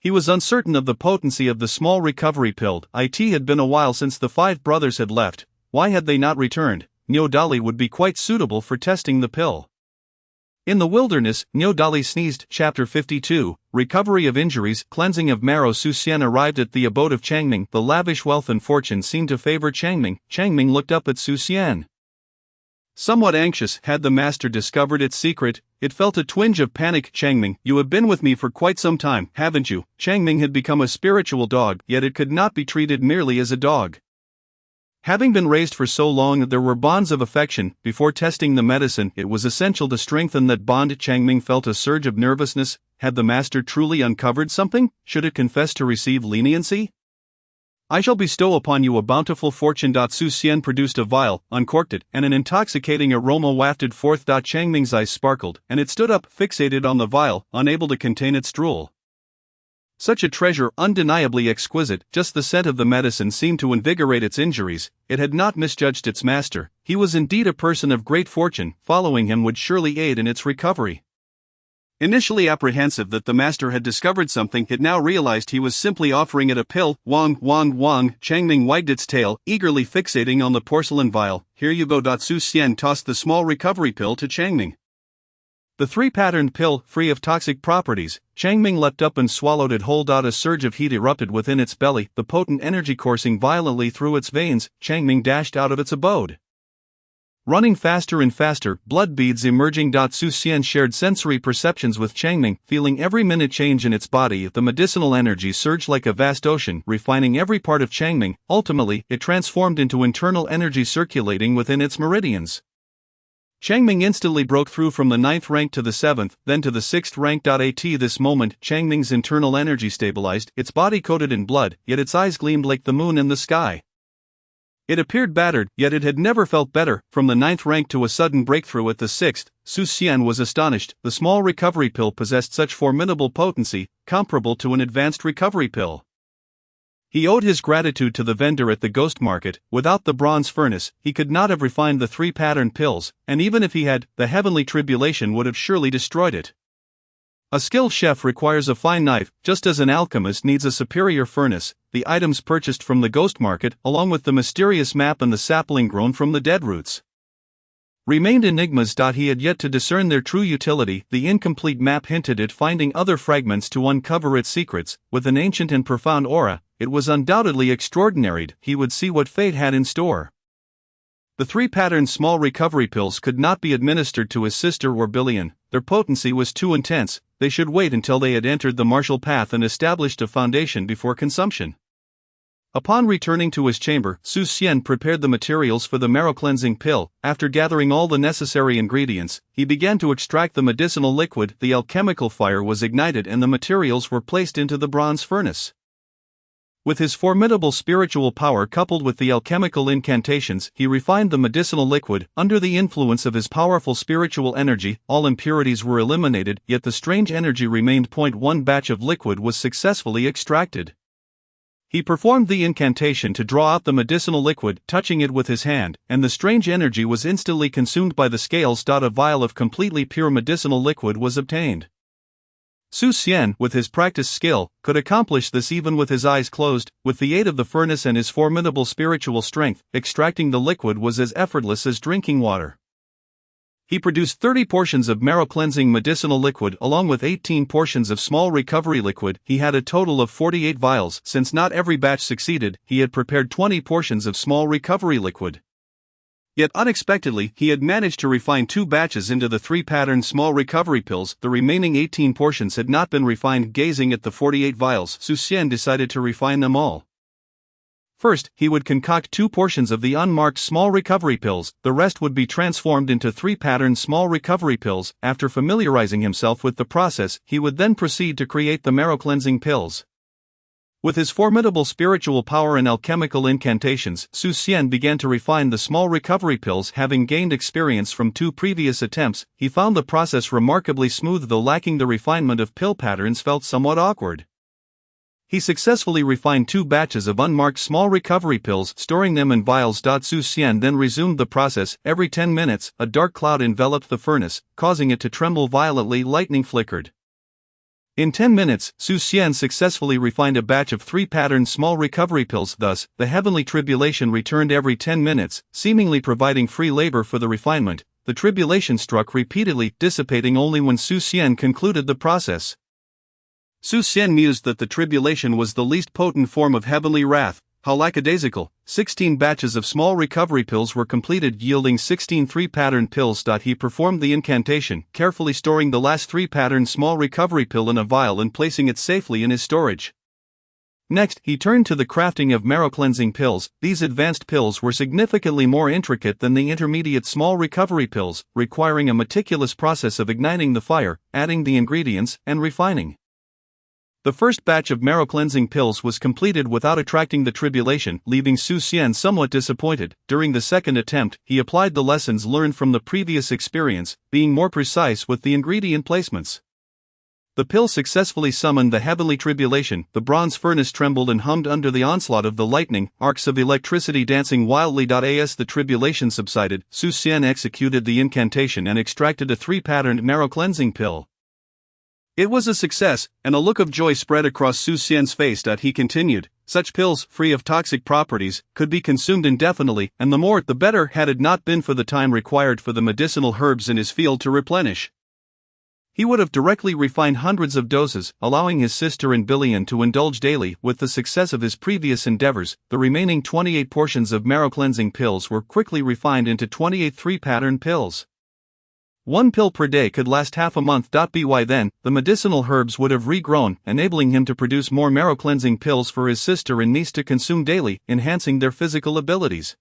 He was uncertain of the potency of the small recovery pill. It had been a while since the 5 brothers had left. Why had they not returned? Niodali would be quite suitable for testing the pill. In the wilderness, Niodali sneezed. Chapter 52, Recovery of Injuries, Cleansing of Marrow. Xian arrived at the abode of Changming. The lavish wealth and fortune seemed to favor Changming. Changming looked up at Xian. Somewhat anxious, had the master discovered its secret? It felt a twinge of panic. Changming, you have been with me for quite some time, haven't you? Changming had become a spiritual dog, yet it could not be treated merely as a dog. Having been raised for so long, there were bonds of affection. Before testing the medicine, it was essential to strengthen that bond. Changming felt a surge of nervousness. Had the master truly uncovered something? Should it confess to receive leniency? I shall bestow upon you a bountiful fortune. Xian produced a vial, uncorked it, and an intoxicating aroma wafted forth. Changming's eyes sparkled, and it stood up, fixated on the vial, unable to contain its drool. Such a treasure, undeniably exquisite, just the scent of the medicine seemed to invigorate its injuries. It had not misjudged its master. He was indeed a person of great fortune. Following him would surely aid in its recovery. Initially apprehensive that the master had discovered something, it now realized he was simply offering it a pill. Wang, Wang, Wang. Changming wagged its tail, eagerly fixating on the porcelain vial. Here you go. Su Xian tossed the small recovery pill to Changming. The three-patterned pill, free of toxic properties, Changming leapt up and swallowed it whole. A surge of heat erupted within its belly, the potent energy coursing violently through its veins. Changming dashed out of its abode. Running faster and faster, blood beads emerging. Su Xian shared sensory perceptions with Changming, feeling every minute change in its body. The medicinal energy surged like a vast ocean, refining every part of Changming. Ultimately, it transformed into internal energy circulating within its meridians. Changming instantly broke through from the 9th rank to the 7th, then to the 6th rank. At this moment, Changming's internal energy stabilized, its body coated in blood, yet its eyes gleamed like the moon in the sky. It appeared battered, yet it had never felt better. From the 9th rank to a sudden breakthrough at the 6th, Su Xian was astonished. The small recovery pill possessed such formidable potency, comparable to an advanced recovery pill. He owed his gratitude to the vendor at the ghost market. Without the bronze furnace, he could not have refined the three-patterned pills, and even if he had, the heavenly tribulation would have surely destroyed it. A skilled chef requires a fine knife, just as an alchemist needs a superior furnace. The items purchased from the ghost market, along with the mysterious map and the sapling grown from the dead roots, remained enigmas. He had yet to discern their true utility. The incomplete map hinted at finding other fragments to uncover its secrets. With an ancient and profound aura, it was undoubtedly extraordinary. He would see what fate had in store. The three-patterned small recovery pills could not be administered to his sister or Billion. Their potency was too intense. They should wait until they had entered the martial path and established a foundation before consumption. Upon returning to his chamber, Su Xian prepared the materials for the marrow-cleansing pill. After gathering all the necessary ingredients, he began to extract the medicinal liquid. The alchemical fire was ignited and the materials were placed into the bronze furnace. With his formidable spiritual power coupled with the alchemical incantations, he refined the medicinal liquid. Under the influence of his powerful spiritual energy, all impurities were eliminated, yet the strange energy remained. One batch of liquid was successfully extracted. He performed the incantation to draw out the medicinal liquid, touching it with his hand, and the strange energy was instantly consumed by the scales. A vial of completely pure medicinal liquid was obtained. Su Xian, with his practiced skill, could accomplish this even with his eyes closed. With the aid of the furnace and his formidable spiritual strength, extracting the liquid was as effortless as drinking water. He produced 30 portions of marrow-cleansing medicinal liquid along with 18 portions of small recovery liquid. He had a total of 48 vials. Since not every batch succeeded, he had prepared 20 portions of small recovery liquid. Yet unexpectedly, he had managed to refine 2 batches into the three-patterned small recovery pills. The remaining 18 portions had not been refined. Gazing at the 48 vials, Su Xian decided to refine them all. First, he would concoct 2 portions of the unmarked small recovery pills. The rest would be transformed into three-patterned small recovery pills. After familiarizing himself with the process, he would then proceed to create the marrow-cleansing pills. With his formidable spiritual power and alchemical incantations, Su Xian began to refine the small recovery pills. Having gained experience from 2 previous attempts, he found the process remarkably smooth, though lacking the refinement of pill patterns felt somewhat awkward. He successfully refined 2 batches of unmarked small recovery pills, storing them in vials. Su Xian then resumed the process. Every 10 minutes, a dark cloud enveloped the furnace, causing it to tremble violently. Lightning flickered. In 10 minutes, Su Xian successfully refined a batch of 3 patterned small recovery pills. Thus, the heavenly tribulation returned every 10 minutes, seemingly providing free labor for the refinement. The tribulation struck repeatedly, dissipating only when Su Xian concluded the process. Su Xian mused that the tribulation was the least potent form of heavenly wrath. How lackadaisical. 16 batches of small recovery pills were completed, yielding 16 three-patterned pills. He performed the incantation, carefully storing the last 3-patterned small recovery pill in a vial and placing it safely in his storage. Next, he turned to the crafting of marrow-cleansing pills. These advanced pills were significantly more intricate than the intermediate small recovery pills, requiring a meticulous process of igniting the fire, adding the ingredients, and refining. The first batch of marrow-cleansing pills was completed without attracting the tribulation, leaving Su Xian somewhat disappointed. During the second attempt, he applied the lessons learned from the previous experience, being more precise with the ingredient placements. The pill successfully summoned the heavenly tribulation. The bronze furnace trembled and hummed under the onslaught of the lightning, arcs of electricity dancing wildly. As the tribulation subsided, Su Xian executed the incantation and extracted a 3-patterned marrow-cleansing pill. It was a success, and a look of joy spread across Su Xian's face. He continued, such pills, free of toxic properties, could be consumed indefinitely, and the more the better had it not been for the time required for the medicinal herbs in his field to replenish. He would have directly refined hundreds of doses, allowing his sister and Billion to indulge daily. With the success of his previous endeavors, the remaining 28 portions of marrow cleansing pills were quickly refined into 28 3-pattern pills. One pill per day could last half a month. By then, the medicinal herbs would have regrown, enabling him to produce more marrow cleansing pills for his sister and niece to consume daily, enhancing their physical abilities.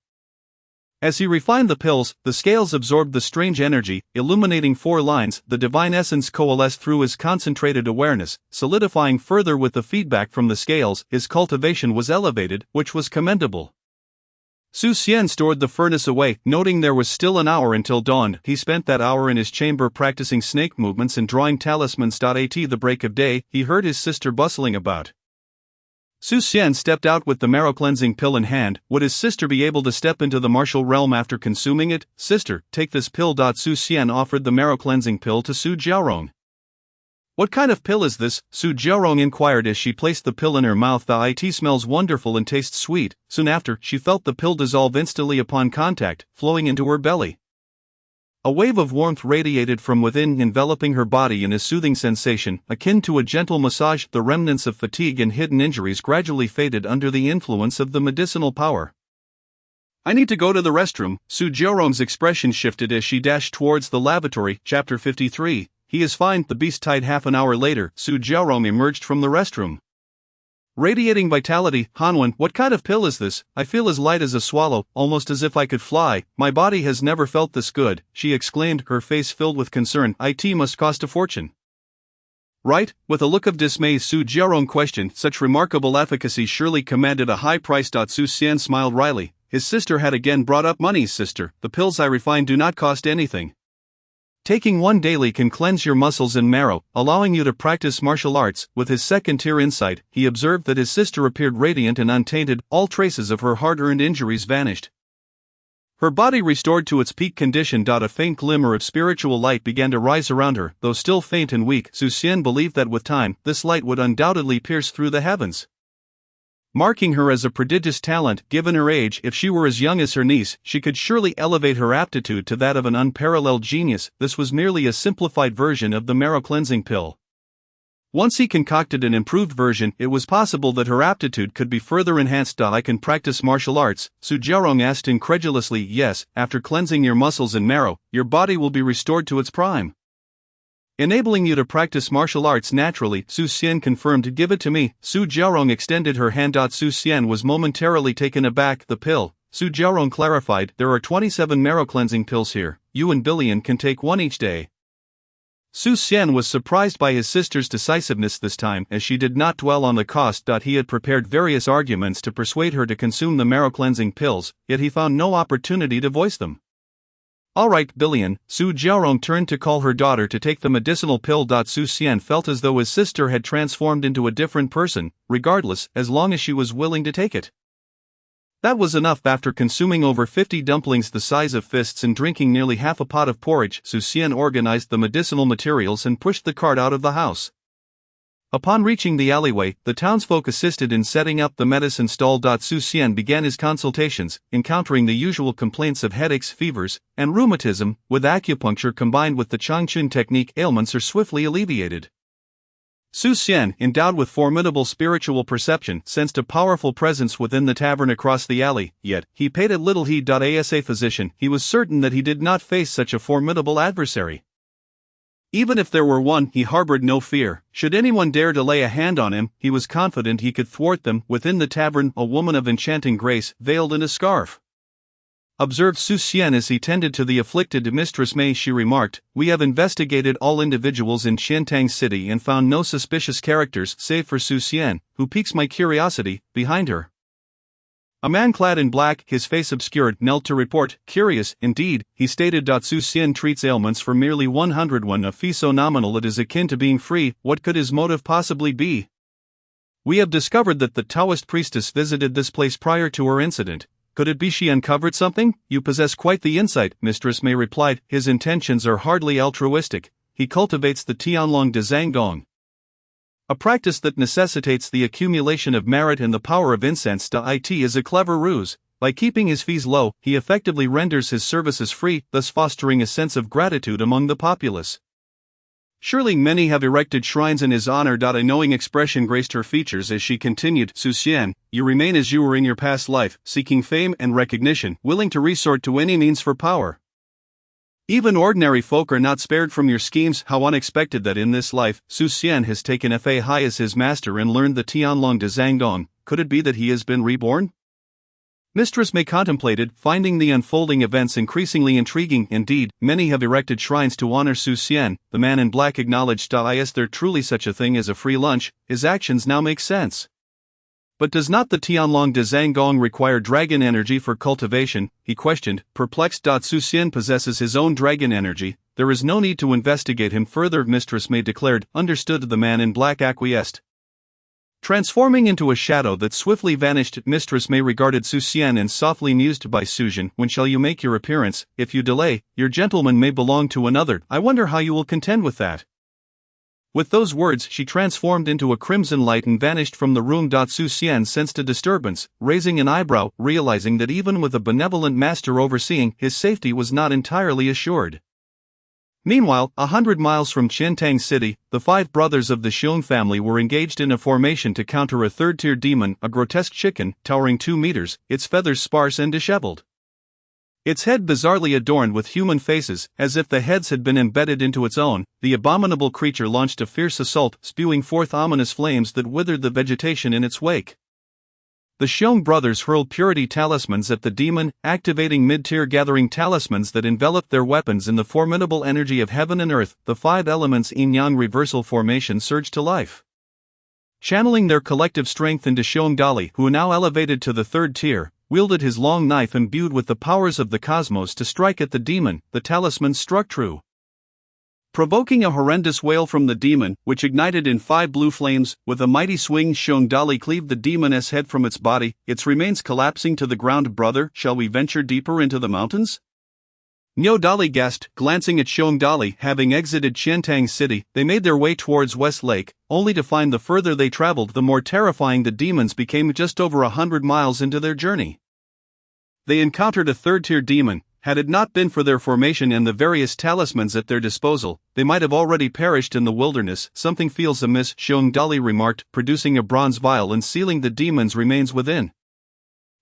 As he refined the pills, the scales absorbed the strange energy, illuminating 4 lines. The divine essence coalesced through his concentrated awareness, solidifying further with the feedback from the scales. His cultivation was elevated, which was commendable. Su Xian stored the furnace away, noting there was still an hour until dawn. He spent that hour in his chamber practicing snake movements and drawing talismans. At the break of day, he heard his sister bustling about. Su Xian stepped out with the marrow cleansing pill in hand. Would his sister be able to step into the martial realm after consuming it? Sister, take this pill. Su Xian offered the marrow cleansing pill to Su Jiaorong. What kind of pill is this? Su Jiaorong inquired as she placed the pill in her mouth. It smells wonderful and tastes sweet. Soon after, she felt the pill dissolve instantly upon contact, flowing into her belly. A wave of warmth radiated from within, enveloping her body in a soothing sensation, akin to a gentle massage. The remnants of fatigue and hidden injuries gradually faded under the influence of the medicinal power. I need to go to the restroom. Su Jiaorong's expression shifted as she dashed towards the lavatory. Chapter 53. He is fine. The beast tied. Half an hour later, Su Jiaorong emerged from the restroom. Radiating vitality. Hanwen, what kind of pill is this? I feel as light as a swallow, almost as if I could fly. My body has never felt this good, she exclaimed, her face filled with concern. It must cost a fortune. Right? With a look of dismay, Su Jiaorong questioned. Such remarkable efficacy surely commanded a high price. Su Xian smiled wryly. His sister had again brought up money. Sister, the pills I refine do not cost anything. Taking one daily can cleanse your muscles and marrow, allowing you to practice martial arts. With his second-tier insight, he observed that his sister appeared radiant and untainted. All traces of her hard-earned injuries vanished. Her body restored to its peak condition. A faint glimmer of spiritual light began to rise around her. Though still faint and weak, Su Xian believed that with time, this light would undoubtedly pierce through the heavens, marking her as a prodigious talent. Given her age, if she were as young as her niece, she could surely elevate her aptitude to that of an unparalleled genius. This was merely a simplified version of the marrow cleansing pill. Once he concocted an improved version, it was possible that her aptitude could be further enhanced. I can practice martial arts? Su Jiaorong asked incredulously. Yes, after cleansing your muscles and marrow, your body will be restored to its prime, enabling you to practice martial arts naturally. Su Xian confirmed. Give it to me. Su Jiaorong extended her hand. Su Xian was momentarily taken aback. The pill, Su Jiaorong clarified. There are 27 marrow cleansing pills here. You and Billion can take one each day. Su Xian was surprised by his sister's decisiveness this time, as she did not dwell on the cost. He had prepared various arguments to persuade her to consume the marrow cleansing pills, yet he found no opportunity to voice them. All right, Billion. Su Jiaorong turned to call her daughter to take the medicinal pill. Su Xian felt as though his sister had transformed into a different person, regardless, as long as she was willing to take it. That was enough. After consuming over 50 dumplings the size of fists and drinking nearly half a pot of porridge, Su Xian organized the medicinal materials and pushed the cart out of the house. Upon reaching the alleyway, the townsfolk assisted in setting up the medicine stall. Su Xian began his consultations, encountering the usual complaints of headaches, fevers, and rheumatism. With acupuncture combined with the Changchun technique, ailments are swiftly alleviated. Su Xian, endowed with formidable spiritual perception, sensed a powerful presence within the tavern across the alley, yet he paid it little heed. As a physician, he was certain that he did not face such a formidable adversary. Even if there were one, he harbored no fear. Should anyone dare to lay a hand on him, he was confident he could thwart them. Within the tavern, a woman of enchanting grace, veiled in a scarf, observed Su Xian as he tended to the afflicted Mistress Mei. She remarked, "We have investigated all individuals in Qiantang City and found no suspicious characters save for Su Xian, who piques my curiosity." Behind her, a man clad in black, his face obscured, knelt to report. "Curious, indeed," he stated. Su Xian treats ailments for merely 101, a fee so nominal it is akin to being free. What could his motive possibly be? "We have discovered that the Taoist priestess visited this place prior to her incident. Could it be she uncovered something?" "You possess quite the insight," Mistress Mei replied. "His intentions are hardly altruistic. he cultivates the Tianlong de Zhanggong, a practice that necessitates the accumulation of merit and the power of incense. It is a clever ruse. By keeping his fees low, he effectively renders his services free, thus fostering a sense of gratitude among the populace. Surely many have erected shrines in his honor. A knowing expression graced her features as she continued, Su Xian, you remain as you were in your past life, seeking fame and recognition, willing to resort to any means for power. Even ordinary folk are not spared from your schemes. How unexpected that in this life, Su Xian has taken Fa Hai as his master and learned the Tianlong de Zhanggong. Could it be that he has been reborn? Mistress Mei contemplated, finding the unfolding events increasingly intriguing. Indeed, many have erected shrines to honor Su Xian. The man in black acknowledged, is there truly such a thing as a free lunch? His actions now make sense. But does not the Tianlong de Zhanggong require dragon energy for cultivation? He questioned, perplexed. Su Xian possesses his own dragon energy, there is no need to investigate him further, Mistress Mei declared. Understood, the man in black acquiesced. Transforming into a shadow that swiftly vanished, Mistress Mei regarded Su Xian and softly mused, by Suzhen, when shall you make your appearance? If you delay, your gentleman may belong to another. I wonder how you will contend with that. With those words, she transformed into a crimson light and vanished from the room. Su Xian sensed a disturbance, raising an eyebrow, realizing that even with a benevolent master overseeing, his safety was not entirely assured. Meanwhile, 100 miles from Qiantang City, the 5 brothers of the Xiong family were engaged in a formation to counter a third-tier demon, a grotesque chicken, towering 2 meters, its feathers sparse and disheveled. Its head bizarrely adorned with human faces, as if the heads had been embedded into its own. The abominable creature launched a fierce assault, spewing forth ominous flames that withered the vegetation in its wake. The Xiong brothers hurled purity talismans at the demon, activating mid-tier gathering talismans that enveloped their weapons in the formidable energy of heaven and earth. The 5 elements yin-yang reversal formation surged to life. Channeling their collective strength into Xiong Dali, who now elevated to the 3rd tier, wielded his long knife imbued with the powers of the cosmos to strike at the demon. The talisman struck true, provoking a horrendous wail from the demon, which ignited in 5 blue flames. With a mighty swing, Xiong Dali cleaved the demon's head from its body, its remains collapsing to the ground. Brother, shall we venture deeper into the mountains? Nyo Dali gasped, glancing at Xiong Dali. Having exited Qiantang City, they made their way towards West Lake, only to find the further they traveled, the more terrifying the demons became. Just over 100 miles into their journey, they encountered a 3rd-tier demon. Had it not been for their formation and the various talismans at their disposal, they might have already perished in the wilderness. Something feels amiss, Xiong Dali remarked, producing a bronze vial and sealing the demon's remains within.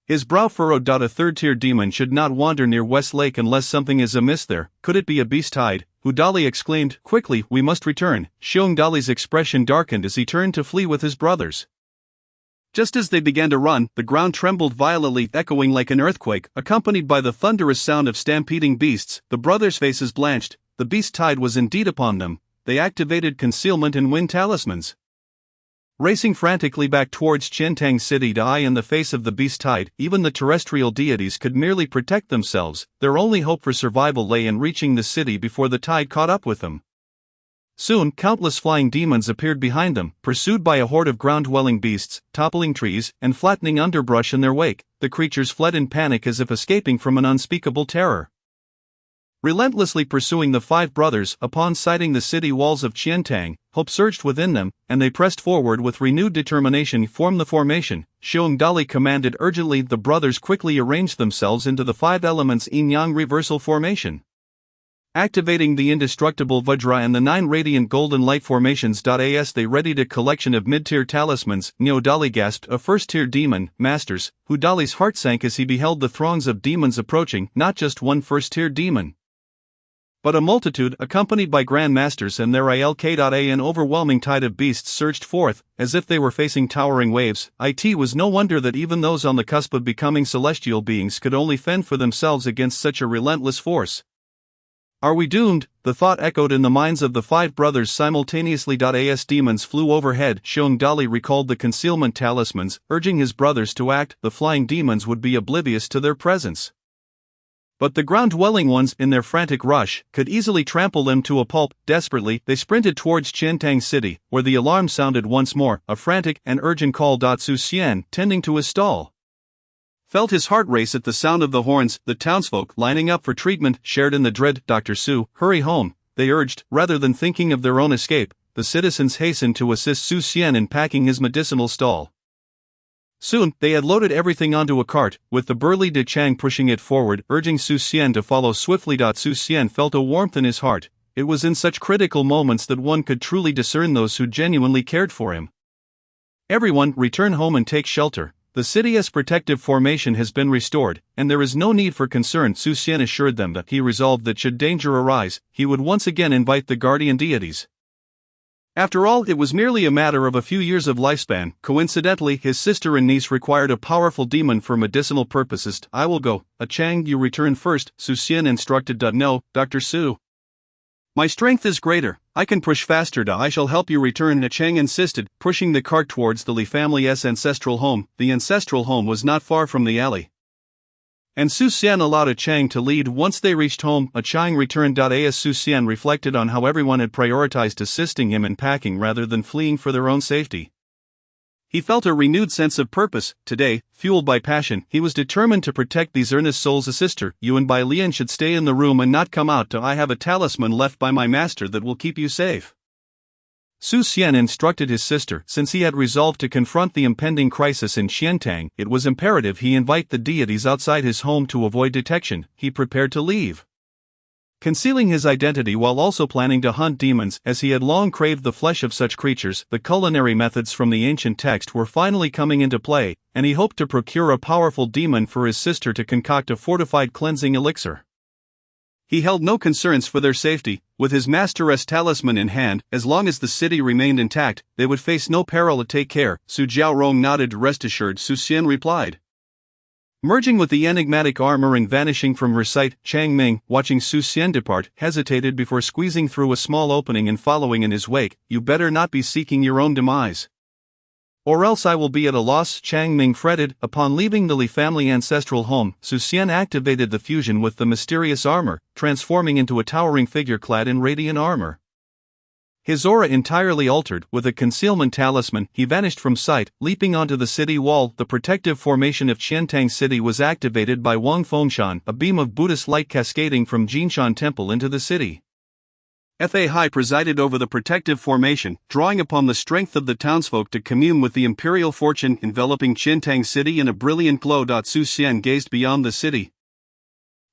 His brow furrowed. A 3rd-tier demon should not wander near West Lake unless something is amiss there. Could it be a beast tide? Hu Dali exclaimed, quickly, we must return. Xiong Dali's expression darkened as he turned to flee with his brothers. Just as they began to run, the ground trembled violently, echoing like an earthquake, accompanied by the thunderous sound of stampeding beasts. The brothers' faces blanched. The beast tide was indeed upon them. They activated concealment and wind talismans. Racing frantically back towards Qiantang City to eye in the face of the beast tide, even the terrestrial deities could merely protect themselves. Their only hope for survival lay in reaching the city before the tide caught up with them. Soon, countless flying demons appeared behind them, pursued by a horde of ground-dwelling beasts, toppling trees, and flattening underbrush in their wake. The creatures fled in panic as if escaping from an unspeakable terror. Relentlessly pursuing the 5 brothers, upon sighting the city walls of Qiantang, hope surged within them, and they pressed forward with renewed determination. Form the formation, Xiong Dali commanded urgently. The brothers quickly arranged themselves into the 5 elements yin-yang reversal formation, activating the indestructible Vajra and the 9 radiant golden light formations. They readied a collection of mid-tier talismans. Nyo Dali gasped, a 1st-tier demon, masters. Hu Dali's heart sank as he beheld the throngs of demons approaching, not just one 1st-tier demon, but a multitude, accompanied by Grand Masters and their ilk. An overwhelming tide of beasts surged forth, as if they were facing towering waves. It was no wonder that even those on the cusp of becoming celestial beings could only fend for themselves against such a relentless force. Are we doomed? The thought echoed in the minds of the 5 brothers simultaneously. As demons flew overhead, Xiong Dali recalled the concealment talismans, urging his brothers to act. The flying demons would be oblivious to their presence, but the ground-dwelling ones, in their frantic rush, could easily trample them to a pulp. Desperately, they sprinted towards Qiantang City, where the alarm sounded once more, a frantic and urgent call. Su Xian, tending to his stall, felt his heart race at the sound of the horns. The townsfolk, lining up for treatment, shared in the dread. Dr. Su, hurry home. they urged. Rather than thinking of their own escape, the citizens hastened to assist Su Xian in packing his medicinal stall. Soon, they had loaded everything onto a cart, with the burly De Chang pushing it forward, urging Su Xian to follow swiftly. Su Xian felt a warmth in his heart. It was in such critical moments that one could truly discern those who genuinely cared for him. Everyone, return home and take shelter. The city's protective formation has been restored, and there is no need for concern. Su Xian assured them that he resolved that should danger arise, he would once again invite the guardian deities. After all, it was merely a matter of a few years of lifespan. Coincidentally, his sister and niece required a powerful demon for medicinal purposes. I will go. Chang, you return first, Su Xian instructed. No, Dr. Su. My strength is greater, I can push faster. I shall help you return, Chang insisted, pushing the cart towards the Li family's ancestral home. The ancestral home was not far from the alley, and Su Xian allowed Chang to lead. Once they reached home, Chang returned. As Su Xian reflected on how everyone had prioritized assisting him in packing rather than fleeing for their own safety, he felt a renewed sense of purpose. Today, fueled by passion, he was determined to protect these earnest souls. A sister, you and Bai Lian should stay in the room and not come out. I have a talisman left by my master that will keep you safe. Su Xian instructed his sister. Since he had resolved to confront the impending crisis in Xiantang, it was imperative he invite the deities outside his home to avoid detection. He prepared to leave, concealing his identity while also planning to hunt demons, as he had long craved the flesh of such creatures. The culinary methods from the ancient text were finally coming into play, and he hoped to procure a powerful demon for his sister to concoct a fortified cleansing elixir. He held no concerns for their safety. With his master's talisman in hand, as long as the city remained intact, they would face no peril. Take care, Su Jiaorong nodded. Rest assured, Su Xian replied, merging with the enigmatic armor and vanishing from her sight. Chang Ming, watching Su Xian depart, hesitated before squeezing through a small opening and following in his wake. You better not be seeking your own demise, or else I will be at a loss, Chang Ming fretted. Upon leaving the Li family ancestral home, Su Xian activated the fusion with the mysterious armor, transforming into a towering figure clad in radiant armor. His aura entirely altered. With a concealment talisman, he vanished from sight, leaping onto the city wall. The protective formation of Qiantang City was activated by Wang Fengshan, a beam of Buddhist light cascading from Jinshan Temple into the city. Fa Hai presided over the protective formation, drawing upon the strength of the townsfolk to commune with the imperial fortune enveloping Qiantang City in a brilliant glow. Su Xian gazed beyond the city,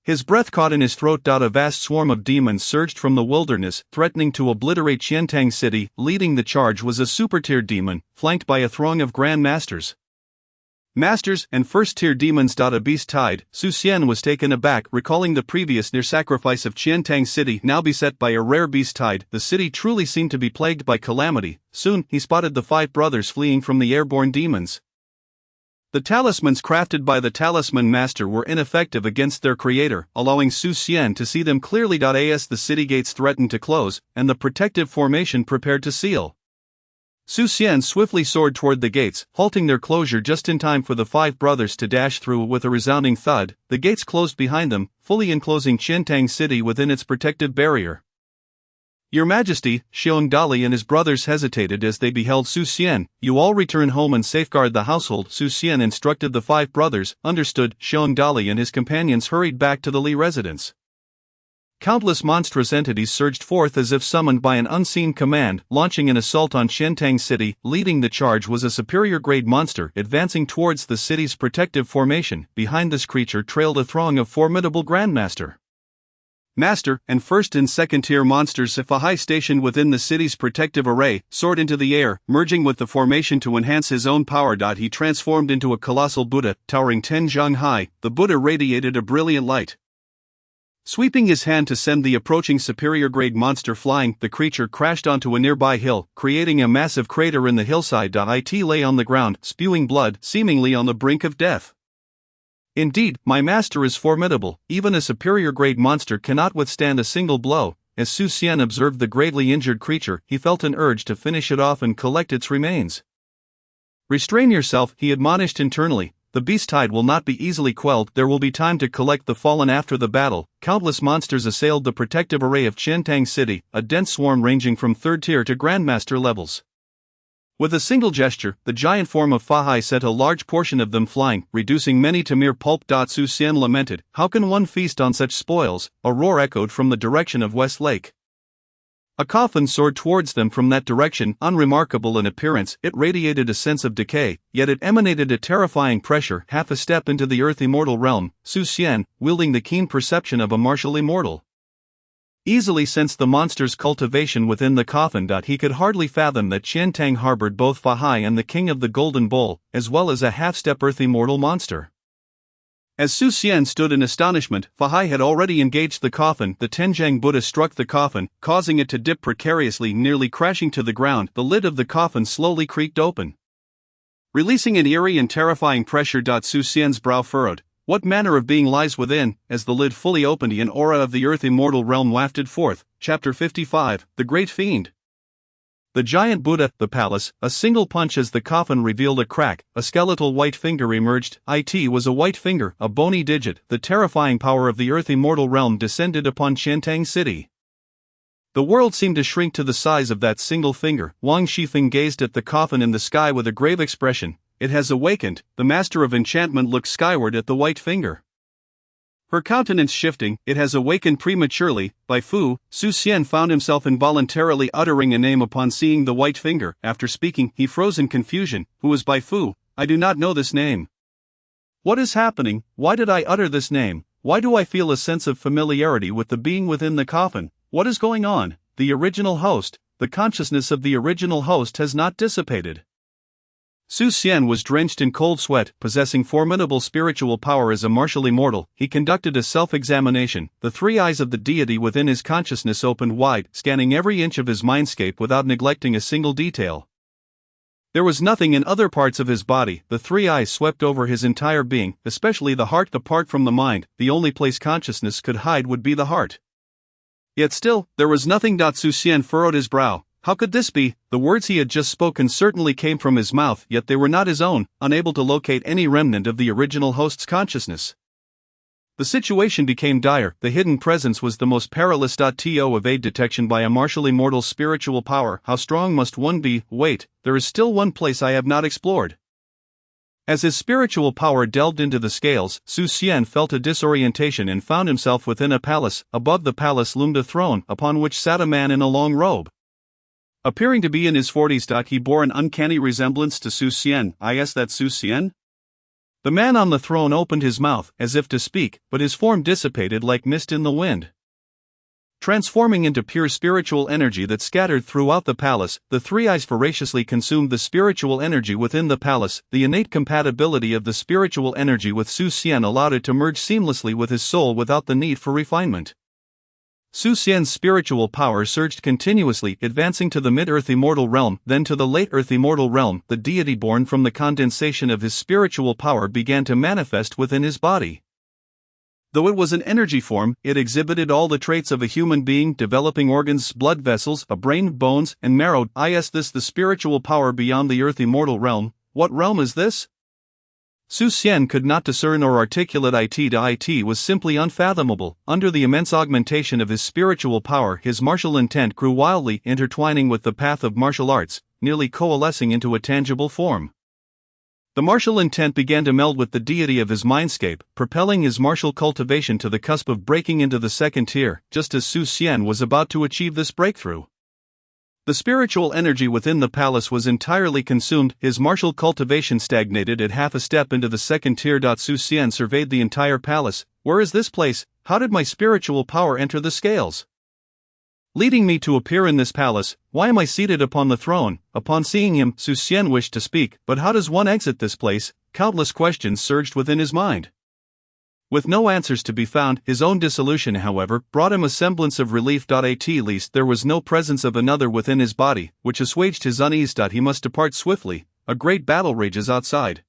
his breath caught in his throat. A vast swarm of demons surged from the wilderness, threatening to obliterate Qiantang City. Leading the charge was a super-tier demon, flanked by a throng of Grand Masters, and first-tier demons. A beast tide. Su Xian was taken aback, recalling the previous near-sacrifice of Qiantang City. Now beset by a rare beast tide, the city truly seemed to be plagued by calamity. Soon, he spotted the 5 brothers fleeing from the airborne demons. The talismans crafted by the talisman master were ineffective against their creator, allowing Su Xian to see them clearly. As the city gates threatened to close, and the protective formation prepared to seal, Su Xian swiftly soared toward the gates, halting their closure just in time for the 5 brothers to dash through. With a resounding thud, the gates closed behind them, fully enclosing Qiantang City within its protective barrier. Your Majesty, Xiong Dali and his brothers hesitated as they beheld Su Xian. You all return home and safeguard the household, Su Xian instructed the 5 brothers. Understood. Xiong Dali and his companions hurried back to the Li residence. Countless monstrous entities surged forth as if summoned by an unseen command, launching an assault on Qiantang City. Leading the charge was a superior-grade monster advancing towards the city's protective formation. Behind this creature trailed a throng of formidable Grandmaster, Master, and first and second-tier monsters. Fa Hai, stationed within the city's protective array, soared into the air, merging with the formation to enhance his own power. He transformed into a colossal Buddha, towering 10 zhang high. The Buddha radiated a brilliant light. Sweeping his hand to send the approaching superior-grade monster flying, the creature crashed onto a nearby hill, creating a massive crater in the hillside. It lay on the ground, spewing blood, seemingly on the brink of death. Indeed, my master is formidable. Even a superior-grade monster cannot withstand a single blow. As Su Xian observed the gravely injured creature, he felt an urge to finish it off and collect its remains. Restrain yourself, he admonished internally. The beast tide will not be easily quelled. There will be time to collect the fallen after the battle. Countless monsters assailed the protective array of Qiantang City, a dense swarm ranging from 3rd tier to Grandmaster levels. With a single gesture, the giant form of Fa Hai sent a large portion of them flying, reducing many to mere pulp. Su Xian lamented, how can one feast on such spoils? A roar echoed from the direction of West Lake. A coffin soared towards them from that direction. Unremarkable in appearance, it radiated a sense of decay, yet it emanated a terrifying pressure. Half a step into the earth immortal realm, Xian, wielding the keen perception of a martial immortal, easily sensed the monster's cultivation within the coffin. He could hardly fathom that Qiantang harbored both Fahai and the King of the Golden Bowl, as well as a half-step earth immortal monster. As Xian stood in astonishment, Fahai had already engaged the coffin. The Tenjiang Buddha struck the coffin, causing it to dip precariously, nearly crashing to the ground. The lid of the coffin slowly creaked open, releasing an eerie and terrifying pressure. Xian's brow furrowed. What manner of being lies within? As the lid fully opened, an aura of the earth immortal realm wafted forth. Chapter 55, The Great Fiend. The giant Buddha, the palace, a single punch as the coffin revealed a crack, a skeletal white finger emerged. It was a white finger, a bony digit. The terrifying power of the earth immortal realm descended upon Qiantang City. The world seemed to shrink to the size of that single finger. Wang Shifeng gazed at the coffin in the sky with a grave expression. It has awakened. The master of enchantment looked skyward at the white finger, her countenance shifting. It has awakened prematurely. Bai Fu. Xian found himself involuntarily uttering a name upon seeing the white finger. After speaking, he froze in confusion. Who is Bai Fu? I do not know this name. What is happening? Why did I utter this name? Why do I feel a sense of familiarity with the being within the coffin? What is going on? The original host, the consciousness of the original host has not dissipated. Xian was drenched in cold sweat. Possessing formidable spiritual power as a martial immortal, he conducted a self-examination. The three eyes of the deity within his consciousness opened wide, scanning every inch of his mindscape without neglecting a single detail. There was nothing in other parts of his body. The three eyes swept over his entire being, especially the heart. Apart from the mind, the only place consciousness could hide would be the heart. Yet still, there was nothing. Xian furrowed his brow. How could this be? The words he had just spoken certainly came from his mouth, yet they were not his own, unable to locate any remnant of the original host's consciousness. The situation became dire. The hidden presence was the most perilous. To evade detection by a martial immortal's spiritual power, how strong must one be? Wait, there is still one place I have not explored. As his spiritual power delved into the scales, Xian felt a disorientation and found himself within a palace. Above the palace loomed a throne, upon which sat a man in a long robe. Appearing to be in his 40s. He bore an uncanny resemblance to Xian. Is that Xian? The man on the throne opened his mouth, as if to speak, but his form dissipated like mist in the wind, transforming into pure spiritual energy that scattered throughout the palace. The three eyes voraciously consumed the spiritual energy within the palace. The innate compatibility of the spiritual energy with Xian allowed it to merge seamlessly with his soul without the need for refinement. Xian's spiritual power surged continuously, advancing to the mid-earth immortal realm, then to the late earth immortal realm. The deity born from the condensation of his spiritual power began to manifest within his body. Though it was an energy form, it exhibited all the traits of a human being, developing organs, blood vessels, a brain, bones, and marrow. Is this the spiritual power beyond the earth immortal realm? What realm is this? Xian could not discern or articulate it. It was simply unfathomable. Under the immense augmentation of his spiritual power, his martial intent grew wildly, intertwining with the path of martial arts, nearly coalescing into a tangible form. The martial intent began to meld with the deity of his mindscape, propelling his martial cultivation to the cusp of breaking into the second tier. Just as Xian was about to achieve this breakthrough, the spiritual energy within the palace was entirely consumed. His martial cultivation stagnated at half a step into the second tier. Xian surveyed the entire palace. Where is this place? How did my spiritual power enter the scales, leading me to appear in this palace? Why am I seated upon the throne? Upon seeing him, Xian wished to speak, but how does one exit this place? Countless questions surged within his mind. With no answers to be found, his own dissolution, however, brought him a semblance of relief. At least there was no presence of another within his body, which assuaged his unease. He must depart swiftly. A great battle rages outside.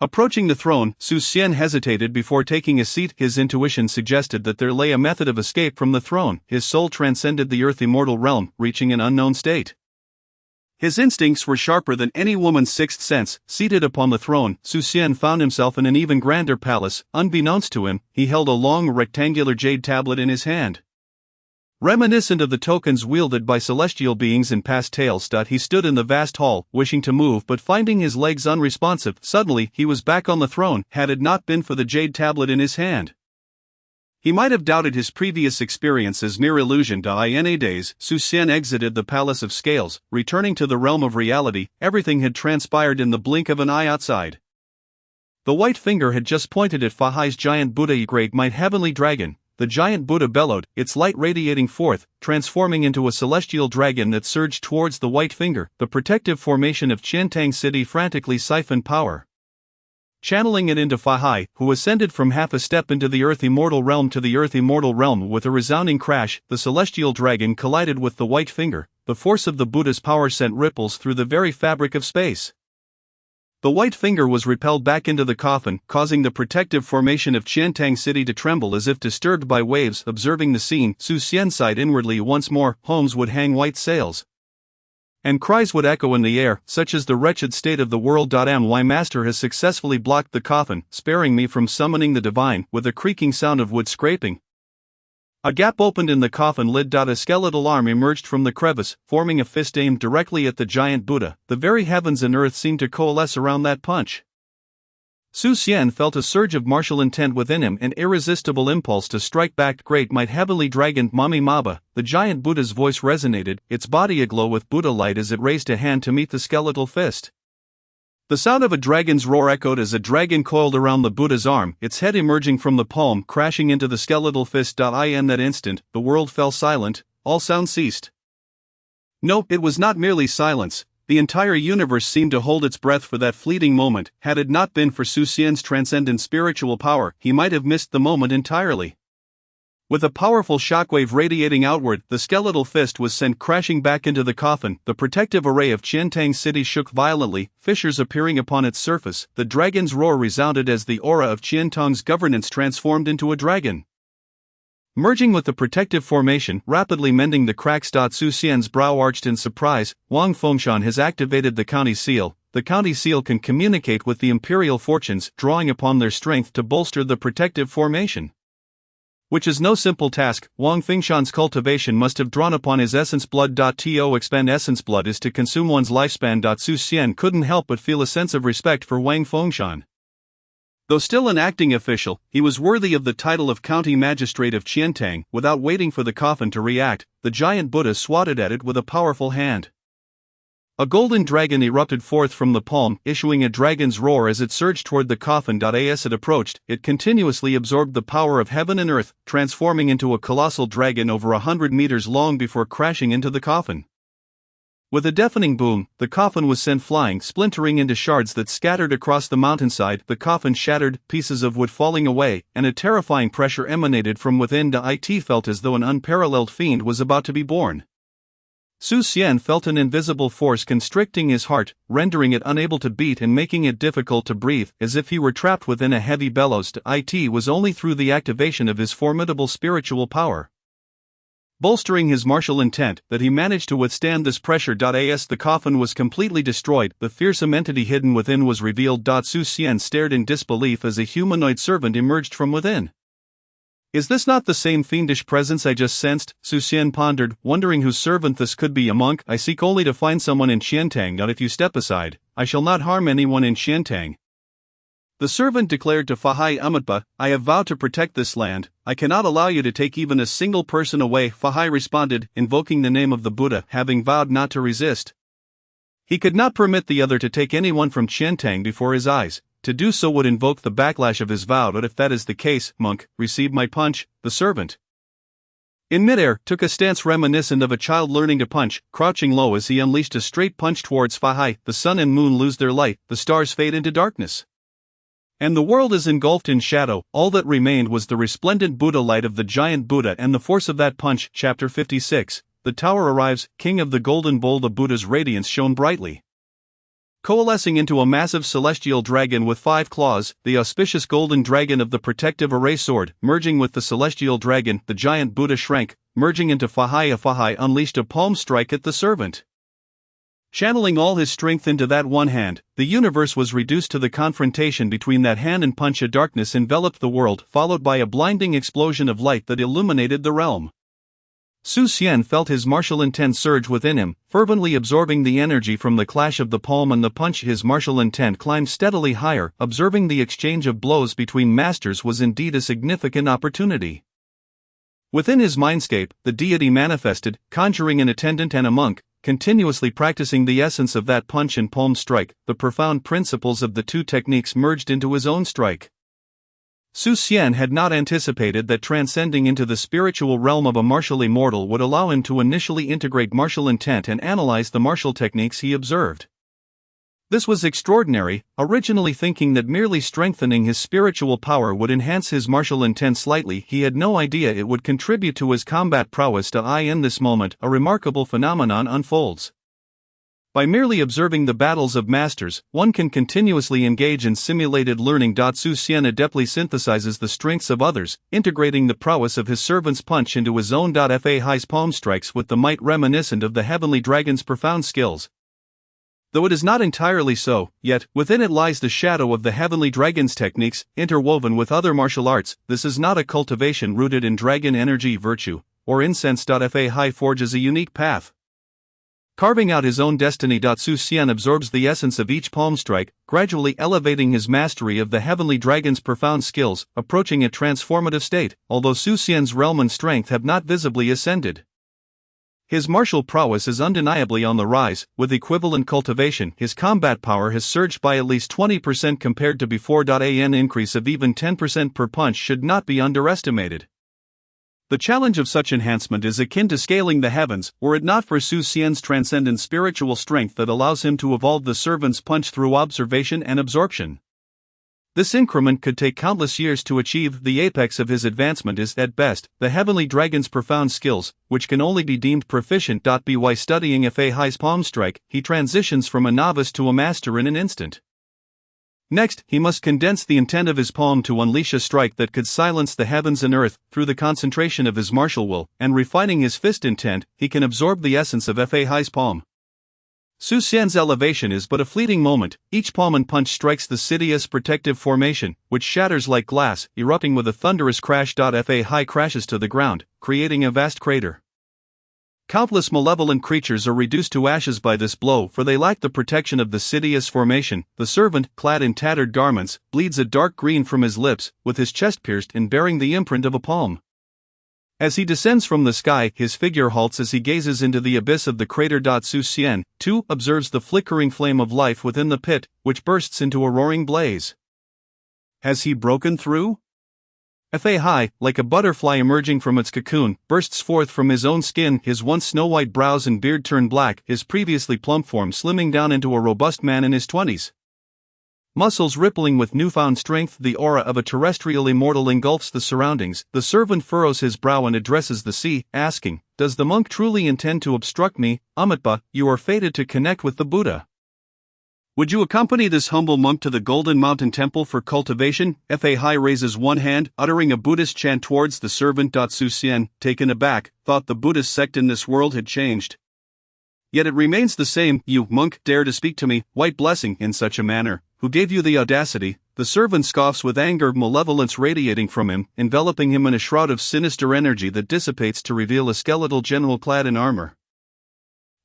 Approaching the throne, Xian hesitated before taking a seat. His intuition suggested that there lay a method of escape from the throne. His soul transcended the earth immortal realm, reaching an unknown state. His instincts were sharper than any woman's sixth sense. Seated upon the throne, Xian found himself in an even grander palace. Unbeknownst to him, he held a long rectangular jade tablet in his hand, reminiscent of the tokens wielded by celestial beings in past tales. He stood in the vast hall, wishing to move but finding his legs unresponsive. Suddenly, he was back on the throne, had it not been for the jade tablet in his hand. He might have doubted his previous experience as mere illusion. In a daze, Xian exited the Palace of Scales, returning to the realm of reality. Everything had transpired in the blink of an eye outside. The white finger had just pointed at Fahai's giant Buddha. Great might heavenly dragon, the giant Buddha bellowed, its light radiating forth, transforming into a celestial dragon that surged towards the white finger. The protective formation of Qiantang City frantically siphoned power, channeling it into Fahai, who ascended from half a step into the earth immortal realm to the earth immortal realm. With a resounding crash, the celestial dragon collided with the white finger. The force of the Buddha's power sent ripples through the very fabric of space. The white finger was repelled back into the coffin, causing the protective formation of Qiantang City to tremble as if disturbed by waves. Observing the scene, Xian sighed inwardly once more. Homes would hang white sails, and cries would echo in the air. Such is the wretched state of the world. My master has successfully blocked the coffin, sparing me from summoning the divine. With a creaking sound of wood scraping, a gap opened in the coffin lid. A skeletal arm emerged from the crevice, forming a fist aimed directly at the giant Buddha. The very heavens and earth seemed to coalesce around that punch. Xian felt a surge of martial intent within him, an irresistible impulse to strike back. Great might heavenly dragon Mami Maba, the giant Buddha's voice resonated, its body aglow with Buddha light as it raised a hand to meet the skeletal fist. The sound of a dragon's roar echoed as a dragon coiled around the Buddha's arm, its head emerging from the palm, crashing into the skeletal fist. In that instant, the world fell silent, all sound ceased. No, it was not merely silence. The entire universe seemed to hold its breath for that fleeting moment. Had it not been for Xian's transcendent spiritual power, he might have missed the moment entirely. With a powerful shockwave radiating outward, the skeletal fist was sent crashing back into the coffin. The protective array of Qiantang City shook violently, fissures appearing upon its surface. The dragon's roar resounded as the aura of Qiantang's governance transformed into a dragon, merging with the protective formation, rapidly mending the cracks. Xian's brow arched in surprise. Wang Fengshan has activated the county seal. The county seal can communicate with the imperial fortunes, drawing upon their strength to bolster the protective formation, which is no simple task. Wang Fengshan's cultivation must have drawn upon his essence blood. To expend essence blood is to consume one's lifespan. Xian couldn't help but feel a sense of respect for Wang Fengshan. Though still an acting official, he was worthy of the title of county magistrate of Qiantang. Without waiting for the coffin to react, the giant Buddha swatted at it with a powerful hand. A golden dragon erupted forth from the palm, issuing a dragon's roar as it surged toward the coffin. As it approached, it continuously absorbed the power of heaven and earth, transforming into a colossal dragon over 100 meters long before crashing into the coffin. With a deafening boom, the coffin was sent flying, splintering into shards that scattered across the mountainside. The coffin shattered, pieces of wood falling away, and a terrifying pressure emanated from within. It felt as though an unparalleled fiend was about to be born. Xian felt an invisible force constricting his heart, rendering it unable to beat and making it difficult to breathe, as if he were trapped within a heavy bellows. It was only through the activation of his formidable spiritual power, bolstering his martial intent, that he managed to withstand this pressure. As the coffin was completely destroyed, the fearsome entity hidden within was revealed. Xian stared in disbelief as a humanoid servant emerged from within. Is this not the same fiendish presence I just sensed? Xian pondered, wondering whose servant this could be. A monk. I seek only to find someone in Qiantang. If you step aside, I shall not harm anyone in Qiantang. The servant declared to Fahai Amatba, I have vowed to protect this land. I cannot allow you to take even a single person away. Fahai responded, invoking the name of the Buddha, having vowed not to resist. He could not permit the other to take anyone from Qiantang before his eyes. To do so would invoke the backlash of his vow. But if that is the case, monk, receive my punch. The servant, in midair, took a stance reminiscent of a child learning to punch, crouching low as he unleashed a straight punch towards Fahai. The sun and moon lose their light, the stars fade into darkness, and the world is engulfed in shadow. All that remained was the resplendent Buddha light of the giant Buddha and the force of that punch. Chapter 56. The tower arrives, king of the golden bowl. The Buddha's radiance shone brightly, coalescing into a massive celestial dragon with 5 claws. The auspicious golden dragon of the protective array soared, merging with the celestial dragon. The giant Buddha shrank, merging into Fahai. Fahai unleashed a palm strike at the servant, channeling all his strength into that one hand. The universe was reduced to the confrontation between that hand and punch. A darkness enveloped the world, followed by a blinding explosion of light that illuminated the realm. Xian felt his martial intent surge within him, fervently absorbing the energy from the clash of the palm and the punch. His martial intent climbed steadily higher. Observing the exchange of blows between masters was indeed a significant opportunity. Within his mindscape, the deity manifested, conjuring an attendant and a monk, continuously practicing the essence of that punch and palm strike. The profound principles of the two techniques merged into his own strike. Xian had not anticipated that transcending into the spiritual realm of a martial immortal would allow him to initially integrate martial intent and analyze the martial techniques he observed. This was extraordinary, originally thinking that merely strengthening his spiritual power would enhance his martial intent slightly. He had no idea it would contribute to his combat prowess. In this moment, a remarkable phenomenon unfolds. By merely observing the battles of masters, one can continuously engage in simulated learning. Xian adeptly synthesizes the strengths of others, integrating the prowess of his servant's punch into his own. Hai's palm strikes with the might reminiscent of the heavenly dragon's profound skills. Though it is not entirely so, yet, within it lies the shadow of the heavenly dragon's techniques, interwoven with other martial arts. This is not a cultivation rooted in dragon energy virtue, or incense. Hai forges a unique path, carving out his own destiny. Xian absorbs the essence of each palm strike, gradually elevating his mastery of the heavenly dragon's profound skills, approaching a transformative state, although Xian's realm and strength have not visibly ascended. His martial prowess is undeniably on the rise. With equivalent cultivation, his combat power has surged by at least 20% compared to before. An increase of even 10% per punch should not be underestimated. The challenge of such enhancement is akin to scaling the heavens, were it not for Xian's transcendent spiritual strength that allows him to evolve the servant's punch through observation and absorption. This increment could take countless years to achieve. The apex of his advancement is, at best, the heavenly dragon's profound skills, which can only be deemed proficient. By studying Hai's palm strike, he transitions from a novice to a master in an instant. Next, he must condense the intent of his palm to unleash a strike that could silence the heavens and earth. Through the concentration of his martial will, and refining his fist intent, he can absorb the essence of Hai's palm. Xian's elevation is but a fleeting moment. Each palm and punch strikes the Sidious protective formation, which shatters like glass, erupting with a thunderous crash. Hai crashes to the ground, creating a vast crater. Countless malevolent creatures are reduced to ashes by this blow, for they lack the protection of the Sidious formation. The servant, clad in tattered garments, bleeds a dark green from his lips, with his chest pierced and bearing the imprint of a palm. As he descends from the sky, his figure halts as he gazes into the abyss of the crater. Xian, too, observes the flickering flame of life within the pit, which bursts into a roaring blaze. Has he broken through? Hai, like a butterfly emerging from its cocoon, bursts forth from his own skin. His once snow-white brows and beard turn black, his previously plump form slimming down into a robust man in his 20s. Muscles rippling with newfound strength, the aura of a terrestrial immortal engulfs the surroundings. The servant furrows his brow and addresses the sea, asking, "Does the monk truly intend to obstruct me? Amitba, you are fated to connect with the Buddha. Would you accompany this humble monk to the Golden Mountain Temple for cultivation?" Hai raises one hand, uttering a Buddhist chant towards the servant. Xian, taken aback, thought the Buddhist sect in this world had changed. Yet it remains the same. "You, monk, dare to speak to me, white blessing, in such a manner? Who gave you the audacity?" The servant scoffs with anger, malevolence radiating from him, enveloping him in a shroud of sinister energy that dissipates to reveal a skeletal general clad in armor.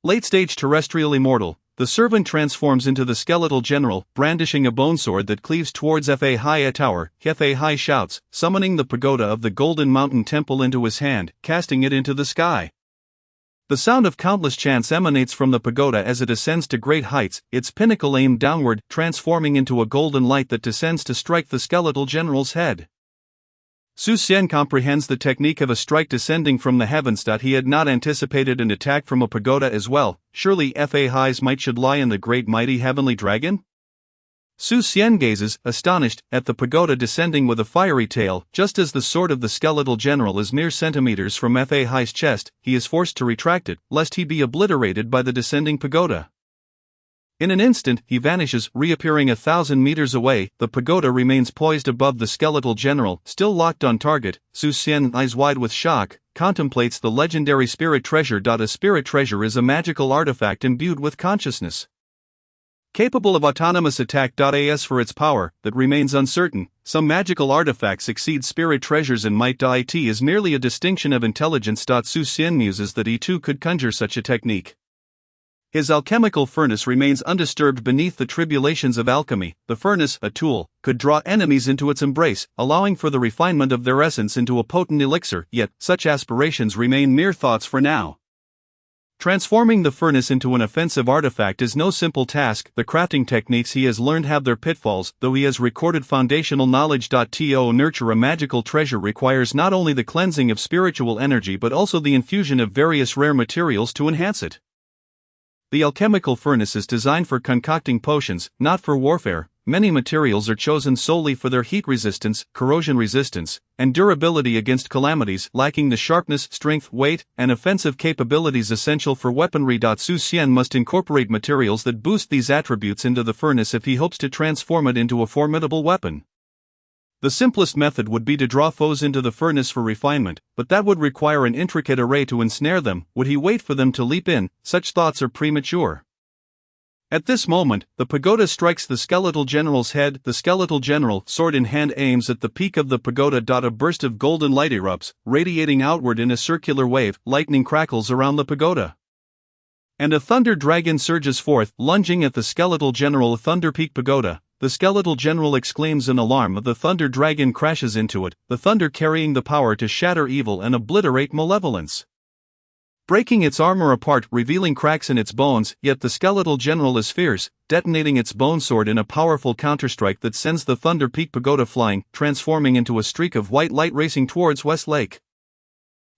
Late-stage terrestrial immortal, the servant transforms into the skeletal general, brandishing a bone sword that cleaves towards Hai. A tower, Hai shouts, summoning the pagoda of the Golden Mountain Temple into his hand, casting it into the sky. The sound of countless chants emanates from the pagoda as it ascends to great heights, its pinnacle aimed downward, transforming into a golden light that descends to strike the skeletal general's head. Xian comprehends the technique of a strike descending from the heavens. He had not anticipated an attack from a pagoda as well. Surely Hai's might should lie in the great mighty heavenly dragon? Xian gazes, astonished, at the pagoda descending with a fiery tail. Just as the sword of the skeletal general is mere centimeters from Hai's chest, he is forced to retract it, lest he be obliterated by the descending pagoda. In an instant, he vanishes, reappearing 1,000 meters away. The pagoda remains poised above the skeletal general, still locked on target. Xian, eyes wide with shock, contemplates the legendary spirit treasure. A spirit treasure is a magical artifact imbued with consciousness, capable of autonomous attack. As for its power, that remains uncertain. Some magical artifacts exceed spirit treasures in might. It is merely a distinction of intelligence. Xian muses that he too could conjure such a technique. His alchemical furnace remains undisturbed beneath the tribulations of alchemy. The furnace, a tool, could draw enemies into its embrace, allowing for the refinement of their essence into a potent elixir, yet such aspirations remain mere thoughts for now. Transforming the furnace into an offensive artifact is no simple task. The crafting techniques he has learned have their pitfalls, though he has recorded foundational knowledge. To nurture a magical treasure requires not only the cleansing of spiritual energy but also the infusion of various rare materials to enhance it. The alchemical furnace is designed for concocting potions, not for warfare. Many materials are chosen solely for their heat resistance, corrosion resistance, and durability against calamities, lacking the sharpness, strength, weight, and offensive capabilities essential for weaponry. Xian must incorporate materials that boost these attributes into the furnace if he hopes to transform it into a formidable weapon. The simplest method would be to draw foes into the furnace for refinement, but that would require an intricate array to ensnare them. Would he wait for them to leap in? Such thoughts are premature. At this moment, the pagoda strikes the skeletal general's head. The skeletal general, sword in hand, aims at the peak of the pagoda. A burst of golden light erupts, radiating outward in a circular wave. Lightning crackles around the pagoda, and a thunder dragon surges forth, lunging at the skeletal general. Thunder Peak Pagoda. The skeletal general exclaims in alarm. The thunder dragon crashes into it, the thunder carrying the power to shatter evil and obliterate malevolence. Breaking its armor apart, revealing cracks in its bones, yet the skeletal general is fierce, detonating its bone sword in a powerful counterstrike that sends the Thunder Peak Pagoda flying, transforming into a streak of white light racing towards West Lake.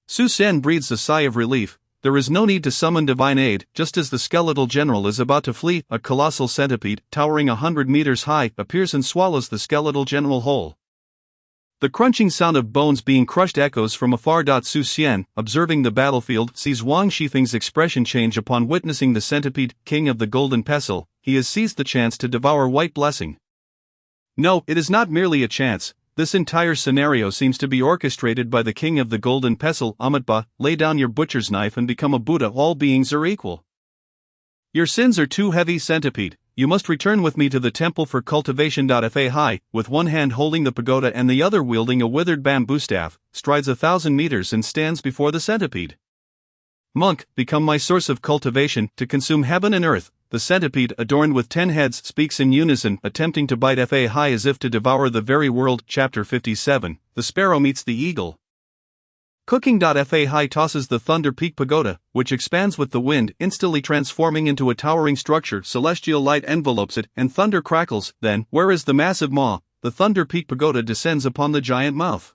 Xian breathes a sigh of relief. There is no need to summon divine aid. Just as the skeletal general is about to flee, a colossal centipede, towering 100 meters high, appears and swallows the skeletal general whole. The crunching sound of bones being crushed echoes from afar. Xian, observing the battlefield, sees Wang Shifeng's expression change upon witnessing the centipede, king of the Golden Pestle. He has seized the chance to devour White Blessing. No, it is not merely a chance. This entire scenario seems to be orchestrated by the king of the Golden Pestle. Amitba, lay down your butcher's knife and become a Buddha. All beings are equal. Your sins are too heavy, centipede. You must return with me to the temple for cultivation. Fei, with one hand holding the pagoda and the other wielding a withered bamboo staff, strides 1,000 meters and stands before the centipede. Monk, become my source of cultivation, to consume heaven and earth. The centipede, adorned with 10 heads, speaks in unison, attempting to bite Fei as if to devour the very world. Chapter 57, The Sparrow Meets the Eagle. Cooking. Fei tosses the Thunder Peak Pagoda, which expands with the wind, instantly transforming into a towering structure. Celestial light envelopes it, and thunder crackles. Then, where is the massive maw? The Thunder Peak Pagoda descends upon the giant mouth,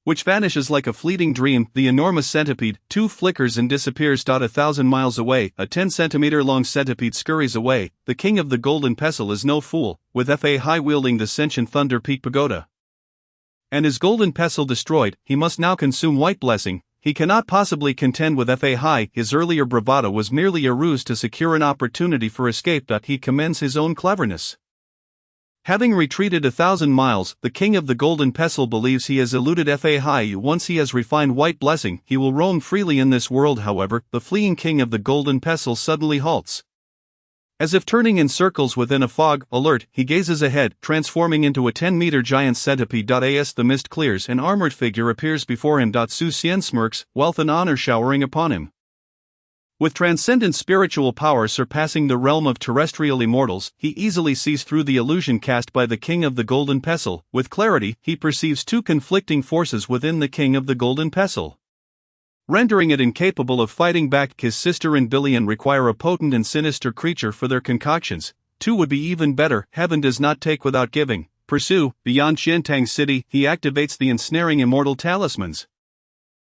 which vanishes like a fleeting dream. The enormous centipede, too, flickers and disappears. 1,000 miles away, a 10-centimeter-long centipede scurries away. The king of the Golden Pestle is no fool, with Fei wielding the sentient Thunder Peak Pagoda and his Golden Pestle destroyed, he must now consume White Blessing. He cannot possibly contend with Fei. His earlier bravado was merely a ruse to secure an opportunity for escape. He commends his own cleverness. Having retreated 1,000 miles, the king of the Golden Pestle believes he has eluded Fei. Once he has refined White Blessing, he will roam freely in this world. However, the fleeing king of the Golden Pestle suddenly halts. As if turning in circles within a fog, alert, he gazes ahead, transforming into a 10-meter giant centipede. As the mist clears, an armored figure appears before him. Xian smirks, wealth and honor showering upon him. With transcendent spiritual power surpassing the realm of terrestrial immortals, he easily sees through the illusion cast by the king of the Golden Pestle. With clarity, he perceives two conflicting forces within the king of the Golden Pestle, rendering it incapable of fighting back. His sister and Billion require a potent and sinister creature for their concoctions. Two would be even better. Heaven does not take without giving. Pursue. Beyond Xiantang City, he activates the ensnaring immortal talismans,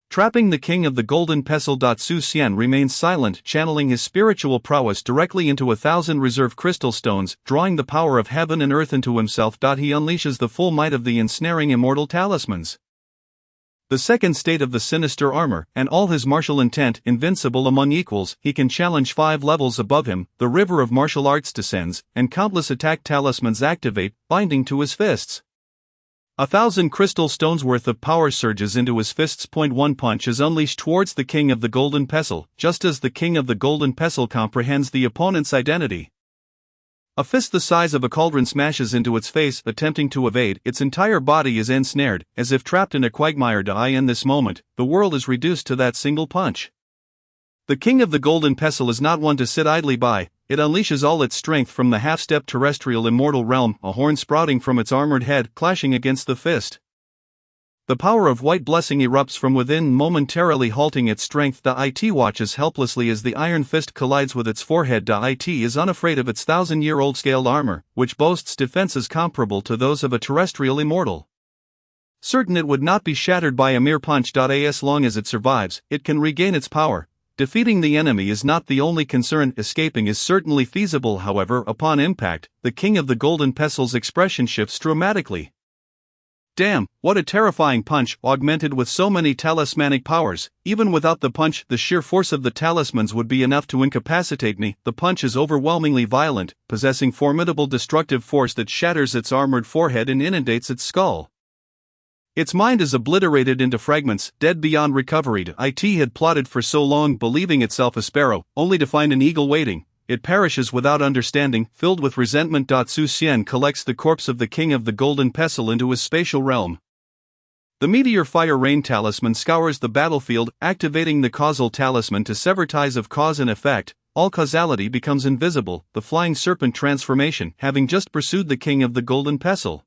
trapping the king of the Golden Pestle. Xian remains silent, channeling his spiritual prowess directly into 1,000 reserve crystal stones, drawing the power of heaven and earth into himself. He unleashes the full might of the ensnaring immortal talismans, the second state of the sinister armor, and all his martial intent. Invincible among equals, he can challenge 5 levels above him. The river of martial arts descends, and countless attack talismans activate, binding to his fists. 1,000 crystal stones worth of power surges into his fists. One punch is unleashed towards the king of the Golden Pestle, just as the king of the Golden Pestle comprehends the opponent's identity. A fist the size of a cauldron smashes into its face, attempting to evade. Its entire body is ensnared, as if trapped in a quagmire. In this moment, the world is reduced to that single punch. The king of the golden pestle is not one to sit idly by. It unleashes all its strength from the half-step terrestrial immortal realm, a horn sprouting from its armored head, clashing against the fist. The power of white blessing erupts from within, momentarily halting its strength. The IT watches helplessly as the iron fist collides with its forehead. The IT is unafraid of its 1,000-year-old scaled armor, which boasts defenses comparable to those of a terrestrial immortal. Certain it would not be shattered by a mere punch. As long as it survives, it can regain its power. Defeating the enemy is not the only concern. Escaping is certainly feasible. However, upon impact, the king of the golden pestle's expression shifts dramatically. Damn, what a terrifying punch, augmented with so many talismanic powers. Even without the punch, the sheer force of the talismans would be enough to incapacitate me. The punch is overwhelmingly violent, possessing formidable destructive force that shatters its armored forehead and inundates its skull. Its mind is obliterated into fragments, dead beyond recovery. IT had plotted for so long, believing itself a sparrow, only to find an eagle waiting. It perishes without understanding, filled with resentment. Xian collects the corpse of the king of the golden pestle into his spatial realm. The meteor fire rain talisman scours the battlefield, activating the causal talisman to sever ties of cause and effect. All causality becomes invisible. The flying serpent transformation, having just pursued the king of the golden pestle,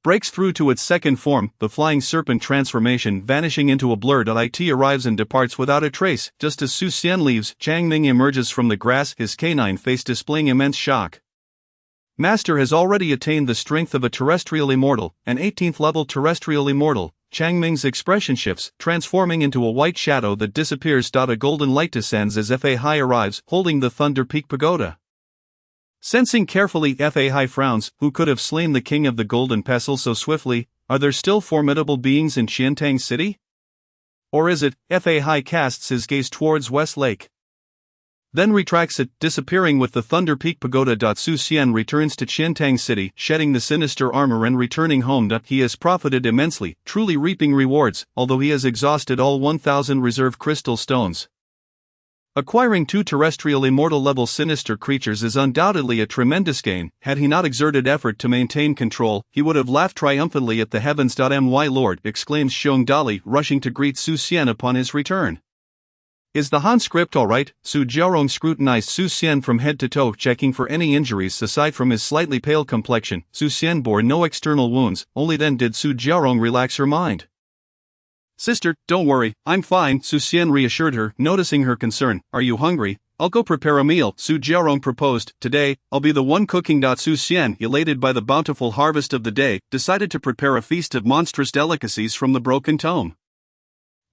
breaks through to its second form, the flying serpent transformation vanishing into a blur. IT arrives and departs without a trace. Just as Xian leaves, Chang Ming emerges from the grass, his canine face displaying immense shock. Master has already attained the strength of a terrestrial immortal, an 18th level terrestrial immortal. Chang Ming's expression shifts, transforming into a white shadow that disappears. A golden light descends as Fa Hai arrives, holding the Thunder Peak Pagoda. Sensing carefully, Fa Hai frowns. Who could have slain the king of the golden pestle so swiftly? Are there still formidable beings in Xiantang City? Or is it? Fa Hai casts his gaze towards West Lake, then retracts it, disappearing with the Thunder Peak Pagoda. Xian returns to Xiantang City, shedding the sinister armor and returning home. He has profited immensely, truly reaping rewards, although he has exhausted all 1,000 reserve crystal stones. Acquiring 2 terrestrial immortal-level sinister creatures is undoubtedly a tremendous gain. Had he not exerted effort to maintain control, he would have laughed triumphantly at the heavens. My lord, exclaims Xiong Dali, rushing to greet Xian upon his return. Is the Han script alright? Su Jiarong scrutinized Xian from head to toe, checking for any injuries aside from his slightly pale complexion. Xian bore no external wounds, only then did Su Jiarong relax her mind. Sister, don't worry, I'm fine, Xian reassured her, noticing her concern. Are you hungry? I'll go prepare a meal, Su Jiarong proposed. Today, I'll be the one cooking. Xian, elated by the bountiful harvest of the day, decided to prepare a feast of monstrous delicacies from the broken tome.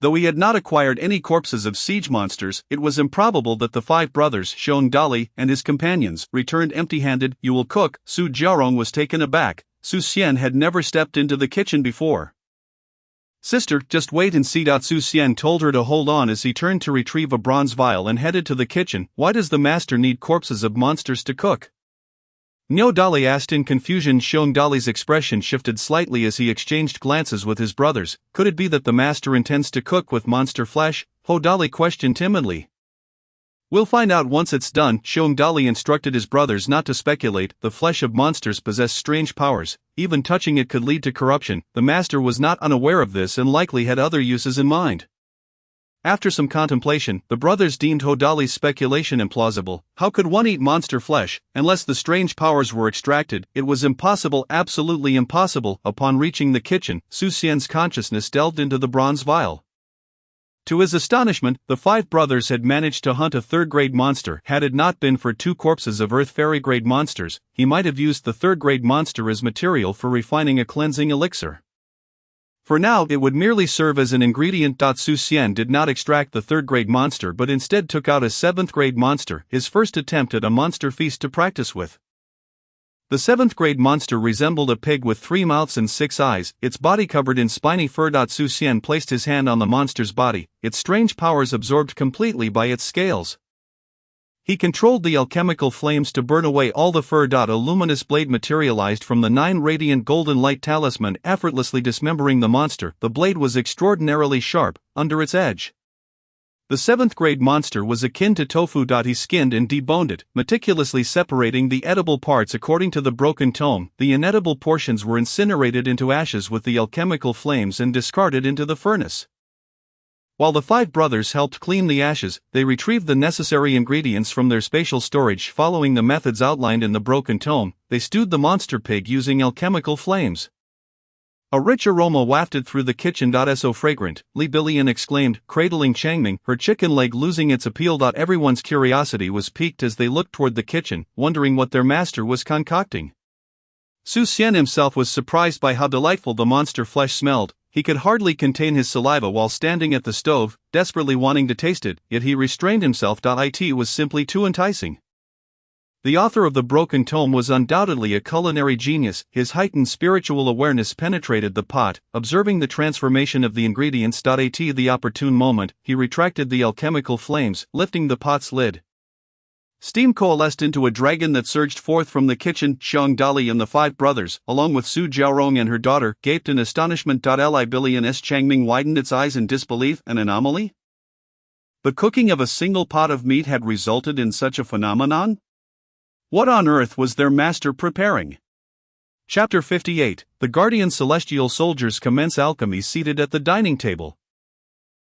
Though he had not acquired any corpses of siege monsters, it was improbable that the 5 brothers, Xiong Dali, and his companions, returned empty-handed. You will cook? Su Jiarong was taken aback. Xian had never stepped into the kitchen before. Sister, just wait and see. Xian told her to hold on as he turned to retrieve a bronze vial and headed to the kitchen. Why does the master need corpses of monsters to cook? Nyo Dali asked in confusion. Xiong Dali's expression shifted slightly as he exchanged glances with his brothers. Could it be that the master intends to cook with monster flesh? Ho Dali questioned timidly. We'll find out once it's done, Xiong Dali instructed his brothers not to speculate. The flesh of monsters possessed strange powers. Even touching it could lead to corruption. The master was not unaware of this and likely had other uses in mind. After some contemplation, the brothers deemed Ho Dali's speculation implausible. How could one eat monster flesh, unless the strange powers were extracted? It was impossible, absolutely impossible. Upon reaching the kitchen, Xian's consciousness delved into the bronze vial. To his astonishment, the 5 brothers had managed to hunt a 3rd-grade monster. Had it not been for 2 corpses of Earth Fairy-grade monsters, he might have used the 3rd-grade monster as material for refining a cleansing elixir. For now, it would merely serve as an ingredient. Xian did not extract the 3rd-grade monster but instead took out a 7th-grade monster, his first attempt at a monster feast to practice with. The 7th-grade monster resembled a pig with 3 mouths and 6 eyes, its body covered in spiny fur. Xian placed his hand on the monster's body, its strange powers absorbed completely by its scales. He controlled the alchemical flames to burn away all the fur. A luminous blade materialized from the 9 radiant golden light talisman, effortlessly dismembering the monster. The blade was extraordinarily sharp, under its edge. The 7th-grade monster was akin to tofu. He skinned and deboned it, meticulously separating the edible parts according to the broken tome. The inedible portions were incinerated into ashes with the alchemical flames and discarded into the furnace. While the five brothers helped clean the ashes, they retrieved the necessary ingredients from their spatial storage. Following the methods outlined in the broken tome, they stewed the monster pig using alchemical flames. A rich aroma wafted through the kitchen. So fragrant, Li Billion exclaimed, cradling Changming, her chicken leg losing its appeal. Everyone's curiosity was piqued as they looked toward the kitchen, wondering what their master was concocting. Xian himself was surprised by how delightful the monster flesh smelled. He could hardly contain his saliva while standing at the stove, desperately wanting to taste it, yet he restrained himself. It was simply too enticing. The author of the broken tome was undoubtedly a culinary genius. His heightened spiritual awareness penetrated the pot, observing the transformation of the ingredients. At the opportune moment, he retracted the alchemical flames, lifting the pot's lid. Steam coalesced into a dragon that surged forth from the kitchen. Xiang Dali and the five brothers, along with Su Jiaorong and her daughter, gaped in astonishment. Li Billion's Changming widened its eyes in disbelief. An anomaly? The cooking of a single pot of meat had resulted in such a phenomenon? What on earth was their master preparing? Chapter 58. The Guardian Celestial Soldiers commence alchemy. Seated at the dining table,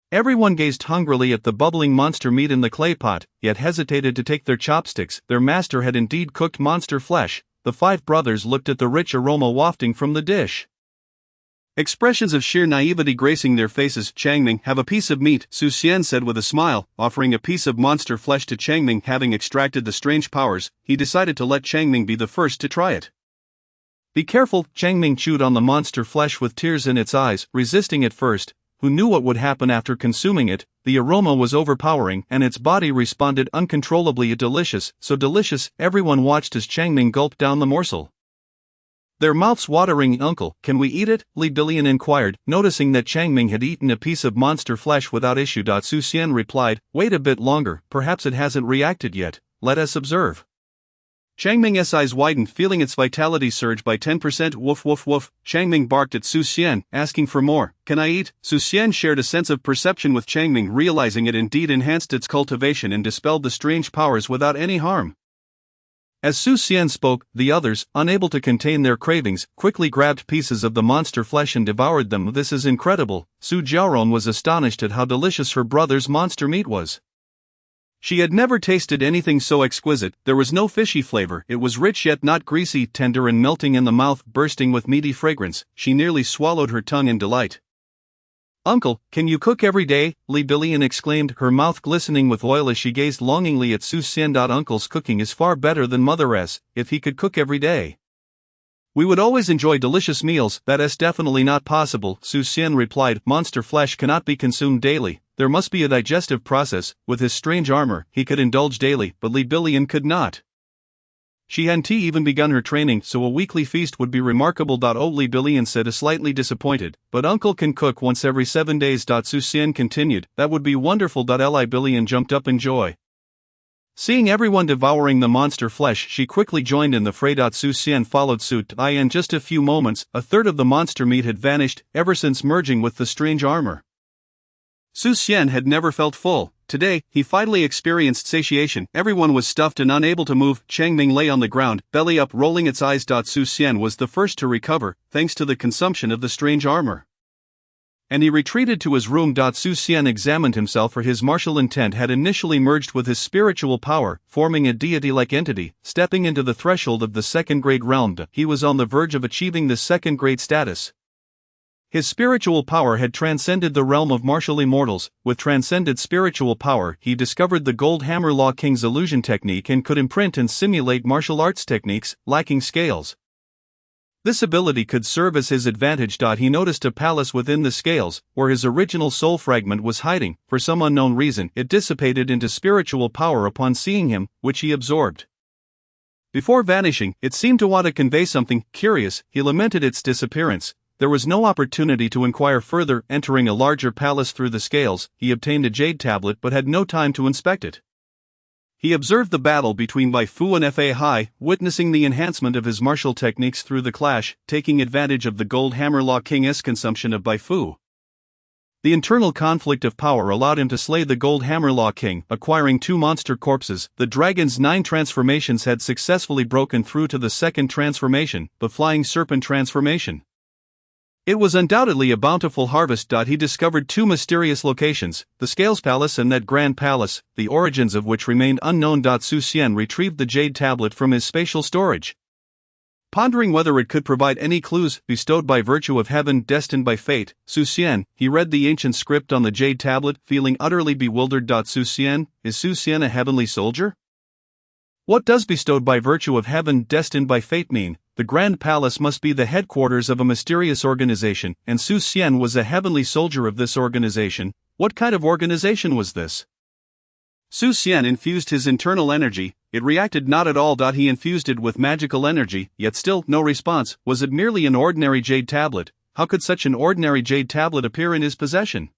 everyone gazed hungrily at the bubbling monster meat in the clay pot, yet hesitated to take their chopsticks. Their master had indeed cooked monster flesh. The five brothers looked at the rich aroma wafting from the dish, expressions of sheer naivety gracing their faces. Changming, have a piece of meat, Xian said with a smile, offering a piece of monster flesh to Changming. Having extracted the strange powers, he decided to let Changming be the first to try it. Be careful, Changming chewed on the monster flesh with tears in its eyes, resisting at first. Who knew what would happen after consuming it? The aroma was overpowering, and its body responded uncontrollably. Delicious, so delicious. Everyone watched as Changming gulped down the morsel, their mouths watering. Uncle, can we eat it? Li Billion inquired, noticing that Changming had eaten a piece of monster flesh without issue. Xian replied, wait a bit longer, perhaps it hasn't reacted yet, let us observe. Changming's eyes widened, feeling its vitality surge by 10%. Woof woof woof. Changming barked at Xian, asking for more. Can I eat? Xian shared a sense of perception with Changming, realizing it indeed enhanced its cultivation and dispelled the strange powers without any harm. As Xian spoke, the others, unable to contain their cravings, quickly grabbed pieces of the monster flesh and devoured them. This is incredible. Su Jiaorong was astonished at how delicious her brother's monster meat was. She had never tasted anything so exquisite. There was no fishy flavor. It was rich yet not greasy, tender and melting in the mouth, bursting with meaty fragrance. She nearly swallowed her tongue in delight. Uncle, can you cook every day? Li Billion exclaimed, her mouth glistening with oil as she gazed longingly at Xian. Uncle's cooking is far better than Mother's. If he could cook every day, we would always enjoy delicious meals. That is definitely not possible, Xian replied. Monster flesh cannot be consumed daily. There must be a digestive process. With his strange armor, he could indulge daily, but Li Billion could not. She hadn't even begun her training, so a weekly feast would be remarkable. Li Billion said, slightly disappointed. But uncle can cook once every 7 days. Xian continued, that would be wonderful. Li Billion jumped up in joy. Seeing everyone devouring the monster flesh, she quickly joined in the fray. Xian followed suit. In just a few moments, a third of the monster meat had vanished, ever since merging with the strange armor. Xian had never felt full. Today, he finally experienced satiation. Everyone was stuffed and unable to move. Changming lay on the ground, belly up, rolling its eyes. Xian was the first to recover, thanks to the consumption of the strange armor, and he retreated to his room. Xian examined himself, for his martial intent had initially merged with his spiritual power, forming a deity-like entity. Stepping into the threshold of the second-grade realm, he was on the verge of achieving the second-grade status. His spiritual power had transcended the realm of martial immortals. With transcended spiritual power, he discovered the Gold Hammer Law King's illusion technique and could imprint and simulate martial arts techniques, lacking scales. This ability could serve as his advantage. He noticed a palace within the scales, where his original soul fragment was hiding. For some unknown reason, it dissipated into spiritual power upon seeing him, which he absorbed. Before vanishing, it seemed to want to convey something. Curious, he lamented its disappearance. There was no opportunity to inquire further. Entering a larger palace through the scales, he obtained a jade tablet but had no time to inspect it. He observed the battle between Bai Fu and Fa Hai, witnessing the enhancement of his martial techniques through the clash, taking advantage of the Gold Hammer Law King's consumption of Bai Fu. The internal conflict of power allowed him to slay the Gold Hammer Law King, acquiring 2 monster corpses. The dragon's 9 transformations had successfully broken through to the second transformation, the Flying Serpent transformation. It was undoubtedly a bountiful harvest. He discovered two mysterious locations, the Scales Palace and that Grand Palace, the origins of which remained unknown. Su Xian retrieved the jade tablet from his spatial storage. Pondering whether it could provide any clues bestowed by virtue of heaven, destined by fate, Su Xian, he read the ancient script on the jade tablet, feeling utterly bewildered. Su Xian, is Su Xian a heavenly soldier? What does bestowed by virtue of heaven, destined by fate mean? The Grand Palace must be the headquarters of a mysterious organization, and Su Xian was a heavenly soldier of this organization. What kind of organization was this? Su Xian infused his internal energy. It reacted not at all. He infused it with magical energy, yet still no response. Was it merely an ordinary jade tablet? How could such an ordinary jade tablet appear in his possession?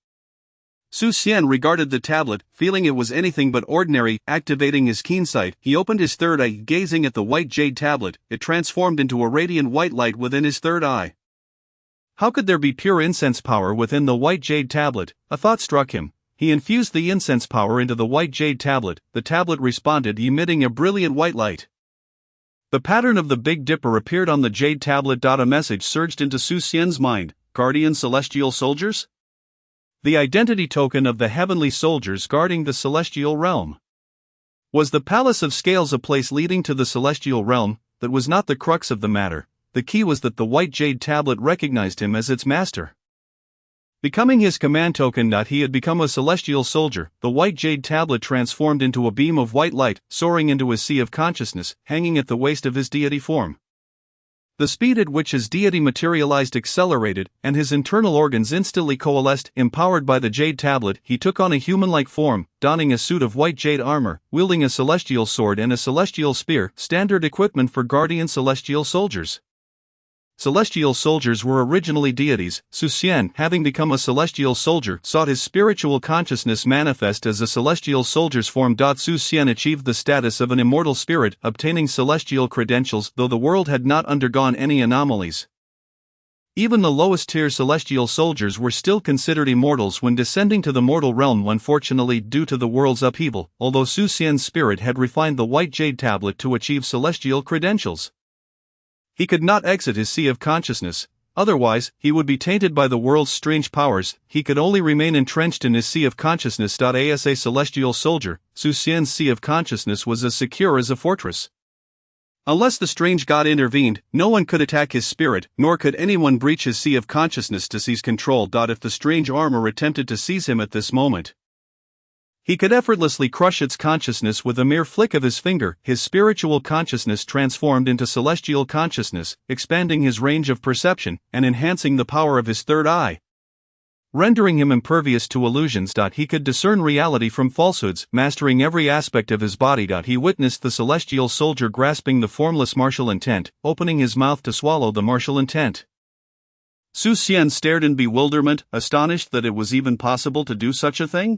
Su Xian regarded the tablet, feeling it was anything but ordinary. Activating his keen sight, he opened his third eye, gazing at the white jade tablet. It transformed into a radiant white light within his third eye. How could there be pure incense power within the white jade tablet? A thought struck him. He infused the incense power into the white jade tablet. The tablet responded, emitting a brilliant white light. The pattern of the Big Dipper appeared on the jade tablet. A message surged into Su Xian's mind. Guardian Celestial Soldiers? The identity token of the heavenly soldiers guarding the celestial realm. Was the Palace of Scales a place leading to the celestial realm? That was not the crux of the matter. The key was that the white jade tablet recognized him as its master. Becoming his command token, he had become a celestial soldier. The white jade tablet transformed into a beam of white light, soaring into his sea of consciousness, hanging at the waist of his deity form. The speed at which his deity materialized accelerated, and his internal organs instantly coalesced. Empowered by the jade tablet, he took on a human-like form, donning a suit of white jade armor, wielding a celestial sword and a celestial spear, standard equipment for guardian celestial soldiers. Celestial soldiers were originally deities. Su Xian, having become a celestial soldier, sought his spiritual consciousness manifest as a celestial soldier's form. Su Xian achieved the status of an immortal spirit, obtaining celestial credentials, though the world had not undergone any anomalies. Even the lowest-tier celestial soldiers were still considered immortals when descending to the mortal realm. Unfortunately, due to the world's upheaval, although Su Xian's spirit had refined the white jade tablet to achieve celestial credentials, he could not exit his sea of consciousness, otherwise, he would be tainted by the world's strange powers. He could only remain entrenched in his sea of consciousness. As a celestial soldier, Su Xian's sea of consciousness was as secure as a fortress. Unless the strange god intervened, no one could attack his spirit, nor could anyone breach his sea of consciousness to seize control. If the strange armor attempted to seize him at this moment, he could effortlessly crush its consciousness with a mere flick of his finger. His spiritual consciousness transformed into celestial consciousness, expanding his range of perception, and enhancing the power of his third eye, rendering him impervious to illusions. He could discern reality from falsehoods, mastering every aspect of his body. He witnessed the celestial soldier grasping the formless martial intent, opening his mouth to swallow the martial intent. Su Xian stared in bewilderment, astonished that it was even possible to do such a thing.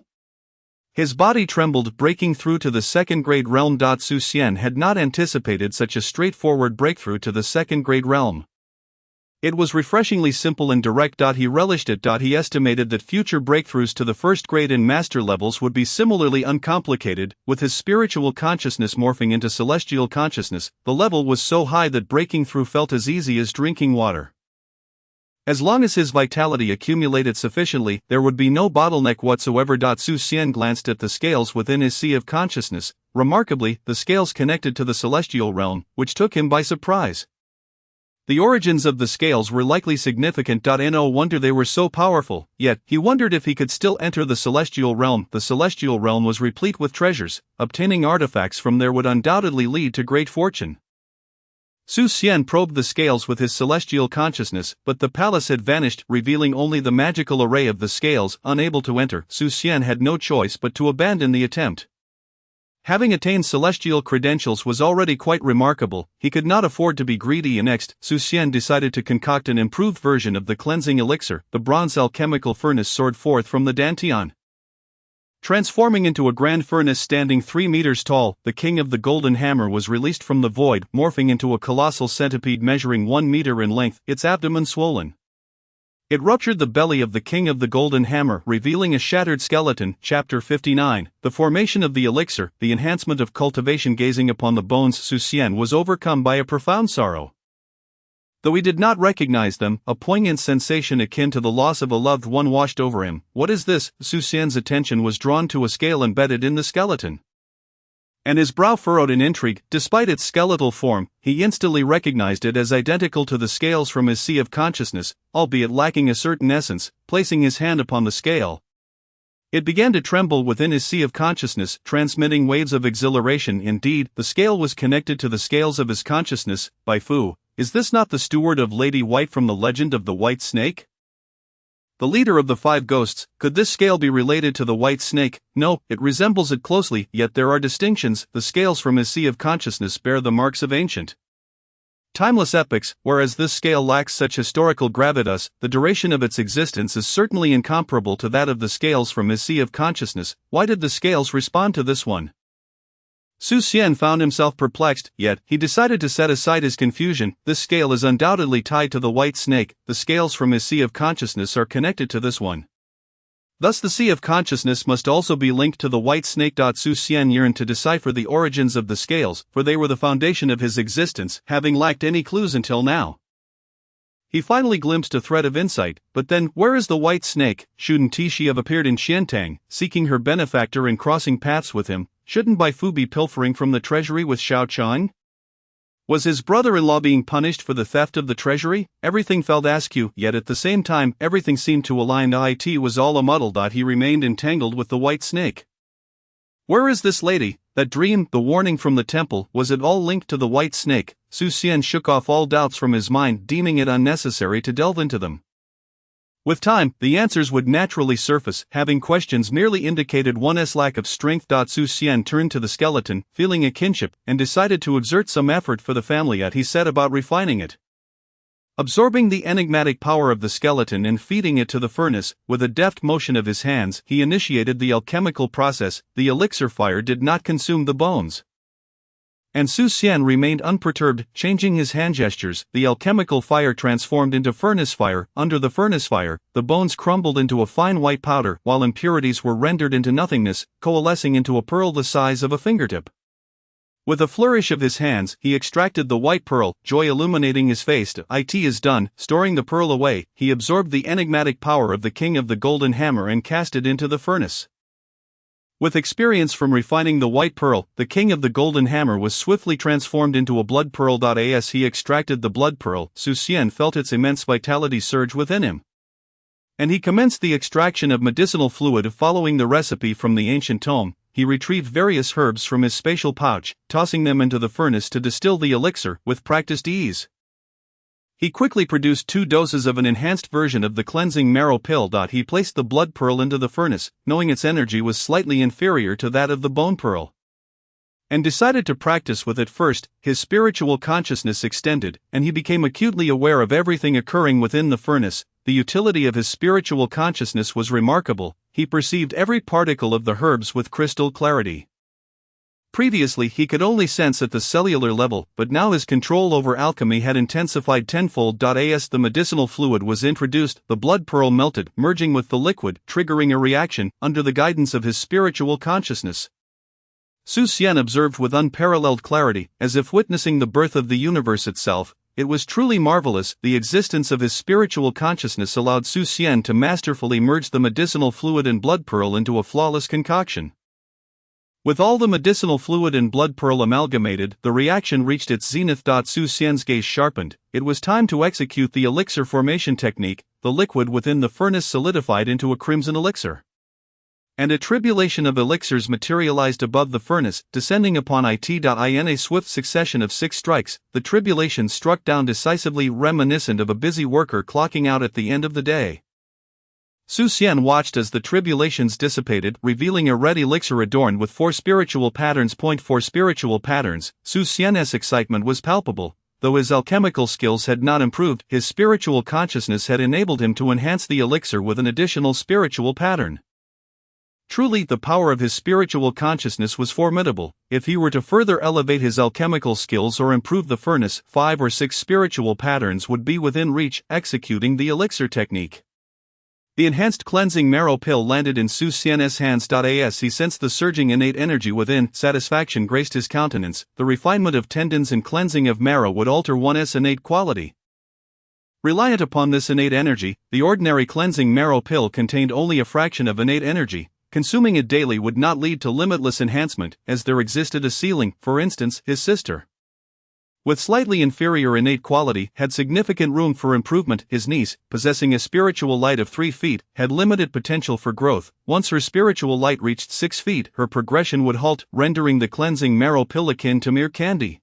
His body trembled, breaking through to the second-grade realm. Su Xian had not anticipated such a straightforward breakthrough to the second-grade realm. It was refreshingly simple and direct. He relished it. He estimated that future breakthroughs to the first grade and master levels would be similarly uncomplicated. With his spiritual consciousness morphing into celestial consciousness, the level was so high that breaking through felt as easy as drinking water. As long as his vitality accumulated sufficiently, there would be no bottleneck whatsoever. Su Xian glanced at the scales within his sea of consciousness. Remarkably, the scales connected to the celestial realm, which took him by surprise. The origins of the scales were likely significant. No wonder they were so powerful, yet, he wondered if he could still enter the celestial realm. The celestial realm was replete with treasures. Obtaining artifacts from there would undoubtedly lead to great fortune. Su Xian probed the scales with his celestial consciousness, but the palace had vanished, revealing only the magical array of the scales. Unable to enter, Su Xian had no choice but to abandon the attempt. Having attained celestial credentials was already quite remarkable. He could not afford to be greedy. Next, Su Xian decided to concoct an improved version of the cleansing elixir. The bronze alchemical furnace soared forth from the dantian. Transforming into a grand furnace standing 3 meters tall, the king of the golden hammer was released from the void, morphing into a colossal centipede measuring 1 meter in length, its abdomen swollen. It ruptured the belly of the king of the golden hammer, revealing a shattered skeleton. Chapter 59. The formation of the elixir, the enhancement of cultivation. Gazing upon the bones, Su Xian was overcome by a profound sorrow. Though he did not recognize them, a poignant sensation akin to the loss of a loved one washed over him. What is this? Su Xian's attention was drawn to a scale embedded in the skeleton, and his brow furrowed in intrigue. Despite its skeletal form, he instantly recognized it as identical to the scales from his sea of consciousness, albeit lacking a certain essence. Placing his hand upon the scale, it began to tremble within his sea of consciousness, transmitting waves of exhilaration. Indeed, the scale was connected to the scales of his consciousness. Bai Fu, is this not the steward of Lady White from the legend of the White Snake? The leader of the 5 ghosts. Could this scale be related to the White Snake? No, it resembles it closely, yet there are distinctions. The scales from his sea of consciousness bear the marks of ancient, timeless epochs, whereas this scale lacks such historical gravitas. The duration of its existence is certainly incomparable to that of the scales from his sea of consciousness. Why did the scales respond to this one? Su Xian found himself perplexed, yet he decided to set aside his confusion. This scale is undoubtedly tied to the White Snake. The scales from his sea of consciousness are connected to this one. Thus the sea of consciousness must also be linked to the White Snake. Su Xian yearned to decipher the origins of the scales, for they were the foundation of his existence, having lacked any clues until now. He finally glimpsed a thread of insight, but then, where is the White Snake? Shouldn't Tishi have appeared in Xiantang, seeking her benefactor and crossing paths with him? Shouldn't Bai Fu be pilfering from the treasury with Xiao Qiang? Was his brother-in-law being punished for the theft of the treasury? Everything felt askew, yet at the same time, everything seemed to align. It was all a muddle. He remained entangled with the White Snake. Where is this lady? That dream, the warning from the temple, was it all linked to the White Snake? Su Xian shook off all doubts from his mind, deeming it unnecessary to delve into them. With time, the answers would naturally surface. Having questions merely indicated one's lack of strength. Su Xian turned to the skeleton, feeling a kinship, and decided to exert some effort for the family. He set about refining it. Absorbing the enigmatic power of the skeleton and feeding it to the furnace, with a deft motion of his hands, he initiated the alchemical process. The elixir fire did not consume the bones, and Su Xian remained unperturbed. Changing his hand gestures, the alchemical fire transformed into furnace fire. Under the furnace fire, the bones crumbled into a fine white powder, while impurities were rendered into nothingness, coalescing into a pearl the size of a fingertip. With a flourish of his hands, he extracted the white pearl, joy illuminating his face. It is done. Storing the pearl away, he absorbed the enigmatic power of the King of the Golden Hammer and cast it into the furnace. With experience from refining the white pearl, the King of the Golden Hammer was swiftly transformed into a blood pearl. As he extracted the blood pearl, Su Xian felt its immense vitality surge within him, and he commenced the extraction of medicinal fluid. Following the recipe from the ancient tome, he retrieved various herbs from his spatial pouch, tossing them into the furnace to distill the elixir with practiced ease. He quickly produced 2 doses of an enhanced version of the cleansing marrow pill. He placed the blood pearl into the furnace, knowing its energy was slightly inferior to that of the bone pearl, and decided to practice with it first. His spiritual consciousness extended, and he became acutely aware of everything occurring within the furnace. The utility of his spiritual consciousness was remarkable. He perceived every particle of the herbs with crystal clarity. Previously he could only sense at the cellular level, but now his control over alchemy had intensified tenfold. As the medicinal fluid was introduced, the blood pearl melted, merging with the liquid, triggering a reaction. Under the guidance of his spiritual consciousness, Su Xian observed with unparalleled clarity, as if witnessing the birth of the universe itself. It was truly marvelous. The existence of his spiritual consciousness allowed Su Xian to masterfully merge the medicinal fluid and blood pearl into a flawless concoction. With all the medicinal fluid and blood pearl amalgamated, the reaction reached its zenith. Su Xian's gaze sharpened. It was time to execute the elixir formation technique. The liquid within the furnace solidified into a crimson elixir, and a tribulation of elixirs materialized above the furnace, descending upon it. In a swift succession of 6 strikes, the tribulation struck down decisively, reminiscent of a busy worker clocking out at the end of the day. Su Xian watched as the tribulations dissipated, revealing a red elixir adorned with 4 spiritual patterns. 4 spiritual patterns. Su Xian's excitement was palpable. Though his alchemical skills had not improved, his spiritual consciousness had enabled him to enhance the elixir with an additional spiritual pattern. Truly, the power of his spiritual consciousness was formidable. If he were to further elevate his alchemical skills or improve the furnace, 5 or 6 spiritual patterns would be within reach. Executing the elixir technique, the enhanced cleansing marrow pill landed in Su Xian's hands. As he sensed the surging innate energy within, satisfaction graced his countenance. The refinement of tendons and cleansing of marrow would alter one's innate quality. Reliant upon this innate energy, the ordinary cleansing marrow pill contained only a fraction of innate energy. Consuming it daily would not lead to limitless enhancement, as there existed a ceiling. For instance, his sister, with slightly inferior innate quality, had significant room for improvement. His niece, possessing a spiritual light of 3 feet, had limited potential for growth. Once her spiritual light reached 6 feet, her progression would halt, rendering the cleansing marrow pill akin to mere candy.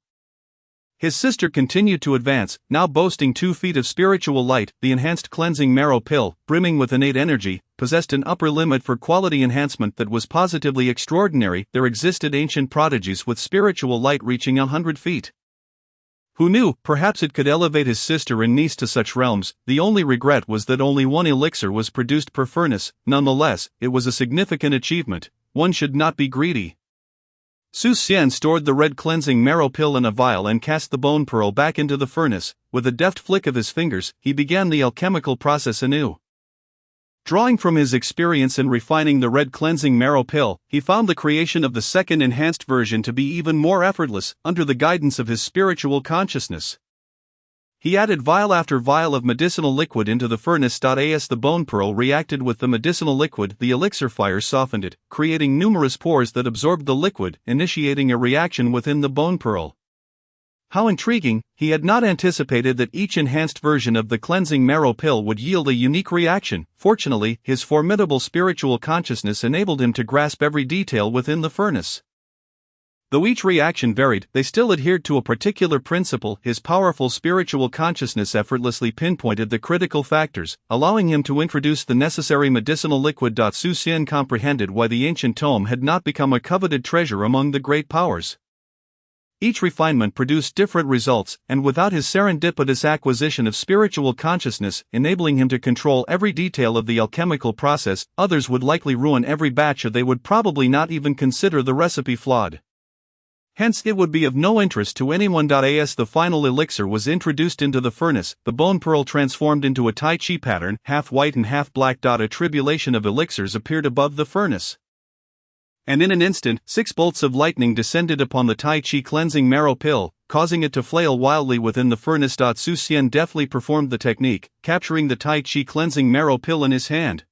His sister continued to advance, now boasting 2 feet of spiritual light. The enhanced cleansing marrow pill, brimming with innate energy, possessed an upper limit for quality enhancement that was positively extraordinary. There existed ancient prodigies with spiritual light reaching 100 feet. Who knew, perhaps it could elevate his sister and niece to such realms. The only regret was that only one elixir was produced per furnace. Nonetheless, it was a significant achievement. One should not be greedy. Xian stored the red cleansing marrow pill in a vial and cast the bone pearl back into the furnace. With a deft flick of his fingers, he began the alchemical process anew. Drawing from his experience in refining the red cleansing marrow pill, he found the creation of the second enhanced version to be even more effortless, under the guidance of his spiritual consciousness. He added vial after vial of medicinal liquid into the furnace. As the bone pearl reacted with the medicinal liquid, the elixir fire softened it, creating numerous pores that absorbed the liquid, initiating a reaction within the bone pearl. How intriguing! He had not anticipated that each enhanced version of the cleansing marrow pill would yield a unique reaction. Fortunately, his formidable spiritual consciousness enabled him to grasp every detail within the furnace. Though each reaction varied, they still adhered to a particular principle. His powerful spiritual consciousness effortlessly pinpointed the critical factors, allowing him to introduce the necessary medicinal liquid. Xian comprehended why the ancient tome had not become a coveted treasure among the great powers. Each refinement produced different results, and without his serendipitous acquisition of spiritual consciousness, enabling him to control every detail of the alchemical process, others would likely ruin every batch, or they would probably not even consider the recipe flawed. Hence, it would be of no interest to anyone. As the final elixir was introduced into the furnace, the bone pearl transformed into a Tai Chi pattern, half white and half black. A tribulation of elixirs appeared above the furnace, and in an instant, 6 bolts of lightning descended upon the Tai Chi cleansing marrow pill, causing it to flail wildly within the furnace. Xian deftly performed the technique, capturing the Tai Chi cleansing marrow pill in his hand.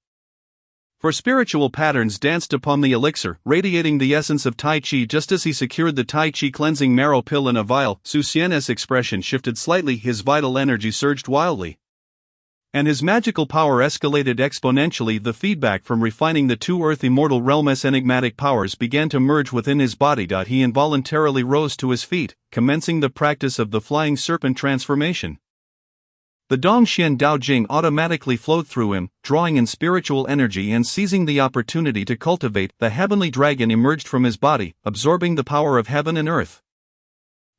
For spiritual patterns danced upon the elixir, radiating the essence of Tai Chi. Just as he secured the Tai Chi cleansing marrow pill in a vial, Xian's expression shifted slightly, his vital energy surged wildly, and his magical power escalated exponentially. The feedback from refining the 2 Earth Immortal Realm's enigmatic powers began to merge within his body. He involuntarily rose to his feet, commencing the practice of the flying serpent transformation. The Dongxian Dao Jing automatically flowed through him, drawing in spiritual energy and seizing the opportunity to cultivate. The heavenly dragon emerged from his body, absorbing the power of heaven and earth,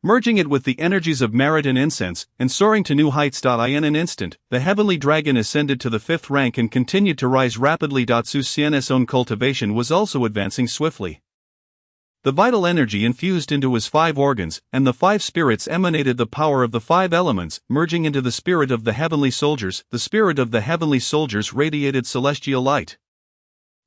merging it with the energies of merit and incense, and soaring to new heights. In an instant, the heavenly dragon ascended to the 5th rank and continued to rise rapidly. Xian's own cultivation was also advancing swiftly. The vital energy infused into his 5 organs, and the 5 spirits emanated the power of the 5 elements, merging into the spirit of the heavenly soldiers. The spirit of the heavenly soldiers radiated celestial light,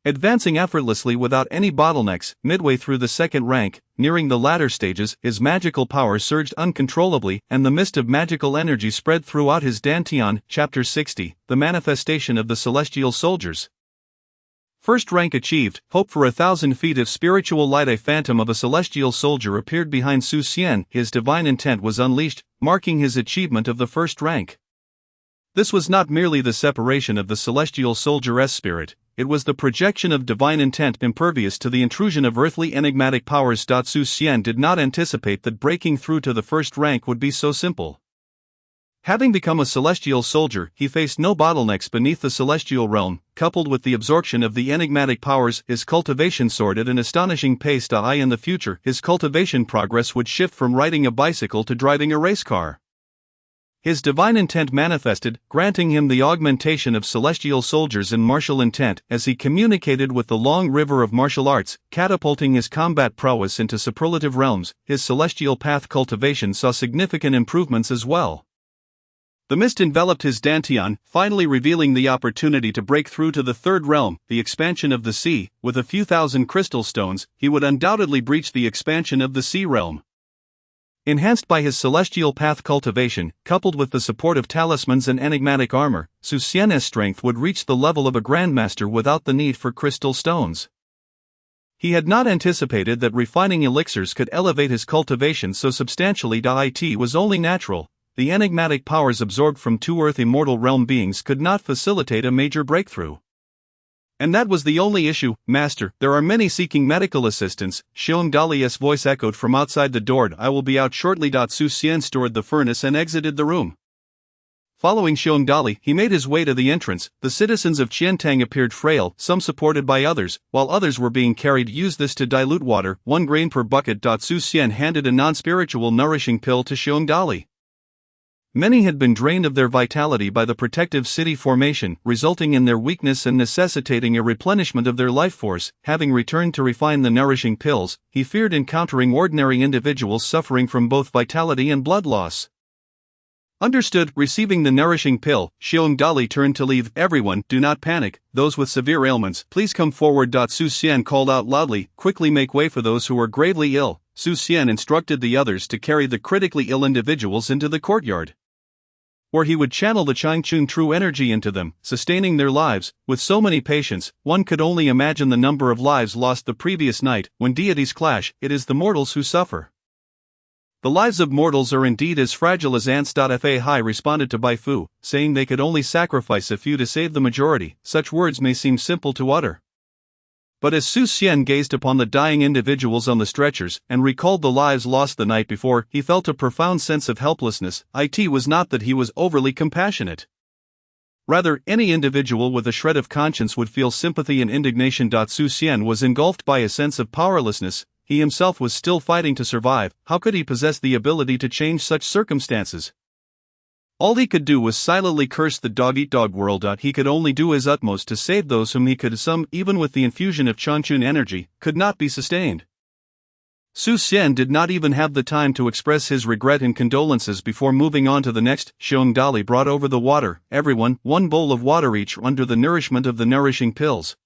advancing effortlessly without any bottlenecks. Midway through the 2nd rank, nearing the latter stages, his magical power surged uncontrollably, and the mist of magical energy spread throughout his dantian. Chapter 60, The Manifestation of the Celestial Soldiers. 1st rank achieved, hope for 1,000 feet of spiritual light. A phantom of a celestial soldier appeared behind Xian. His divine intent was unleashed, marking his achievement of the 1st rank. This was not merely the separation of the celestial soldier's spirit, it was the projection of divine intent impervious to the intrusion of earthly enigmatic powers. Xian did not anticipate that breaking through to the 1st rank would be so simple. Having become a celestial soldier, he faced no bottlenecks beneath the celestial realm. Coupled with the absorption of the enigmatic powers, his cultivation soared at an astonishing pace. In the future, his cultivation progress would shift from riding a bicycle to driving a race car. His divine intent manifested, granting him the augmentation of celestial soldiers in martial intent, as he communicated with the long river of martial arts, catapulting his combat prowess into superlative realms. His celestial path cultivation saw significant improvements as well. The mist enveloped his dantian, finally revealing the opportunity to break through to the 3rd realm, the expansion of the sea. With a few thousand crystal stones, he would undoubtedly breach the expansion of the sea realm. Enhanced by his celestial path cultivation, coupled with the support of talismans and enigmatic armor, Xian's strength would reach the level of a grandmaster without the need for crystal stones. He had not anticipated that refining elixirs could elevate his cultivation so substantially. It was only natural. The enigmatic powers absorbed from two Earth immortal realm beings could not facilitate a major breakthrough. And that was the only issue, Master. There are many seeking medical assistance. Xiong Dali's voice echoed from outside the door. I will be out shortly. Xian stored the furnace and exited the room. Following Xiong Dali, he made his way to the entrance. The citizens of Qiantang appeared frail, some supported by others, while others were being carried. Use this to dilute water, 1 grain per bucket. Xian handed a non-spiritual nourishing pill to Xiong Dali. Many had been drained of their vitality by the protective city formation, resulting in their weakness and necessitating a replenishment of their life force. Having returned to refine the nourishing pills, he feared encountering ordinary individuals suffering from both vitality and blood loss. Understood. Receiving the nourishing pill, Xiong Dali turned to leave. Everyone, do not panic. Those with severe ailments, please come forward. Xian called out loudly, quickly make way for those who are gravely ill. Xian instructed the others to carry the critically ill individuals into the courtyard, where he would channel the Changchun true energy into them, sustaining their lives. With so many patients, one could only imagine the number of lives lost the previous night. When deities clash, it is the mortals who suffer. The lives of mortals are indeed as fragile as ants. Fa Hai responded to Bai Fu, saying they could only sacrifice a few to save the majority. Such words may seem simple to utter, but as Xian gazed upon the dying individuals on the stretchers and recalled the lives lost the night before, he felt a profound sense of helplessness. It was not that he was overly compassionate. Rather, any individual with a shred of conscience would feel sympathy and indignation. Xian was engulfed by a sense of powerlessness. He himself was still fighting to survive. How could he possess the ability to change such circumstances? All he could do was silently curse the dog-eat-dog world. He could only do his utmost to save those whom he could. Some, even with the infusion of Changchun energy, could not be sustained. Xian did not even have the time to express his regret and condolences before moving on to the next. Xiong Dali brought over the water. Everyone, 1 bowl of water each under the nourishment of the nourishing pills.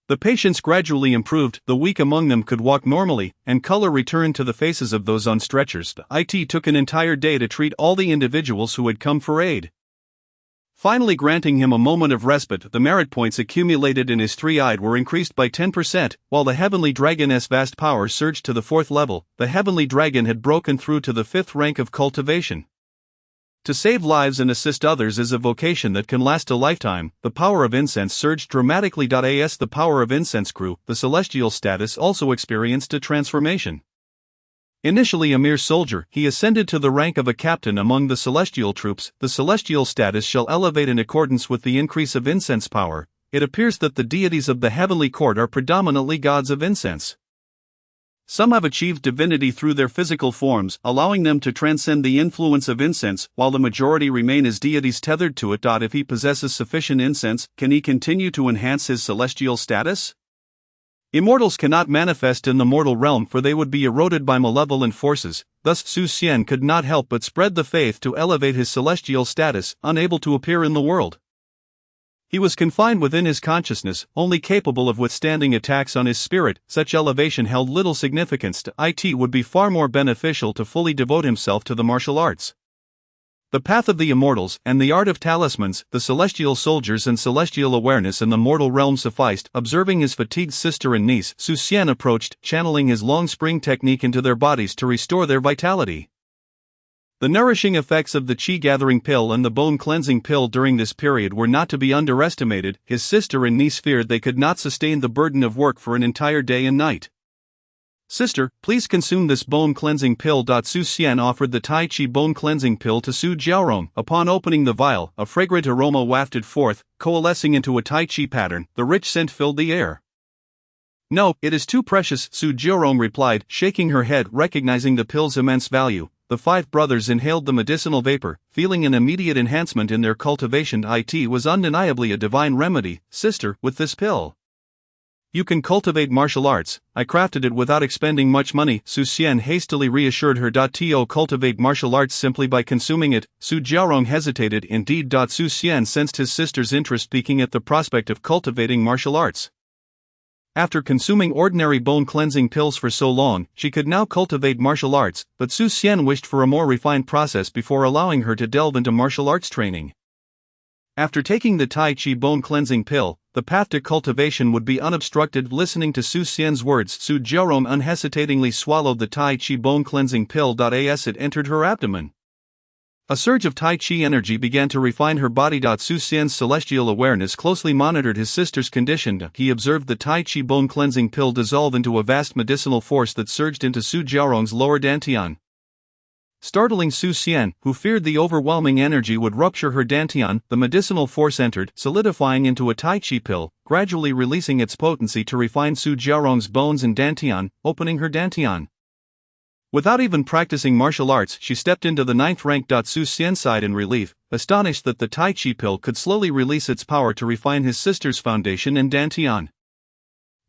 The patients gradually improved, the weak among them could walk normally, and color returned to the faces of those on stretchers. It took an entire day to treat all the individuals who had come for aid. Finally granting him a moment of respite, the merit points accumulated in his 3-eyed were increased by 10%, while the Heavenly Dragon's vast power surged to the 4th level. The Heavenly Dragon had broken through to the 5th rank of cultivation. To save lives and assist others is a vocation that can last a lifetime. The power of incense surged dramatically. As the power of incense grew, the celestial status also experienced a transformation. Initially a mere soldier, he ascended to the rank of a captain among the celestial troops. The celestial status shall elevate in accordance with the increase of incense power. It appears that the deities of the heavenly court are predominantly gods of incense. Some have achieved divinity through their physical forms, allowing them to transcend the influence of incense, while the majority remain as deities tethered to it. If he possesses sufficient incense, can he continue to enhance his celestial status? Immortals cannot manifest in the mortal realm, for they would be eroded by malevolent forces. Thus Xian could not help but spread the faith to elevate his celestial status, unable to appear in the world. He was confined within his consciousness, only capable of withstanding attacks on his spirit. Such elevation held little significance. It would be far more beneficial to fully devote himself to the martial arts. The path of the immortals, and the art of talismans, the celestial soldiers and celestial awareness in the mortal realm sufficed. Observing his fatigued sister and niece, Xian approached, channeling his long spring technique into their bodies to restore their vitality. The nourishing effects of the qi-gathering pill and the bone-cleansing pill during this period were not to be underestimated. His sister and niece feared they could not sustain the burden of work for an entire day and night. Sister, please consume this bone-cleansing pill. Xian offered the Tai Chi bone-cleansing pill to Su Jiaorong. Upon opening the vial, a fragrant aroma wafted forth, coalescing into a Tai Chi pattern. The rich scent filled the air. No, it is too precious, Su Jiaorong replied, shaking her head, recognizing the pill's immense value. The 5 brothers inhaled the medicinal vapor, feeling an immediate enhancement in their cultivation. It was undeniably a divine remedy. Sister, with this pill, you can cultivate martial arts. I crafted it without expending much money. Xian hastily reassured her. To cultivate martial arts simply by consuming it. Su Jiaorong hesitated. Indeed, Xian sensed his sister's interest peaking at the prospect of cultivating martial arts. After consuming ordinary bone-cleansing pills for so long, she could now cultivate martial arts, but Xian wished for a more refined process before allowing her to delve into martial arts training. After taking the Tai Chi bone-cleansing pill, the path to cultivation would be unobstructed. Listening to Xian's words, Su Jiarong unhesitatingly swallowed the Tai Chi bone-cleansing pill. As it entered her abdomen, a surge of Tai Chi energy began to refine her body. Xian's celestial awareness closely monitored his sister's condition. He observed the Tai Chi bone-cleansing pill dissolve into a vast medicinal force that surged into Su Jiarong's lower dantian. Startling Xian, who feared the overwhelming energy would rupture her dantian, the medicinal force entered, solidifying into a Tai Chi pill, gradually releasing its potency to refine Su Jiarong's bones and dantian, opening her dantian. Without even practicing martial arts, she stepped into the 9th rank. Xian sighed in relief, astonished that the Tai Chi pill could slowly release its power to refine his sister's foundation and dantian,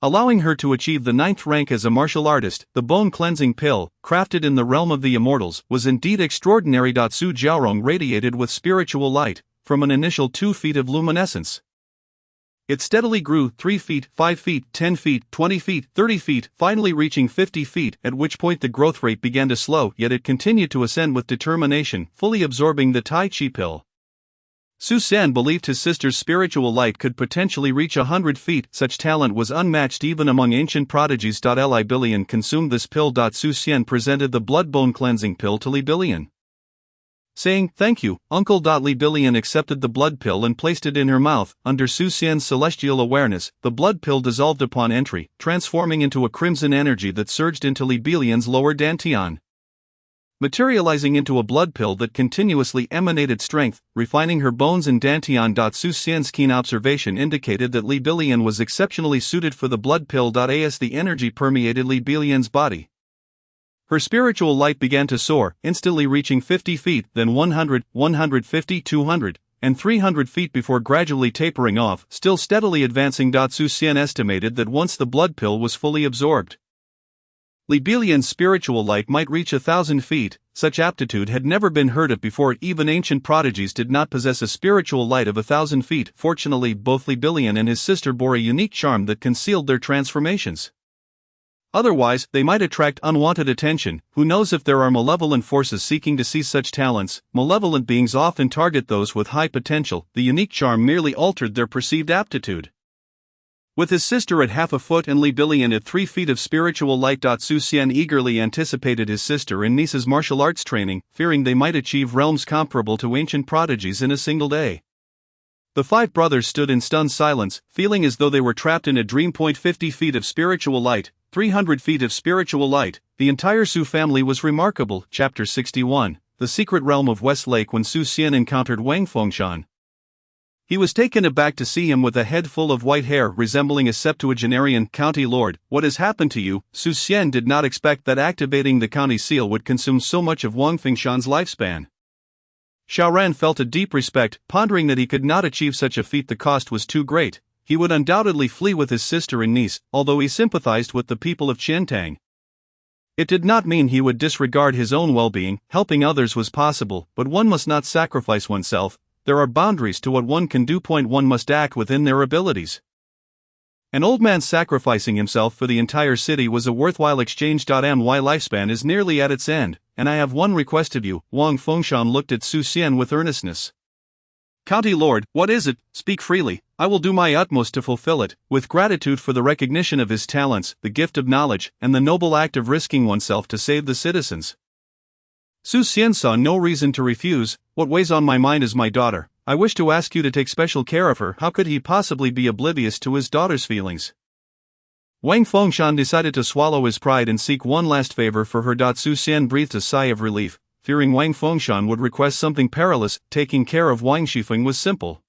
allowing her to achieve the 9th rank as a martial artist. The bone-cleansing pill, crafted in the realm of the immortals, was indeed extraordinary. Su Jiarong radiated with spiritual light, from an initial 2 feet of luminescence. It steadily grew 3 feet, 5 feet, 10 feet, 20 feet, 30 feet, finally reaching 50 feet, at which point the growth rate began to slow, yet it continued to ascend with determination, fully absorbing the Tai Chi pill. Xian believed his sister's spiritual light could potentially reach 100 feet. Such talent was unmatched even among ancient prodigies. Li Billion consumed this pill. Xian presented the blood bone cleansing pill to Li Billion, saying, "Thank you, Uncle." Li Billion accepted the blood pill and placed it in her mouth. Under Xian's celestial awareness, the blood pill dissolved upon entry, transforming into a crimson energy that surged into Li Billion's lower dantian, materializing into a blood pill that continuously emanated strength, refining her bones and dantian. Xian's keen observation indicated that Li Billion was exceptionally suited for the blood pill. As the energy permeated Li Billion's body, her spiritual light began to soar, instantly reaching 50 feet, then 100, 150, 200, and 300 feet before gradually tapering off, still steadily advancing. Xian estimated that once the blood pill was fully absorbed, Li Billion's spiritual light might reach 1,000 feet. Such aptitude had never been heard of before. Even ancient prodigies did not possess a spiritual light of 1,000 feet. Fortunately, both Li Billion and his sister bore a unique charm that concealed their transformations. Otherwise, they might attract unwanted attention. Who knows if there are malevolent forces seeking to seize such talents? Malevolent beings often target those with high potential. The unique charm merely altered their perceived aptitude. With his sister at half a foot and Li Billion at 3 feet of spiritual light, Xian eagerly anticipated his sister and niece's martial arts training, fearing they might achieve realms comparable to ancient prodigies in a single day. The 5 brothers stood in stunned silence, feeling as though they were trapped in a dream. 50 feet of spiritual light, 300 feet of spiritual light, the entire Su family was remarkable. Chapter 61, The Secret Realm of West Lake. When Xian encountered Wang Fengshan, he was taken aback to see him with a head full of white hair resembling a septuagenarian. "County Lord, what has happened to you?" Xian did not expect that activating the county seal would consume so much of Wang Fengshan's lifespan. Xiaoran felt a deep respect, pondering that he could not achieve such a feat. The cost was too great. He would undoubtedly flee with his sister and niece, although he sympathized with the people of Qiantang. It did not mean he would disregard his own well-being. Helping others was possible, but one must not sacrifice oneself. There are boundaries to what one can do. One must act within their abilities. An old man sacrificing himself for the entire city was a worthwhile exchange. My lifespan is nearly at its end, and I have one request of you. Wang Fengshan looked at Xian with earnestness. "County Lord, what is it? Speak freely. I will do my utmost to fulfill it." With gratitude for the recognition of his talents, the gift of knowledge, and the noble act of risking oneself to save the citizens, Xian saw no reason to refuse. "What weighs on my mind is my daughter. I wish to ask you to take special care of her." How could he possibly be oblivious to his daughter's feelings? Wang Fengshan decided to swallow his pride and seek one last favor for her. Xian breathed a sigh of relief, fearing Wang Fengshan would request something perilous. Taking care of Wang Shifeng was simple.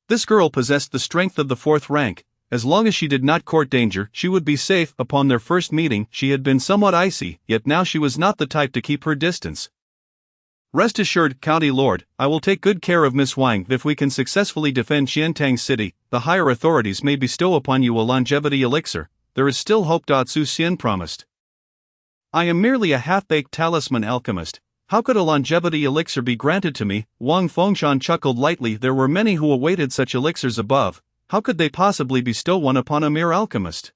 This girl possessed the strength of the 4th rank. As long as she did not court danger, she would be safe. Upon their first meeting, she had been somewhat icy, yet now she was not the type to keep her distance. "Rest assured, County Lord, I will take good care of Miss Wang. If we can successfully defend Qiantang City, the higher authorities may bestow upon you a longevity elixir. There is still hope." Xian promised. "I am merely a half-baked talisman alchemist. How could a longevity elixir be granted to me?" Wang Fengshan chuckled lightly. There were many who awaited such elixirs above. how could they possibly bestow one upon a mere alchemist?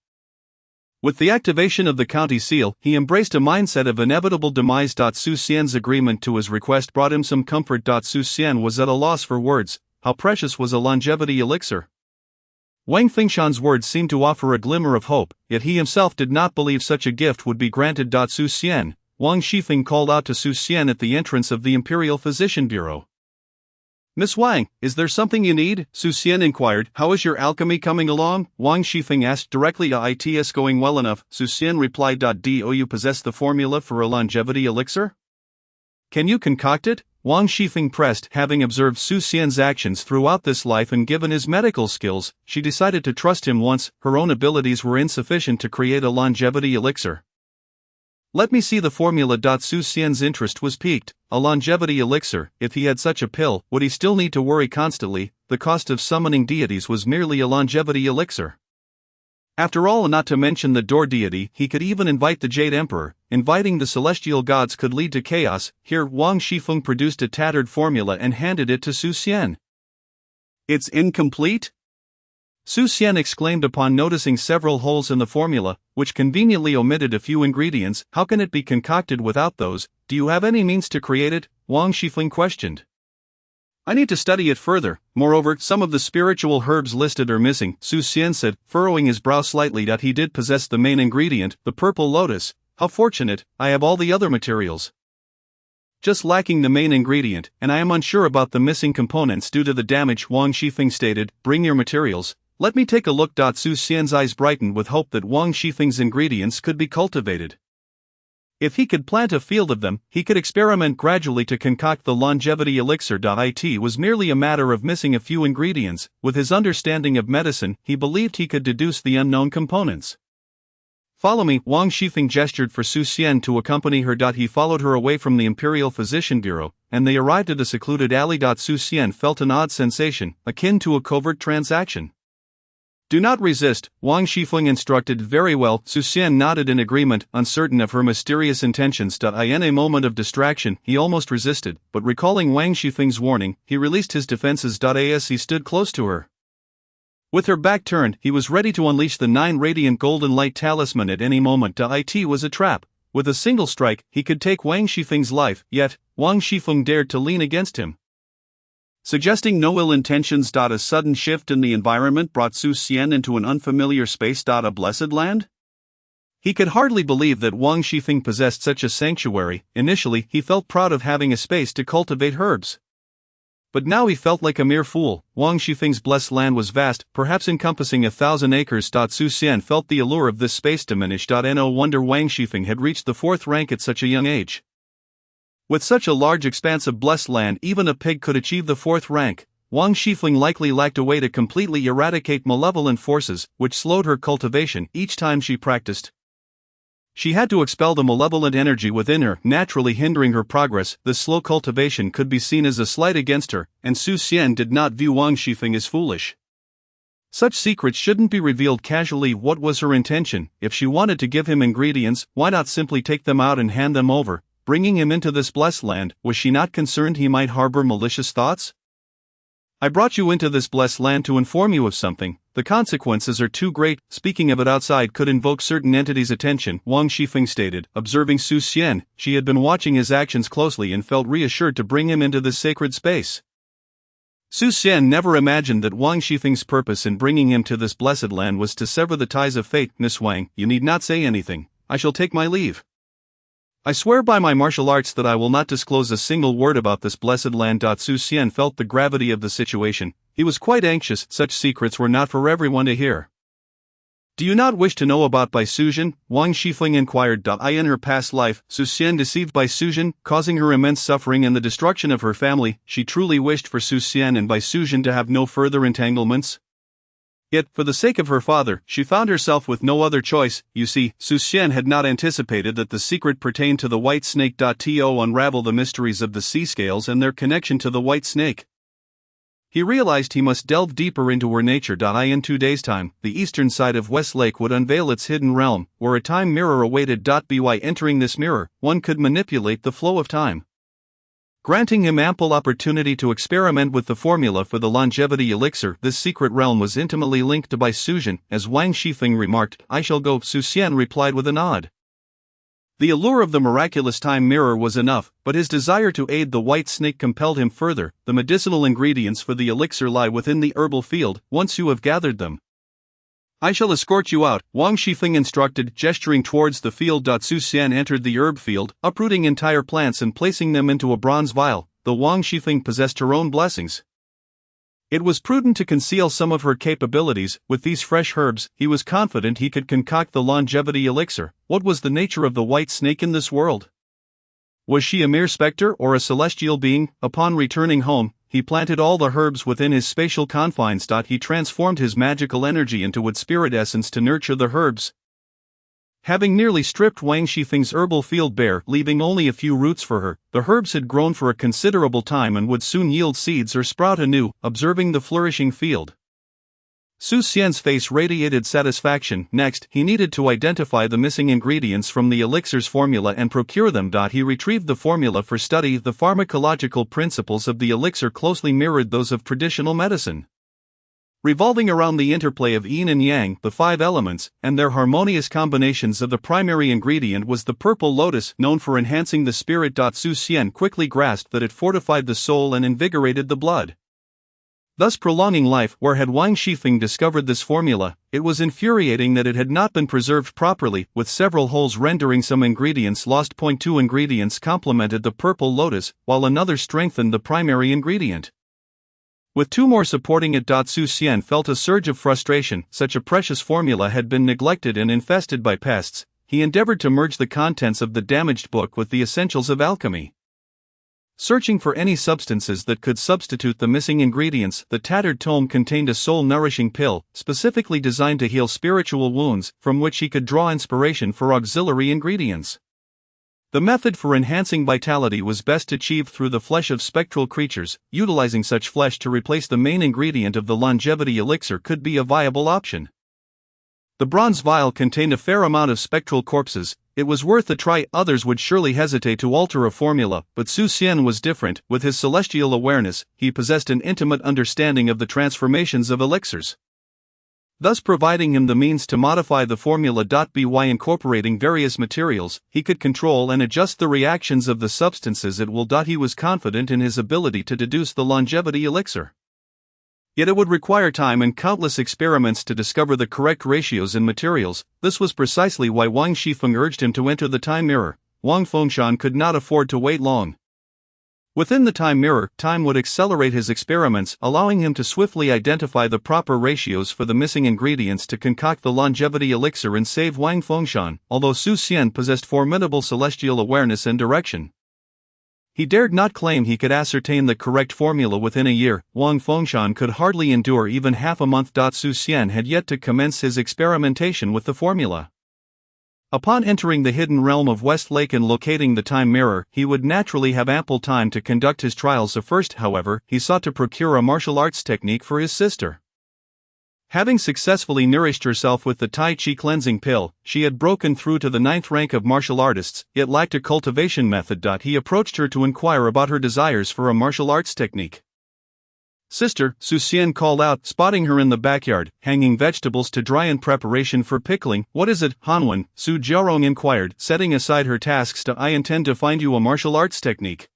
With the activation of the county seal, he embraced a mindset of inevitable demise. Su Xian's agreement to his request brought him some comfort. Su Xian was at a loss for words. How precious was a longevity elixir? Wang Fengshan's words seemed to offer a glimmer of hope, yet he himself did not believe such a gift would be granted. Su Xian, Wang Shifeng called out to Su Xian at the entrance of the Imperial Physician Bureau. Miss Wang, is there something you need? Su Xian inquired. How is your alchemy coming along? Wang Shifeng asked directly. It's going well enough, Su Xian replied. Do you possess the formula for a longevity elixir? Can you concoct it? Wang Shifeng pressed. Having observed Su Xian's actions throughout this life and given his medical skills, she decided to trust him once her own abilities were insufficient to create a longevity elixir. Let me see the formula. Su Xian's interest was piqued. A longevity elixir, if he had such a pill, would he still need to worry constantly? The cost of summoning deities was merely a longevity elixir. After all, not to mention the door deity, he could even invite the Jade Emperor. Inviting the celestial gods could lead to chaos. Here, Wang Shifeng produced a tattered formula and handed it to Su Xian. It's incomplete? Su Xian exclaimed upon noticing several holes in the formula, which conveniently omitted a few ingredients. How can it be concocted without those? Do you have any means to create it? Wang Shifeng questioned. I need to study it further. Moreover, some of the spiritual herbs listed are missing, Su Xian said, furrowing his brow slightly. He did possess the main ingredient, the purple lotus. How fortunate, I have all the other materials. Just lacking the main ingredient, and I am unsure about the missing components due to the damage, Wang Shifeng stated. Bring your materials. Let me take a look. Su Xian's eyes brightened with hope that Wang Shifeng's ingredients could be cultivated. If he could plant a field of them, he could experiment gradually to concoct the longevity elixir. It was merely a matter of missing a few ingredients. With his understanding of medicine, he believed he could deduce the unknown components. Follow me. Wang Shifeng gestured for Su Xian to accompany her. He followed her away from the Imperial Physician Bureau, and they arrived at a secluded alley. Su Xian felt an odd sensation, akin to a covert transaction. Do not resist, Wang Shifeng instructed. Very well, Su Xian nodded in agreement, uncertain of her mysterious intentions. In a moment of distraction, he almost resisted, but recalling Wang Shifeng's warning, he released his defenses. As he stood close to her, with her back turned, he was ready to unleash the 9 radiant golden light talisman at any moment. It was a trap. With a single strike, he could take Wang Shifeng's life, yet Wang Shifeng dared to lean against him, suggesting no ill intentions. A sudden shift in the environment brought Su Xian into an unfamiliar space. A blessed land? He could hardly believe that Wang Shifeng possessed such a sanctuary. Initially, he felt proud of having a space to cultivate herbs. But now he felt like a mere fool. Wang Shifeng's blessed land was vast, perhaps encompassing 1,000 acres. Su Xian felt the allure of this space diminish. No wonder Wang Shifeng had reached the 4th rank at such a young age. With such a large expanse of blessed land, even a pig could achieve the 4th rank. Wang Shifeng likely lacked a way to completely eradicate malevolent forces, which slowed her cultivation each time she practiced. She had to expel the malevolent energy within her, naturally hindering her progress. This slow cultivation could be seen as a slight against her, and Su Xian did not view Wang Shifeng as foolish. Such secrets shouldn't be revealed casually. What was her intention? If she wanted to give him ingredients, why not simply take them out and hand them over? Bringing him into this blessed land, was she not concerned he might harbor malicious thoughts? I brought you into this blessed land to inform you of something. The consequences are too great. Speaking of it outside could invoke certain entities' attention, Wang Shifeng stated. Observing Su Xian, she had been watching his actions closely and felt reassured to bring him into this sacred space. Su Xian never imagined that Wang Shifeng's purpose in bringing him to this blessed land was to sever the ties of fate. Miss Wang, you need not say anything. I shall take my leave. I swear by my martial arts that I will not disclose a single word about this blessed land. Su Xian felt the gravity of the situation. He was quite anxious. Such secrets were not for everyone to hear. Do you not wish to know about Bai Suzhen? Wang Shifeng inquired. In her past life, Su Xian deceived Bai Suzhen, causing her immense suffering and the destruction of her family. She truly wished for Su Xian and Bai Suzhen to have no further entanglements. Yet, for the sake of her father, she found herself with no other choice. You see, Su Xian had not anticipated that the secret pertained to the white snake. To unravel the mysteries of the sea scales and their connection to the white snake, he realized he must delve deeper into her nature. In 2 days' time, the eastern side of West Lake would unveil its hidden realm, where a time mirror awaited. By entering this mirror, one could manipulate the flow of time. granting him ample opportunity to experiment with the formula for the longevity elixir. This secret realm was intimately linked to by Xian, as Wang Shifeng remarked. "I shall go," Xian replied with a nod. The allure of the miraculous time mirror was enough, but his desire to aid the white snake compelled him further. "The medicinal ingredients for the elixir lie within the herbal field. Once you have gathered them, I shall escort you out," Wang Shifeng instructed, gesturing towards the field. Xian entered the herb field, uprooting entire plants and placing them into a bronze vial. The Wang Shifeng possessed her own blessings. It was prudent to conceal some of her capabilities. With these fresh herbs, he was confident he could concoct the longevity elixir. What was the nature of the white snake in this world? Was she a mere specter or a celestial being? Upon returning home, he planted all the herbs within his spatial confines. He transformed his magical energy into wood spirit essence to nurture the herbs. Having nearly stripped Wang Shifeng's herbal field bare, leaving only a few roots for her, the herbs had grown for a considerable time and would soon yield seeds or sprout anew. Observing the flourishing field, Xian's face radiated satisfaction. Next, he needed to identify the missing ingredients from the elixir's formula and procure them. He retrieved the formula for study. The pharmacological principles of the elixir closely mirrored those of traditional medicine, revolving around the interplay of yin and yang, the five elements, and their harmonious combinations. Of the primary ingredient was the purple lotus, known for enhancing the spirit. Xian quickly grasped that it fortified the soul and invigorated the blood, thus prolonging life. Where had Wang Shifeng discovered this formula? It was infuriating that it had not been preserved properly, with several holes rendering some ingredients lost. 2 ingredients complemented the purple lotus, while another strengthened the primary ingredient, with 2 more supporting it. Xian felt a surge of frustration. Such a precious formula had been neglected and infested by pests. He endeavored to merge the contents of the damaged book with the essentials of alchemy, searching for any substances that could substitute the missing ingredients. The tattered tome contained a soul-nourishing pill, specifically designed to heal spiritual wounds, from which he could draw inspiration for auxiliary ingredients. The method for enhancing vitality was best achieved through the flesh of spectral creatures. Utilizing such flesh to replace the main ingredient of the longevity elixir could be a viable option. The bronze vial contained a fair amount of spectral corpses. It was worth a try. Others would surely hesitate to alter a formula, but Xian was different. With his celestial awareness, he possessed an intimate understanding of the transformations of elixirs, thus providing him the means to modify the formula. By incorporating various materials, he could control and adjust the reactions of the substances at will. He was confident in his ability to deduce the longevity elixir. Yet it would require time and countless experiments to discover the correct ratios and materials. This was precisely why Wang Shifeng urged him to enter the time mirror. Wang Fengshan could not afford to wait long. Within the time mirror, time would accelerate his experiments, allowing him to swiftly identify the proper ratios for the missing ingredients to concoct the longevity elixir and save Wang Fengshan. Although Xian possessed formidable celestial awareness and direction, he dared not claim he could ascertain the correct formula within a year. Wang Fengshan could hardly endure even half a month. Xian had yet to commence his experimentation with the formula. Upon entering the hidden realm of West Lake and locating the time mirror, he would naturally have ample time to conduct his trials. First, however, he sought to procure a martial arts technique for his sister. Having successfully nourished herself with the Tai Chi cleansing pill, she had broken through to the 9th rank of martial artists, yet lacked a cultivation method. He approached her to inquire about her desires for a martial arts technique. "Sister," Xian called out, spotting her in the backyard, hanging vegetables to dry in preparation for pickling. "What is it, Hanwen?" Su Jiarong inquired, setting aside her tasks. "I intend to find you a martial arts technique.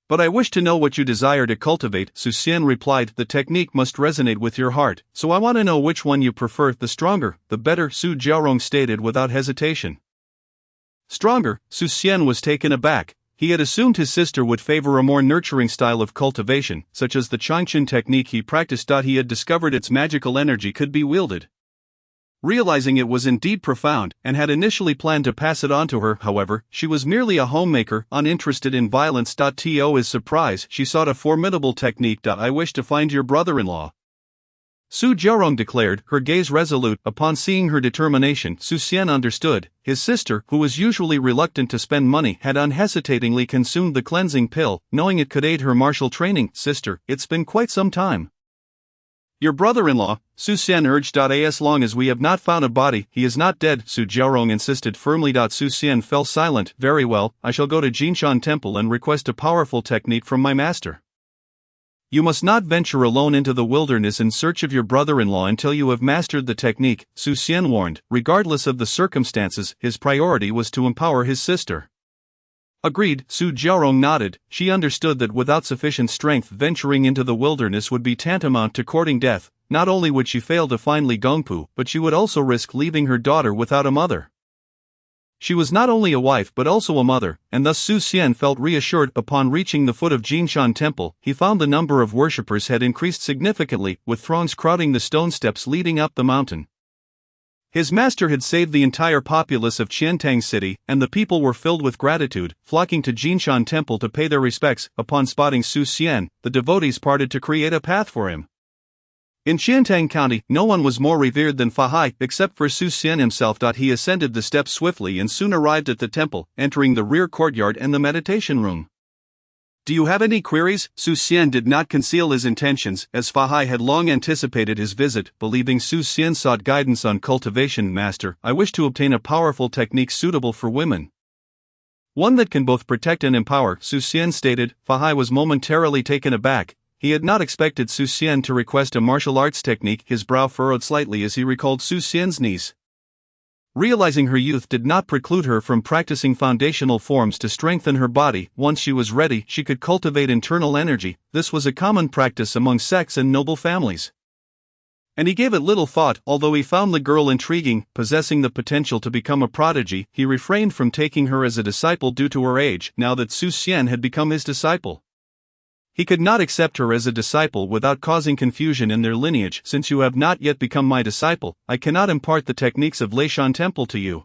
But I wish to know what you desire to cultivate," Xian replied. "The technique must resonate with your heart, so I want to know which one you prefer. The stronger, the better," Su Jiarong stated without hesitation. Stronger? Xian was taken aback. He had assumed his sister would favor a more nurturing style of cultivation, such as the Changqun technique he practiced. He had discovered its magical energy could be wielded. Realizing it was indeed profound, and had initially planned to pass it on to her, however, she was merely a homemaker, uninterested in violence. To his surprise, she sought a formidable technique. "I wish to find your brother-in-law," Su Jiarong declared, her gaze resolute. Upon seeing her determination, Xian understood. His sister, who was usually reluctant to spend money, had unhesitatingly consumed the cleansing pill, knowing it could aid her martial training. "Sister, it's been quite some time Your brother-in-law, Su Xian urged. As long as we have not found a body, he is not dead, Su Jiaorong insisted firmly. Su Xian fell silent. Very well, I shall go to Jinshan Temple and request a powerful technique from my master. You must not venture alone into the wilderness in search of your brother-in-law until you have mastered the technique, Su Xian warned. Regardless of the circumstances, his priority was to empower his sister. Agreed, Su Jiaorong nodded. She understood that without sufficient strength venturing into the wilderness would be tantamount to courting death. Not only would she fail to find Li Gongpu, but she would also risk leaving her daughter without a mother. She was not only a wife but also a mother, and thus Su Xian felt reassured. Upon reaching the foot of Jinshan Temple, he found the number of worshippers had increased significantly, with throngs crowding the stone steps leading up the mountain. His master had saved the entire populace of Qiantang City, and the people were filled with gratitude, flocking to Jinshan Temple to pay their respects. Upon spotting Su Xian, the devotees parted to create a path for him. In Qiantang County, no one was more revered than Fa Hai, except for Su Xian himself. He ascended the steps swiftly and soon arrived at the temple, entering the rear courtyard and the meditation room. Do you have any queries? Su Xian did not conceal his intentions, as Fa Hai had long anticipated his visit. Believing Su Xian sought guidance on cultivation. Master, I wish to obtain a powerful technique suitable for women. One that can both protect and empower, Su Xian stated. Fa Hai was momentarily taken aback. He had not expected Su Xian to request a martial arts technique. His brow furrowed slightly as he recalled Su Xian's niece. Realizing her youth did not preclude her from practicing foundational forms to strengthen her body. Once she was ready, she could cultivate internal energy. This was a common practice among sects and noble families. And he gave it little thought. Although he found the girl intriguing, possessing the potential to become a prodigy, he refrained from taking her as a disciple due to her age. Now that Su Xian had become his disciple, he could not accept her as a disciple without causing confusion in their lineage. Since you have not yet become my disciple, I cannot impart the techniques of Leishan Temple to you.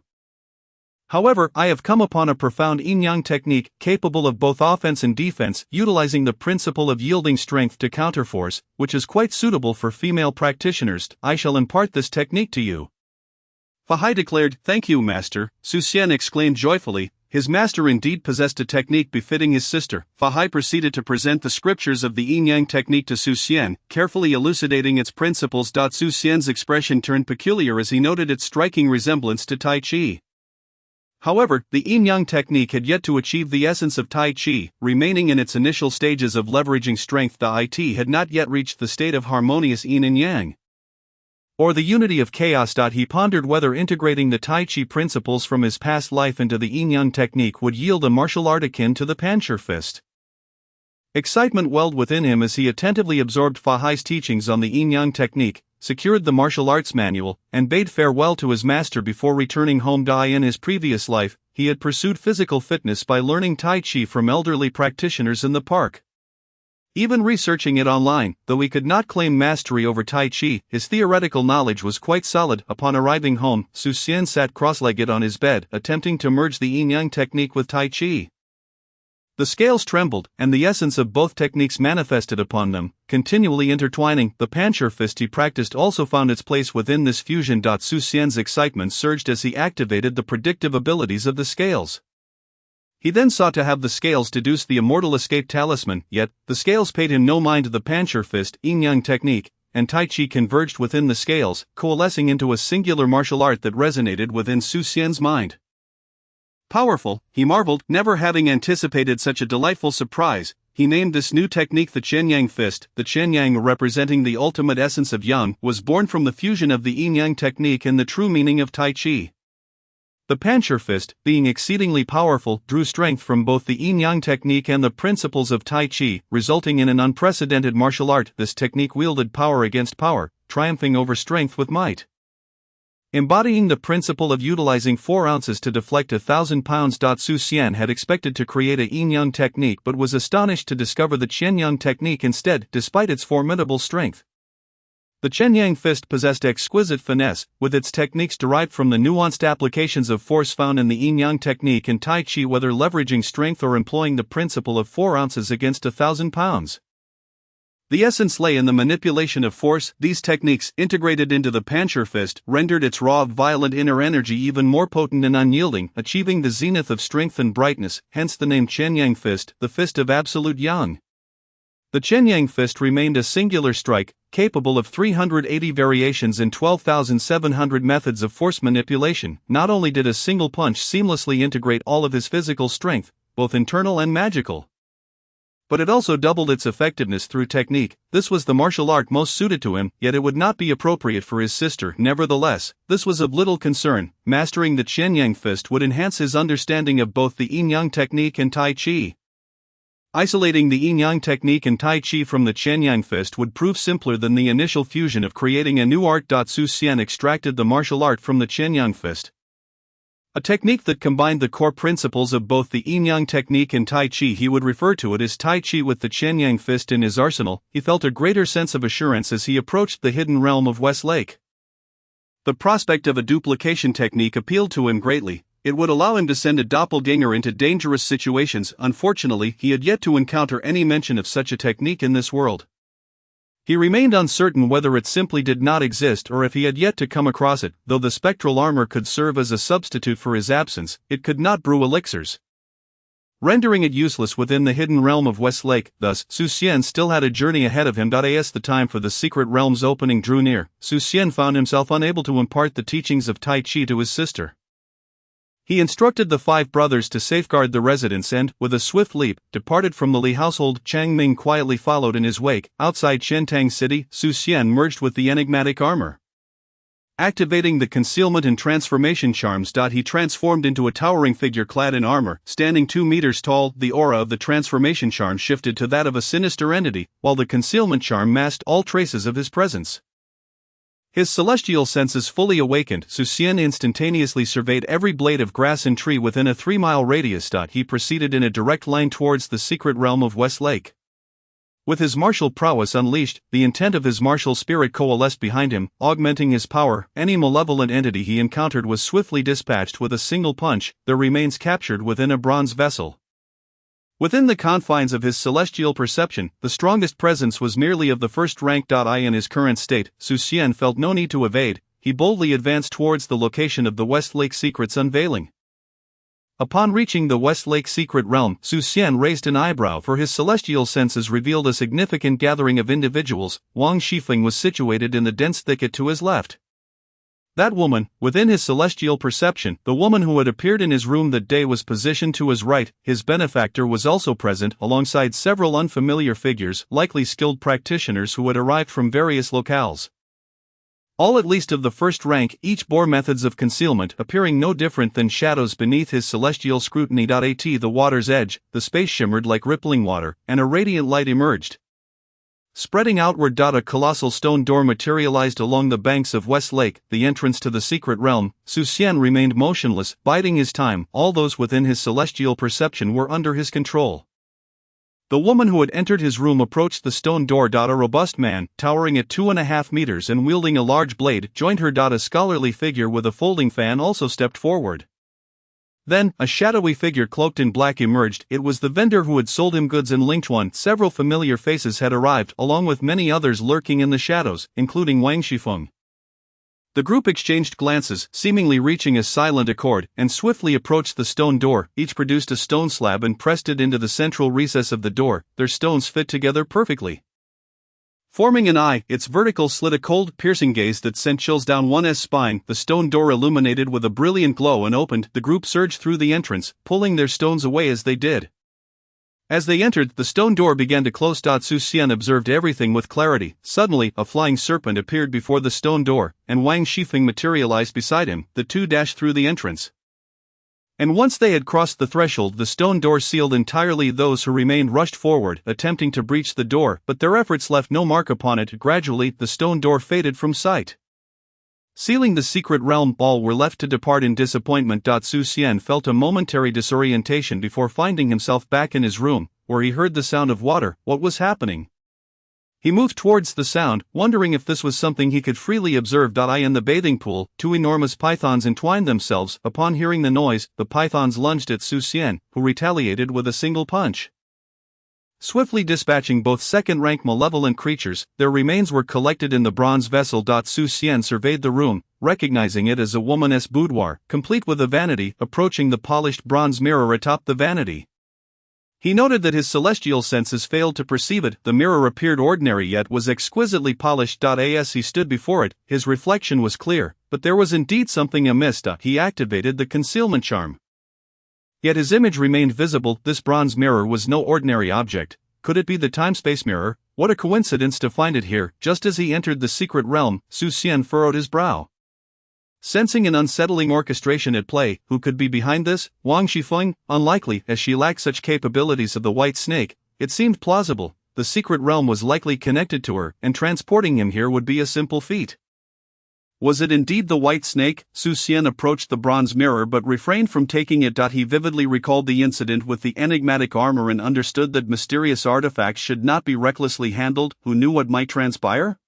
However, I have come upon a profound yin-yang technique, capable of both offense and defense, utilizing the principle of yielding strength to counterforce, which is quite suitable for female practitioners. I shall impart this technique to you. Fa Hai declared. Thank you, master, Su Xian exclaimed joyfully. His master indeed possessed a technique befitting his sister. Fa Hai proceeded to present the scriptures of the yin-yang technique to Su Xian, carefully elucidating its principles. Su Xian's expression turned peculiar as he noted its striking resemblance to Tai Chi. However, the yin-yang technique had yet to achieve the essence of Tai Chi, remaining in its initial stages of leveraging strength. The IT had not yet reached the state of harmonious yin and yang, or the unity of chaos. He pondered whether integrating the Tai Chi principles from his past life into the yin-yang technique would yield a martial art akin to the Pancher Fist. Excitement welled within him as he attentively absorbed Fa Hai's teachings on the yin-yang technique, secured the martial arts manual, and bade farewell to his master before returning home. In his previous life, he had pursued physical fitness by learning Tai Chi from elderly practitioners in the park. Even researching it online, though he could not claim mastery over Tai Chi, his theoretical knowledge was quite solid. Upon arriving home, Su Xian sat cross-legged on his bed, attempting to merge the yin-yang technique with Tai Chi. The scales trembled, and the essence of both techniques manifested upon them, continually intertwining. The Pancher Fist he practiced also found its place within this fusion. Su Xian's excitement surged as he activated the predictive abilities of the scales. He then sought to have the scales deduce the immortal escape talisman, yet, the scales paid him no mind. The Pancher Fist, yin-yang technique, and Tai Chi converged within the scales, coalescing into a singular martial art that resonated within Su Xian's mind. Powerful, he marveled, never having anticipated such a delightful surprise. He named this new technique the Qianyang Fist. The Qianyang, representing the ultimate essence of Yang, was born from the fusion of the yin-yang technique and the true meaning of Tai Chi. The Pancher Fist, being exceedingly powerful, drew strength from both the yin-yang technique and the principles of Tai Chi, resulting in an unprecedented martial art. This technique wielded power against power, triumphing over strength with might. Embodying the principle of utilizing 4 ounces to deflect 1,000 pounds. Su Xian had expected to create a yin-yang technique but was astonished to discover the Qianyang technique instead, despite its formidable strength. The Qianyang Fist possessed exquisite finesse, with its techniques derived from the nuanced applications of force found in the yin-yang technique and Tai Chi, whether leveraging strength or employing the principle of 4 ounces against 1,000 pounds. The essence lay in the manipulation of force. These techniques, integrated into the Pancher Fist, rendered its raw, violent inner energy even more potent and unyielding, achieving the zenith of strength and brightness, hence the name Qianyang Fist, the fist of absolute yang. The Qianyang Fist remained a singular strike, capable of 380 variations and 12,700 methods of force manipulation. Not only did a single punch seamlessly integrate all of his physical strength, both internal and magical, but it also doubled its effectiveness through technique. This was the martial art most suited to him, yet it would not be appropriate for his sister. Nevertheless, this was of little concern. Mastering the Qianyang fist would enhance his understanding of both the Yin-Yang technique and Tai Chi. Isolating the Yin-Yang technique and Tai Chi from the Qianyang fist would prove simpler than the initial fusion of creating a new art. Su Xian extracted the martial art from the Qianyang fist, a technique that combined the core principles of both the Yin-Yang technique and Tai Chi. He would refer to it as Tai Chi. With the Qianyang fist in his arsenal, he felt a greater sense of assurance as he approached the hidden realm of Westlake. The prospect of a duplication technique appealed to him greatly. It would allow him to send a doppelganger into dangerous situations. Unfortunately, he had yet to encounter any mention of such a technique in this world. He remained uncertain whether it simply did not exist or if he had yet to come across it. Though the spectral armor could serve as a substitute for his absence, it could not brew elixirs, rendering it useless within the hidden realm of Westlake. Thus, Su Xian still had a journey ahead of him. As the time for the secret realm's opening drew near, Su Xian found himself unable to impart the teachings of Tai Chi to his sister. He instructed the 5 brothers to safeguard the residence and, with a swift leap, departed from the Li household. Chang Ming quietly followed in his wake. Outside Shentang City, Su Xian merged with the enigmatic armor. Activating the concealment and transformation charms, he transformed into a towering figure clad in armor, standing 2 meters tall. The aura of the transformation charm shifted to that of a sinister entity, while the concealment charm masked all traces of his presence. His celestial senses fully awakened, Su Xian instantaneously surveyed every blade of grass and tree within a 3-mile radius. He proceeded in a direct line towards the secret realm of Westlake. With his martial prowess unleashed, the intent of his martial spirit coalesced behind him, augmenting his power. Any malevolent entity he encountered was swiftly dispatched with a single punch. Their remains captured within a bronze vessel. Within the confines of his celestial perception, the strongest presence was merely of the first rank. In his current state, Su Xian felt no need to evade. He boldly advanced towards the location of the Westlake secret's unveiling. Upon reaching the Westlake secret realm, Su Xian raised an eyebrow, for his celestial senses revealed a significant gathering of individuals. Wang Shifeng was situated in the dense thicket to his left. That woman, within his celestial perception, the woman who had appeared in his room that day, was positioned to his right. His benefactor was also present, alongside several unfamiliar figures, likely skilled practitioners who had arrived from various locales. All at least of the first rank, each bore methods of concealment, appearing no different than shadows beneath his celestial scrutiny. At the water's edge, the space shimmered like rippling water, and a radiant light emerged, spreading outward. A colossal stone door materialized along the banks of Westlake, the entrance to the secret realm. Su Xian remained motionless, biding his time. All those within his celestial perception were under his control. The woman who had entered his room approached the stone door. A robust man, towering at 2.5 meters and wielding a large blade, joined her. A scholarly figure with a folding fan also stepped forward. Then, a shadowy figure cloaked in black emerged. It was the vendor who had sold him goods in Lingchuan. Several familiar faces had arrived, along with many others lurking in the shadows, including Wang Shifeng. The group exchanged glances, seemingly reaching a silent accord, and swiftly approached the stone door. Each produced a stone slab and pressed it into the central recess of the door. Their stones fit together perfectly, forming an eye. Its vertical slit a cold, piercing gaze that sent chills down one's spine. The stone door illuminated with a brilliant glow and opened. The group surged through the entrance, pulling their stones away as they did. As they entered, the stone door began to close. Su Xian observed everything with clarity. Suddenly, a flying serpent appeared before the stone door, and Wang Shifeng materialized beside him. The two dashed through the entrance, and once they had crossed the threshold, the stone door sealed entirely. Those who remained rushed forward, attempting to breach the door, but their efforts left no mark upon it. Gradually, the stone door faded from sight, sealing the secret realm. All were left to depart in disappointment. Su Xian felt a momentary disorientation before finding himself back in his room, where he heard the sound of water. What was happening? He moved towards the sound, wondering if this was something he could freely observe. In the bathing pool, 2 enormous pythons entwined themselves. Upon hearing the noise, the pythons lunged at Su Xian, who retaliated with a single punch. Swiftly dispatching both second-rank malevolent creatures, their remains were collected in the bronze vessel. Su Xian surveyed the room, recognizing it as a woman's boudoir, complete with a vanity. Approaching the polished bronze mirror atop the vanity, He noted that his celestial senses failed to perceive it. The mirror appeared ordinary yet was exquisitely polished. As he stood before it, his reflection was clear, but there was indeed something amiss. He activated the concealment charm. Yet his image remained visible. This bronze mirror was no ordinary object. Could it be the time-space mirror? What a coincidence to find it here. Just as he entered the secret realm, Xian furrowed his brow. Sensing an unsettling orchestration at play, who could be behind this? Wang Shifeng? Unlikely, as she lacked such capabilities of the white snake. It seemed plausible. The secret realm was likely connected to her, and transporting him here would be a simple feat. Was it indeed the white snake? Xian approached the bronze mirror but refrained from taking it. He vividly recalled the incident with the enigmatic armor and understood that mysterious artifacts should not be recklessly handled. Who knew what might transpire?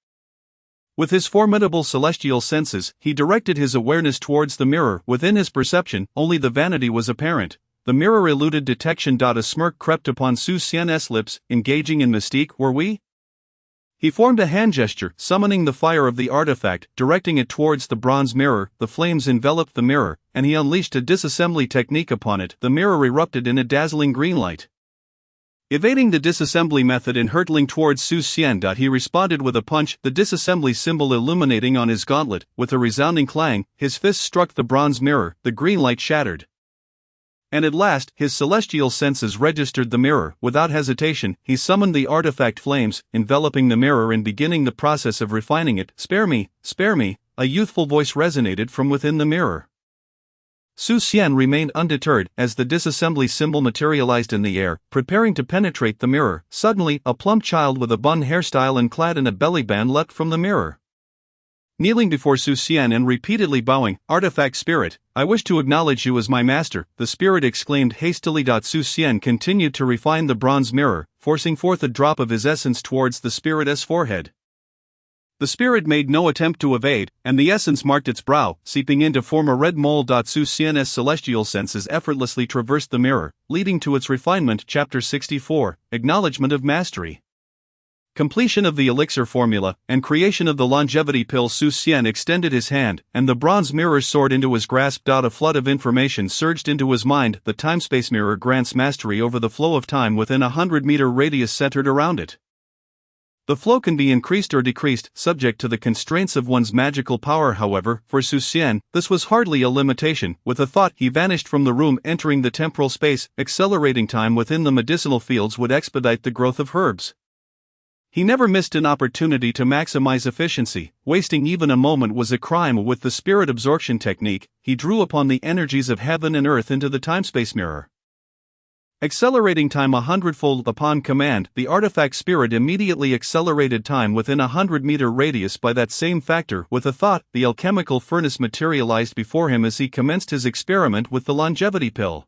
With his formidable celestial senses, he directed his awareness towards the mirror. Within his perception, only the vanity was apparent. The mirror eluded detection. A smirk crept upon Xian's lips. Engaging in mystique, were we? He formed a hand gesture, summoning the fire of the artifact, directing it towards the bronze mirror. The flames enveloped the mirror, and he unleashed a disassembly technique upon it. The mirror erupted in a dazzling green light. Evading the disassembly method and hurtling towards Xian, he responded with a punch, the disassembly symbol illuminating on his gauntlet. With a resounding clang, his fist struck the bronze mirror. The green light shattered. And at last, his celestial senses registered the mirror. Without hesitation, he summoned the artifact flames, enveloping the mirror and beginning the process of refining it. Spare me, a youthful voice resonated from within the mirror. Xian remained undeterred as the disassembly symbol materialized in the air, preparing to penetrate the mirror. Suddenly, a plump child with a bun hairstyle and clad in a belly band leapt from the mirror. Kneeling before Xian and repeatedly bowing, "Artifact spirit, I wish to acknowledge you as my master," the spirit exclaimed hastily. Xian continued to refine the bronze mirror, forcing forth a drop of his essence towards the spirit's forehead. The spirit made no attempt to evade, and the essence marked its brow, seeping in to form a red mole. Xian's celestial senses effortlessly traversed the mirror, leading to its refinement. Chapter 64, Acknowledgement of Mastery. Completion of the elixir formula, and creation of the longevity pill. Xian extended his hand, and the bronze mirror soared into his grasp. A flood of information surged into his mind. The time-space mirror grants mastery over the flow of time within a 100-meter radius centered around it. The flow can be increased or decreased, subject to the constraints of one's magical power. However, for Xian, this was hardly a limitation. With a thought, he vanished from the room, entering the temporal space. Accelerating time within the medicinal fields would expedite the growth of herbs. He never missed an opportunity to maximize efficiency. Wasting even a moment was a crime. With the spirit absorption technique, he drew upon the energies of heaven and earth into the time-space mirror. Accelerating time 100-fold. Upon command, the artifact spirit immediately accelerated time within a 100-meter radius by that same factor. With a thought, the alchemical furnace materialized before him as he commenced his experiment with the longevity pill.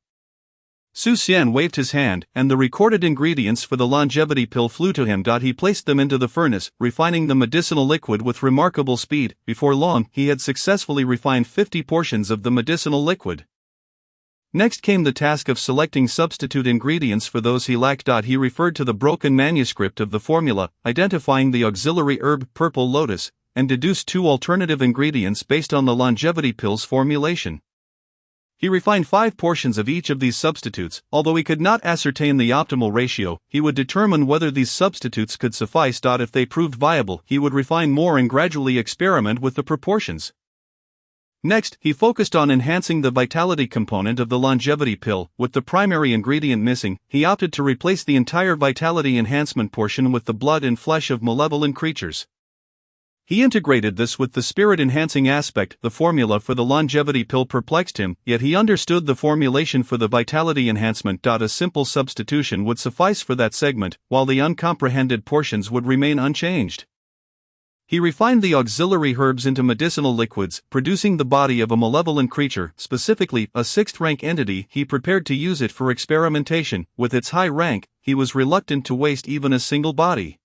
Xian waved his hand, and the recorded ingredients for the longevity pill flew to him. He placed them into the furnace, refining the medicinal liquid with remarkable speed. Before long, he had successfully refined 50 portions of the medicinal liquid. Next came the task of selecting substitute ingredients for those he lacked. He referred to the broken manuscript of the formula, identifying the auxiliary herb purple lotus, and deduced 2 alternative ingredients based on the longevity pill's formulation. He refined 5 portions of each of these substitutes. Although he could not ascertain the optimal ratio, he would determine whether these substitutes could suffice. If they proved viable, he would refine more and gradually experiment with the proportions. Next, he focused on enhancing the vitality component of the longevity pill. With the primary ingredient missing, he opted to replace the entire vitality enhancement portion with the blood and flesh of malevolent creatures. He integrated this with the spirit-enhancing aspect. The formula for the longevity pill perplexed him, yet he understood the formulation for the vitality enhancement. A simple substitution would suffice for that segment, while the uncomprehended portions would remain unchanged. He refined the auxiliary herbs into medicinal liquids, producing the body of a malevolent creature, specifically a 6th-rank entity. He prepared to use it for experimentation. With its high rank, he was reluctant to waste even a single body.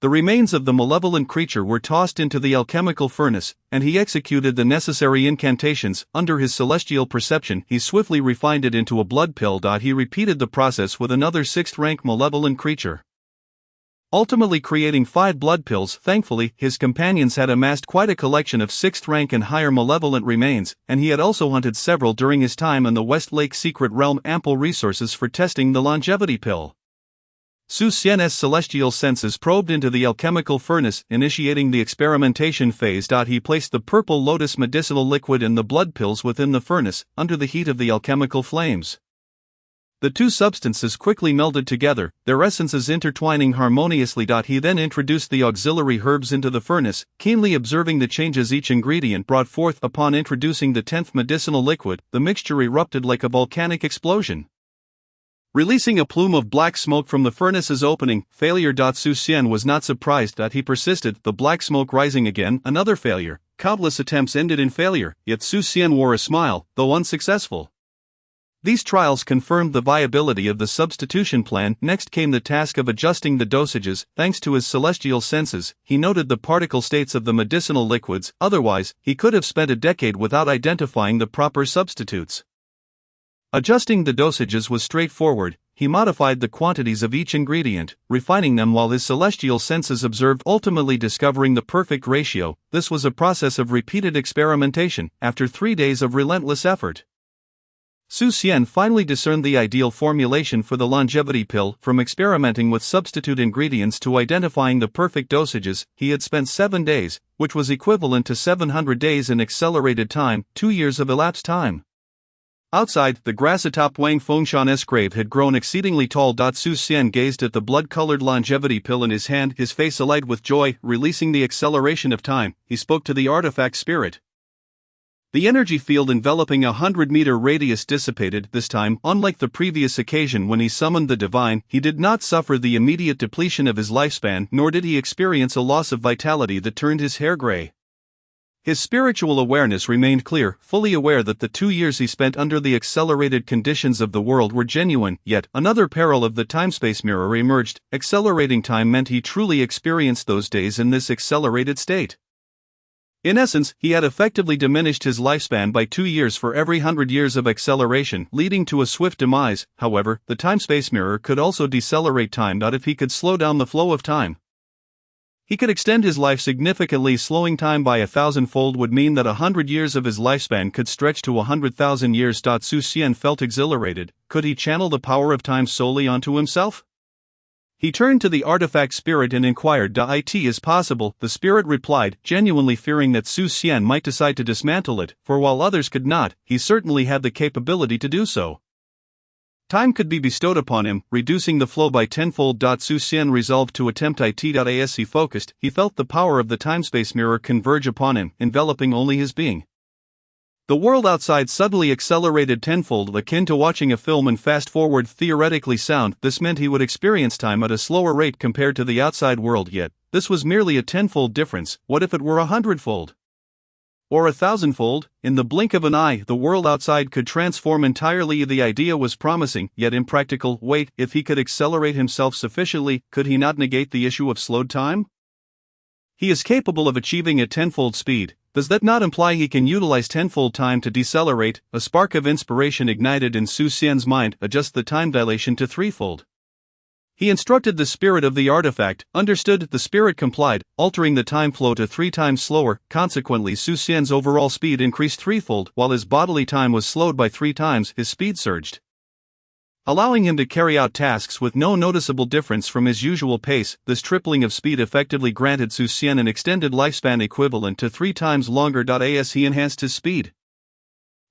The remains of the malevolent creature were tossed into the alchemical furnace, and he executed the necessary incantations. Under his celestial perception, he swiftly refined it into a blood pill. He repeated the process with another 6th-rank malevolent creature. ultimately creating 5 blood pills. Thankfully, his companions had amassed quite a collection of 6th rank and higher malevolent remains, and he had also hunted several during his time in the Westlake secret realm. Ample resources for testing the longevity pill. Su Xian's celestial senses probed into the alchemical furnace, initiating the experimentation phase. He placed the purple lotus medicinal liquid and the blood pills within the furnace, under the heat of the alchemical flames. The two substances quickly melded together, their essences intertwining harmoniously. He then introduced the auxiliary herbs into the furnace, keenly observing the changes each ingredient brought forth. Upon introducing the 10th medicinal liquid, the mixture erupted like a volcanic explosion, releasing a plume of black smoke from the furnace's opening. Failure. Su Xian was not surprised. He persisted, the black smoke rising again. Another failure. Countless attempts ended in failure, yet Su Xian wore a smile, though unsuccessful. These trials confirmed the viability of the substitution plan. Next came the task of adjusting the dosages. Thanks to his celestial senses, he noted the particle states of the medicinal liquids, otherwise, he could have spent a decade without identifying the proper substitutes. Adjusting the dosages was straightforward. He modified the quantities of each ingredient, refining them while his celestial senses observed, ultimately discovering the perfect ratio. This was a process of repeated experimentation, after 3 days of relentless effort. Su Xian finally discerned the ideal formulation for the longevity pill. From experimenting with substitute ingredients to identifying the perfect dosages, he had spent 7 days, which was equivalent to 700 days in accelerated time, 2 years of elapsed time. Outside, the grass atop Wang Fengshan's grave had grown exceedingly tall. Su Xian gazed at the blood-colored longevity pill in his hand, his face alight with joy. Releasing the acceleration of time, he spoke to the artifact spirit. The energy field enveloping a 100-meter radius dissipated. This time, unlike the previous occasion when he summoned the divine, he did not suffer the immediate depletion of his lifespan, nor did he experience a loss of vitality that turned his hair gray. His spiritual awareness remained clear, fully aware that the 2 years he spent under the accelerated conditions of the world were genuine. Yet, another peril of the time-space mirror emerged. Accelerating time meant he truly experienced those days in this accelerated state. In essence, he had effectively diminished his lifespan by 2 years for every 100 years of acceleration, leading to a swift demise. However, the time-space mirror could also decelerate time. If he could slow down the flow of time, he could extend his life significantly. Slowing time by 1,000-fold would mean that 100 years of his lifespan could stretch to 100,000 years. Su Xian felt exhilarated. Could he channel the power of time solely onto himself? He turned to the artifact spirit and inquired, "It is possible?" The spirit replied, genuinely fearing that Su Xian might decide to dismantle it, for while others could not, he certainly had the capability to do so. Time could be bestowed upon him, reducing the flow by tenfold. Su Xian resolved to attempt it. As he focused, he felt the power of the time-space mirror converge upon him, enveloping only his being. The world outside suddenly accelerated tenfold, akin to watching a film in fast-forward theoretically sound. This meant he would experience time at a slower rate compared to the outside world, yet this was merely a tenfold difference. What if it were 100-fold? Or 1,000-fold? In the blink of an eye, the world outside could transform entirely. The idea was promising, yet impractical. Wait, if he could accelerate himself sufficiently, could he not negate the issue of slowed time? He is capable of achieving a tenfold speed. Does that not imply he can utilize tenfold time to decelerate? A spark of inspiration ignited in Su Xian's mind. Adjust the time dilation to threefold. He instructed the spirit of the artifact. Understood. The spirit complied, altering the time flow to 3 times slower. Consequently, Su Xian's overall speed increased threefold. While his bodily time was slowed by 3 times, his speed surged, allowing him to carry out tasks with no noticeable difference from his usual pace. This tripling of speed effectively granted Su Xian an extended lifespan equivalent to 3 times longer. As he enhanced his speed,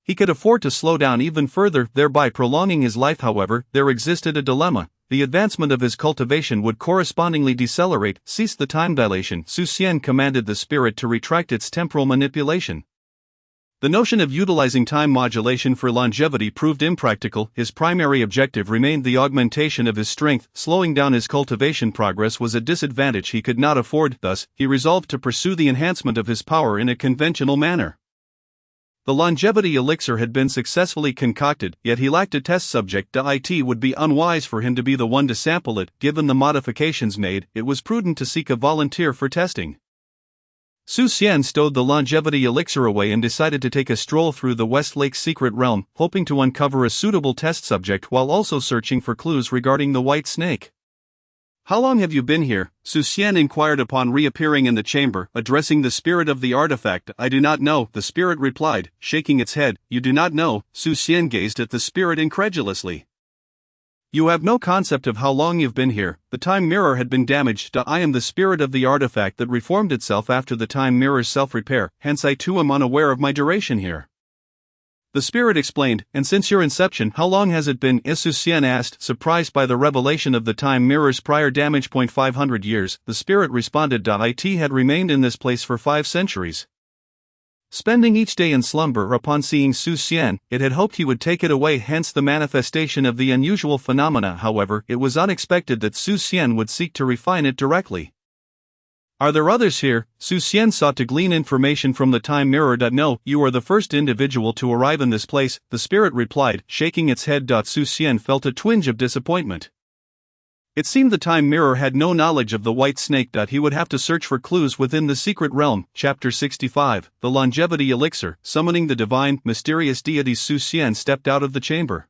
he could afford to slow down even further, thereby prolonging his life. However, there existed a dilemma. The advancement of his cultivation would correspondingly decelerate. Cease the time dilation. Su Xian commanded the spirit to retract its temporal manipulation. The notion of utilizing time modulation for longevity proved impractical. His primary objective remained the augmentation of his strength. Slowing down his cultivation progress was a disadvantage he could not afford. Thus, he resolved to pursue the enhancement of his power in a conventional manner. The longevity elixir had been successfully concocted, yet he lacked a test subject. It would be unwise for him to be the one to sample it. Given the modifications made, it was prudent to seek a volunteer for testing. Su Xian stowed the longevity elixir away and decided to take a stroll through the Westlake secret realm, hoping to uncover a suitable test subject while also searching for clues regarding the white snake. How long have you been here? Su Xian inquired upon reappearing in the chamber, addressing the spirit of the artifact. I do not know, the spirit replied, shaking its head. You do not know? Su Xian gazed at the spirit incredulously. You have no concept of how long you've been here. The time mirror had been damaged. I am the spirit of the artifact that reformed itself after the time mirror's self-repair, hence I too am unaware of my duration here. The spirit explained, and since your inception, how long has it been? Su Xian asked, surprised by the revelation of the time mirror's prior damage. 500 years, the spirit responded. It had remained in this place for 5 centuries. Spending each day in slumber. Upon seeing Su Xian, it had hoped he would take it away, hence the manifestation of the unusual phenomena. However, it was unexpected that Su Xian would seek to refine it directly. Are there others here? Su Xian sought to glean information from the time mirror. No, you are the first individual to arrive in this place, the spirit replied, shaking its head. Su Xian felt a twinge of disappointment. It seemed the time mirror had no knowledge of the white snake. He would have to search for clues within the secret realm. Chapter 65, The Longevity Elixir. Summoning the divine, mysterious deities. Su Xian stepped out of the chamber,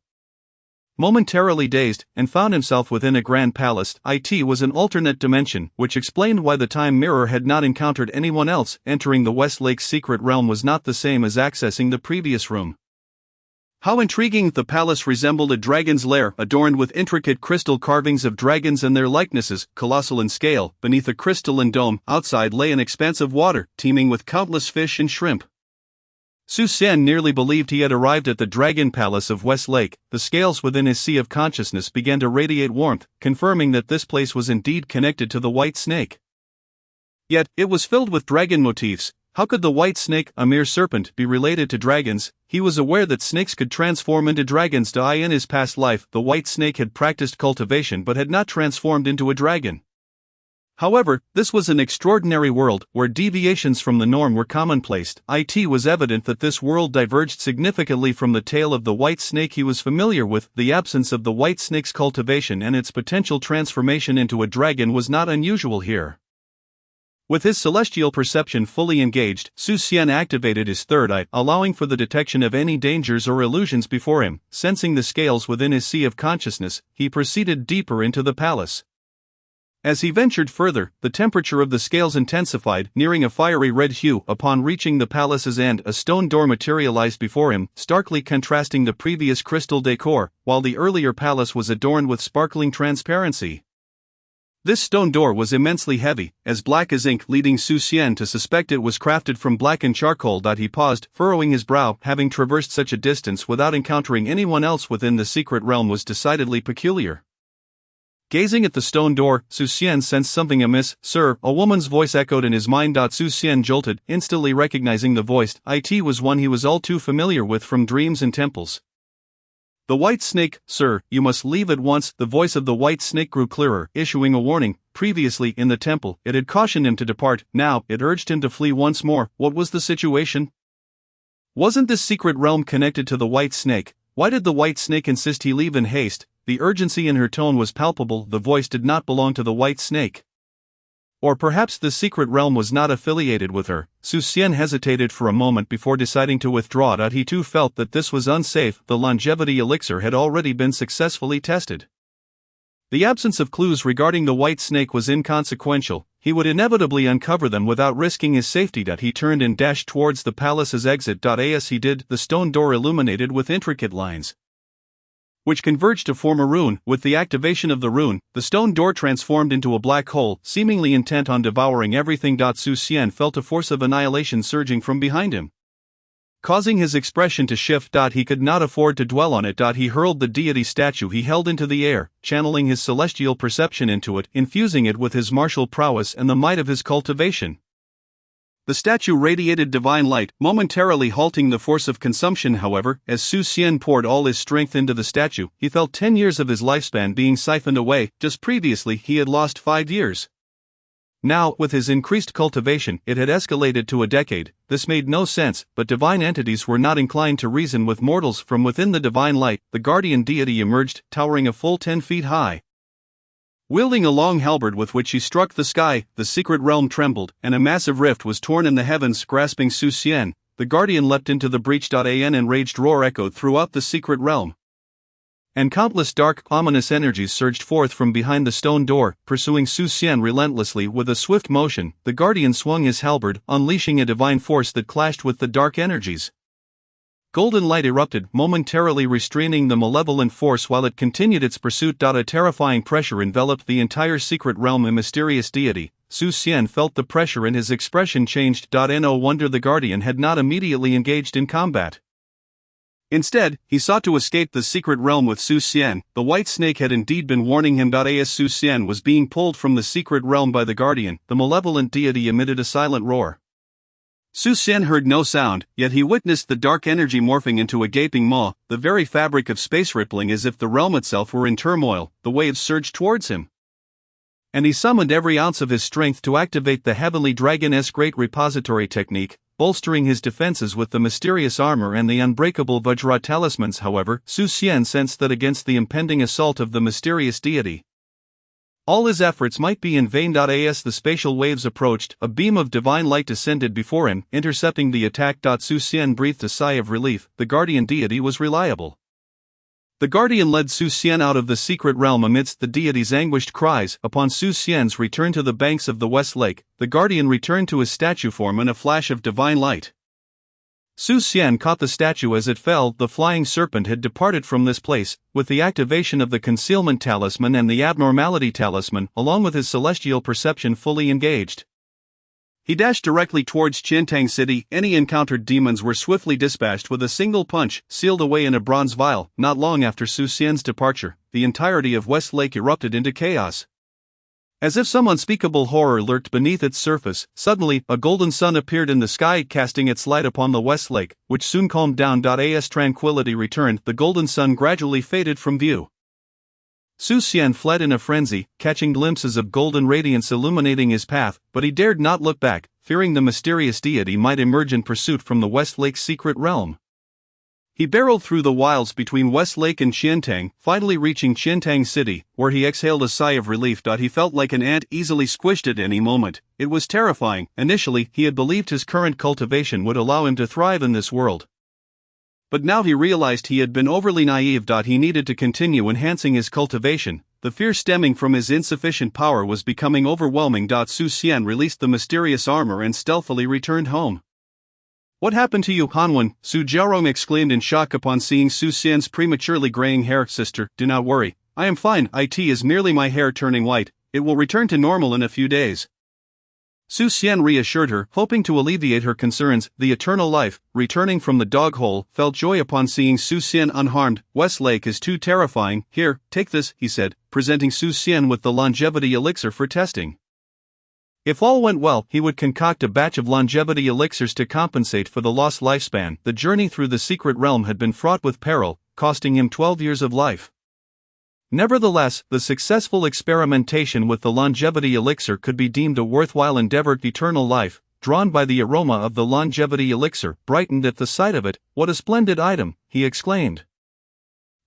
momentarily dazed, and found himself within a grand palace. It was an alternate dimension, which explained why the time mirror had not encountered anyone else. Entering the West Lake's secret realm was not the same as accessing the previous room. How intriguing! The palace resembled a dragon's lair, adorned with intricate crystal carvings of dragons and their likenesses, colossal in scale. Beneath a crystalline dome, outside lay an expanse of water, teeming with countless fish and shrimp. Su Xian nearly believed he had arrived at the Dragon Palace of West Lake. The scales within his sea of consciousness began to radiate warmth, confirming that this place was indeed connected to the white snake. Yet, it was filled with dragon motifs. How could the white snake, a mere serpent, be related to dragons? He was aware that snakes could transform into dragons. In his past life, the white snake had practiced cultivation but had not transformed into a dragon. However, this was an extraordinary world, where deviations from the norm were commonplace. It was evident that this world diverged significantly from the tale of the white snake he was familiar with. The absence of the white snake's cultivation and its potential transformation into a dragon was not unusual here. With his celestial perception fully engaged, Su Xian activated his third eye, allowing for the detection of any dangers or illusions before him. Sensing the scales within his sea of consciousness, he proceeded deeper into the palace. As he ventured further, the temperature of the scales intensified, nearing a fiery red hue. Upon reaching the palace's end, a stone door materialized before him, starkly contrasting the previous crystal decor, while the earlier palace was adorned with sparkling transparency. This stone door was immensely heavy, as black as ink, leading Su Xian to suspect it was crafted from blackened charcoal. He paused, furrowing his brow. Having traversed such a distance without encountering anyone else within the secret realm was decidedly peculiar. Gazing at the stone door, Su Xian sensed something amiss. Sir, a woman's voice echoed in his mind. Su Xian jolted, instantly recognizing the voice. It was one he was all too familiar with from dreams and temples. The white snake, sir, you must leave at once. The voice of the white snake grew clearer, issuing a warning. Previously in the temple, it had cautioned him to depart. Now, it urged him to flee once more. What was the situation? Wasn't this secret realm connected to the white snake? Why did the white snake insist he leave in haste? The urgency in her tone was palpable. The voice did not belong to the white snake. Or perhaps the secret realm was not affiliated with her. Su Xian hesitated for a moment before deciding to withdraw. He too felt that this was unsafe. The longevity elixir had already been successfully tested. The absence of clues regarding the white snake was inconsequential. He would inevitably uncover them without risking his safety. He turned and dashed towards the palace's exit. As he did, the stone door illuminated with intricate lines, which converged to form a rune. With the activation of the rune, the stone door transformed into a black hole, seemingly intent on devouring everything. Su Xian felt a force of annihilation surging from behind him, causing his expression to shift. He could not afford to dwell on it. He hurled the deity statue he held into the air, channeling his celestial perception into it, infusing it with his martial prowess and the might of his cultivation. The statue radiated divine light, momentarily halting the force of consumption. However, as Su Xian poured all his strength into the statue, he felt 10 years of his lifespan being siphoned away. Just previously he had lost 5 years. Now, with his increased cultivation, it had escalated to a decade. This made no sense, but divine entities were not inclined to reason with mortals. From within the divine light, the guardian deity emerged, towering a full 10 feet high. Wielding a long halberd with which he struck the sky, the secret realm trembled, and a massive rift was torn in the heavens. Grasping Su Xian, the guardian leapt into the breach. An enraged roar echoed throughout the secret realm. And countless dark, ominous energies surged forth from behind the stone door, pursuing Su Xian relentlessly. With a swift motion, the guardian swung his halberd, unleashing a divine force that clashed with the dark energies. Golden light erupted, momentarily restraining the malevolent force while it continued its pursuit. A terrifying pressure enveloped the entire secret realm. A mysterious deity. Su Xian felt the pressure and his expression changed. No wonder the guardian had not immediately engaged in combat. Instead, he sought to escape the secret realm with Su Xian. The white snake had indeed been warning him. As Su Xian was being pulled from the secret realm by the guardian, the malevolent deity emitted a silent roar. Su Xian heard no sound, yet he witnessed the dark energy morphing into a gaping maw, the very fabric of space rippling as if the realm itself were in turmoil. The waves surged towards him. And he summoned every ounce of his strength to activate the heavenly dragon-esque great repository technique, bolstering his defenses with the mysterious armor and the unbreakable Vajra talismans. However, Su Xian sensed that against the impending assault of the mysterious deity, all his efforts might be in vain. As the spatial waves approached, a beam of divine light descended before him, intercepting the attack. Su Xian breathed a sigh of relief. The guardian deity was reliable. The guardian led Su Xian out of the secret realm amidst the deity's anguished cries. Upon Su Xian's return to the banks of the West Lake, the guardian returned to his statue form in a flash of divine light. Su Xian caught the statue as it fell. The flying serpent had departed from this place, with the activation of the concealment talisman and the abnormality talisman, along with his celestial perception fully engaged. He dashed directly towards Qiantang City. Any encountered demons were swiftly dispatched with a single punch, sealed away in a bronze vial. Not long after Su Xian's departure, the entirety of West Lake erupted into chaos. As if some unspeakable horror lurked beneath its surface, suddenly, a golden sun appeared in the sky, casting its light upon the West Lake, which soon calmed down. As tranquility returned, the golden sun gradually faded from view. Su Xian fled in a frenzy, catching glimpses of golden radiance illuminating his path, but he dared not look back, fearing the mysterious deity might emerge in pursuit from the West Lake's secret realm. He barreled through the wilds between West Lake and Qiantang, finally reaching Qiantang City, where he exhaled a sigh of relief. He felt like an ant easily squished at any moment. It was terrifying. Initially, he had believed his current cultivation would allow him to thrive in this world. But now he realized he had been overly naive. He needed to continue enhancing his cultivation. The fear stemming from his insufficient power was becoming overwhelming. Su Xian released the mysterious armor and stealthily returned home. "What happened to you, Hanwen?" Su Jiarong exclaimed in shock upon seeing Su Xian's prematurely graying hair. "Sister, do not worry. I am fine. It is merely my hair turning white. It will return to normal in a few days." Su Xian reassured her, hoping to alleviate her concerns. The eternal life, returning from the dog hole, felt joy upon seeing Su Xian unharmed. "West Lake is too terrifying. Here, take this," he said, presenting Su Xian with the longevity elixir for testing. If all went well, he would concoct a batch of longevity elixirs to compensate for the lost lifespan. The journey through the secret realm had been fraught with peril, costing him 12 years of life. Nevertheless, the successful experimentation with the longevity elixir could be deemed a worthwhile endeavor. Eternal life, drawn by the aroma of the longevity elixir, brightened at the sight of it. "What a splendid item," he exclaimed.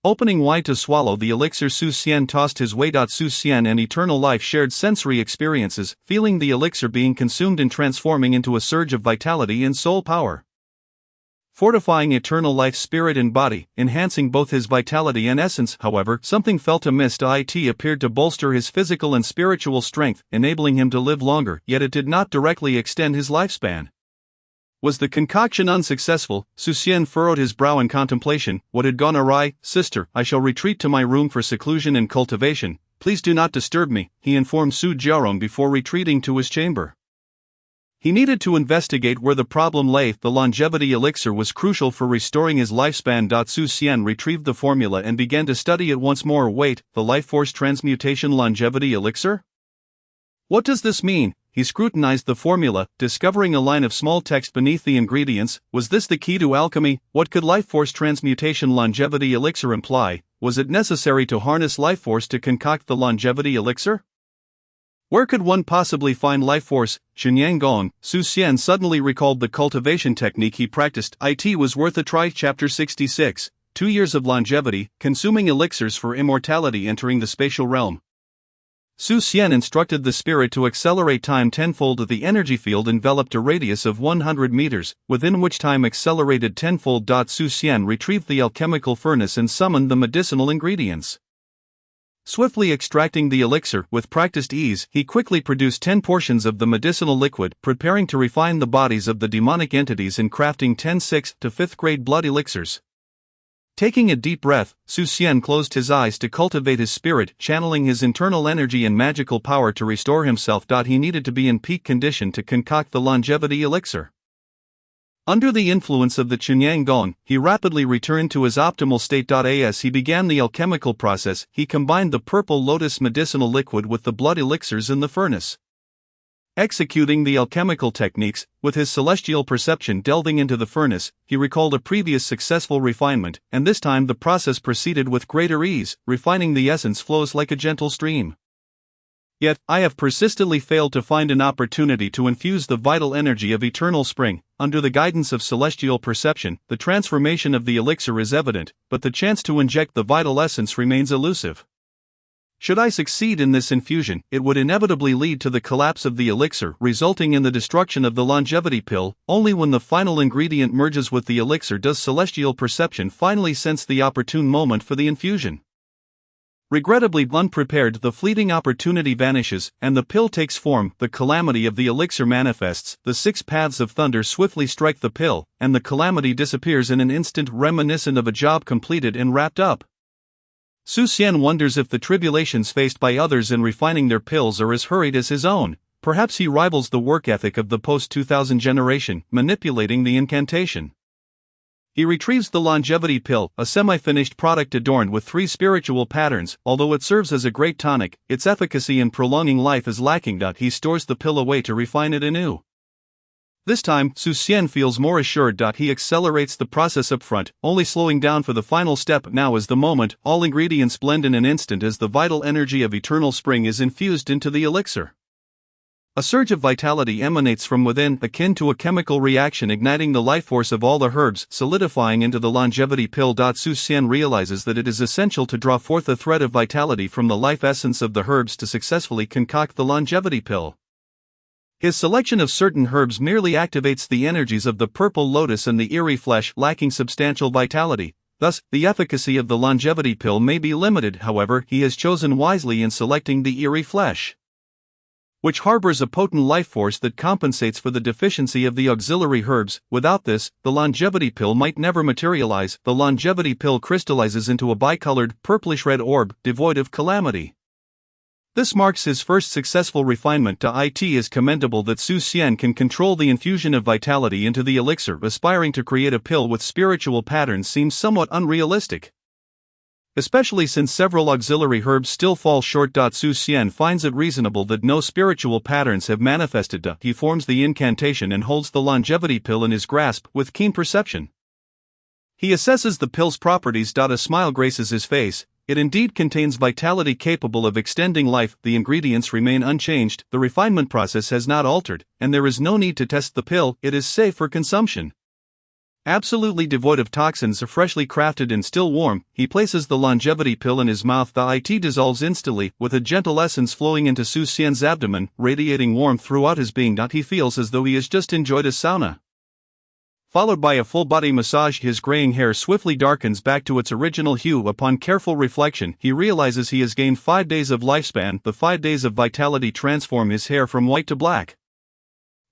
Opening wide to swallow the elixir, Su Xian tossed his weight. Su Xian and eternal life shared sensory experiences, feeling the elixir being consumed and transforming into a surge of vitality and soul power. Fortifying eternal life's spirit and body, enhancing both his vitality and essence. However, something felt amiss. It appeared to bolster his physical and spiritual strength, enabling him to live longer, yet it did not directly extend his lifespan. Was the concoction unsuccessful? Su Xian furrowed his brow in contemplation. What had gone awry? "Sister, I shall retreat to my room for seclusion and cultivation. Please do not disturb me," he informed Su Jiarong before retreating to his chamber. He needed to investigate where the problem lay. The longevity elixir was crucial for restoring his lifespan. Su Xian retrieved the formula and began to study it once more. "Wait, the life force transmutation longevity elixir? What does this mean?" He scrutinized the formula, discovering a line of small text beneath the ingredients. Was this the key to alchemy? What could life force transmutation longevity elixir imply? Was it necessary to harness life force to concoct the longevity elixir? Where could one possibly find life force? Shenyang Gong. Su Xian suddenly recalled the cultivation technique he practiced. It was worth a try. Chapter 66. 2 years of longevity, consuming elixirs for immortality. Entering the spatial realm. Xian instructed the spirit to accelerate time tenfold. The energy field enveloped a radius of 100 meters, within which time accelerated tenfold. Xian retrieved the alchemical furnace and summoned the medicinal ingredients. Swiftly extracting the elixir with practiced ease, he quickly produced 10 portions of the medicinal liquid, preparing to refine the bodies of the demonic entities and crafting 10 6th to 5th grade blood elixirs. Taking a deep breath, Xian closed his eyes to cultivate his spirit, channeling his internal energy and magical power to restore himself. He needed to be in peak condition to concoct the longevity elixir. Under the influence of the Chunyang Gong, he rapidly returned to his optimal state. As he began the alchemical process, he combined the purple lotus medicinal liquid with the blood elixirs in the furnace. Executing the alchemical techniques, with his celestial perception delving into the furnace, he recalled a previous successful refinement, and this time the process proceeded with greater ease, refining the essence flows like a gentle stream. Yet, I have persistently failed to find an opportunity to infuse the vital energy of eternal spring. Under the guidance of celestial perception, the transformation of the elixir is evident, but the chance to inject the vital essence remains elusive. Should I succeed in this infusion, it would inevitably lead to the collapse of the elixir, resulting in the destruction of the longevity pill. Only when the final ingredient merges with the elixir does celestial perception finally sense the opportune moment for the infusion. Regrettably unprepared, the fleeting opportunity vanishes, and the pill takes form. The calamity of the elixir manifests. The 6 paths of thunder swiftly strike the pill, and the calamity disappears in an instant, reminiscent of a job completed and wrapped up. Xian wonders if the tribulations faced by others in refining their pills are as hurried as his own. Perhaps he rivals the work ethic of the post-2000 generation, manipulating the incantation. He retrieves the longevity pill, a semi-finished product adorned with 3 spiritual patterns. Although it serves as a great tonic, its efficacy in prolonging life is lacking. He stores the pill away to refine it anew. This time, Xian feels more assured. He accelerates the process up front, only slowing down for the final step. Now is the moment. All ingredients blend in an instant as the vital energy of eternal spring is infused into the elixir. A surge of vitality emanates from within, akin to a chemical reaction, igniting the life force of all the herbs, solidifying into the longevity pill. Xian realizes that it is essential to draw forth a thread of vitality from the life essence of the herbs to successfully concoct the longevity pill. His selection of certain herbs merely activates the energies of the purple lotus and the eerie flesh, lacking substantial vitality. Thus, the efficacy of the longevity pill may be limited. However, he has chosen wisely in selecting the eerie flesh, which harbors a potent life force that compensates for the deficiency of the auxiliary herbs. Without this, the longevity pill might never materialize. The longevity pill crystallizes into a bicolored, purplish-red orb, devoid of calamity. This marks his first successful refinement. It is commendable that Xian can control the infusion of vitality into the elixir. Aspiring to create a pill with spiritual patterns seems somewhat unrealistic, especially since several auxiliary herbs still fall short. Xian finds it reasonable that no spiritual patterns have manifested. He forms the incantation and holds the longevity pill in his grasp with keen perception. He assesses the pill's properties. A smile graces his face. It indeed contains vitality capable of extending life. The ingredients remain unchanged, the refinement process has not altered, and there is no need to test the pill. It is safe for consumption. Absolutely devoid of toxins, freshly crafted and still warm, he places the longevity pill in his mouth. It dissolves instantly, with a gentle essence flowing into Xian's abdomen, radiating warmth throughout his being. He feels as though he has just enjoyed a sauna, followed by a full-body massage. His graying hair swiftly darkens back to its original hue. Upon careful reflection, he realizes he has gained 5 days of lifespan. The 5 days of vitality transform his hair from white to black,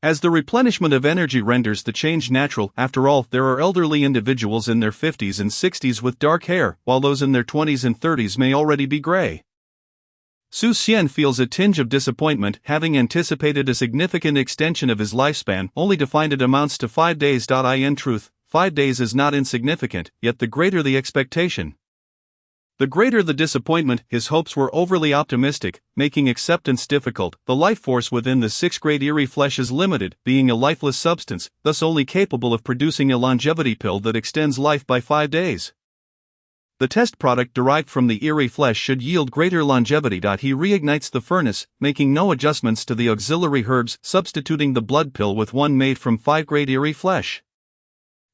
as the replenishment of energy renders the change natural. After all, there are elderly individuals in their 50s and 60s with dark hair, while those in their 20s and 30s may already be gray. Xian feels a tinge of disappointment, having anticipated a significant extension of his lifespan, only to find it amounts to 5 days. In truth, 5 days is not insignificant, yet the greater the expectation, the greater the disappointment. His hopes were overly optimistic, making acceptance difficult. The life force within the 6th grade eerie flesh is limited, being a lifeless substance, thus only capable of producing a longevity pill that extends life by 5 days. The test product derived from the eerie flesh should yield greater longevity. He reignites the furnace, making no adjustments to the auxiliary herbs, substituting the blood pill with one made from 5 grade eerie flesh.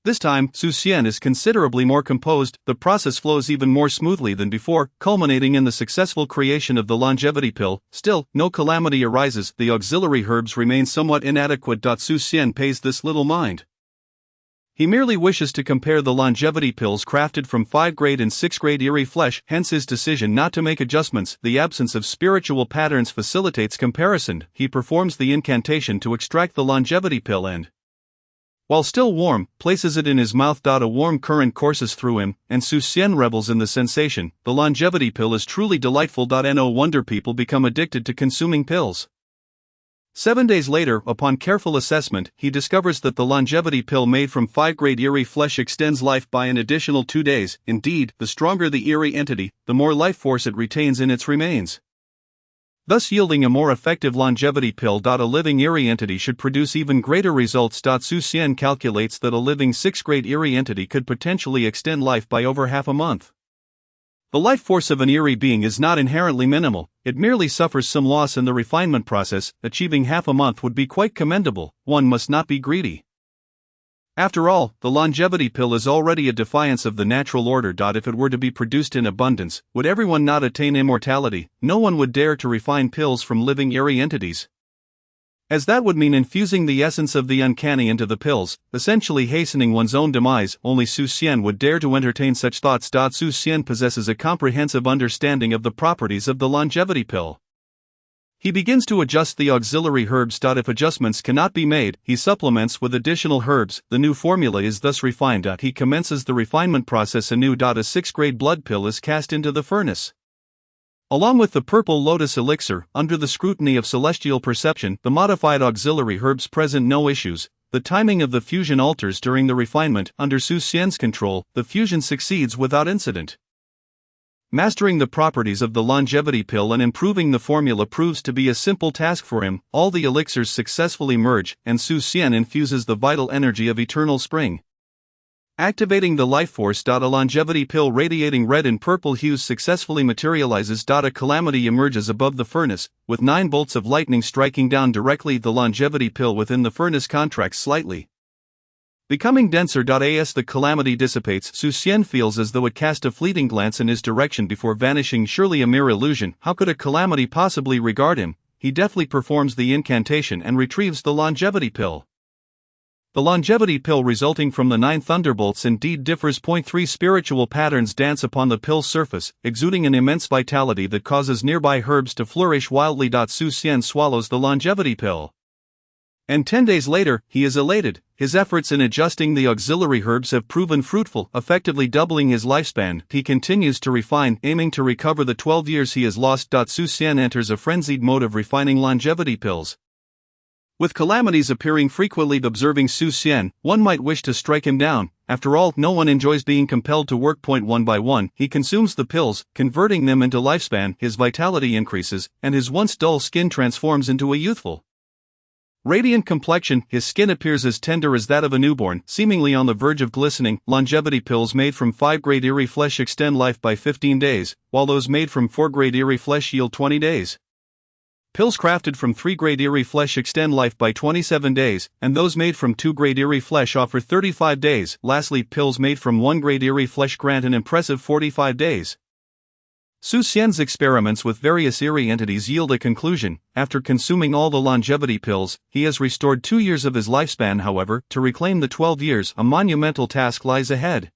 This time, Xian is considerably more composed, the process flows even more smoothly than before, culminating in the successful creation of the longevity pill. Still, no calamity arises, the auxiliary herbs remain somewhat inadequate. Xian pays this little mind. He merely wishes to compare the longevity pills crafted from 5-grade and 6-grade eerie flesh, hence his decision not to make adjustments. The absence of spiritual patterns facilitates comparison. He performs the incantation to extract the longevity pill and, while still warm, places it in his mouth. A warm current courses through him, and Xian revels in the sensation. The longevity pill is truly delightful. No wonder people become addicted to consuming pills. 7 days later, upon careful assessment, he discovers that the longevity pill made from 5-grade eerie flesh extends life by an additional 2 days. Indeed, the stronger the eerie entity, the more life force it retains in its remains, thus yielding a more effective longevity pill. A living eerie entity should produce even greater results. Xian calculates that a living 6-grade eerie entity could potentially extend life by over half a month. The life force of an eerie being is not inherently minimal, it merely suffers some loss in the refinement process. Achieving half a month would be quite commendable, one must not be greedy. After all, the longevity pill is already a defiance of the natural order. If it were to be produced in abundance, would everyone not attain immortality? No one would dare to refine pills from living eerie entities, as that would mean infusing the essence of the uncanny into the pills, essentially hastening one's own demise. Only Xian would dare to entertain such thoughts. Xian possesses a comprehensive understanding of the properties of the longevity pill. He begins to adjust the auxiliary herbs. If adjustments cannot be made, he supplements with additional herbs. The new formula is thus refined. He commences the refinement process anew. A 6-grade blood pill is cast into the furnace, along with the purple lotus elixir. Under the scrutiny of celestial perception, the modified auxiliary herbs present no issues. The timing of the fusion alters during the refinement. Under Xian's control, the fusion succeeds without incident. Mastering the properties of the longevity pill and improving the formula proves to be a simple task for him. All the elixirs successfully merge, and Xian infuses the vital energy of eternal spring, activating the life force. A longevity pill radiating red and purple hues successfully materializes. A calamity emerges above the furnace, with 9 bolts of lightning striking down directly. The longevity pill within the furnace contracts slightly, becoming denser. As the calamity dissipates, Xian feels as though it cast a fleeting glance in his direction before vanishing. Surely a mere illusion, how could a calamity possibly regard him? He deftly performs the incantation and retrieves the longevity pill. The longevity pill resulting from the 9 thunderbolts indeed differs. 3 spiritual patterns dance upon the pill's surface, exuding an immense vitality that causes nearby herbs to flourish wildly. Xian swallows the longevity pill, and 10 days later, he is elated. His efforts in adjusting the auxiliary herbs have proven fruitful, effectively doubling his lifespan. He continues to refine, aiming to recover the 12 years he has lost. Xian enters a frenzied mode of refining longevity pills, with calamities appearing frequently. Observing Xian, one might wish to strike him down. After all, no one enjoys being compelled to work. One by one, he consumes the pills, converting them into lifespan. His vitality increases, and his once dull skin transforms into a youthful, radiant complexion. His skin appears as tender as that of a newborn, seemingly on the verge of glistening. Longevity pills made from 5-grade eerie flesh extend life by 15 days, while those made from 4-grade eerie flesh yield 20 days. Pills crafted from 3-grade eerie flesh extend life by 27 days, and those made from 2-grade eerie flesh offer 35 days. Lastly, pills made from 1-grade eerie flesh grant an impressive 45 days. Xian's experiments with various eerie entities yield a conclusion. After consuming all the longevity pills, he has restored 2 years of his lifespan. However, to reclaim the 12 years, a monumental task lies ahead.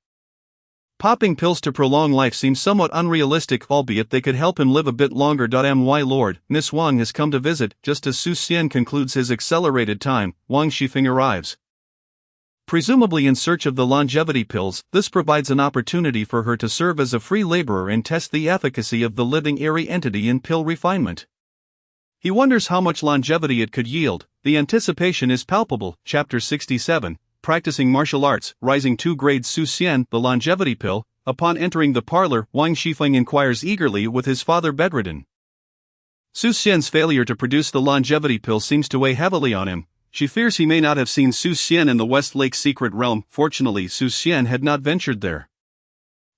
Popping pills to prolong life seems somewhat unrealistic, albeit they could help him live a bit longer. My lord, Miss Wang has come to visit. Just as Xian concludes his accelerated time, Wang Shifeng arrives, presumably in search of the longevity pills. This provides an opportunity for her to serve as a free laborer and test the efficacy of the living eerie entity in pill refinement. He wonders how much longevity it could yield. The anticipation is palpable. Chapter 67. Practicing martial arts, rising 2 grades. Xian, the longevity pill. Upon entering the parlor, Wang Shifeng inquires eagerly with his father bedridden. Xian's failure to produce the longevity pill seems to weigh heavily on him. She fears he may not have seen Xian in the West Lake secret realm. Fortunately, Xian had not ventured there,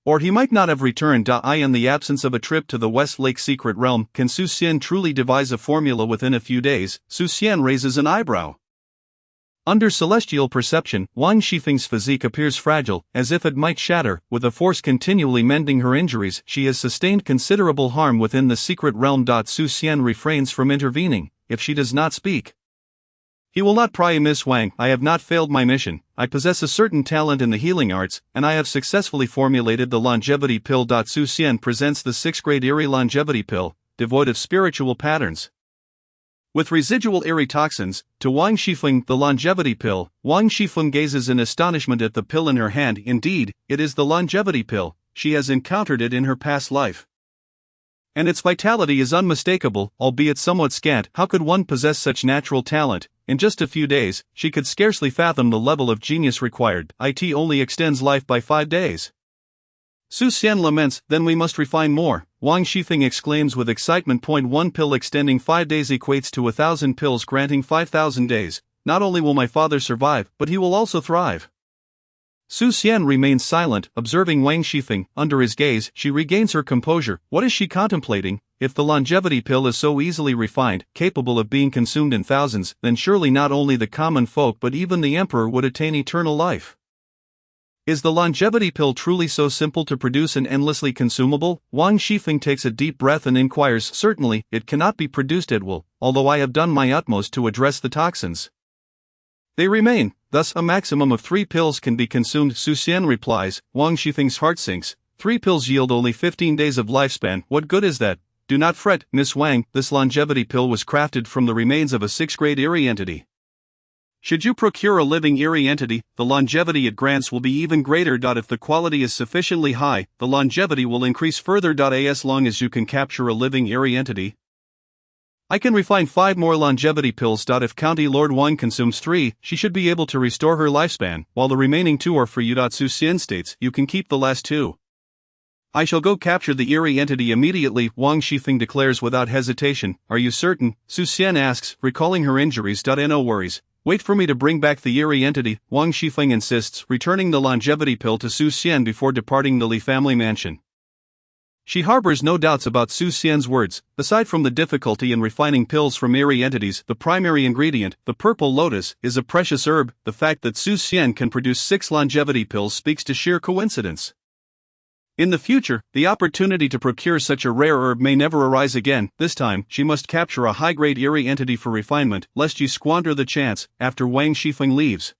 or he might not have returned. In the absence of a trip to the West Lake secret realm, can Xian truly devise a formula within a few days? Xian raises an eyebrow. Under celestial perception, Wang Shifeng's physique appears fragile, as if it might shatter. With a force continually mending her injuries, she has sustained considerable harm within the secret realm. Su Xian refrains from intervening. If she does not speak, he will not pry. Miss Wang, I have not failed my mission. I possess a certain talent in the healing arts, and I have successfully formulated the longevity pill. Su Xian presents the 6th grade eerie longevity pill, devoid of spiritual patterns, with residual eerie toxins, to Wang Shifeng. The longevity pill. Wang Shifeng gazes in astonishment at the pill in her hand. Indeed, it is the longevity pill. She has encountered it in her past life, and its vitality is unmistakable, albeit somewhat scant. How could one possess such natural talent? In just a few days, she could scarcely fathom the level of genius required. It only extends life by 5 days. Su Xian laments, then we must refine more. Wang Shifeng exclaims with excitement. 1 pill extending 5 days equates to 1,000 pills granting 5,000 days. Not only will my father survive, but he will also thrive. Su Xian remains silent, observing Wang Shifeng. Under his gaze, she regains her composure. What is she contemplating? If the longevity pill is so easily refined, capable of being consumed in thousands, then surely not only the common folk but even the emperor would attain eternal life. Is the longevity pill truly so simple to produce and endlessly consumable? Wang Shifeng takes a deep breath and inquires. Certainly, it cannot be produced at will, although I have done my utmost to address the toxins. They remain, thus a maximum of 3 pills can be consumed. Su Xian replies. Wang Shifeng's heart sinks. 3 pills yield only 15 days of lifespan. What good is that? Do not fret, Miss Wang, this longevity pill was crafted from the remains of a 6th grade eerie entity. Should you procure a living eerie entity, the longevity it grants will be even greater. If the quality is sufficiently high, the longevity will increase further. As long as you can capture a living eerie entity, I can refine 5 more longevity pills. If County Lord Wang consumes 3, she should be able to restore her lifespan, while the remaining 2 are for you. Su Xian states, you can keep the last 2. I shall go capture the eerie entity immediately, Wang Shifeng declares without hesitation. Are you certain? Su Xian asks, recalling her injuries. No worries. Wait for me to bring back the eerie entity, Wang Shifeng insists, returning the longevity pill to Su Xian before departing the Li family mansion. She harbors no doubts about Su Xian's words. Aside from the difficulty in refining pills from eerie entities, the primary ingredient, the purple lotus, is a precious herb. The fact that Su Xian can produce 6 longevity pills speaks to sheer coincidence. In the future, the opportunity to procure such a rare herb may never arise again. This time, she must capture a high-grade eerie entity for refinement, lest she squander the chance. After Wang Shifeng leaves,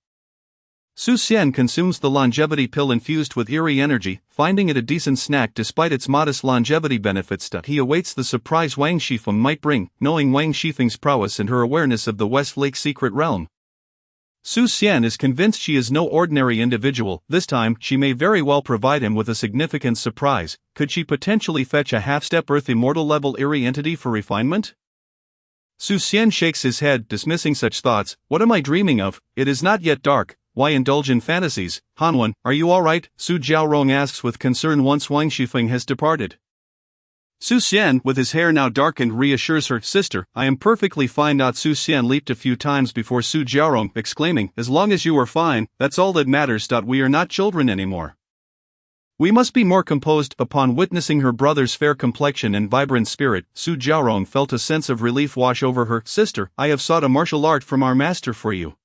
Su Xian consumes the longevity pill infused with eerie energy, finding it a decent snack despite its modest longevity benefits. He awaits the surprise Wang Shifeng might bring, knowing Wang Shifeng's prowess and her awareness of the West Lake secret realm. Su Xian is convinced she is no ordinary individual. This time, she may very well provide him with a significant surprise. Could she potentially fetch a half-step Earth immortal level eerie entity for refinement? Su Xian shakes his head, dismissing such thoughts. What am I dreaming of? It is not yet dark. Why indulge in fantasies? Hanwen, are you alright? Su Jiaorong asks with concern once Wang Shifeng has departed. Su Xian, with his hair now darkened, reassures her. Sister, I am perfectly fine. Su Xian leaped a few times before Su Jiaorong, exclaiming, as long as you are fine, that's all that matters. We are not children anymore. We must be more composed. Upon witnessing her brother's fair complexion and vibrant spirit, Su Jiaorong felt a sense of relief wash over her. Sister, I have sought a martial art from our master for you,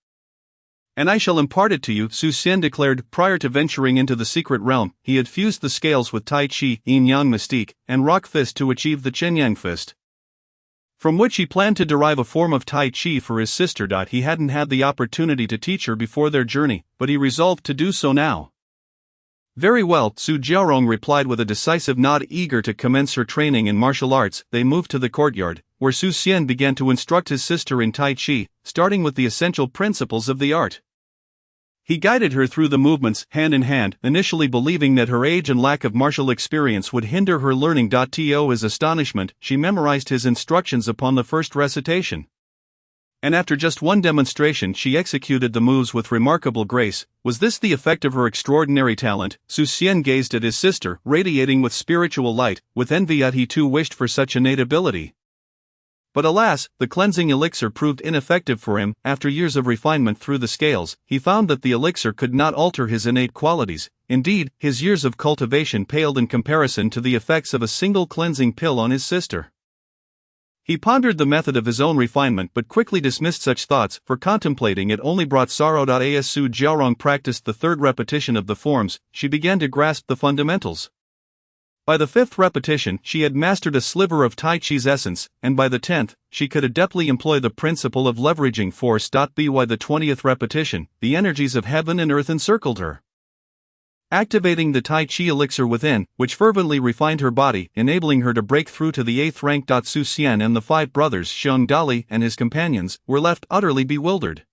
and I shall impart it to you, Su Xian declared. Prior to venturing into the secret realm, he had fused the scales with Tai Chi, Yin-Yang Mystique, and Rock Fist to achieve the Chen-Yang Fist, from which he planned to derive a form of Tai Chi for his sister. He hadn't had the opportunity to teach her before their journey, but he resolved to do so now. Very well, Su Jiaorong replied with a decisive nod. Eager to commence her training in martial arts, they moved to the courtyard, where Su Xian began to instruct his sister in Tai Chi, starting with the essential principles of the art. He guided her through the movements, hand in hand, initially believing that her age and lack of martial experience would hinder her learning. To his astonishment, she memorized his instructions upon the first recitation, and after just one demonstration she executed the moves with remarkable grace. Was this the effect of her extraordinary talent? Su Xian gazed at his sister, radiating with spiritual light. With envy, he too wished for such innate ability. But alas, the cleansing elixir proved ineffective for him. After years of refinement through the scales, he found that the elixir could not alter his innate qualities. Indeed, his years of cultivation paled in comparison to the effects of a single cleansing pill on his sister. He pondered the method of his own refinement but quickly dismissed such thoughts, for contemplating it only brought sorrow. As Su Jiaorong practiced the third repetition of the forms, she began to grasp the fundamentals. By the fifth repetition, she had mastered a sliver of Tai Chi's essence, and by the 10th, she could adeptly employ the principle of leveraging force. By the 20th repetition, the energies of heaven and earth encircled her, activating the Tai Chi elixir within, which fervently refined her body, enabling her to break through to the 8th rank. Su Xian and the five brothers Xiong Dali and his companions were left utterly bewildered.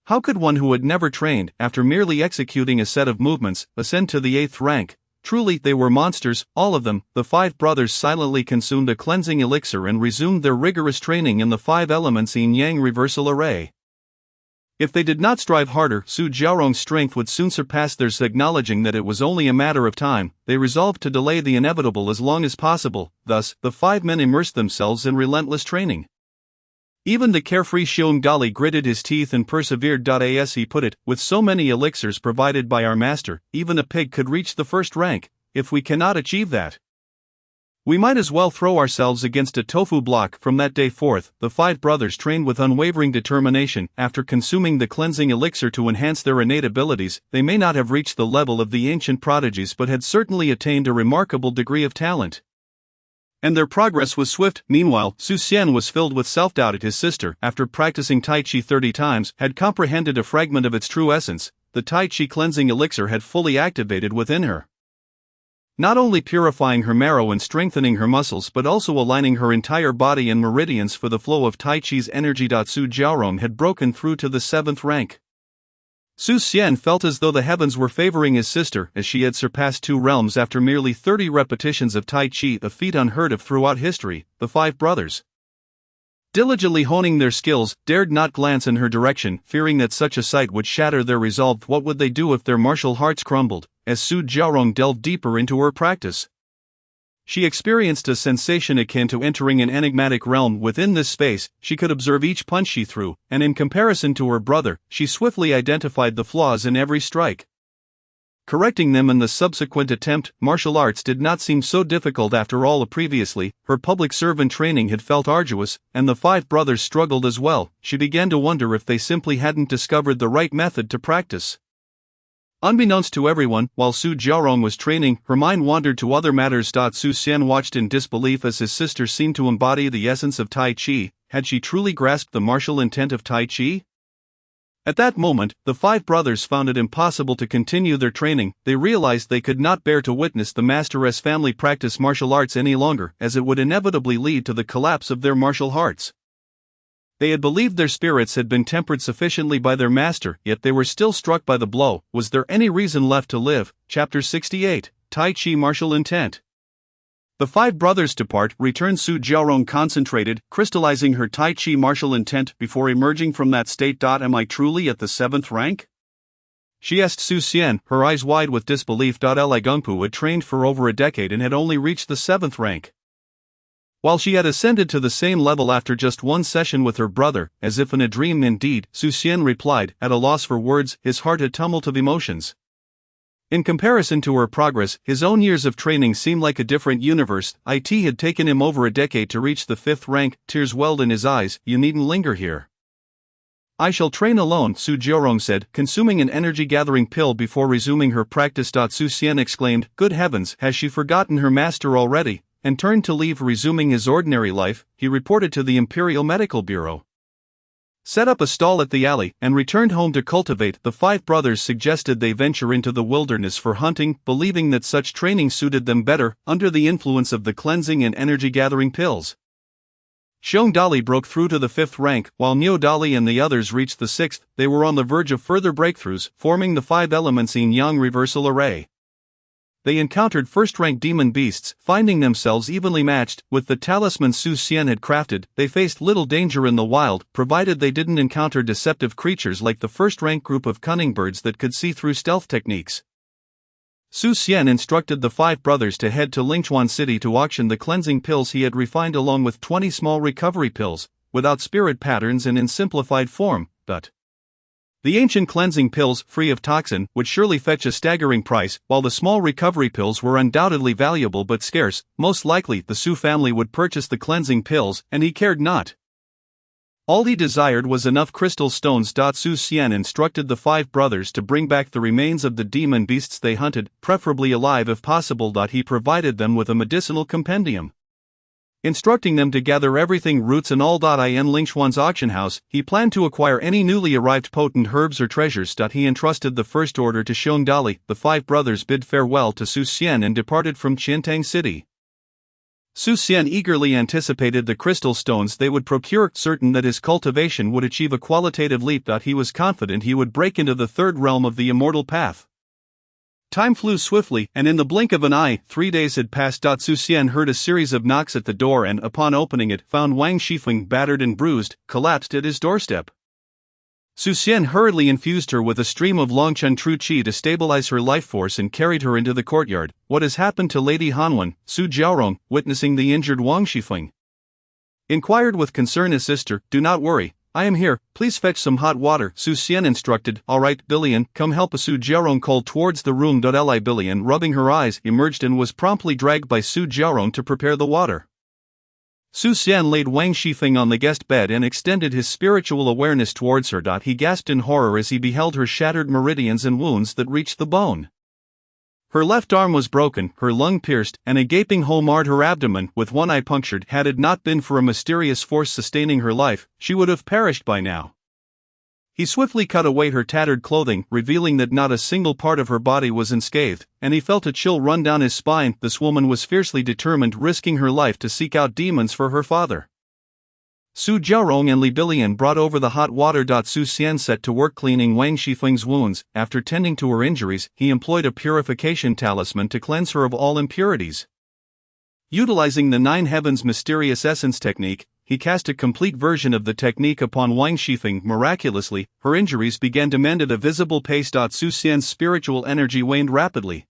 How could one who had never trained, after merely executing a set of movements, ascend to the 8th rank? Truly, they were monsters, all of them. The five brothers silently consumed a cleansing elixir and resumed their rigorous training in the five elements yin-yang reversal array. If they did not strive harder, Su Jiaorong's strength would soon surpass theirs. Acknowledging that it was only a matter of time, they resolved to delay the inevitable as long as possible. Thus, the five men immersed themselves in relentless training. Even the carefree Xiong Dali gritted his teeth and persevered. As he put it, with so many elixirs provided by our master, even a pig could reach the first rank. If we cannot achieve that, we might as well throw ourselves against a tofu block. From that day forth, the five brothers trained with unwavering determination. After consuming the cleansing elixir to enhance their innate abilities, they may not have reached the level of the ancient prodigies but had certainly attained a remarkable degree of talent. And their progress was swift. Meanwhile, Su Xian was filled with self-doubt. His sister, after practicing Tai Chi 30 times, had comprehended a fragment of its true essence. The Tai Chi cleansing elixir had fully activated within her, not only purifying her marrow and strengthening her muscles but also aligning her entire body and meridians for the flow of Tai Chi's energy. Su Jiaorong had broken through to the 7th rank. Su Xian felt as though the heavens were favoring his sister, as she had surpassed 2 realms after merely 30 repetitions of Tai Chi, a feat unheard of throughout history. The five brothers, diligently honing their skills, dared not glance in her direction, fearing that such a sight would shatter their resolve. What would they do if their martial hearts crumbled? As Su Jiaorong delved deeper into her practice, she experienced a sensation akin to entering an enigmatic realm. Within this space, she could observe each punch she threw, and in comparison to her brother, she swiftly identified the flaws in every strike, correcting them in the subsequent attempt. Martial arts did not seem so difficult after all. Previously, her public servant training had felt arduous, and the five brothers struggled as well. She began to wonder if they simply hadn't discovered the right method to practice. Unbeknownst to everyone, while Su Jiaorong was training, her mind wandered to other matters. Su Xian watched in disbelief as his sister seemed to embody the essence of Tai Chi. Had she truly grasped the martial intent of Tai Chi? At that moment, the five brothers found it impossible to continue their training. They realized they could not bear to witness the master's family practice martial arts any longer, as it would inevitably lead to the collapse of their martial hearts. They had believed their spirits had been tempered sufficiently by their master, yet they were still struck by the blow. Was there any reason left to live? Chapter 68, Tai Chi Martial Intent. The five brothers depart. Returned. Su Jiaorong concentrated, crystallizing her Tai Chi martial intent before emerging from that state. Am I truly at the 7th rank? She asked Su Xian, her eyes wide with disbelief. Li Gungpu had trained for over a decade and had only reached the 7th rank, while she had ascended to the same level after just one session with her brother. As if in a dream indeed, Su Xian replied, at a loss for words, his heart a tumult of emotions. In comparison to her progress, his own years of training seemed like a different universe. It had taken him over a decade to reach the 5th rank. Tears welled in his eyes. You needn't linger here. I shall train alone, Su Jiaorong said, consuming an energy-gathering pill before resuming her practice. Su Xian exclaimed, good heavens, has she forgotten her master already? And turned to leave. Resuming his ordinary life, he reported to the Imperial Medical Bureau, set up a stall at the alley, and returned home to cultivate. The five brothers suggested they venture into the wilderness for hunting, believing that such training suited them better, under the influence of the cleansing and energy-gathering pills. Xiong Dali broke through to the 5th rank, while Niu Dali and the others reached the 6th. They were on the verge of further breakthroughs, forming the 5 elements yin-yang reversal array. They encountered first-rank demon beasts. Finding themselves evenly matched with the talisman Su Xian had crafted, they faced little danger in the wild, provided they didn't encounter deceptive creatures like the first-rank group of cunning birds that could see through stealth techniques. Su Xian instructed the five brothers to head to Lingchuan City to auction the cleansing pills he had refined along with 20 small recovery pills, without spirit patterns and in simplified form, but The ancient cleansing pills, free of toxin, would surely fetch a staggering price, while the small recovery pills were undoubtedly valuable but scarce. Most likely, the Su family would purchase the cleansing pills, and he cared not. All he desired was enough crystal stones. Su Xian instructed the 5 brothers to bring back the remains of the demon beasts they hunted, preferably alive if possible. He provided them with a medicinal compendium. Instructing them to gather everything, roots and all. In Lingxuan's auction house, he planned to acquire any newly arrived potent herbs or treasures. He entrusted the first order to Xiong Dali. The 5 brothers bid farewell to Su Xian and departed from Qiantang City. Su Xian eagerly anticipated the crystal stones they would procure, certain that his cultivation would achieve a qualitative leap. He was confident he would break into the 3rd realm of the immortal path. Time flew swiftly, and in the blink of an eye, 3 days had passed. Su Xian heard a series of knocks at the door and, upon opening it, found Wang Shifeng battered and bruised, collapsed at his doorstep. Su Xian hurriedly infused her with a stream of Longchen True Qi to stabilize her life force and carried her into the courtyard. What has happened to Lady Hanwen? Su Jiaorong, witnessing the injured Wang Shifeng, inquired with concern his sister. Do not worry, I am here, please fetch some hot water, Su Xian instructed. Alright, Billion, come help us. Su Jiaorong called towards the room. Li Billion, rubbing her eyes, emerged and was promptly dragged by Su Jiaorong to prepare the water. Su Xian laid Wang Shifeng on the guest bed and extended his spiritual awareness towards her. He gasped in horror as he beheld her shattered meridians and wounds that reached the bone. Her left arm was broken, her lung pierced, and a gaping hole marred her abdomen, with one eye punctured. Had it not been for a mysterious force sustaining her life, she would have perished by now. He swiftly cut away her tattered clothing, revealing that not a single part of her body was unscathed, and he felt a chill run down his spine. This woman was fiercely determined, risking her life to seek out demons for her father. Su Jiaorong and Li Billion brought over the hot water. Su Xian set to work cleaning Wang Shifeng's wounds. After tending to her injuries, he employed a purification talisman to cleanse her of all impurities. Utilizing the 9 Heavens mysterious essence technique, he cast a complete version of the technique upon Wang Shifeng. Miraculously, her injuries began to mend at a visible pace. Su Xian's spiritual energy waned rapidly.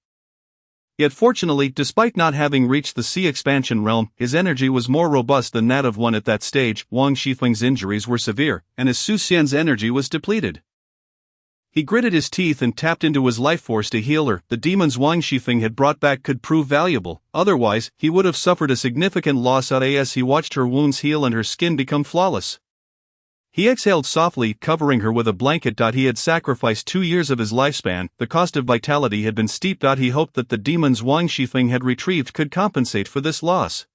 Yet fortunately, despite not having reached the sea expansion realm, his energy was more robust than that of one at that stage. Wang Shifeng's injuries were severe, and as Su Xian's energy was depleted, he gritted his teeth and tapped into his life force to heal her. The demons Wang Shifeng had brought back could prove valuable, otherwise, he would have suffered a significant loss. As he watched her wounds heal and her skin become flawless, he exhaled softly, covering her with a blanket. He had sacrificed 2 years of his lifespan, the cost of vitality had been steep. He hoped that the demons Wang Shifeng had retrieved could compensate for this loss.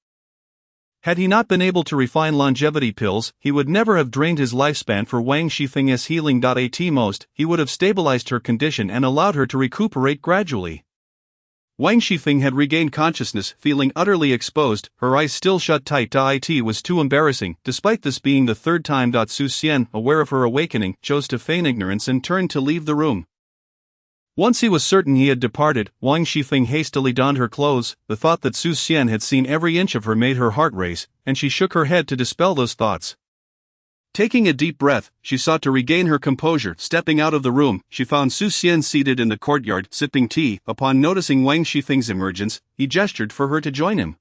Had he not been able to refine longevity pills, he would never have drained his lifespan for Wang Shifeng's healing. At most, he would have stabilized her condition and allowed her to recuperate gradually. Wang Shifeng had regained consciousness, feeling utterly exposed, her eyes still shut tight. It was too embarrassing. Despite this being the 3rd time, Su Xian, aware of her awakening, chose to feign ignorance and turned to leave the room. Once he was certain he had departed, Wang Shifeng hastily donned her clothes. The thought that Su Xian had seen every inch of her made her heart race, and she shook her head to dispel those thoughts. Taking a deep breath, she sought to regain her composure. Stepping out of the room, she found Su Xian seated in the courtyard, sipping tea. Upon noticing Wang Shifeng's emergence, he gestured for her to join him.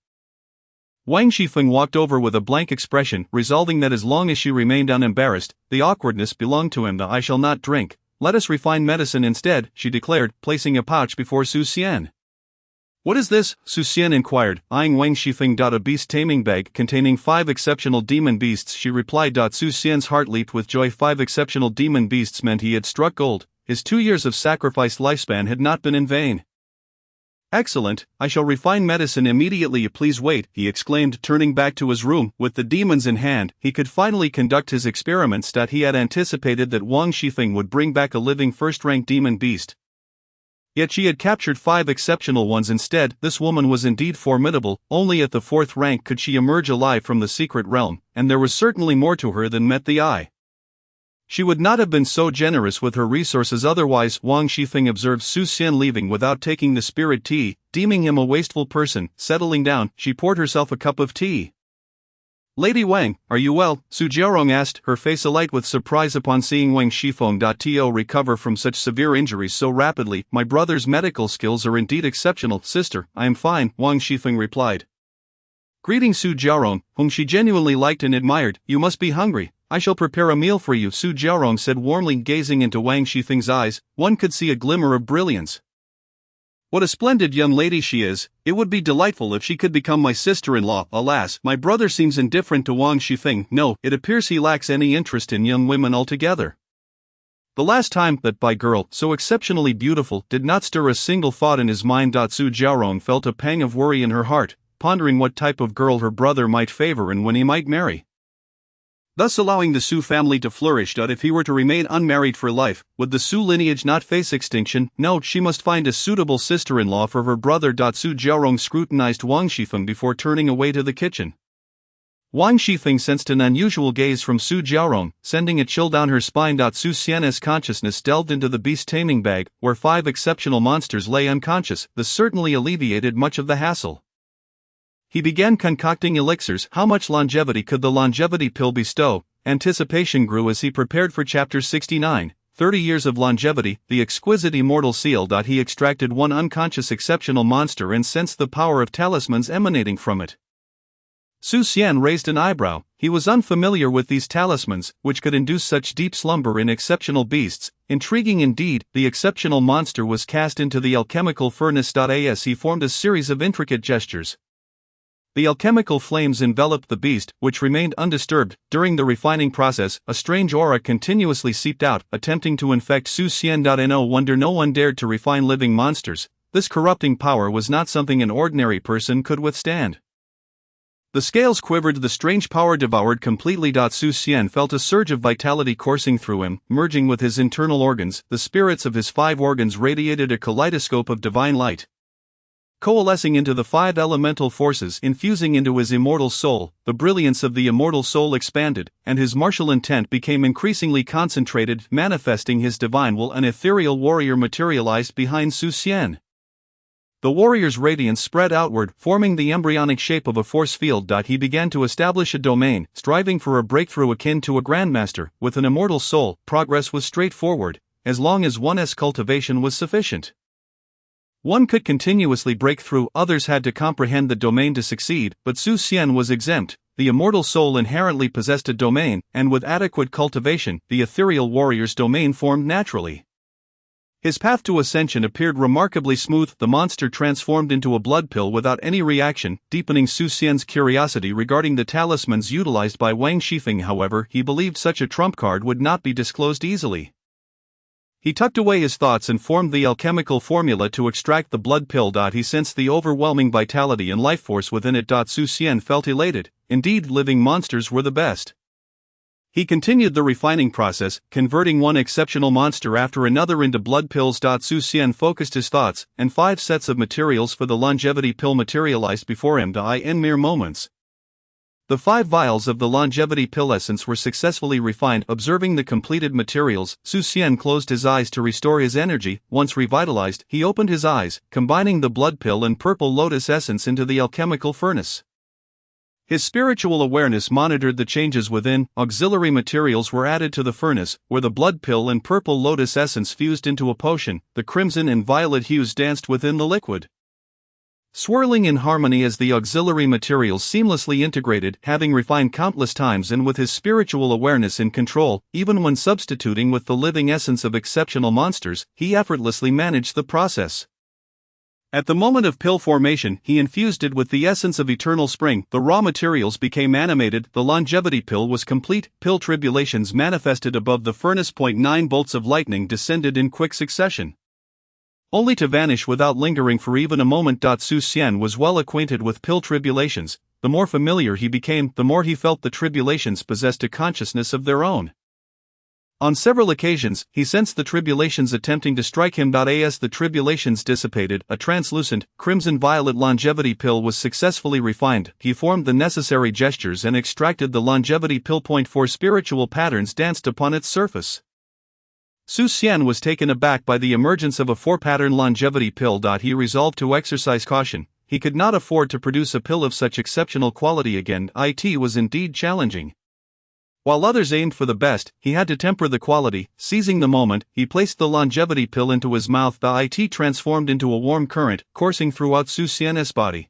Wang Shifeng walked over with a blank expression, resolving that as long as she remained unembarrassed, the awkwardness belonged to him. I shall not drink. Let us refine medicine instead, she declared, placing a pouch before Su Xian. What is this? Su Xian inquired, eyeing Wang Shifeng. A beast taming bag containing 5 exceptional demon beasts, she replied. Su Xian's heart leaped with joy. 5 exceptional demon beasts meant he had struck gold. His 2 years of sacrificed lifespan had not been in vain. Excellent, I shall refine medicine immediately. Please wait, he exclaimed, turning back to his room. With the demons in hand, he could finally conduct his experiments. He had anticipated that Wang Shifeng would bring back a living first-rank demon beast. Yet she had captured 5 exceptional ones instead. This woman was indeed formidable. Only at the 4th rank could she emerge alive from the secret realm, and there was certainly more to her than met the eye. She would not have been so generous with her resources otherwise. Wang Shifeng observed Su Xian leaving without taking the spirit tea, deeming him a wasteful person. Settling down, she poured herself a cup of tea. Lady Wang, are you well? Su Jiaorong asked, her face alight with surprise upon seeing Wang Shifeng to recover from such severe injuries so rapidly. My brother's medical skills are indeed exceptional. Sister, I am fine, Wang Shifeng replied. Greeting Su Jiaorong, whom she genuinely liked and admired. You must be hungry. I shall prepare a meal for you, Su Jiaorong said warmly, gazing into Wang Shifeng's eyes. One could see a glimmer of brilliance. What a splendid young lady she is. It would be delightful if she could become my sister-in-law. Alas, my brother seems indifferent to Wang Shifeng. No, it appears he lacks any interest in young women altogether. The last time that by girl, so exceptionally beautiful, did not stir a single thought in his mind. Su Jiaorong felt a pang of worry in her heart, pondering what type of girl her brother might favor and when he might marry, thus allowing the Su family to flourish. If he were to remain unmarried for life, would the Su lineage not face extinction? No, she must find a suitable sister-in-law for her brother. Su Jiaorong scrutinized Wang Shifeng before turning away to the kitchen. Wang Shifeng sensed an unusual gaze from Su Jiaorong, sending a chill down her spine. Su Xian's consciousness delved into the beast-taming bag, where 5 exceptional monsters lay unconscious. This certainly alleviated much of the hassle. He began concocting elixirs. How much longevity could the longevity pill bestow? Anticipation grew as he prepared for Chapter 69, 30 years of longevity, the exquisite immortal seal. He extracted one unconscious exceptional monster and sensed the power of talismans emanating from it. Su Xian raised an eyebrow. He was unfamiliar with these talismans, which could induce such deep slumber in exceptional beasts. Intriguing indeed. The exceptional monster was cast into the alchemical furnace. As he formed a series of intricate gestures, the alchemical flames enveloped the beast, which remained undisturbed. During the refining process, a strange aura continuously seeped out, attempting to infect Su Xian. No wonder no one dared to refine living monsters. This corrupting power was not something an ordinary person could withstand. The scales quivered. The strange power devoured completely. Su Xian felt a surge of vitality coursing through him, merging with his internal organs. The spirits of his 5 organs radiated a kaleidoscope of divine light, coalescing into the 5 elemental forces, infusing into his immortal soul. The brilliance of the immortal soul expanded, and his martial intent became increasingly concentrated, manifesting his divine will. An ethereal warrior materialized behind Su Xian. The warrior's radiance spread outward, forming the embryonic shape of a force field. He began to establish a domain, striving for a breakthrough akin to a grandmaster. With an immortal soul, progress was straightforward, as long as one's cultivation was sufficient. One could continuously break through. Others had to comprehend the domain to succeed, but Su Xian was exempt. The immortal soul inherently possessed a domain, and with adequate cultivation, the ethereal warrior's domain formed naturally. His path to ascension appeared remarkably smooth. The monster transformed into a blood pill without any reaction, deepening Su Xian's curiosity regarding the talismans utilized by Wang Shifeng. However, he believed such a trump card would not be disclosed easily. He tucked away his thoughts and formed the alchemical formula to extract the blood pill. He sensed the overwhelming vitality and life force within it. Su Xian felt elated. Indeed, living monsters were the best. He continued the refining process, converting one exceptional monster after another into blood pills. Su Xian focused his thoughts, and 5 sets of materials for the longevity pill materialized before him. In mere moments, the 5 vials of the longevity pill essence were successfully refined. Observing the completed materials, Su Xian closed his eyes to restore his energy. Once revitalized, he opened his eyes, combining the blood pill and purple lotus essence into the alchemical furnace. His spiritual awareness monitored the changes within. Auxiliary materials were added to the furnace, where the blood pill and purple lotus essence fused into a potion. The crimson and violet hues danced within the liquid, swirling in harmony as the auxiliary materials seamlessly integrated. Having refined countless times and with his spiritual awareness in control, even when substituting with the living essence of exceptional monsters, he effortlessly managed the process. At the moment of pill formation, he infused it with the essence of eternal spring. The raw materials became animated. The longevity pill was complete. Pill tribulations manifested above the furnace. 9 bolts of lightning descended in quick succession, only to vanish without lingering for even a moment. Su Xian was well acquainted with pill tribulations. The more familiar he became, the more he felt the tribulations possessed a consciousness of their own. On several occasions, he sensed the tribulations attempting to strike him. As the tribulations dissipated, a translucent, crimson-violet longevity pill was successfully refined. He formed the necessary gestures and extracted the longevity pill. 4 spiritual patterns danced upon its surface. Su Xian was taken aback by the emergence of a 4-pattern longevity pill. He resolved to exercise caution. He could not afford to produce a pill of such exceptional quality again. It was indeed challenging. While others aimed for the best, he had to temper the quality. Seizing the moment, he placed the longevity pill into his mouth. It transformed into a warm current, coursing throughout Su Xian's body.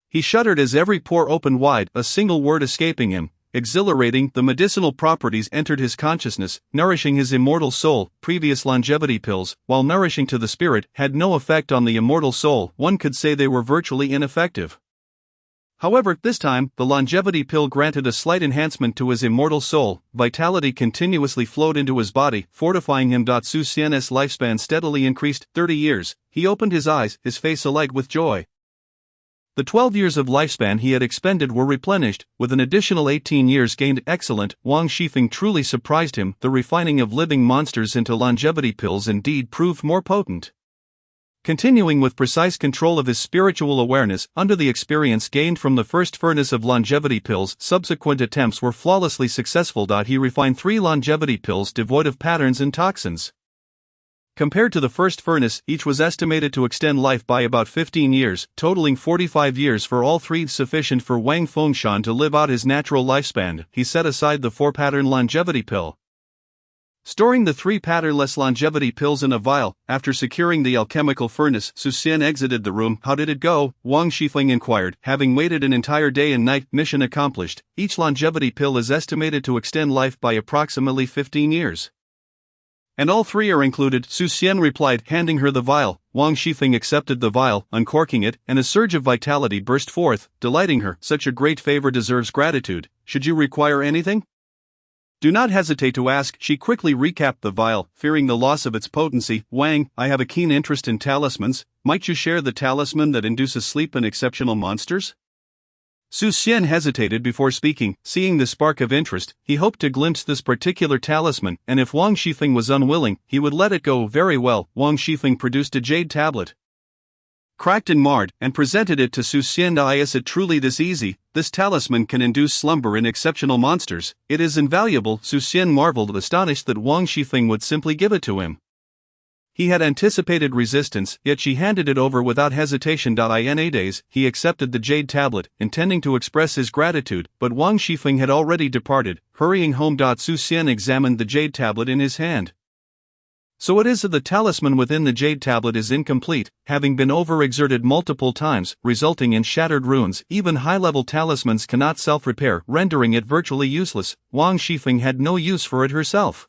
He shuddered as every pore opened wide, a single word escaping him. exhilarating, the medicinal properties entered his consciousness, nourishing his immortal soul. Previous longevity pills, while nourishing to the spirit, had no effect on the immortal soul. One could say they were virtually ineffective. However, this time, the longevity pill granted a slight enhancement to his immortal soul. Vitality continuously flowed into his body, fortifying him. Su Xian's lifespan steadily increased, 30 years. He opened his eyes, his face alight with joy. The 12 years of lifespan he had expended were replenished, with an additional 18 years gained. Excellent. Wang Shifeng truly surprised him. The refining of living monsters into longevity pills indeed proved more potent. Continuing with precise control of his spiritual awareness, under the experience gained from the first furnace of longevity pills, subsequent attempts were flawlessly successful. He refined 3 longevity pills devoid of patterns and toxins. Compared to the first furnace, each was estimated to extend life by about 15 years, totaling 45 years for all 3, sufficient for Wang Fengshan to live out his natural lifespan. He set aside the 4-pattern longevity pill. Storing the 3 patternless longevity pills in a vial, after securing the alchemical furnace, Su Xian exited the room. How did it go? Wang Shifeng inquired. Having waited an entire day and night, mission accomplished. Each longevity pill is estimated to extend life by approximately 15 years. And all 3 are included, Su Xian replied, handing her the vial. Wang Shifeng accepted the vial, uncorking it, and a surge of vitality burst forth, delighting her. Such a great favor deserves gratitude. Should you require anything? Do not hesitate to ask. She quickly recapped the vial, fearing the loss of its potency. Wang, I have a keen interest in talismans. Might you share the talisman that induces sleep in exceptional monsters? Su Xian hesitated before speaking. Seeing the spark of interest, he hoped to glimpse this particular talisman, and if Wang Shifeng was unwilling, he would let it go. Very well. Wang Shifeng produced a jade tablet, cracked and marred, and presented it to Su Xian. Is it truly this easy? This talisman can induce slumber in exceptional monsters. It is invaluable. Su Xian marveled, astonished that Wang Shifeng would simply give it to him. He had anticipated resistance, yet she handed it over without hesitation. In a days, he accepted the jade tablet, intending to express his gratitude, but Wang Shifeng had already departed. Hurrying home, Su Xian examined the jade tablet in his hand. So it is that the talisman within the jade tablet is incomplete, having been overexerted multiple times, resulting in shattered runes. Even high-level talismans cannot self-repair, rendering it virtually useless. Wang Shifeng had no use for it herself.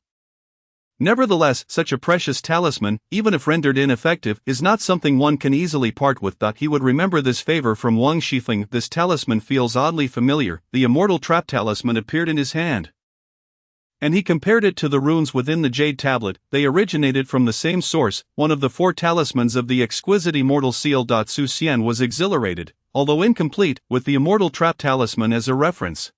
Nevertheless, such a precious talisman, even if rendered ineffective, is not something one can easily part with. He would remember this favor from Wang Shifeng. This talisman feels oddly familiar. The immortal trap talisman appeared in his hand, and he compared it to the runes within the jade tablet. They originated from the same source, one of the 4 talismans of the exquisite immortal seal. Su Xian was exhilarated, although incomplete, with the immortal trap talisman as a reference.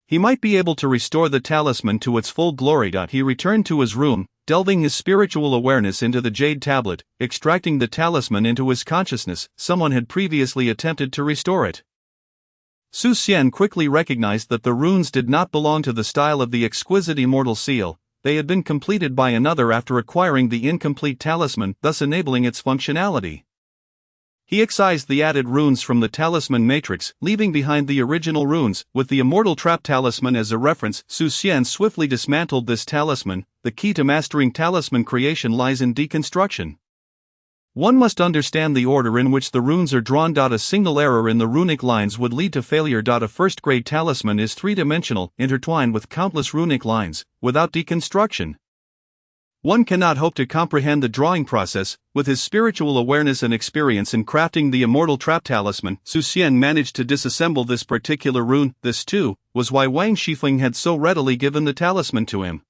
He might be able to restore the talisman to its full glory. He returned to his room, delving his spiritual awareness into the jade tablet, extracting the talisman into his consciousness. Someone had previously attempted to restore it. Su Xian quickly recognized that the runes did not belong to the style of the exquisite immortal seal. They had been completed by another after acquiring the incomplete talisman, thus enabling its functionality. He excised the added runes from the talisman matrix, leaving behind the original runes. With the immortal trap talisman as a reference, Su Xian swiftly dismantled this talisman. The key to mastering talisman creation lies in deconstruction. One must understand the order in which the runes are drawn. A single error in the runic lines would lead to failure. A first-grade talisman is 3-dimensional, intertwined with countless runic lines. Without deconstruction, one cannot hope to comprehend the drawing process. With his spiritual awareness and experience in crafting the immortal trap talisman, Su Xian managed to disassemble this particular rune. This, too, was why Wang Shifeng had so readily given the talisman to him.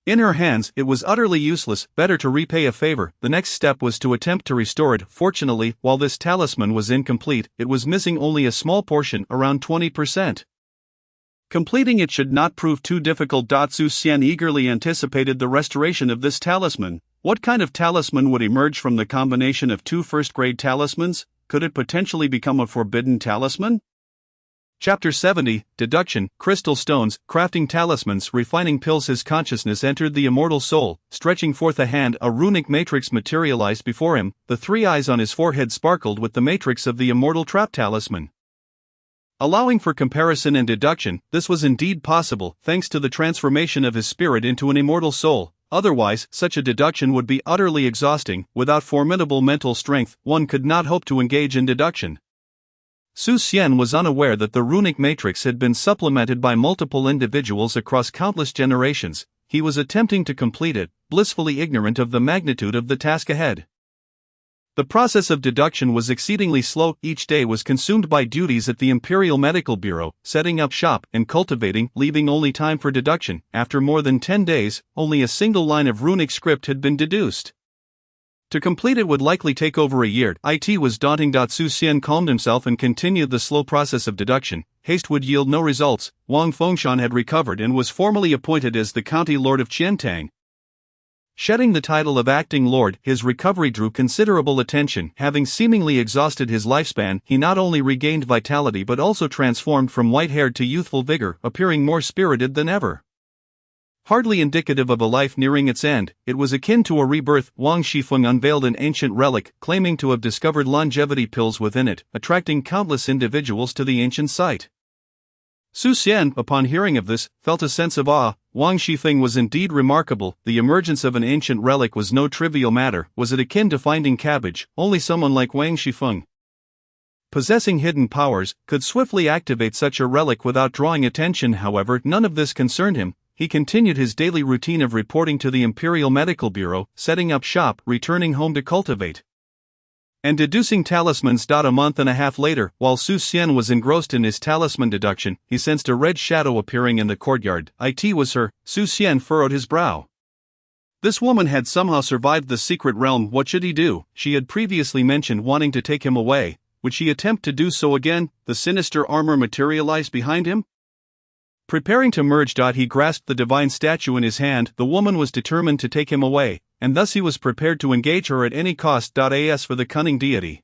In her hands, it was utterly useless. Better to repay a favor. The next step was to attempt to restore it. Fortunately, while this talisman was incomplete, it was missing only a small portion, around 20%. Completing it should not prove too difficult. Su Xian eagerly anticipated the restoration of this talisman. What kind of talisman would emerge from the combination of 2 first-grade talismans? Could it potentially become a forbidden talisman? Chapter 70, Deduction, Crystal Stones, Crafting Talismans, Refining Pills. His consciousness entered the immortal soul. Stretching forth a hand, a runic matrix materialized before him. The 3 eyes on his forehead sparkled with the matrix of the immortal trap talisman. Allowing for comparison and deduction, this was indeed possible, thanks to the transformation of his spirit into an immortal soul. Otherwise, such a deduction would be utterly exhausting. Without formidable mental strength, one could not hope to engage in deduction. Su Xian was unaware that the runic matrix had been supplemented by multiple individuals across countless generations. He was attempting to complete it, blissfully ignorant of the magnitude of the task ahead. The process of deduction was exceedingly slow. Each day was consumed by duties at the Imperial Medical Bureau, setting up shop and cultivating, leaving only time for deduction. After more than 10 days, only a single line of runic script had been deduced. To complete it would likely take over a year. It was daunting. Su Xian calmed himself and continued the slow process of deduction. Haste would yield no results. Wang Fengshan had recovered and was formally appointed as the county lord of Qiantang. Shedding the title of acting lord, his recovery drew considerable attention. Having seemingly exhausted his lifespan, he not only regained vitality but also transformed from white-haired to youthful vigor, appearing more spirited than ever. Hardly indicative of a life nearing its end, it was akin to a rebirth. Wang Shifeng unveiled an ancient relic, claiming to have discovered longevity pills within it, attracting countless individuals to the ancient site. Su Xian, upon hearing of this, felt a sense of awe. Wang Shifeng was indeed remarkable. The emergence of an ancient relic was no trivial matter. Was it akin to finding cabbage? Only someone like Wang Shifeng, possessing hidden powers, could swiftly activate such a relic without drawing attention. However, none of this concerned him. He continued his daily routine of reporting to the Imperial Medical Bureau, setting up shop, returning home to cultivate, and deducing talismans. A month and a half later, while Su Xian was engrossed in his talisman deduction, he sensed a red shadow appearing in the courtyard. It was her. Su Xian furrowed his brow. This woman had somehow survived the secret realm. What should he do? She had previously mentioned wanting to take him away. Would she attempt to do so again? The sinister armor materialized behind him. Preparing to merge. He grasped the divine statue in his hand. The woman was determined to take him away, and thus he was prepared to engage her at any cost. As for the cunning deity,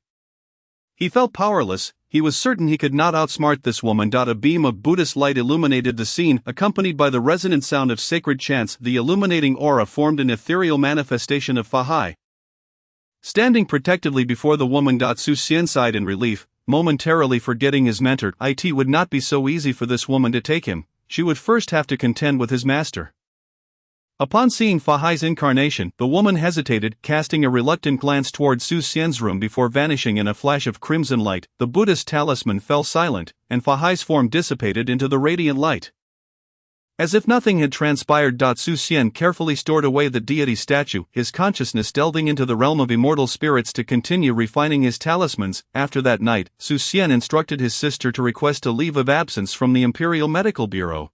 he felt powerless. He was certain he could not outsmart this woman. A beam of Buddhist light illuminated the scene, accompanied by the resonant sound of sacred chants. The illuminating aura formed an ethereal manifestation of Fahai, standing protectively before the woman. Su Xian sighed in relief, momentarily forgetting his mentor. It would not be so easy for this woman to take him. She would first have to contend with his master. Upon seeing Fahai's incarnation, the woman hesitated, casting a reluctant glance toward Su Xian's room before vanishing in a flash of crimson light. The Buddhist talisman fell silent, and Fahai's form dissipated into the radiant light. As if nothing had transpired. Su Xian carefully stored away the deity statue, his consciousness delving into the realm of immortal spirits to continue refining his talismans. After that night, Su Xian instructed his sister to request a leave of absence from the Imperial Medical Bureau,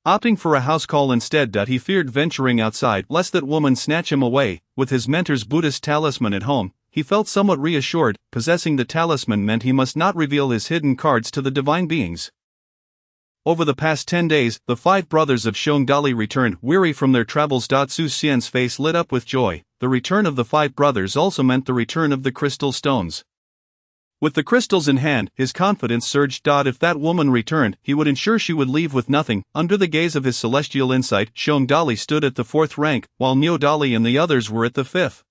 opting for a house call instead. He feared venturing outside lest that woman snatch him away. With his mentor's Buddhist talisman at home, he felt somewhat reassured. Possessing the talisman meant he must not reveal his hidden cards to the divine beings. Over the past 10 days, the 5 brothers of Xiongdali returned, weary from their travels. Su Xian's face lit up with joy. The return of the 5 brothers also meant the return of the crystal stones. With the crystals in hand, his confidence surged. If that woman returned, he would ensure she would leave with nothing. Under the gaze of his celestial insight, Xiongdali stood at the 4th rank, while Niodali and the others were at the 5th.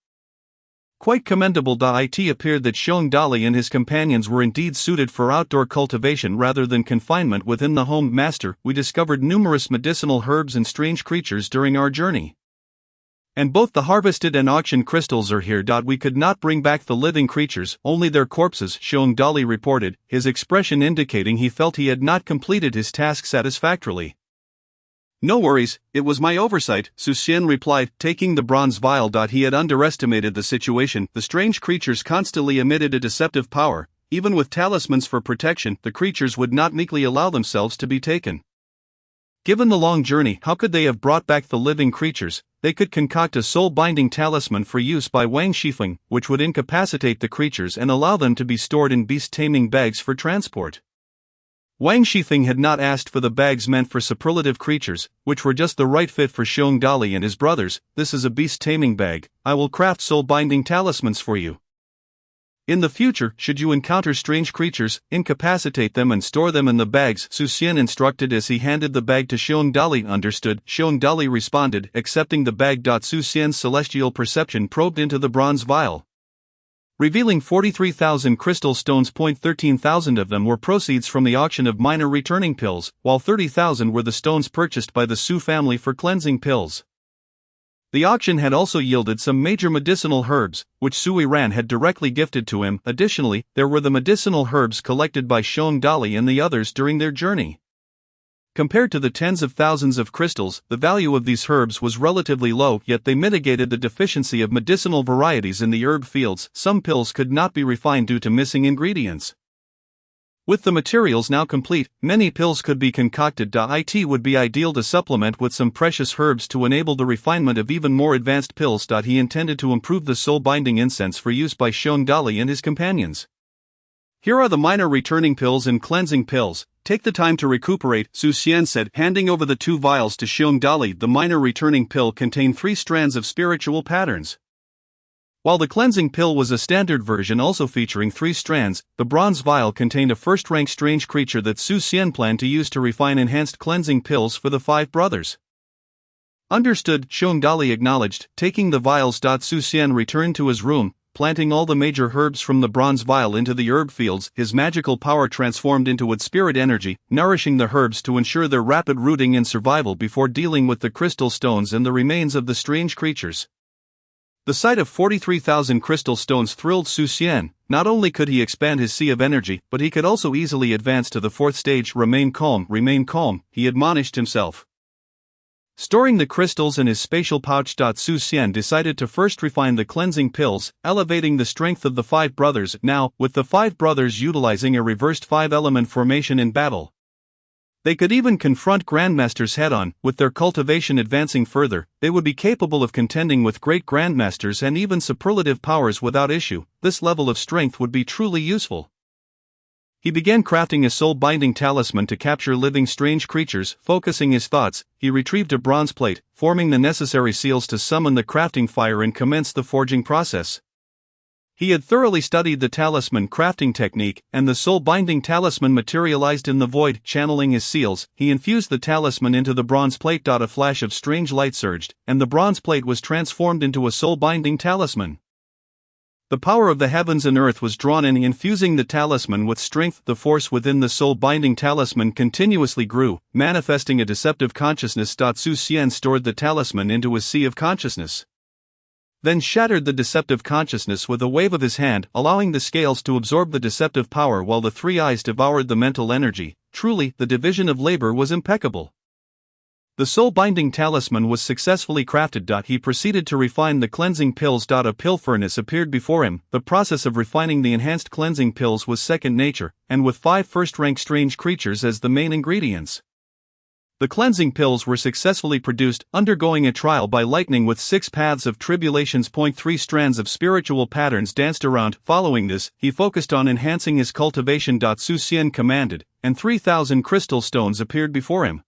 Quite commendable. It appeared that Xiongdali and his companions were indeed suited for outdoor cultivation rather than confinement within the home. Master, we discovered numerous medicinal herbs and strange creatures during our journey, and both the harvested and auctioned crystals are here. We could not bring back the living creatures, only their corpses, Xiongdali reported, his expression indicating he felt he had not completed his task satisfactorily. No worries, it was my oversight, Su Xian replied, taking the bronze vial. He had underestimated the situation. The strange creatures constantly emitted a deceptive power. Even with talismans for protection, the creatures would not meekly allow themselves to be taken. Given the long journey, how could they have brought back the living creatures? They could concoct a soul-binding talisman for use by Wang Shifeng, which would incapacitate the creatures and allow them to be stored in beast-taming bags for transport. Wang Shifeng had not asked for the bags meant for superlative creatures, which were just the right fit for Xiongdali and his brothers. This is a beast-taming bag. I will craft soul-binding talismans for you. In the future, should you encounter strange creatures, incapacitate them and store them in the bags, Su Xian instructed as he handed the bag to Xiongdali. Understood, Xiongdali responded, accepting the bag. Su Xian's celestial perception probed into the bronze vial, revealing 43,000 crystal stones. 13,000 of them were proceeds from the auction of minor returning pills, while 30,000 were the stones purchased by the Su family for cleansing pills. The auction had also yielded some major medicinal herbs, which Sui Ran had directly gifted to him. Additionally, there were the medicinal herbs collected by Xiong Dali and the others during their journey. Compared to the tens of thousands of crystals, the value of these herbs was relatively low, yet they mitigated the deficiency of medicinal varieties in the herb fields. Some pills could not be refined due to missing ingredients. With the materials now complete, many pills could be concocted. It would be ideal to supplement with some precious herbs to enable the refinement of even more advanced pills. He intended to improve the soul-binding incense for use by Xiong Dali and his companions. Here are the minor returning pills and cleansing pills. Take the time to recuperate, Su Xian said, handing over the 2 vials to Xiong Dali. The minor returning pill contained 3 strands of spiritual patterns. While the cleansing pill was a standard version also featuring 3 strands, the bronze vial contained a first-rank strange creature that Su Xian planned to use to refine enhanced cleansing pills for the 5 brothers. Understood, Xiong Dali acknowledged, taking the vials. Su Xian returned to his room, planting all the major herbs from the bronze vial into the herb fields. His magical power transformed into its spirit energy, nourishing the herbs to ensure their rapid rooting and survival before dealing with the crystal stones and the remains of the strange creatures. The sight of 43,000 crystal stones thrilled Su Xian. Not only could he expand his sea of energy, but he could also easily advance to the 4th stage. Remain calm, he admonished himself. Storing the crystals in his spatial pouch. Su Xian decided to first refine the cleansing pills, elevating the strength of the 5 brothers. Now, with the 5 brothers utilizing a reversed 5-element formation in battle, they could even confront grandmasters head-on. With their cultivation advancing further, they would be capable of contending with great grandmasters and even superlative powers without issue. This level of strength would be truly useful. He began crafting a soul-binding talisman to capture living strange creatures. Focusing his thoughts, he retrieved a bronze plate, forming the necessary seals to summon the crafting fire and commence the forging process. He had thoroughly studied the talisman crafting technique, and the soul-binding talisman materialized in the void. Channeling his seals, he infused the talisman into the bronze plate. A flash of strange light surged, and the bronze plate was transformed into a soul-binding talisman. The power of the heavens and earth was drawn in, infusing the talisman with strength. The force within the soul-binding talisman continuously grew, manifesting a deceptive consciousness. Su Xian stored the talisman into his sea of consciousness, then shattered the deceptive consciousness with a wave of his hand, allowing the scales to absorb the deceptive power while the 3 eyes devoured the mental energy. Truly, the division of labor was impeccable. The soul-binding talisman was successfully crafted. He proceeded to refine the cleansing pills. A pill furnace appeared before him. The process of refining the enhanced cleansing pills was second nature, and with 5 first-rank strange creatures as the main ingredients, the cleansing pills were successfully produced, undergoing a trial by lightning with 6 paths of tribulations. 3 strands of spiritual patterns danced around. Following this, he focused on enhancing his cultivation. Su Xian commanded, and 3,000 crystal stones appeared before him.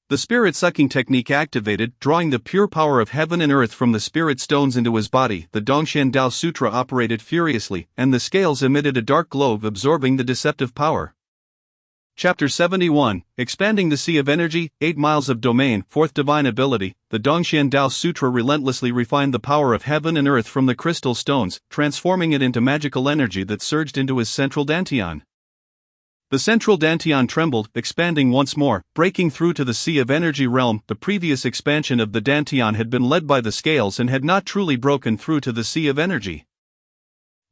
The spirit-sucking technique activated, drawing the pure power of heaven and earth from the spirit stones into his body. The Dongshan Dao Sutra operated furiously, and the scales emitted a dark glow, absorbing the deceptive power. Chapter 71, Expanding the Sea of Energy, 8 Miles of Domain. 4th Divine Ability. The Dongshan Dao Sutra relentlessly refined the power of heaven and earth from the crystal stones, transforming it into magical energy that surged into his central dantian. The central dantian trembled, expanding once more, breaking through to the Sea of Energy realm. The previous expansion of the dantian had been led by the scales and had not truly broken through to the Sea of Energy.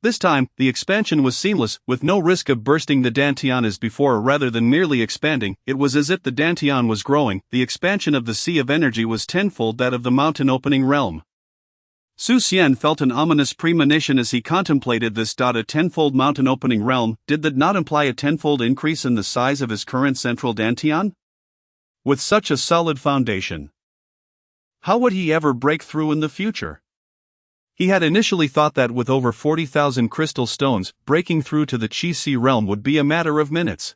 This time, the expansion was seamless, with no risk of bursting the dantian as before. Rather than merely expanding, it was as if the dantian was growing. The expansion of the Sea of Energy was tenfold that of the mountain opening realm. Su Xian felt an ominous premonition as he contemplated this. A tenfold mountain opening realm, did that not imply a tenfold increase in the size of his current central dantian? With such a solid foundation, how would he ever break through in the future? He had initially thought that with over 40,000 crystal stones, breaking through to the Qi Si realm would be a matter of minutes.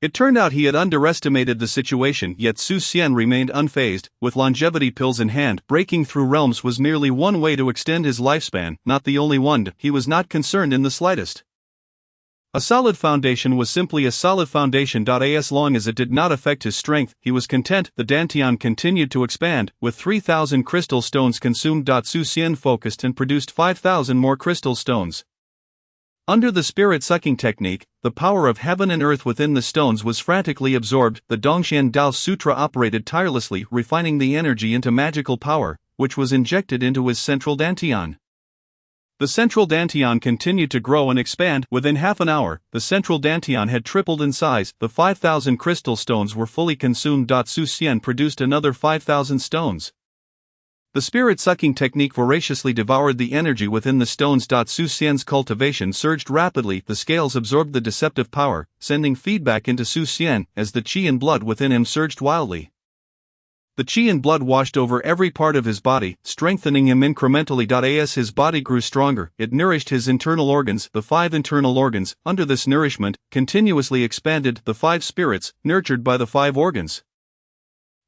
It turned out he had underestimated the situation, yet Su Xian remained unfazed. With longevity pills in hand, breaking through realms was merely one way to extend his lifespan, not the only one. He was not concerned in the slightest. A solid foundation was simply a solid foundation. As long as it did not affect his strength, he was content. The dantian continued to expand, with 3,000 crystal stones consumed. Su Xian focused and produced 5,000 more crystal stones. Under the spirit-sucking technique, the power of heaven and earth within the stones was frantically absorbed. The Dongshan Dao Sutra operated tirelessly, refining the energy into magical power, which was injected into his central dantian. The central dantian continued to grow and expand. Within half an hour, the central dantian had tripled in size. The 5,000 crystal stones were fully consumed. Su Xian produced another 5,000 stones. The spirit-sucking technique voraciously devoured the energy within the stones. Su Xian's cultivation surged rapidly. The scales absorbed the deceptive power, sending feedback into Su Xian as the qi and blood within him surged wildly. The qi and blood washed over every part of his body, strengthening him incrementally. As his body grew stronger, it nourished his internal organs. The 5 internal organs, under this nourishment, continuously expanded. The 5 spirits, nurtured by the 5 organs,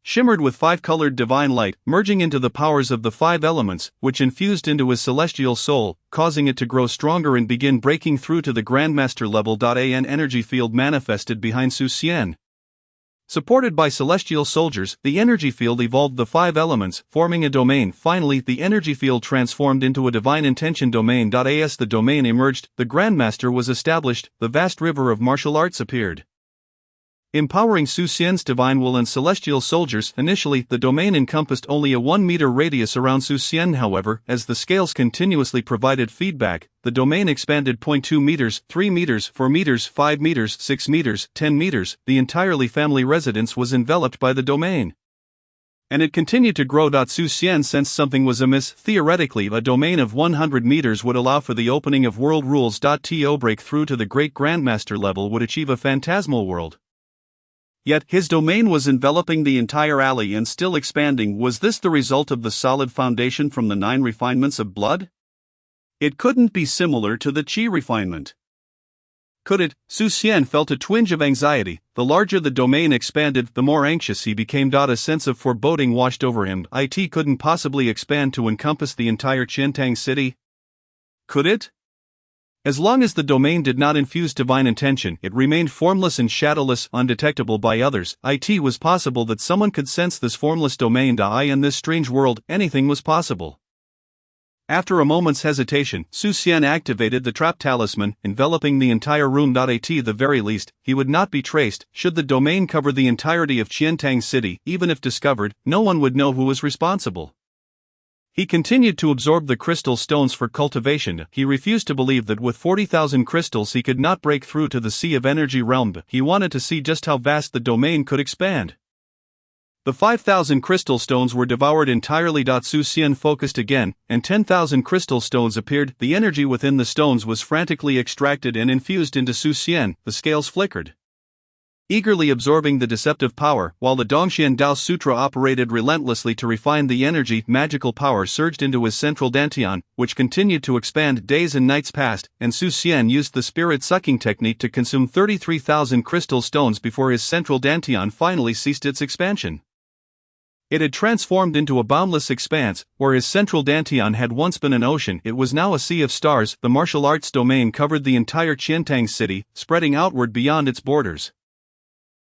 shimmered with 5-colored divine light, merging into the powers of the 5 elements, which infused into his celestial soul, causing it to grow stronger and begin breaking through to the Grandmaster level. An energy field manifested behind Su Xian. Supported by celestial soldiers, the energy field evolved the 5 elements, forming a domain. Finally, the energy field transformed into a divine intention domain. As the domain emerged, the Grandmaster was established. The vast river of martial arts appeared, empowering Su Xian's divine will and celestial soldiers. Initially, the domain encompassed only a 1-meter radius around Su Xian. However, as the scales continuously provided feedback, the domain expanded. 0.2 meters, 3 meters, 4 meters, 5 meters, 6 meters, 10 meters. The entirely family residence was enveloped by the domain, and it continued to grow. Su Xian sensed something was amiss. Theoretically, a domain of 100 meters would allow for the opening of world rules. To break through to the great Grandmaster level would achieve a phantasmal world. Yet, his domain was enveloping the entire alley and still expanding. Was this the result of the solid foundation from the 9 refinements of blood? It couldn't be similar to the qi refinement. Could it? Su Xian felt a twinge of anxiety. The larger the domain expanded, the more anxious he became. A sense of foreboding washed over him. It couldn't possibly expand to encompass the entire Qiantang city. Could it? As long as the domain did not infuse divine intention, it remained formless and shadowless, undetectable by others. It was possible that someone could sense this formless domain. In this strange world, anything was possible. After a moment's hesitation, Su Xian activated the trap talisman, enveloping the entire room. At the very least, he would not be traced. Should the domain cover the entirety of Qiantang city, even if discovered, no one would know who was responsible. He continued to absorb the crystal stones for cultivation. He refused to believe that with 40,000 crystals he could not break through to the Sea of Energy realm. He wanted to see just how vast the domain could expand. The 5,000 crystal stones were devoured entirely. Su Xian focused again, and 10,000 crystal stones appeared. The energy within the stones was frantically extracted and infused into Su Xian. The scales flickered, eagerly absorbing the deceptive power, while the Dongxian Dao Sutra operated relentlessly to refine the energy. Magical power surged into his central dantian, which continued to expand. Days and nights passed, and Su Xian used the spirit-sucking technique to consume 33,000 crystal stones before his central dantian finally ceased its expansion. It had transformed into a boundless expanse. Where his central dantian had once been an ocean, it was now a sea of stars. The martial arts domain covered the entire Qiantang city, spreading outward beyond its borders.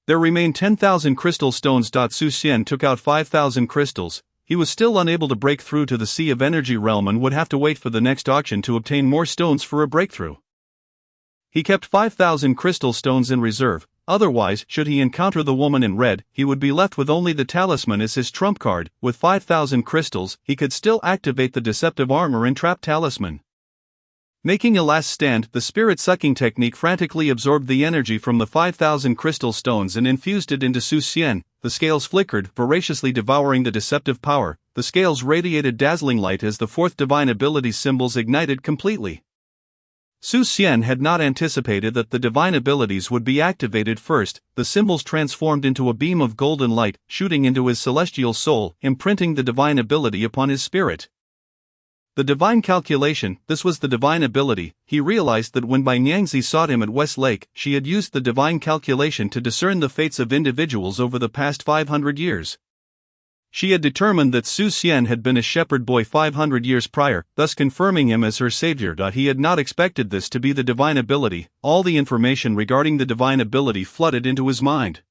There remained 10,000 crystal stones. Su Xian took out 5,000 crystals. He was still unable to break through to the Sea of Energy realm and would have to wait for the next auction to obtain more stones for a breakthrough. He kept 5,000 crystal stones in reserve. Otherwise, should he encounter the woman in red, he would be left with only the talisman as his trump card. With 5,000 crystals, he could still activate the deceptive armor and trap talisman. Making a last stand, the spirit-sucking technique frantically absorbed the energy from the 5,000 crystal stones and infused it into Su Xian. The scales flickered, voraciously devouring the deceptive power. The scales radiated dazzling light as the 4th divine ability symbols ignited completely. Su Xian had not anticipated that the divine abilities would be activated first. The symbols transformed into a beam of golden light, shooting into his celestial soul, imprinting the divine ability upon his spirit. The divine calculation, this was the divine ability. He realized that when Bai Niangzi sought him at West Lake, she had used the divine calculation to discern the fates of individuals over the past 500 years. She had determined that Su Xian had been a shepherd boy 500 years prior, thus confirming him as her savior. He had not expected this to be the divine ability. All the information regarding the divine ability flooded into his mind.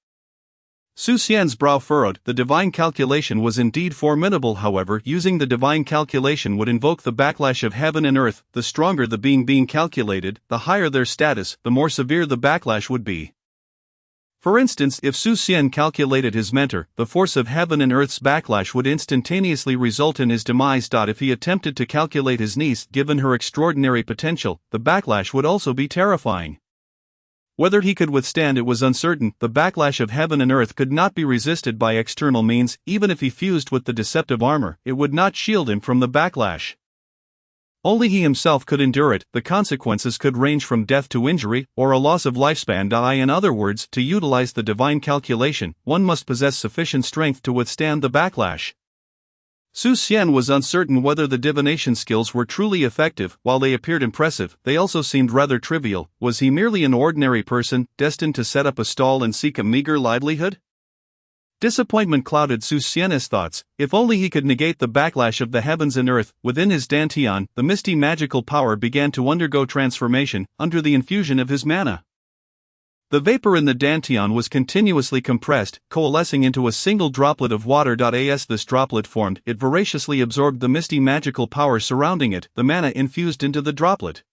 Su Xian's brow furrowed. The divine calculation was indeed formidable. However, using the divine calculation would invoke the backlash of heaven and earth. The stronger the being calculated, the higher their status, the more severe the backlash would be. For instance, if Su Xian calculated his mentor, the force of heaven and earth's backlash would instantaneously result in his demise. If he attempted to calculate his niece, given her extraordinary potential, the backlash would also be terrifying. Whether he could withstand it was uncertain. The backlash of heaven and earth could not be resisted by external means. Even if he fused with the deceptive armor, it would not shield him from the backlash. Only he himself could endure it. The consequences could range from death to injury, or a loss of lifespan. In other words, to utilize the divine calculation, one must possess sufficient strength to withstand the backlash. Su Xian was uncertain whether the divination skills were truly effective. While they appeared impressive, they also seemed rather trivial. Was he merely an ordinary person, destined to set up a stall and seek a meager livelihood? Disappointment clouded Su Xian's thoughts. If only he could negate the backlash of the heavens and earth. Within his dantian, the misty magical power began to undergo transformation, under the infusion of his mana. The vapor in the dantian was continuously compressed, coalescing into a single droplet of water. As this droplet formed, it voraciously absorbed the misty magical power surrounding it. The mana infused into the droplet,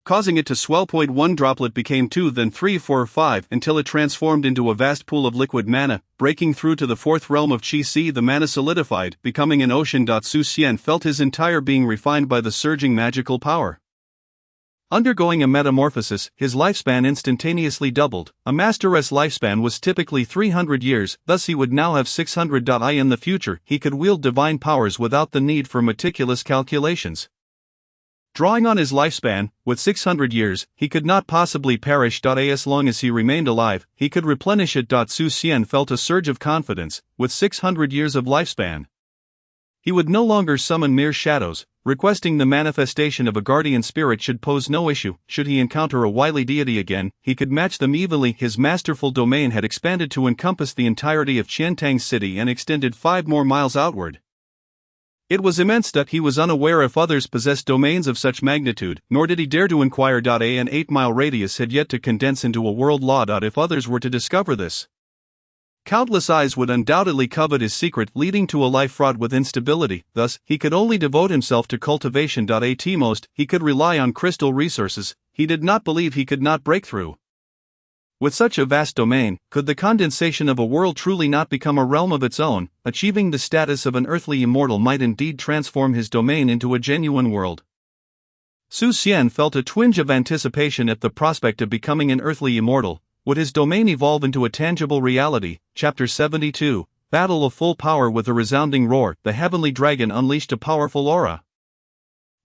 causing it to swell. One droplet became 2, then 3, 4, 5, until it transformed into a vast pool of liquid mana, breaking through to the fourth realm of Qi. The mana solidified, becoming an ocean. Su Xian felt his entire being refined by the surging magical power. Undergoing a metamorphosis, his lifespan instantaneously doubled. A master's lifespan was typically 300 years, thus he would now have 600. In the future, he could wield divine powers without the need for meticulous calculations. Drawing on his lifespan, with 600 years, he could not possibly perish. As long as he remained alive, he could replenish it. Su Xian felt a surge of confidence. With 600 years of lifespan, he would no longer summon mere shadows. Requesting the manifestation of a guardian spirit should pose no issue. Should he encounter a wily deity again, he could match them evenly. His masterful domain had expanded to encompass the entirety of Qiantang City and extended 5 more miles outward. It was immense. He was unaware if others possessed domains of such magnitude, nor did he dare to inquire. An 8-mile radius had yet to condense into a world law. If others were to discover this, countless eyes would undoubtedly covet his secret, leading to a life fraught with instability. Thus, he could only devote himself to cultivation. At most, he could rely on crystal resources. He did not believe he could not break through. With such a vast domain, could the condensation of a world truly not become a realm of its own? Achieving the status of an earthly immortal might indeed transform his domain into a genuine world. Su Xian felt a twinge of anticipation at the prospect of becoming an earthly immortal. Would his domain evolve into a tangible reality? Chapter 72, Battle of Full Power. With a resounding roar, the heavenly dragon unleashed a powerful aura,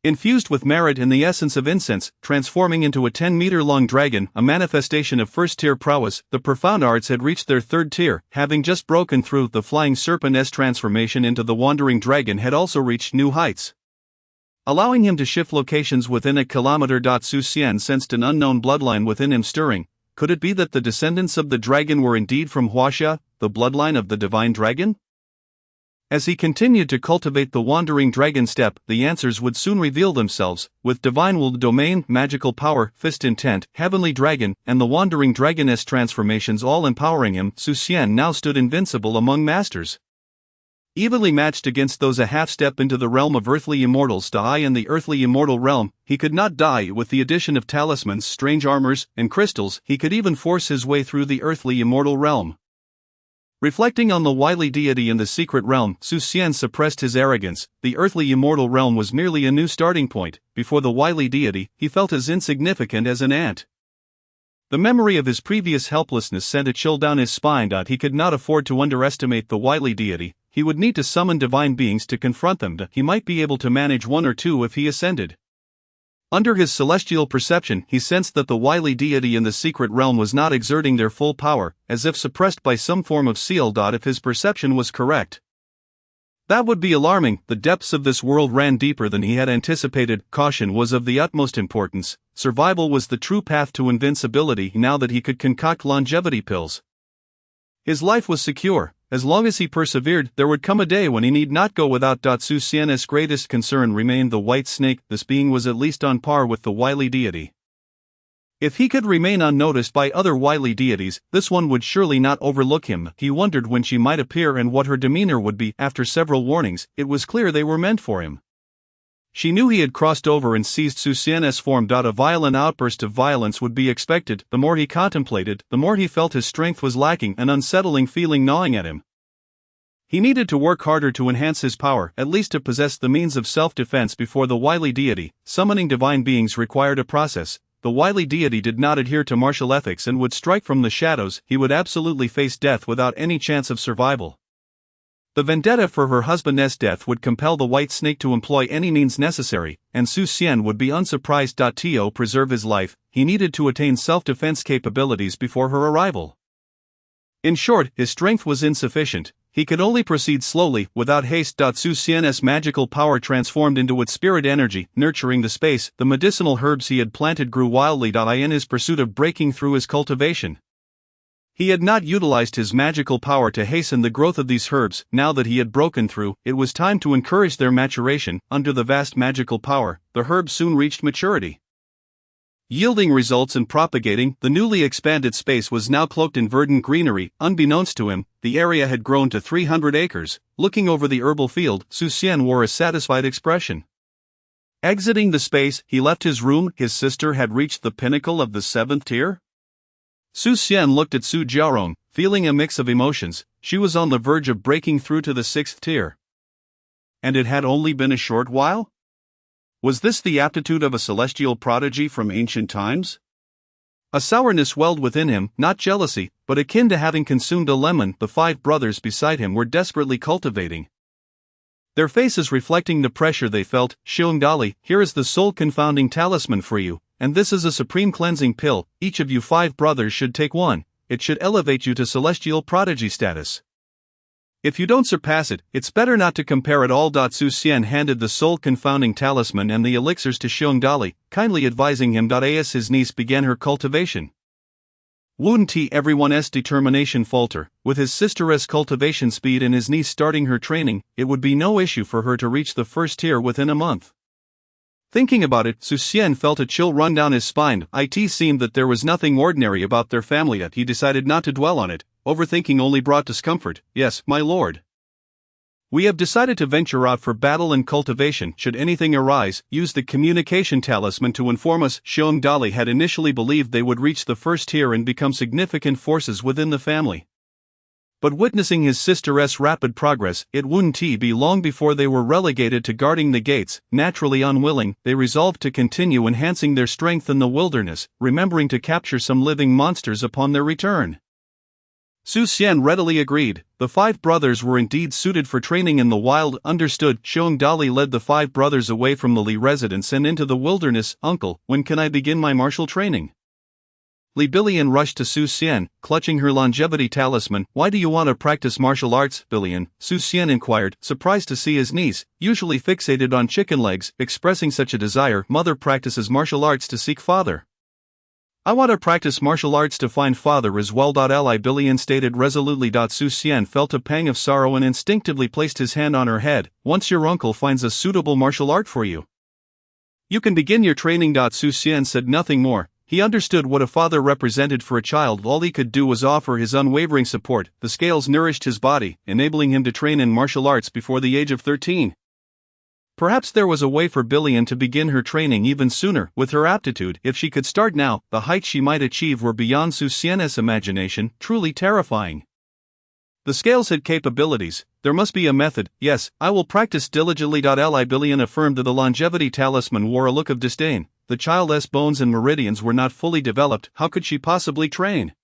infused with merit and the essence of incense, transforming into a 10-meter-long dragon, a manifestation of first-tier prowess. The profound arts had reached their third tier, having just broken through. The flying serpent's transformation into the wandering dragon had also reached new heights, allowing him to shift locations within a kilometer. Su Xian sensed an unknown bloodline within him stirring. Could it be that the descendants of the dragon were indeed from Huaxia, the bloodline of the divine dragon? As he continued to cultivate the wandering dragon step, the answers would soon reveal themselves. With divine will, domain, magical power, fist intent, heavenly dragon, and the wandering dragoness transformations all empowering him, Su Xian now stood invincible among masters, evenly matched against those a half-step into the realm of earthly immortals. In the earthly immortal realm, he could not die. With the addition of talismans, strange armors, and crystals, he could even force his way through the earthly immortal realm. Reflecting on the wily deity in the secret realm, Su Xian suppressed his arrogance. The earthly immortal realm was merely a new starting point. Before the wily deity, he felt as insignificant as an ant. The memory of his previous helplessness sent a chill down his spine. He could not afford to underestimate the wily deity. He would need to summon divine beings to confront them. He might be able to manage 1 or 2 if he ascended. Under his celestial perception, he sensed that the wily deity in the secret realm was not exerting their full power, as if suppressed by some form of seal. If his perception was correct, that would be alarming. The depths of this world ran deeper than he had anticipated. Caution was of the utmost importance. Survival was the true path to invincibility. Now that he could concoct longevity pills, his life was secure. As long as he persevered, there would come a day when he need not go without. Su Xian's greatest concern remained the white snake. This being was at least on par with the wily deity. If he could remain unnoticed by other wily deities, this one would surely not overlook him. He wondered when she might appear and what her demeanor would be. After several warnings, it was clear they were meant for him. She knew he had crossed over and seized Su Xian's form. A violent outburst of violence would be expected. The more he contemplated, the more he felt his strength was lacking, an unsettling feeling gnawing at him. He needed to work harder to enhance his power, at least to possess the means of self-defense before the wily deity. Summoning divine beings required a process. The wily deity did not adhere to martial ethics and would strike from the shadows. He would absolutely face death without any chance of survival. The vendetta for her husband's death would compel the white snake to employ any means necessary, and Su Xian would be unsurprised. To preserve his life, he needed to attain self-defense capabilities before her arrival. In short, his strength was insufficient. He could only proceed slowly, without haste. Su Xian's magical power transformed into its spirit energy, nurturing the space. The medicinal herbs he had planted grew wildly. In his pursuit of breaking through his cultivation, he had not utilized his magical power to hasten the growth of these herbs. Now that he had broken through, it was time to encourage their maturation. Under the vast magical power, the herbs soon reached maturity, yielding results and propagating. The newly expanded space was now cloaked in verdant greenery. Unbeknownst to him, the area had grown to 300 acres. Looking over the herbal field, Su Xian wore a satisfied expression. Exiting the space, he left his room. His sister had reached the pinnacle of the 7th tier? Su Xian looked at Su Jiarong, feeling a mix of emotions. She was on the verge of breaking through to the 6th tier. And it had only been a short while? Was this the aptitude of a celestial prodigy from ancient times? A sourness welled within him, not jealousy, but akin to having consumed a lemon. The 5 brothers beside him were desperately cultivating, their faces reflecting the pressure they felt. Xiongdali, here is the soul-confounding talisman for you, and this is a supreme cleansing pill. Each of you 5 brothers should take one. It should elevate you to celestial prodigy status. If you don't surpass it, it's better not to compare at all. Su Xian handed the soul-confounding talisman and the elixirs to Xiongdali, kindly advising him. As his niece began her cultivation, wouldn't everyone's determination falter? With his sister's cultivation speed and his niece starting her training, it would be no issue for her to reach the 1st tier within a month. Thinking about it, Su Xian felt a chill run down his spine. It seemed that there was nothing ordinary about their family, yet he decided not to dwell on it. Overthinking only brought discomfort. Yes, my lord. We have decided to venture out for battle and cultivation. Should anything arise, use the communication talisman to inform us. Xiongdali had initially believed they would reach the 1st tier and become significant forces within the family. But witnessing his sister's rapid progress, it wouldn't be long before they were relegated to guarding the gates. Naturally unwilling, they resolved to continue enhancing their strength in the wilderness, remembering to capture some living monsters upon their return. Su Xian readily agreed. The 5 brothers were indeed suited for training in the wild. Understood. Xiongdali led the 5 brothers away from the Li residence and into the wilderness. Uncle, when can I begin my martial training? Li Bilian rushed to Su Xian, clutching her longevity talisman. Why do you want to practice martial arts, Bilian? Su Xian inquired, surprised to see his niece, usually fixated on chicken legs, expressing such a desire. Mother practices martial arts to seek father. I want to practice martial arts to find father as well. Li Bilian stated resolutely. Su Xian felt a pang of sorrow and instinctively placed his hand on her head. Once your uncle finds a suitable martial art for you, you can begin your training. Su Xian said nothing more. He understood what a father represented for a child. All he could do was offer his unwavering support. The scales nourished his body, enabling him to train in martial arts before the age of 13. Perhaps there was a way for Bilian to begin her training even sooner. With her aptitude, if she could start now, the heights she might achieve were beyond Su Xian's imagination, truly terrifying. The scales had capabilities. There must be a method. Yes, I will practice diligently. Li Bilian affirmed that the longevity talisman wore a look of disdain. The child's bones and meridians were not fully developed. How could she possibly train?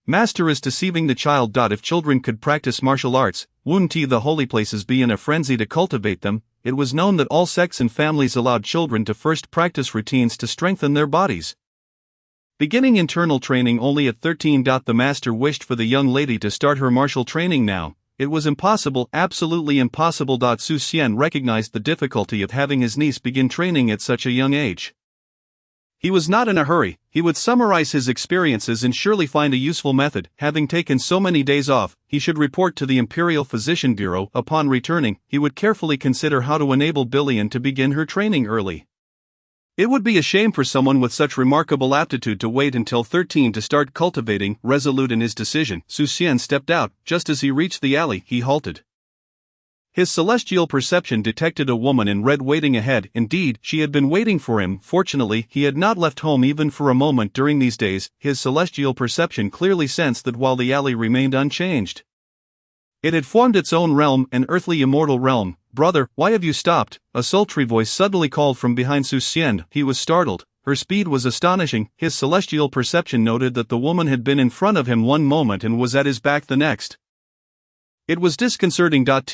Master is deceiving the child. If children could practice martial arts, wouldn't the holy places be in a frenzy to cultivate them? It was known that all sects and families allowed children to first practice routines to strengthen their bodies, beginning internal training only at 13. The master wished for the young lady to start her martial training now. It was impossible, absolutely impossible. Su Xian recognized the difficulty of having his niece begin training at such a young age. He was not in a hurry. He would summarize his experiences and surely find a useful method. Having taken so many days off, he should report to the Imperial Physician Bureau. Upon returning, he would carefully consider how to enable Bilian to begin her training early. It would be a shame for someone with such remarkable aptitude to wait until 13 to start cultivating. Resolute in his decision, Su Xian stepped out. Just as he reached the alley, he halted. His celestial perception detected a woman in red waiting ahead. Indeed, she had been waiting for him. Fortunately, he had not left home even for a moment during these days. His celestial perception clearly sensed that while the alley remained unchanged, it had formed its own realm, an earthly immortal realm. "Brother, why have you stopped?" a sultry voice suddenly called from behind Xian. He was startled. Her speed was astonishing. His celestial perception noted that the woman had been in front of him one moment and was at his back the next. It was disconcerting. Toc,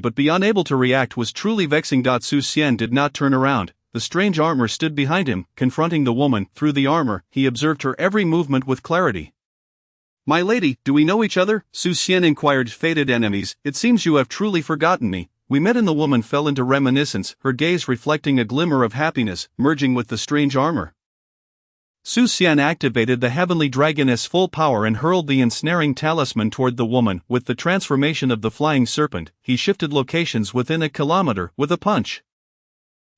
but be unable to react was truly vexing. Xian did not turn around. The strange armor stood behind him, confronting the woman. Through the armor, he observed her every movement with clarity. "My lady, do we know each other?" Xian inquired. "Fated enemies, it seems you have truly forgotten me. We met." And the woman fell into reminiscence, her gaze reflecting a glimmer of happiness, merging with the strange armor. Xian activated the heavenly dragoness full power and hurled the ensnaring talisman toward the woman. With the transformation of the flying serpent, he shifted locations within a kilometer with a punch.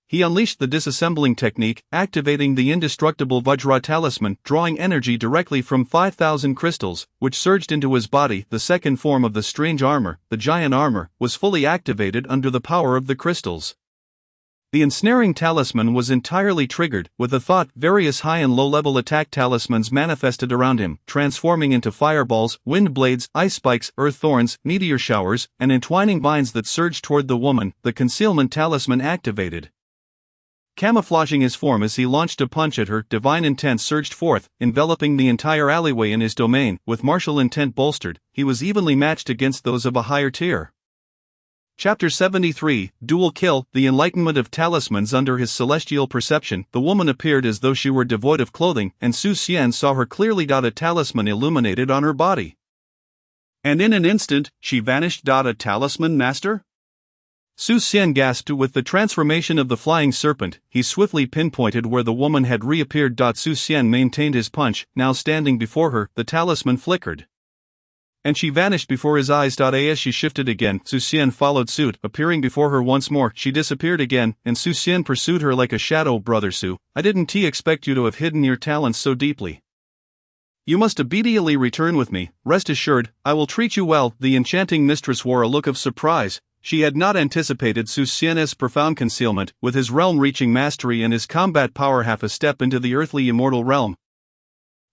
He unleashed the disassembling technique, activating the indestructible Vajra talisman, drawing energy directly from 5,000 crystals, which surged into his body. The second form of the strange armor, the giant armor, was fully activated under the power of the crystals. The ensnaring talisman was entirely triggered. With a thought, various high and low-level attack talismans manifested around him, transforming into fireballs, wind blades, ice spikes, earth thorns, meteor showers, and entwining vines that surged toward the woman. The concealment talisman activated. Camouflaging his form as he launched a punch at her, divine intent surged forth, enveloping the entire alleyway in his domain. With martial intent bolstered, he was evenly matched against those of a higher tier. Chapter 73, Dual Kill. The enlightenment of talismans. Under his celestial perception, the woman appeared as though she were devoid of clothing, and Xian saw her clearly. A talisman illuminated on her body. And in an instant, she vanished. A talisman, master? Xian gasped. With the transformation of the flying serpent, he swiftly pinpointed where the woman had reappeared. Xian maintained his punch. Now standing before her, the talisman flickered, and she vanished before his eyes. As she shifted again, Xian followed suit, appearing before her once more. She disappeared again, and Xian pursued her like a shadow. "Brother Su, I didn't expect you to have hidden your talents so deeply. You must immediately return with me. Rest assured, I will treat you well." The enchanting mistress wore a look of surprise. She had not anticipated Xian's profound concealment. With his realm-reaching mastery and his combat power half a step into the earthly immortal realm,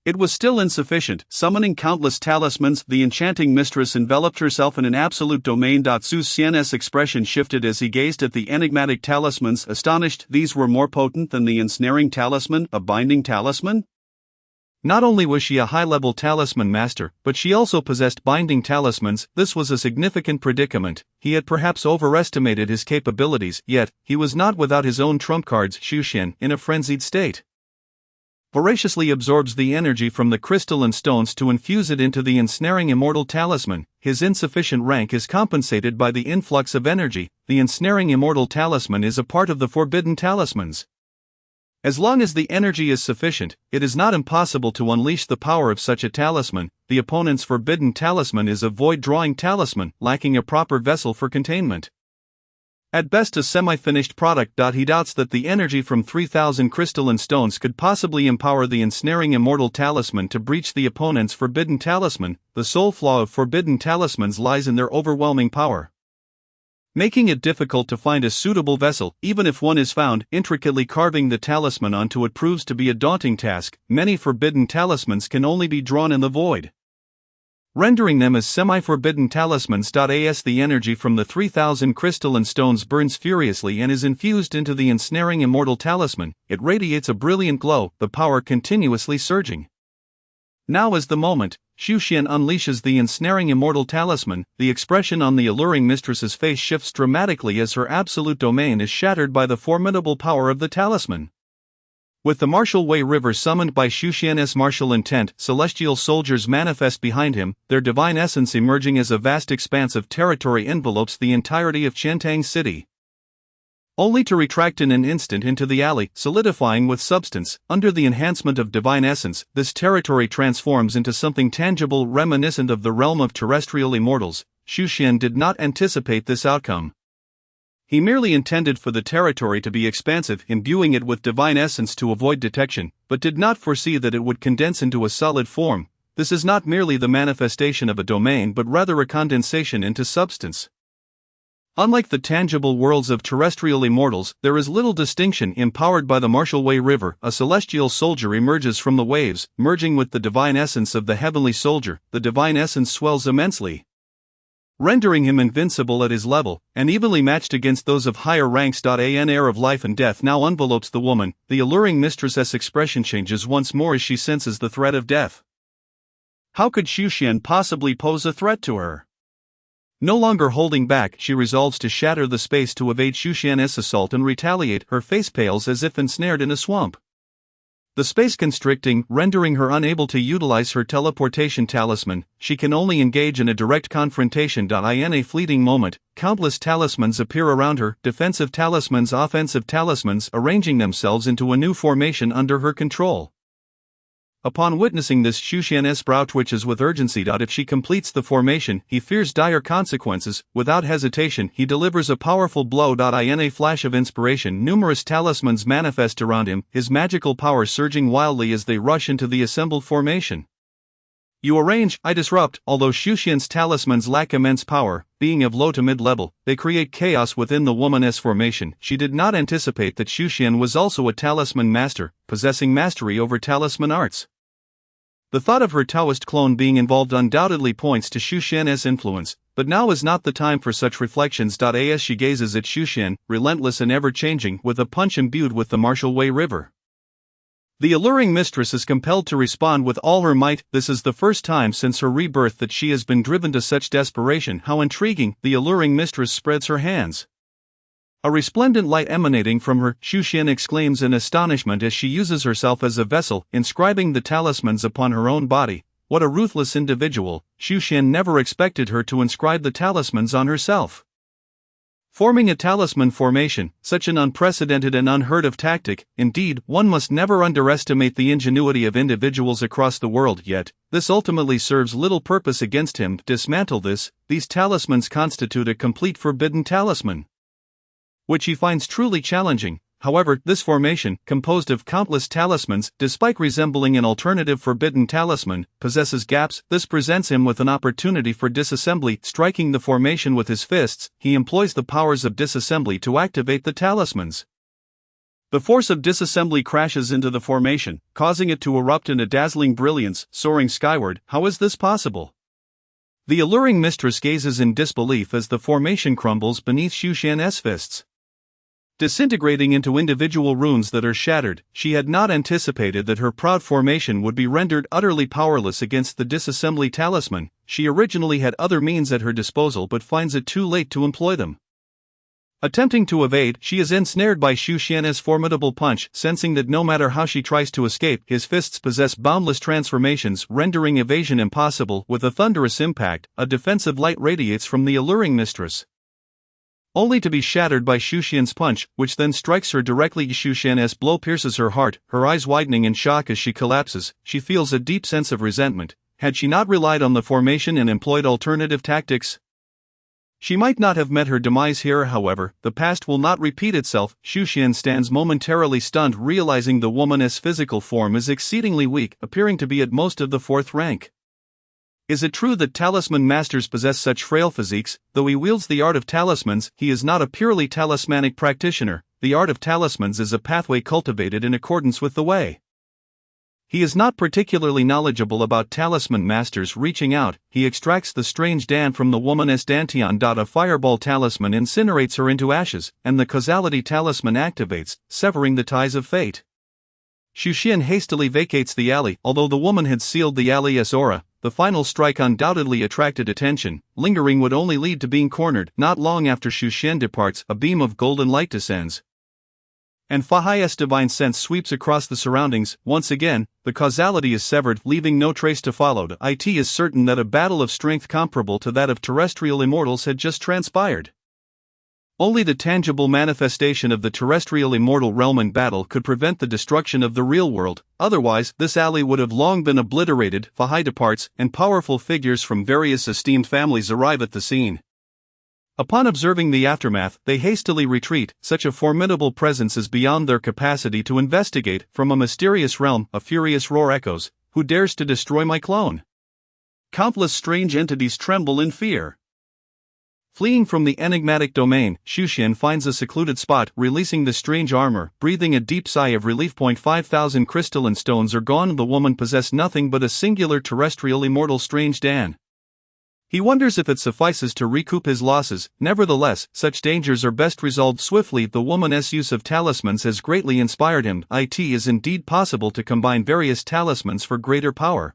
it was still insufficient. Summoning countless talismans, the enchanting mistress enveloped herself in an absolute domain. Xian's expression shifted as he gazed at the enigmatic talismans, astonished. These were more potent than the ensnaring talisman, a binding talisman? Not only was she a high-level talisman master, but she also possessed binding talismans. This was a significant predicament. He had perhaps overestimated his capabilities, yet he was not without his own trump cards. Xian, in a frenzied state, voraciously absorbs the energy from the crystal and stones to infuse it into the ensnaring immortal talisman. His insufficient rank is compensated by the influx of energy. The ensnaring immortal talisman is a part of the forbidden talismans. As long as the energy is sufficient, it is not impossible to unleash the power of such a talisman. The opponent's forbidden talisman is a void-drawing talisman, lacking a proper vessel for containment. At best a semi-finished product. He doubts that the energy from 3,000 crystalline stones could possibly empower the ensnaring immortal talisman to breach the opponent's forbidden talisman. The sole flaw of forbidden talismans lies in their overwhelming power, making it difficult to find a suitable vessel. Even if one is found, intricately carving the talisman onto it proves to be a daunting task. Many forbidden talismans can only be drawn in the void, rendering them as semi-forbidden talismans. As the energy from the 3,000 crystalline stones burns furiously and is infused into the ensnaring immortal talisman, it radiates a brilliant glow, the power continuously surging. Now is the moment. Xian unleashes the ensnaring immortal talisman. The expression on the alluring mistress's face shifts dramatically as her absolute domain is shattered by the formidable power of the talisman. With the martial Wei River summoned by Xian's martial intent, celestial soldiers manifest behind him, their divine essence emerging as a vast expanse of territory envelopes the entirety of Qiantang City, only to retract in an instant into the alley, solidifying with substance. Under the enhancement of divine essence, this territory transforms into something tangible reminiscent of the realm of terrestrial immortals. Xian did not anticipate this outcome. He merely intended for the territory to be expansive, imbuing it with divine essence to avoid detection, but did not foresee that it would condense into a solid form. This is not merely the manifestation of a domain but rather a condensation into substance. Unlike the tangible worlds of terrestrial immortals, there is little distinction. Empowered by the Martial Way River, a celestial soldier emerges from the waves, merging with the divine essence of the heavenly soldier. The divine essence swells immensely, rendering him invincible at his level, and evenly matched against those of higher ranks. An air of life and death now envelopes the woman. The alluring mistress's expression changes once more as she senses the threat of death. How could Xian possibly pose a threat to her? No longer holding back, she resolves to shatter the space to evade Xian's assault and retaliate. Her face pales as if ensnared in a swamp, the space constricting, rendering her unable to utilize her teleportation talisman. She can only engage in a direct confrontation. In a fleeting moment, countless talismans appear around her, defensive talismans, offensive talismans, arranging themselves into a new formation under her control. Upon witnessing this, Xian's brow twitches with urgency. If she completes the formation, he fears dire consequences. Without hesitation, he delivers a powerful blow. In a flash of inspiration, numerous talismans manifest around him, his magical power surging wildly as they rush into the assembled formation. You arrange, I disrupt. Although Xian's talismans lack immense power, being of low to mid-level, they create chaos within the woman's formation. She did not anticipate that Xian was also a talisman master, possessing mastery over talisman arts. The thought of her Taoist clone being involved undoubtedly points to Xian's influence, but now is not the time for such reflections. As she gazes at Xian, relentless and ever-changing, with a punch imbued with the Martial Way River, the alluring mistress is compelled to respond with all her might. This is the first time since her rebirth that she has been driven to such desperation. How intriguing! The alluring mistress spreads her hands. A resplendent light emanating from her, Xian exclaims in astonishment as she uses herself as a vessel, inscribing the talismans upon her own body. What a ruthless individual! Xian never expected her to inscribe the talismans on herself. Forming a talisman formation, such an unprecedented and unheard of tactic. Indeed, one must never underestimate the ingenuity of individuals across the world. Yet, this ultimately serves little purpose against him. Dismantle this. These talismans constitute a complete forbidden talisman, which he finds truly challenging. However, this formation, composed of countless talismans, despite resembling an alternative forbidden talisman, possesses gaps. This presents him with an opportunity for disassembly. Striking the formation with his fists, he employs the powers of disassembly to activate the talismans. The force of disassembly crashes into the formation, causing it to erupt in a dazzling brilliance, soaring skyward. How is this possible? The alluring mistress gazes in disbelief as the formation crumbles beneath Xian's fists, disintegrating into individual runes that are shattered. She had not anticipated that her proud formation would be rendered utterly powerless against the disassembly talisman. She originally had other means at her disposal but finds it too late to employ them. Attempting to evade, she is ensnared by Xian's formidable punch. Sensing that no matter how she tries to escape, his fists possess boundless transformations, rendering evasion impossible. With a thunderous impact, a defensive light radiates from the alluring mistress, only to be shattered by Xian's punch, which then strikes her directly. Xian's blow pierces her heart, her eyes widening in shock as she collapses. She feels a deep sense of resentment. Had she not relied on the formation and employed alternative tactics, she might not have met her demise here. However, the past will not repeat itself. Xian stands momentarily stunned, realizing the woman's physical form is exceedingly weak, appearing to be at most of the 4th rank. Is it true that talisman masters possess such frail physiques? Though he wields the art of talismans, he is not a purely talismanic practitioner. The art of talismans is a pathway cultivated in accordance with the way. He is not particularly knowledgeable about talisman masters. Reaching out, he extracts the strange Dan from the woman's dantian. A fireball talisman incinerates her into ashes, and the causality talisman activates, severing the ties of fate. Xian hastily vacates the alley. Although the woman had sealed the alley's aura, the final strike undoubtedly attracted attention. Lingering would only lead to being cornered. Not long after Xian departs, a beam of golden light descends, and Fahi's divine sense sweeps across the surroundings. Once again, the causality is severed, leaving no trace to follow. It is certain that a battle of strength comparable to that of terrestrial immortals had just transpired. Only the tangible manifestation of the terrestrial immortal realm in battle could prevent the destruction of the real world. Otherwise, this alley would have long been obliterated. Fahi departs, and powerful figures from various esteemed families arrive at the scene. Upon observing the aftermath, they hastily retreat. Such a formidable presence is beyond their capacity to investigate. From a mysterious realm, a furious roar echoes. Who dares to destroy my clone? Countless strange entities tremble in fear. Fleeing from the enigmatic domain, Xian finds a secluded spot, releasing the strange armor, breathing a deep sigh of relief. 5,000 crystalline stones are gone. The woman possessed nothing but a singular terrestrial immortal strange Dan. He wonders if it suffices to recoup his losses. Nevertheless, such dangers are best resolved swiftly. The woman's use of talismans has greatly inspired him. It is indeed possible to combine various talismans for greater power,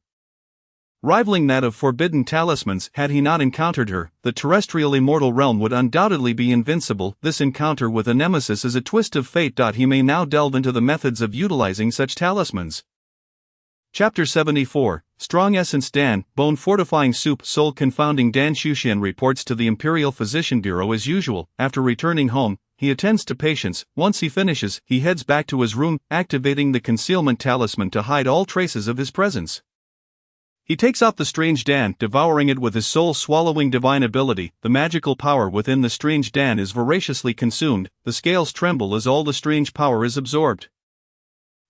rivaling that of forbidden talismans. Had he not encountered her, the terrestrial immortal realm would undoubtedly be invincible. This encounter with a nemesis is a twist of fate. He may now delve into the methods of utilizing such talismans. Chapter 74, Strong Essence Dan, Bone Fortifying Soup. Soul Confounding Dan. Xian reports to the Imperial Physician Bureau as usual. After returning home, he attends to patients. Once he finishes, he heads back to his room, activating the concealment talisman to hide all traces of his presence. He takes out the strange Dan, devouring it with his soul-swallowing divine ability. The magical power within the strange Dan is voraciously consumed. The scales tremble as all the strange power is absorbed.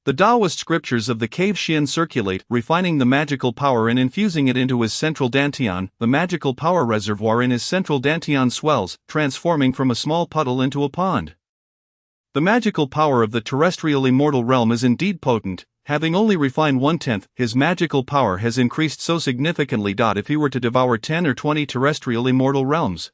The Taoist scriptures of the cave Xian circulate, refining the magical power and infusing it into his central dantian. The magical power reservoir in his central dantian swells, transforming from a small puddle into a pond. The magical power of the terrestrial immortal realm is indeed potent. Having only refined 1/10, his magical power has increased so significantly. If he were to devour 10 or 20 terrestrial immortal realms,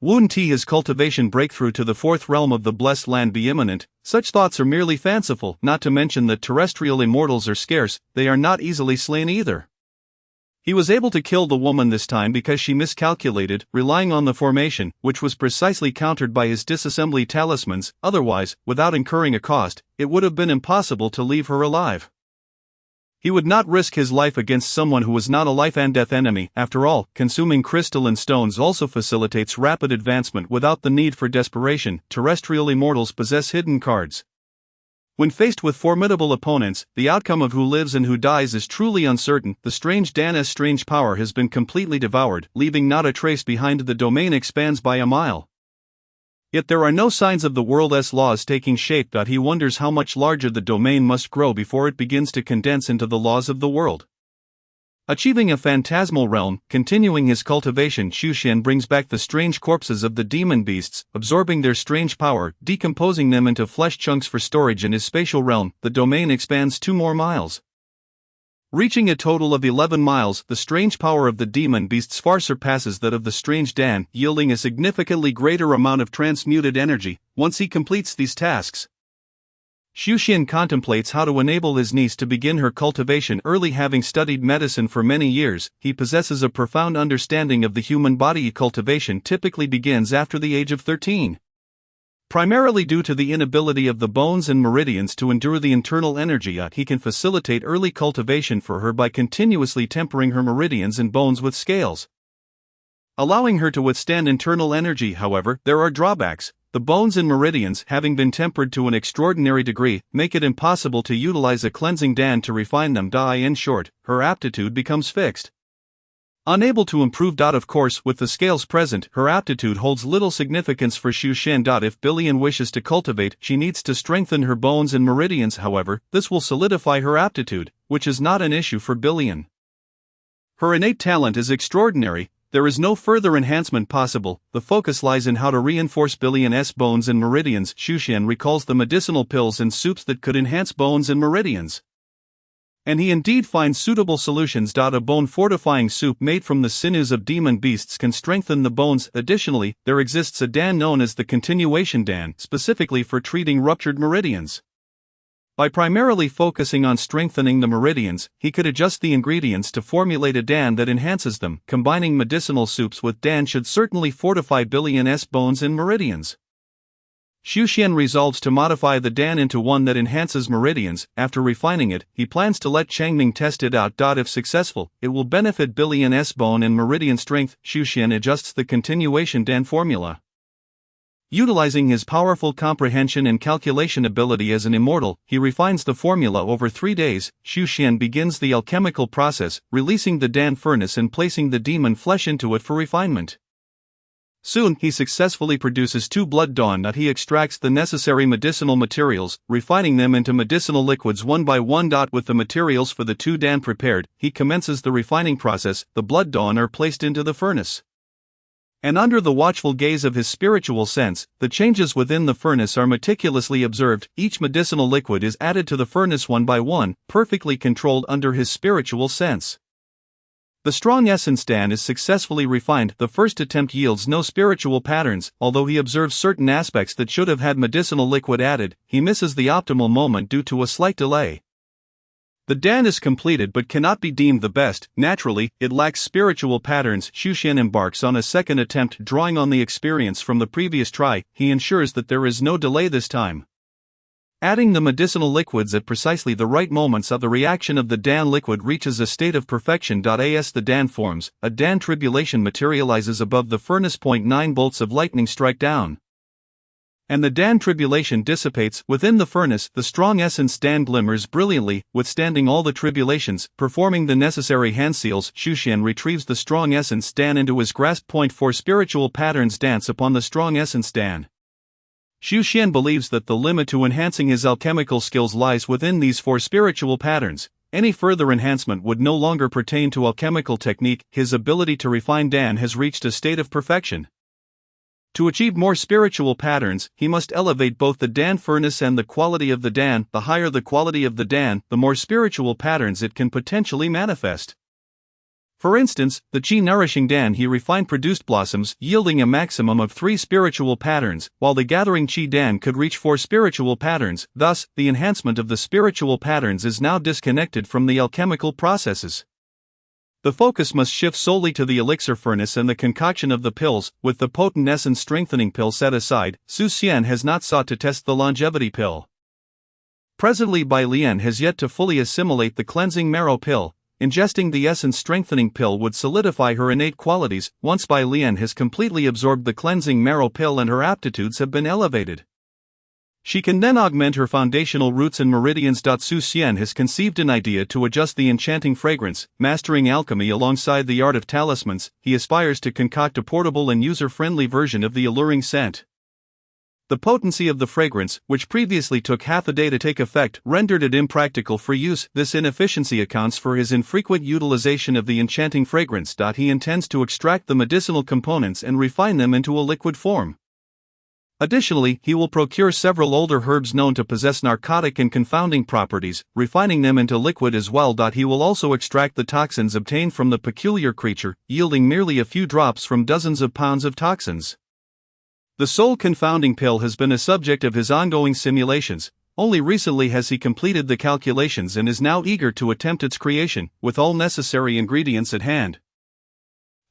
wouldn't his cultivation breakthrough to the 4th realm of the blessed land be imminent? Such thoughts are merely fanciful, not to mention that terrestrial immortals are scarce. They are not easily slain either. He was able to kill the woman this time because she miscalculated, relying on the formation, which was precisely countered by his disassembly talismans. Otherwise, without incurring a cost, it would have been impossible to leave her alive. He would not risk his life against someone who was not a life-and-death enemy. After all, consuming crystalline stones also facilitates rapid advancement without the need for desperation. Terrestrial immortals possess hidden cards. When faced with formidable opponents, the outcome of who lives and who dies is truly uncertain. The strange Dan's strange power has been completely devoured, leaving not a trace behind. The domain expands by a mile. Yet there are no signs of the world's laws taking shape. He wonders how much larger the domain must grow before it begins to condense into the laws of the world. Achieving a phantasmal realm, continuing his cultivation, Xian brings back the strange corpses of the demon beasts, absorbing their strange power, decomposing them into flesh chunks for storage in his spatial realm. The domain expands 2 more miles. Reaching a total of 11 miles, the strange power of the demon beasts far surpasses that of the strange Dan, yielding a significantly greater amount of transmuted energy. Once he completes these tasks, Xian contemplates how to enable his niece to begin her cultivation early. Having studied medicine for many years, he possesses a profound understanding of the human body. Cultivation typically begins after the age of 13. Primarily due to the inability of the bones and meridians to endure the internal energy, he can facilitate early cultivation for her by continuously tempering her meridians and bones with scales, allowing her to withstand internal energy. However, there are drawbacks. The bones and meridians, having been tempered to an extraordinary degree, make it impossible to utilize a cleansing Dan to refine them. In short, her aptitude becomes fixed. Unable to improve. Of course, with the scales present, her aptitude holds little significance for Xian. If Billion wishes to cultivate, she needs to strengthen her bones and meridians. However, this will solidify her aptitude, which is not an issue for Billion. Her innate talent is extraordinary. There is no further enhancement possible. The focus lies in how to reinforce Billion's bones and meridians. Xian recalls the medicinal pills and soups that could enhance bones and meridians, and he indeed finds suitable solutions. A bone fortifying soup made from the sinews of demon beasts can strengthen the bones. Additionally, there exists a Dan known as the continuation Dan, specifically for treating ruptured meridians. By primarily focusing on strengthening the meridians, he could adjust the ingredients to formulate a Dan that enhances them. Combining medicinal soups with Dan should certainly fortify Billion's bones and meridians. Xian resolves to modify the Dan into one that enhances meridians. After refining it, he plans to let Changming test it out. If successful, it will benefit Billion's bone and meridian strength. Xian adjusts the continuation Dan formula. Utilizing his powerful comprehension and calculation ability as an immortal, he refines the formula over 3 days. Xian begins the alchemical process, releasing the Dan furnace and placing the demon flesh into it for refinement. Soon, he successfully produces 2 blood dawn. He extracts the necessary medicinal materials, refining them into medicinal liquids one by one. With the materials for the 2 Dan prepared, he commences the refining process. The blood dawn are placed into the furnace. And under the watchful gaze of his spiritual sense, the changes within the furnace are meticulously observed. Each medicinal liquid is added to the furnace one by one, perfectly controlled under his spiritual sense. The strong essence Dan is successfully refined. The first attempt yields no spiritual patterns. Although he observes certain aspects that should have had medicinal liquid added, he misses the optimal moment due to a slight delay. The Dan is completed but cannot be deemed the best. Naturally, it lacks spiritual patterns. Xian embarks on a second attempt. Drawing on the experience from the previous try, he ensures that there is no delay this time. Adding the medicinal liquids at precisely the right moments of the reaction of the Dan liquid reaches a state of perfection. As the Dan forms, a Dan tribulation materializes above the furnace. 9 bolts of lightning strike down, and the Dan tribulation dissipates. Within the furnace, the strong essence Dan glimmers brilliantly, withstanding all the tribulations. Performing the necessary hand seals, Xian retrieves the strong essence Dan into his grasp. 4 spiritual patterns dance upon the strong essence Dan. Xian believes that the limit to enhancing his alchemical skills lies within these 4 spiritual patterns. Any further enhancement would no longer pertain to alchemical technique. His ability to refine Dan has reached a state of perfection. To achieve more spiritual patterns, he must elevate both the Dan furnace and the quality of the Dan. The higher the quality of the Dan, the more spiritual patterns it can potentially manifest. For instance, the Qi nourishing Dan he refined produced blossoms, yielding a maximum of 3 spiritual patterns, while the gathering Qi Dan could reach 4 spiritual patterns. Thus, the enhancement of the spiritual patterns is now disconnected from the alchemical processes. The focus must shift solely to the elixir furnace and the concoction of the pills. With the potent essence strengthening pill set aside, Xian has not sought to test the longevity pill. Presently, Bai Lian has yet to fully assimilate the cleansing marrow pill. Ingesting the essence strengthening pill would solidify her innate qualities. Once Bai Lian has completely absorbed the cleansing marrow pill and her aptitudes have been elevated, she can then augment her foundational roots and meridians. Xian has conceived an idea to adjust the enchanting fragrance. Mastering alchemy alongside the art of talismans, he aspires to concoct a portable and user-friendly version of the alluring scent. The potency of the fragrance, which previously took half a day to take effect, rendered it impractical for use. This inefficiency accounts for his infrequent utilization of the enchanting fragrance. He intends to extract the medicinal components and refine them into a liquid form. Additionally, he will procure several older herbs known to possess narcotic and confounding properties, refining them into liquid as well. He will also extract the toxins obtained from the peculiar creature, yielding merely a few drops from dozens of pounds of toxins. The soul confounding pill has been a subject of his ongoing simulations. Only recently has he completed the calculations and is now eager to attempt its creation, with all necessary ingredients at hand.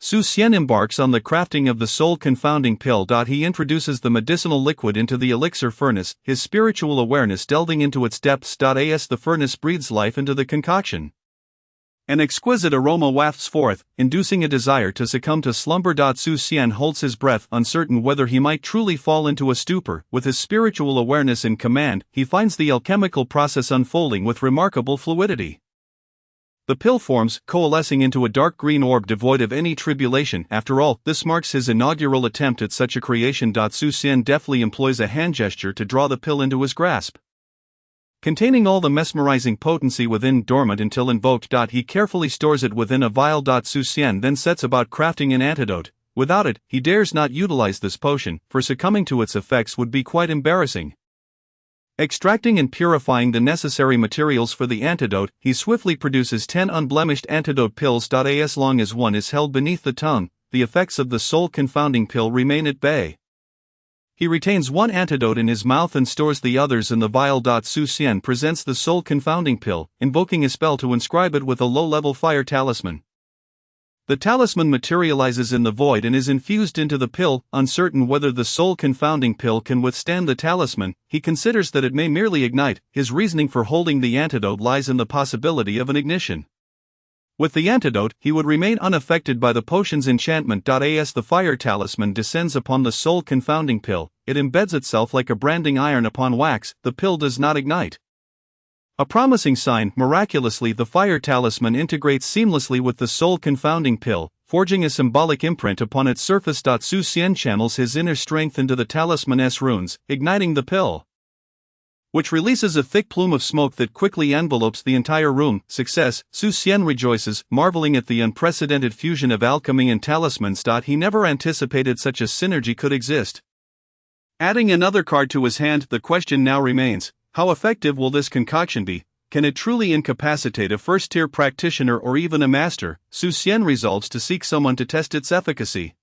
Xian embarks on the crafting of the soul confounding pill. He introduces the medicinal liquid into the elixir furnace, his spiritual awareness delving into its depths. As the furnace breathes life into the concoction, an exquisite aroma wafts forth, inducing a desire to succumb to slumber. Xian holds his breath, uncertain whether he might truly fall into a stupor. With his spiritual awareness in command, he finds the alchemical process unfolding with remarkable fluidity. The pill forms, coalescing into a dark green orb devoid of any tribulation. After all, this marks his inaugural attempt at such a creation. Xian deftly employs a hand gesture to draw the pill into his grasp. Containing all the mesmerizing potency within dormant until invoked. He carefully stores it within a vial. Xian then sets about crafting an antidote. Without it, he dares not utilize this potion, for succumbing to its effects would be quite embarrassing. Extracting and purifying the necessary materials for the antidote, he swiftly produces 10 unblemished antidote pills. As long as one is held beneath the tongue, the effects of the soul confounding pill remain at bay. He retains one antidote in his mouth and stores the others in the vial. Xian presents the soul confounding pill, invoking a spell to inscribe it with a low-level fire talisman. The talisman materializes in the void and is infused into the pill. Uncertain whether the soul confounding pill can withstand the talisman, he considers that it may merely ignite. His reasoning for holding the antidote lies in the possibility of an ignition. With the antidote, he would remain unaffected by the potion's enchantment. As the fire talisman descends upon the soul confounding pill, it embeds itself like a branding iron upon wax. The pill does not ignite. A promising sign. Miraculously, the fire talisman integrates seamlessly with the soul confounding pill, forging a symbolic imprint upon its surface. Xian channels his inner strength into the talisman's runes, igniting the pill. which releases a thick plume of smoke that quickly envelopes the entire room. Success, Xian rejoices, marveling at the unprecedented fusion of alchemy and talismans. He never anticipated such a synergy could exist. Adding another card to his hand, the question now remains, how effective will this concoction be? Can it truly incapacitate a first-tier practitioner or even a master? Xian resolves to seek someone to test its efficacy.